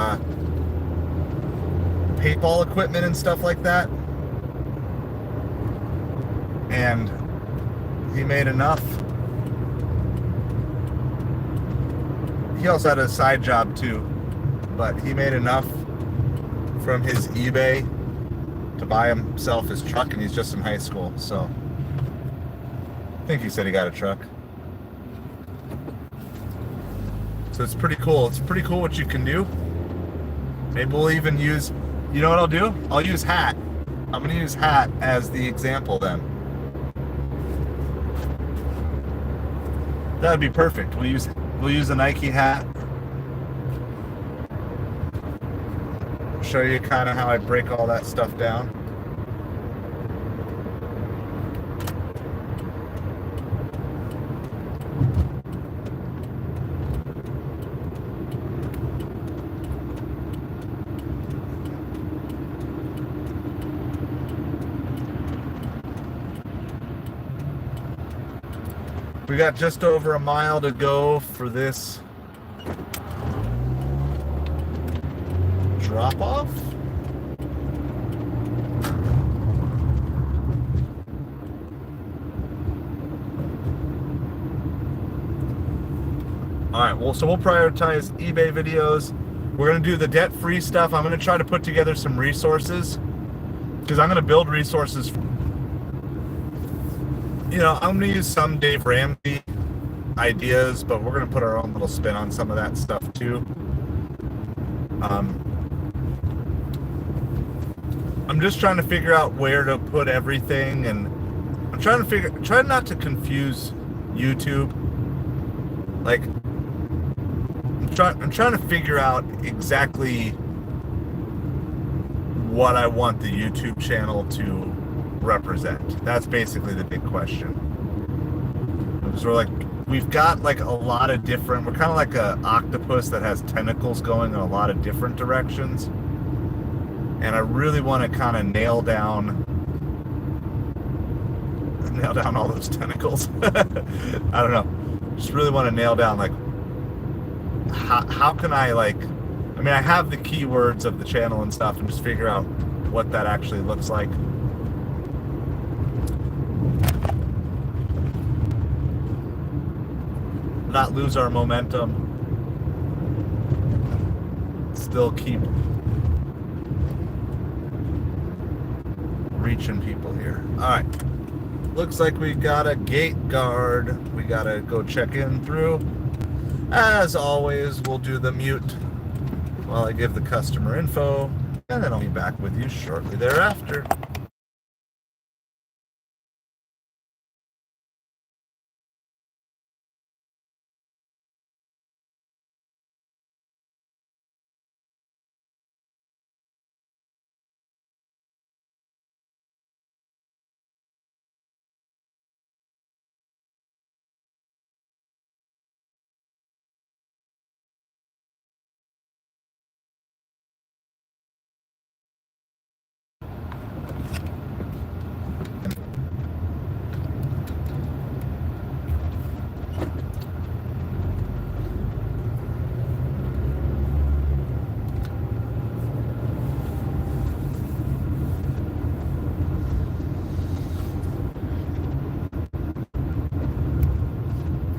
paintball equipment and stuff like that. And he made enough. He also had a side job too. But he made enough from his eBay to buy himself his truck, and he's just in high school, so I think he said he got a truck. So it's pretty cool. It's pretty cool what you can do. Maybe we'll even use, you know what I'll do? I'll use hat. I'm going to use hat as the example then. That would be perfect. We'll use a Nike hat. Show you kind of how I break all that stuff down. We got just over a mile to go for this drop off. All right, well, so we'll prioritize eBay videos. We're going to do the debt-free stuff. I'm going to try to put together some resources because I'm going to build resources. You know, I'm going to use some Dave Ramsey ideas, but we're going to put our own little spin on some of that stuff too. I'm just trying to figure out where to put everything, and I'm trying not to confuse YouTube. Like, I'm trying to figure out exactly what I want the YouTube channel to represent. That's basically the big question. Because we've got like a lot of different, we're kind of like a octopus that has tentacles going in a lot of different directions. And I really want to kind of nail down all those tentacles. I don't know. Just really want to nail down like how can I I have the keywords of the channel and stuff, and just figure out what that actually looks like. Not lose our momentum. Still keep reaching people here. All right. Looks like we got a gate guard we gotta go check in through. As always, we'll do the mute while I give the customer info, and then I'll be back with you shortly thereafter.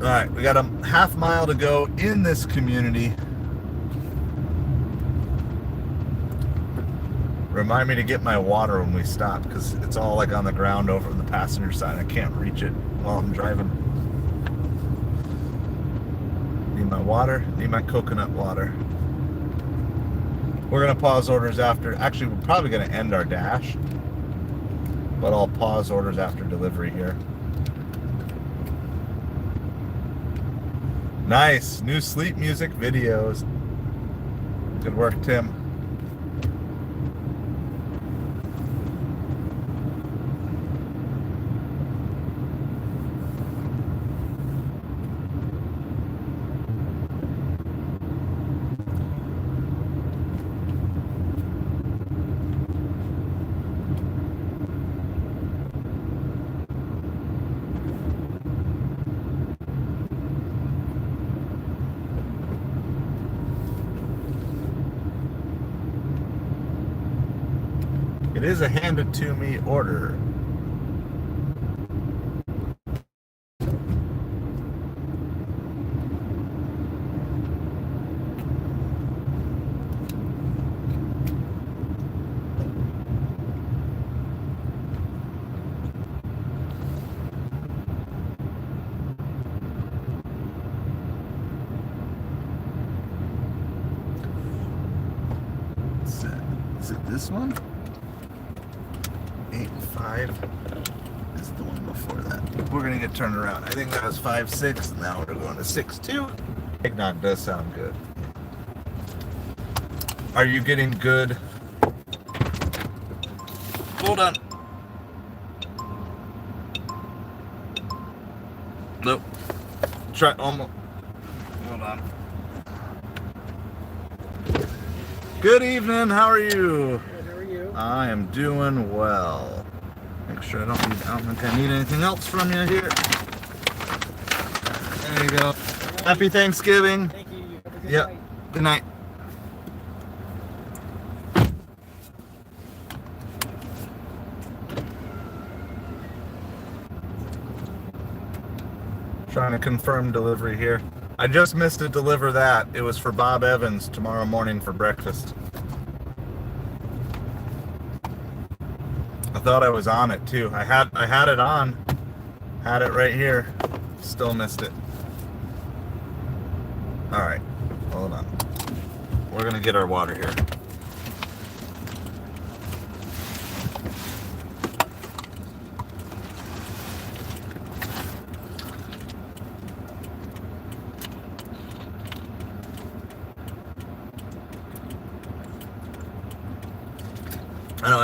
Alright, we got a half mile to go in this community. Remind me to get my water when we stop, because it's all like on the ground over on the passenger side. I can't reach it while I'm driving. Need my water, need my coconut water. We're going to pause orders after. Actually, we're probably going to end our dash, but I'll pause orders after delivery here. Nice. New sleep music videos. Good work, Tim. It is a hand it to me order. Is it this one? 8.5 is the one before that. We're gonna get turned around. I think that was 5.6, and now we're going to 6.2. Eggnog does sound good. Are you getting good? Hold on. Nope. Try almost. Hold on. Good evening. How are you? I am doing well. Make sure I don't think I need anything else from you here. There you go. Happy Thanksgiving. Thank you. Have a good Yep. night. Good night. Trying to confirm delivery here. I just missed to deliver that. It was for Bob Evans tomorrow morning for breakfast. I thought I was on it too. I had it on. Had it right here. Still missed it. All right. Hold on. We're going to get our water here. I know,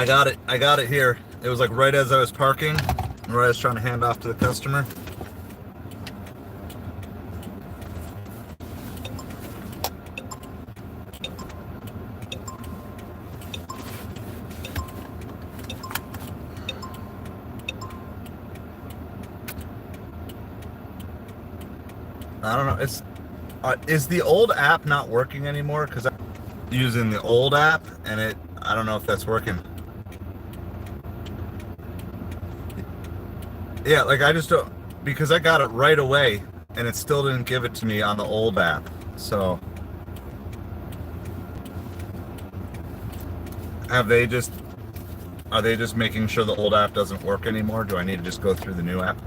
I got it here. It was like right as I was parking, right as I was trying to hand off to the customer. I don't know. Is the old app not working anymore? Because I'm using the old app, and I don't know if that's working. Yeah, like I just don't, because I got it right away, and it still didn't give it to me on the old app. So, are they just making sure the old app doesn't work anymore? Do I need to just go through the new app?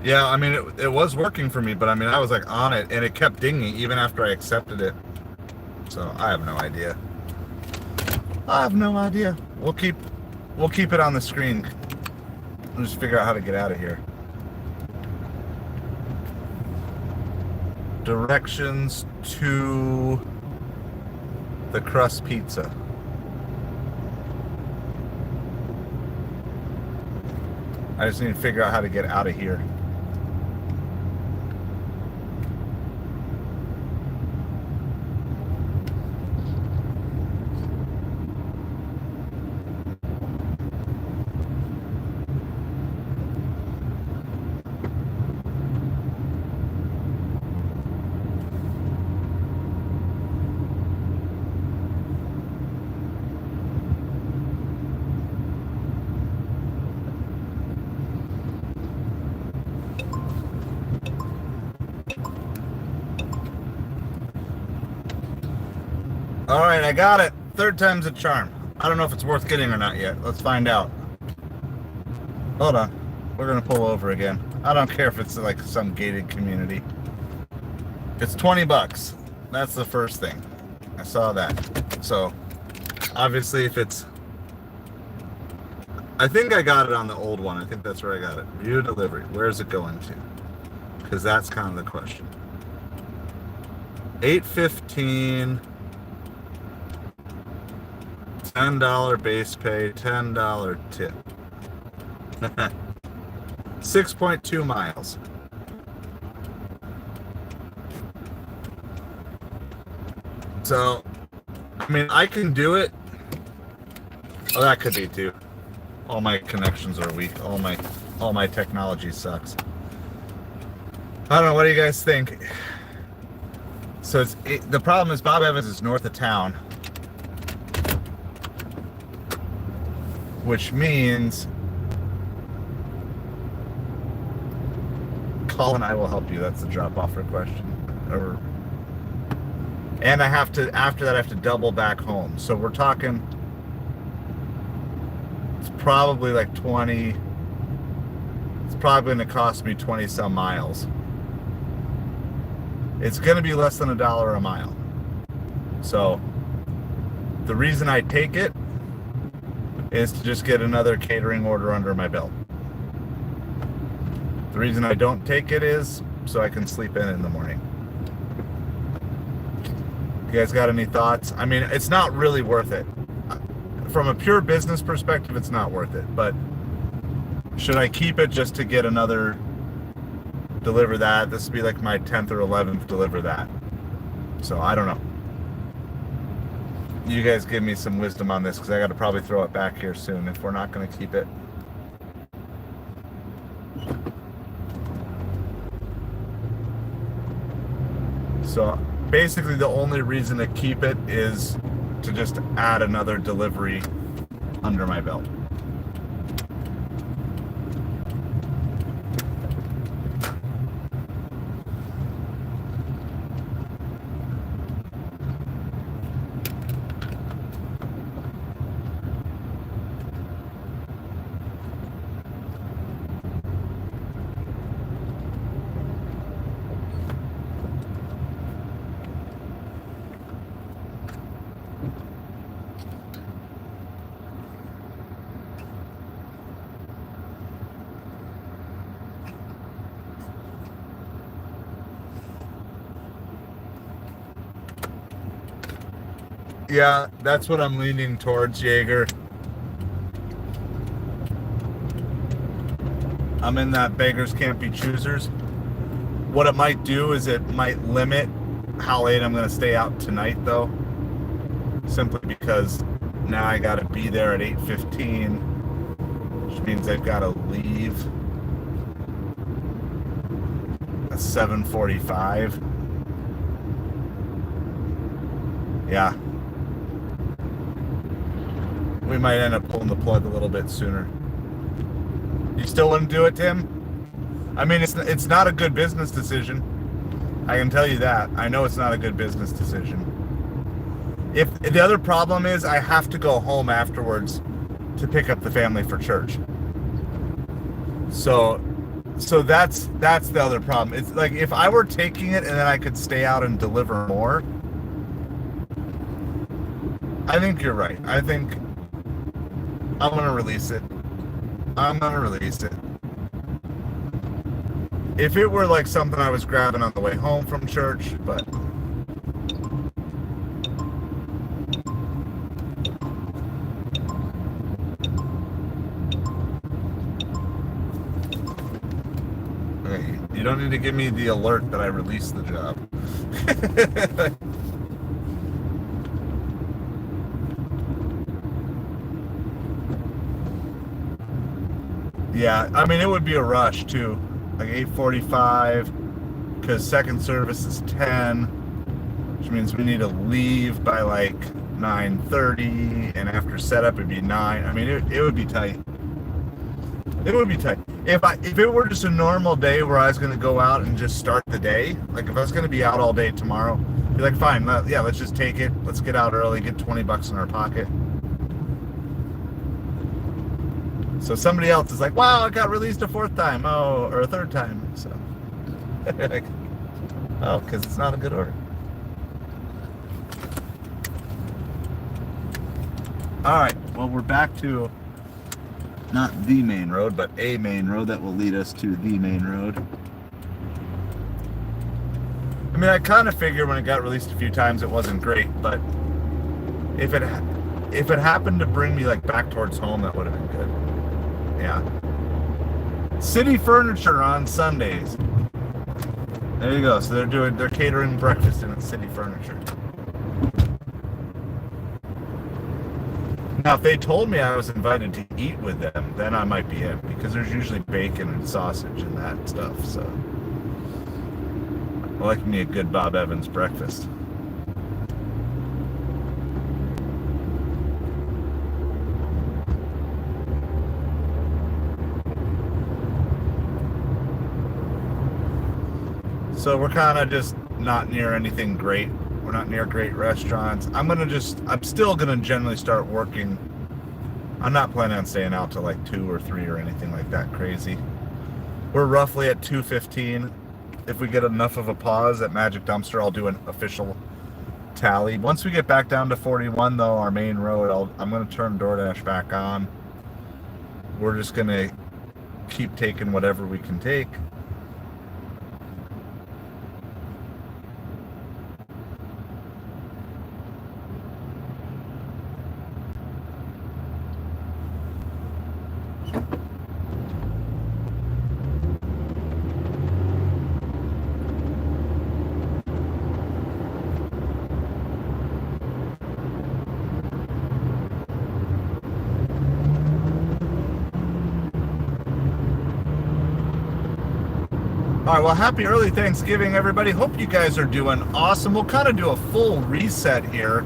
Yeah, I mean, it was working for me, but I mean, I was like on it, and it kept dinging even after I accepted it. So I have no idea. We'll keep it on the screen. We'll just figure out how to get out of here. Directions to the crust pizza. I just need to figure out how to get out of here. All right, I got it. Third time's a charm. I don't know if it's worth getting or not yet. Let's find out. Hold on. We're going to pull over again. I don't care if it's like some gated community. It's $20. That's the first thing. I saw that. So, obviously, if it's... I think I got it on the old one. I think that's where I got it. View delivery. Where's it going to? Because that's kind of the question. 8:15... $10 base pay, $10 tip. 6.2 miles. So, I mean, I can do it. Oh, that could be too. All my connections are weak. All my technology sucks. I don't know. What do you guys think? So the problem is Bob Evans is north of town, which means call and I will help you. That's the drop-off question. And I have to, after that, I have to double back home. So we're talking, it's probably like 20, it's probably going to cost me 20 some miles. It's going to be less than $1 a mile. So the reason I take it is to just get another catering order under my belt. The reason I don't take it is so I can sleep in the morning. You guys got any thoughts? I mean, it's not really worth it. From a pure business perspective, it's not worth it. But should I keep it just to get another deliver that? This would be like my 10th or 11th deliver that. So I don't know. You guys give me some wisdom on this, because I got to probably throw it back here soon if we're not going to keep it. So basically the only reason to keep it is to just add another delivery under my belt. Yeah, that's what I'm leaning towards, Jaeger. I'm in that beggars can't be choosers. What it might do is it might limit how late I'm going to stay out tonight, though. Simply because now I got to be there at 8:15, which means I've got to leave at 7:45. Yeah. We might end up pulling the plug a little bit sooner. You still wouldn't do it, Tim? I mean, it's not a good business decision. I can tell you that. I know it's not a good business decision. If the other problem is I have to go home afterwards to pick up the family for church. So that's the other problem. It's like if I were taking it and then I could stay out and deliver more, I think you're right. I think I'm going to release it. If it were like something I was grabbing on the way home from church, but hey, you don't need to give me the alert that I released the job. Yeah, I mean, it would be a rush too, like 8:45, because second service is 10, which means we need to leave by like 9:30, and after setup it'd be 9. I mean, it would be tight. It would be tight. If it were just a normal day where I was going to go out and just start the day, like if I was going to be out all day tomorrow, be like, fine, yeah, let's just take it. Let's get out early, get 20 bucks in our pocket. So somebody else is like, wow, I got released a fourth time. Oh, or a third time. So, like, oh, because it's not a good order. All right. Well, we're back to not the main road, but a main road that will lead us to the main road. I mean, I kind of figured when it got released a few times it wasn't great, but if it happened to bring me like back towards home, that would have been good. Yeah. City Furniture on Sundays. There you go. So they're catering breakfast in City Furniture. Now, if they told me I was invited to eat with them, then I might be in, because there's usually bacon and sausage and that stuff. So I like me a good Bob Evans breakfast. So we're kind of just not near anything great. We're not near great restaurants. I'm still gonna generally start working. I'm not planning on staying out till like 2 or 3 or anything like that crazy. We're roughly at 2:15. If we get enough of a pause at Magic Dumpster, I'll do an official tally. Once we get back down to 41 though, our main road, I'm gonna turn DoorDash back on. We're just gonna keep taking whatever we can take. All right, well, happy early Thanksgiving, everybody. Hope you guys are doing awesome. We'll kind of do a full reset here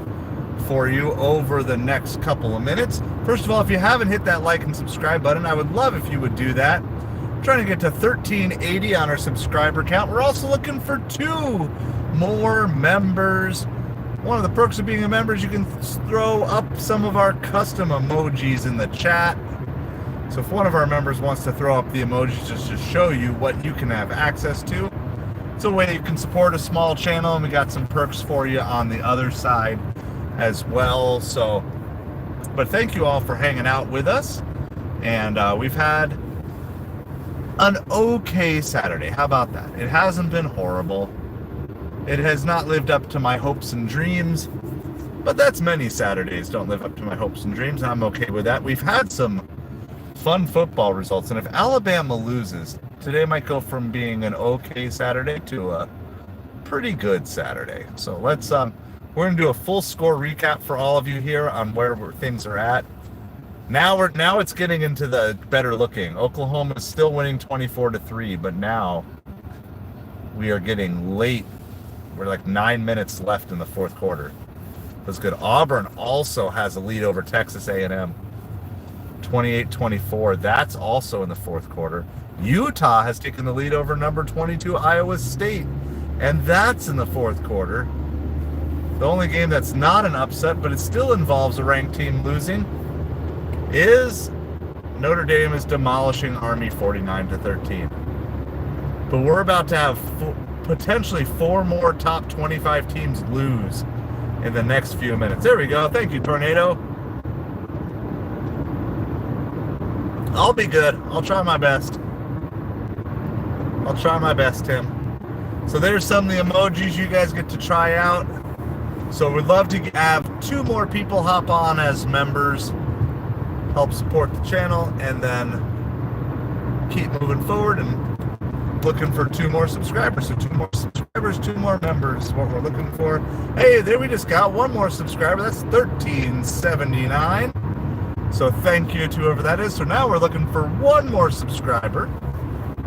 for you over the next couple of minutes. First of all, if you haven't hit that like and subscribe button, I would love if you would do that. We're trying to get to 1380 on our subscriber count. We're also looking for 2 more members. One of the perks of being a member is you can throw up some of our custom emojis in the chat. So if one of our members wants to throw up the emojis just to show you what you can have access to, it's a way you can support a small channel, and we got some perks for you on the other side as well. So, but thank you all for hanging out with us, and we've had an okay Saturday. How about that? It hasn't been horrible. It has not lived up to my hopes and dreams, But that's many Saturdays don't live up to my hopes and dreams. I'm okay with that. We've had some fun football results, and if Alabama loses, today might go from being an okay Saturday to a pretty good Saturday. So let's we're gonna do a full score recap for all of you here on where things are at. Now it's getting into the better looking. Oklahoma is still winning 24-3, but now we are getting late. We're like 9 minutes left in the fourth quarter. That's good. Auburn also has a lead over Texas A&M, 28-24. That's also in the fourth quarter. Utah has taken the lead over number 22 Iowa State, and that's in the fourth quarter. The only game that's not an upset, but it still involves a ranked team losing, is Notre Dame is demolishing Army 49-13. But we're about to have potentially 4 more top 25 teams lose in the next few minutes. There we go. Thank you, Tornado. I'll be good. I'll try my best. I'll try my best, Tim. So there's some of the emojis you guys get to try out. So we'd love to have 2 more people hop on as members, help support the channel, and then keep moving forward and looking for 2 more subscribers. So 2 more subscribers, 2 more members is what we're looking for. Hey, there we just got 1 more subscriber. That's 1379. So thank you to whoever that is. So now we're looking for 1 more subscriber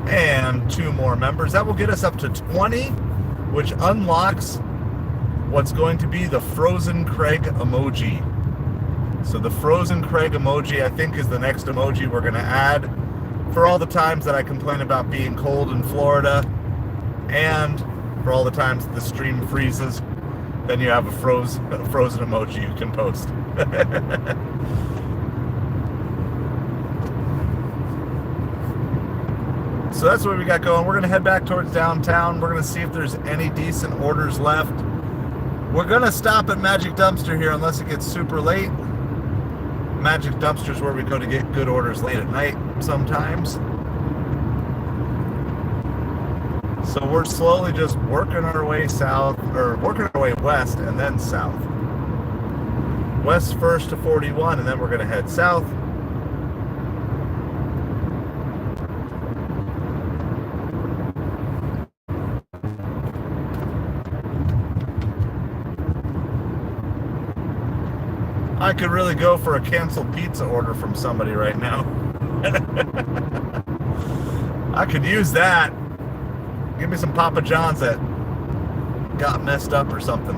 and 2 more members. That will get us up to 20, which unlocks what's going to be the Frozen Craig emoji. So the Frozen Craig emoji, I think, is the next emoji we're going to add for all the times that I complain about being cold in Florida, and for all the times the stream freezes. Then you have a frozen emoji you can post. So that's what we got going. We're going to head back towards downtown. We're going to see if there's any decent orders left. We're going to stop at Magic Dumpster here unless it gets super late. Magic Dumpster is where we go to get good orders late at night sometimes. So we're slowly just working our way south, or working our way west and then south. West first to 41, and then we're going to head south. I could really go for a canceled pizza order from somebody right now. I could use that. Give me some Papa John's that got messed up or something.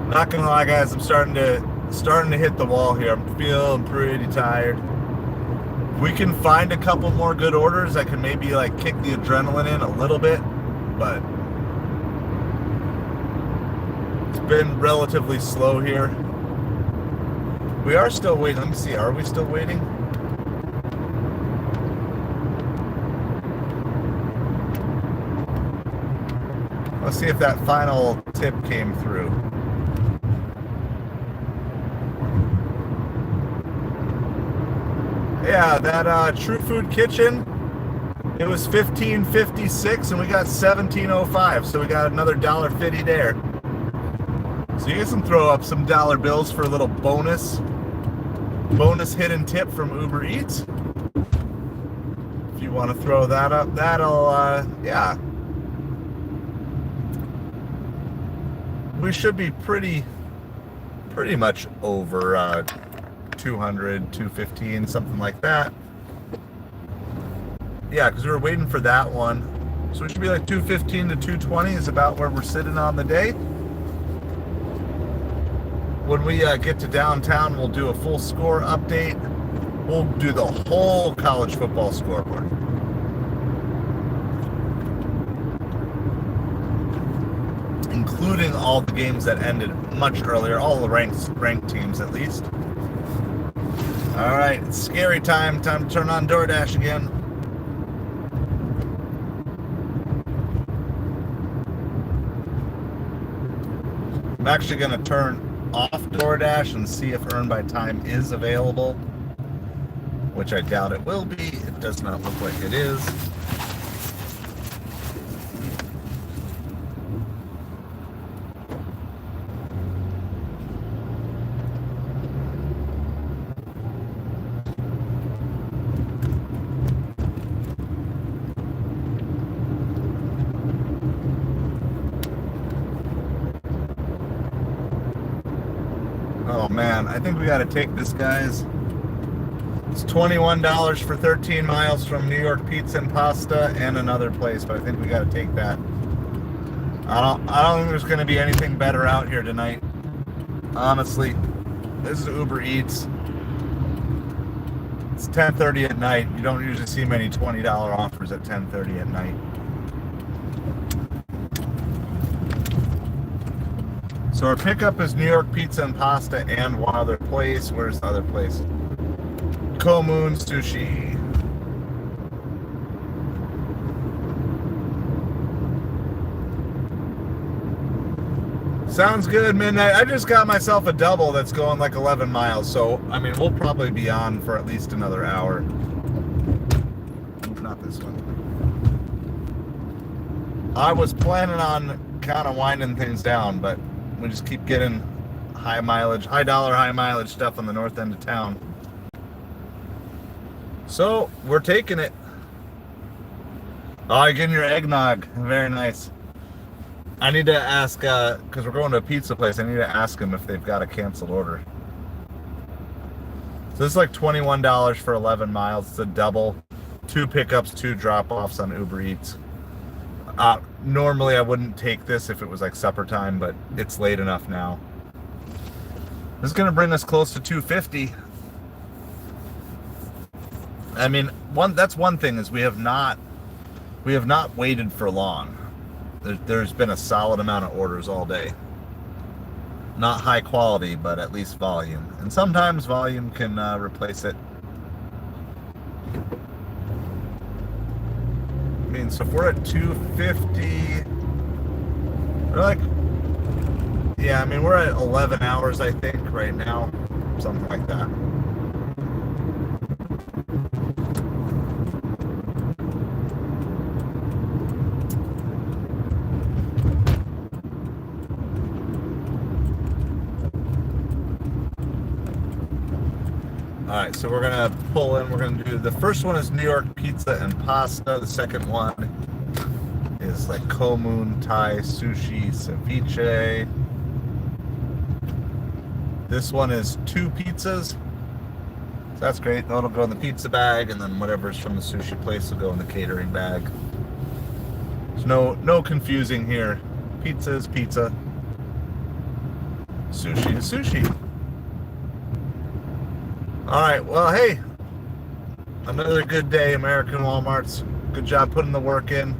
Not gonna lie, guys, I'm starting to hit the wall here. I'm feeling pretty tired. If we can find a couple more good orders, I can maybe like kick the adrenaline in a little bit. But it's been relatively slow here. We are still waiting. Let me see. Are we still waiting? Let's see if that final tip came through. Yeah, that True Food Kitchen. It was $15.56 and we got $17.05, so we got another $1.50 there. So you guys can throw up some dollar bills for a little bonus hidden tip from Uber Eats. If you want to throw that up, that'll yeah. We should be pretty much over 200, 215, something like that. Yeah, because we were waiting for that one. So we should be like 215 to 220 is about where we're sitting on the day. When we get to downtown, we'll do a full score update. We'll do the whole college football scoreboard. Including all the games that ended much earlier, all the ranked teams at least. All right, it's scary time. Time to turn on DoorDash again. I'm actually going to turn off DoorDash and see if Earn by Time is available, which I doubt it will be. It does not look like it is. Oh man, I think we got to take this, guys. It's $21 for 13 miles from New York Pizza and Pasta and another place, but I think we got to take that. I don't think there's going to be anything better out here tonight. Honestly, this is Uber Eats. It's 10:30 at night. You don't usually see many $20 offers at 10:30 at night. So our pickup is New York Pizza and Pasta and one other place. Where's the other place? Komoon Sushi. Sounds good, midnight. I just got myself a double that's going like 11 miles. So, I mean, we'll probably be on for at least another hour. Not this one. I was planning on kind of winding things down, but we just keep getting high mileage, high dollar, high mileage stuff on the north end of town. So, we're taking it. Oh, you're getting your eggnog. Very nice. I need to ask, because we're going to a pizza place, I need to ask them if they've got a canceled order. So this is like $21 for 11 miles. It's a double. 2 pickups, 2 drop-offs on Uber Eats. Normally I wouldn't take this if it was like supper time, but it's late enough now. This is going to bring us close to $250. I mean, that's one thing is we have not waited for long. There's been a solid amount of orders all day. Not high quality, but at least volume. And sometimes volume can replace it. I mean, so if we're at 250, we're like, yeah, I mean, we're at 11 hours, I think, right now. Something like that. Alright, so we're gonna pull in, we're gonna do, the first one is New York Pizza and Pasta, the second one is like Komoon Thai Sushi Ceviche. This one is 2 pizzas, so that's great. That'll go in the pizza bag, and then whatever's from the sushi place will go in the catering bag. There's no confusing here. Pizza is pizza. Sushi is sushi. Alright, well, hey, another good day, American Walmarts. Good job putting the work in.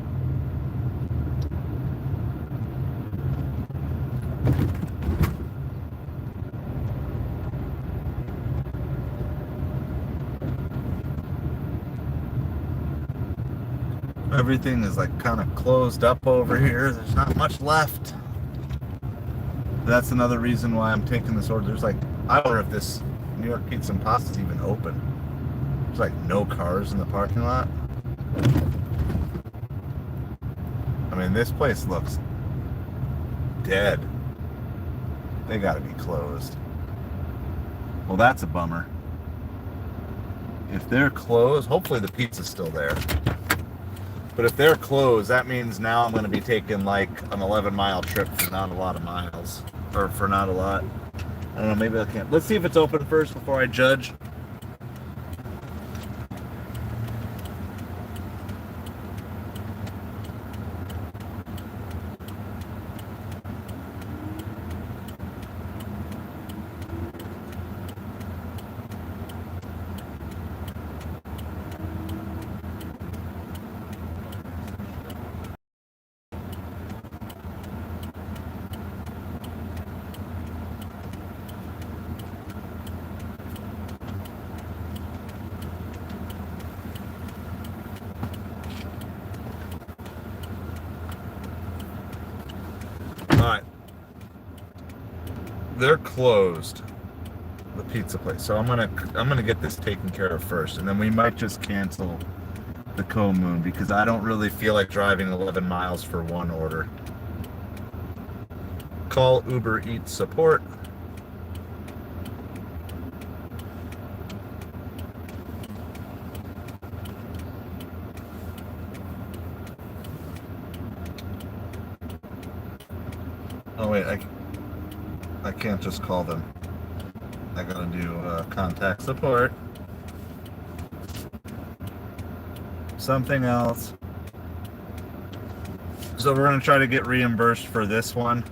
Everything is like kind of closed up over here. There's not much left. That's another reason why I'm taking this order. There's like, I wonder if this New York Pizza and Pasta is even open. There's like no cars in the parking lot. I mean, this place looks dead. They gotta be closed. Well, that's a bummer. If they're closed, hopefully the pizza's still there. But if they're closed, that means now I'm gonna be taking like an 11-mile trip for not a lot of miles. Or for not a lot. I don't know, maybe I can't. Let's see if it's open first before I judge. Alright. They're closed. The pizza place. So I'm gonna get this taken care of first, and then we might just cancel the Komoon because I don't really feel like driving 11 miles for one order. Call Uber Eats support. Oh wait, I can't just call them. I gotta do contact support. Something else. So we're gonna try to get reimbursed for this one.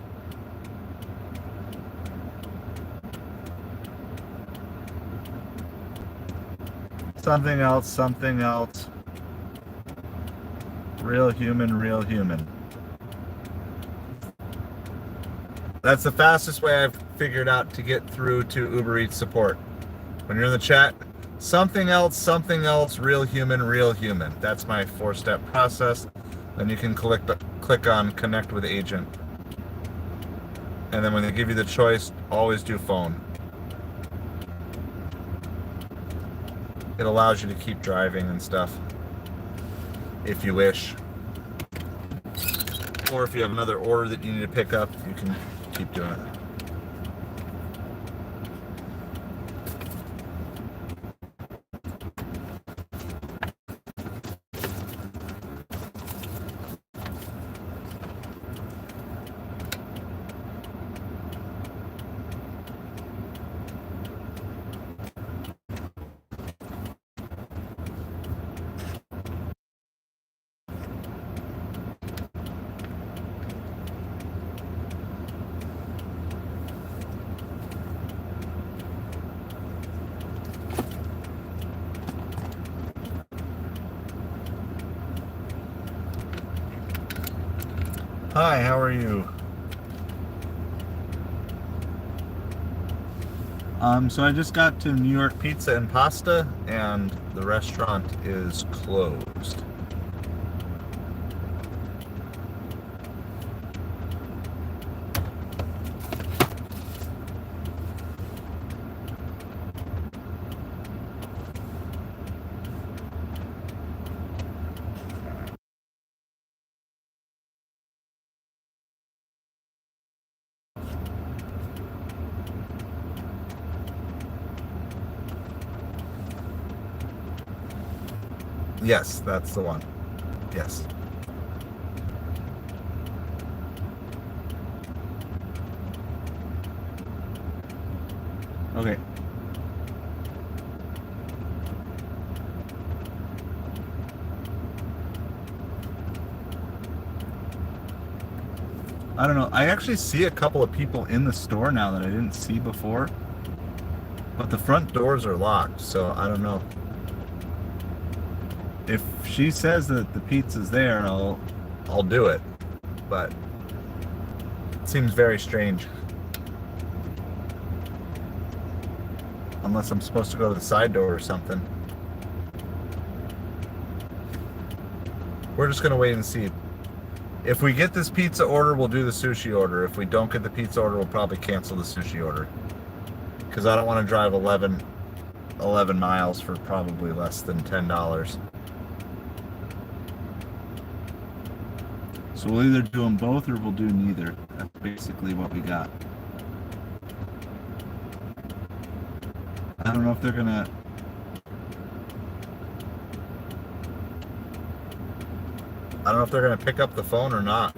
Something else, something else. Real human, real human. That's the fastest way I've figured out to get through to Uber Eats support. When you're in the chat, something else, real human, real human. That's my 4-step process. Then you can click on connect with agent. And then when they give you the choice, always do phone. It allows you to keep driving and stuff, if you wish. Or if you have another order that you need to pick up, you can keep doing it. Hi, how are you? So I just got to New York Pizza and Pasta, and the restaurant is closed. Yes, that's the one. Yes. Okay. I don't know. I actually see a couple of people in the store now that I didn't see before. But the front doors are locked, so I don't know. If she says that the pizza's there, I'll do it. But it seems very strange. Unless I'm supposed to go to the side door or something. We're just gonna wait and see. If we get this pizza order, we'll do the sushi order. If we don't get the pizza order, we'll probably cancel the sushi order. Because I don't want to drive 11 miles for probably less than $10. So we'll either do them both or we'll do neither. That's basically what we got. I don't know if they're gonna... I don't know if they're gonna pick up the phone or not.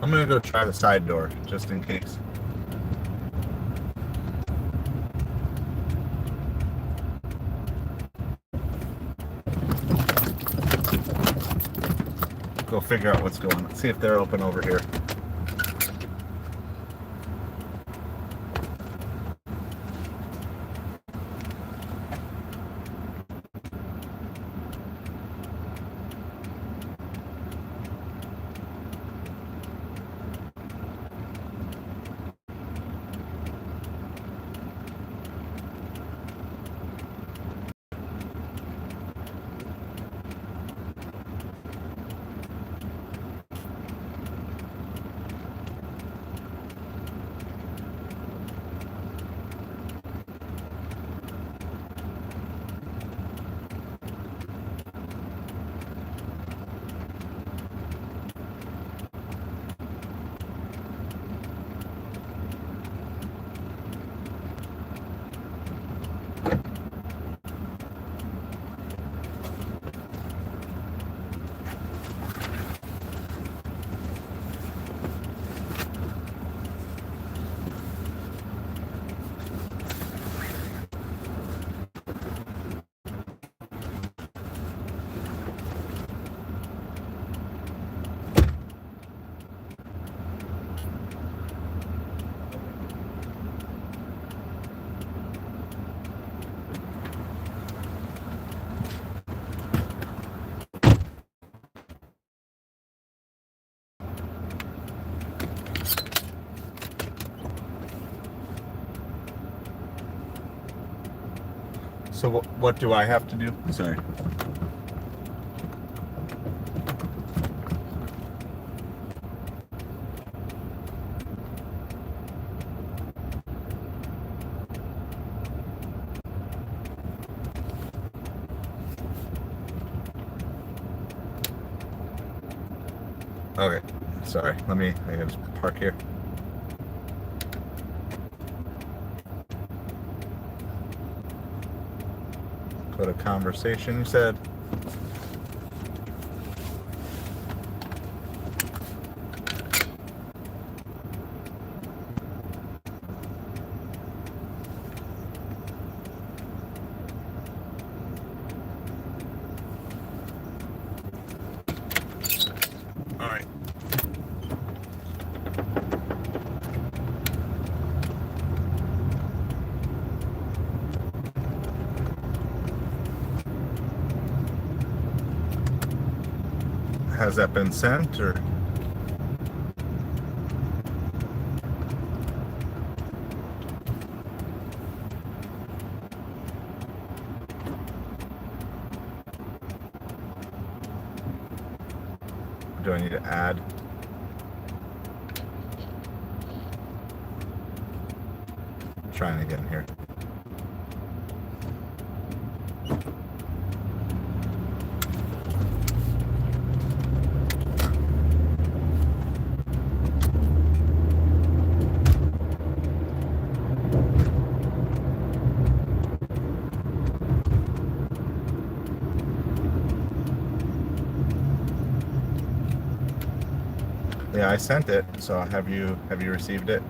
I'm gonna go try the side door, just in case. Go figure out what's going on. See if they're open over here. So what do I have to do? Sorry. Okay, sorry. I gotta just park here. Go to conversation, you said. All right. Has that been sent, or? Do I need to add? I'm trying to get in here. Yeah, I sent it. So have you received it?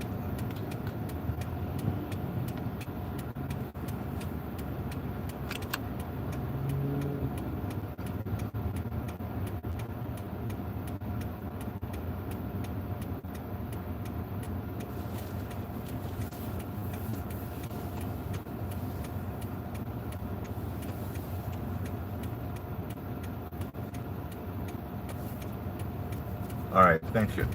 All right, thank you.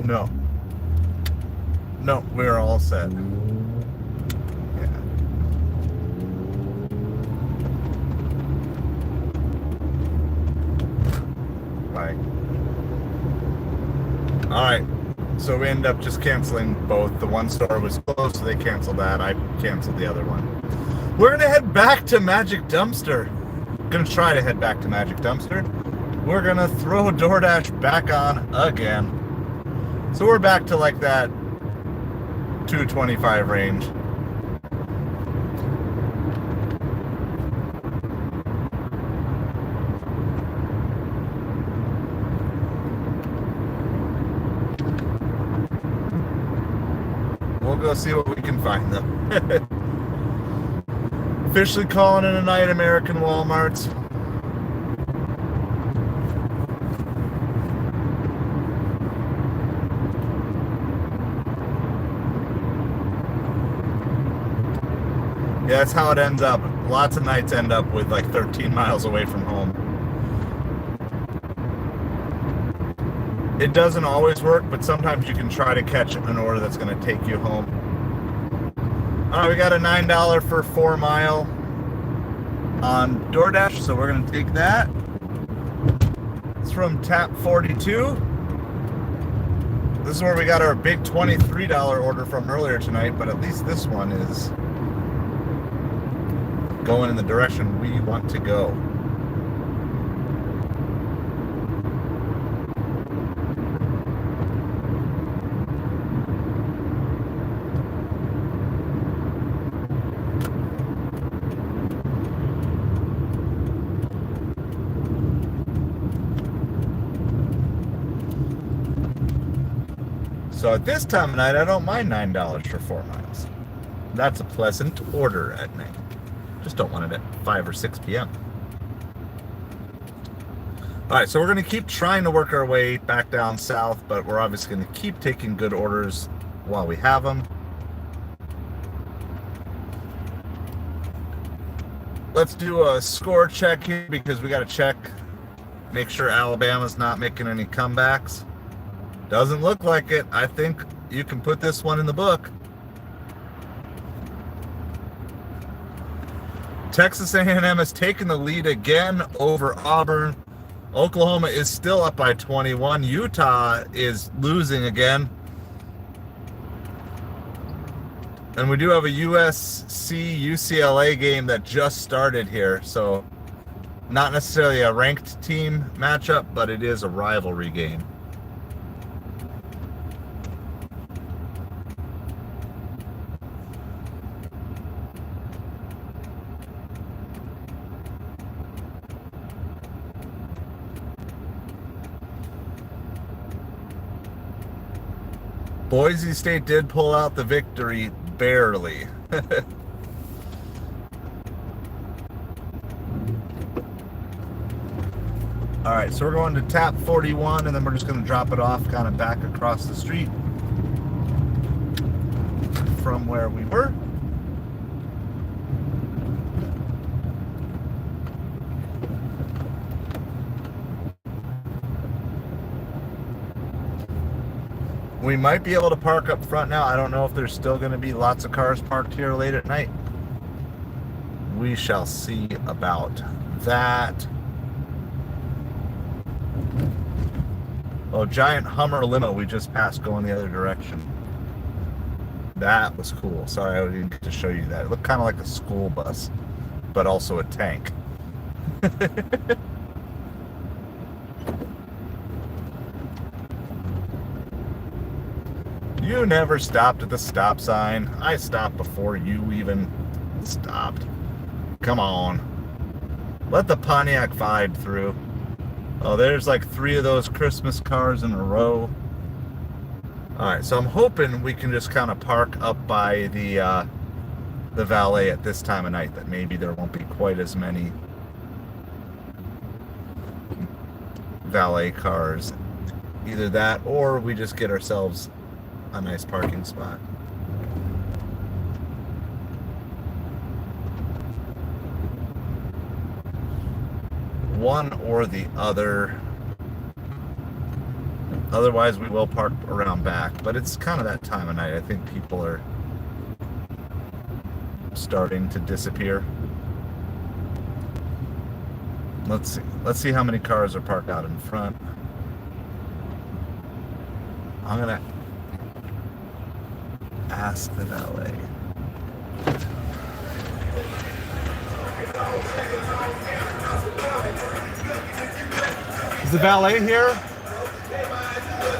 No. No, we're all set. Yeah. Right. All right. So we end up just canceling both. The one store was closed, so they canceled that. I canceled the other one. We're gonna head back to Magic Dumpster. Gonna try to head back to Magic Dumpster. We're gonna throw DoorDash back on again. So we're back to like that 225 range. We'll go see what we can find though. Officially calling it a night, American Walmarts. Yeah, that's how it ends up. Lots of nights end up with like 13 miles away from home. It doesn't always work, but sometimes you can try to catch an order that's going to take you home. We got a $9 for 4 mile on DoorDash, so we're going to take that. It's from Tap 42. This is where we got our big $23 order from earlier tonight, but at least this one is going in the direction we want to go. So at this time of night, I don't mind $9 for 4 miles. That's a pleasant order at night. Just don't want it at 5 or 6 p.m. All right, so we're going to keep trying to work our way back down south, but we're obviously going to keep taking good orders while we have them. Let's do a score check here because we got to check, make sure Alabama's not making any comebacks. Doesn't look like it. I think you can put this one in the book. Texas A&M has taken the lead again over Auburn. Oklahoma is still up by 21. Utah is losing again. And we do have a USC-UCLA game that just started here. So not necessarily a ranked team matchup, but it is a rivalry game. Boise State did pull out the victory, barely. All right, so we're going to tap 41, and then we're just going to drop it off kind of back across the street from where we were. We might be able to park up front now. I don't know if there's still going to be lots of cars parked here late at night. We shall see about that. Oh, giant Hummer limo we just passed going the other direction. That was cool. Sorry I didn't get to show you that. It looked kind of like a school bus, but also a tank. You never stopped at the stop sign. I stopped before you even stopped. Come on. Let the Pontiac vibe through. Oh, there's like 3 of those Christmas cars in a row. Alright, so I'm hoping we can just kind of park up by the valet at this time of night, that maybe there won't be quite as many valet cars. Either that, or we just get ourselves a nice parking spot. One or the other. Otherwise we will park around back, but it's kind of that time of night. I think people are starting to disappear. Let's see how many cars are parked out in front. I'm gonna ask the valet. Is the valet here?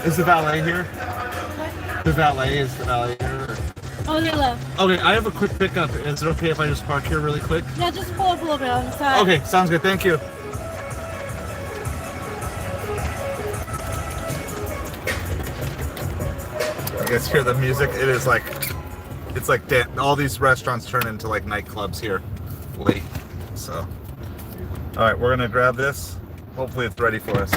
Is the valet here? The valet, is the valet here? Oh, they left. Okay, I have a quick pickup. Is it okay if I just park here really quick? Yeah, just pull up a little bit on the side. Okay, sounds good. Thank you. You guys hear the music? It is like, it's like all these restaurants turn into like nightclubs here late. So, all right, we're gonna grab this. Hopefully it's ready for us.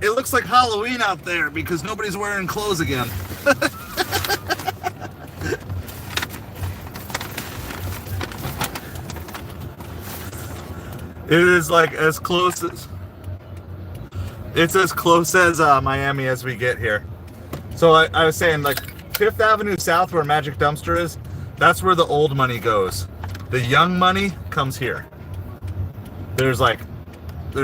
It looks like Halloween out there because nobody's wearing clothes again. It is like as close as, it's as close as Miami as we get here. So I was saying, like, Fifth Avenue South, where Magic Dumpster is, that's where the old money goes. The young money comes here. There's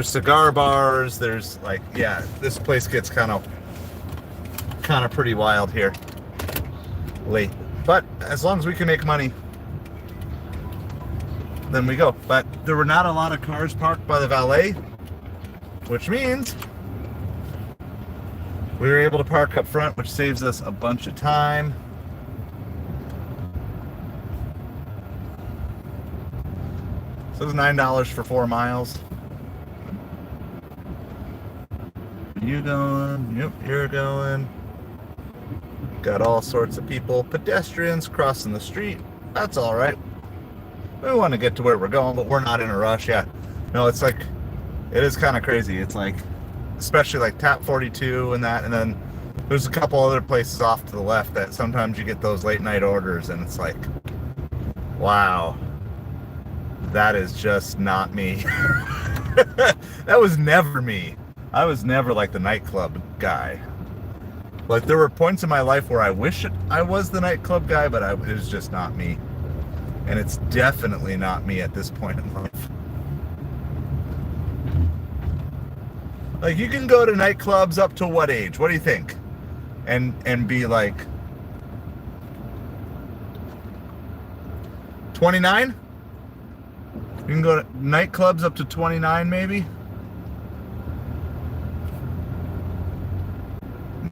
cigar bars. There's like, yeah, this place gets kind of pretty wild here late. But as long as we can make money, then we go. But there were not a lot of cars parked by the valet, which means we were able to park up front, which saves us a bunch of time. So it's $9 for 4 miles. You going? Yep, you're going. Got all sorts of people, pedestrians crossing the street. That's all right. We want to get to where we're going, but we're not in a rush. Yeah. No, it's like, it is kind of crazy. It's like, especially like Tap 42 and that, and then there's a couple other places off to the left that sometimes you get those late night orders, and it's like, wow, that is just not me. That was never me. I was never like the nightclub guy. Like, there were points in my life where I wish I was the nightclub guy, but it was just not me. And it's definitely not me at this point in life. Like, you can go to nightclubs up to what age? What do you think? And be like 29? You can go to nightclubs up to 29 maybe?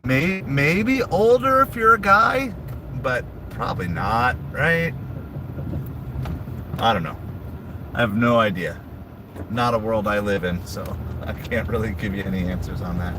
Maybe older if you're a guy, but probably not, right? I don't know. I have no idea. Not a world I live in, so I can't really give you any answers on that.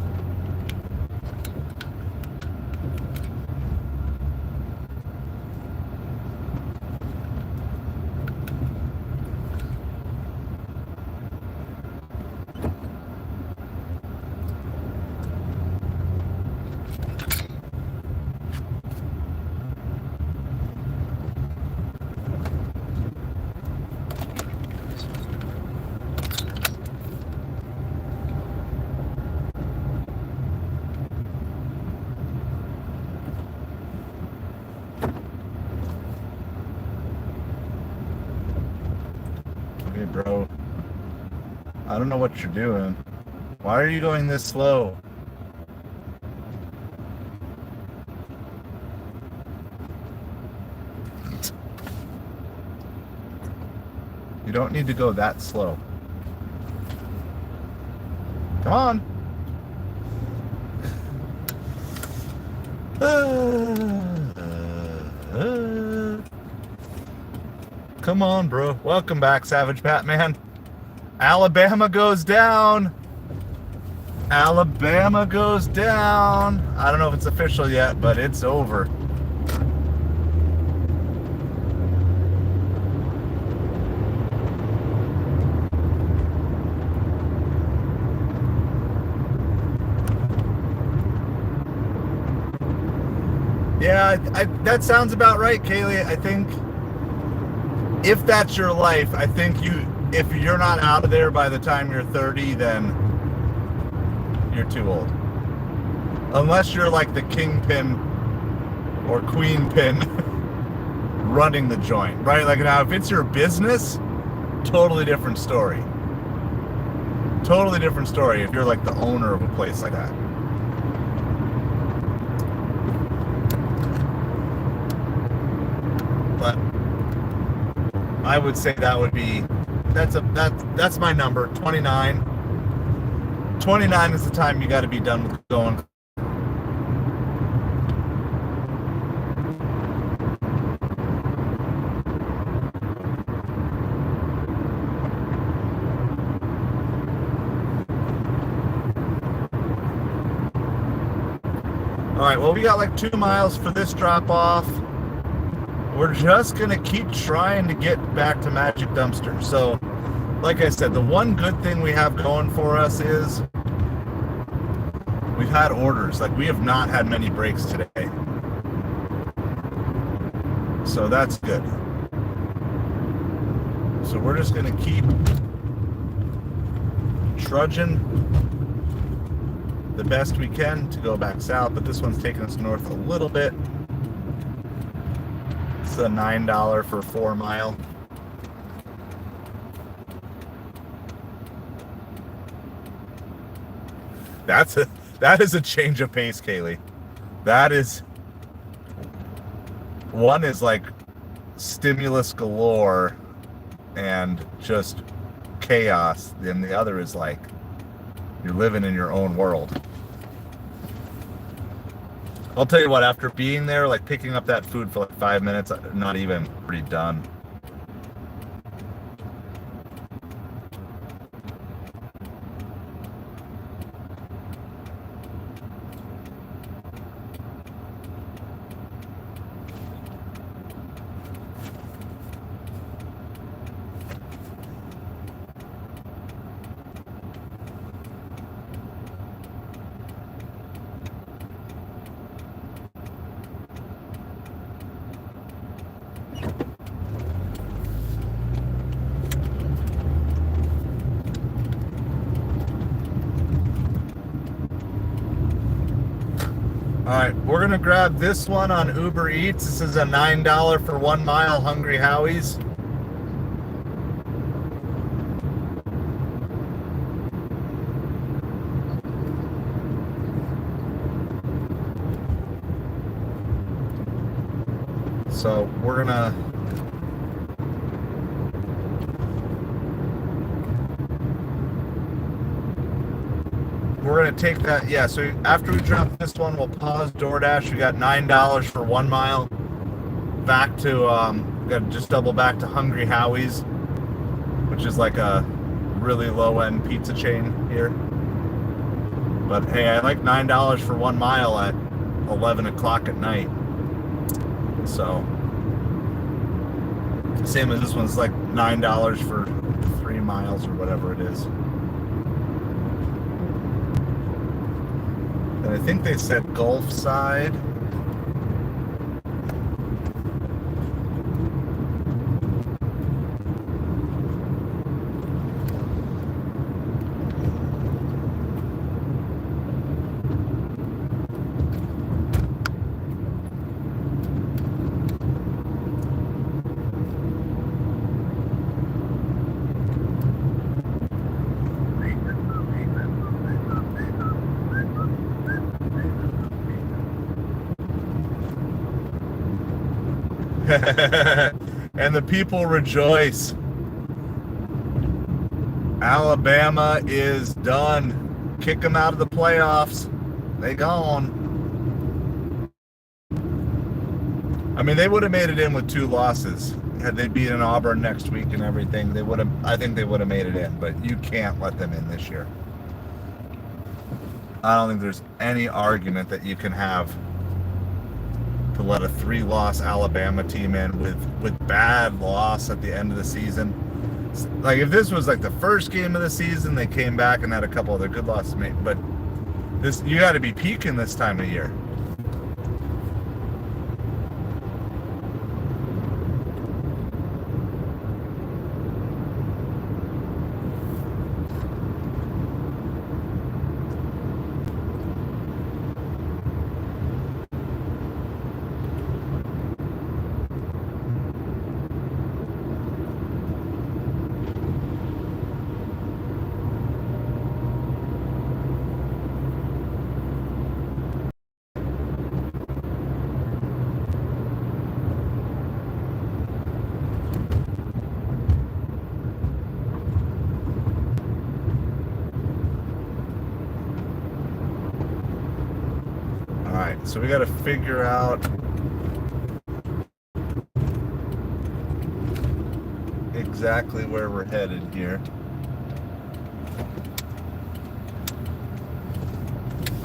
Bro, I don't know what you're doing. Why are you going this slow? You don't need to go that slow. Come on. Come on, bro. Welcome back, Savage Batman. Alabama goes down. Alabama goes down. I don't know if it's official yet, but it's over. Yeah, that sounds about right, Kaylee. I think if that's your life, I think if you're not out of there by the time you're 30, then you're too old. Unless you're like the kingpin or queen pin running the joint, right? Like, now, if it's your business, totally different story. Totally different story if you're like the owner of a place like that. But I would say that's my number, 29. 29 is the time you got to be done with going. All right, well, we got like 2 miles for this drop off. We're just going to keep trying to get back to Magic Dumpster. So, like I said, the one good thing we have going for us is we've had orders. Like, we have not had many breaks today. So that's good. So we're just going to keep trudging the best we can to go back south. But this one's taking us north a little bit. a $9 for 4 mile. That is a change of pace, Kaylee. That is, one is like stimulus galore and just chaos, and the other is like you're living in your own world. I'll tell you what, after being there, like picking up that food for like 5 minutes, not even, pretty done. All right, we're gonna grab this one on Uber Eats. This is a $9 for 1 mile, Hungry Howie's. So we're gonna take that. Yeah, so after we drop this one, we'll pause DoorDash. We got $9 for 1 mile. Back to we got to just double back to Hungry Howie's, which is like a really low-end pizza chain here. But hey, I like $9 for 1 mile at 11 o'clock at night. So same as this one's like $9 for 3 miles or whatever it is. And I think they said Gulf side. And the people rejoice. Alabama is done. Kick them out of the playoffs. They gone. I mean, they would have made it in with 2 losses. Had they beaten Auburn next week and everything, they would have. I think they would have made it in. But you can't let them in this year. I don't think there's any argument that you can have to let a 3-loss Alabama team in with bad loss at the end of the season. Like if this was like the first game of the season, they came back and had a couple other good losses made. But this, you got to be peaking this time of year. So we got to figure out exactly where we're headed here.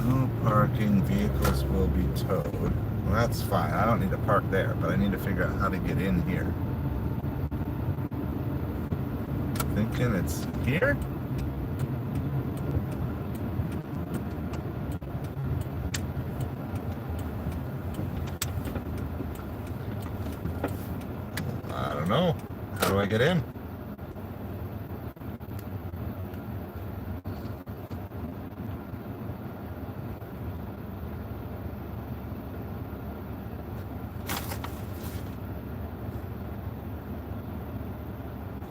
No parking, vehicles will be towed. Well, that's fine. I don't need to park there, but I need to figure out how to get in here. Thinking it's here? No. How do I get in?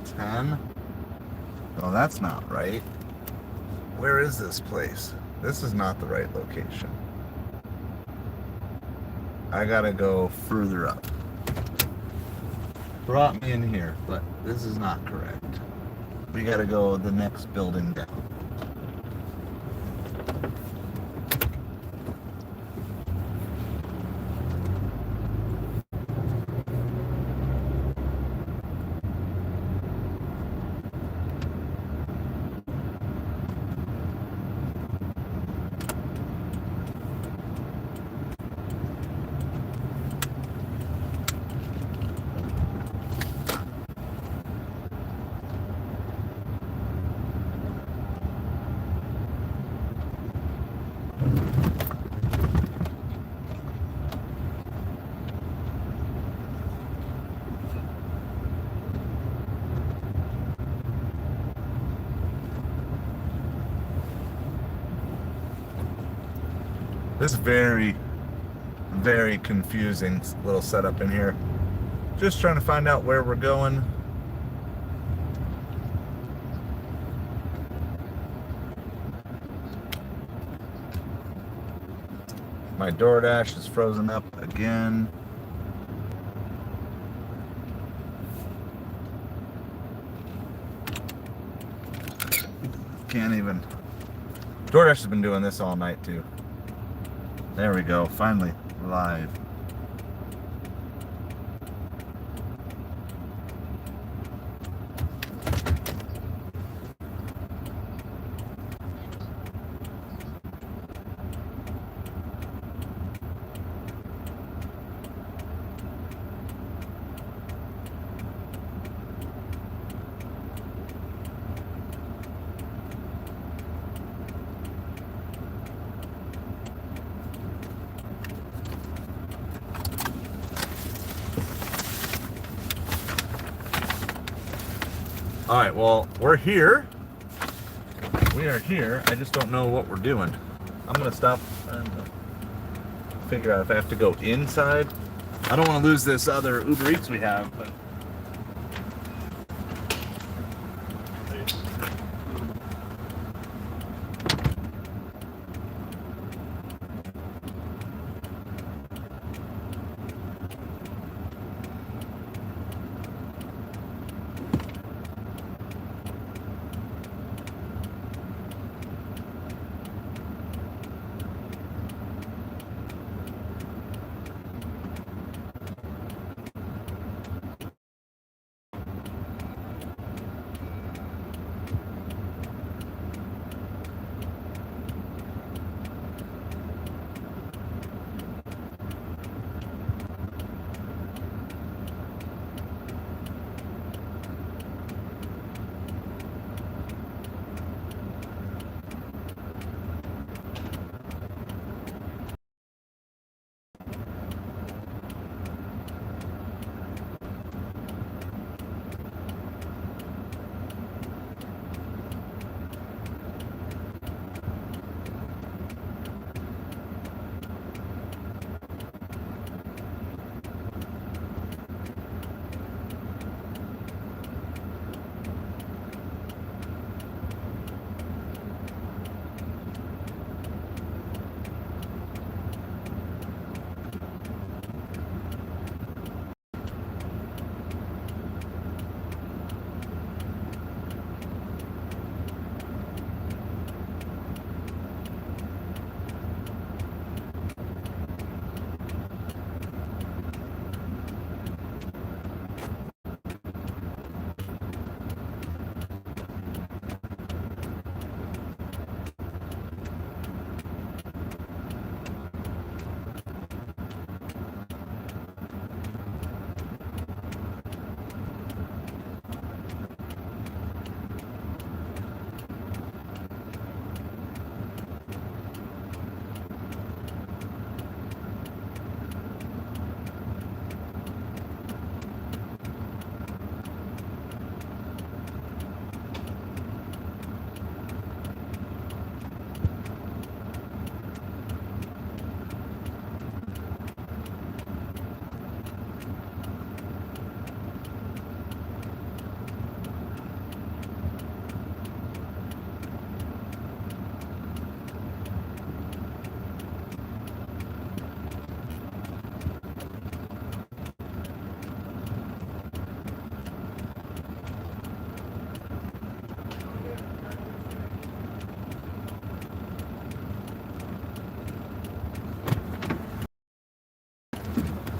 10. Oh, that's not right. Where is this place? This is not the right location. I gotta go further up. Brought me in here, but this is not correct. We gotta go the next building down. This is very, very confusing little setup in here. Just trying to find out where we're going. My DoorDash is frozen up again. Can't even. DoorDash has been doing this all night too. There we go, finally live. All right, well, we're here. We are here. I just don't know what we're doing. I'm gonna stop and figure out if I have to go inside. I don't want to lose this other Uber Eats we have, but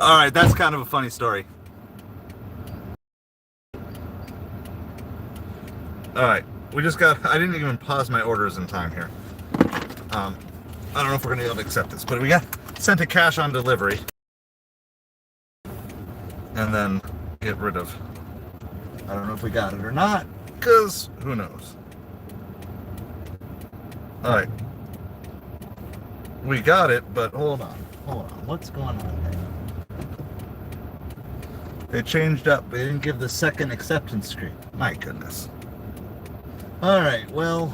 All right, that's kind of a funny story. All right, I didn't even pause my orders in time here. I don't know if we're gonna be able to accept this, but we got sent a cash on delivery. And then get rid of, I don't know if we got it or not, because who knows. All right. We got it, but hold on. What's going on here? They changed up. They didn't give the second acceptance screen. My goodness. All right, well.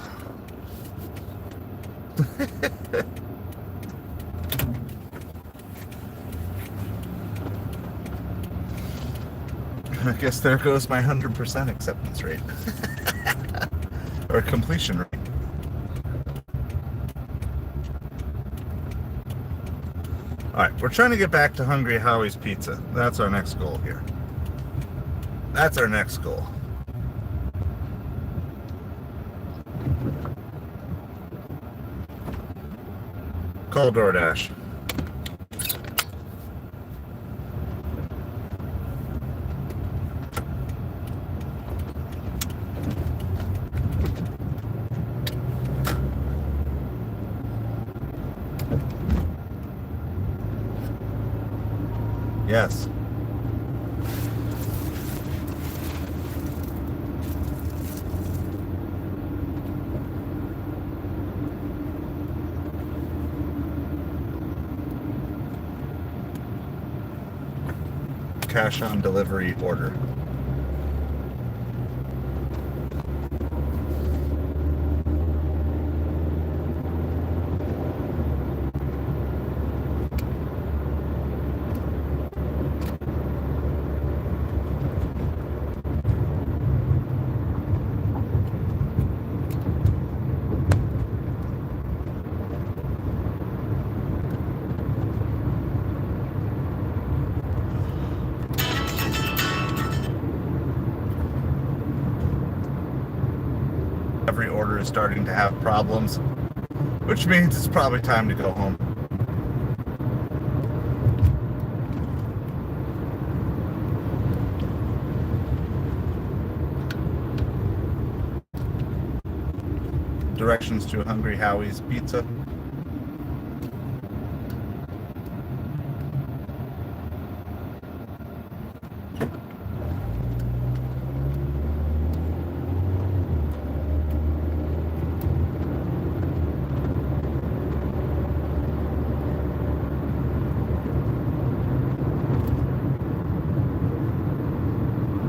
I guess there goes my 100% acceptance rate. Or completion rate. Alright, we're trying to get back to Hungry Howie's Pizza. That's our next goal here. That's our next goal. Call DoorDash. Yes. Cash on delivery order. Every order is starting to have problems, which means it's probably time to go home. Directions to Hungry Howie's Pizza.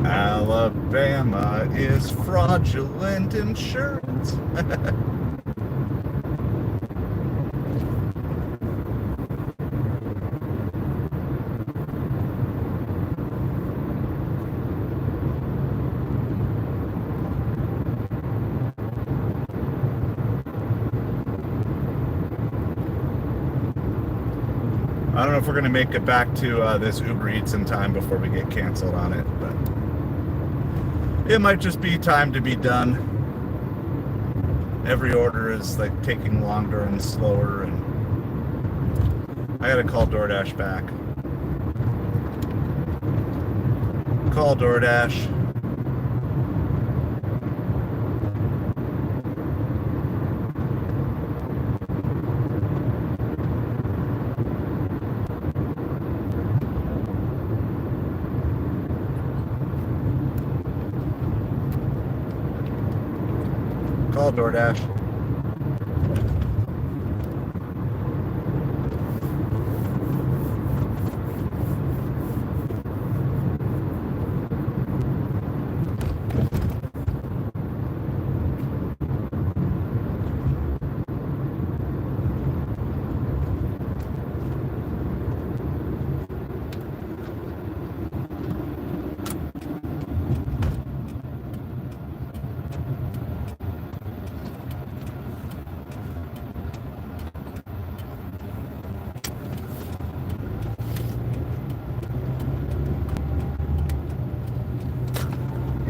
Alabama is fraudulent insurance. I don't know if we're going to make it back to this Uber Eats in time before we get canceled on it, but it might just be time to be done. Every order is like taking longer and slower, and I gotta call DoorDash back. Call DoorDash. Call DoorDash.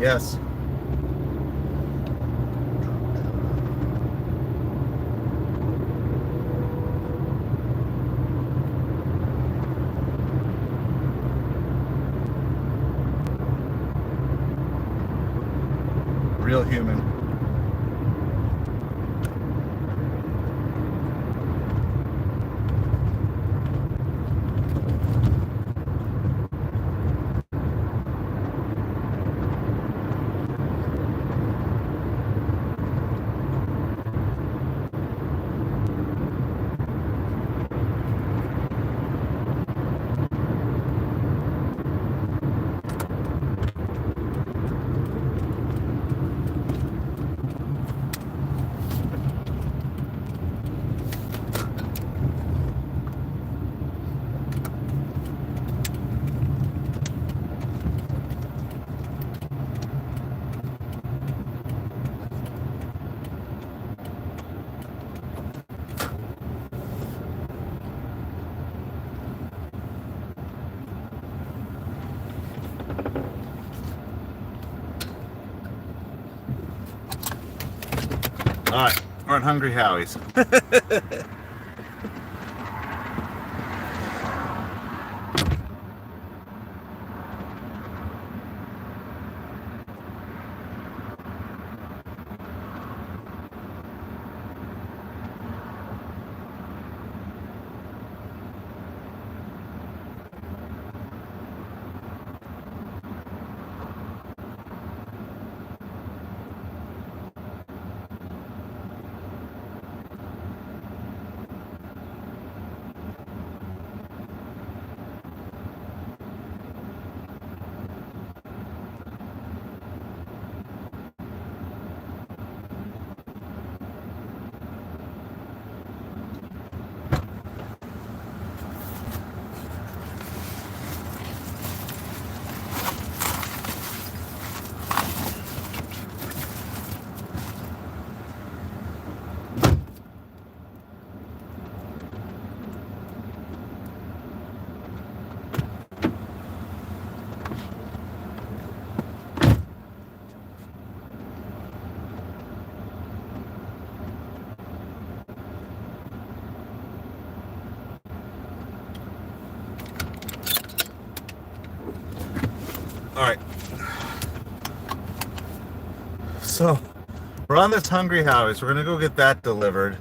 Yes. real human. All right, we're at Hungry Howie's. All right. So we're on this Hungry Howie's. We're gonna go get that delivered.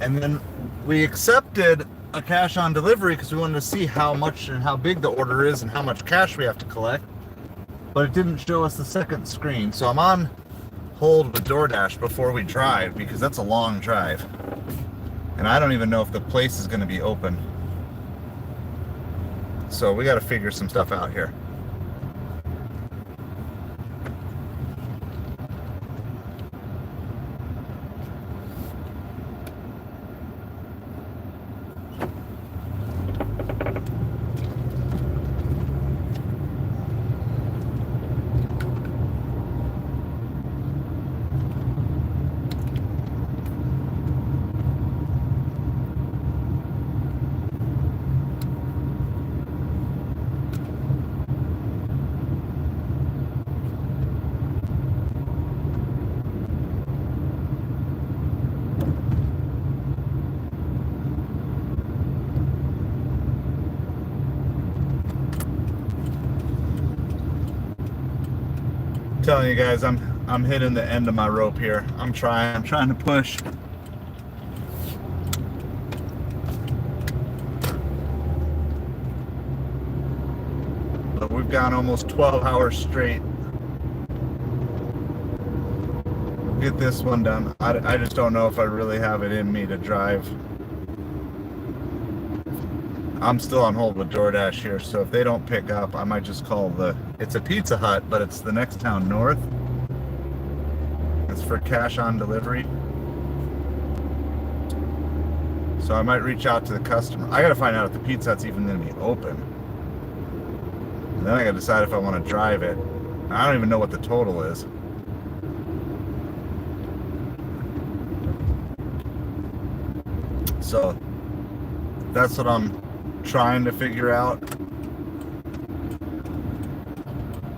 And then we accepted a cash on delivery because we wanted to see how much and how big the order is and how much cash we have to collect. But it didn't show us the second screen. So I'm on hold with DoorDash before we drive because that's a long drive. And I don't even know if the place is gonna be open. So we got to figure some stuff out here. Telling you guys, I'm hitting the end of my rope here. I'm trying to push. But we've gone almost 12 hours straight. We'll get this one done. I just don't know if I really have it in me to drive. I'm still on hold with DoorDash here, so if they don't pick up, I might just call it's a Pizza Hut, but it's the next town north. It's for cash on delivery. So I might reach out to the customer. I gotta find out if the Pizza Hut's even gonna be open. And then I gotta decide if I wanna drive it. I don't even know what the total is. So that's what I'm trying to figure out.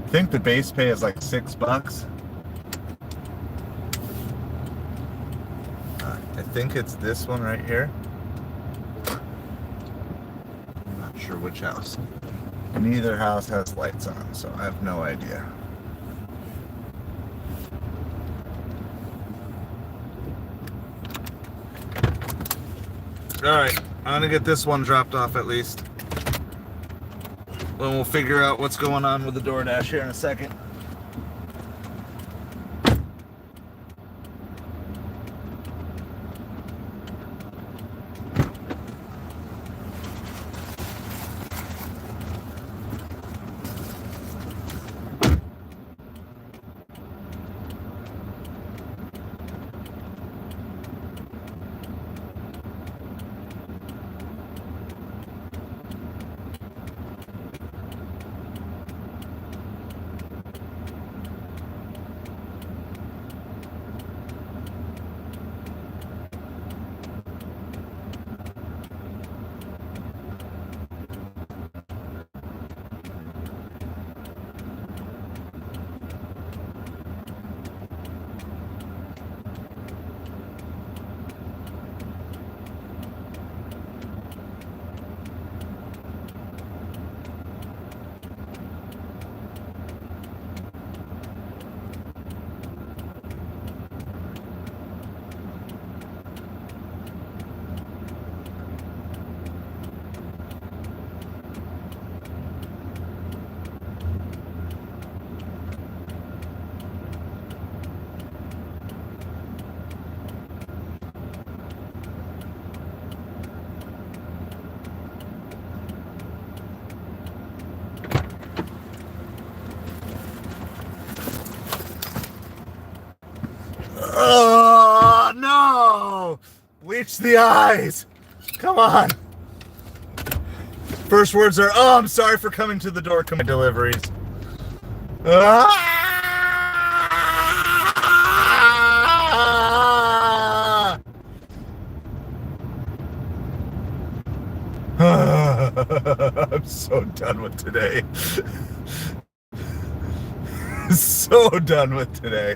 I think the base pay is like $6. I think it's this one right here. I'm not sure which house. Neither house has lights on, so I have no idea. Alright, I'm gonna get this one dropped off at least. Then we'll figure out what's going on with the DoorDash here in a second. Oh, no! Bleach the eyes! Come on! First words are, oh, I'm sorry for coming to the door. Come deliveries. Ah! I'm so done with today. So done with today.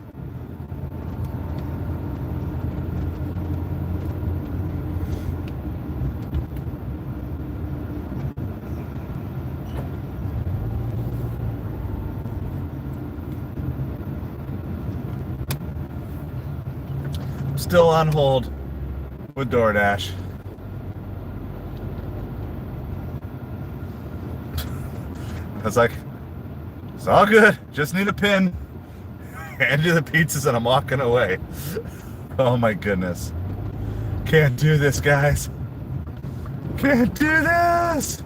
Still on hold with DoorDash. I was like, it's all good. Just need a pin. Hand you the pizzas and I'm walking away. Oh my goodness. Can't do this, guys. Can't do this.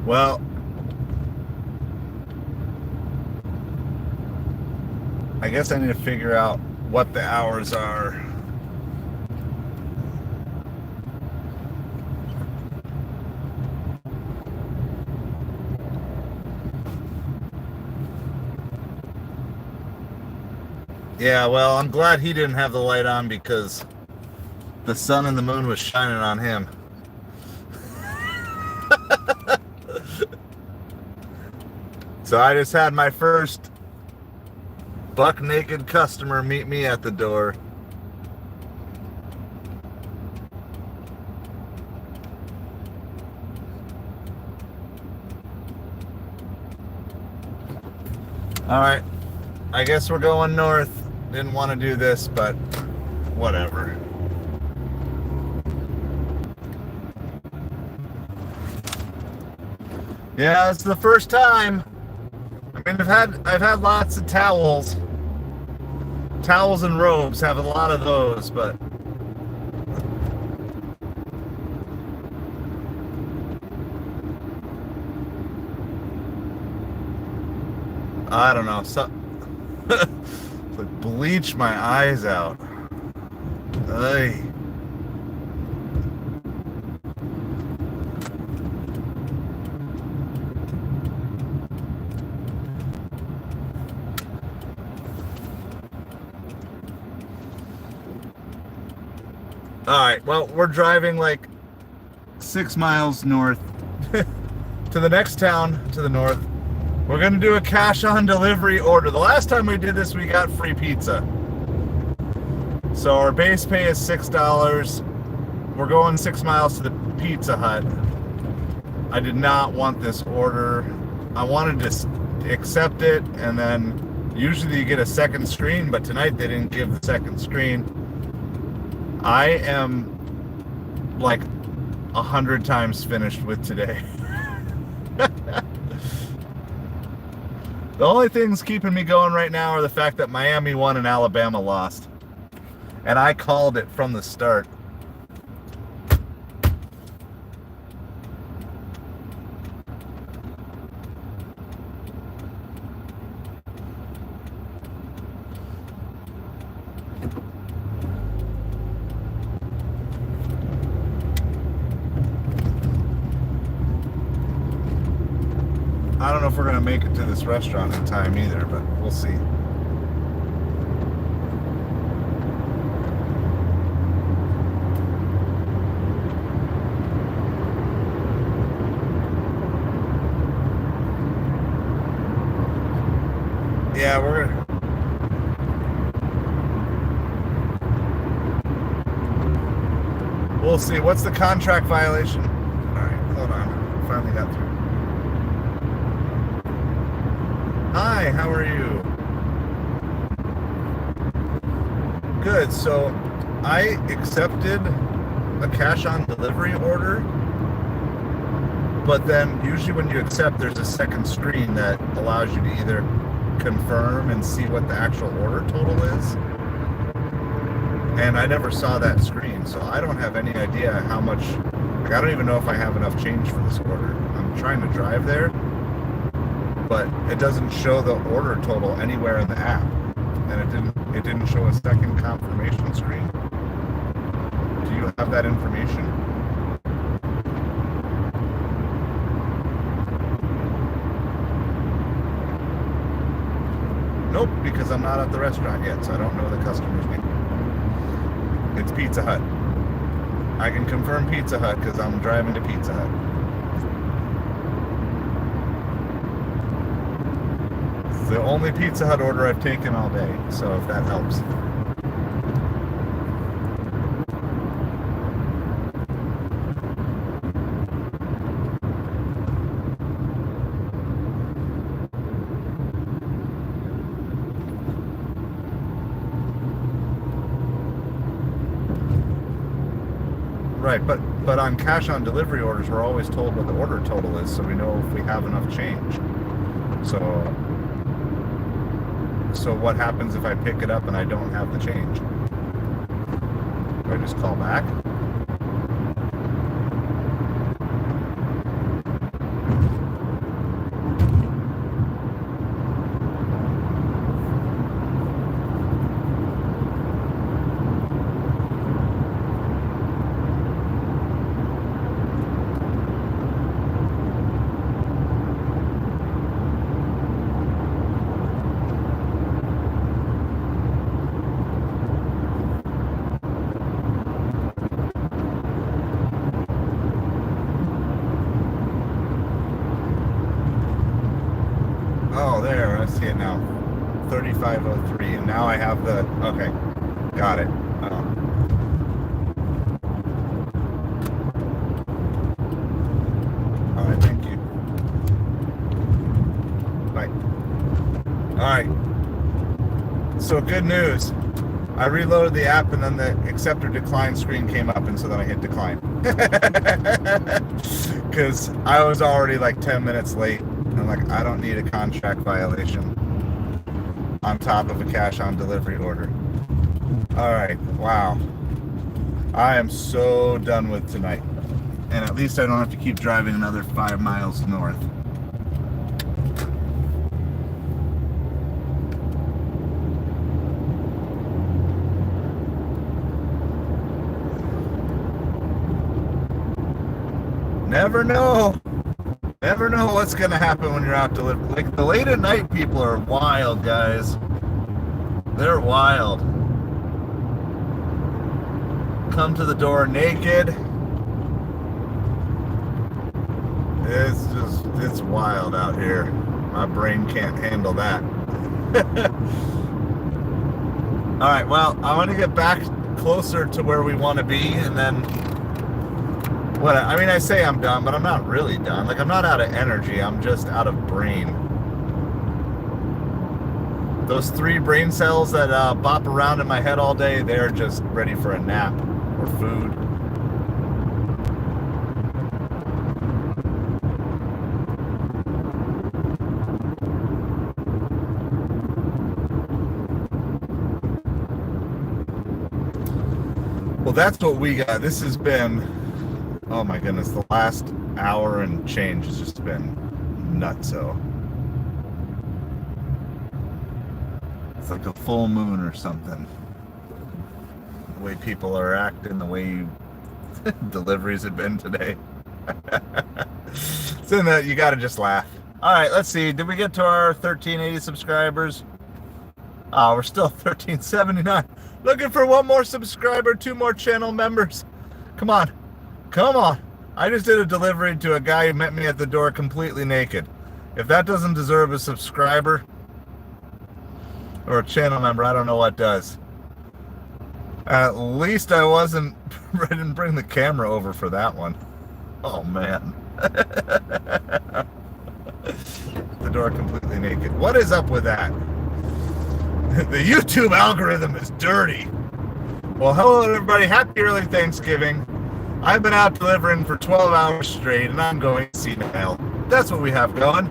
Well, I guess I need to figure out what the hours are. Yeah, well, I'm glad he didn't have the light on because the sun and the moon was shining on him. So I just had my first buck naked customer meet me at the door. All right, I guess we're going north. Didn't want to do this, but whatever. Yeah, it's the first time. I mean, I've had lots of towels and robes. Have a lot of those, but I don't know. So like bleach my eyes out. Ay. Alright, well, we're driving like 6 miles north to the next town to the north. We're going to do a cash on delivery order. The last time we did this, we got free pizza. So our base pay is $6. We're going 6 miles to the Pizza Hut. I did not want this order. I wanted to accept it, and then usually you get a second screen, but tonight they didn't give the second screen. I am like 100 times finished with today. The only things keeping me going right now are the fact that Miami won and Alabama lost. And I called it from the start. I don't know if we're going to make it to this restaurant in time either, but we'll see. Yeah, we'll see. What's the contract violation? All right, hold on. Finally got through. Hi, how are you? Good. So I accepted a cash on delivery order, but then usually when you accept, there's a second screen that allows you to either confirm and see what the actual order total is. And I never saw that screen, so I don't have any idea how much. Like, I don't even know if I have enough change for this order. I'm trying to drive there, but it doesn't show the order total anywhere in the app, and it didn't show a second confirmation screen. Do you have that information? Nope, because I'm not at the restaurant yet, so I don't know the customer's name. It's Pizza Hut. I can confirm Pizza Hut because I'm driving to Pizza Hut. It's the only Pizza Hut order I've taken all day, so if that helps. Right, but on cash on delivery orders, we're always told what the order total is, so we know if we have enough change. So what happens if I pick it up and I don't have the change? Do I just call back? Oh, there, I see it now. 3503, and now I have the, okay, got it. All right, thank you. Bye. All right, so good news. I reloaded the app, and then the accept or decline screen came up, and so then I hit decline. Because I was already like 10 minutes late. I'm like, I don't need a contract violation on top of a cash on delivery order. All right, wow. I am so done with tonight. And at least I don't have to keep driving another 5 miles north. Never know. Never know what's going to happen when you're out delivering. Like, the late at night people are wild, guys. They're wild. Come to the door naked. It's wild out here. My brain can't handle that. All right, well, I want to get back closer to where we want to be, and then what? I mean, I say I'm done, but I'm not really done. Like, I'm not out of energy. I'm just out of brain. Those 3 brain cells that bop around in my head all day, they're just ready for a nap or food. Well, that's what we got. This has been, oh my goodness, the last hour and change has just been nutso. It's like a full moon or something. The way people are acting, the way deliveries have been today. So that you gotta just laugh. All right, let's see. Did we get to our 1380 subscribers? Oh, we're still 1379. Looking for 1 more subscriber, 2 more channel members. Come on. Come on. I just did a delivery to a guy who met me at the door completely naked. If that doesn't deserve a subscriber or a channel member, I don't know what does. At least I didn't bring the camera over for that one. Oh, man. The door completely naked. What is up with that? The YouTube algorithm is dirty. Well, hello everybody. Happy early Thanksgiving. I've been out delivering for 12 hours straight and I'm going senile. That's what we have going.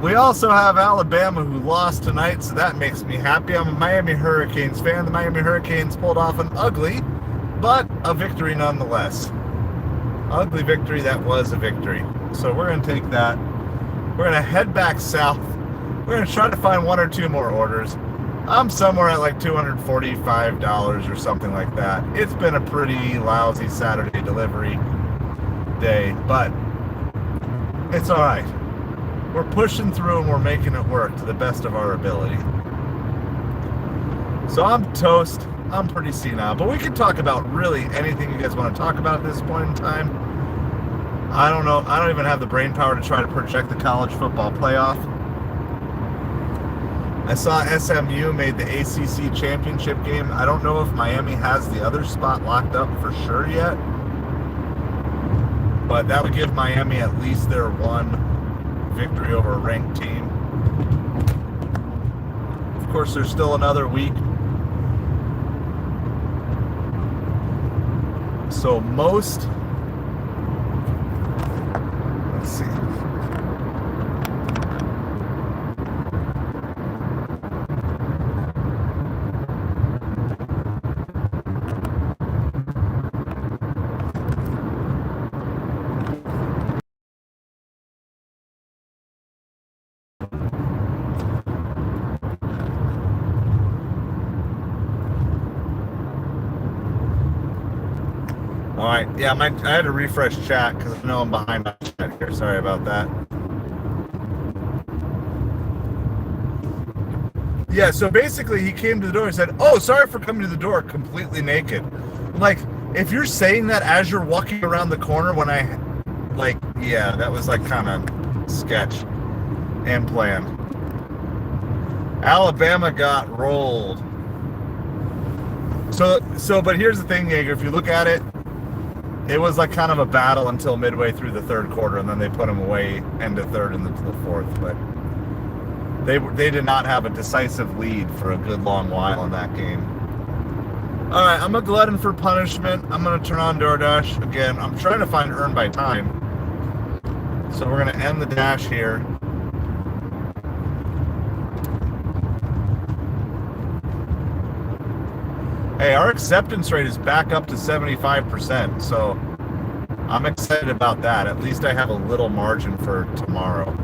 We also have Alabama who lost tonight, so that makes me happy. I'm a Miami Hurricanes fan. The Miami Hurricanes pulled off an ugly, but a victory nonetheless. Ugly victory that was a victory. So we're going to take that. We're going to head back south. We're going to try to find 1 or 2 more orders. I'm somewhere at like $245 or something like that. It's been a pretty lousy Saturday delivery day, but it's all right. We're pushing through and we're making it work to the best of our ability. So I'm toast. I'm pretty senile, but we can talk about really anything you guys want to talk about at this point in time. I don't know. I don't even have the brain power to try to project the college football playoff. I saw SMU made the ACC championship game. I don't know if Miami has the other spot locked up for sure yet, but that would give Miami at least their 1 victory over a ranked team. Of course, there's still another week. So let's see. All right, yeah, I had to refresh chat because I know I'm behind my chat here. Sorry about that. Yeah, so basically he came to the door and said, "Oh, sorry for coming to the door completely naked." Like, if you're saying that as you're walking around the corner when yeah, that was like kind of sketch and planned. Alabama got rolled. So, but here's the thing, Jaeger, if you look at it, it was like kind of a battle until midway through the 3rd quarter, and then they put them away end of 3rd and into the 4th. But they did not have a decisive lead for a good long while in that game. All right, I'm a glutton for punishment. I'm going to turn on DoorDash again. I'm trying to find earn by time. So we're going to end the dash here. Hey, our acceptance rate is back up to 75%, so I'm excited about that. At least I have a little margin for tomorrow.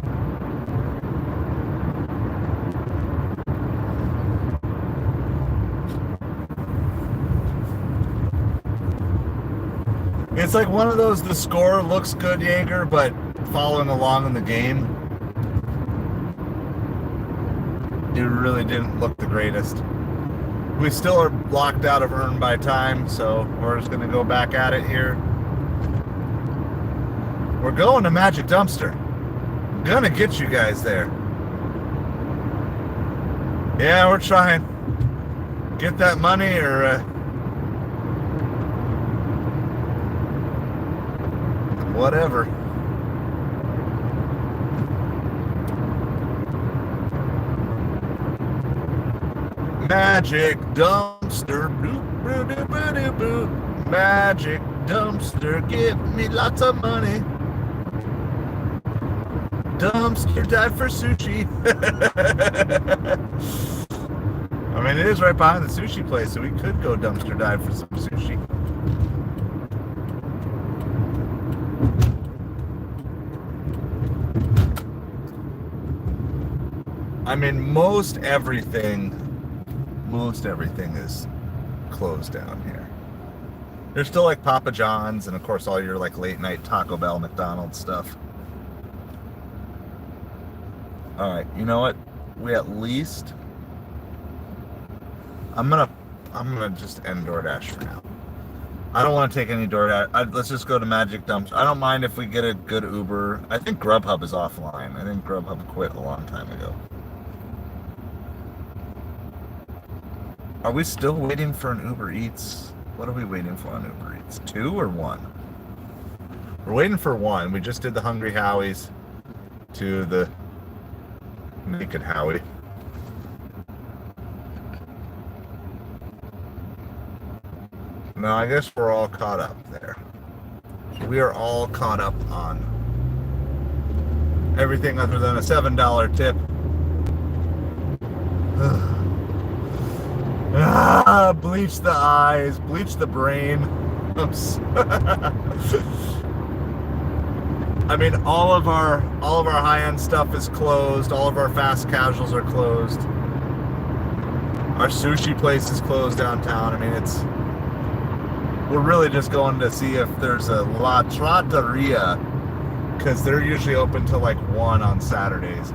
It's like one of those, the score looks good, Jaeger, but following along in the game, it really didn't look the greatest. We still are locked out of earn by time, so we're just going to go back at it here. We're going to Magic Dumpster. I'm going to get you guys there. Yeah, we're trying. get that money or whatever. Magic dumpster, boop, boop, boop, boop, boop. Magic dumpster, give me lots of money. Dumpster dive for sushi. I mean, it is right behind the sushi place, so we could go dumpster dive for some sushi. I mean, most everything is closed down here. There's still like Papa John's and of course all your like late night Taco Bell, McDonald's stuff. All right, you know what? We at least I'm gonna just end DoorDash for now. I don't want to take any DoorDash. Let's just go to Magic Dumpster. I don't mind if we get a good Uber. I think Grubhub is offline. I think Grubhub quit a long time ago. Are we still waiting for an Uber Eats? What are we waiting for on Uber Eats? 2 or 1? We're waiting for 1. We just did the Hungry Howie's to the Naked Howie. No, I guess we're all caught up there. We are all caught up on everything other than a $7 tip. Bleach the eyes, bleach the brain. I mean, all of our high-end stuff is closed. All of our fast casuals are closed. Our sushi place is closed downtown. I mean, we're really just going to see if there's a La Trattoria, because they're usually open till like 1 on Saturdays.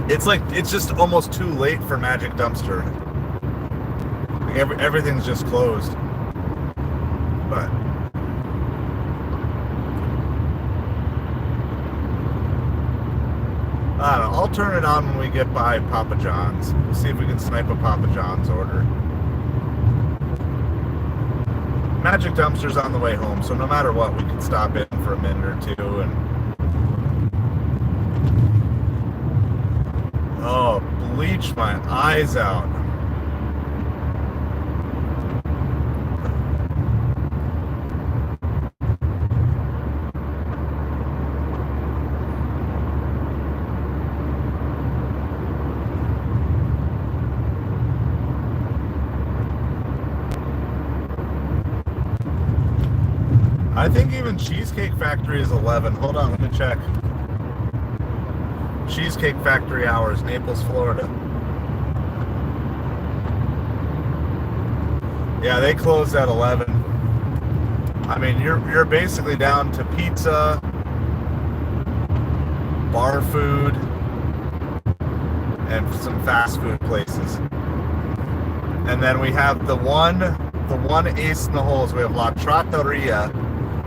It's just almost too late for Magic Dumpster. Like everything's just closed. But I don't know. I'll turn it on when we get by Papa John's. We'll see if we can snipe a Papa John's order. Magic Dumpster's on the way home, so no matter what, we can stop in for a minute or two and bleach my eyes out. I think even Cheesecake Factory is 11. Hold on, let me check. Cheesecake Factory hours, Naples, Florida. Yeah, they closed at 11. I mean, you're basically down to pizza, bar food, and some fast food places. And then we have the one ace in the hole is we have La Trattoria.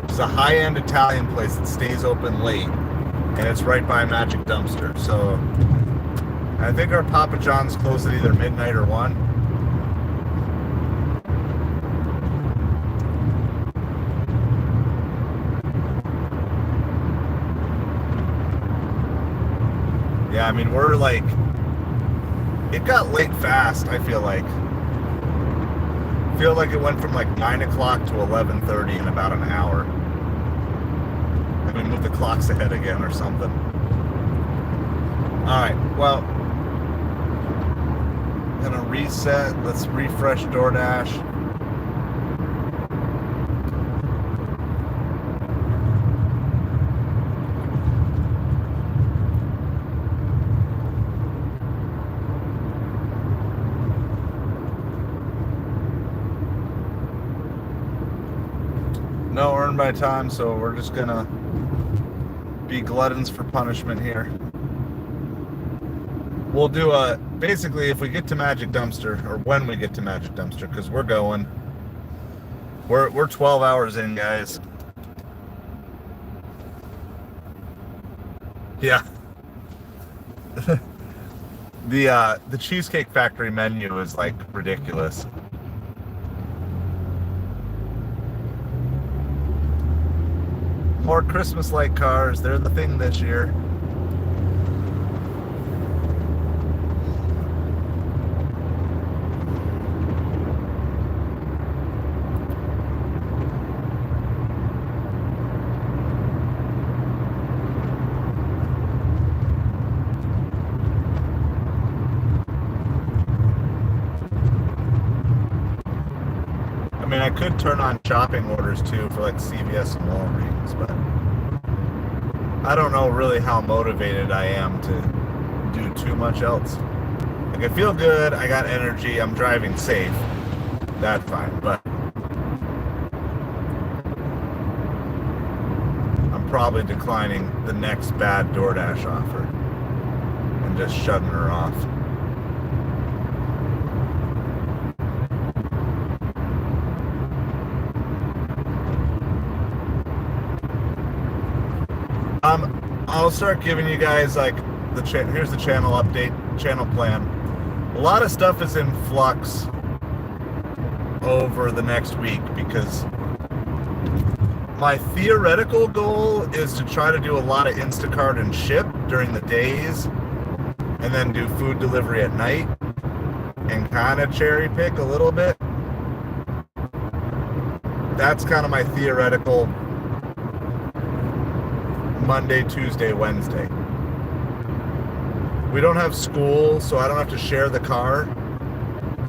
It's a high-end Italian place that stays open late, and it's right by Magic Dumpster. So I think our Papa John's close at either midnight or 1. Yeah, I mean, we're like, it got late fast, I feel like. It went from like 9 o'clock to 11:30 in about an hour. We move the clocks ahead again or something. Alright, well, I'm gonna reset. Let's refresh DoorDash. No earn by time, so we're just gonna be gluttons for punishment here. We'll do basically if we get to Magic Dumpster, or when we get to Magic Dumpster, because we're 12 hours in, guys. Yeah. The Cheesecake Factory menu is like ridiculous. More Christmas light cars, they're the thing this year. I mean, I could turn on shopping orders too for like CVS and Walgreens, but I don't know really how motivated I am to do too much else. Like, I feel good, I got energy, I'm driving safe. That's fine, but I'm probably declining the next bad DoorDash offer and just shutting her off. I'll start giving you guys like here's the channel update, channel plan. A lot of stuff is in flux over the next week because my theoretical goal is to try to do a lot of Instacart and ship during the days and then do food delivery at night and kind of cherry pick a little bit. That's kind of my theoretical Monday, Tuesday, Wednesday. We don't have school, so I don't have to share the car,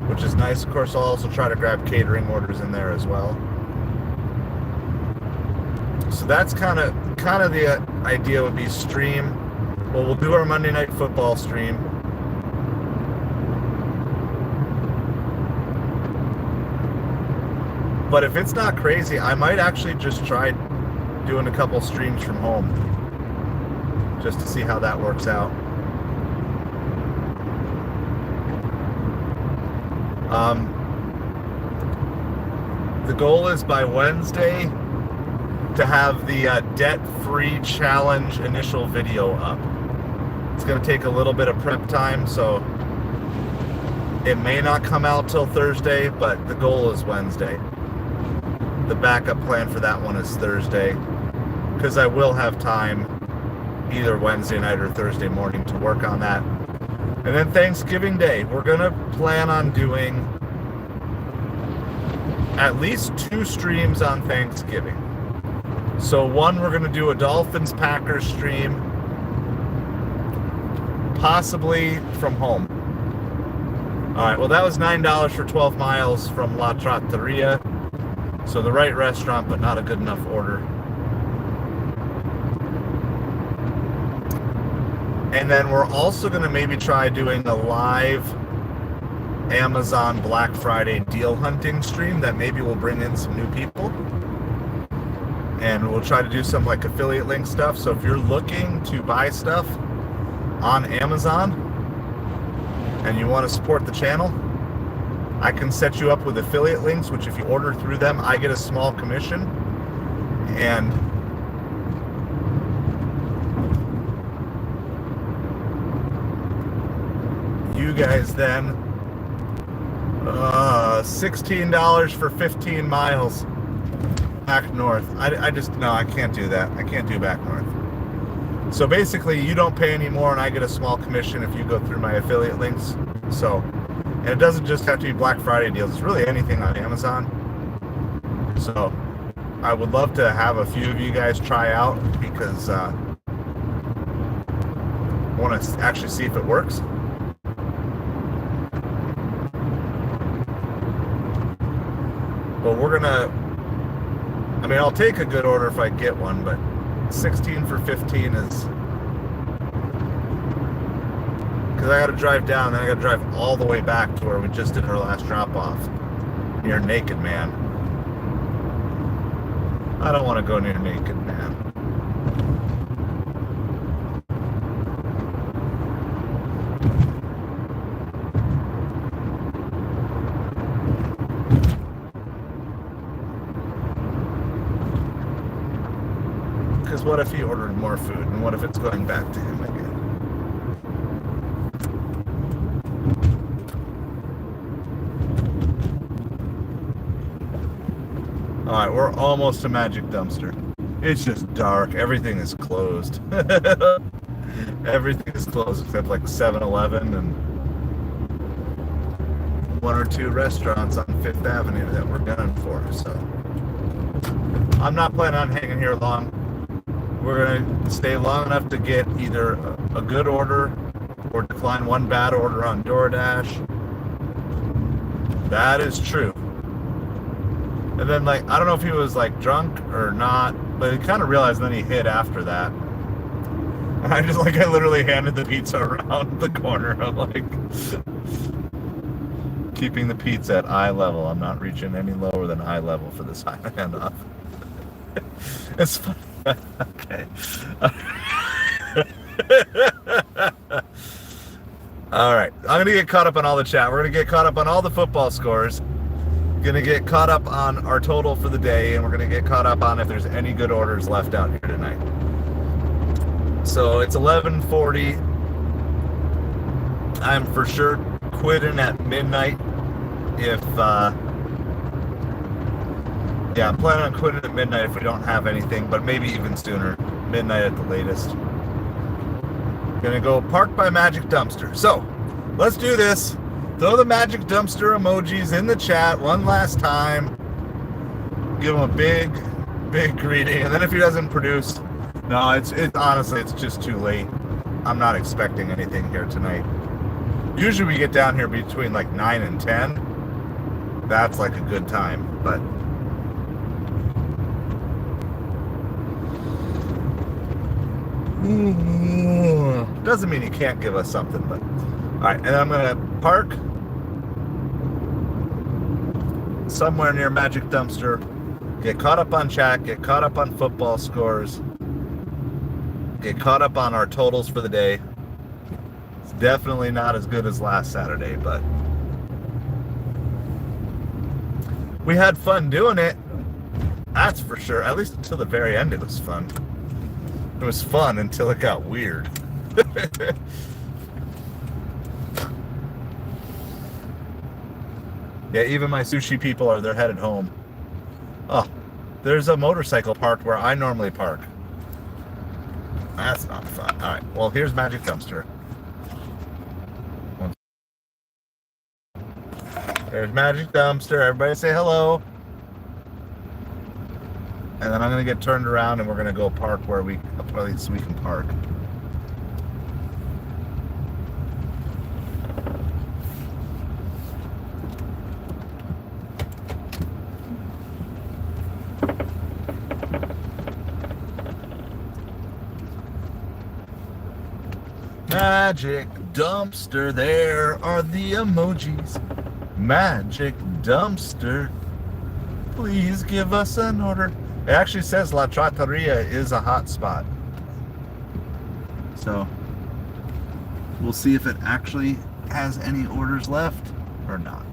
which is nice. Of course, I'll also try to grab catering orders in there as well. So that's kind of the idea would be stream. Well, we'll do our Monday Night Football stream. But if it's not crazy, I might actually just try doing a couple streams from home just to see how that works out. The goal is by Wednesday to have the debt-free challenge initial video up. It's going to take a little bit of prep time, so it may not come out till Thursday, but the goal is Wednesday. The backup plan for that one is Thursday, because I will have time either Wednesday night or Thursday morning to work on that. And then Thanksgiving Day, we're going to plan on doing at least 2 streams on Thanksgiving. So one, we're going to do a Dolphins-Packers stream, possibly from home. All right, well, that was $9 for 12 miles from La Trattoria. So the right restaurant, but not a good enough order. And then we're also going to maybe try doing a live Amazon Black Friday deal hunting stream that maybe will bring in some new people. And we'll try to do some like affiliate link stuff. So if you're looking to buy stuff on Amazon and you want to support the channel, I can set you up with affiliate links, which if you order through them, I get a small commission. And you guys then, $16 for 15 miles back north. No, I can't do that. I can't do back north. So basically, you don't pay any more, and I get a small commission if you go through my affiliate links. So, and it doesn't just have to be Black Friday deals. It's really anything on Amazon. So, I would love to have a few of you guys try out because I want to actually see if it works. But we're gonna, I mean, I'll take a good order if I get one, but 16 for 15 is, because I gotta drive down, then I gotta drive all the way back to where we just did our last drop off, near Naked Man. I don't want to go near Naked Man. Because what if he ordered more food, and what if it's going back to him again? Alright, we're almost to Magic Dumpster. It's just dark. Everything is closed. Everything is closed except like 7-Eleven and one or two restaurants on 5th Avenue that we're gunning for. So I'm not planning on hanging here long. We're going to stay long enough to get either a good order or decline one bad order on DoorDash. That is true. And then, like, I don't know if he was, like, drunk or not, but he kind of realized, and then he hid after that. And I literally handed the pizza around the corner. I'm like, keeping the pizza at eye level. I'm not reaching any lower than eye level for this handoff. It's fun. Okay. All right. I'm going to get caught up on all the chat. We're going to get caught up on all the football scores. Going to get caught up on our total for the day, and we're going to get caught up on if there's any good orders left out here tonight. So it's 11:40. I'm for sure quitting at midnight. I'm planning on quitting at midnight if we don't have anything, but maybe even sooner. Midnight at the latest. Gonna go park by Magic Dumpster. So let's do this. Throw the Magic Dumpster emojis in the chat one last time. Give him a big greeting, and then if he doesn't produce, no, it's honestly it's just too late. I'm not expecting anything here tonight. Usually we get down here between like 9 and 10. That's like a good time, but doesn't mean you can't give us something. But all right, and I'm gonna park somewhere near Magic Dumpster, get caught up on chat, get caught up on football scores, get caught up on our totals for the day. It's definitely not as good as last Saturday, but we had fun doing it. That's for sure. At least until the very end it was fun. It was fun until it got weird. Yeah, even my sushi people they're headed home. Oh, there's a motorcycle parked where I normally park. That's not fun. All right, well, here's Magic Dumpster. There's Magic Dumpster. Everybody say hello. And then I'm going to get turned around and we're going to go park where a place we can park. Magic Dumpster, there are the emojis. Magic Dumpster, please give us an order. It actually says La Trattoria is a hot spot. So we'll see if it actually has any orders left or not.